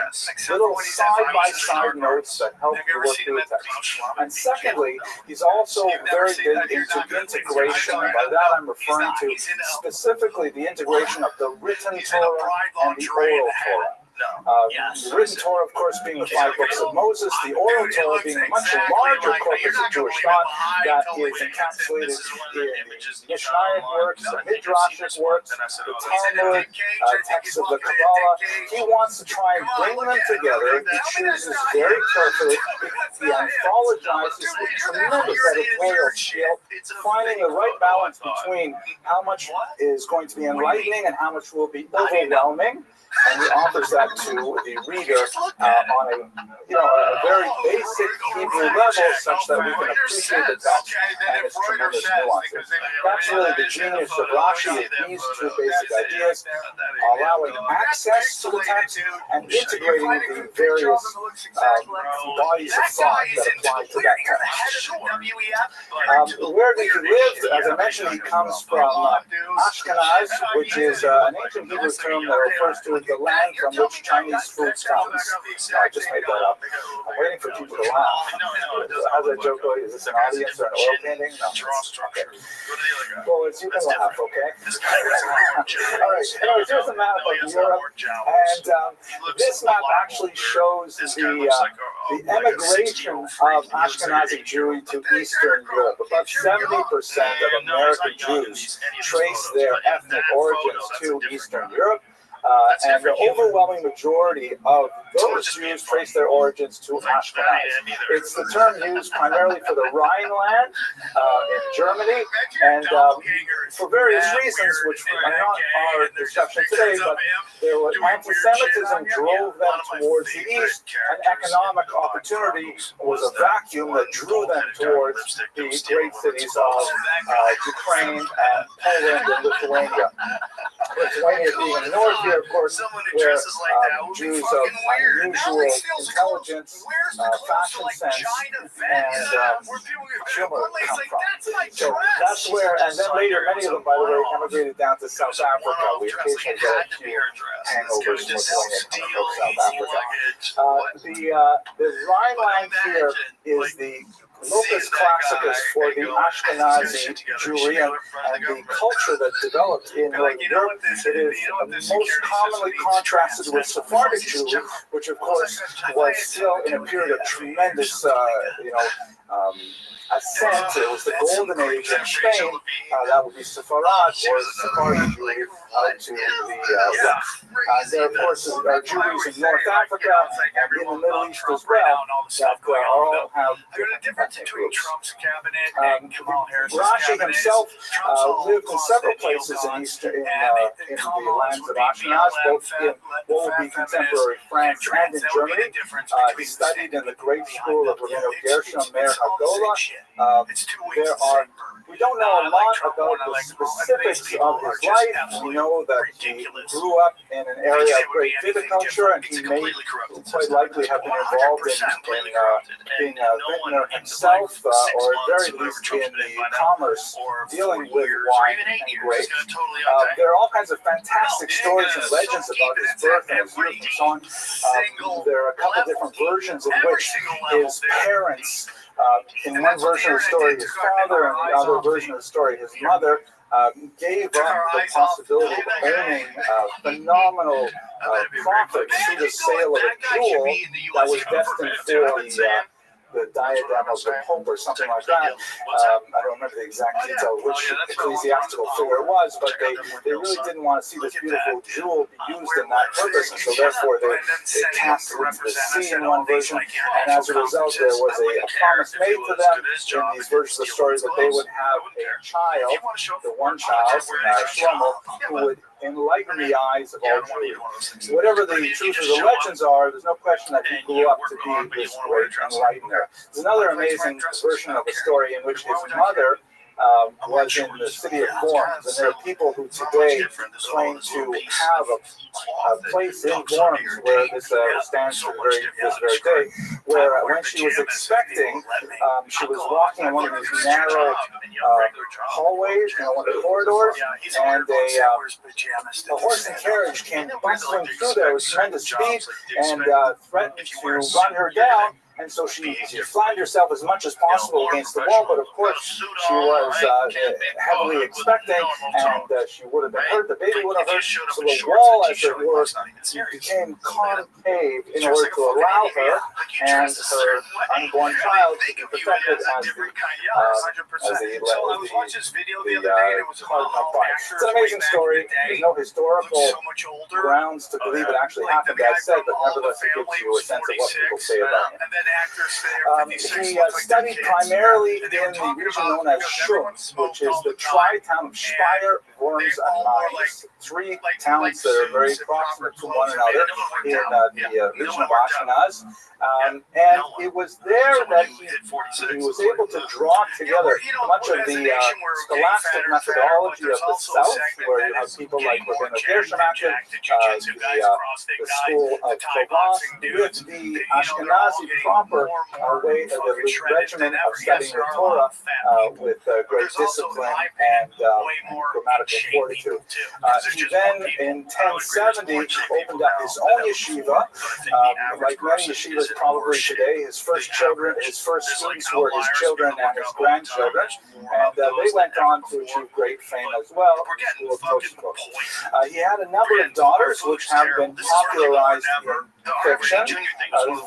Little side-by-side notes that help you work through the text. And secondly, he's also very big into integration. And by that I'm referring to specifically the integration of the written Torah and the oral Torah. The written Torah, of course, being the 5 books of Moses, the oral Torah being a much larger corpus of Jewish thought that is encapsulated in the Mishnaic works, the Midrashic works, the Talmud, texts of the Kabbalah. He wants to try and bring them together. He chooses very carefully. He anthologizes with tremendous editorial skill, finding the right balance between how much is going to be enlightening and how much will be overwhelming. And he offers that to the reader on a very basic Hebrew level, such that we can appreciate the text and its tremendous nuances. That's really the genius of Rashi, is these two basic ideas, allowing access to the text and integrating the various bodies of thought that apply to that text. Where he lived, as I mentioned, he comes from Ashkenaz, which is an ancient Hebrew term that refers to the land from which Chinese food comes. No, I just made that up. I'm waiting for people to laugh. How's that joke going? Is this an audience or an oil painting? No. Okay. Well, you can laugh, okay? All right. Anyways, here's a map of Europe, and this map actually shows the emigration of Ashkenazi Jewry to Eastern Europe. About 70% of American Jews trace their ethnic origins to Eastern Europe. And the overwhelming majority of those Jews trace their origins to Ashkenaz. It's the term used primarily for the Rhineland in Germany, and for various reasons, which are not our discussion today, but there was anti-Semitism drove them towards the east, and economic opportunity was a vacuum that drew them towards the great cities of Ukraine and Poland and Lithuania. Lithuania being in the north here, of course, where Jews of unusual intelligence, fashion sense, and humor come from. So that's where, and then later, many of them, by the way, emigrated down to South Africa. We occasionally get a few hangovers from Lithuania coming from South Africa. The Rhineland here is the locus classicus for the Ashkenazi Jewry and the culture that developed in Northern Europe. It is most commonly contrasted with Sephardic Jewry, which of course was still in a period of tremendous, ascent. It was the golden age in Spain. That would be Sepharad or Sephardic Jewry out to the west. There, of course, are Jewries in North Africa and in the Middle East as well that all have different groups. Rashi himself lived in several places in the lands of Ashkenaz, both in what would be contemporary France and in Germany. He studied in the great school of Rabbi Gershom Meir Hagolah. We don't know a lot about the specifics of his life. We know that he grew up in an area of great viticulture, and he may quite likely have been involved in being a vintner himself, or at very least in the commerce dealing with wine and grapes. There are all kinds of fantastic stories and legends about his birth and his youth and so on. There are a couple different versions in which his parents, in one version of the story, his father, and the other version of the story, his mother, gave up the possibility of owning phenomenal profit through the sale of a jewel that was destined for the diadem of the Pope or something like that. I don't remember the exact detail of which ecclesiastical figure it was, but they really didn't want to see this beautiful jewel be used in that purpose, and so therefore they cast it into the sea in one version, and as a result there was a promise made to them in these versions of the story that they would have a child, the one child, Shlomo, who would enlighten the eyes of all Jews. Whatever the truth of the legends are, there's no question that he grew up to be this great enlightener. There's another amazing version of the story in which his mother was in the city of Worms, and there are people who today claim to have a place in Worms where this stands for this very day, where when she was expecting, she was walking in one of these narrow hallways, one of the corridors, and a horse and carriage came bustling through there with tremendous speed and threatened to run her down. And so she flattened herself as much as possible against the wall, but of course she was heavily expecting, and she would have been hurt, the baby would have hurt, so the wall, as it were, became concave in order to allow her and her unborn child to be protected as the It's an amazing story. There's no historical grounds to believe it actually happened, as said, but nevertheless it gives you a sense of what people say about him. He studied primarily in the region known as Schulz, which is the tri-town of Speyer, Worms, and Mainz. Three towns that are very proximate to one another in the region of Ashkenaz. And it was there that he was able to draw together much of the scholastic methodology of the South, where you have people like Rabbi Gershom, the school of Provence, with the Ashkenazi proper way of the regimen of studying the Torah with great discipline and grammatical fortitude. He then, in 1070, opened up his own yeshiva. Like many yeshivas probably today, his first students were his children and his grandchildren, and they went on to achieve great fame as well. He had a number of daughters which have been popularized in fiction.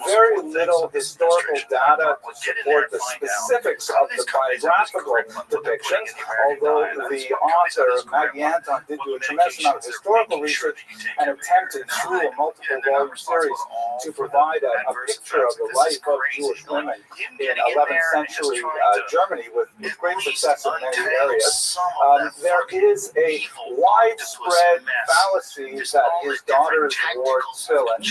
Very little historical data to support the specifics of the biographical depictions, although the author, Maggie Anton, did do a tremendous amount of historical research and attempted through a multiple-volume series to provide a picture of the life of Jewish women in 11th century Germany with great success in many areas. There is a widespread fallacy that his daughters wore tefillin.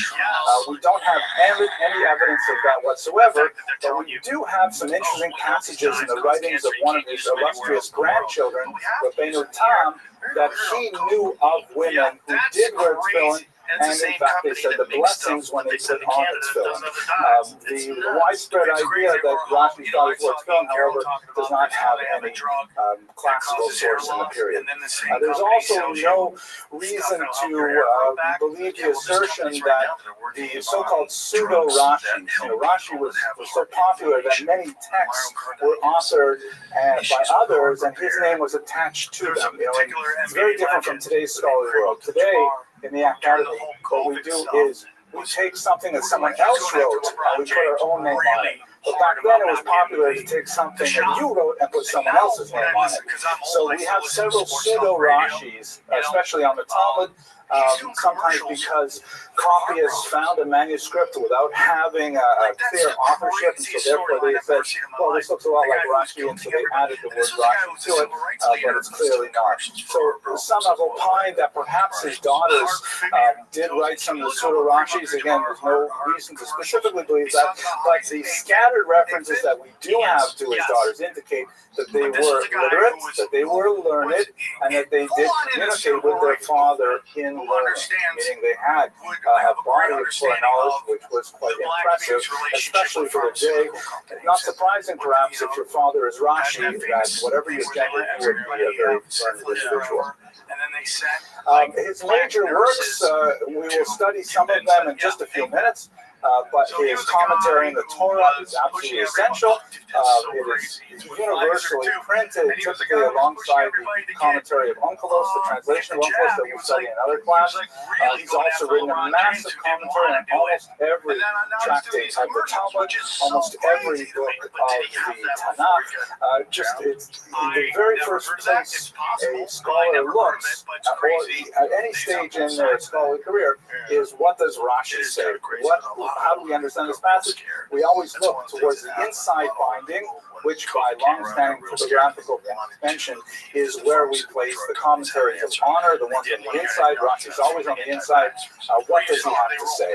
We don't have any evidence of that whatsoever, but we do have some interesting passages in the writings of one of his illustrious grandchildren, Rabbi Rothschild, that he knew of women who did wear tefillin, and in fact they said the blessings when they put on the tefillin. The widespread idea that Rashi thought he wore tefillin, however, does not have any classical source in the period. There's also no reason to believe the assertion that the so-called pseudo-Rashi, Rashi was so popular that many texts were authored by others and his name was attached to them. It's very different from today's scholarly world. Today, in the academy, what we do is we take something that someone else wrote and we put our own name on it. But back then it was popular to take something that you wrote and put someone else's name on it. So we have several pseudo-Rashis, especially on the Talmud, sometimes because copyists found a manuscript without having a clear authorship, and so therefore they said, well, this looks a lot like Rashi, and so they added the word Rashi to it, but it's clearly not. So some have opined that perhaps his daughters did write some of the pseudo-Rashis. Again, there's no reason to specifically believe that, but the scattered references that we do have to his daughters indicate that they were literate, that they were learned, and that they did communicate with their father in learning, meaning they had a body of knowledge which was quite impressive, especially for the day. Not surprising, perhaps, if your father is Rashi, that whatever your gender, you would be a very learned individual. His major works, we will study some of them in just a few minutes. But his commentary on the Torah is absolutely essential. It is universally printed, typically alongside the commentary of Onkelos, the translation of Onkelos that we'll study in another class. He's also written a massive commentary on almost every tractate of the Talmud, almost every book of the Tanakh. It's in the very first place a scholar looks, or at any stage in their scholarly career, is what does Rashi say? How do we understand this passage? We always look towards the inside binding, which by long-standing topographical convention is where we place the commentaries of honor, the ones on the inside. Rashi's always on the inside. What does he have to say?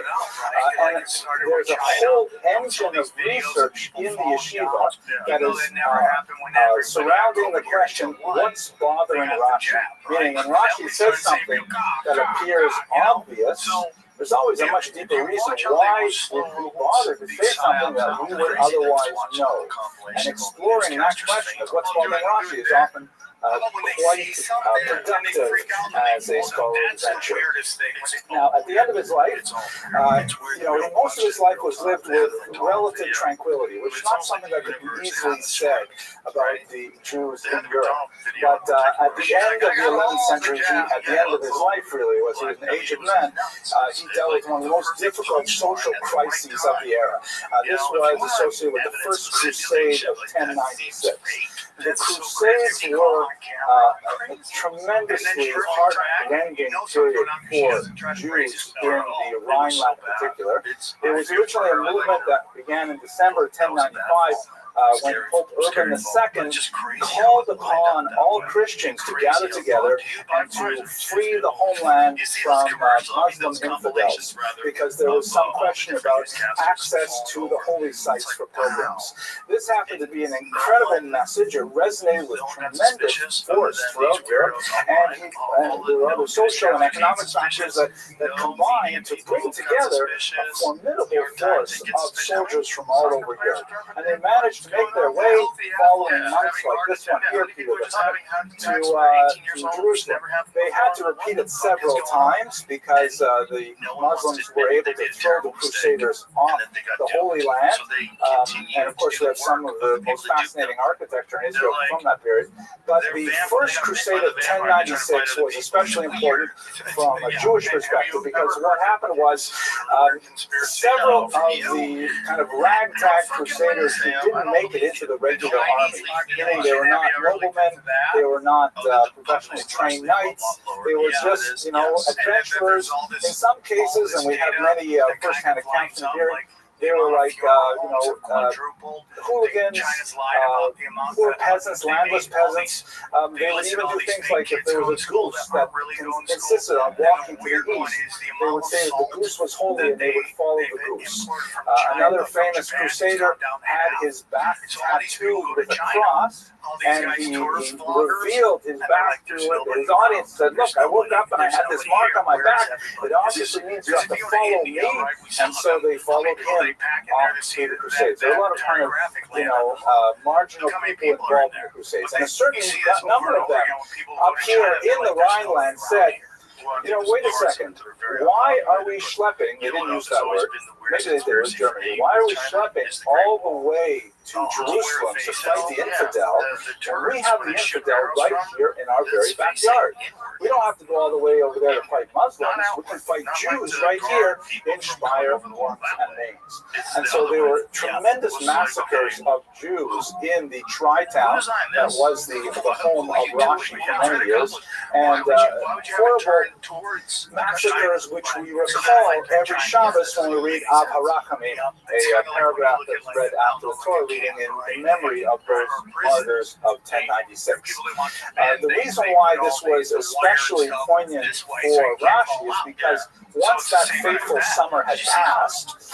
And there's a whole engine of research in the yeshiva that is surrounding the question, what's bothering Rashi? Meaning, when Rashi says something that appears obvious, there's always a much deeper reason why would we bother to say something that we would otherwise know. And exploring that question of what's bothering Rashi is often quite productive as a scholarly venture. Now, at the end of his life, most of his life was lived with relative tranquility, which is not something that could be easily said about the Jews in Europe. But at the end of the 11th century, at the end of his life, really, was he was an aged man, he dealt with one of the most difficult social crises of the era. This was associated with the First Crusade of 1096. The Crusades were a tremendously heart-rending period for Jews in the Rhineland in particular. It was originally a movement that began in December 1095 when Pope Urban II called upon all Christians to gather together and to free the homeland from Muslim infidels, because there was some question about access to the holy sites for pilgrims. This happened to be an incredible message. It resonated with tremendous force throughout Europe, and there were other social and economic factors that combined to bring together a formidable force of soldiers from all over Europe. And they managed to make their way, following monks like this one here, Peter the Hermit, to Jerusalem. They had to repeat it several times because the Muslims were able to throw the Crusaders off the Holy Land. And of course, we have some of the most fascinating architecture in Israel from that period. But the First Crusade of 1096 was especially important from a Jewish perspective, because what happened was several of the kind of ragtag Crusaders who didn't make it into the regular army, meaning they were not noblemen, they were not professionally trained knights, they were just, adventurers. In some cases, and we have many first-hand accounts in here, they were like, hooligans, poor peasants, landless peasants. They would even do things like, if there was a goose that insisted on walking to the east, they would say that the goose was holy and they would follow the goose. Another famous crusader had his back tattooed with a cross, and he revealed his back to it. His audience said, look, I woke up and I had this mark on my back. It obviously means you have to follow me. And so they followed him off to the Crusades. There are a lot of kind of, marginal people involved in the Crusades. And a certain number of them up here in the Rhineland said, wait a second, why are we schlepping? They didn't use that word. Maybe they did, it was Germany. Why are we schlepping all the way to Jerusalem to fight the infidel when we have the infidel right here in our very backyard? We don't have to go all the way over there to fight Muslims. We can fight Jews right here in Speyer, Worms, and Mainz. And so there were tremendous massacres of Jews in the tri-town that was the home of Rashi for many years, and horrible massacres which we recall every Shabbos when we read Av HaRachamim, a paragraph that's read after the Torah reading in memory of those martyrs of 1096. The reason why this was especially poignant for Rashi is because once that fateful summer had passed,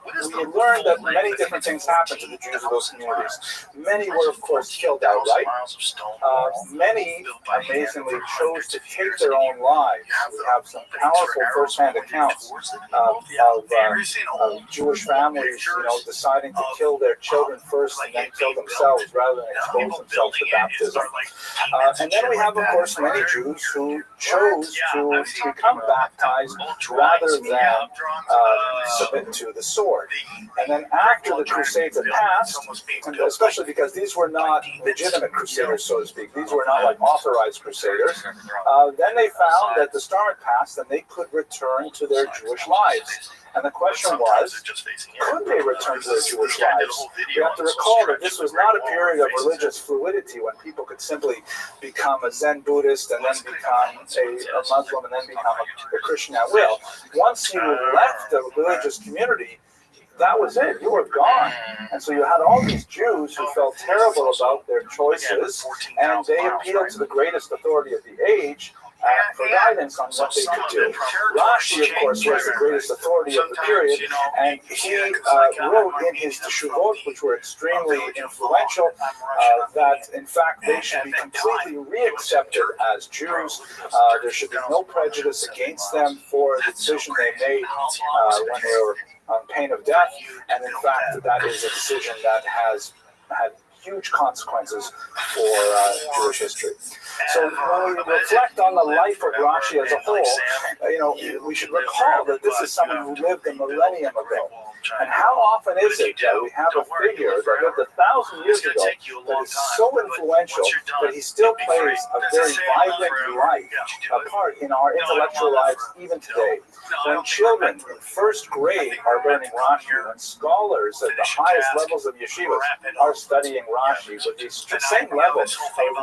we learned that many different things happened to the Jews of those communities. Many were, of course, killed outright. Many, amazingly, chose to take their own lives. We have some powerful first-hand accounts of Jewish families, deciding to kill their children first and then kill themselves rather than expose themselves to baptism. And then we have, of course, many Jews who chose to become baptized rather than submit to the sword. And then after the Crusades had passed, and especially because these were not legitimate Crusaders, so to speak, these were not like authorized Crusaders, then they found that the storm had passed and they could return to their Jewish lives. And the question was, could they return to their Jewish lives? You have to recall that this was not a period of religious fluidity when people could simply become a Zen Buddhist and then become a Muslim and then become a Christian at will. Once you left the religious community, that was it. You were gone. And so you had all these Jews who felt terrible about their choices, and they appealed to the greatest authority of the age for guidance on what they could do. Rashi, of course, was the greatest authority of the period, and he wrote in his Teshuvot, which were extremely influential, that in fact they should be completely reaccepted as Jews. There should be no prejudice against them for the decision they made when they were on pain of death, and in fact that is a decision that has had huge consequences for Jewish history. So when we reflect on the life of Rashi as a whole, we should recall that this is someone who lived a millennium ago. And how often is it that we have a figure that lived 1,000 years ago that is so influential that he still plays a very vibrant life, a part in our intellectual lives even today? When children in first grade are learning Rashi, when scholars at the highest levels of yeshivas are studying Rashi with the same level of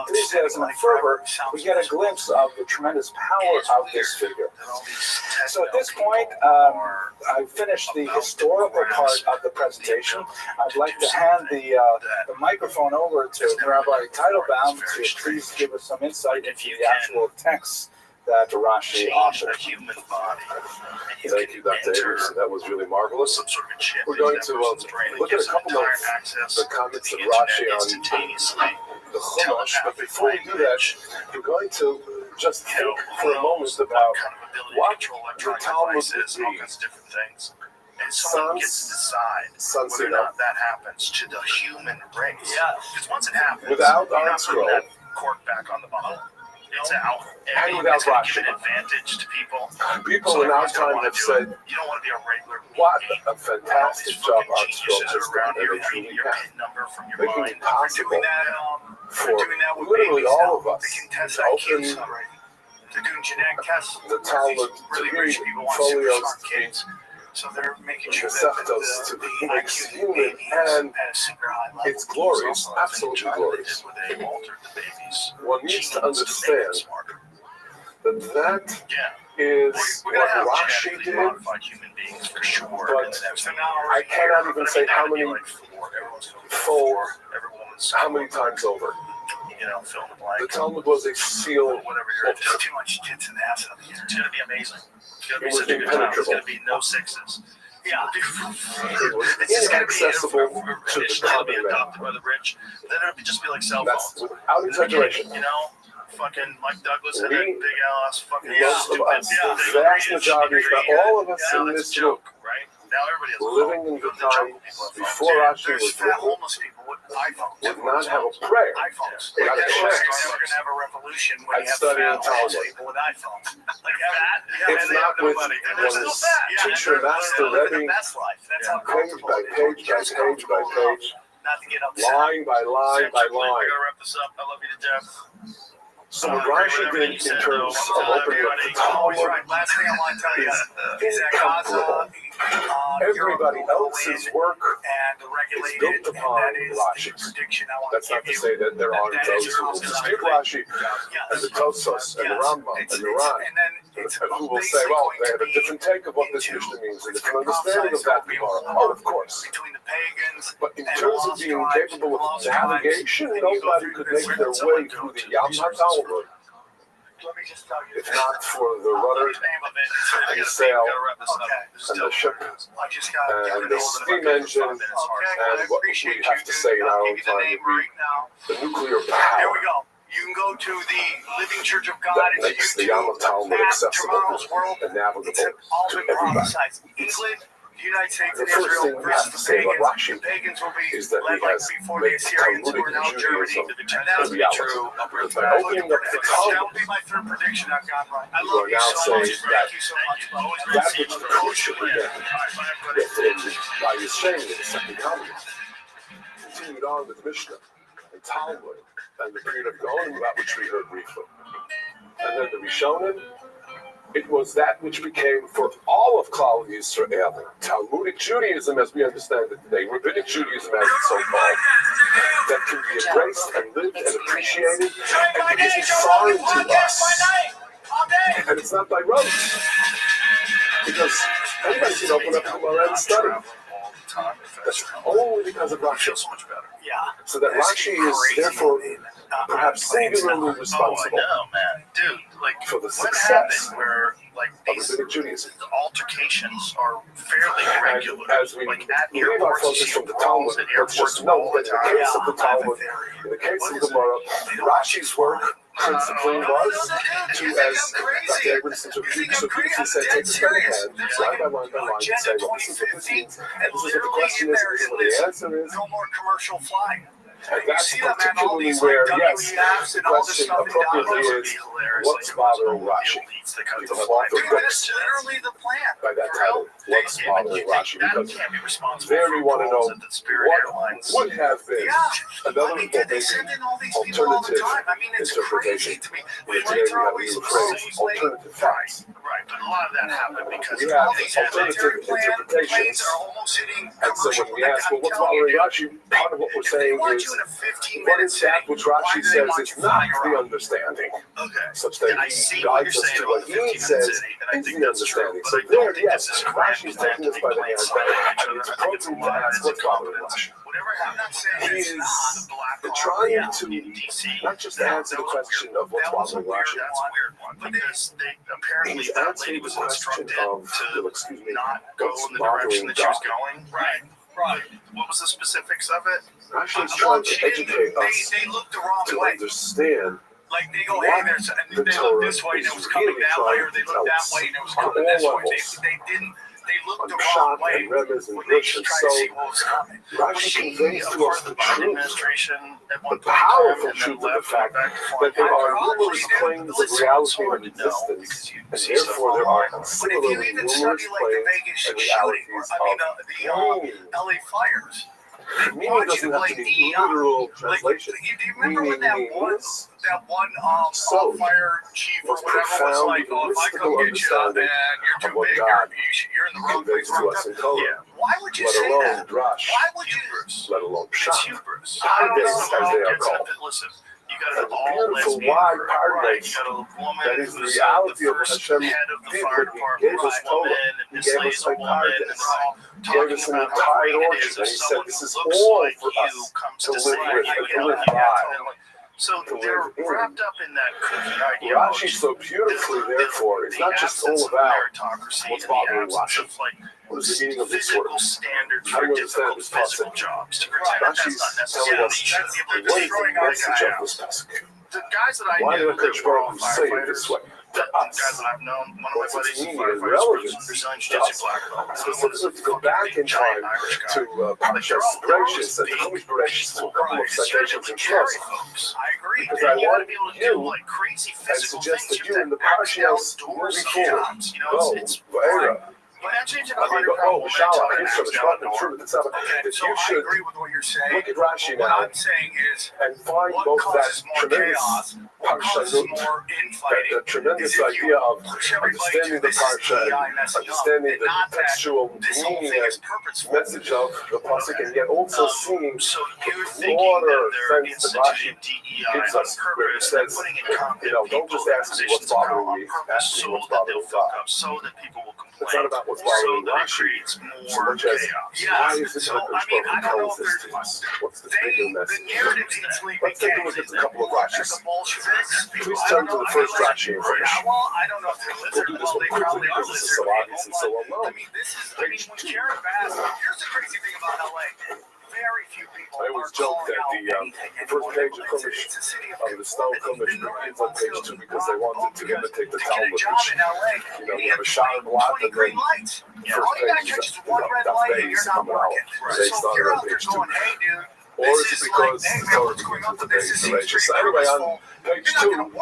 enthusiasm and fervor, we get a glimpse of the tremendous power of this figure. So at this point, I've finished the historical part of the presentation. I'd like to hand the microphone over to Rabbi Teitelbaum to please give us some insight into the actual texts that Rashi authored. Thank you, Dr. Abrams. That was really marvelous. We're going to look at a couple of the comments of Rashi on the Chumash, but before we do that, we're going to just think for a moment about what the Talmud reads. Sons, whether or not that happens to the human race. Yeah. Because once it happens, without you're our not putting scroll, that cork back on the bottle. It's out. and without it's going to Rashi. give an advantage to people. People So in our everyone's gonna time wanna have do said, it. You don't want to be a regular what being. a fantastic job Art Scroll has done, and they truly Your have. PIN number from your Making mind. it possible Doing that, for doing that with literally babies all now. of us They can test to open IQs already. They're doing genetic tests. the Talmud, to Really read rich people want super folios, smart kids. So they're making sure the that Seftos, to the be makes IQ human, baby and at a super high level. it's glorious, absolutely glorious. They altered the baby's One needs to genes make understand them smarter. that is We're gonna have what Rashi genetically did, modified human beings for sure. but So now I cannot even say how many fold, how many times over. You know, fill in the blank. The Talmud was a seal. Whatever you're into. Too much tits in the ass up here. It's gonna be amazing. It's gonna be It was such a good time. There's impenetrable. gonna be no sixes. Yeah. It was It's just gonna be inaccessible to the initially it'll be common man. adopted by the rich. Then it'll just be like cell That's phones. without exaggeration. You know, fucking Mike Douglas had that We, big ass fucking most of us, the vast majority, if not all of us in this room, right? Now everybody has a living phone. in the time before Rashi was Fat written, homeless people with iPhones. would not have a prayer. iPhones. Not a We're chance. never gonna have a revolution when I'd you have study in fat homeless Talmud. people with iPhones. Like that. Yeah, If and they not have with nobody. And one's they're still fat. teacher, master, they're living Rebbe, the best life. That's how page comfortable by it is. page by Just page by comfortable page, enough not to get upset. line by line by We line. gotta wrap this up. I love you to death. So what Rashi did in terms of opening up the Talmud Last thing I want to tell you is is that incomparable. Everybody else's work is built upon Rashi's. That's not to say that there aren't those who will dispute Rashi, and the Tosos, and the Rambam, and the Ran, and who will say, well, they have a different take of what this Mishnah means, and a different understanding of that Gemara. Oh, of course. But in terms of being capable of navigation, nobody could make their way through the Yam HaTalmud if not for the rudder and the sail and the ship and the steam engine and what we have to say in our own time would be the nuclear Here power we go. You can go to the Living Church of God that and makes the YouTube Yam HaTalmud at accessible Tomorrow's World. and navigable It's all to been everybody. prophesied. England, the United States, The and first Israel thing we have to versus say the about pagans. Rashi The pagans will be is that he led like has before the made Assyrians who are Talmudic now Germany. Judaism And that a will be reality. true. Because by opening up the That Talmud, will be my third prediction I've got right. I you love are you now so much. saying that Thank you so much. that which the Christian began by his saying in the second comment continued on with Mishnah and Talmud and the period of Gaon, about which we heard briefly. And then the Rishonim, it was that which became for all of Klal Yisrael, Talmudic Judaism as we understand it today, Rabbinic Judaism as it's so-called, that can be embraced and lived and appreciated, and it isn't foreign to us. And it's not by rote, because anybody can open up the Gemara and study. That's only because of Rashi. Yeah. So that Rashi is therefore perhaps singularly responsible for the success where like of Rabbinic Judaism. the altercations are fairly regular. And as we like at leave our airports, focus you see from the brawls Talmud, at let's just airports note all that the in the time. case of the Talmud, in the case of the Gemara, Rashi's work principally was to, as Dr. Abrahamson so beautifully said, take the study hand, line by line by line, and say, well, this is what this means, and this is what the question is, and this is what the answer is. No more commercial flying. And that's particularly where, yes, the question appropriately is, what's bothering Rashi? People have authored books by that title, what's bothering Rashi? Because there we want to know what would have been another alternative interpretation. Where today we have a new phrase, alternative facts. But a lot of that happened because we all have these alternative interpretations. are almost hitting And so when commercial. we ask, well, what's bothering Rashi? Part of what we're saying is, what is that which Rashi says is not the understanding? Such that he guides us to what he says is the understanding. So there, yes, Rashi is taking us by the hand, and it's appropriate to ask what's bothering Rashi. He is trying to not just answer the question of what's bothering Rashi. Because apparently He's that answering lady the was question instructed of, to excuse me, not go what's in the direction bothering that she was God. going. Right. What was the specifics of it? Rashi is trying to educate us They looked the wrong to way. understand. Like they go, hey, there's, and they look this way and it was coming that way, or they look that way and it was coming this way. They didn't. They looked the wrong way. And Remez and When they Bush, and tried so to see what was coming. Rashi conveys to us the truth, the powerful truth of the fact that there are numerous claims of reality and existence, and therefore there are similarly numerous claims and realities of LA fires. meaning doesn't have to be literal translation. Do you remember when that one fire chief or whatever was like, oh, if I come get you and you're too big, you're in the wrong place. Yeah. Why would you say that? Drash, Why would you? let alone It's Pshat. hubris. Pardes, as they are called. Listen, you got A an all beautiful lesbian wide crew, paradise You got a woman that is the who's reality the of what first Hashem head of the did fire when He department, gave us Torah. woman, He and gave slays us a like woman, and paradise. they're all He gave us an entire orchard, and He said, this is all for us to live with and to live by. So they're wrapped up in that cookie ideology. Rashi so beautifully, therefore, is not just all about what's bothering Rashi. What is the meaning of this word? How do you understand this pasuk? Rashi's telling us what is the message of this pasuk. The guys that I Why knew did Akash Baruch Hu say it this way? To us. Guys that I've known, one of my What's buddies its is meaning and firefighters, relevance Brazilian to Jiu-Jitsu us? black belt. Specifically, to go back in time to Parshas Bereshis and Chumash Bereshis to a couple of citations and trust. I agree. Because I want you, like crazy I suggest that you in the Parshas moving forward, it's Va'era, when I change it I mean, Shalom, that you should agree with what you're saying. look at Rashi What now I'm saying is, and find what both that causes more tremendous chaos, what causes Parsha, more infighting, the tremendous is if you idea of push everybody understanding to the this is Parsha, DEI and messing up, understanding and the not that textual this whole meaning thing is and purposeful. message of the pasuk, and yet also seeing So the you're thinking broader that they're sense that Rashi instituting DEI gives on us, where it purpose, says, putting in don't just ask me what's bothering me, ask me what's bothering God. so that people will complain. It's not about what's so bothering that it Rashi creates so more much as chaos. why is it So, that I mean, I don't know tells if this there's to us? What's the bigger the message? narrative needs to Let's take a look at a couple of Rashis. the Bolsheviks. Please turn to the first Rashi in English. Well, I don't know if they're We'll do lizard. this Well, one they quickly probably are because this is lizard so obvious and so people. well known. I mean, when Karen Bass, here's the crazy thing about LA. Very few people I always joke that the first page of Chumash, the Stone Chumash, begins on page 2 because they wanted to imitate the Talmud, which, you have a shot block and then first page is that's base coming out. They started on page 2. Or is it because the Torah begins with the base narration? So anyway, on page 2,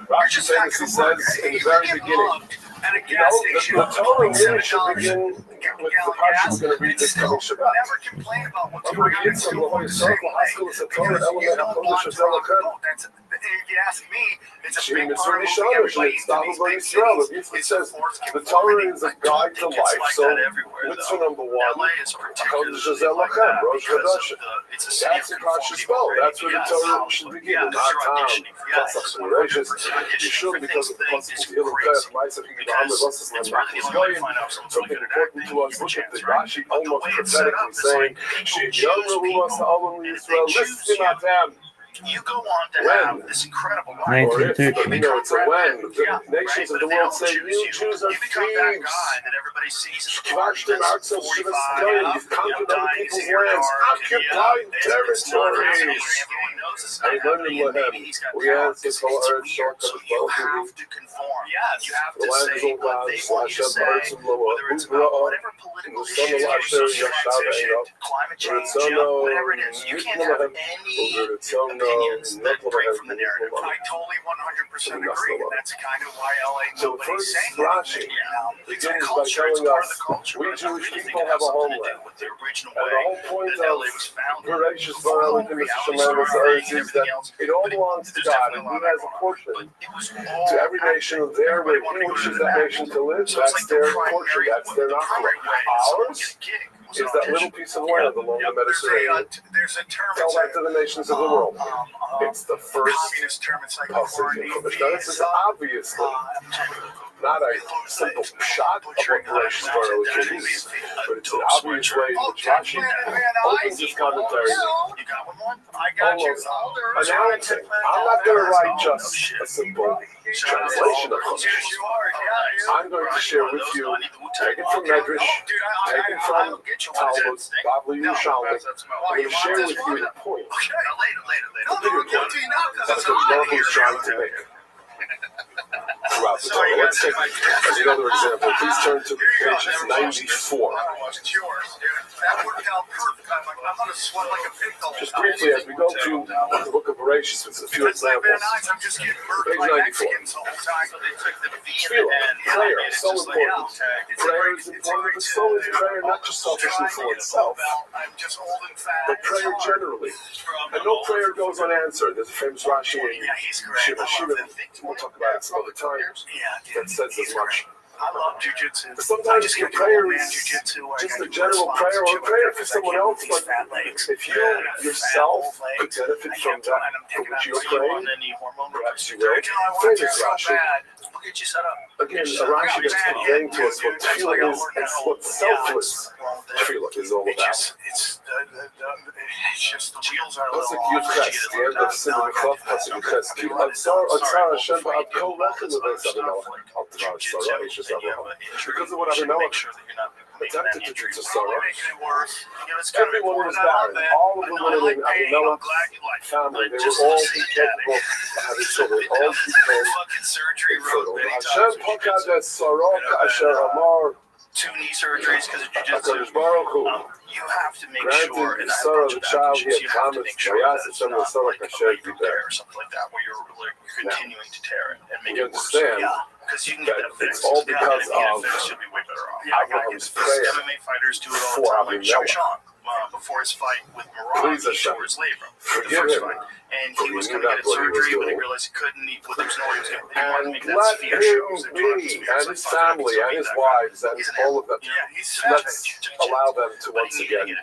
Rashi famously says in the very beginning, the Torah really should begin with the Parsha's going to read this coming Shabbat. Never complain about what's going on. If you ask me, it's a She big is part really of showing moving it's everybody not into these Israel. big It cities. says the Torah is a guide to life. So, mitzvah number 1, Chodesh Elochem, Rosh Hashanah. That's the Parsha spell. That's where the Torah should begin. Not time, plus explorations. You should, because of the concept of Elochem, Ma'aseh Abraham, Losses, and Machos Goyim. Something important to us. Look at the Rashi almost prophetically saying, Shein Yom Rumas Ha'olam Yisrael, listen at them. You go on to have this incredible life. 1913. It's a when. The nations of the world say, you Jews are You become that thieves. guy that everybody sees as Watch them out so You've conquered other people's lands, occupied territories. I learned in Lehem. We answer for our shortcuts. You have to conform. Yes. You have The to land say is all what they God's. want you to Hashem say, Baruch Hu Loah. whether it's about whatever political issue, climate change, whatever it is. You can't have any opinions that break from the narrative. I totally 100% agree, and that's kind of why LA So the nobody's first saying Rashi it's a begins by culture, it's telling part of us the culture. we but I Jewish really think people it have has a something to do homeland. with the original And the way whole point that of LA was founded. Bereshis Before Bara Elohim reality Shemayim started, is that it all belongs to God, and He has a portion to every nation there where He wishes that nation to live. That's their portion. That's their nachla. Ours is that little piece of land along the Mediterranean. Tell that to the nations of the world. It's the first passage in Chumash. Now, this is obviously not a simple shot of what Bereshit Bara is, but it's an obvious way in which Rashi opens his commentary, almost announcing, I'm not going to write just a simple translation of Chumash. I'm going to share with you, take it from Medrash, take it from Talmud, Babli Yerushalmi. I'm going to share with you the point, the bigger point that the Baruch is trying to make throughout the Torah. Let's take as another example. Please turn to pages 94. Just briefly, as we go through the book of Bereshit, with a few examples. Page 94. Prayer, so important. Prayer is important, but so is prayer not just selfishly for itself, but prayer generally. And no prayer goes unanswered. There's a famous Rashi in Shiva, we'll talk about it some other time, that says as much. I love jujitsu. Sometimes your prayer is just a general prayer or a prayer for someone else, but if you yourself could benefit from that for which you're praying, perhaps you will. Famous Rashi. Again, Rashi is conveying to us what tefillah is and what selfless tefillah is all about. It's just the wheels are a Pasuk little off. Yudches, the end of Simon Chav, Pasuk Yudches. Ki atzar Hashem ba'ad kol lechem lebeis Avimelech. Al tvar Sarah ishes Avraham. Because of what Avimelech attempted to do to Sarah, everyone was barren. All of the women in Avimelech's family, they were all incapable of having children. All became infertile. Hashem pakad es Sarah ka'asher amar. 2 knee surgeries because of jujitsu. You have to make sure, and I have a bunch of packages, you have to make sure that it's not like a repair or something like that, where you're continuing to tear it and make it worse. Because you can get that fixed. It's all because of should be way better off. Abraham's prayer. MMA fighters do it all the time. Like Sean, before his fight with Morag, he tore his labrum for the first fight. And he was going to get a surgery, but he realized he couldn't. He was going to let him be, and his family, and his wives, and all of them. Let's allow them to once again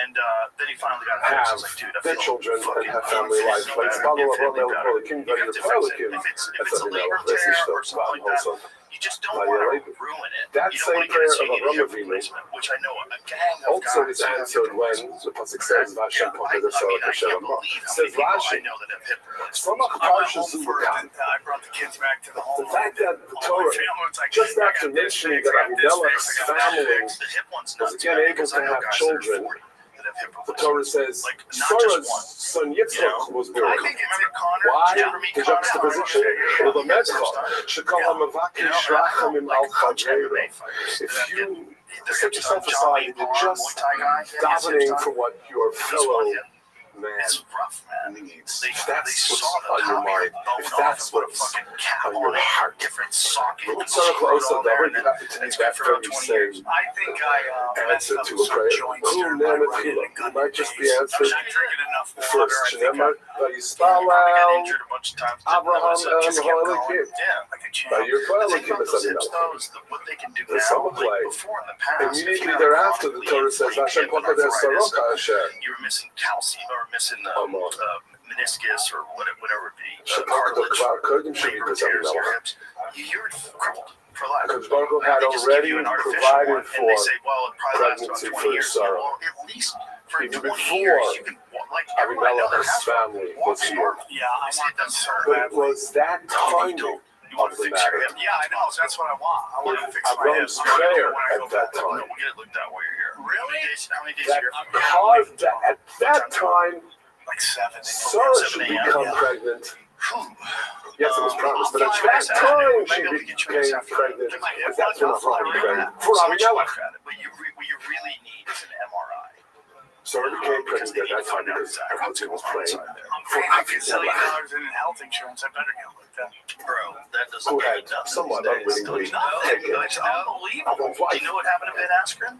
and then he finally got have their children and have family life. Like Spalo Avraham Elikim, Vayer Pelikim, that's Avimelech, that's Ishto, Spal Hosan. You just don't want to ruin it. That same prayer of Avraham Avinu which I know a gang of also is answered when the pasuk says, "Vashem pakad es Sarah ka'asher amar." Says Rashi, "Samach parsha zuvakan." I brought the kids back to the home. The fact that the Torah, just after mentioning that Avimelech's family was again able to have children, the Torah says Sarah's son Yitzchak was born. Why? The juxtaposition? Well, the Metzcha, Shekal HaMavakish Rachamim Al Chadreiro. If you set yourself aside and you're just davening for what your fellow man needs, if that's what's on your mind, if that's what's on your heart, you have to need that very same answer to a prayer. Who it might just be answered first. Shneimar Vayisbalel Abraham Elikim. Vayir Elikim is Avimelech. The summer play. Immediately thereafter, the Torah says, "Hashem pakad es Sarah ka'asher." You were missing calcium or missing meniscus or whatever it be. You're crippled for life. Because Baruch had already provided for pregnancy for Sarah. At least for even 20 before years, you can, like Avimelech's family was here. Yeah, I see it does hurt. But it was that timing of the matter. Yeah, I know. So that's what I want. I want to fix my Abraham's prayer at that time. We'll get it looked at while you're here. Really? How many days That are you caused that at that time, like 7. Sarah should become pregnant. Yes, it was promised, but at that time she became pregnant. Because that's when Abraham became pregnant. For Avimelech. What you really need is an MRI. Sarah became pregnant at that time because everything was praying for Avimelech, in health insurance. I better get looked at. Bro, that doesn't who had somewhat unwittingly taken Unbelievable. Do you know what happened to Ben Askren?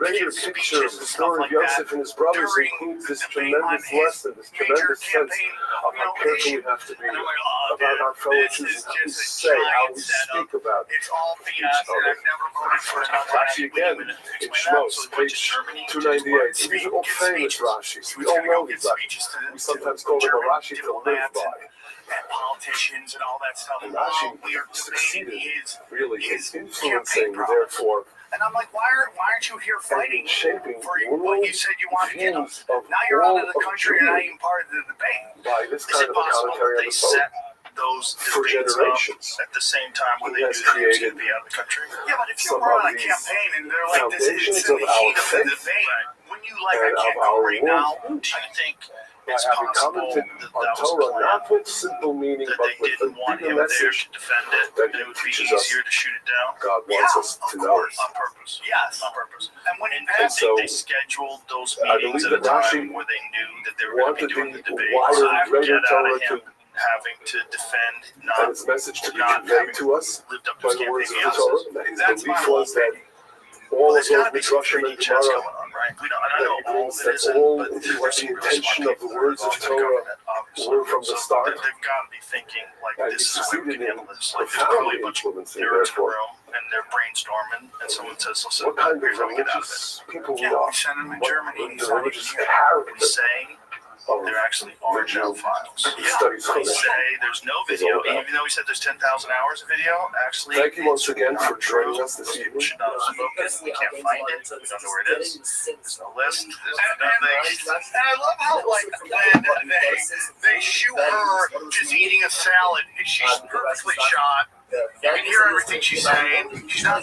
greater picture of the story of Yosef and his brothers includes this tremendous lesson, this tremendous sense of how careful we have to be about our fellow Jews, how we say, how we speak about each other. Rashi again, in Shmos, page 298. These are all famous Rashis. We all know these Rashis. We sometimes call them a Rashi to live by. and politicians and all that stuff. And Rashi We are succeeded his really his influencing, campaign problem. therefore, And I'm like, why aren't you here fighting shaping for what you said you wanted to get? views of Now you're all out of the of country and not Jewry even part of the debate. by this Is kind it of a possible commentary that on they the phone. set those For debates generations, up at the same time when he they has knew that he was created going to be out of the country? Yeah, but if you some run of on a these campaign and they're like, this foundations it's in of the our heat of the faith debate, when you like, I and can't of go our right now, worldview. do you think By it's having possible commented that on that was Torah, planned? not with simple meaning, That but they with the didn't want bigger him there message to defend it, that and it would be teaches us easier to shoot it down? God wants us to know. On purpose. Yes, on purpose. And when in And fact so, they scheduled those I meetings believe at a that Rashi time where they knew that they were going to wanted be doing the the debate. wider, I greater get out of Torah him having to defend and not its message to be not conveyed to us lived up to by his the words of campaign the Torah. promises. That his That's my belief whole was that thing. all of There's got to those be some Midrashim 3D and chess Gemara going on, right? We don't, and I that know he all brings, of it that's isn't, all but what there's the some really intention smart of the people words of involved in the Torah government, obviously. were from the So start. they've got to be thinking like And he this is the way we succeeded can in handle this. Like there's probably profoundly a bunch of influencing, nerds in a therefore, room and they're brainstorming, and someone says, "Listen, what kind of here's how we get out of it." religious people we Yeah, are. we send them to What Germany. the religious We character say of there actually are no files. the studies We of it say there's no is video, all about. even though we said there's 10,000 hours of video. Actually, Thank you once again not for joining true. us this Those people evening. should not have spoken. We can't find it. We don't know where it is. There's no list. There's nothing. And I love how like when they shoot her just eating a salad and she's perfectly shot. You can hear everything she's saying. She's not.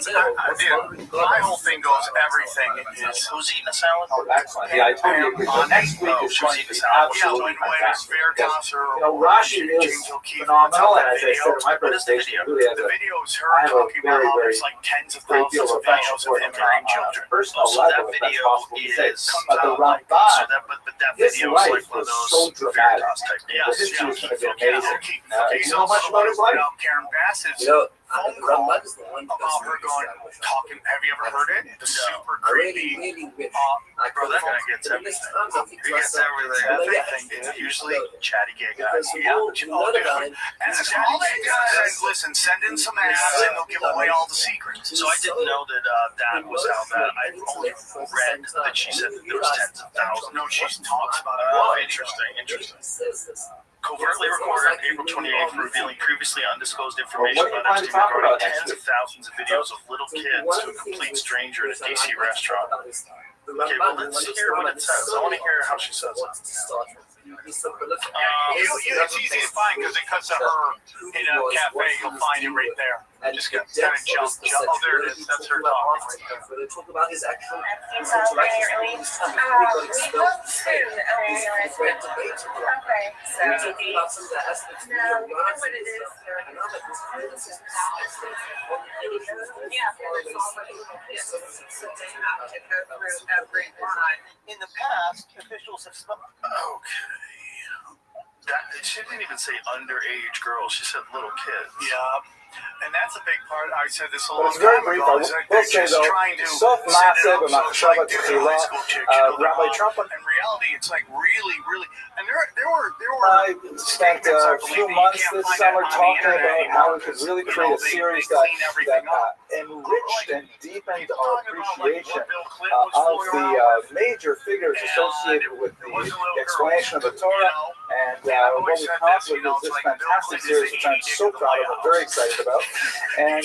My whole thing goes everything is who's eating a salad? Oh, excellent. Yeah, I told you. Next week is going to be absolutely fantastic. Veritas or Rashi is phenomenal, and as I said in my presentation, really has the a video is her I have a talking about very, how very there's like tens of great deal thousands of of affection videos for of him him marrying on a children. personal So level, that if that's video possible to say. is But the so that, Ramban, but that his video is life like one of was those so dramatic. Veritas type. The Yes, history is going to be yeah. amazing. Okay, Do you know much about his life? Karen Bassett's You know, phone the call Ramban is the one about her going talking. Have you ever heard it? The super creepy. really wish Bro, I could that have guy gets everything. everything. He gets everything. Dude. Usually chatty gay guys. Yeah, You know about it. and all they guys listen, send in some ads and they'll give away all the secrets. So I didn't know that that was how that. I only read that she said that there was tens of thousands. No, she talks about it. Oh, interesting. Covertly recorded April 28th, revealing previously undisclosed information about Epstein regarding tens of thousands of videos of little kids to a complete stranger in a DC restaurant. Okay, well, let's hear what it says. I want to hear how she says it. He's so prolific. It's easy to find because it cuts to her in a cafe. You'll find it right there. Just kind of jump. Oh, there it is. That's her talking right there. Where they talk about his actual We interactions. hope soon. It's great debate. Okay, so We're talking about some of the aspects of no, you know what it is. In the past, officials have spoken. Okay. She didn't even say underage girls. She said little kids. Yeah. And that's a big part. I said this a long It's very time brief. ago. I Is that will they're say just though, trying to Sof set it Maaseh up so it's b'machshava like they're tchila, high school chicks, you know, they're Rabbi hot. Trump. In reality, it's like really, and there were I spent a few months this summer talking about how we could really create a series that enriched and deepened our appreciation of the major figures associated with the explanation of the Torah. And what we come up with is this fantastic series, which I'm so proud of, I'm very excited about. And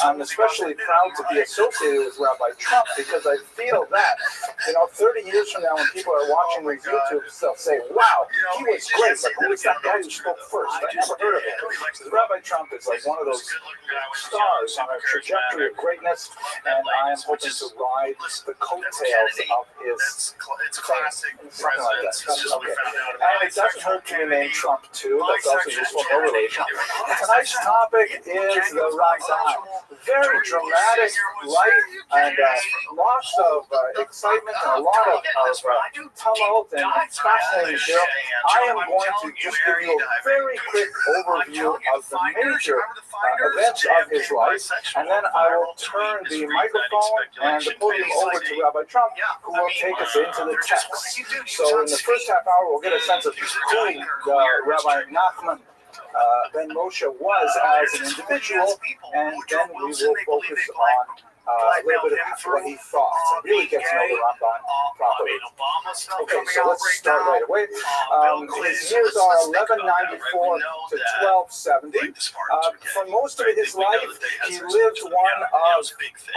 I'm especially proud to be associated with Rabbi Trump because I feel that, 30 years from now when people are watching these YouTube stuff, say, wow, he was great, but who was that guy who spoke first? I never heard of him. Because Rabbi Trump is like one of those stars on a trajectory of greatness, and I am hoping to ride the coattails of his classic something like that. okay. And it doesn't hurt to remain Trump too. That's also useful, no relation. Tonight's topic is the Ramban. Very dramatic life and lots of excitement and a lot of tumult and fascinating material. I am going to just give you a very quick overview of the major events of his life, and then I will turn the microphone and the podium over to Rabbi Trump, who will take us into the text. So in the first half hour, we'll get a sense of who Rabbi Nachman Ben Moshe was as an individual, and then we will focus on a little bit of what he thought, and really get to know the Ramban properly. Okay, so let's start right away. His years are 1194 to 1270. For most of his life, he lived one of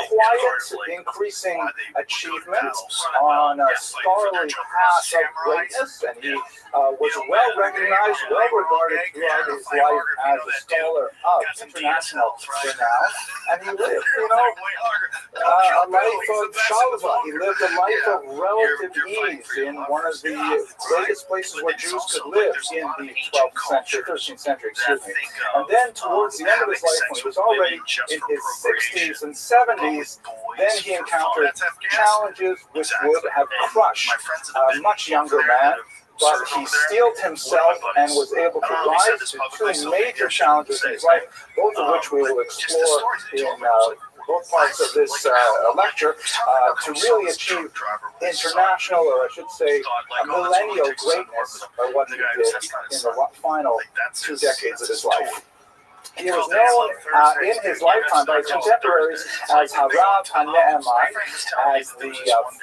quiet, increasing achievements on a scholarly path of greatness, and he was well recognized, well regarded throughout his life as a scholar of international renown, and he lived, a life of shalva. He lived a life of relative ease in one of the greatest places where Jews could live in the 12th century, 13th century, excuse me. And then towards the end of his life, when he was already in his 60s and 70s, then he encountered challenges which would have crushed a much younger man. But he steeled himself and was able to rise to two major challenges in his life, both of which we will explore in both parts of this lecture, to really achieve international, or I should say, millennial greatness by what he did in the final 2 decades of his life. He was known in his lifetime by his contemporaries as Harav HaNe'eman, as the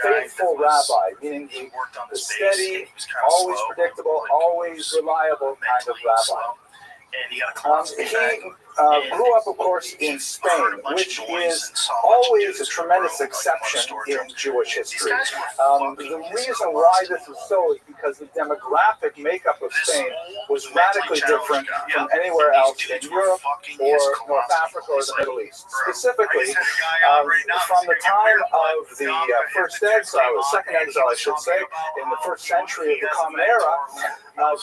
faithful rabbi, meaning the steady, always predictable, always reliable kind of rabbi. He grew up, of course, in Spain, which is always a tremendous exception in Jewish history. The reason why this is so is because the demographic makeup of Spain was radically different from anywhere else in Europe or North Africa or the Middle East. Specifically, from the time of the first exile, the second exile, I should say, in the first century of the Common Era,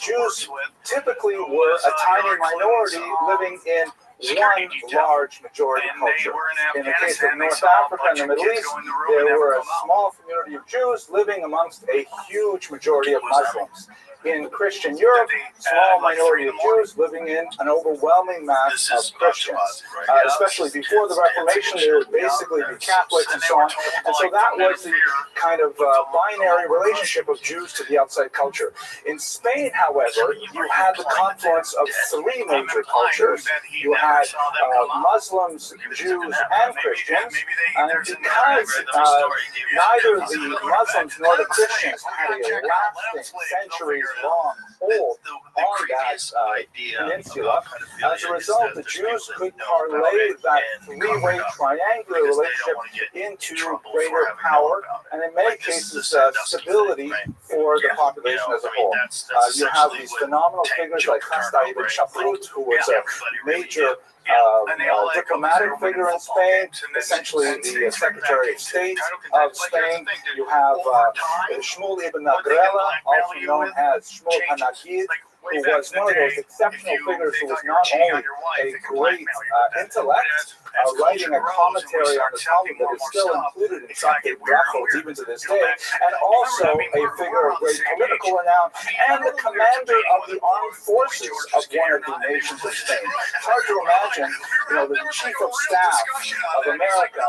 Jews typically were a tiny minority living in one large majority culture. In the case of North Africa and the Middle East, there were a small community of Jews living amongst a huge majority of Muslims. In Christian Europe, small minority of Jews living in an overwhelming mass of Christians. Especially before the Reformation, there would basically be Catholics and so on. And so that was the kind of binary relationship of Jews to the outside culture. In Spain, however, you had the confluence of 3 major cultures. You had Muslims, Jews, and Christians. And because neither the Muslims nor the Christians had a lasting centuries-long hold on that peninsula, as a result, the Jews could parlay that 3-way triangular relationship into greater power and, in many cases, stability for the population as a whole. You have these phenomenal figures like Hasta ibn Shaprut, who was a major diplomatic figure in Spain, essentially the Secretary of State of Spain. You have Shmuel ibn Agrela, also known as Shmuel HaNagid, who was one of those exceptional figures who was not only a great intellect, writing a commentary on the Talmud that is still included in some records even to this day, and also a figure of great political renown, and the commander of the armed forces of one of the nations of Spain. It's hard to imagine, the chief of staff of America,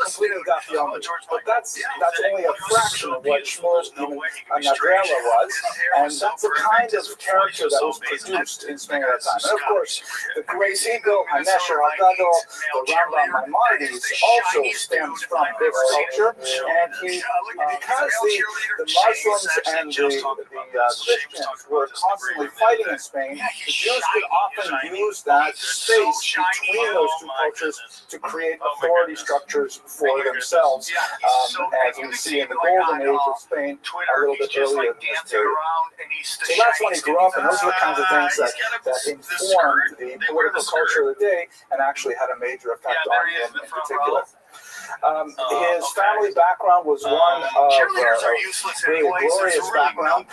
completing that theology. But that's only a fraction of what Shmuel ibn Agrela was, and that's the kind of character that was produced in Spain at that time. And of course, the great eagle, Hanesher Hagadol, the Rambam Maimonides, also stems from this culture, and because the Muslims and the Christians were constantly fighting in Spain, the Jews could often use that space between those two cultures to create authority structures for themselves, as we see in the golden age of Spain a little bit earlier in this period. So that's when he grew up, and those are the kinds of things that informed the political culture of the day and actually had a major effect on him in particular. His family background was one of a really glorious background.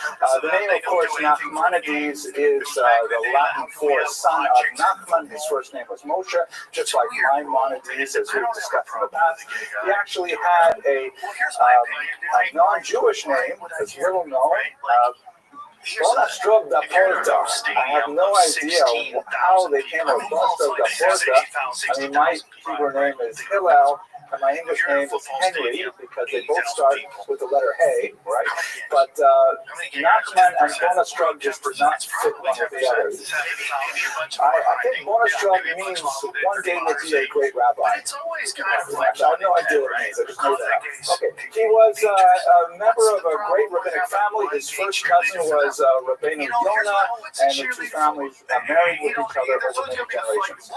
The name, of course, Nachmanides, is the Latin for son of Nachman. His first name was Moshe, just like Maimonides, as we've discussed in the past. He actually had a non-Jewish name, that's little known. Bonastrub da Porta. I have no idea how they came up with Bonastrub da Porta. I mean, my Hebrew name is Hillel, and my English name is Henry because they both start with the letter Hey, right? But Nachman and Bonastrug just did not fit one with the other. I think Bonastrug means one day will be a great rabbi. I have no idea what it means. I just know that. Okay, he was a member of a great rabbinic family. His first cousin was Rabbeinu Yonah, and the two families married with each other over many generations.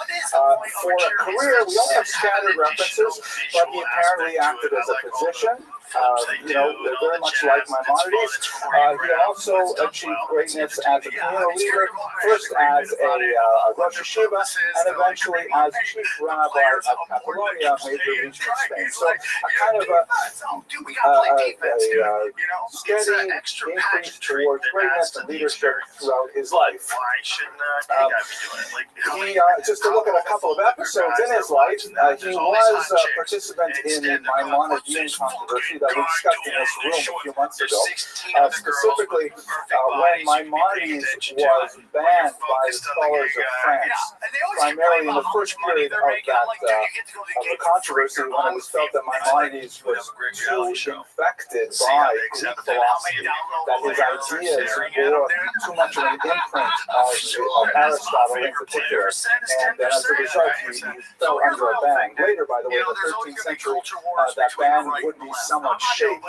For a career, we only have scattered references, but he apparently acted as a physician. Very much like Maimonides. He also achieved greatness as a communal leader, first as a Rosh Yeshiva, and eventually as chief rabbi of Catalonia, major region of Spain. So a kind of a steady increase towards greatness and leadership throughout his life. Just to look at a couple of episodes in his life, he was a participant in the Maimonidean controversy that we discussed in this room a few months ago. Specifically, when Maimonides was banned by the scholars of France, primarily in the first period of the controversy, when it was felt that Maimonides was too infected by Greek philosophy, that his ideas bore too much of an imprint of Aristotle in particular, and as a result, he fell under a ban. Later, by the way, in the 13th century, that ban would be somewhat shaped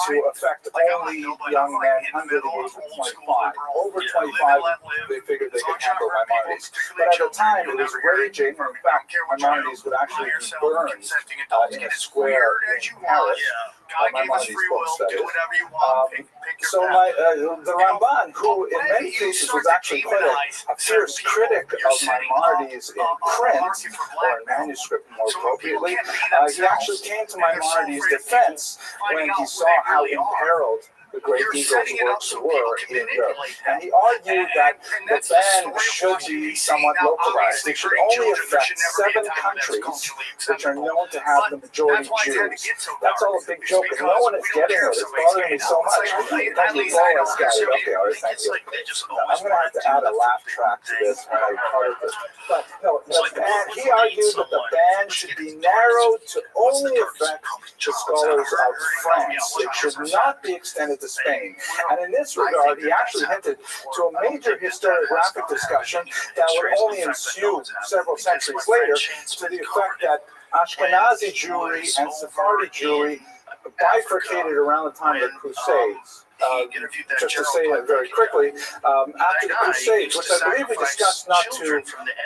to affect only young men under the age of 25. Over 25, they figured they could handle Maimonides. But at the time, it was raging, and in fact, Maimonides would actually be burned in a square in Paris. Maimonides' books, that is. The Ramban, who in many cases was actually quite a fierce critic of Maimonides in print, or in manuscript more appropriately, he actually came to Maimonides' defense when he saw how imperiled the great eagle's works were in Europe. And he argued that the ban should be somewhat localized. It should only affect 7 countries which are known to have the majority Jews. That's all a big joke, and no one is getting it. It's bothering me so much. Okay, all right, thank you. I'm going to have to add a laugh track to this when I part this. But no, the ban, he argued that the ban should be narrowed to only affect the scholars of France. It should not be extended to Spain. And in this regard, he actually hinted to a major historiographic discussion that would only ensue several centuries later, to the effect that Ashkenazi Jewry and Sephardi Jewry bifurcated around the time of the Crusades. Just to say it very quickly, after the Crusades, which I believe we discussed not too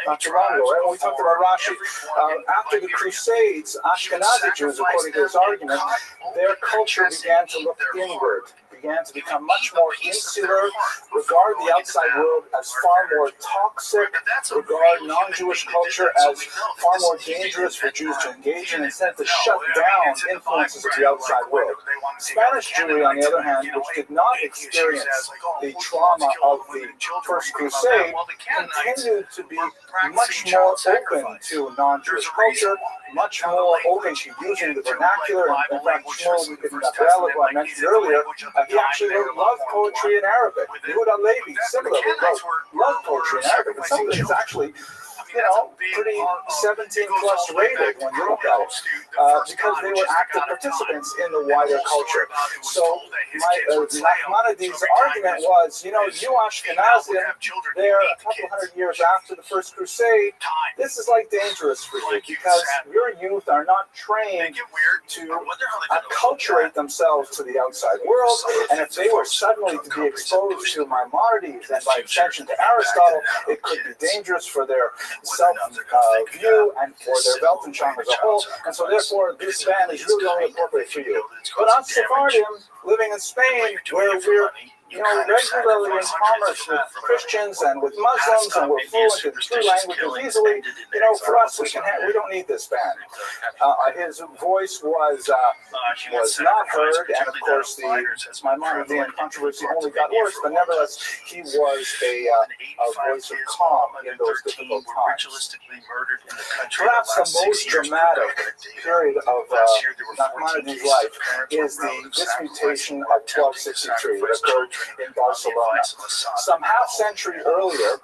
long ago, right, when we talked about Rashi, after the Crusades, Ashkenazi Jews, according to his argument, their culture began to look inward, began to become much more insular, regard the outside world as far more toxic, regard non-Jewish culture as far more dangerous for Jews to engage in, instead to shut down influences of the outside world. Spanish Jewry, on the other hand, which did not experience the trauma of the First Crusade, continued to be much more open to non-Jewish culture, much more open to using the vernacular. In fact, Shmuel ibn Abel, who I mentioned earlier, he actually wrote love poetry in Arabic. Yehuda Levi similarly wrote love poetry in Arabic. And some of it is actually, pretty 17+ rated when you look at it, because they were active participants in the wider culture. So Nachmanides' argument was, you Ashkenazim, they're a couple hundred years after the First Crusade, this is like dangerous for you, because your youth are not trained to acculturate themselves to the outside world, and if they were suddenly to be exposed to Maimonides and by extension to Aristotle, it could be dangerous for their self-view and for their Weltanschauung as a whole, and so therefore this ban is really only appropriate for you. But us Sephardim, living in Spain, where we're regularly in commerce with Christians and with Muslims, and we're fluent in 2 languages easily, for us, we don't need this ban. His voice was not heard, and of course the Maimonidean controversy only got worse, but nevertheless, he was a voice of calm in those difficult times. Perhaps the most dramatic period of Nachmanides' life is the disputation of 1263 that occurred in Barcelona. Some half-century earlier,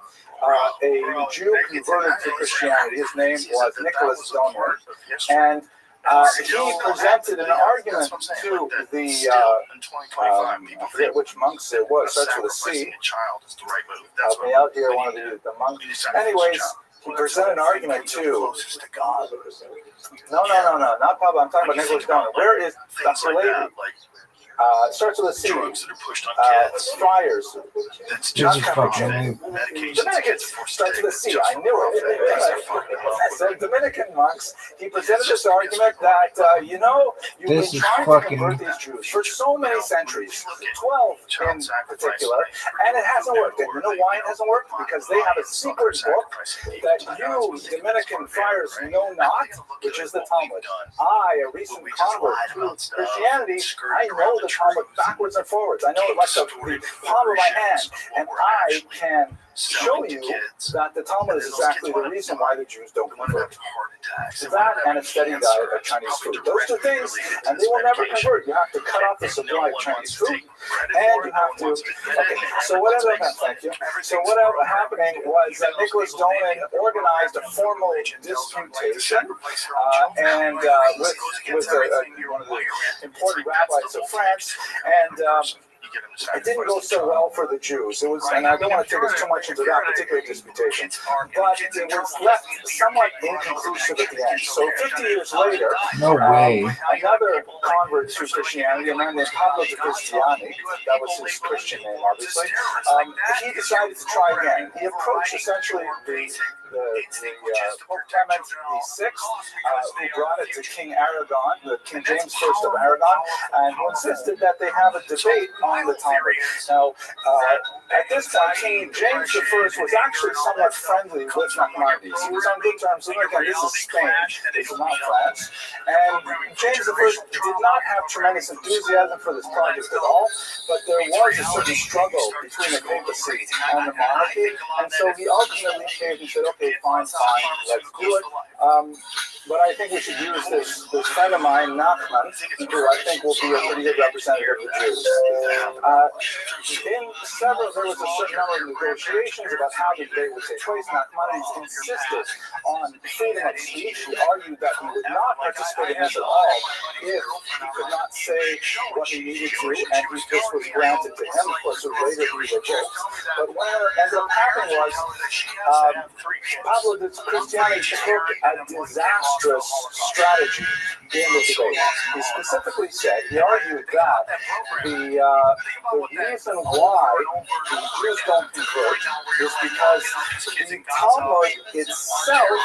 a Jew converted to Christianity. His name was Nicholas Donner, and he presented an argument to the, I forget which monks it was, starts with a C. Help me out here, one of the monks. Anyways, he presented an argument to God. No, not Pablo. I'm talking about Nicholas Donner. Where is Dr. Levy? Starts with a C. Friars. This is fucking amazing. Dominicans starts with a C. I knew it. I said Dominican monks. He presented this argument that you've been trying to convert these Jews for so many centuries, 12 in particular, and it hasn't worked. And you know why it hasn't worked? Because they have a secret book that you Dominican friars know not, which is the Talmud. I, a recent convert to Christianity, I know the Talmud backwards and forwards. I know it like the palm of my hand, and I can show you that the Talmud is exactly the reason why the Jews don't convert. That and a steady diet of Chinese food. Those two things, and they will never convert. You have to cut off the supply of Chinese food, and you have to. Okay, so what ended up, thank you. So what ended up happening was that Nicholas Dolan organized a formal disputation, and with one of the important rabbis of France, and it didn't go so well for the Jews. It was, and I don't want to take us too much into that particular disputation, but it was left somewhat inconclusive at the end. So 50 years later, another convert to Christianity, a man named Pablo de Cristiani, that was his Christian name, obviously, he decided to try again. He approached essentially Pope Clement VI, who brought it to King Aragon, the King James I of Aragon, and who insisted that they have a debate on the Talmud. Now, at this point, King James I was actually somewhat friendly with Nachmanides. He was on good terms. And again, this is Spain, this is not France. And James I did not have tremendous enthusiasm for this project at all, but there was a certain struggle between the papacy and the monarchy, and so he ultimately caved and said, okay, fine, let's do it. But I think we should use this friend of mine, Nachman, who I think will be a pretty good representative of the Jews. There was a certain number of negotiations about how the debate would take place. Nachmanides insisted on freedom of speech. He argued that he would not participate in this at all if he could not say what he needed to, and this was granted to him. Of course, later he revoked. But what ended up happening was Pablo de Cristiani took a disastrous strategy in the debate. He specifically said, he argued that the reason why the Jews don't convert is because the Talmud itself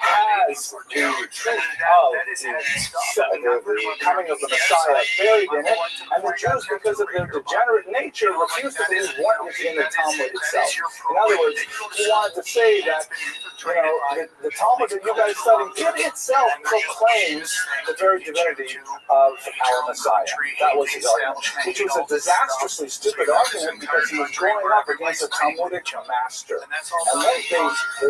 has the truth of the coming of the Messiah buried in it, and the Jews, because of their degenerate nature, refuse to believe what is in the Talmud itself. In other words, he wanted to say that the Talmud that you guys study, it itself proclaims the very divinity of our Messiah. That was his argument, which was a disastrously stupid argument because he was going up against a Talmudic master. And when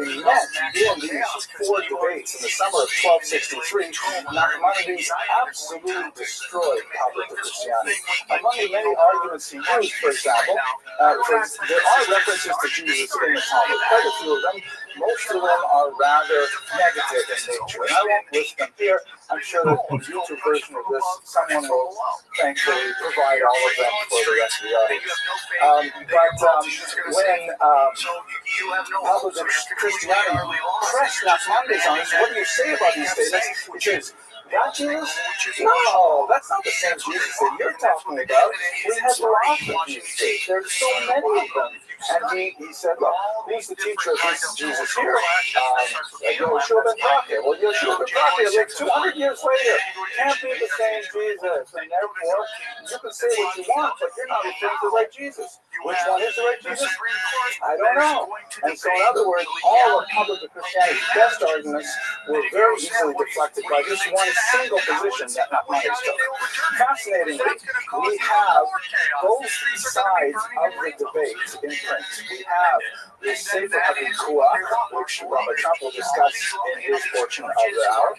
they met in these 4 debates in the summer of 1263, Nachmanides absolutely destroyed Pablo de Cristiani. Among the many arguments he used, for example, there are references to Jesus in the Talmud, quite a few of them. Most of them are rather negative in nature, and I won't list them here. I'm sure that in the YouTube version of this, someone will thankfully provide all of them for the rest of the audience. When Pablo de Cristiani pressed Nachmanides on this, what do you say about these statements? He says, that Jesus? No, that's not the same Jesus that you're talking about. We have lots of Jesus. There's so many of them. And he said, look, who's the teacher of this Jesus here? Yeshua ben Zakkai. Well, Yeshua ben Zakkai lived 200 years later. Can't be the same Jesus. And therefore, you can say what you want, but you're not referring to the right Jesus. Which one is the right Jesus? I don't know. And so, in other words, all of Pablo de Cristiani's best arguments were very easily deflected by this one single position that Nachmanides took. Fascinatingly, we have both sides of the debate in footprint. We have the Sefer HaVikuach, which Rabbi Trump will discuss in his portion of the hour.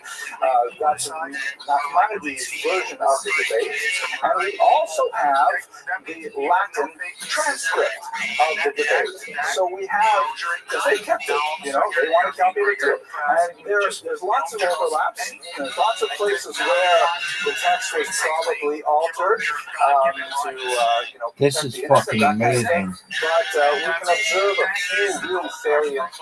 That's Nachmanides' version of the debate. And we also have the Latin transcript of the debate. So we have, because they kept it, they want to copy it too. And there's lots of overlaps. There's lots of places where the text was probably altered to This is fucking amazing. But we can observe a few real salient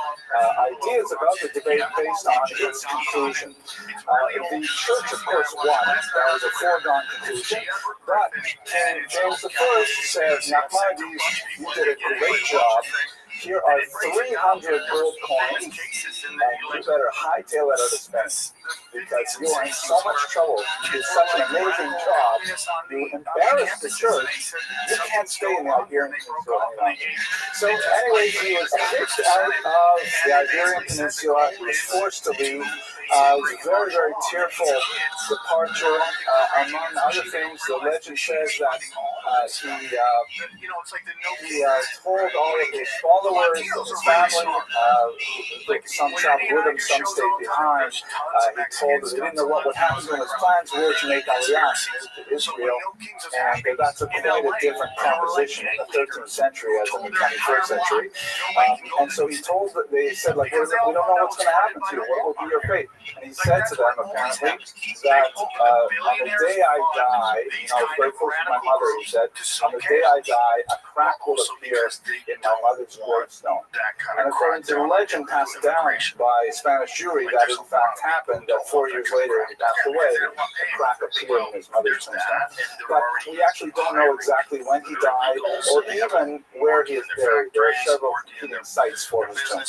ideas about the debate based on its conclusion. The church, of course, won. That was a foregone conclusion. But King James I said, Nachmanides, you did a great job. Here are 300 gold coins, and you better hightail it out of Spain, because you are in so much trouble. You did such an amazing job. You embarrassed the church. You can't stay in the Iberian Peninsula any longer. So anyway, he was kicked out of the Iberian Peninsula. He was forced to leave. It was a very, very tearful departure. Among other things, the legend says that he told all of his followers, his family, some traveled with him, some stayed behind. He told them they didn't know what would happen to him. His plans were to make Aliyah to Israel, and that's quite a different proposition in the 13th century as in the 21st century. And so he told that they said, we don't know what's going to happen to you. What will be your fate? And he said to them, apparently, that on the day I die, I was very close to my mother, he said, on the day I die, a crack will appear in my mother's gravestone. And according to the legend passed down by Spanish Jewry, that in fact happened, that 4 years later he passed away, a crack appeared in his mother's tombstone. But we actually don't know exactly when he died, or even where he is buried. There are several hidden sites for his tomb.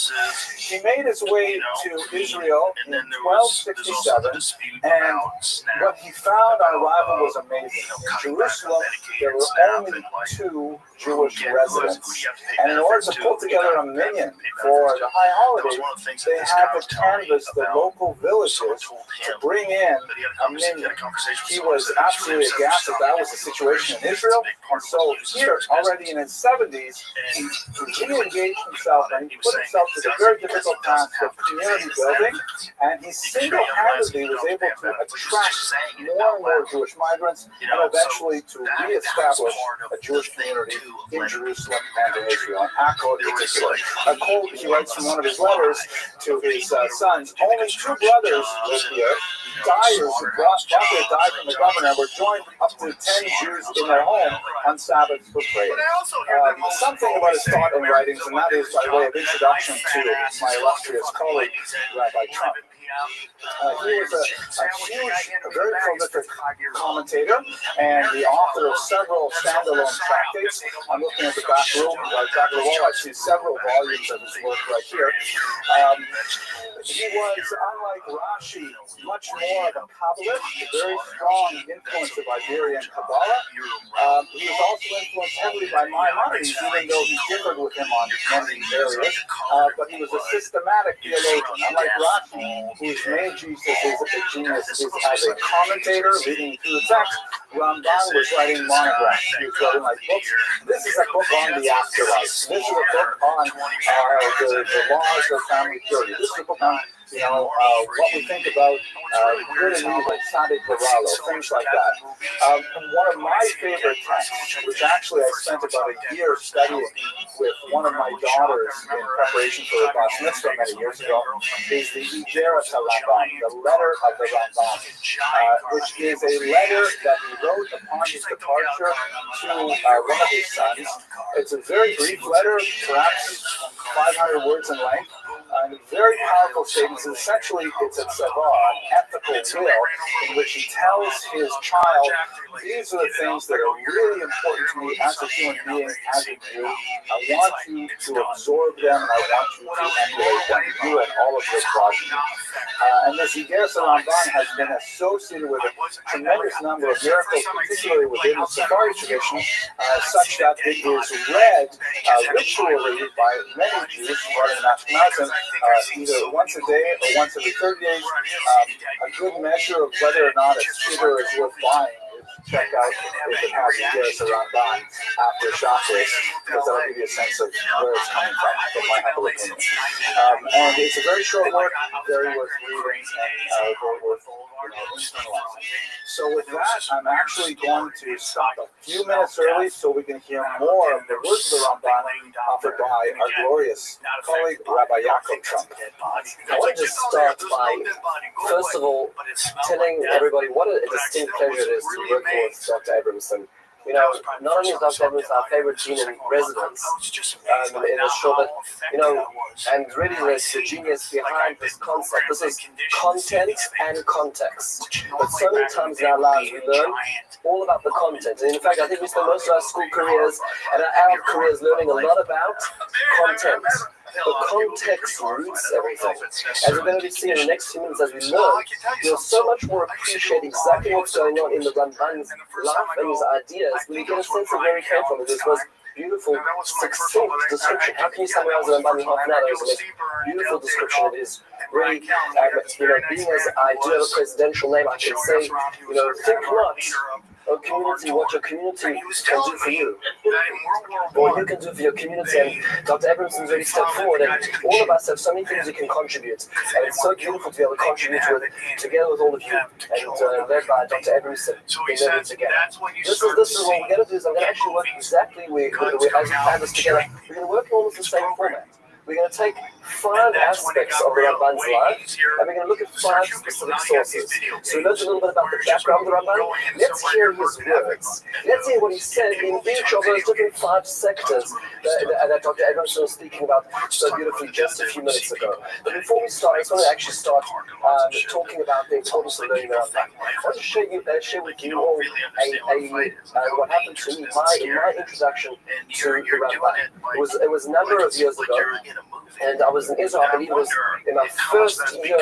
He made his way to Israel in 1267, and what he found on arrival was amazing. In Jerusalem, there were only 2 Jewish residents, and in order to pull together a minyan for the high holidays, they had to canvass the local villages to bring in a minyan. He was absolutely aghast that was the situation in Israel, and so here, already in his 70s, he re-engaged himself and he put himself to the very difficult task of community building, and he single-handedly was able to attract more and more Jewish migrants, and eventually to re-establish a Jewish community in Jerusalem and in Israel, and Akko in particular. A quote he writes from one of his letters to his sons: only 2 brothers lived here. Dyers who brought their dye from the governor were joined up to 10 Jews in their home on Sabbath for prayer. Something about his thought and writings, and that is by way of introduction to my illustrious colleague, Rabbi Trump. He was a huge, very prolific commentator and the author of several standalone tractates. I'm looking at the back room, back of the wall. I see several volumes of his work right here. He was, unlike Rashi, much more of a Kabbalist, a very strong influence of Iberian Kabbalah. He was also influenced heavily by Maimonides, even though he differed with him on many areas. But he was a systematic theologian, unlike Rashi, whose main Jesus is a genius is as a commentator reading through the text. Ramban was writing monographs. He was writing books. This is a book on the afterlife. This is a book on the laws of family purity. This is a book on what we think about good and evil, Sade Karalo, things like that. One of my favorite texts, which actually I spent about a year studying with one of my daughters in preparation for the Bas Mitzvah many years ago, is the Igerat HaRambam, the letter of the Rambam, which is a letter that he wrote upon his departure to one of his sons. It's a very brief letter, perhaps 500 words in length, and very powerful statements. Essentially, it's a tzavah, an ethical will, in which he tells his child, these are the things that are really important to me as a human being, as a Jew. I want you to absorb them, and I want you to emulate them, you and all of your progeny. And this Igerat HaRambam has been associated with a tremendous number of miracles, particularly within the Sephardi tradition, such that it is read ritually by many Jews, Sephardim and Ashkenazim, either once a day or once every 30 days. A good measure of whether or not a siddur is worth buying is check out if it has Years around Don after chakras, because that'll give you a sense of where it's coming from my humble opinion. And it's a very short work, very worth reading, and very worth internalizing. So with that, I'm actually going to stop a few minutes early so we can hear more of the words of the Ramban offered by our glorious colleague, Rabbi Yaakov Trump. I want to just start by, first of all, telling everybody what a distinct pleasure it is to work with Dr. Abramson. You know, not only is Dr. Abramson our favorite dean in residence in the show, but, you know, and really the genius behind this concept. This is content and context. But so many times in our lives we learn all about the content. And in fact, I think we spend most of our school careers and our adult careers learning a lot about content. The context roots everything. As we're going to be seeing in the next few minutes as we learn, you'll so much more appreciate exactly what's going on in the Ramban's life and his ideas when you get a sense of where he came from. This was beautiful, succinct description. How can you summarize the Ramban in half an hour? It was a beautiful description of his really, being as I do have a presidential name, I can say, think not, oh community, what your community can do for you, or you can do for your community. And Dr. Abramson's really stepped forward, and all of us have so many things we can contribute, and it's so beautiful to be able to contribute together with all of you, and led by Dr. Abramson, being there together. This is what we're going to do, is I'm going to actually work exactly, as we plan this together, we're going to work in almost the same format. We're going to take 5 aspects of the Ramban's life, and we're going to look at 5 specific sources. So we learned a little bit about the background of the Ramban. Let's hear his words. Let's hear what he said in each of those different 5 sectors that Dr. Abramson was speaking about so beautifully just a few minutes ago. But before we start, I just want to actually start talking about the importance of learning the Ramban. I want to share with you all what happened to me, my introduction to the Ramban. It was a number of years ago. And I was in Israel, I believe it was in my first year,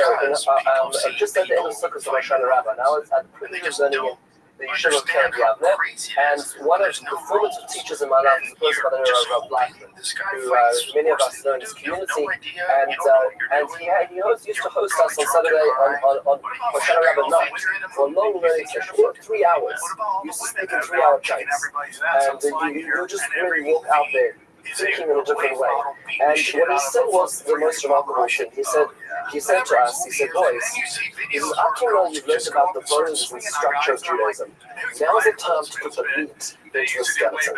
just at the end of Sukkot of Rosh Hashanah. And I was at the privilege of learning in the Yeshiva of Camp Yavneh. And one of the formative teachers in my life was a person by the name of Rabbi Blackman, who many of us know in his community. And he used to host us on Saturday on Rosh Hashanah night for a long learning session, 3 hours. He used to speak in 3-hour chunks. And you just really walk out there thinking in a different way. And what he said was the most remarkable thing. He said to us, boys, up till now you've learned about the bones and structure of Judaism. Now's the time to put the meat into the skeleton.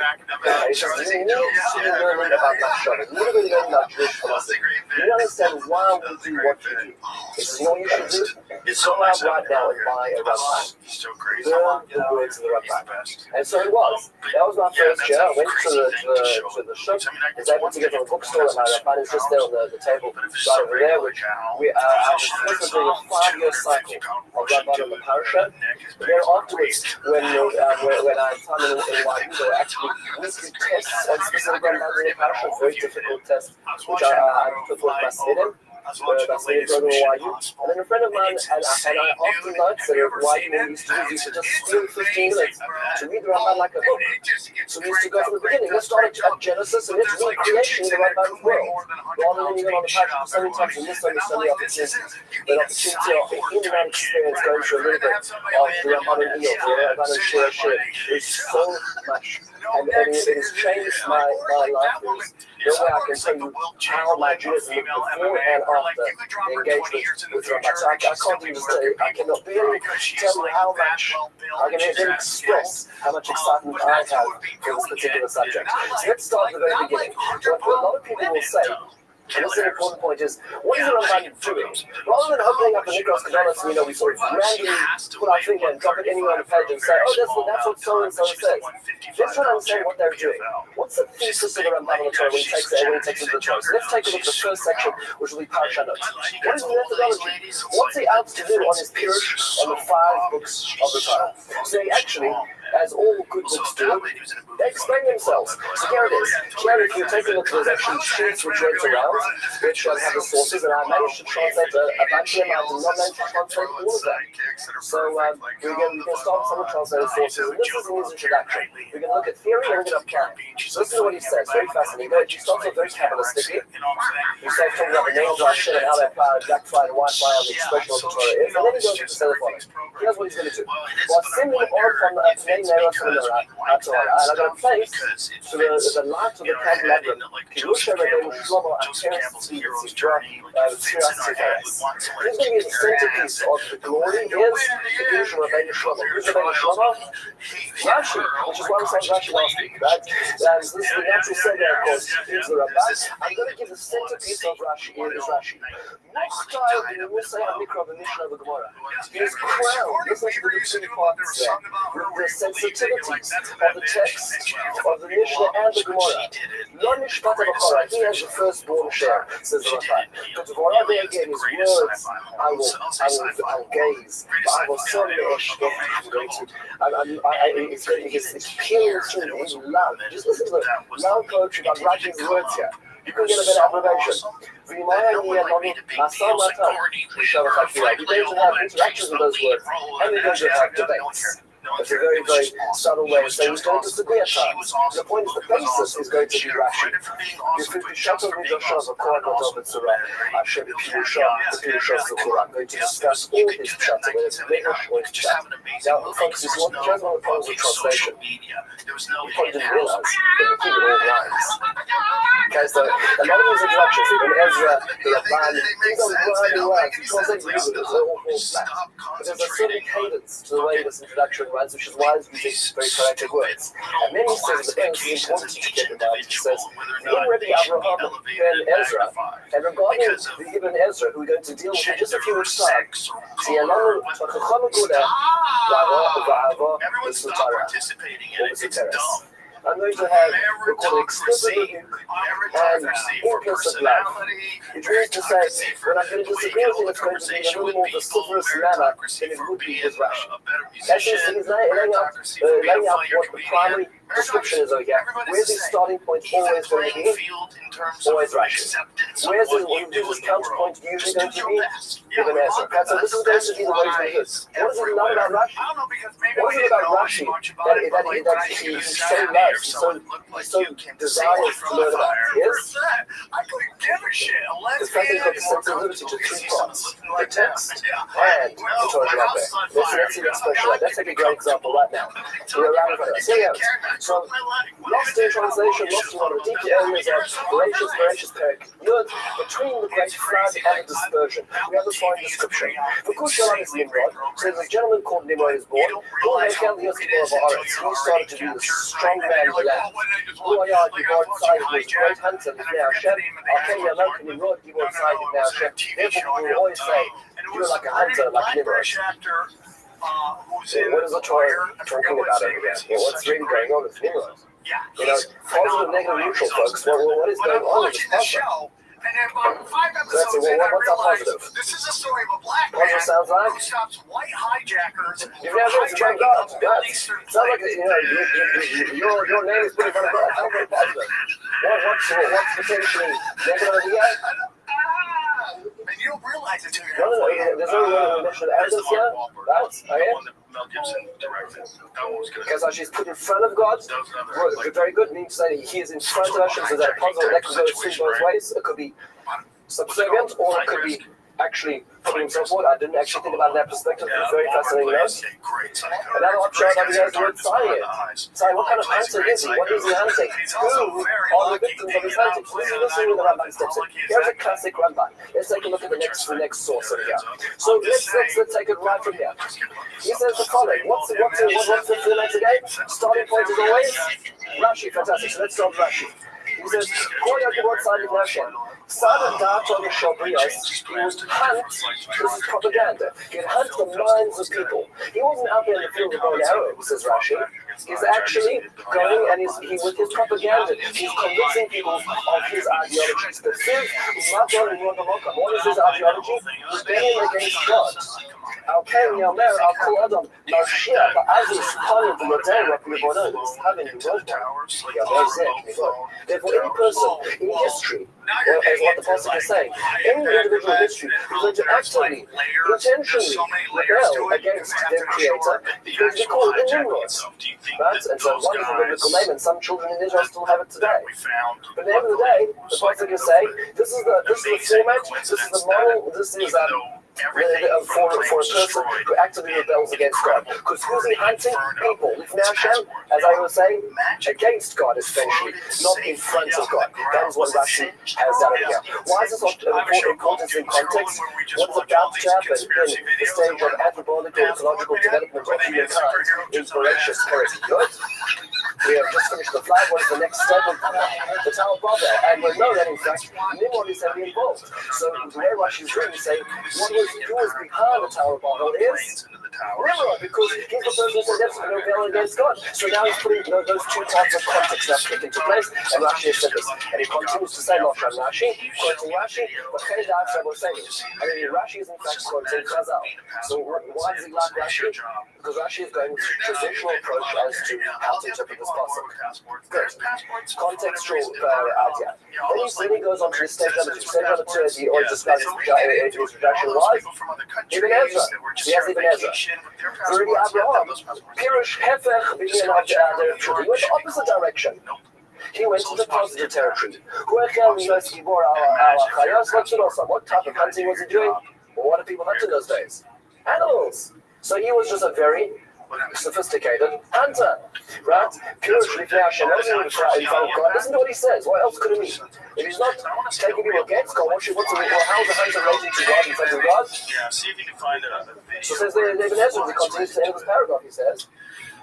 He says, you need to be learning about Machshava. You need to be learning about Jewish philosophy. You need to understand why we do what we do. He says, you know what you should do? Go out right now and buy a Ramban. Learn the words of the Ramban. And so it was. That was my first year. I went to the shop. I was able to get to a bookstore, and my Ramban is just there on the table right over there, which I was supposed to do a 5-year cycle of Ramban on the parasha. Then afterwards, when I had time in NYU, there were actually weekly tests on specific Rambans in the parasha, very difficult tests, which I put forth my Seder. And then a friend of mine and I often nights at NYU used to just steal 15 minutes to read the Ramban like a book. So we used to go from the beginning. Let's start at Genesis and let's read creation in the Ramban's world, rather than even on the parasha. So many times we miss so many opportunities. But opportunity of in and out experience going through a little bit of the Ramban and Iyov, the Ramban and Shir. There's so much. And it has changed my life. There's no way I can tell you how my Judaism looked before and after the engagement with Ramban. So I can't even say, I cannot really tell you how much, I can even express how much excitement I have for this particular subject. So let's start at the very beginning. What a lot of people will say, and this is an important point, is what is the Ramban doing? Rather than opening up a Nikos Kedonos and we sort of randomly put our finger and drop it anywhere on the page and say, oh, that's what so and so says. Let's try to understand what they're doing. What's the thesis of the Ramban on the Torah when he takes it to the Torah? So let's take a look at the first section, which will be Parashat Notes. What is the methodology? What's he out to do on his Pirush on the 5 books of the Torah? So he actually as all good books do, they explain themselves. So here it is. Here, if you take a look, there's actually sheets which went around, which have the sources, and I managed to translate a bunch of them. I did not manage to translate all of them. So we're going to start with some of the translated sources, and this is in his introduction. We're going to look at theory and we're going to apply. So listen to what he says. Very fascinating. He starts off very Kabbalistically. He starts talking about the names of Hashem and how they apply black fly and white fly on the expression of the Torah is, and then he goes into the following. Here's what he's going to do. Well, sending all from the main narrow from the Torah, and I'm going to place to the light of the candelabrum, Kirusha Rebbeinu Shlomo Ateres Tzidra Tziras Tiferes. He's going to be the centerpiece of the glory. Here's the Kirusha Rebbeinu Shlomo. Who's Rebbeinu Shlomo? Rashi, which is why we said Rashi last week, right? And this is the natural segue, of course, is the Rabbah. I'm going to give the centerpiece of Rashi is Rashi. Next time, we will say a mikra of the Mishnah of the Gemara. His crown, listen to the two parts there, with the sensitivities of the text of the Mishnah and the Gemara. Not Mishpat B'chora, he has the firstborn share, says the Rabbah. But the Gemara there again, his words, I'll gaze, but I will certainly it's peeling through his love. Just listen to the love poetry about writing his words here. You can get a better abbreviation. We're going to have interactions with those words, and we're going to have debates. That's a very, very subtle way of saying he's going to disagree at times. The point is the basis is going to be Rashi. I'm going to discuss all his chapter, whether it's English or it's chat. Now, folks, this is what the general problems with translation. You probably didn't realize that you keep it all lines. Okay, so a lot of these introductions, even Ezra, the Rabban, these are wording words. You translate these words, they're all flat. But there's a certain cadence to the way this introduction runs, which is why he's using very corrected words. And then he says the things he wanted to get in mind. He says, the Rabbi Abraham ben Ezra, and regarding the Ibn Ezra, who we're going to deal with in just a few weeks' time, I'm going to have recorded explicitly and implicit love. Which means to say, when I'm going to disagree with him, it's going to be in a little more vociferous manner than it would be with Rashi. That's just he's laying out what the primary description is over here. Where's his starting point always going to be? Always Rashi. Where's his counterpoint usually going to be? Ibn Ezra. Okay, so this is going to be the way he's going to do it. What is it not about Rashi? What is it about Rashi that he's so loves, he's so desires to learn about? Yes? I couldn't give a shit. The fact that he's got the sensitivity to three parts, the text and the Torah Rabbi. Let's see that special. Let's take a great example right now. We're around for us. Here we go. So, lost in translation, lost in one of the deep areas of voracious peric, yud, between the great flood and the dispersion. We have the following description. For Kushalan is Nimrod, so there's a gentleman called Nimrod is born, who had found the Yoskibor of Haaretz. He started to be the strong man of the land. Who I are, Gibor Tzai, was a great hunter, now Hashem, Al-Kei Yamok, Nimrod, Gibor Tzai, now Hashem. Therefore, we will always say, you're like a hunter, like Nimrod. So what is the Torah talking about over there? Well, what's really going on with Nimrod? You know, positive, negative, neutral, folks. What is going on with this puzzle? And then about 5 episodes what's positive? This is a story of a black man sounds like? Who stops white hijackers. You've never heard of God. Sounds like, your name is pretty funny. Sounds very positive. What's potentially negative here? And you don't realize it till you're No, there's no mention of evidence here. That's, Mel Gibson directed. That one was good. Because she's put in front of God. Very good. Means saying he is in front of us. So that puzzle that can go both ways. It could be subservient, or it could be actually putting himself forward. I didn't actually think about that perspective. It's very fascinating. Another option that he has the word Zion. Zion, what kind of hunter is he? What is he hunting? Who are the victims of his hunting? This is where the Rabbi steps in. Here's a classic Rabbi. Let's take a look at the next source over here. So let's take it right from here. He says the following. What's the format today? Starting point is always Rashi. Fantastic. So let's start with Rashi. He says, "Kol Yakubot Sadi Hashem." Sada Data on the Shabrios, he would hunt, this is propaganda, he'd hunt the minds of people. He wasn't out there in the field of bow and arrow, says Rashi. He's actually going and with his propaganda, he's convincing people of his ideologies. What is his ideology? Rebellion against God. על כן אני אומר על כל אדם מרשיע באזוס פנים ויודע רק לבונו having love יאמר זה כניבות. Therefore any person in history, or as what the Apostle is saying, any individual in history who's going to actively, intentionally rebel against their Creator, is going to be called a Nimrod. Right? And so wonderful biblical name, and some children in Israel still have it today. But at the end of the day, the Apostle can say, this is the format, this is the model, this is for a person who actively rebels against God. Because who's he hunting? People. Hashem, as I was saying, against God essentially, not in front of God. That is what Rashi has done here. Why is this important in context? What is about to happen in the stage of anthropological, ecological development of humankind in Bereshit Perek Yud? We have just finished the flag. What is the next step of the Tower of Babel? And we know that in fact Nimrod is heavily involved. So the way Rashi is really saying who was behind the Tower of Babel is Nimrod, because he's the person who said that's rebel against God. So now he's putting those two types of context now kick into place, and Rashi has said this. And he continues to say, Lashon Rashi, quoting Rashi, but and then Rashi is in fact quoting Chazal. So why does he like Rashi? Because Rashi is going with a traditional approach as to how to interpret this passage. Good. Contextual idea. Then he goes on to stage number 2. Stage number 2, as he always describes his introduction, was Ibn Ezra. He has Ibn Ezra. Already Abraham, Pirush Hefech, he went the opposite direction. He went to the positive territory. What type of hunting was he doing? Well, what did people hunt in those days? Animals. So he was just a very sophisticated hunter, right? Pirush Lifnei Hashem, in front of God. Listen to what he says. What else could it mean? If he's not taking people against God, how's the hunter relating to God in front of God? Yeah, see if you can find a video. So says Ibn Ezra, he continues to end this paragraph, he says,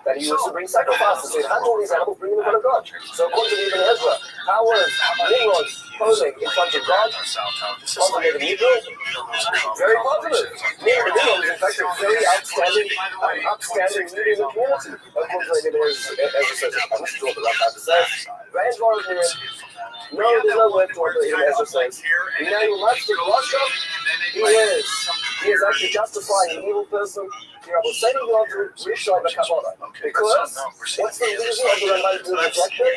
that he used to bring sacrifices. So he'd hunt all these animals, bring them in front of God. So according to Ibn Ezra, how was Nimrod posing in front of God? Positive and neutral? Very positive. Nimrod is in fact a very outstanding leader in the community. According to Ibn Ezra says, I wish to talk about that to say, Rand's war of Nimrod. No, there's no word for what Ibn Ezra says. Now you must take Russia. He is actually justifying an evil person. Because what's the reason of the Ramban's rejection?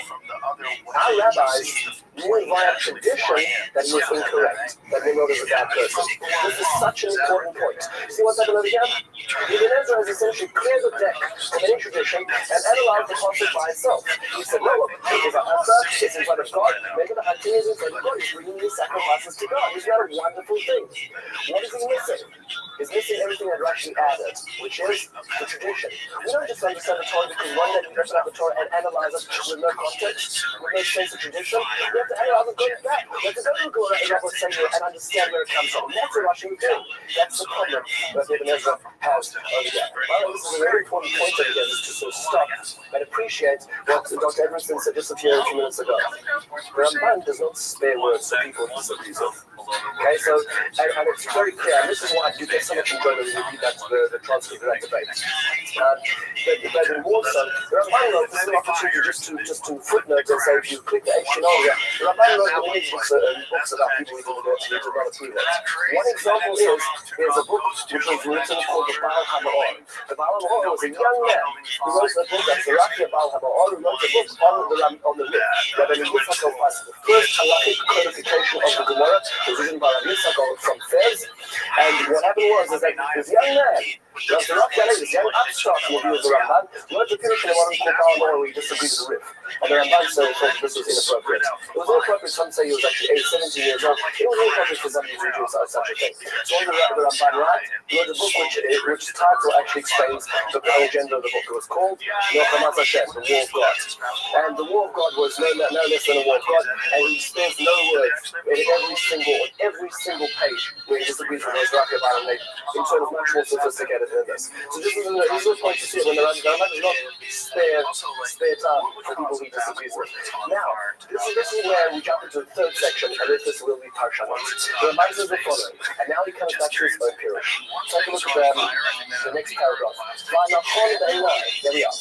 Our rabbis knew via tradition that he was incorrect, that Nimrod is a bad person. This is such an important point. See what's happened over here? Ibn Ezra has essentially cleared the deck of any tradition and analyzed the concept by itself. He said, no, it is a hunter, it's in front of God, maybe the hunting is in front of God, he's bringing these sacrifices to God. Isn't that a wonderful thing? What is he missing? He's missing everything that Rashi added, which is the tradition. We don't just understand the Torah because one day we open up the Torah and analyze it with no context, with no sense of tradition. We have to analyze it going back. We have to go to the Gemara and Rabbi Rothschild and understand where it comes from. That's what Rashi is doing. That's the problem that Ibn Ezra has over there. Well, this is a very important point over here, is to sort of stop and appreciate what Dr. Edmondson said just a few minutes ago. The Ramban does not spare words for people who disagree with. Okay, so, and it's very clear, and this is why you get so much enjoyment when you read that, the transcript of that debate. But in Warsaw, the Ramban wrote, this is an opportunity just to footnote and say, if you click the HTML here, the Ramban wrote many books about people who didn't go to the Bible keywords. One example is a book which was written called the Baal HaMaor. The Baal HaMaor was a young man who wrote the book, that's the Rabbi Baal HaMaor, who wrote the book on the myth, Rabbi Yitzchak was the first halachic codification of the Gemara, was written by Rabbi Yitzchak from Fez. And what happened was that this young man, the Rothschild, this young upstart in the view of the Ramban, wrote the Pirush in one called Baal HaMaor where he disagreed with the Rif. And the Ramban said this was inappropriate. It was inappropriate, some say he was actually 17 years old. It was inappropriate for somebody to do such a thing. So on the Ramban right, he wrote a book which title actually explains the whole agenda of the book. It was called Milchamas Hashem, the War of God. And the War of God was no less than a War of God, and he spends no words in every single page where he disagrees with those Rabbi Baal, and in terms much more sophisticated than this. So this is a point to see when the Ramban does not spare time for people he disagrees with. Now, this is where we jump into the third section, and this will be Parshanot. The Ramban says the following, and now he comes back to his own Pirush. Take a look at the next paragraph. There we are.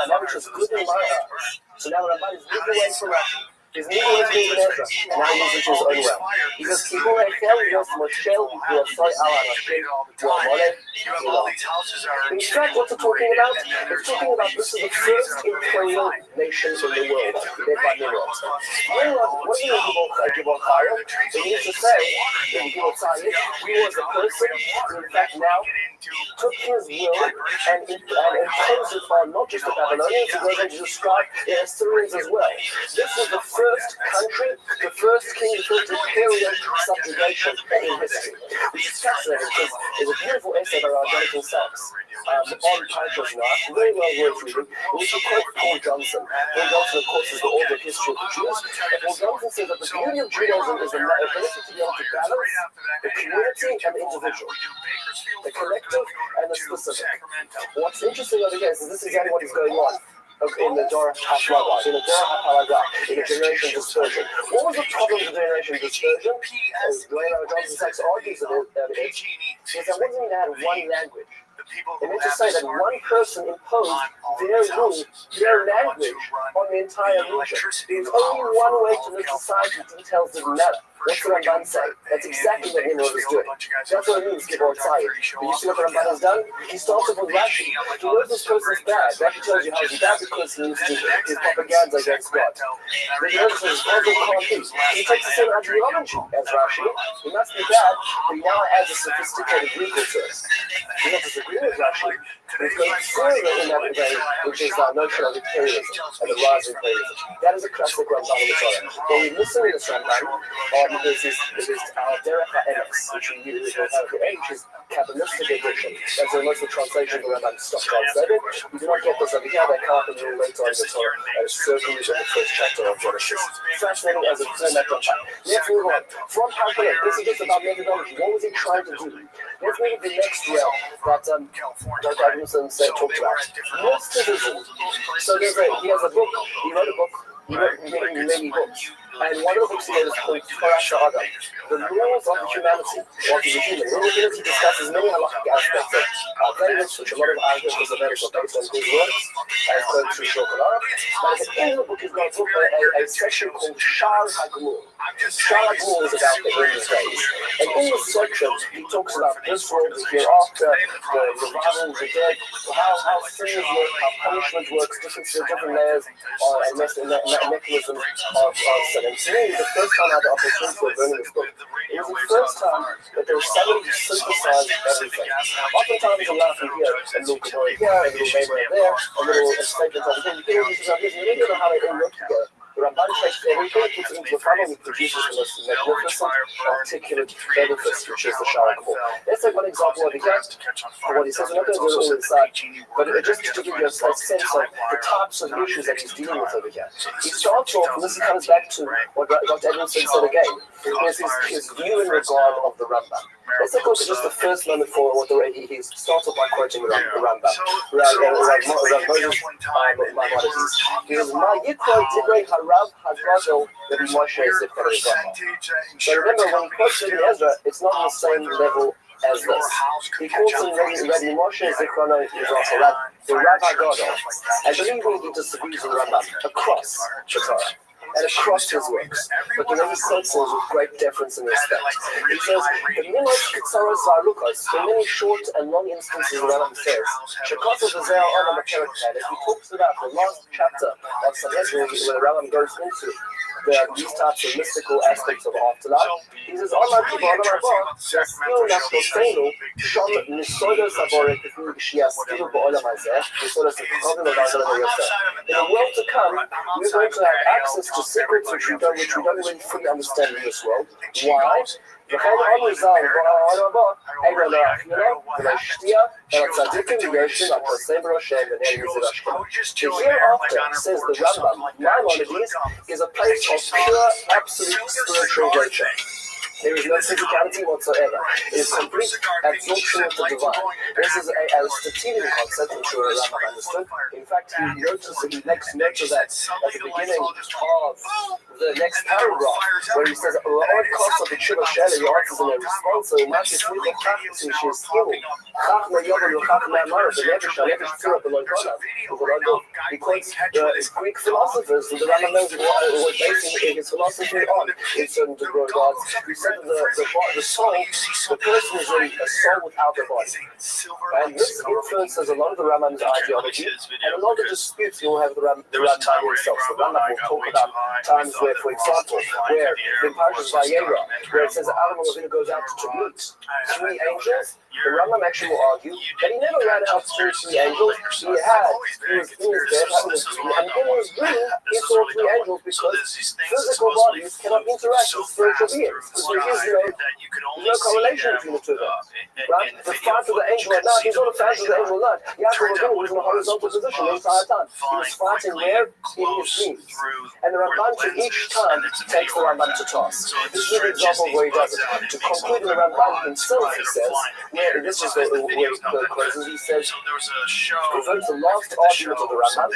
That which was good in my eyes. So now the Ramban is moving away from Rashi. His name was David Ezra, and now he uses his own realm. He says, "People like him, yes, Moshel, who are sorry, Allah, Hashem, who are Molech, in fact, what's it talking about? It's talking about this is the first imperial nation in the world, led by Nimrod. Nimrod, what do you give on fire? It means to say, in Gilot Tzayit, we was a person who, in fact, now took his will and imposed it on not just the Babylonians, he goes on to describe the Assyrians as well. This was the first country, the first king, the first imperial subjugation in history, which is fascinating because there's a beautiful essay by Jonathan Sachs on Parshas Noach, very well worth reading, in which he quotes Paul Johnson. Paul Johnson, of course, is the author of History of the Jews, and Paul Johnson says that the beauty of Judaism is the ability to be able to balance the community and the individual, the collective and the specific. What's interesting over here is this is exactly what is going on in the Dora HaPlaga, in the generation dispersion. What was the problem with the generation dispersion? As Jonathan Sachs argues about it, is that wasn't even had one language. It meant to say that one person imposed their rule, their language on the entire region. There's only one way to live society, details didn't matter. What's the Ramban say? That's exactly what Nimrod is doing. That's what it means, Gibor Tzayit. But you see what the Ramban has done? He starts off with Rashi. He knows this person's bad. Rashi tells you how he's bad because he used his propaganda against God. But he notices his father can't be. He takes the same ideology as Rashi. He must be bad, but he now adds a sophisticated legal to it. He doesn't disagree with Rashi. He's going further in that vein, which is our notion of imperialism and the rise of imperialism. That is a classic Ramban in the Torah. When we listen to this Ramban, there's our Derech HaEmes, which we use in which is Kabbalistic edition. That's the most of the translation of the Ramban stopped translated. We do not get this over here. They come up a little later on in the Torah, and it's certainly in the first chapter of Genesis. Fascinating as a format of time. Let's move on. From Palpatine, this is just about methodology. What was he trying to do? Let's move to the next realm that Dr. Adamson talked about. Mysticism. So he has a book. He wrote a book. He wrote many books. And one of the books he wrote is called Torah Sha'ada, the laws of humanity, what is a human. In it, he discusses many halachic aspects of Vedas, which a lot of arguments of Vedas are based on his works, as quoted through Shulchan Aruch. But at the end of the book, he's got a section called Sha'ar HaGemur. Sha'ar HaGemur is about the end of days. And in this section, he talks about this world, the hereafter, the revival of the dead, how sins work, how punishment works, different layers and mechanisms of sin. And to me, the first time I had the opportunity of learning this book, it was the first time that there was somebody who synthesized everything. Oftentimes, a lot from here, a little Gemara here, a little Maimer there, a little statement over here. You hear these and you don't know how they all work together. The Ramban takes everything, puts it into a funnel, and produces this magnificent, articulate edifice, which is the Sha'ar HaGemur. Let's take one example over here. What he says, we're not going to do it all inside, but just to give you a sense of the types of issues that he's dealing with over here. He starts off, and this comes back to what Dr. Edmondson said again, is his view in regard of the Rambam. Let's take a look at just the first moment for what he starts off by quoting the Rambam. Maimonides. He says, "Ma yikra divrei harav hagadol Rabbi Moshe Zechron Yisrael." So remember, when he quotes Rabbi Ezra, it's not on the same level as this. He quotes him Rabbi Moshe Zechron Yisrael, the Rabbi Gadol. I believe he disagrees with Rambam across the Torah and across his works, but the way he says it with great deference and respect. He says, "The minhag ketzaros v'arukos, the many short and long instances the Rambam says, shekosov v'zeh on the Perek He talks about the last chapter of Sanhedrin, where the Rambam goes into these types of mystical aspects of afterlife. He says, "Allah Kibbalah Rabba, Yaskil Nashkosenu, Shom Nisodos Abore Kifur Shiaskilu Ba'olam Hazeh, Nisodos Kivim Avazal Yosef." In the world to come, we're going to have access to secrets which we don't really fully understand in this world. Why? The hereafter, says the Rambam, Maimonides, is a place of pure, absolute spiritual nature. There is no physicality whatsoever. It is complete absorption of the divine. This is a Aristotelian concept, which Rambam understood. In fact, he makes note of that at the beginning of the next paragraph, where he says, "Ra'od kosa b'tshuva shela," he answers in a response, "So much is really chachim she'eskimu, chach me'yodel v'chach me'amar, v'nefesh ha'nefesh tzura v'lo konav." He quotes the Greek philosophers, and the Rambam was basing his philosophy on, in certain regards, who said that the soul, the person is a soul without a body. And this influences a lot of the Rambam's ideology, and a lot of the disputes you'll have with the Rambam himself. So the Rambam will talk about times where, for example, where in Parashas Vayera, where it says Adam and Avinu goes out to meet 3 angels, the Rambam actually will argue that he never ran out to 3 angels. He was in his bed having a dream, and in his dream he saw 3 angels because physical bodies cannot interact with spiritual beings. So there is no correlation between the two of them. Right? The fight of the angel at night, he's not a fight of the angel at night. Yaakov Avinu was in a horizontal position the entire time. He was fighting where? In his dreams. And the Ramban to each time takes the Ramban to task. This is an example where he does it. To conclude in the Ramban himself, he says, where this is where he closes, he says, concerns the last argument of the Ramban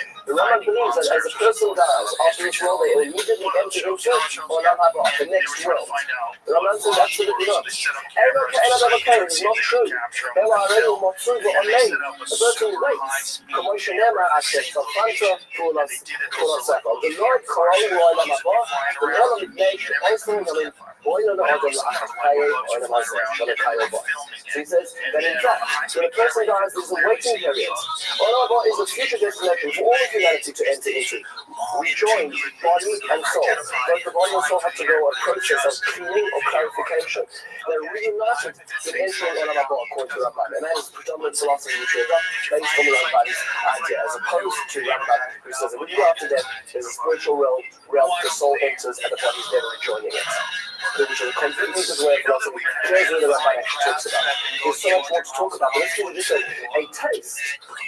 believes that as a person dies, after this world they immediately enter into Olam Haba, the next world. The Ramban says absolutely not. It is not true. The person waits. The Lord calling Olam Haba, the Lord of nature, answering them. So he says that in fact, when a person dies, there's a waiting period. Olam Haba is a future destination for all of humanity to enter into. Rejoined body and soul. Both the body and soul have to go a process of cleaning or clarification. They're reunited in entering Olam Haba according to Ramban. And that is predominant philosophy which is based on the Ramban's idea, as opposed to Ramban, who says that when you go after death, there's a spiritual realm, the soul enters and the body is never rejoining it. Which is a completely different way of philosophy. Here's what the Ramban actually talks about. There's so much more to talk about, but let's give you just a taste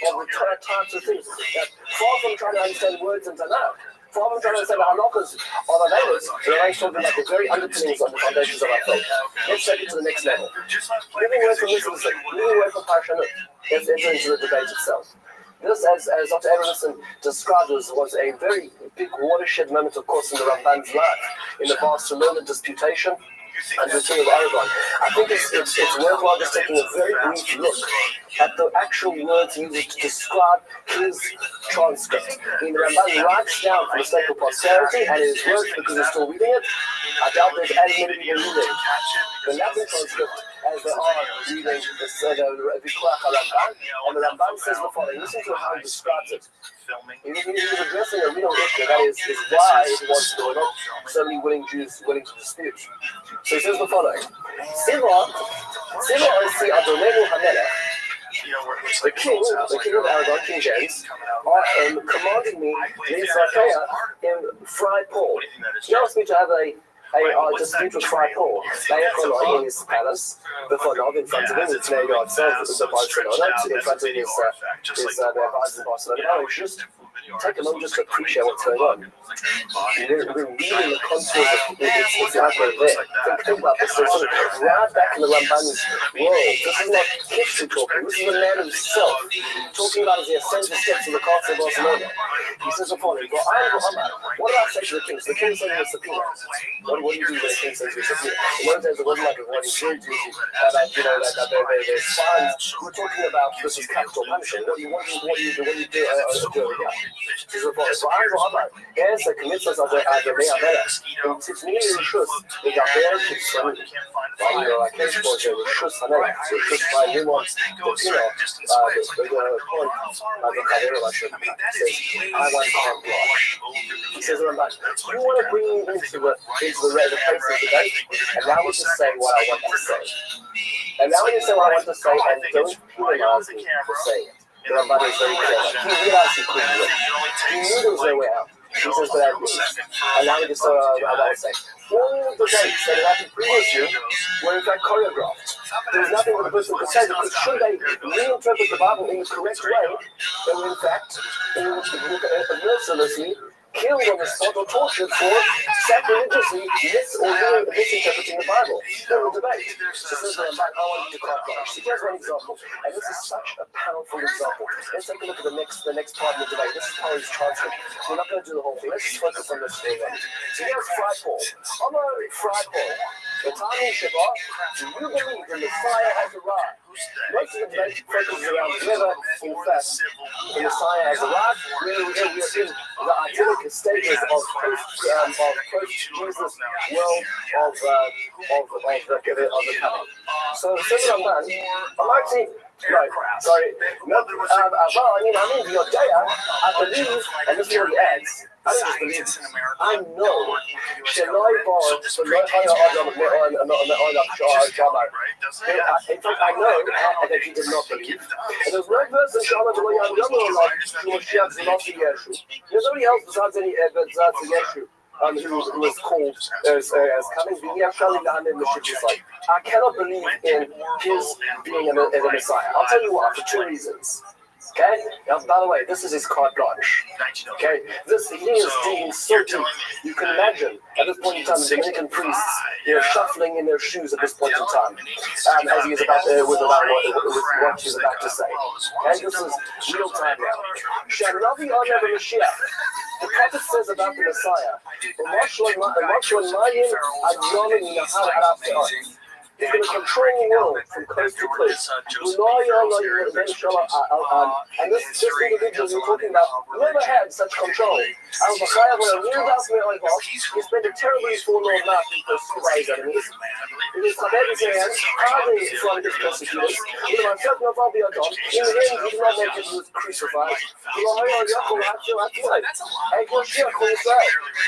of the types of things that, far from trying to understand words and Tanakh, far from trying to understand the halachas of our neighbors, the Ramban is talking about the very underpinnings of the foundations of our faith. Let's take it to the next level. Moving away from this, moving away from Parashanut, let's enter into the debate itself. This, as Dr. Abramson described, was a very big watershed moment, of course, in the Ramban's life, in the Barcelona disputation and the King of Aragon. I think it's worthwhile just taking a very brief look at the actual words he used to describe his transcript. The Ramban writes down for the sake of posterity, and it is worth because we're still reading it. I doubt there's as many people reading the Latin transcript as there are reading the Vikuach Ramban, and the Ramban says the following. Listen to how he describes it. He was addressing a real issue, that is why it was going on. So many willing Jews willing to dispute. So he says the following. Siva Osi Adonenu HaMelech, the king of Aragon, King James, commanded me in Fry Paul. He asked me to have a dispute with Fry Paul. They are in his palace, before Nov, in front of him, it's named itself, the Barcelona, in front of his advisors in Barcelona. I was just take a moment just to appreciate what's going on. We're reading the contours of it's right there. Think about this. It's sort of right back in the Ramban's world. This is not history talking. This is the man himself talking about as he ascends the steps of the castle of Barcelona. He says the following: what do I say to the king? So the king says he's a subpoena. What do you do when the king says he's a subpoena? In those days, it wasn't like a one jury duty that there's fines. We're talking about this is capital punishment. What do you do? Yes, the commitments of the Adonai Amelech. It's me in Shus, the Gabriel Kitson, I can't support you, Shus Amelech, so Shus by Limon, the Pino, the point, the Gabriel says, I want to have blood. He says, you want to bring me into the place of the debate, allow me to say what I want to say. Allow me to say what I want to say, and don't penalize me for saying it. The Ramban is very clever. He realized he couldn't win. He knew there was no way out. He says, but I agree. Allow me to say what I would say. All the debates that had happened previously were in fact choreographed. There was nothing that the person could say, because should they reinterpret the Bible in the correct way, they were in fact mercilessly killed on the spot or tortured for sacrilegiously misinterpreting the Bible in the debate. So says the Ramban, I want you to carte blanche. So here's one example, and this is such a powerful example. Let's take a look at the next part of the debate. This is Paul's transcript. We're not going to do the whole thing. Let's just focus on this for a moment. So here's Fry Paul. I'm a Fry Paul. The time in Shabbat, do you believe the Messiah has arrived? Most of the debate focuses around whether, in fact, the Messiah has arrived. We're in the idyllic stages of post-Jesus world of the coming. So the second I'm done, I'm actually. Right, sorry. No, I mean, your data, I believe, and this is what he adds. I don't just believe, I know. In fact, I know that he did not believe. And there's no verse in Shalom like there's nobody else besides Yeshu. Who was called as coming. I cannot believe in his being a Messiah. I'll tell you why, for two reasons. Okay? Now, by the way, this is his carte blanche. Okay? He is digging so deep. You can imagine, at this point in time, the Dominican priests, shuffling in their shoes at this point in time, as he is about with what he's about to say. Okay? This is real time now. Shanavi Omer Mashiach. The prophet says about the Messiah, he's going to control the world from coast to coast. And this individual you're talking about never had such control. And the Messiah he spent a terribly forlorn life by his enemies. It is his hands, hardly from his persecutors. In the end, he did not make it, he was crucified.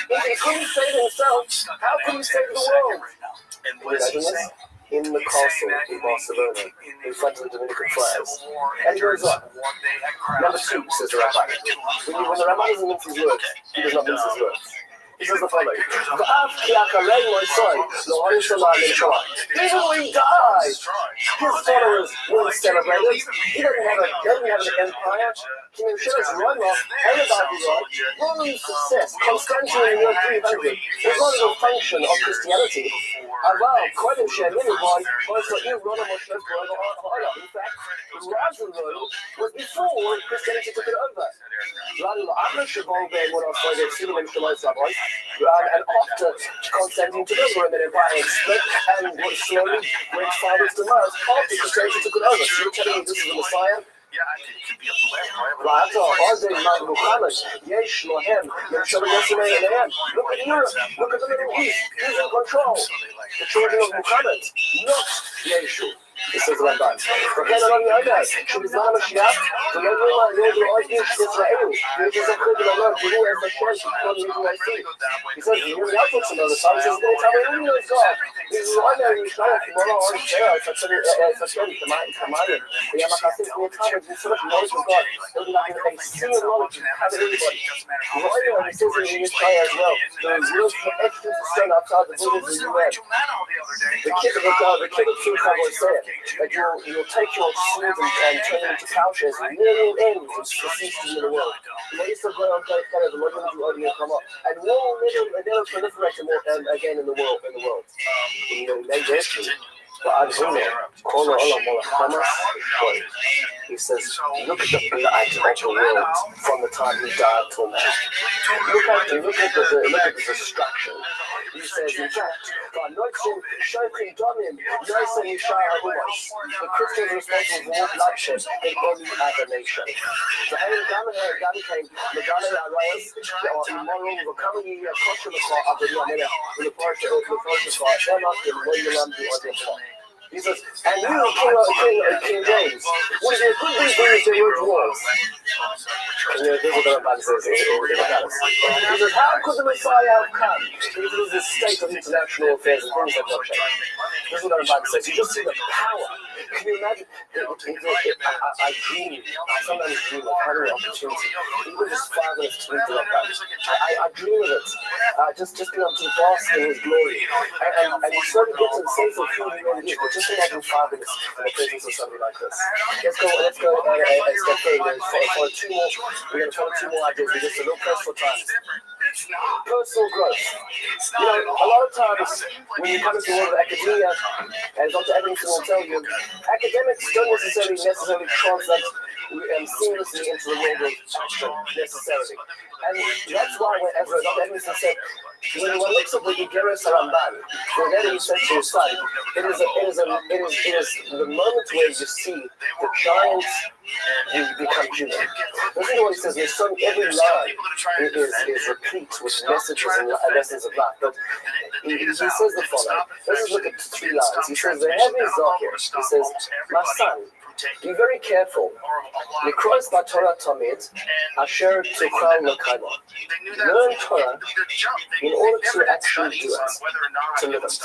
If he couldn't save himself, how could he save the world? In the castle in Barcelona, in front of the Dominican friars. And he goes on. Number 2, says the Rabbi. When the Rabbi doesn't mince his words, he does not mince his words. He says the following. Even when he died, his followers weren't celebrated. He didn't have an empire. King Shelley's run off, headed by Roman's success, Constantine in the year 300, was not a function of Christianity. Quite a shame, anyway, in fact, Roman was before Christianity took it over. And after Constantine took over, and the empire split and slowly went forward to Mars after Christianity took it over. So you're telling me this is the Messiah? Look at Europe, look at the Middle East, who's in control? The children of Muhammad, not Yeshu. This is what I'm that you'll take your swords and turn them into plowshares and will end the feasting in the world. And war will never proliferate again in the world. He says, look at the blight of the world from the time he died till now. Look at the destruction. He says, in fact, the Christians are responsible for more bloodshed than any other nation. The Gami came, the Gami Arayas, or immoral, the coming year, Kosher of the Yamina, with the Parsha of the he says, and you, King James, would it be a good thing for you to wage wars? This is what the Ramban says in the palace. He says, how could the Messiah have come if it was the state of international affairs and things have not changed? This is what the Ramban says. You just see the power. Can you imagine? I sometimes dream of having an opportunity, even just 5 minutes to interrupt that. I dream of it. Just being able to bask in his glory. And you sort of get to the sense of who he really is. But just imagine 5 minutes in the presence of somebody like this. Let's go a step further. We're going to follow 2 more ideas. We're just a little pressed for time. personal growth. You know, a lot of times when you come into the world of academia, and Dr. Edmondson will tell you, academics don't necessarily translate seamlessly into the world of action necessarily. And that's why, as Dr. Edmondson said, when one looks at the Igeres Ramban, whenever he said to his son, it is the moment where you see the giants become human. Listen to what he says. There's every line is replete with messages and lessons of life. But he says the following. Let's just look at 3 lines. He says, he says, my son, be very careful. Likros b'Torah tamid, asher tuchal l'kaymo. Learn Torah in order to actually do it, to live it.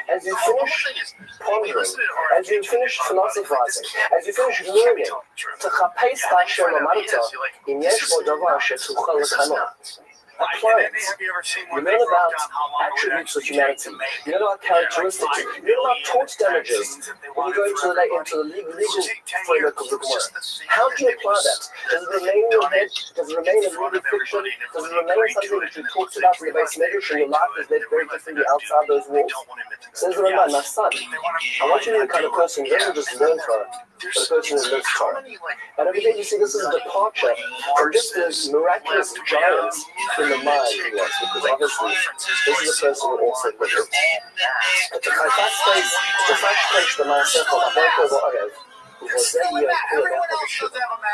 As you finish pondering, as you finish philosophizing, as you finish learning, תחפש באשר למדת, אם יש בו דבר שתוכל לקנות. Apply it. You learn about attributes of humanity. You learn about characteristics. You learn about tort damages when you go into the legal framework of the Gemara. How do you apply that? Does it remain in your head? Does it remain in legal fiction? Does it remain something that you talked about in the base medrash and your life is led very differently outside those walls? Says the Ramban, my son, I want you to be the kind of person who doesn't just learn Torah, but a person who lives Torah. And every day you see this is a departure from just this miraculous giants in the mind he was, because obviously this is a person who also lived it. At the first the Maaseh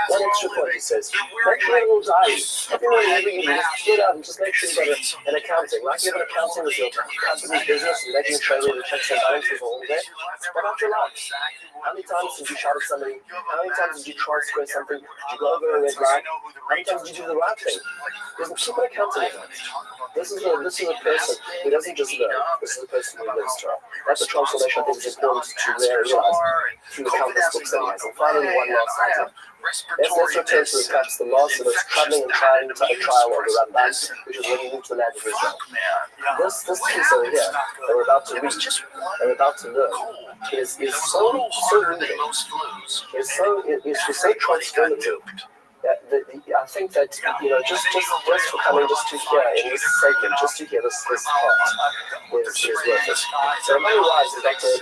one extra point, he says, make sure you will die. Everyone you just get out and just make sure you got an accounting. Like you have an accounting with your company business and making sure that the checks and balances are all there. What about your life? How many times did you shout at somebody? How many times did you try to square something? Did you go over a red line? How many times did you do the right thing? There's keep an accounting of that. This is a person who doesn't just learn. This is a person who lives Torah. That's a transformation I think is important to realize through the countless books that he has. And finally, one last item. Let's return to perhaps the last of us traveling and trying to a trial of the Ramban, which is when he moved to the land of Israel. This piece over here that we're about to read, and we're about to learn, is so moving. It's so transformative. I think that, just for coming just to hear in this segment, just to hear this part is worth it. So Rabbi Rothschild is Dr.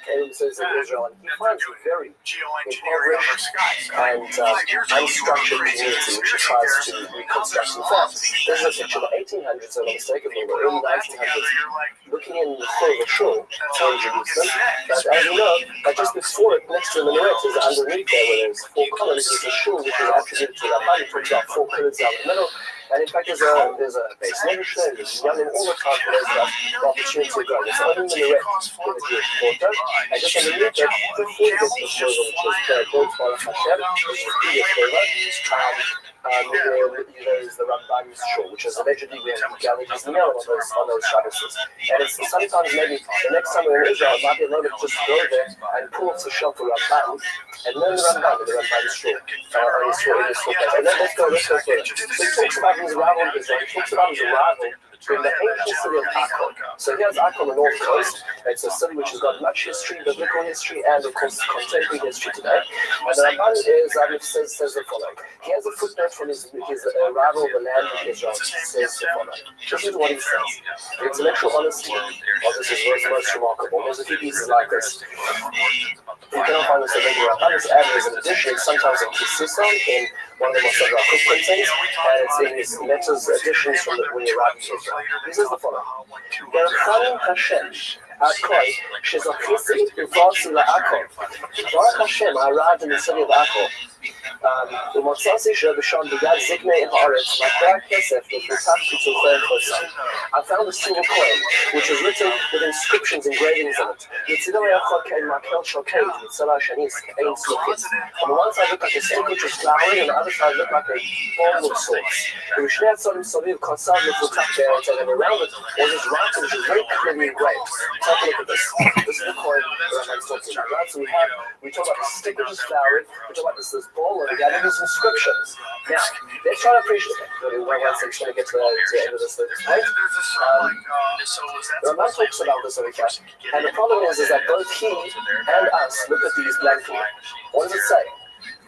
Caleb says in Israel, and he finds a very impoverished and unstructured community which he tries to reconstruct. In fact, there's a picture of the 1800s, so unmistakably, the early 1900s, looking in the Chol of the Shul in Jerusalem. But as you know, just before it, next to the minaret, is underneath there, where there's 4 columns, is a shul which is attributed to Rabban. He talks about 4 pillars down the middle. And in fact, there's a base medrash there, there's young and all the time for those that the opportunity to go. There's only minaret in the Jewish quarter, and just underneath it, before you get to the shul, which is the Gold Baruch Hashem, which is the previous there is the Ramban's shul, which is allegedly where he gathered his meal on those Shabbos. And it's sometimes maybe the next time we're in Israel, it might be a moment to just go there and pull off the shelf of Ramban and learn the Ramban in the Ramban's shul. And then let's go further. He talks about his arrival in Israel. He talks about his arrival in the ancient city of Akko. So here's Akko on the north coast. It's a city which has got much history, biblical history, and of course contemporary history today. And the Ramban says the following. He has a footnote from his arrival in the land of Israel. Says the following. This is what he says. The intellectual honesty of this is most remarkable. There's a few pieces like this. You cannot find this in the Ramban's address in addition, sometimes in Kisison, in one of the most cook printings, and it's in his letters editions from when he arrived in Israel. This is the following. Baruch Hashem, Akko, Shezachisi, Uvasi LaAkko. Baruch Hashem, I arrived in the city of Akko. I found a silver coin which was written with inscriptions, engravings on it. On the one side looked like a stick which was flowering, and the other side looked like a bowl of swords. And around it was this writing which was very clearly engraved. Take a look at this. This is the coin that I'm talking about. Right? So we talk about the stick which is flowering, we talk about this bowl, and we got these inscriptions. Now, let's try to appreciate it. Once I'm trying to get to the end of this page. Ramban talks about this over here, and the problem is that both he and us look at these blankly. What does it say?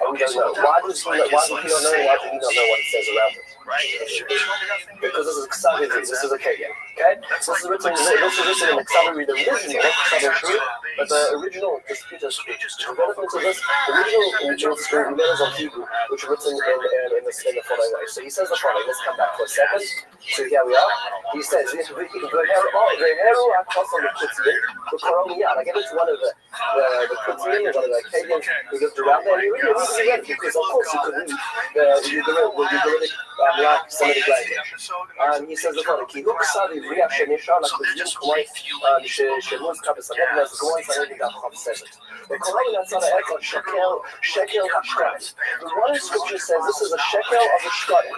And we don't know. Why does he not know? Why do we not know what it says around it? Because this is Ksavi, this is a Kagan. Okay? This is written in Ksavi, the original, Ksavi, but the original disputers, the development of this, the original letters of Hebrew, which are written in the following way. So he says the following. Let's come back for a second. So here we are. He says, the hero across on the Kutzim, the Koroniya. I gave it to one of the Kutzim, one of the Acadians who lived around there. He really read because, of course, he could read the Ugaritic Semitic language. He says the following. Ki huk savi v'riach shenisha l'kuzim k'moi shemus kabes ahead l'zgoy sanevi daf chavseset. The Quran that's on the earth on shekel hashkarim. The one scripture says this is a shekel of a shkarim.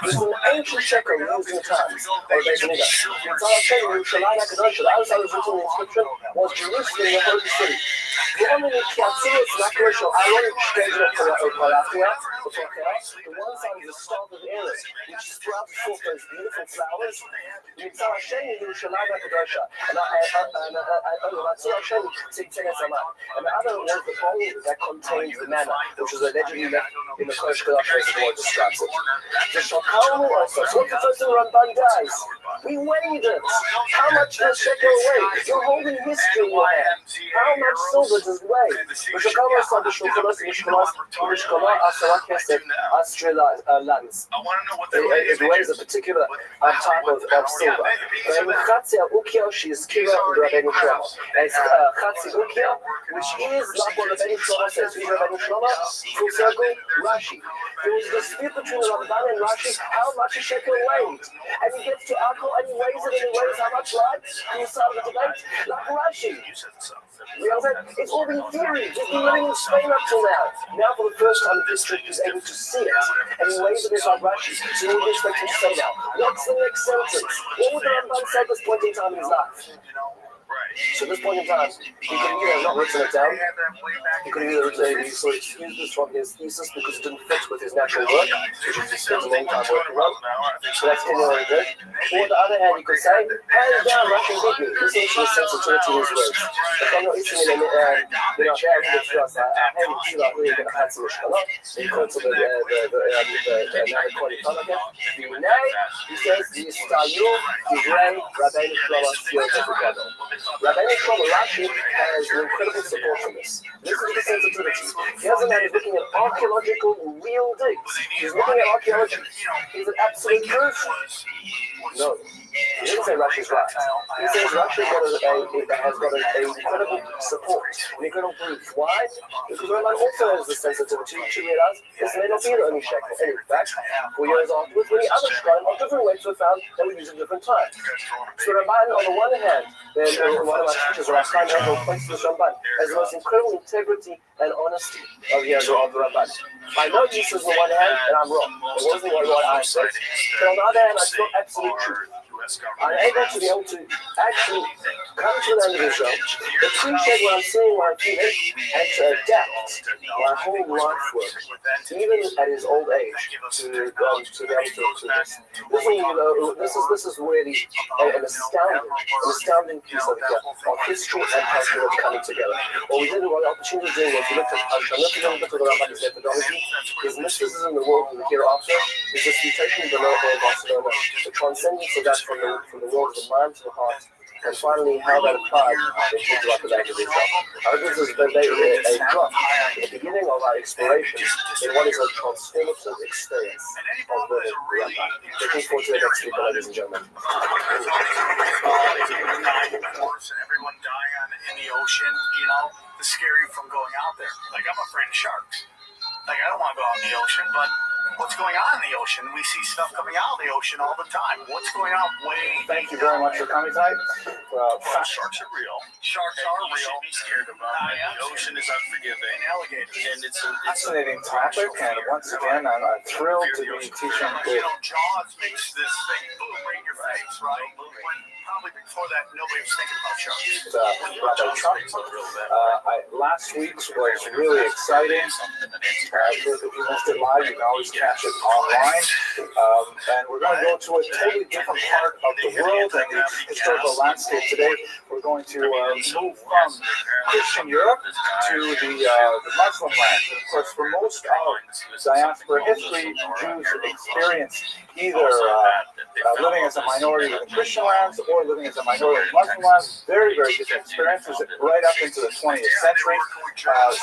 This is an ancient shekel used in the times of Beis Hamikdash. It's not a shekel in Yerushalayim HaKadosh. The other side was written in the inscription was Jerusalem, the holy city. The one in Kiatzilus Nakrosh or Aaron Shkejel Korafia, the one side is the staff of Aaron, which sprouts forth those beautiful flowers. It's our Hashem in Yerushalayim HaKadosh. And the other was the bowl that contained the manna, which was allegedly left in the Kodesh Kodesh as the Lord describes it. The Shokamu also, so what the first Ramban does, we weighed it. How much does shekel weigh? You're holding history in your hand. How much silver does it weigh? The Shokamu also, the Shokalos, Mishkola, Asara Kesef, Astrela lands. It weighs a particular type of silver. The Chatzia Ukia, she is Kira Rabbeinu Shlomo. It's Chatzi Ukia, which is like what Rabbeinu Shlomo says. Who's Rabbeinu Shlomo? Full circle, Rashi. There was a dispute between Ramban and Rashi how much a shekel weighed. And he gets to alcohol and he weighs it and he weighs how much like? Can you start the debate? Like Rashi. You know what I'm saying? It's all been theory. He's been living in Spain up till now. Now for the first time this trip he's able to see it. And he weighs it like Rashi. So what do you expect him to say now? What's the next sentence? What would the Ramban say at this point in time in his life? So at this point in time, he could either have not written it down, he could either excuse this from his thesis because it didn't fit with his natural work, which he spent a long time working on, so that's clearly good. Or on the other hand, he could say, hands down, Russian did me, listen to the sensitivity of his words. If I'm not listening in he quotes the he says, Rabbeinu Shlomo Rashi has incredible support for this. Listen to the sensitivity. He has a man who's looking at archaeological real digs. He's looking at archaeology. Is it absolute proof? No. He didn't say Rashi's right. He says Rashi has got an incredible support, an incredible proof. Why? Because Ramban also has the sensitivity to realize this may not be the only shekel. And in fact, 4 years afterwards, many other shekels of different weights were found that were used at different times. So Ramban, on the one hand, then one of our teachers, Rabbi Rothschild, points to the Ramban as the most incredible integrity and honesty of the Ramban. I know this is on the one hand, and I'm wrong. It wasn't what I said. But on the other hand, I feel absolute truth. I'm able to be able to actually come to the end of Israel, appreciate what I'm seeing, what I'm feeling, and to adapt my whole life work, even at his old age, to be able to do this. This is really an astounding piece of history and culture that's coming together. What we did, what the opportunity to do was we looked at a little bit of the Ramban's methodology, his mysticism in the world and the hereafter, his disputation in the lower of Barcelona, the transcendence of that from the world of the mind to the heart, and finally how that applied in things like the language itself. I hope this has been a drop in the beginning of our exploration in what is a transformative experience of living the Ramban. Looking forward to the next week, ladies and gentlemen. Everyone dying in the ocean, to scare you from going out there. Like, I'm afraid of sharks. Like, I don't want to go out in the ocean, but what's going on in the ocean? We see stuff coming out of the ocean all the time. What's going on Thank you very much for coming tonight. Sharks are real. Sharks are real. You should be scared of them. The ocean is unforgiving. And alligators. And it's a fascinating topic, and once again, I'm thrilled to be teaching. Jaws makes this thing boom right in your face, right? Probably before that, nobody was thinking about sharks. Last week's was really exciting. If you missed it live, you can always catch it online. And we're going to go to a totally different part of the world and the historical landscape today. We're going to move from Christian Europe to the Muslim land. And of course, for most of diaspora history, Jews experience either living as a minority within Christian lands or living as a minority in Muslim lands. Very, very different experiences right up into the 20th century.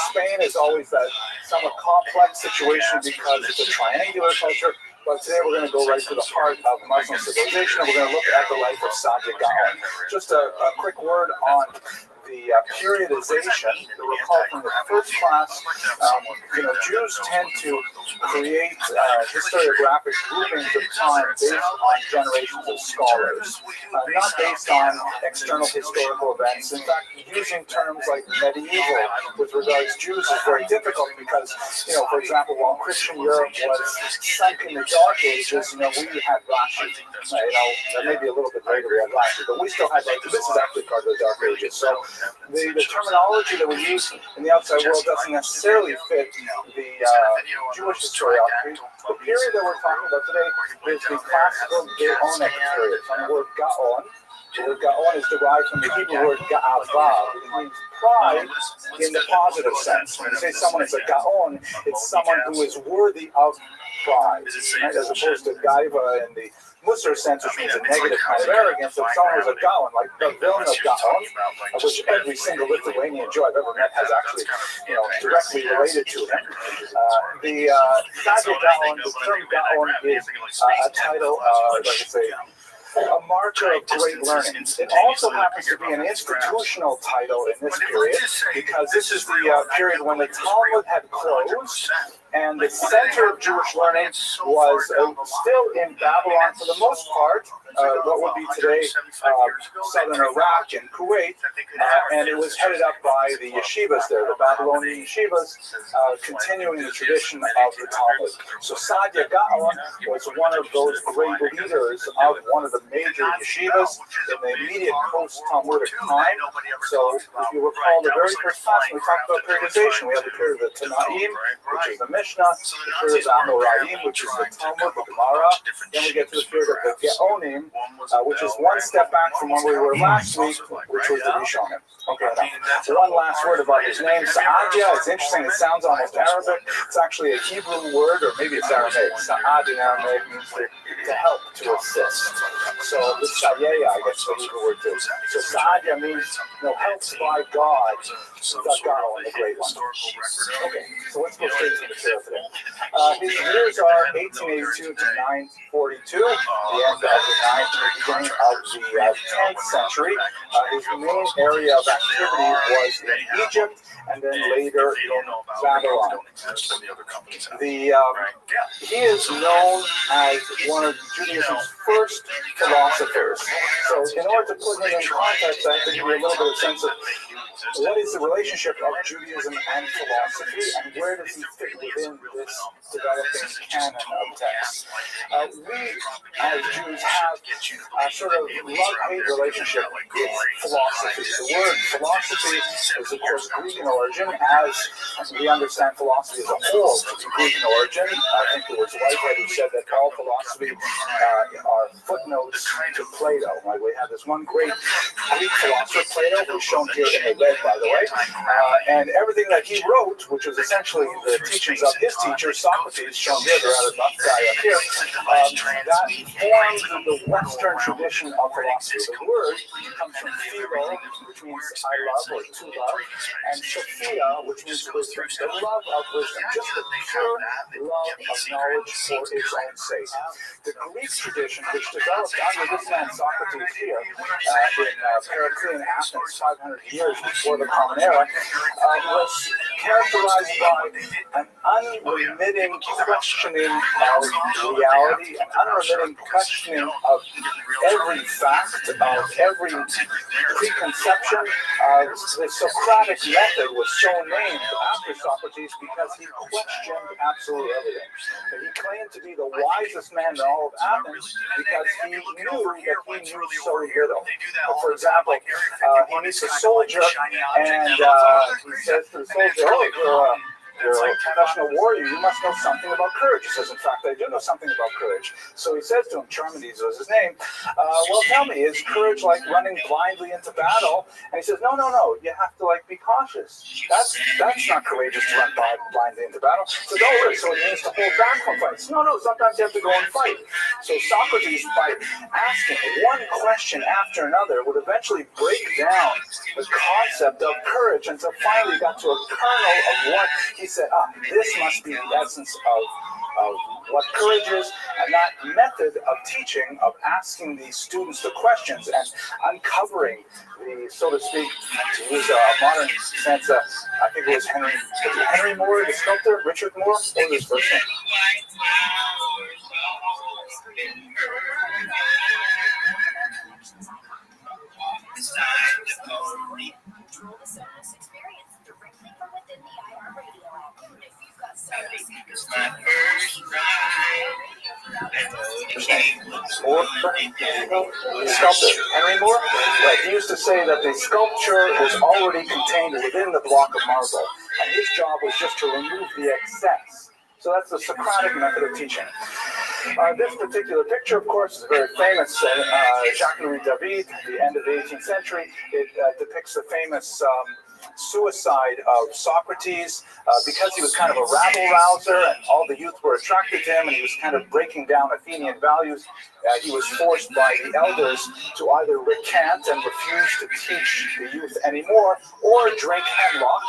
Spain is always that somewhat complex situation because it's a triangular culture. But today we're going to go right to the heart of Muslim civilization, and we're going to look at the life of Saadia Gaon. Just a quick word on the periodization. You'll recall from the first class, Jews tend to create historiographic groupings of time based on generations of scholars, not based on external historical events. In fact, using terms like medieval with regards to Jews is very difficult because, for example, while Christian Europe was sunk in the Dark Ages, we had Rashi. Maybe a little bit later we had Rashi, but we still had this is actually part of the Dark Ages. So the terminology that we use in the outside world doesn't necessarily fit the Jewish historiography. The period that we're talking about today is the classical Gaonic period. From the word Gaon, the word Gaon is derived from the Hebrew word Ga'ava, which means pride in the positive sense. When you say someone is a Gaon, it's someone who is worthy of pride, right? As opposed to Gaiva in the Musar sense, which means a negative kind of arrogance. If someone was a Gaon, like the villain of Gaon, of which every single Lithuanian Jew I've ever met has actually, directly related to him. The Saadia Gaon, the term Gaon is a title, like I say, a marker of great learning. It also happens to be an institutional title in this period because this is the period when the Talmud had closed and the center of Jewish learning was still in Babylon for the most part, what would be today southern Iraq and Kuwait, and it was headed up by the yeshivas there, the Babylonian yeshivas, continuing the tradition of the Talmud. So Saadia Gaon was one of those great leaders of one of the major yeshivas in the immediate post-Talmudic time. So if you recall the very first class when we talked about periodization, we have the period of the Tanaim, which is the Mishnah, the period of the Amoraim, which is the Talmud, the Gemara, then we get to the period of the Geonim, which is one step back from where we were last week, which was the Rishonim. Okay, now, one last word about his name, Saadia. It's interesting, it sounds almost Arabic. It's actually a Hebrew word, or maybe it's Aramaic. Sa'ad in Aramaic means to help, to assist. So this Sayeya, I guess the Hebrew word too. So Saadia means, helped by God, the Gaon, the Great One. Okay, so let's go straight to the material today. His years are 1882 to 942, the end of the 9th, beginning of the 10th century. His main area of activity was in Egypt and then later in Babylon. He is known as one of Judaism's first philosophers. So in order to put him in context, I have to give you a little bit of sense of what is the relationship of Judaism and philosophy, and where does he fit within this developing canon of texts? We, as Jews, have a sort of love-hate relationship with philosophy. The word philosophy is, of course, Greek in origin, as we understand philosophy as a whole to be Greek in origin. I think it was Whitehead who said that all philosophy are footnotes to Plato. Like we have this one great Greek philosopher, Plato, who's shown here in the red, by the way, and everything that he wrote, which was essentially the teachings of his teacher, Socrates, shown here, the rather buff guy up here, that formed the Western tradition of philosophy. The word comes from philo, which means I love or to love, and sophia, which means wisdom, the love of wisdom, just the pure love of knowledge for its own sake. The Greek tradition, which developed under this man Socrates here in Periclean Athens 500 years before the Common Era, was characterized by an unremitting questioning of reality, an unremitting questioning of every fact, of every preconception. The Socratic method was so named after Socrates because he questioned absolutely everything. And he claimed to be the wisest man in all of Athens because he knew that he knew so little. For example, he meets a soldier and he says to the soldier, "Oh, you're a professional warrior, you must know something about courage. He says, in fact, I do know something about courage. So he says to him, Charmides was his name, well, tell me, is courage like running blindly into battle? And he says, no, you have to like be cautious. That's not courageous to run blindly into battle. So don't worry, so it means to hold back from fights. No, sometimes you have to go and fight. So Socrates, by asking one question after another, would eventually break down the concept of courage until finally he got to a kernel of what he said, this must be the essence of what courage is, and that method of teaching, of asking the students the questions and uncovering the, so to speak, to use a modern sense, I think it was Henry Moore, the sculptor, Richard Moore, what was his first name? Control the Sonos experience directly from within the iHeartRadio app. If you've got Sonos, The sculptor, Henry Moore? Right, he used to say that the sculpture was already contained within the block of marble, and his job was just to remove the excess. So that's the Socratic method of teaching. This particular picture, of course, is very famous. Jacques-Louis David, at the end of the 18th century. It depicts the famous suicide of Socrates because he was kind of a rabble-rouser and all the youth were attracted to him and he was kind of breaking down Athenian values. He was forced by the elders to either recant and refuse to teach the youth anymore or drink hemlock,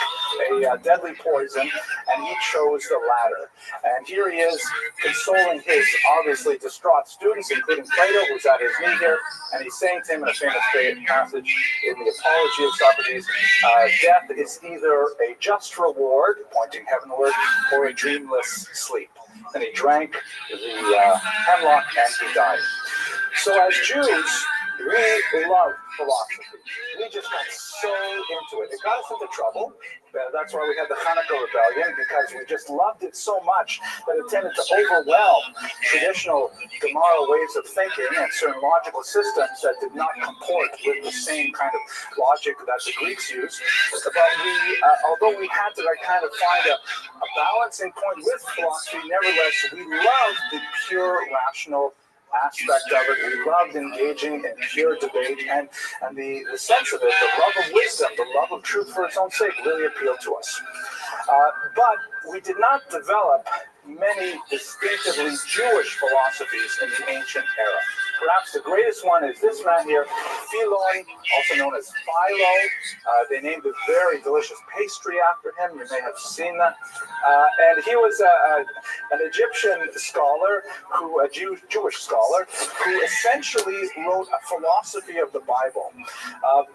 a deadly poison, and he chose the latter. And here he is consoling his obviously distraught students, including Plato, who's at his knee here, and he's saying to him in a famous passage in the Apology of Socrates, death is either a just reward, pointing heavenward, or a dreamless sleep. And he drank the hemlock and he died. So as Jews, we love philosophy. We just got so into it. It got us into trouble. That's why we had the Hanukkah Rebellion, because we just loved it so much that it tended to overwhelm traditional Gemara ways of thinking and certain logical systems that did not comport with the same kind of logic that the Greeks used. But we, although we had to kind of find a balancing point with philosophy, nevertheless, we loved the pure rational aspect of it. We loved engaging in pure debate, and the sense of it, the love of wisdom, the love of truth for its own sake really appealed to us. But we did not develop many distinctively Jewish philosophies in the ancient era. Perhaps the greatest one is this man here, Philon, also known as Philo. They named a very delicious pastry after him. You may have seen that. And he was an Egyptian scholar, a Jewish scholar, who essentially wrote a philosophy of the Bible.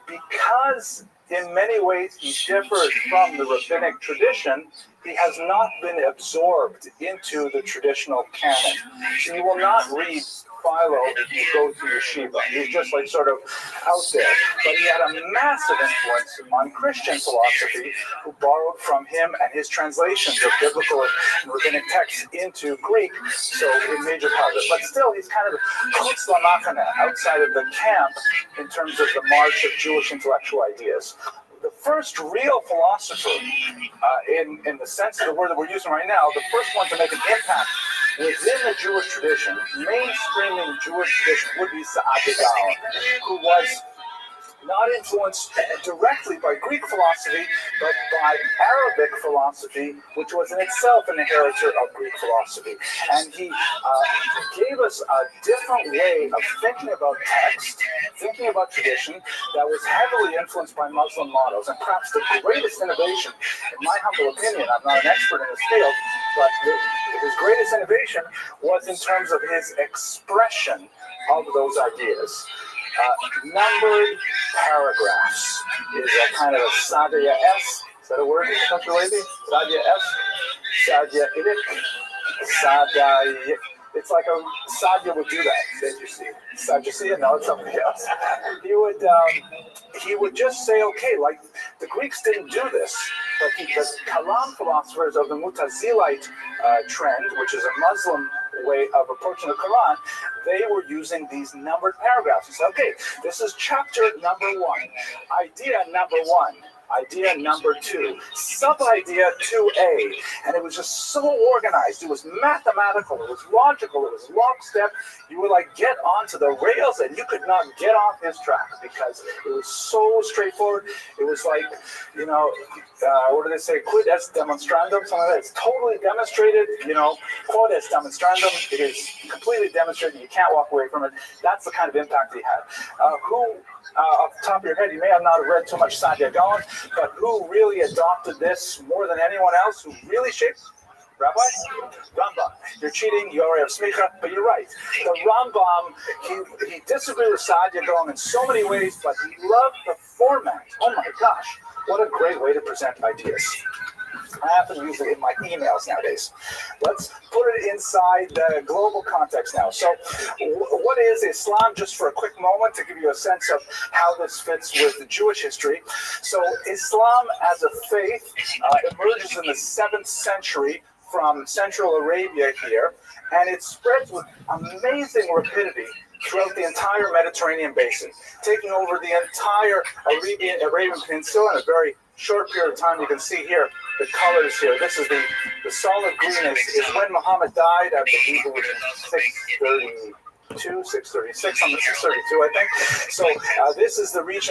Because in many ways he differs from the rabbinic tradition, he has not been absorbed into the traditional canon. So you will not read Philo if you go to yeshiva. He's just like sort of out there. But he had a massive influence on Christian philosophy, who borrowed from him and his translations of biblical and rabbinic texts into Greek, so a major part of it. But still, he's kind of chutz lamachane, outside of the camp in terms of the march of Jewish intellectual ideas. The first real philosopher, in the sense of the word that we're using right now, the first one to make an impact within the Jewish tradition, mainstreaming Jewish tradition, would be Saadia Gaon, who was not influenced directly by Greek philosophy, but by Arabic philosophy, which was in itself an inheritor of Greek philosophy. And he gave us a different way of thinking about text, thinking about tradition, that was heavily influenced by Muslim models. And perhaps the greatest innovation, in my humble opinion, I'm not an expert in this field, but his greatest innovation was in terms of his expression of those ideas. Numbered paragraphs is a kind of a Saadia-esque, is that a word, Dr. Levy? Saadia-esque? Saadia-idic? It's like a Saadia would do that. Sadducee? No, it's something else. He would just say, okay, like the Greeks didn't do this, but the Kalam philosophers of the Mutazilite trend, which is a Muslim way of approaching the Quran, they were using these numbered paragraphs. He said, okay, this is chapter number 1, idea number 1. idea number 2, sub-idea 2A, and it was just so organized. It was mathematical, it was logical, it was lockstep. You would like get onto the rails and you could not get off this track because it was so straightforward. It was like, you know, what do they say? Quid est demonstrandum, something like that. It's totally demonstrated, you know, quod est demonstrandum. It is completely demonstrated. You can't walk away from it. That's the kind of impact he had. Off the top of your head, you may have not read too much Sadia Gaon, but who really adopted this more than anyone else, who really shaped? Rabbi? Rambam. You're cheating, you already have smicha, but you're right. The Rambam, he disagreed with Sadia Gaon in so many ways, but he loved the format. Oh my gosh, what a great way to present ideas. I happen to use it in my emails nowadays. Let's put it inside the global context now. So what is Islam, just for a quick moment to give you a sense of how this fits with the Jewish history. So Islam as a faith emerges in the 7th century from Central Arabia here, and it spreads with amazing rapidity throughout the entire Mediterranean basin, taking over the entire Arabian Peninsula in a very short period of time. You can see here the colors here. This is the solid green is when Muhammad died. I believe it was in 636, 632, I think. So this is the region